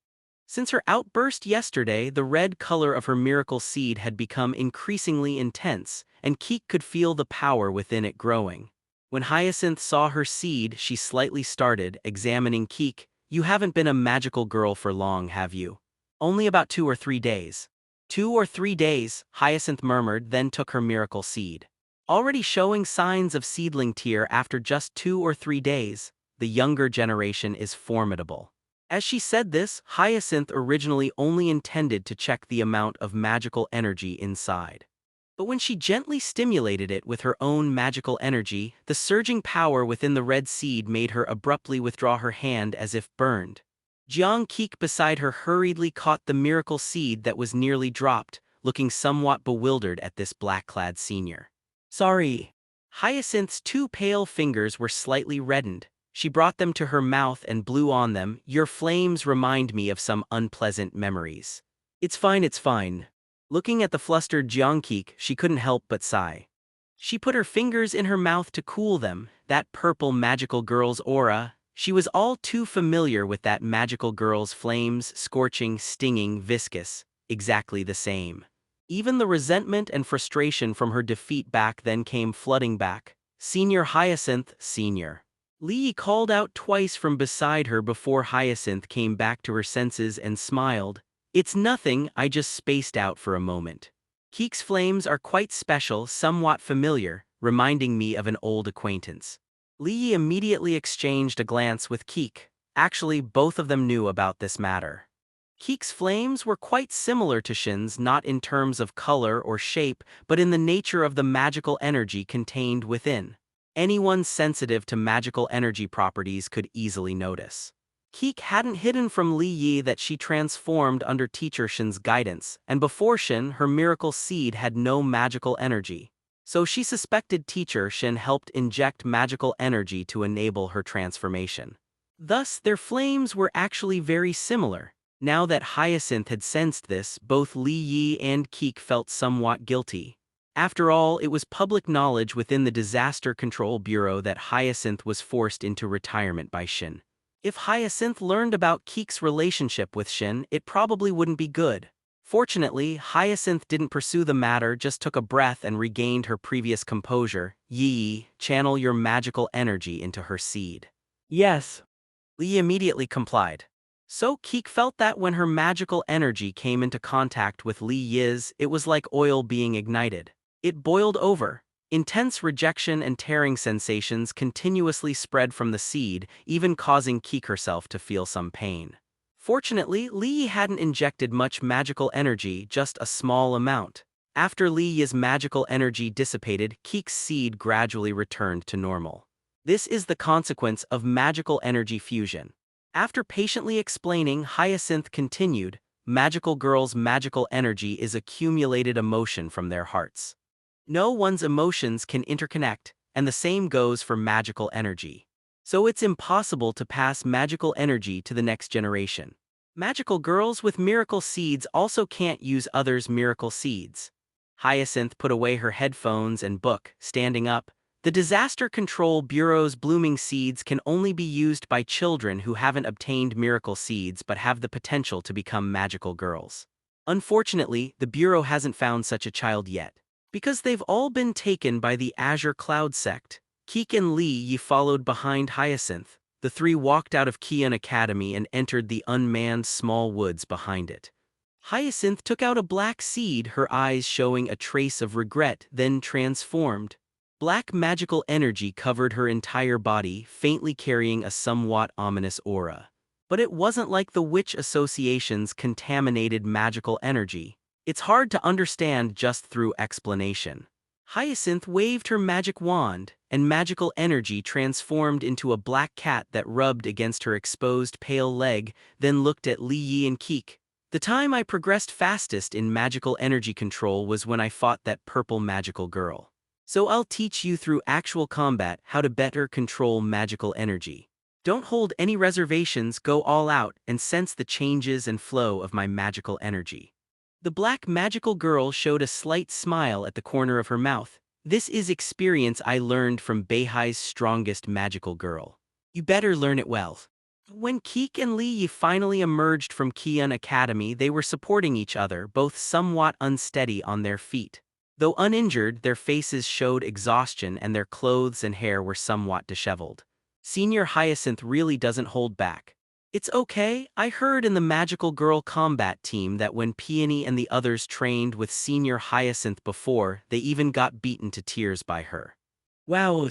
Since her outburst yesterday, the red color of her miracle seed had become increasingly intense, and Keek could feel the power within it growing. When Hyacinth saw her seed, she slightly started, examining Keek. You haven't been a magical girl for long, have you? Only about 2 or 3 days. 2 or 3 days, Hyacinth murmured, then took her miracle seed. Already showing signs of seedling tier after just 2 or 3 days, the younger generation is formidable. As she said this, Hyacinth originally only intended to check the amount of magical energy inside. But when she gently stimulated it with her own magical energy, the surging power within the red seed made her abruptly withdraw her hand as if burned. Jiang Keek beside her hurriedly caught the miracle seed that was nearly dropped, looking somewhat bewildered at this black-clad senior. Sorry. Hyacinth's 2 pale fingers were slightly reddened. She brought them to her mouth and blew on them. Your flames remind me of some unpleasant memories. It's fine, it's fine. Looking at the flustered Jiang Keek, she couldn't help but sigh. She put her fingers in her mouth to cool them, that purple magical girl's aura. She was all too familiar with that magical girl's flames, scorching, stinging, viscous, exactly the same. Even the resentment and frustration from her defeat back then came flooding back. Senior Hyacinth, Senior. Li called out twice from beside her before Hyacinth came back to her senses and smiled. It's nothing, I just spaced out for a moment. Keek's flames are quite special, somewhat familiar, reminding me of an old acquaintance. Li Yi immediately exchanged a glance with Keek. Actually, both of them knew about this matter. Keek's flames were quite similar to Shin's, not in terms of color or shape, but in the nature of the magical energy contained within. Anyone sensitive to magical energy properties could easily notice. Keek hadn't hidden from Li Yi that she transformed under teacher Shin's guidance, and before Shin, her miracle seed had no magical energy. So she suspected teacher Shin helped inject magical energy to enable her transformation. Thus, their flames were actually very similar. Now that Hyacinth had sensed this, both Li Yi and Keek felt somewhat guilty. After all, it was public knowledge within the Disaster Control Bureau that Hyacinth was forced into retirement by Shin. If Hyacinth learned about Keek's relationship with Shin, it probably wouldn't be good. Fortunately, Hyacinth didn't pursue the matter, just took a breath and regained her previous composure. Yi, channel your magical energy into her seed. Yes. Li immediately complied. So Keek felt that when her magical energy came into contact with Li Yi's, it was like oil being ignited. It boiled over. Intense rejection and tearing sensations continuously spread from the seed, even causing Keek herself to feel some pain. Fortunately, Li Yi hadn't injected much magical energy, just a small amount. After Li Yi's magical energy dissipated, Keek's seed gradually returned to normal. This is the consequence of magical energy fusion. After patiently explaining, Hyacinth continued, magical girls' magical energy is accumulated emotion from their hearts. No one's emotions can interconnect, and the same goes for magical energy. So it's impossible to pass magical energy to the next generation. Magical girls with miracle seeds also can't use others' miracle seeds. Hyacinth put away her headphones and book, standing up. The Disaster Control Bureau's blooming seeds can only be used by children who haven't obtained miracle seeds but have the potential to become magical girls. Unfortunately, the Bureau hasn't found such a child yet. Because they've all been taken by the Azure Cloud sect, Keek and Li Yi followed behind Hyacinth. The three walked out of Qian Academy and entered the unmanned small woods behind it. Hyacinth took out a black seed, her eyes showing a trace of regret, then transformed. Black magical energy covered her entire body, faintly carrying a somewhat ominous aura. But it wasn't like the Witch Association's contaminated magical energy. It's hard to understand just through explanation. Hyacinth waved her magic wand, and magical energy transformed into a black cat that rubbed against her exposed pale leg, then looked at Li Yi and Keek. The time I progressed fastest in magical energy control was when I fought that purple magical girl. So I'll teach you through actual combat how to better control magical energy. Don't hold any reservations, go all out and sense the changes and flow of my magical energy. The black magical girl showed a slight smile at the corner of her mouth. This is experience I learned from Beihai's strongest magical girl. You better learn it well. When Keek and Li Yi finally emerged from Qian Academy, they were supporting each other, both somewhat unsteady on their feet. Though uninjured, their faces showed exhaustion and their clothes and hair were somewhat disheveled. Senior Hyacinth really doesn't hold back. It's okay, I heard in the magical girl combat team that when Peony and the others trained with Senior Hyacinth before, they even got beaten to tears by her. Wow.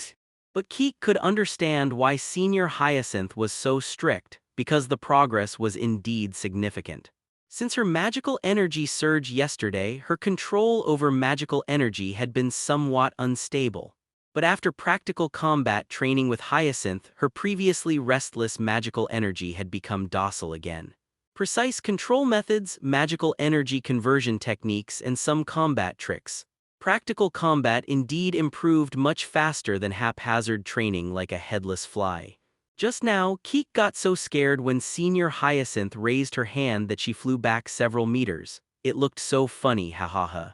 But Keek could understand why Senior Hyacinth was so strict, because the progress was indeed significant. Since her magical energy surge yesterday, her control over magical energy had been somewhat unstable. But after practical combat training with Hyacinth, her previously restless magical energy had become docile again. Precise control methods, magical energy conversion techniques, and some combat tricks. Practical combat indeed improved much faster than haphazard training like a headless fly. Just now, Keek got so scared when Senior Hyacinth raised her hand that she flew back several meters. It looked so funny, ha.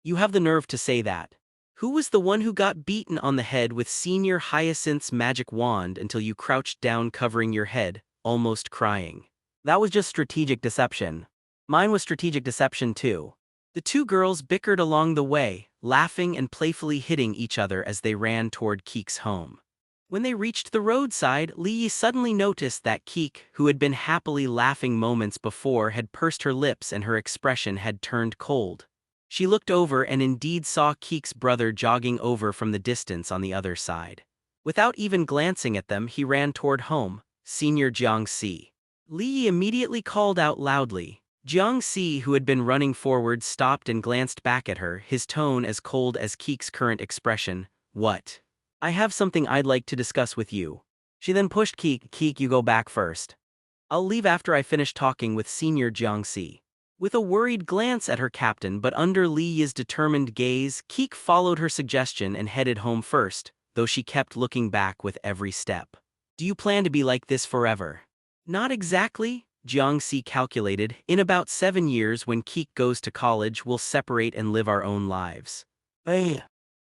You have the nerve to say that. Who was the one who got beaten on the head with Senior Hyacinth's magic wand until you crouched down covering your head, almost crying? That was just strategic deception. Mine was strategic deception too. The two girls bickered along the way, laughing and playfully hitting each other as they ran toward Keek's home. When they reached the roadside, Li Yi suddenly noticed that Keek, who had been happily laughing moments before, had pursed her lips and her expression had turned cold. She looked over and indeed saw Keek's brother jogging over from the distance on the other side. Without even glancing at them, he ran toward home, Senior Jiang Si. Li immediately called out loudly. Jiang Si, who had been running forward, stopped and glanced back at her, his tone as cold as Keek's current expression. What? I have something I'd like to discuss with you. She then pushed Keek. Keek, you go back first. I'll leave after I finish talking with Senior Jiang Si. With a worried glance at her captain but under Li Yi's determined gaze, Keek followed her suggestion and headed home first, though she kept looking back with every step. Do you plan to be like this forever? Not exactly, Jiang Si calculated. In about 7 years when Keek goes to college, we'll separate and live our own lives. Hey.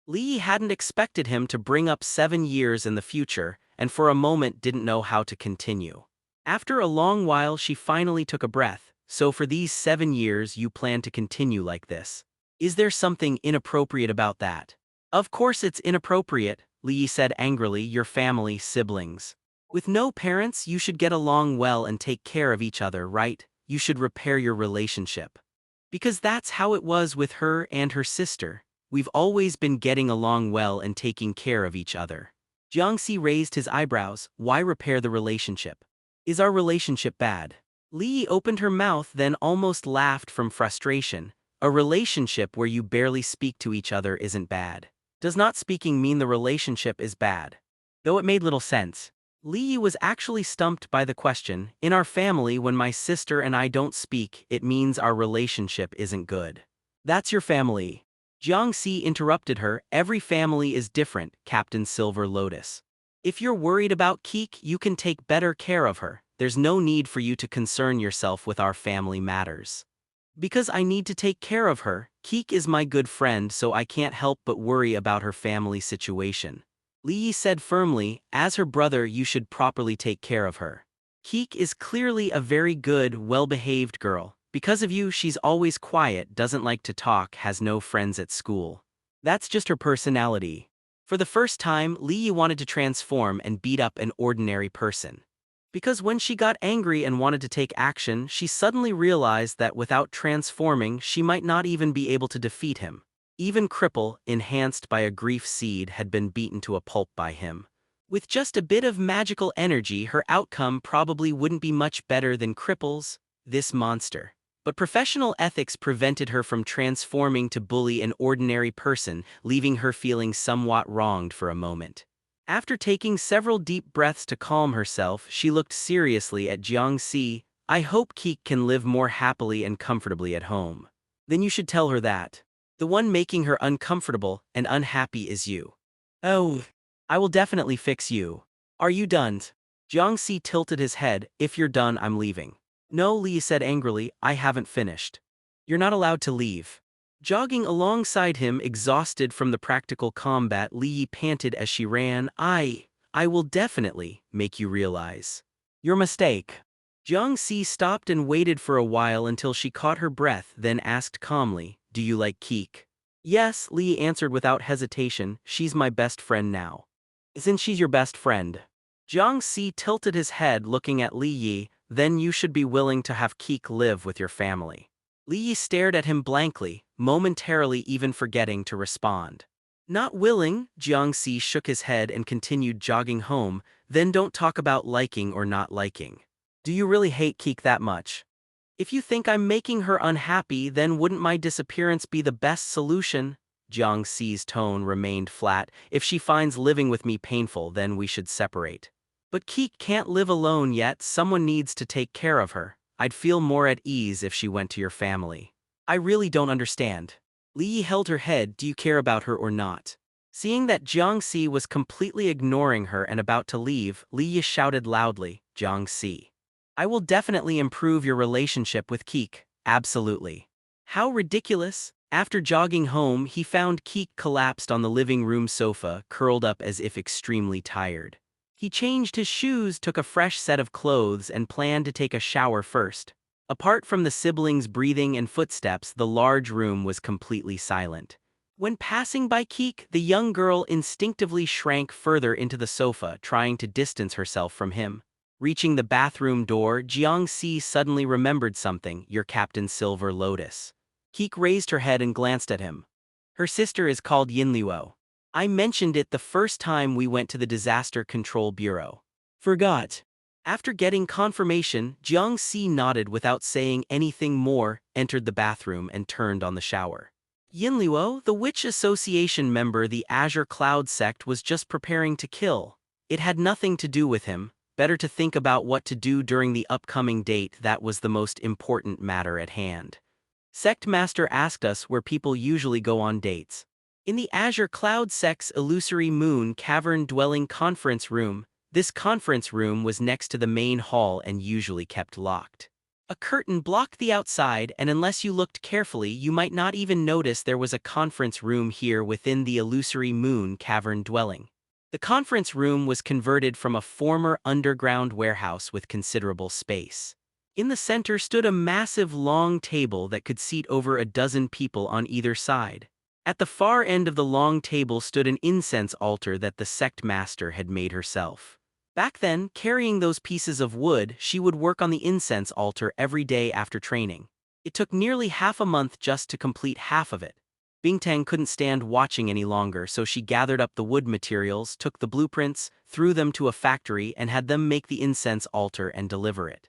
Li hadn't expected him to bring up 7 years in the future, and for a moment didn't know how to continue. After a long while she finally took a breath. So for these 7 years you plan to continue like this. Is there something inappropriate about that? Of course it's inappropriate, Li said angrily, your family, siblings. With no parents you should get along well and take care of each other, right? You should repair your relationship. Because that's how it was with her and her sister. We've always been getting along well and taking care of each other. Jiang Si raised his eyebrows. Why repair the relationship? Is our relationship bad? Li opened her mouth then almost laughed from frustration. A relationship where you barely speak to each other isn't bad. Does not speaking mean the relationship is bad? Though it made little sense. Li was actually stumped by the question. In our family, when my sister and I don't speak, it means our relationship isn't good. That's your family. Jiang Si interrupted her. Every family is different, Captain Silver Lotus. If you're worried about Keek, you can take better care of her. There's no need for you to concern yourself with our family matters. Because I need to take care of her, Keek is my good friend, so I can't help but worry about her family situation. Li said firmly, as her brother you should properly take care of her. Keek is clearly a very good, well-behaved girl. Because of you she's always quiet, doesn't like to talk, has no friends at school. That's just her personality. For the first time, Li wanted to transform and beat up an ordinary person. Because when she got angry and wanted to take action, she suddenly realized that without transforming, she might not even be able to defeat him. Even Cripple, enhanced by a grief seed, had been beaten to a pulp by him. With just a bit of magical energy, her outcome probably wouldn't be much better than Cripple's, this monster. But professional ethics prevented her from transforming to bully an ordinary person, leaving her feeling somewhat wronged for a moment. After taking several deep breaths to calm herself, she looked seriously at Jiang Si. I hope Keek can live more happily and comfortably at home. Then you should tell her that. The one making her uncomfortable and unhappy is you. Oh, I will definitely fix you. Are you done? Jiang Si tilted his head. If you're done, I'm leaving. No, Li said angrily, I haven't finished. You're not allowed to leave. Jogging alongside him, exhausted from the practical combat, Li panted as she ran. I will definitely make you realize your mistake. Jiang Si stopped and waited for a while until she caught her breath, then asked calmly, do you like Keek? Yes, Li answered without hesitation, she's my best friend now. Isn't she your best friend? Jiang Si tilted his head looking at Li Yi, then you should be willing to have Keek live with your family. Li Yi stared at him blankly, momentarily even forgetting to respond. Not willing, Jiang Si shook his head and continued jogging home, then don't talk about liking or not liking. Do you really hate Keek that much? If you think I'm making her unhappy, then wouldn't my disappearance be the best solution? Jiang Si's tone remained flat. If she finds living with me painful, then we should separate. But Keek can't live alone yet, someone needs to take care of her. I'd feel more at ease if she went to your family. I really don't understand. Li held her head, do you care about her or not? Seeing that Jiang Si was completely ignoring her and about to leave, Li shouted loudly, Jiang Si. I will definitely improve your relationship with Keek, absolutely. How ridiculous! After jogging home, he found Keek collapsed on the living room sofa, curled up as if extremely tired. He changed his shoes, took a fresh set of clothes, and planned to take a shower first. Apart from the siblings' breathing and footsteps, the large room was completely silent. When passing by Keek, the young girl instinctively shrank further into the sofa, trying to distance herself from him. Reaching the bathroom door, Jiang Si suddenly remembered something, your Captain Silver Lotus. Keek raised her head and glanced at him. Her sister is called Yinluo. I mentioned it the first time we went to the Disaster Control Bureau. Forgot. After getting confirmation, Jiang Si nodded without saying anything more, entered the bathroom and turned on the shower. Yinluo, the Witch Association member the Azure Cloud sect was just preparing to kill. It had nothing to do with him. Better to think about what to do during the upcoming date. That was the most important matter at hand. Sect Master asked us where people usually go on dates. In the Azure Cloud sect's illusory moon cavern dwelling conference room. This conference room was next to the main hall and usually kept locked. A curtain blocked the outside, and unless you looked carefully, you might not even notice there was a conference room here within the illusory moon cavern dwelling. The conference room was converted from a former underground warehouse with considerable space. In the center stood a massive long table that could seat over a dozen people on either side. At the far end of the long table stood an incense altar that the sect master had made herself. Back then, carrying those pieces of wood, she would work on the incense altar every day after training. It took nearly half a month just to complete half of it. Bingtang couldn't stand watching any longer, so she gathered up the wood materials, took the blueprints, threw them to a factory, and had them make the incense altar and deliver it.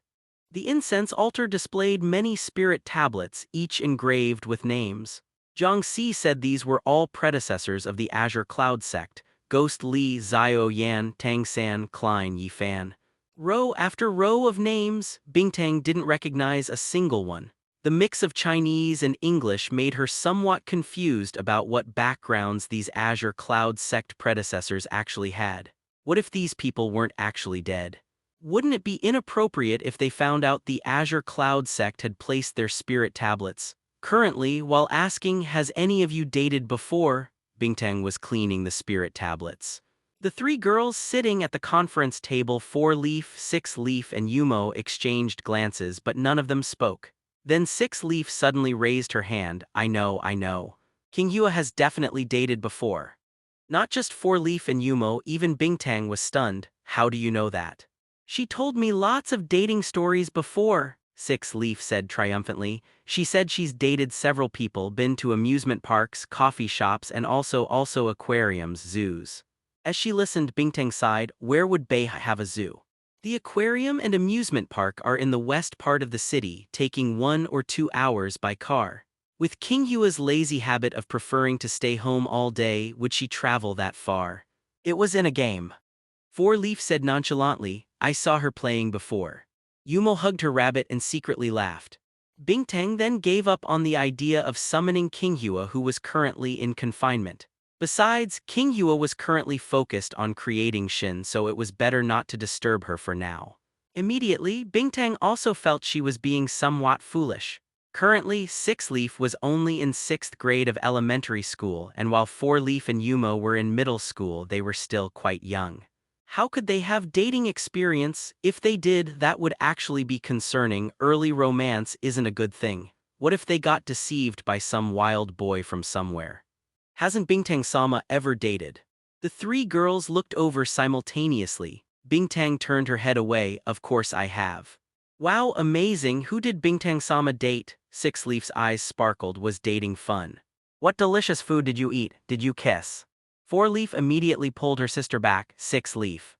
The incense altar displayed many spirit tablets, each engraved with names. Jiang Si said these were all predecessors of the Azure Cloud sect: Ghost Li, Zio Yan, Tang San, Klein Yifan. Row after row of names, Bingtang didn't recognize a single one. The mix of Chinese and English made her somewhat confused about what backgrounds these Azure Cloud sect predecessors actually had. What if these people weren't actually dead? Wouldn't it be inappropriate if they found out the Azure Cloud sect had placed their spirit tablets? Currently, while asking, "Has any of you dated before?" Bingtang was cleaning the spirit tablets. The three girls sitting at the conference table, 4-Leaf, 6-Leaf, and Yumo, exchanged glances, but none of them spoke. Then 6-Leaf suddenly raised her hand. I know. King Hua has definitely dated before. Not just 4-Leaf and Yumo, even Bingtang was stunned. How do you know that? She told me lots of dating stories before, 6-Leaf said triumphantly. She said she's dated several people, been to amusement parks, coffee shops, and also aquariums, zoos. As she listened, Bingtang sighed. Where would Bei have a zoo? The aquarium and amusement park are in the west part of the city, taking 1 or 2 hours by car. With King Hua's lazy habit of preferring to stay home all day, would she travel that far? It was in a game. 4-Leaf said nonchalantly. I saw her playing before. Yumo hugged her rabbit and secretly laughed. Bingtang then gave up on the idea of summoning King Hua, who was currently in confinement. Besides, King Hua was currently focused on creating Shin, so it was better not to disturb her for now. Immediately, Bingtang also felt she was being somewhat foolish. Currently, 6-Leaf was only in 6th grade of elementary school, and while 4-Leaf and Yumo were in middle school, they were still quite young. How could they have dating experience? If they did, that would actually be concerning. Early romance isn't a good thing. What if they got deceived by some wild boy from somewhere? Hasn't Bingtang-sama ever dated? The three girls looked over simultaneously. Bingtang turned her head away. Of course I have. Wow, amazing. Who did Bingtang-sama date? 6-Leaf's eyes sparkled. Was dating fun? What delicious food did you eat? Did you kiss? 4-Leaf immediately pulled her sister back. 6-Leaf.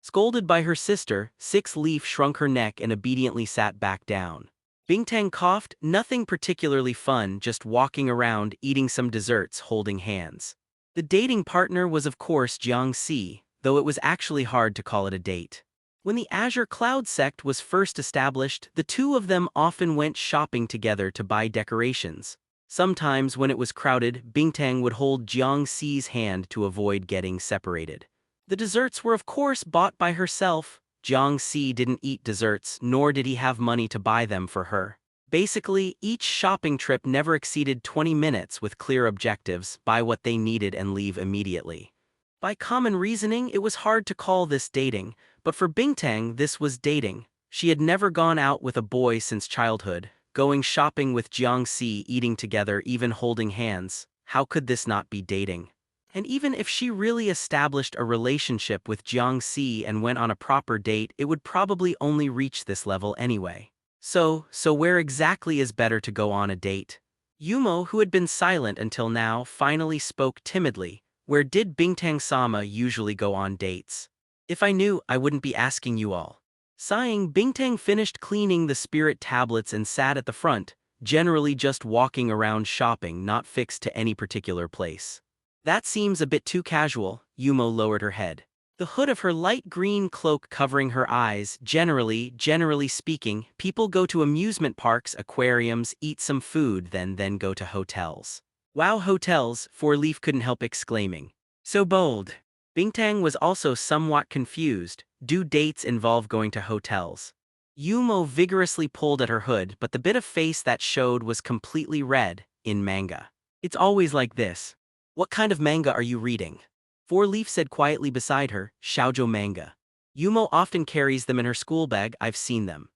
Scolded by her sister, 6-Leaf shrunk her neck and obediently sat back down. Bingtang coughed. Nothing particularly fun, just walking around, eating some desserts, holding hands. The dating partner was of course Jiang Si, though it was actually hard to call it a date. When the Azure Cloud sect was first established, the two of them often went shopping together to buy decorations. Sometimes when it was crowded, Bingtang would hold Jiang Si's hand to avoid getting separated. The desserts were of course bought by herself. Jiang Si didn't eat desserts, nor did he have money to buy them for her. Basically, each shopping trip never exceeded 20 minutes with clear objectives: buy what they needed and leave immediately. By common reasoning, it was hard to call this dating, but for Bingtang this was dating. She had never gone out with a boy since childhood. Going shopping with Jiang Si, eating together, even holding hands. How could this not be dating? And even if she really established a relationship with Jiang Si and went on a proper date, it would probably only reach this level anyway. So where exactly is better to go on a date? Yumo, who had been silent until now, finally spoke timidly. Where did Bingtang-sama usually go on dates? If I knew, I wouldn't be asking you all. Sighing, Bingtang finished cleaning the spirit tablets and sat at the front, generally just walking around shopping, not fixed to any particular place. That seems a bit too casual. Yumo lowered her head. The hood of her light green cloak covering her eyes. Generally speaking, people go to amusement parks, aquariums, eat some food, then go to hotels. Wow, hotels, Four Leaf couldn't help exclaiming. So bold. Bingtang was also somewhat confused. Do dates involve going to hotels? Yumo vigorously pulled at her hood, but the bit of face that showed was completely red. In manga. It's always like this. What kind of manga are you reading? Four Leaf said quietly beside her, shoujo manga. Yumo often carries them in her school bag, I've seen them.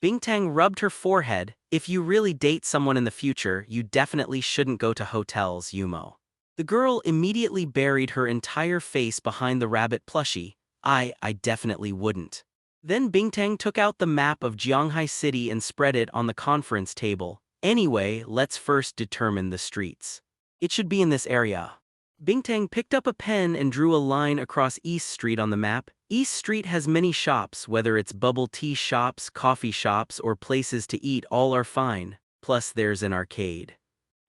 Bingtang rubbed her forehead. If you really date someone in the future, you definitely shouldn't go to hotels, Yumo. The girl immediately buried her entire face behind the rabbit plushie. I definitely wouldn't. Then Bingtang took out the map of Jianghai City and spread it on the conference table. Anyway, let's first determine the streets. It should be in this area. Bingtang picked up a pen and drew a line across East Street on the map. East Street has many shops, whether it's bubble tea shops, coffee shops, or places to eat, all are fine. Plus there's an arcade.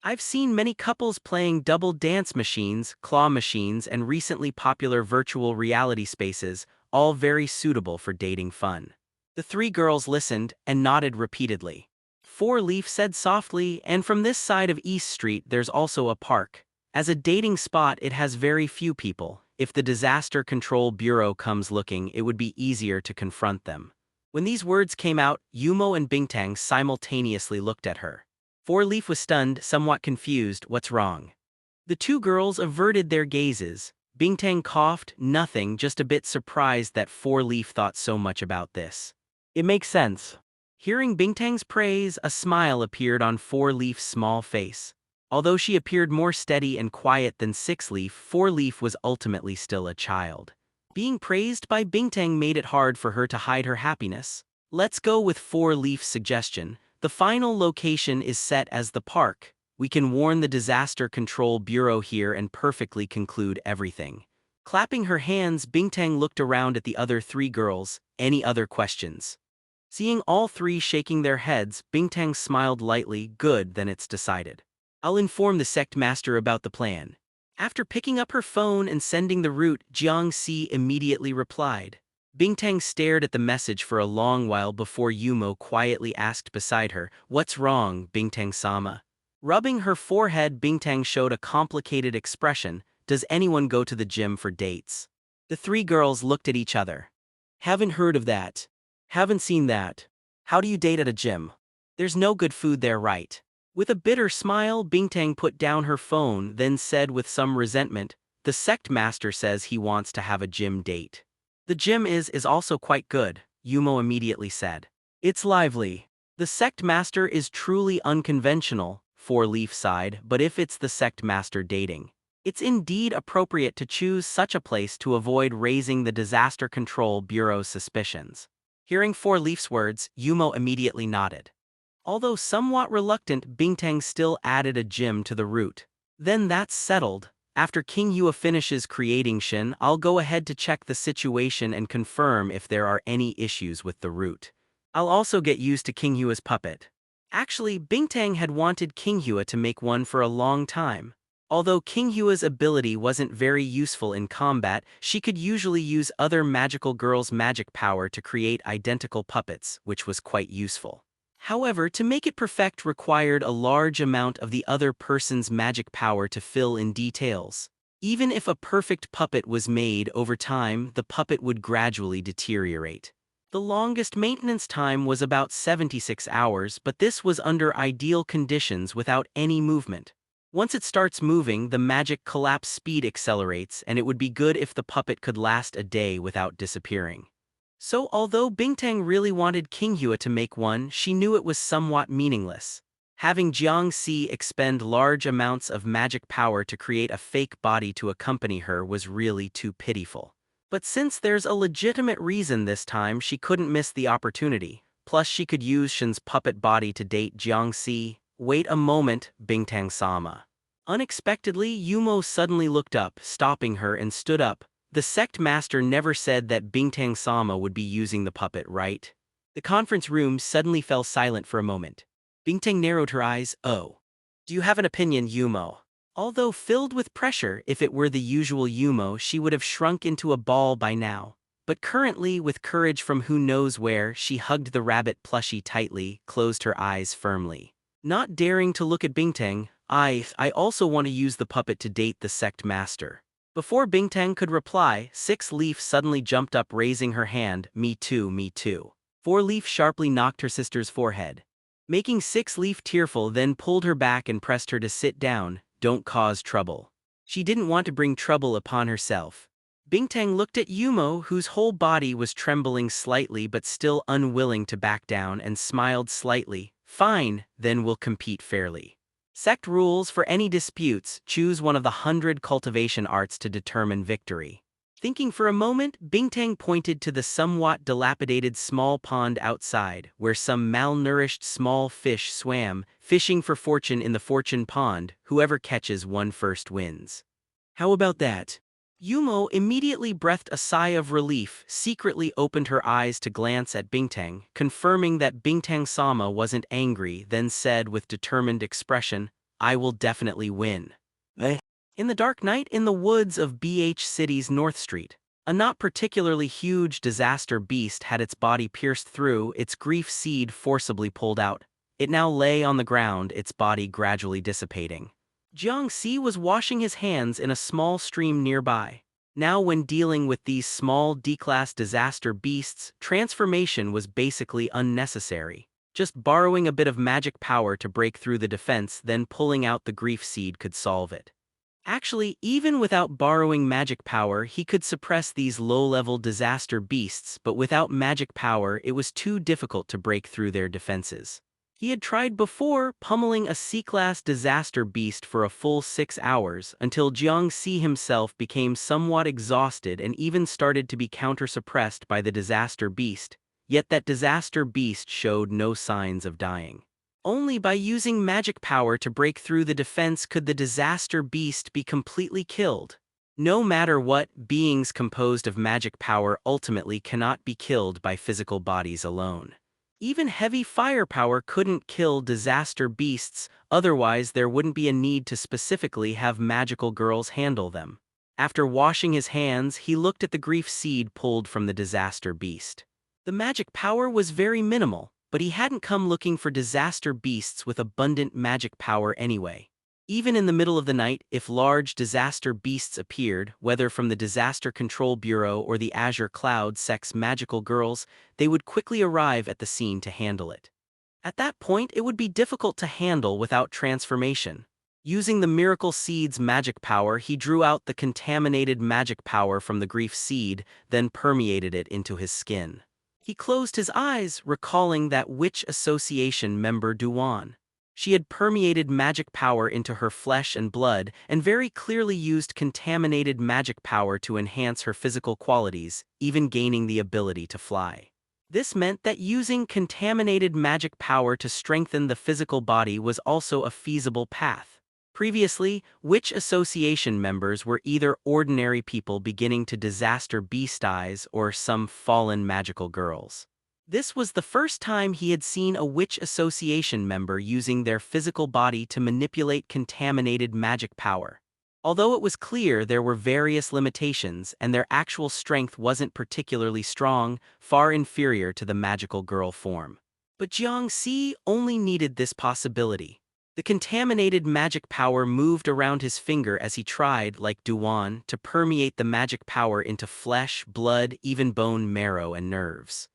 I've seen many couples playing double dance machines, claw machines, and recently popular virtual reality spaces, all very suitable for dating fun. The three girls listened and nodded repeatedly. Four Leaf said softly, and from this side of East Street there's also a park. As a dating spot, it has very few people. If the Disaster Control Bureau comes looking, it would be easier to confront them. When these words came out, Yumo and Bingtang simultaneously looked at her. Four Leaf was stunned, somewhat confused. What's wrong? The two girls averted their gazes. Bingtang coughed, nothing, just a bit surprised that Four Leaf thought so much about this. It makes sense. Hearing Bingtang's praise, a smile appeared on Four Leaf's small face. Although she appeared more steady and quiet than Six Leaf, Four Leaf was ultimately still a child. Being praised by Bingtang made it hard for her to hide her happiness. Let's go with Four Leaf's suggestion. The final location is set as the park. We can warn the Disaster Control Bureau here and perfectly conclude everything. Clapping her hands, Bingtang looked around at the other three girls. Any other questions? Seeing all three shaking their heads, Bingtang smiled lightly. Good, then it's decided. I'll inform the sect master about the plan. After picking up her phone and sending the route, Jiang Si immediately replied. Bingtang stared at the message for a long while before Yumo quietly asked beside her, What's wrong, Bingtang-sama? Rubbing her forehead, Bingtang showed a complicated expression. Does anyone go to the gym for dates? The three girls looked at each other. Haven't heard of that. Haven't seen that. How do you date at a gym? There's no good food there, right? With a bitter smile, Bingtang put down her phone, then said with some resentment, The sect master says he wants to have a gym date. The gym is also quite good, Yumo immediately said. It's lively. The sect master is truly unconventional, Four Leaf sighed, but if it's the sect master dating, it's indeed appropriate to choose such a place to avoid raising the Disaster Control Bureau's suspicions. Hearing Four Leaf's words, Yumo immediately nodded. Although somewhat reluctant, Bingtang still added a gym to the route. Then that's settled. After King Hua finishes creating Shin, I'll go ahead to check the situation and confirm if there are any issues with the route. I'll also get used to King Hua's puppet. Actually, Bingtang had wanted King Hua to make one for a long time. Although King Hua's ability wasn't very useful in combat, she could usually use other magical girls' magic power to create identical puppets, which was quite useful. However, to make it perfect required a large amount of the other person's magic power to fill in details. Even if a perfect puppet was made, over time, the puppet would gradually deteriorate. The longest maintenance time was about 76 hours, but this was under ideal conditions without any movement. Once it starts moving, the magic collapse speed accelerates, and it would be good if the puppet could last a day without disappearing. So although Bingtang really wanted King Hua to make one, she knew it was somewhat meaningless. Having Jiang Si expend large amounts of magic power to create a fake body to accompany her was really too pitiful. But since there's a legitimate reason this time, she couldn't miss the opportunity. Plus she could use Shin's puppet body to date Jiang Si. Wait a moment, Bingtang-sama. Unexpectedly, Yumo suddenly looked up, stopping her, and stood up. The sect master never said that Bingtang-sama would be using the puppet, right? The conference room suddenly fell silent for a moment. Bingtang narrowed her eyes. Oh. Do you have an opinion, Yumo? Although filled with pressure, if it were the usual Yumo, she would have shrunk into a ball by now. But currently, with courage from who knows where, she hugged the rabbit plushie tightly, closed her eyes firmly. Not daring to look at Bingtang, I also want to use the puppet to date the sect master. Before Bingtang could reply, Six Leaf suddenly jumped up, raising her hand. Me too, me too. Four Leaf sharply knocked her sister's forehead, making Six Leaf tearful, then pulled her back and pressed her to sit down. Don't cause trouble. She didn't want to bring trouble upon herself. Bingtang looked at Yumo, whose whole body was trembling slightly but still unwilling to back down, and smiled slightly. Fine, then we'll compete fairly. Sect rules: for any disputes, choose one of the 100 cultivation arts to determine victory. Thinking for a moment, Bingtang pointed to the somewhat dilapidated small pond outside, where some malnourished small fish swam, fishing for fortune in the fortune pond. Whoever catches one first wins. How about that? Yumo immediately breathed a sigh of relief, secretly opened her eyes to glance at Bingtang, confirming that Bingtang-sama wasn't angry, then said with determined expression, I will definitely win. In the dark night in the woods of BH City's North Street, a not particularly huge disaster beast had its body pierced through, its grief seed forcibly pulled out. It now lay on the ground, its body gradually dissipating. Jiang Si was washing his hands in a small stream nearby. Now, when dealing with these small D-class disaster beasts, transformation was basically unnecessary. Just borrowing a bit of magic power to break through the defense, then pulling out the grief seed could solve it. Actually, even without borrowing magic power, he could suppress these low-level disaster beasts, but without magic power, it was too difficult to break through their defenses. He had tried before, pummeling a C-class disaster beast for a full 6 hours, until Jiang Si himself became somewhat exhausted and even started to be counter-suppressed by the disaster beast, yet that disaster beast showed no signs of dying. Only by using magic power to break through the defense could the disaster beast be completely killed. No matter what, beings composed of magic power ultimately cannot be killed by physical bodies alone. Even heavy firepower couldn't kill disaster beasts, otherwise there wouldn't be a need to specifically have magical girls handle them. After washing his hands, he looked at the grief seed pulled from the disaster beast. The magic power was very minimal, but he hadn't come looking for disaster beasts with abundant magic power anyway. Even in the middle of the night, if large disaster beasts appeared, whether from the Disaster Control Bureau or the Azure Cloud Sect's magical girls, they would quickly arrive at the scene to handle it. At that point, it would be difficult to handle without transformation. Using the Miracle Seed's magic power, he drew out the contaminated magic power from the grief seed, then permeated it into his skin. He closed his eyes, recalling that Witch Association member Duan. She had permeated magic power into her flesh and blood, and very clearly used contaminated magic power to enhance her physical qualities, even gaining the ability to fly. This meant that using contaminated magic power to strengthen the physical body was also a feasible path. Previously, Witch Association members were either ordinary people beginning to disaster beast eyes or some fallen magical girls. This was the first time he had seen a Witch Association member using their physical body to manipulate contaminated magic power. Although it was clear there were various limitations and their actual strength wasn't particularly strong, far inferior to the magical girl form. But Jiang Si only needed this possibility. The contaminated magic power moved around his finger as he tried, like Duan, to permeate the magic power into flesh, blood, even bone marrow and nerves.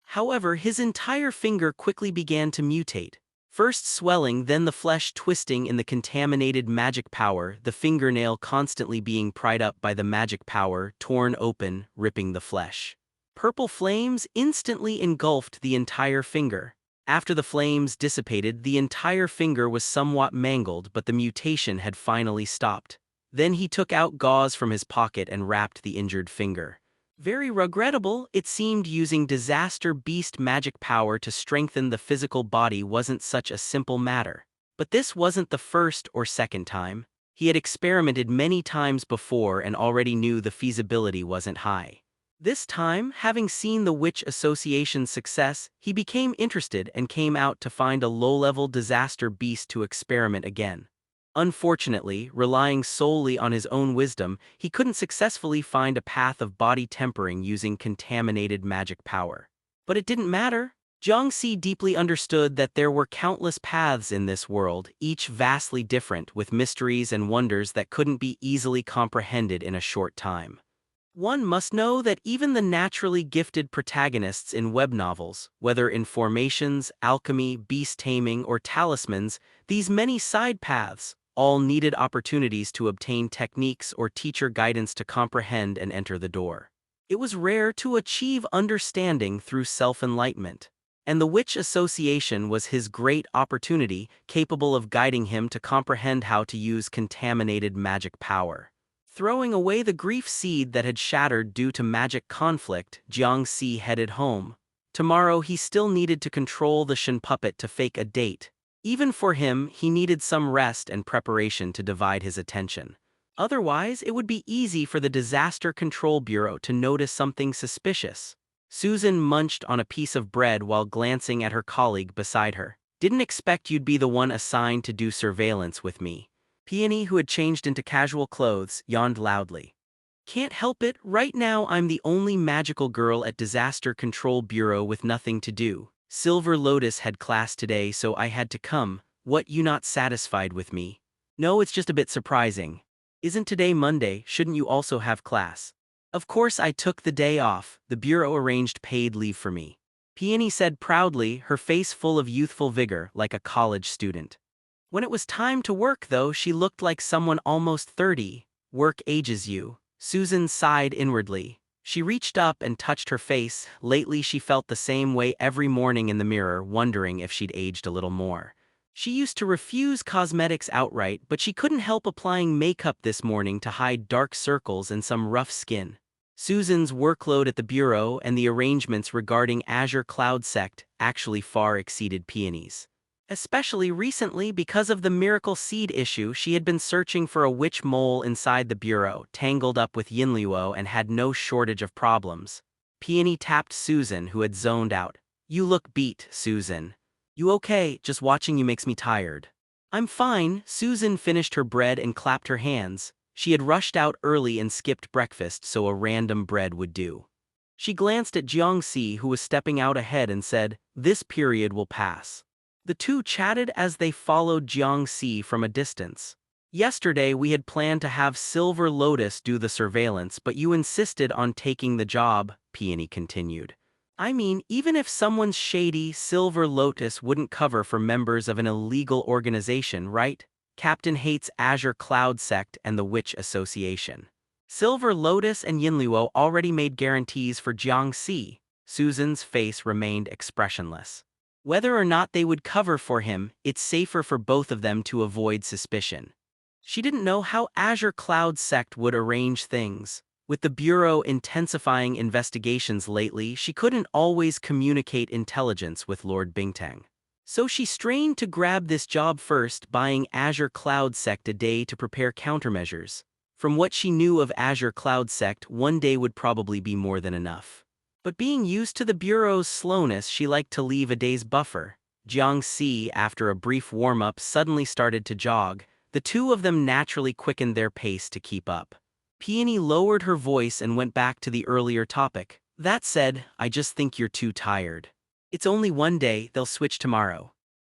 However, his entire finger quickly began to mutate. First swelling, then the flesh twisting in the contaminated magic power, the fingernail constantly being pried up by the magic power, torn open, ripping the flesh. Purple flames instantly engulfed the entire finger. After the flames dissipated, the entire finger was somewhat mangled, but the mutation had finally stopped. Then he took out gauze from his pocket and wrapped the injured finger. Very regrettable, it seemed using disaster beast magic power to strengthen the physical body wasn't such a simple matter. But this wasn't the first or second time. He had experimented many times before and already knew the feasibility wasn't high. This time, having seen the Witch Association's success, he became interested and came out to find a low-level disaster beast to experiment again. Unfortunately, relying solely on his own wisdom, he couldn't successfully find a path of body tempering using contaminated magic power. But it didn't matter. Jiang Si deeply understood that there were countless paths in this world, each vastly different, with mysteries and wonders that couldn't be easily comprehended in a short time. One must know that even the naturally gifted protagonists in web novels, whether in formations, alchemy, beast taming, or talismans, these many side paths, all needed opportunities to obtain techniques or teacher guidance to comprehend and enter the door. It was rare to achieve understanding through self-enlightenment, and the Witch Association was his great opportunity, capable of guiding him to comprehend how to use contaminated magic power. Throwing away the grief seed that had shattered due to magic conflict, Jiang Si headed home. Tomorrow he still needed to control the Shen puppet to fake a date. Even for him, he needed some rest and preparation to divide his attention. Otherwise, it would be easy for the Disaster Control Bureau to notice something suspicious. Susan munched on a piece of bread while glancing at her colleague beside her. "Didn't expect you'd be the one assigned to do surveillance with me." Peony, who had changed into casual clothes, yawned loudly. "Can't help it, right now I'm the only magical girl at Disaster Control Bureau with nothing to do. Silver Lotus had class today, so I had to come. What, you not satisfied with me?" "No, it's just a bit surprising. Isn't today Monday, shouldn't you also have class?" "Of course I took the day off, the Bureau arranged paid leave for me," Peony said proudly, her face full of youthful vigor like a college student. When it was time to work, though, she looked like someone almost 30. "Work ages you," Susan sighed inwardly. She reached up and touched her face. Lately she felt the same way every morning in the mirror, wondering if she'd aged a little more. She used to refuse cosmetics outright, but she couldn't help applying makeup this morning to hide dark circles and some rough skin. Susan's workload at the Bureau and the arrangements regarding Azure Cloud Sect actually far exceeded Peony's. Especially recently, because of the miracle seed issue, she had been searching for a witch mole inside the Bureau, tangled up with Yinluo, and had no shortage of problems. Peony tapped Susan, who had zoned out. "You look beat, Susan." "You okay? Just watching you makes me tired." "I'm fine." Susan finished her bread and clapped her hands. She had rushed out early and skipped breakfast, so a random bread would do. She glanced at Jiang Si, who was stepping out ahead, and said, "This period will pass." The two chatted as they followed Jiang Si from a distance. "Yesterday we had planned to have Silver Lotus do the surveillance, but you insisted on taking the job," Peony continued. "I mean, even if someone's shady, Silver Lotus wouldn't cover for members of an illegal organization, right? Captain hates Azure Cloud Sect and the Witch Association." Silver Lotus and Yinluo already made guarantees for Jiang Si. Susan's face remained expressionless. Whether or not they would cover for him, it's safer for both of them to avoid suspicion. She didn't know how Azure Cloud Sect would arrange things. With the Bureau intensifying investigations lately, she couldn't always communicate intelligence with Lord Bingtang. So she strained to grab this job first, buying Azure Cloud Sect a day to prepare countermeasures. From what she knew of Azure Cloud Sect, one day would probably be more than enough. But being used to the Bureau's slowness, she liked to leave a day's buffer. Jiang Si, after a brief warm-up, suddenly started to jog. The two of them naturally quickened their pace to keep up. Peony lowered her voice and went back to the earlier topic. "That said, I just think you're too tired. It's only one day, they'll switch tomorrow."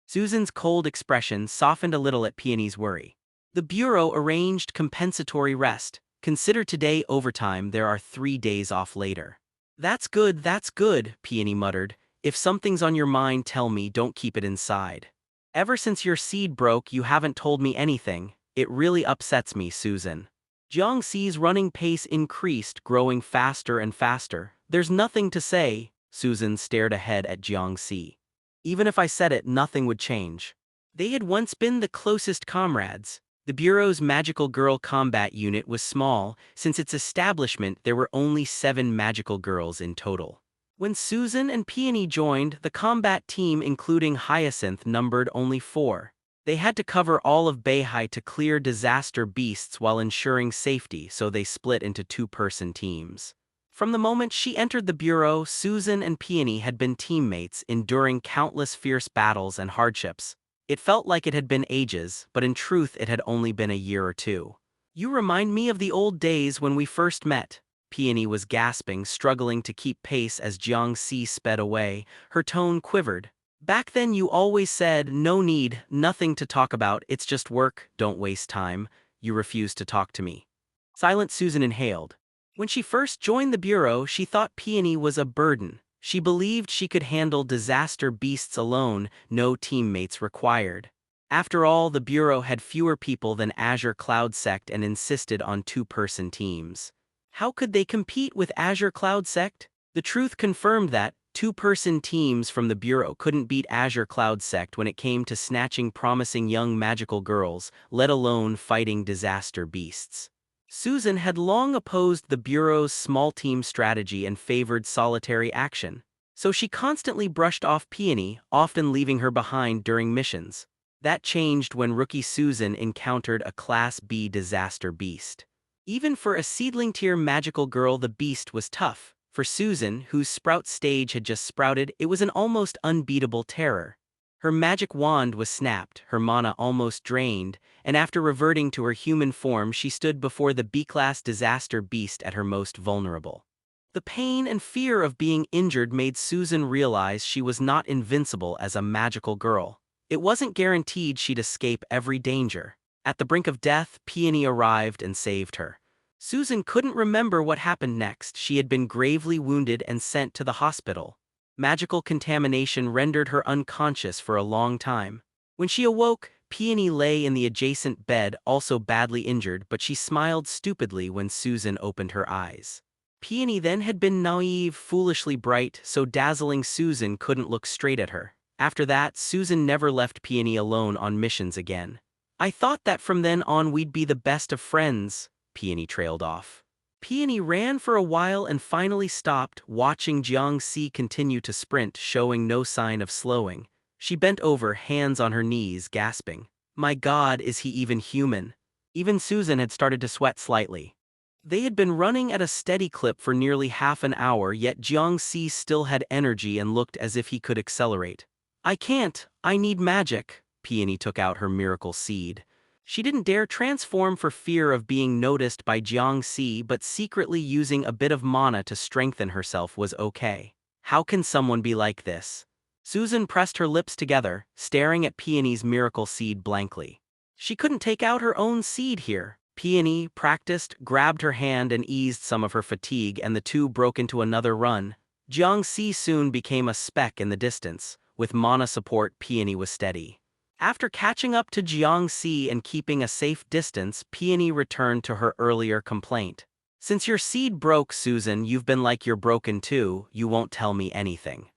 Susan's cold expression softened a little at Peony's worry. "The Bureau arranged compensatory rest. Consider today overtime, there are 3 days off later." That's good," Peony muttered. "If something's on your mind, tell me, don't keep it inside. Ever since your seed broke, you haven't told me anything. It really upsets me, Susan." Jiang Si's running pace increased, growing faster and faster. "There's nothing to say." Susan stared ahead at Jiang Si. "Even if I said it, nothing would change." They had once been the closest comrades. The Bureau's Magical Girl Combat Unit was small. Since its establishment, there were only 7 magical girls in total. When Susan and Peony joined, the combat team, including Hyacinth, numbered only 4. They had to cover all of Beihai to clear disaster beasts while ensuring safety, so they split into two-person teams. From the moment she entered the bureau, Susan and Peony had been teammates, enduring countless fierce battles and hardships. It felt like it had been ages, but in truth it had only been a year or two. "You remind me of the old days when we first met." Peony was gasping, struggling to keep pace as Jiang Si sped away. Her tone quivered. "Back then you always said, no need, nothing to talk about, it's just work, don't waste time. You refused to talk to me." Silent Susan inhaled. When she first joined the bureau, she thought Peony was a burden. She believed she could handle disaster beasts alone, no teammates required. After all, the bureau had fewer people than Azure Cloud Sect and insisted on two-person teams. How could they compete with Azure Cloud Sect? The truth confirmed that two-person teams from the bureau couldn't beat Azure Cloud Sect when it came to snatching promising young magical girls, let alone fighting disaster beasts. Susan had long opposed the bureau's small team strategy and favored solitary action, so she constantly brushed off Peony, often leaving her behind during missions. That changed when rookie Susan encountered a Class B disaster beast. Even for a seedling-tier magical girl, the beast was tough. For Susan, whose sprout stage had just sprouted, it was an almost unbeatable terror. Her magic wand was snapped, her mana almost drained, and after reverting to her human form, she stood before the B-class disaster beast at her most vulnerable. The pain and fear of being injured made Susan realize she was not invincible as a magical girl. It wasn't guaranteed she'd escape every danger. At the brink of death, Peony arrived and saved her. Susan couldn't remember what happened next. She had been gravely wounded and sent to the hospital. Magical contamination rendered her unconscious for a long time. When she awoke, Peony lay in the adjacent bed, also badly injured, but she smiled stupidly when Susan opened her eyes. Peony then had been naive, foolishly bright, so dazzling Susan couldn't look straight at her. After that, Susan never left Peony alone on missions again. "I thought that from then on we'd be the best of friends," Peony trailed off. Peony ran for a while and finally stopped, watching Jiang Si continue to sprint, showing no sign of slowing. She bent over, hands on her knees, gasping. My God, is he even human? Even Susan had started to sweat slightly. They had been running at a steady clip for nearly half an hour, yet Jiang Si still had energy and looked as if he could accelerate. "I can't, I need magic." Peony took out her miracle seed. She didn't dare transform for fear of being noticed by Jiang Si, but secretly using a bit of mana to strengthen herself was okay. How can someone be like this? Susan pressed her lips together, staring at Peony's miracle seed blankly. She couldn't take out her own seed here. Peony, practiced, grabbed her hand and eased some of her fatigue, and the two broke into another run. Jiang Si soon became a speck in the distance. With mana support, Peony was steady. After catching up to Jiang Si and keeping a safe distance, Peony returned to her earlier complaint. "Since your seed broke, Susan, you've been like you're broken too, you won't tell me anything."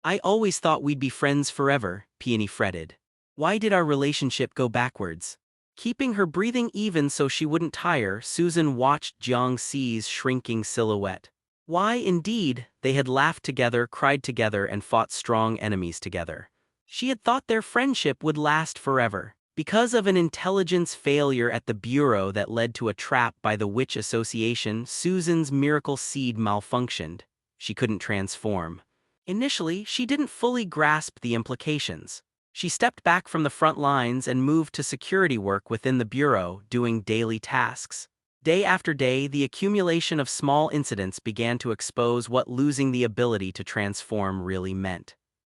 "I always thought we'd be friends forever," Peony fretted. "Why did our relationship go backwards?" Keeping her breathing even so she wouldn't tire, Susan watched Jiang Si's shrinking silhouette. Why, indeed, they had laughed together, cried together, and fought strong enemies together. She had thought their friendship would last forever. Because of an intelligence failure at the bureau that led to a trap by the Witch Association, Susan's miracle seed malfunctioned. She couldn't transform. Initially, she didn't fully grasp the implications. She stepped back from the front lines and moved to security work within the bureau, doing daily tasks. Day after day, the accumulation of small incidents began to expose what losing the ability to transform really meant.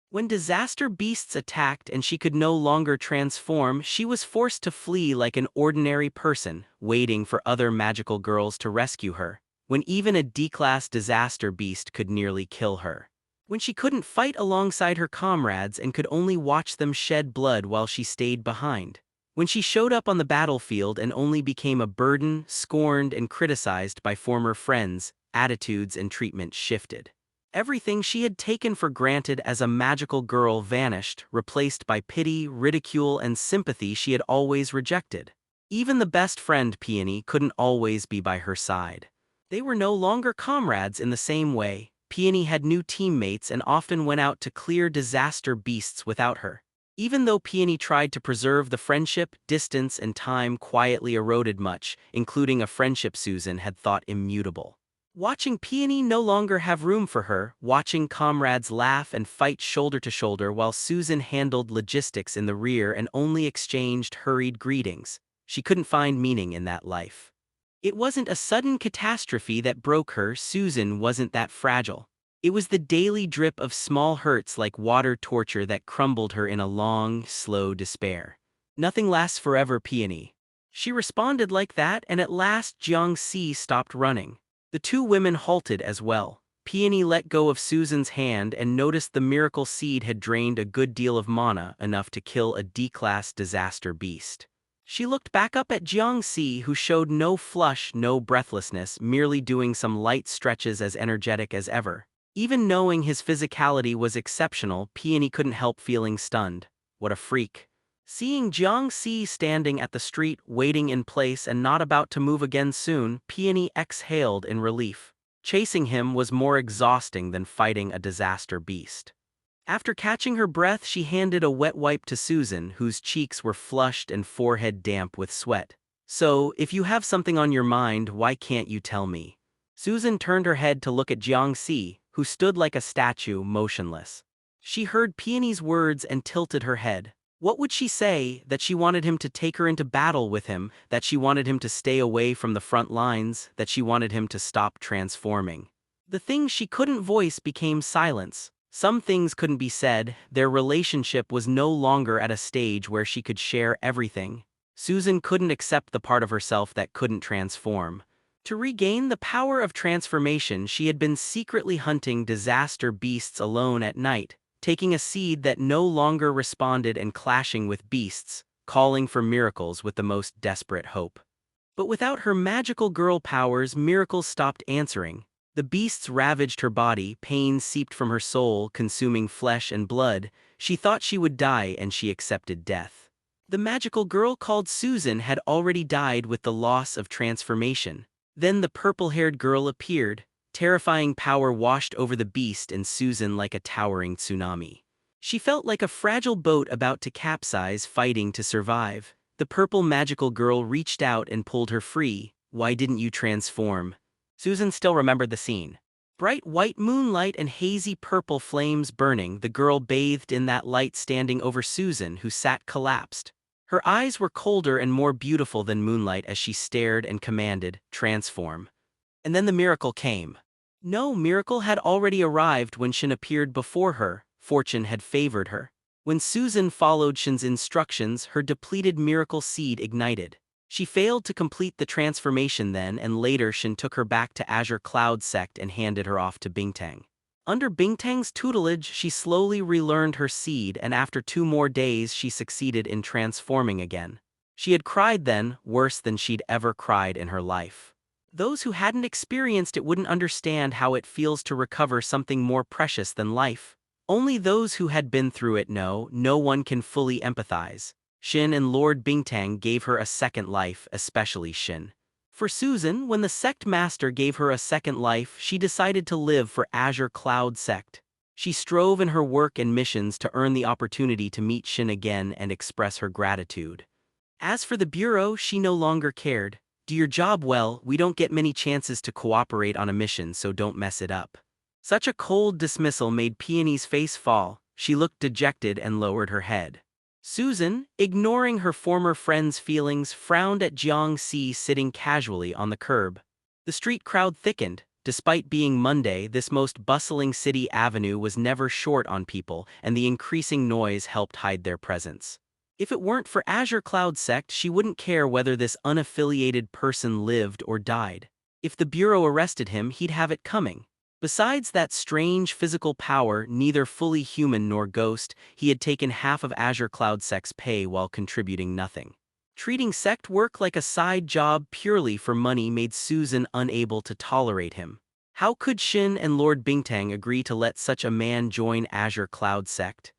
When disaster beasts attacked and she could no longer transform, she was forced to flee like an ordinary person, waiting for other magical girls to rescue her, when even a D-class disaster beast could nearly kill her. When she couldn't fight alongside her comrades and could only watch them shed blood while she stayed behind. When she showed up on the battlefield and only became a burden, scorned and criticized by former friends, attitudes and treatment shifted. Everything she had taken for granted as a magical girl vanished, replaced by pity, ridicule, and sympathy she had always rejected. Even the best friend, Peony, couldn't always be by her side. They were no longer comrades in the same way. Peony had new teammates and often went out to clear disaster beasts without her. Even though Peony tried to preserve the friendship, distance and time quietly eroded much, including a friendship Susan had thought immutable. Watching Peony no longer have room for her, watching comrades laugh and fight shoulder to shoulder while Susan handled logistics in the rear and only exchanged hurried greetings, she couldn't find meaning in that life. It wasn't a sudden catastrophe that broke her. Susan wasn't that fragile. It was the daily drip of small hurts like water torture that crumbled her in a long, slow despair. Nothing lasts forever, Peony. She responded like that, and at last Jiang Si stopped running. The two women halted as well. Peony let go of Susan's hand and noticed the miracle seed had drained a good deal of mana, enough to kill a D-class disaster beast. She looked back up at Jiang Si, who showed no flush, no breathlessness, merely doing some light stretches as energetic as ever. Even knowing his physicality was exceptional, Peony couldn't help feeling stunned. What a freak. Seeing Jiang Si standing at the street, waiting in place and not about to move again soon, Peony exhaled in relief. Chasing him was more exhausting than fighting a disaster beast. After catching her breath, she handed a wet wipe to Susan, whose cheeks were flushed and forehead damp with sweat. "So, if you have something on your mind, why can't you tell me?" Susan turned her head to look at Jiang Si, who stood like a statue, motionless. She heard Peony's words and tilted her head. What would she say? That she wanted him to take her into battle with him, that she wanted him to stay away from the front lines, that she wanted him to stop transforming. The things she couldn't voice became silence. Some things couldn't be said. Their relationship was no longer at a stage where she could share everything. Susan couldn't accept the part of herself that couldn't transform. To regain the power of transformation, she had been secretly hunting disaster beasts alone at night, taking a seed that no longer responded and clashing with beasts, calling for miracles with the most desperate hope. But without her magical girl powers, miracles stopped answering. The beasts ravaged her body, pain seeped from her soul, consuming flesh and blood. She thought she would die, and she accepted death. The magical girl called Susan had already died with the loss of transformation. Then the purple-haired girl appeared. Terrifying power washed over the beast and Susan like a towering tsunami. She felt like a fragile boat about to capsize, fighting to survive. The purple magical girl reached out and pulled her free. "Why didn't you transform?" Susan still remembered the scene. Bright white moonlight and hazy purple flames burning, the girl bathed in that light standing over Susan, who sat collapsed. Her eyes were colder and more beautiful than moonlight as she stared and commanded, "Transform." And then the miracle came. No, miracle had already arrived when Shin appeared before her. Fortune had favored her. When Susan followed Shin's instructions, her depleted miracle seed ignited. She failed to complete the transformation then, and later Shin took her back to Azure Cloud Sect and handed her off to Bingtang. Under Bingtang's tutelage, she slowly relearned her seed, and after 2 more days she succeeded in transforming again. She had cried then, worse than she'd ever cried in her life. Those who hadn't experienced it wouldn't understand how it feels to recover something more precious than life. Only those who had been through it know. No one can fully empathize. Shin and Lord Bingtang gave her a second life, especially Shin. For Susan, when the sect master gave her a second life, she decided to live for Azure Cloud Sect. She strove in her work and missions to earn the opportunity to meet Shin again and express her gratitude. As for the Bureau, she no longer cared. "Do your job well, we don't get many chances to cooperate on a mission, so don't mess it up." Such a cold dismissal made Peony's face fall. She looked dejected and lowered her head. Susan, ignoring her former friend's feelings, frowned at Jiang Si sitting casually on the curb. The street crowd thickened. Despite being Monday, this most bustling city avenue was never short on people, and the increasing noise helped hide their presence. If it weren't for Azure Cloud Sect, she wouldn't care whether this unaffiliated person lived or died. If the Bureau arrested him, he'd have it coming. Besides that strange physical power, neither fully human nor ghost, he had taken half of Azure Cloud Sect's pay while contributing nothing. Treating sect work like a side job purely for money made Susan unable to tolerate him. How could Shin and Lord Bingtang agree to let such a man join Azure Cloud Sect?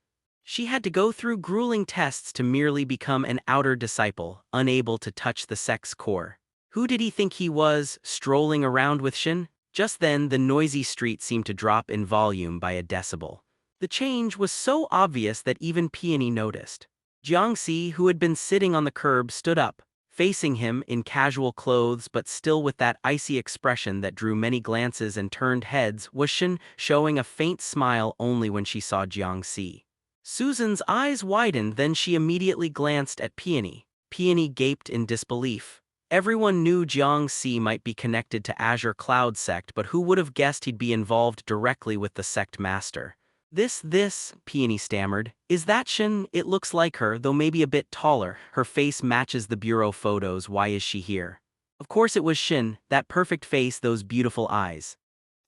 She had to go through grueling tests to merely become an outer disciple, unable to touch the sect's core. Who did he think he was, strolling around with Shin? Just then, the noisy street seemed to drop in volume by a decibel. The change was so obvious that even Peony noticed. Jiang Si, who had been sitting on the curb, stood up, facing him in casual clothes but still with that icy expression that drew many glances and turned heads, was Shin, showing a faint smile only when she saw Jiang Si. Susan's eyes widened, then she immediately glanced at Peony. Peony gaped in disbelief. Everyone knew Jiang Si might be connected to Azure Cloud sect, but who would have guessed he'd be involved directly with the sect master? This, Peony stammered. Is that Shin? It looks like her, though maybe a bit taller. Her face matches the bureau photos. Why is she here? Of course it was Shin, that perfect face, those beautiful eyes.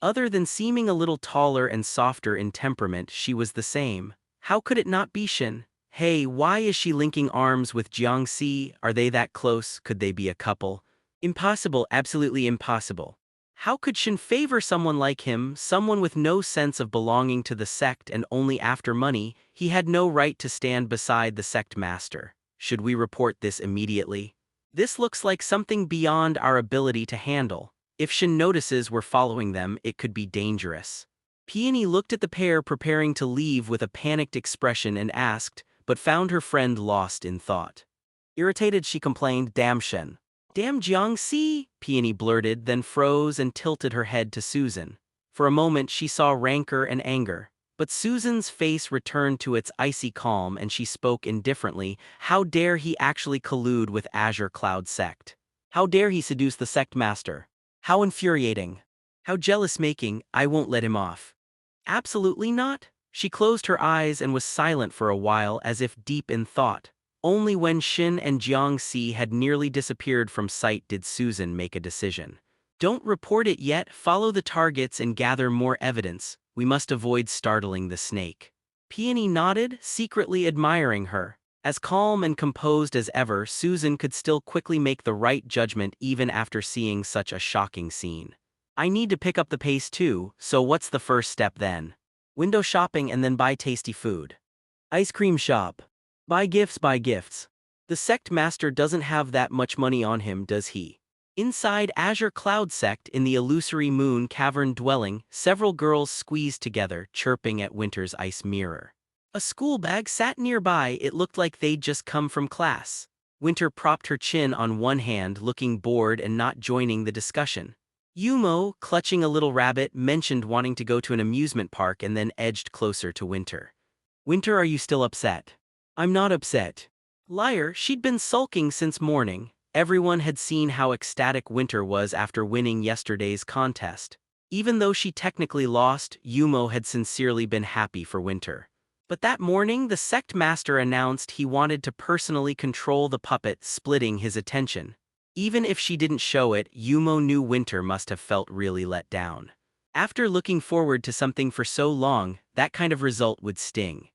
Other than seeming a little taller and softer in temperament, she was the same. How could it not be Shin? Hey, why is she linking arms with Jiang Si? Are they that close? Could they be a couple? Impossible, absolutely impossible. How could Shin favor someone like him, someone with no sense of belonging to the sect and only after money? He had no right to stand beside the sect master. Should we report this immediately? This looks like something beyond our ability to handle. If Shin notices we're following them, it could be dangerous. Peony looked at the pair preparing to leave with a panicked expression and asked, but found her friend lost in thought. Irritated, she complained, "Damn Shin." "Damn Jiang Si," Peony blurted, then froze and tilted her head to Susan. For a moment she saw rancor and anger, but Susan's face returned to its icy calm and she spoke indifferently. How dare he actually collude with Azure Cloud sect? How dare he seduce the sect master? How infuriating. How jealous-making. I won't let him off. Absolutely not. She closed her eyes and was silent for a while, as if deep in thought. Only when Shin and Jiang Si had nearly disappeared from sight did Susan make a decision. Don't report it yet, follow the targets and gather more evidence. We must avoid startling the snake. Peony nodded, secretly admiring her. As calm and composed as ever, Susan could still quickly make the right judgment even after seeing such a shocking scene. I need to pick up the pace too, so what's the first step then? Window shopping and then buy tasty food. Ice cream shop. Buy gifts, buy gifts. The sect master doesn't have that much money on him, does he? Inside Azure Cloud sect, in the illusory moon cavern dwelling, several girls squeezed together, chirping at Winter's ice mirror. A school bag sat nearby. It looked like they'd just come from class. Winter propped her chin on one hand, looking bored and not joining the discussion. Yumo, clutching a little rabbit, mentioned wanting to go to an amusement park and then edged closer to Winter. Winter, are you still upset? I'm not upset. Liar, she'd been sulking since morning. Everyone had seen how ecstatic Winter was after winning yesterday's contest. Even though she technically lost, Yumo had sincerely been happy for Winter. But that morning, the sect master announced he wanted to personally control the puppet, splitting his attention. Even if she didn't show it, Yumo knew Winter must have felt really let down. After looking forward to something for so long, that kind of result would sting.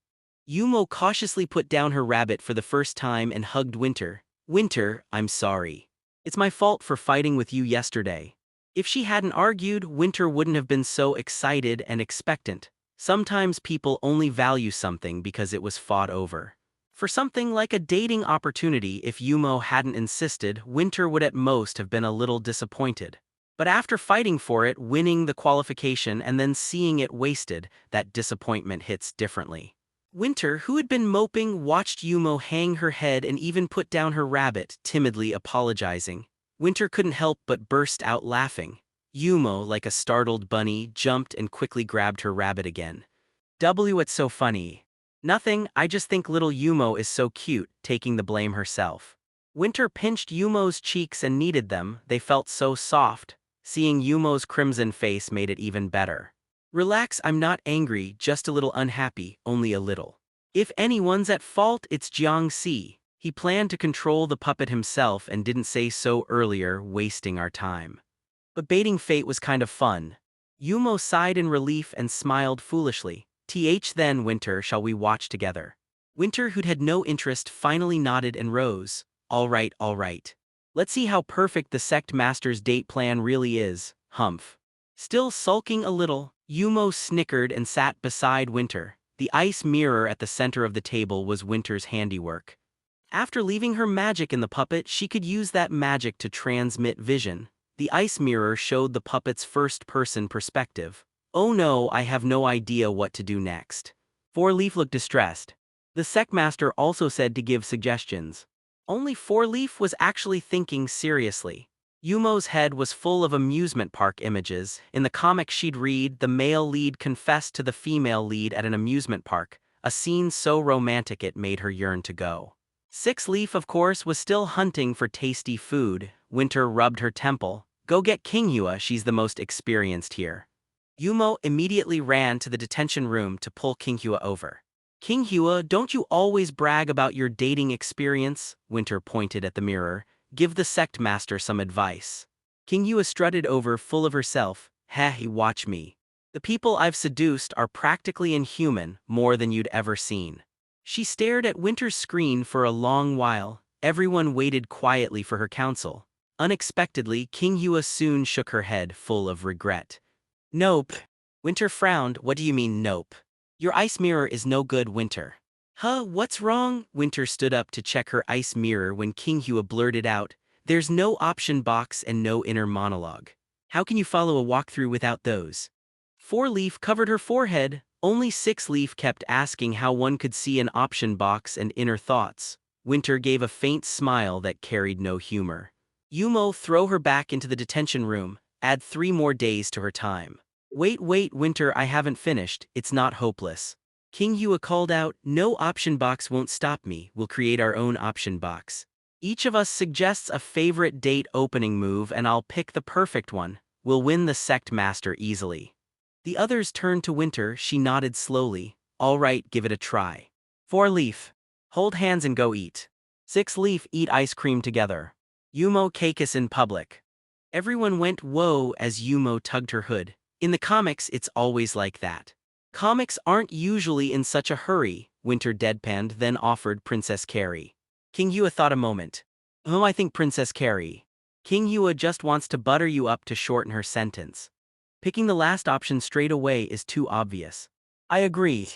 Yumo cautiously put down her rabbit for the first time and hugged Winter. Winter, I'm sorry. It's my fault for fighting with you yesterday. If she hadn't argued, Winter wouldn't have been so excited and expectant. Sometimes people only value something because it was fought over. For something like a dating opportunity, if Yumo hadn't insisted, Winter would at most have been a little disappointed. But after fighting for it, winning the qualification and then seeing it wasted, that disappointment hits differently. Winter, who had been moping, watched Yumo hang her head and even put down her rabbit, timidly apologizing. Winter couldn't help but burst out laughing. Yumo, like a startled bunny, jumped and quickly grabbed her rabbit again. What's so funny? Nothing, I just think little Yumo is so cute, taking the blame herself. Winter pinched Yumo's cheeks and kneaded them. They felt so soft. Seeing Yumo's crimson face made it even better. Relax, I'm not angry, just a little unhappy, only a little. If anyone's at fault, it's Jiang Si. He planned to control the puppet himself and didn't say so earlier, wasting our time. But baiting fate was kind of fun. Yumo sighed in relief and smiled foolishly. Then, Winter, shall we watch together? Winter, who'd had no interest, finally nodded and rose. All right, all right. Let's see how perfect the sect master's date plan really is, humph. Still sulking a little, Yumo snickered and sat beside Winter. The ice mirror at the center of the table was Winter's handiwork. After leaving her magic in the puppet, she could use that magic to transmit vision. The ice mirror showed the puppet's first-person perspective. Oh no, I have no idea what to do next. Four Leaf looked distressed. The sect master also said to give suggestions. Only Four Leaf was actually thinking seriously. Yumo's head was full of amusement park images. In the comic she'd read, the male lead confessed to the female lead at an amusement park, a scene so romantic it made her yearn to go. Six Leaf, of course, was still hunting for tasty food. Winter rubbed her temple. Go get Kinghua, she's the most experienced here. Yumo immediately ran to the detention room to pull Kinghua over. Kinghua, don't you always brag about your dating experience? Winter pointed at the mirror. Give the sect master some advice. Kinghua strutted over, full of herself. Heh, watch me. The people I've seduced are practically inhuman, more than you'd ever seen. She stared at Winter's screen for a long while. Everyone waited quietly for her counsel. Unexpectedly, Kinghua soon shook her head, full of regret. Nope. Winter frowned. What do you mean, nope? Your ice mirror is no good, Winter. Huh, what's wrong? Winter stood up to check her ice mirror when Kinghua blurted out, there's no option box and no inner monologue. How can you follow a walkthrough without those? Four Leaf covered her forehead. Only Six Leaf kept asking how one could see an option box and inner thoughts. Winter gave a faint smile that carried no humor. Yumo, throw her back into the detention room. Add 3 more days to her time. Wait, Winter, I haven't finished. It's not hopeless. Kinghua called out, no option box won't stop me. We'll create our own option box. Each of us suggests a favorite date opening move and I'll pick the perfect one. We'll win the sect master easily. The others turned to Winter. She nodded slowly. All right, give it a try. Four Leaf, hold hands and go eat. Six Leaf, eat ice cream together. Yumo, cake us in public. Everyone went whoa as Yumo tugged her hood. In the comics, it's always like that. Comics aren't usually in such a hurry, Winter deadpanned, then offered Princess Carrie. Kinghua thought a moment. Oh, I think Princess Carrie. Kinghua just wants to butter you up to shorten her sentence. Picking the last option straight away is too obvious. I agree.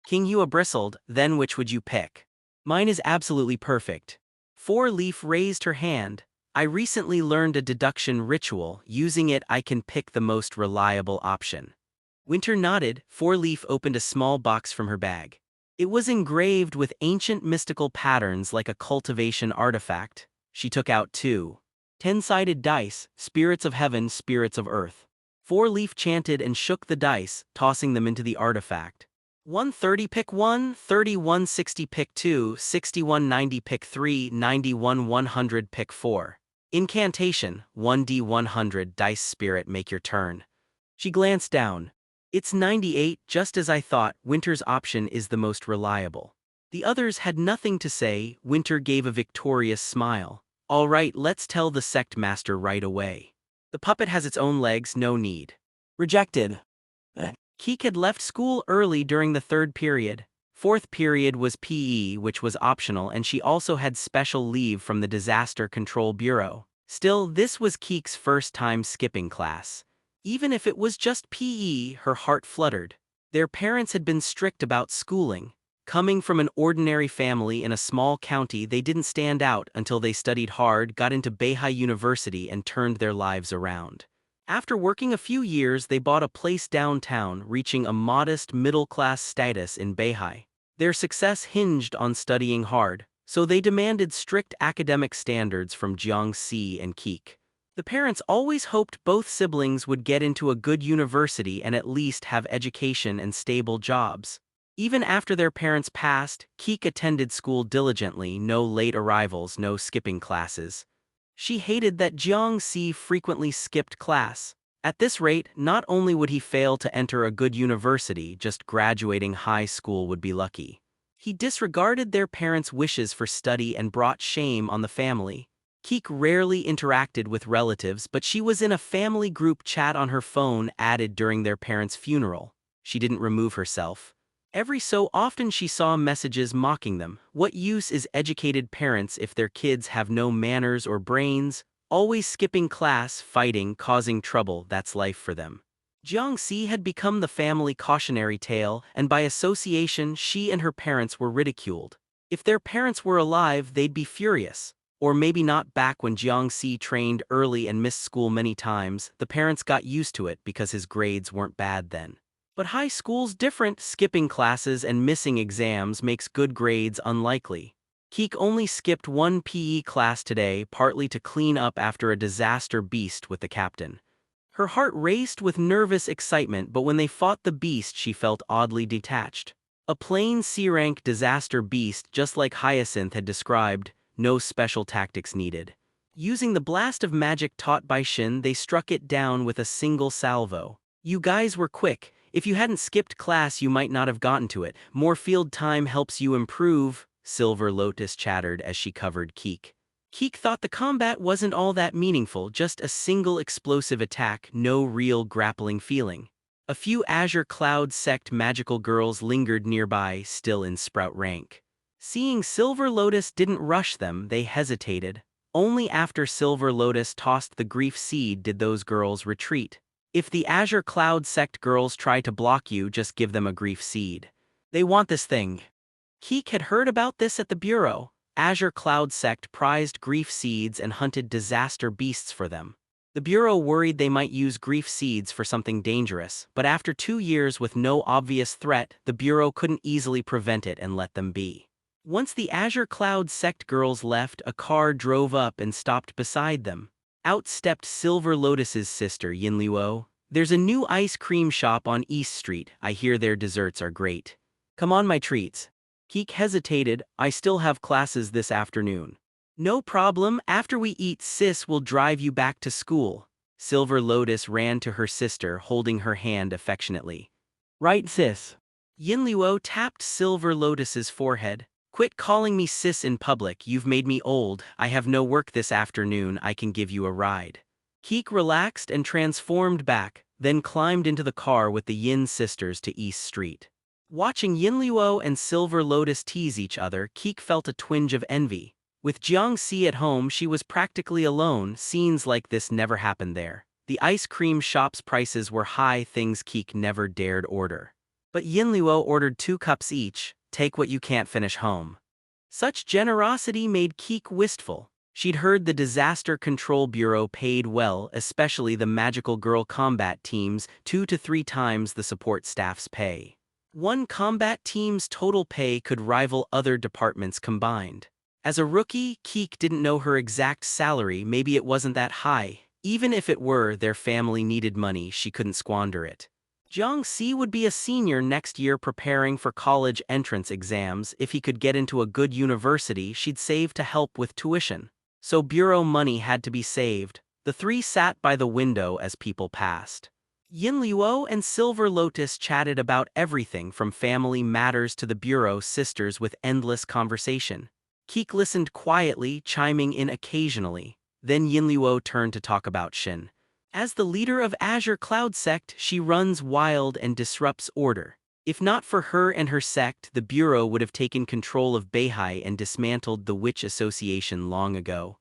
Kinghua bristled, then which would you pick? Mine is absolutely perfect. Four Leaf raised her hand. I recently learned a deduction ritual. Using it, I can pick the most reliable option. Winter nodded. Four Leaf opened a small box from her bag. It was engraved with ancient mystical patterns like a cultivation artifact. She took out 2 10-sided dice, spirits of heaven, spirits of earth. Four Leaf chanted and shook the dice, tossing them into the artifact. 130 pick 1, 31 60 pick 2, 61 90 pick 3, 91 100 pick 4. Incantation, 1d100 dice spirit, make your turn. She glanced down. It's 98, just as I thought. Winter's option is the most reliable. The others had nothing to say. Winter gave a victorious smile. All right, let's tell the sect master right away. The puppet has its own legs, no need. Rejected. Keek had left school early during the 3rd period. 4th period was PE, which was optional, and she also had special leave from the Disaster Control Bureau. Still, this was Keek's first time skipping class. Even if it was just PE, her heart fluttered. Their parents had been strict about schooling. Coming from an ordinary family in a small county, they didn't stand out until they studied hard, got into Beihai University, and turned their lives around. After working a few years, they bought a place downtown, reaching a modest middle-class status in Beihai. Their success hinged on studying hard, so they demanded strict academic standards from Jiang Si and Keek. The parents always hoped both siblings would get into a good university and at least have education and stable jobs. Even after their parents passed, Keek attended school diligently, no late arrivals, no skipping classes. She hated that Jiang Si frequently skipped class. At this rate, not only would he fail to enter a good university, just graduating high school would be lucky. He disregarded their parents' wishes for study and brought shame on the family. Keek rarely interacted with relatives, but she was in a family group chat on her phone added during their parents' funeral. She didn't remove herself. Every so often she saw messages mocking them. What use is educated parents if their kids have no manners or brains? Always skipping class, fighting, causing trouble, that's life for them. Jiang Si had become the family cautionary tale, and by association she and her parents were ridiculed. If their parents were alive, they'd be furious. Or maybe not. Back when Jiang Si trained early and missed school many times, the parents got used to it because his grades weren't bad then. But high school's different, skipping classes and missing exams makes good grades unlikely. Keek only skipped one PE class today, partly to clean up after a disaster beast with the captain. Her heart raced with nervous excitement, but when they fought the beast she felt oddly detached. A plain C-rank disaster beast just like Hyacinth had described, no special tactics needed. Using the blast of magic taught by Shin, they struck it down with a single salvo. You guys were quick. If you hadn't skipped class you might not have gotten to it. More field time helps you improve, Silver Lotus chattered as she covered Keek. Keek thought the combat wasn't all that meaningful, just a single explosive attack, no real grappling feeling. A few Azure Cloud sect magical girls lingered nearby, still in sprout rank. Seeing Silver Lotus didn't rush them, they hesitated. Only after Silver Lotus tossed the grief seed did those girls retreat. If the Azure Cloud sect girls try to block you, just give them a grief seed. They want this thing. Keek had heard about this at the Bureau. Azure Cloud sect prized grief seeds and hunted disaster beasts for them. The Bureau worried they might use grief seeds for something dangerous, but after 2 years with no obvious threat, the Bureau couldn't easily prevent it and let them be. Once the Azure Cloud sect girls left, a car drove up and stopped beside them. Out stepped Silver Lotus's sister, Yinluo. There's a new ice cream shop on East Street. I hear their desserts are great. Come on, my treats. Keek hesitated. I still have classes this afternoon. No problem, after we eat sis will drive you back to school. Silver Lotus ran to her sister, holding her hand affectionately. Right, sis. Yinluo tapped Silver Lotus's forehead. Quit calling me sis in public, you've made me old. I have no work this afternoon, I can give you a ride. Keek relaxed and transformed back, then climbed into the car with the Yin sisters to East Street. Watching Yinluo and Silver Lotus tease each other, Keek felt a twinge of envy. With Jiang Si at home, she was practically alone. Scenes like this never happened there. The ice cream shop's prices were high, things Keek never dared order. But Yinluo ordered 2 cups each, take what you can't finish home. Such generosity made Keek wistful. She'd heard the Disaster Control Bureau paid well, especially the magical girl combat teams, 2 to 3 times the support staff's pay. One combat team's total pay could rival other departments combined. As a rookie, Keek didn't know her exact salary, maybe it wasn't that high. Even if it were, their family needed money, she couldn't squander it. Jiang Si would be a senior next year preparing for college entrance exams. If he could get into a good university, she'd save to help with tuition. So bureau money had to be saved. The 3 sat by the window as people passed. Yinluo and Silver Lotus chatted about everything from family matters to the bureau sisters with endless conversation. Keek listened quietly, chiming in occasionally. Then Yinluo turned to talk about Shin. As the leader of Azure Cloud sect, she runs wild and disrupts order. If not for her and her sect, the Bureau would have taken control of Beihai and dismantled the Witch Association long ago.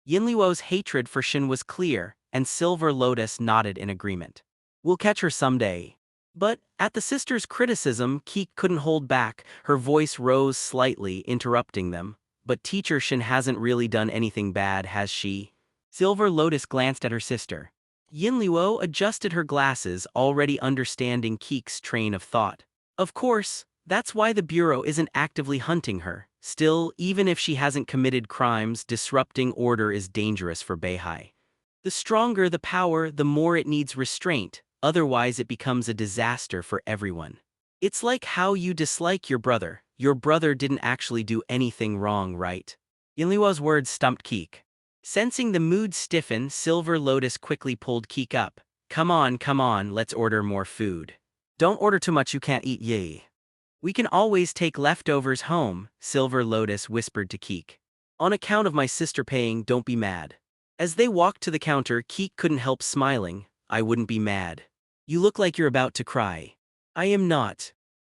Yinluo's hatred for Shin was clear, and Silver Lotus nodded in agreement. We'll catch her someday. But, at the sisters' criticism, Keek couldn't hold back. Her voice rose slightly, interrupting them. But teacher Shin hasn't really done anything bad, has she? Silver Lotus glanced at her sister. Yinluo adjusted her glasses, already understanding Keek's train of thought. Of course, that's why the Bureau isn't actively hunting her. Still, even if she hasn't committed crimes, disrupting order is dangerous for Beihai. The stronger the power, the more it needs restraint, otherwise it becomes a disaster for everyone. It's like how you dislike your brother. Your brother didn't actually do anything wrong, right? Yinluo's words stumped Keek. Sensing the mood stiffen, Silver Lotus quickly pulled Keek up. Come on, let's order more food. Don't order too much you can't eat, yay. We can always take leftovers home, Silver Lotus whispered to Keek. On account of my sister paying, don't be mad. As they walked to the counter, Keek couldn't help smiling. I wouldn't be mad. You look like you're about to cry. I am not.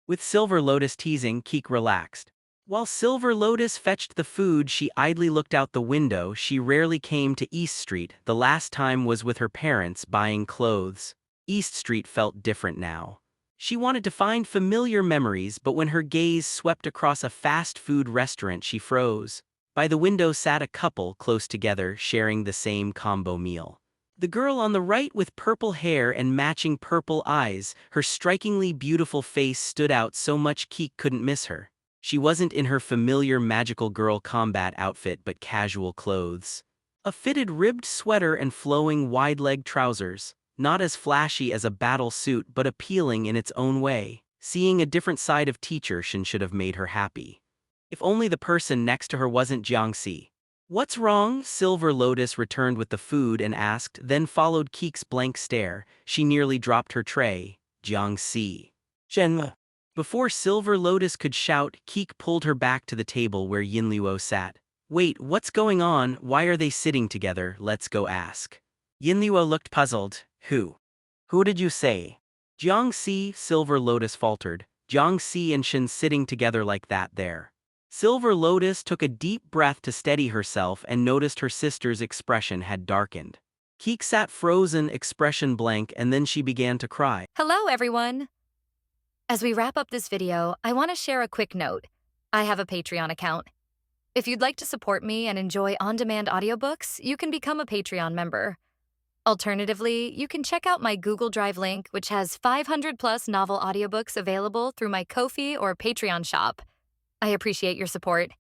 With Silver Lotus teasing, Keek relaxed. While Silver Lotus fetched the food, she idly looked out the window. She rarely came to East Street. The last time was with her parents buying clothes. East Street felt different now. She wanted to find familiar memories, but when her gaze swept across a fast food restaurant, she froze. By the window sat a couple close together, sharing the same combo meal. The girl on the right with purple hair and matching purple eyes, her strikingly beautiful face stood out so much Keek couldn't miss her. She wasn't in her familiar magical girl combat outfit but casual clothes. A fitted ribbed sweater and flowing wide-leg trousers, not as flashy as a battle suit but appealing in its own way. Seeing a different side of Teacher Shin should have made her happy. If only the person next to her wasn't Jiang Si. "What's wrong?" Silver Lotus returned with the food and asked, then followed Keek's blank stare. She nearly dropped her tray. "Jiang Si." "Shen." Before Silver Lotus could shout, Keek pulled her back to the table where Yinluo sat. "Wait, what's going on? Why are they sitting together? Let's go ask." Yinluo looked puzzled. Who did you say?" "Jiang Si," Silver Lotus faltered. "Jiang Si and Shen sitting together like that there." Silver Lotus took a deep breath to steady herself and noticed her sister's expression had darkened. Keek sat frozen, expression blank, and then she began to cry. Hello, everyone. As we wrap up this video, I want to share a quick note. I have a Patreon account. If you'd like to support me and enjoy on-demand audiobooks, you can become a Patreon member. Alternatively, you can check out my Google Drive link, which has 500+ novel audiobooks available through my Ko-fi or Patreon shop. I appreciate your support.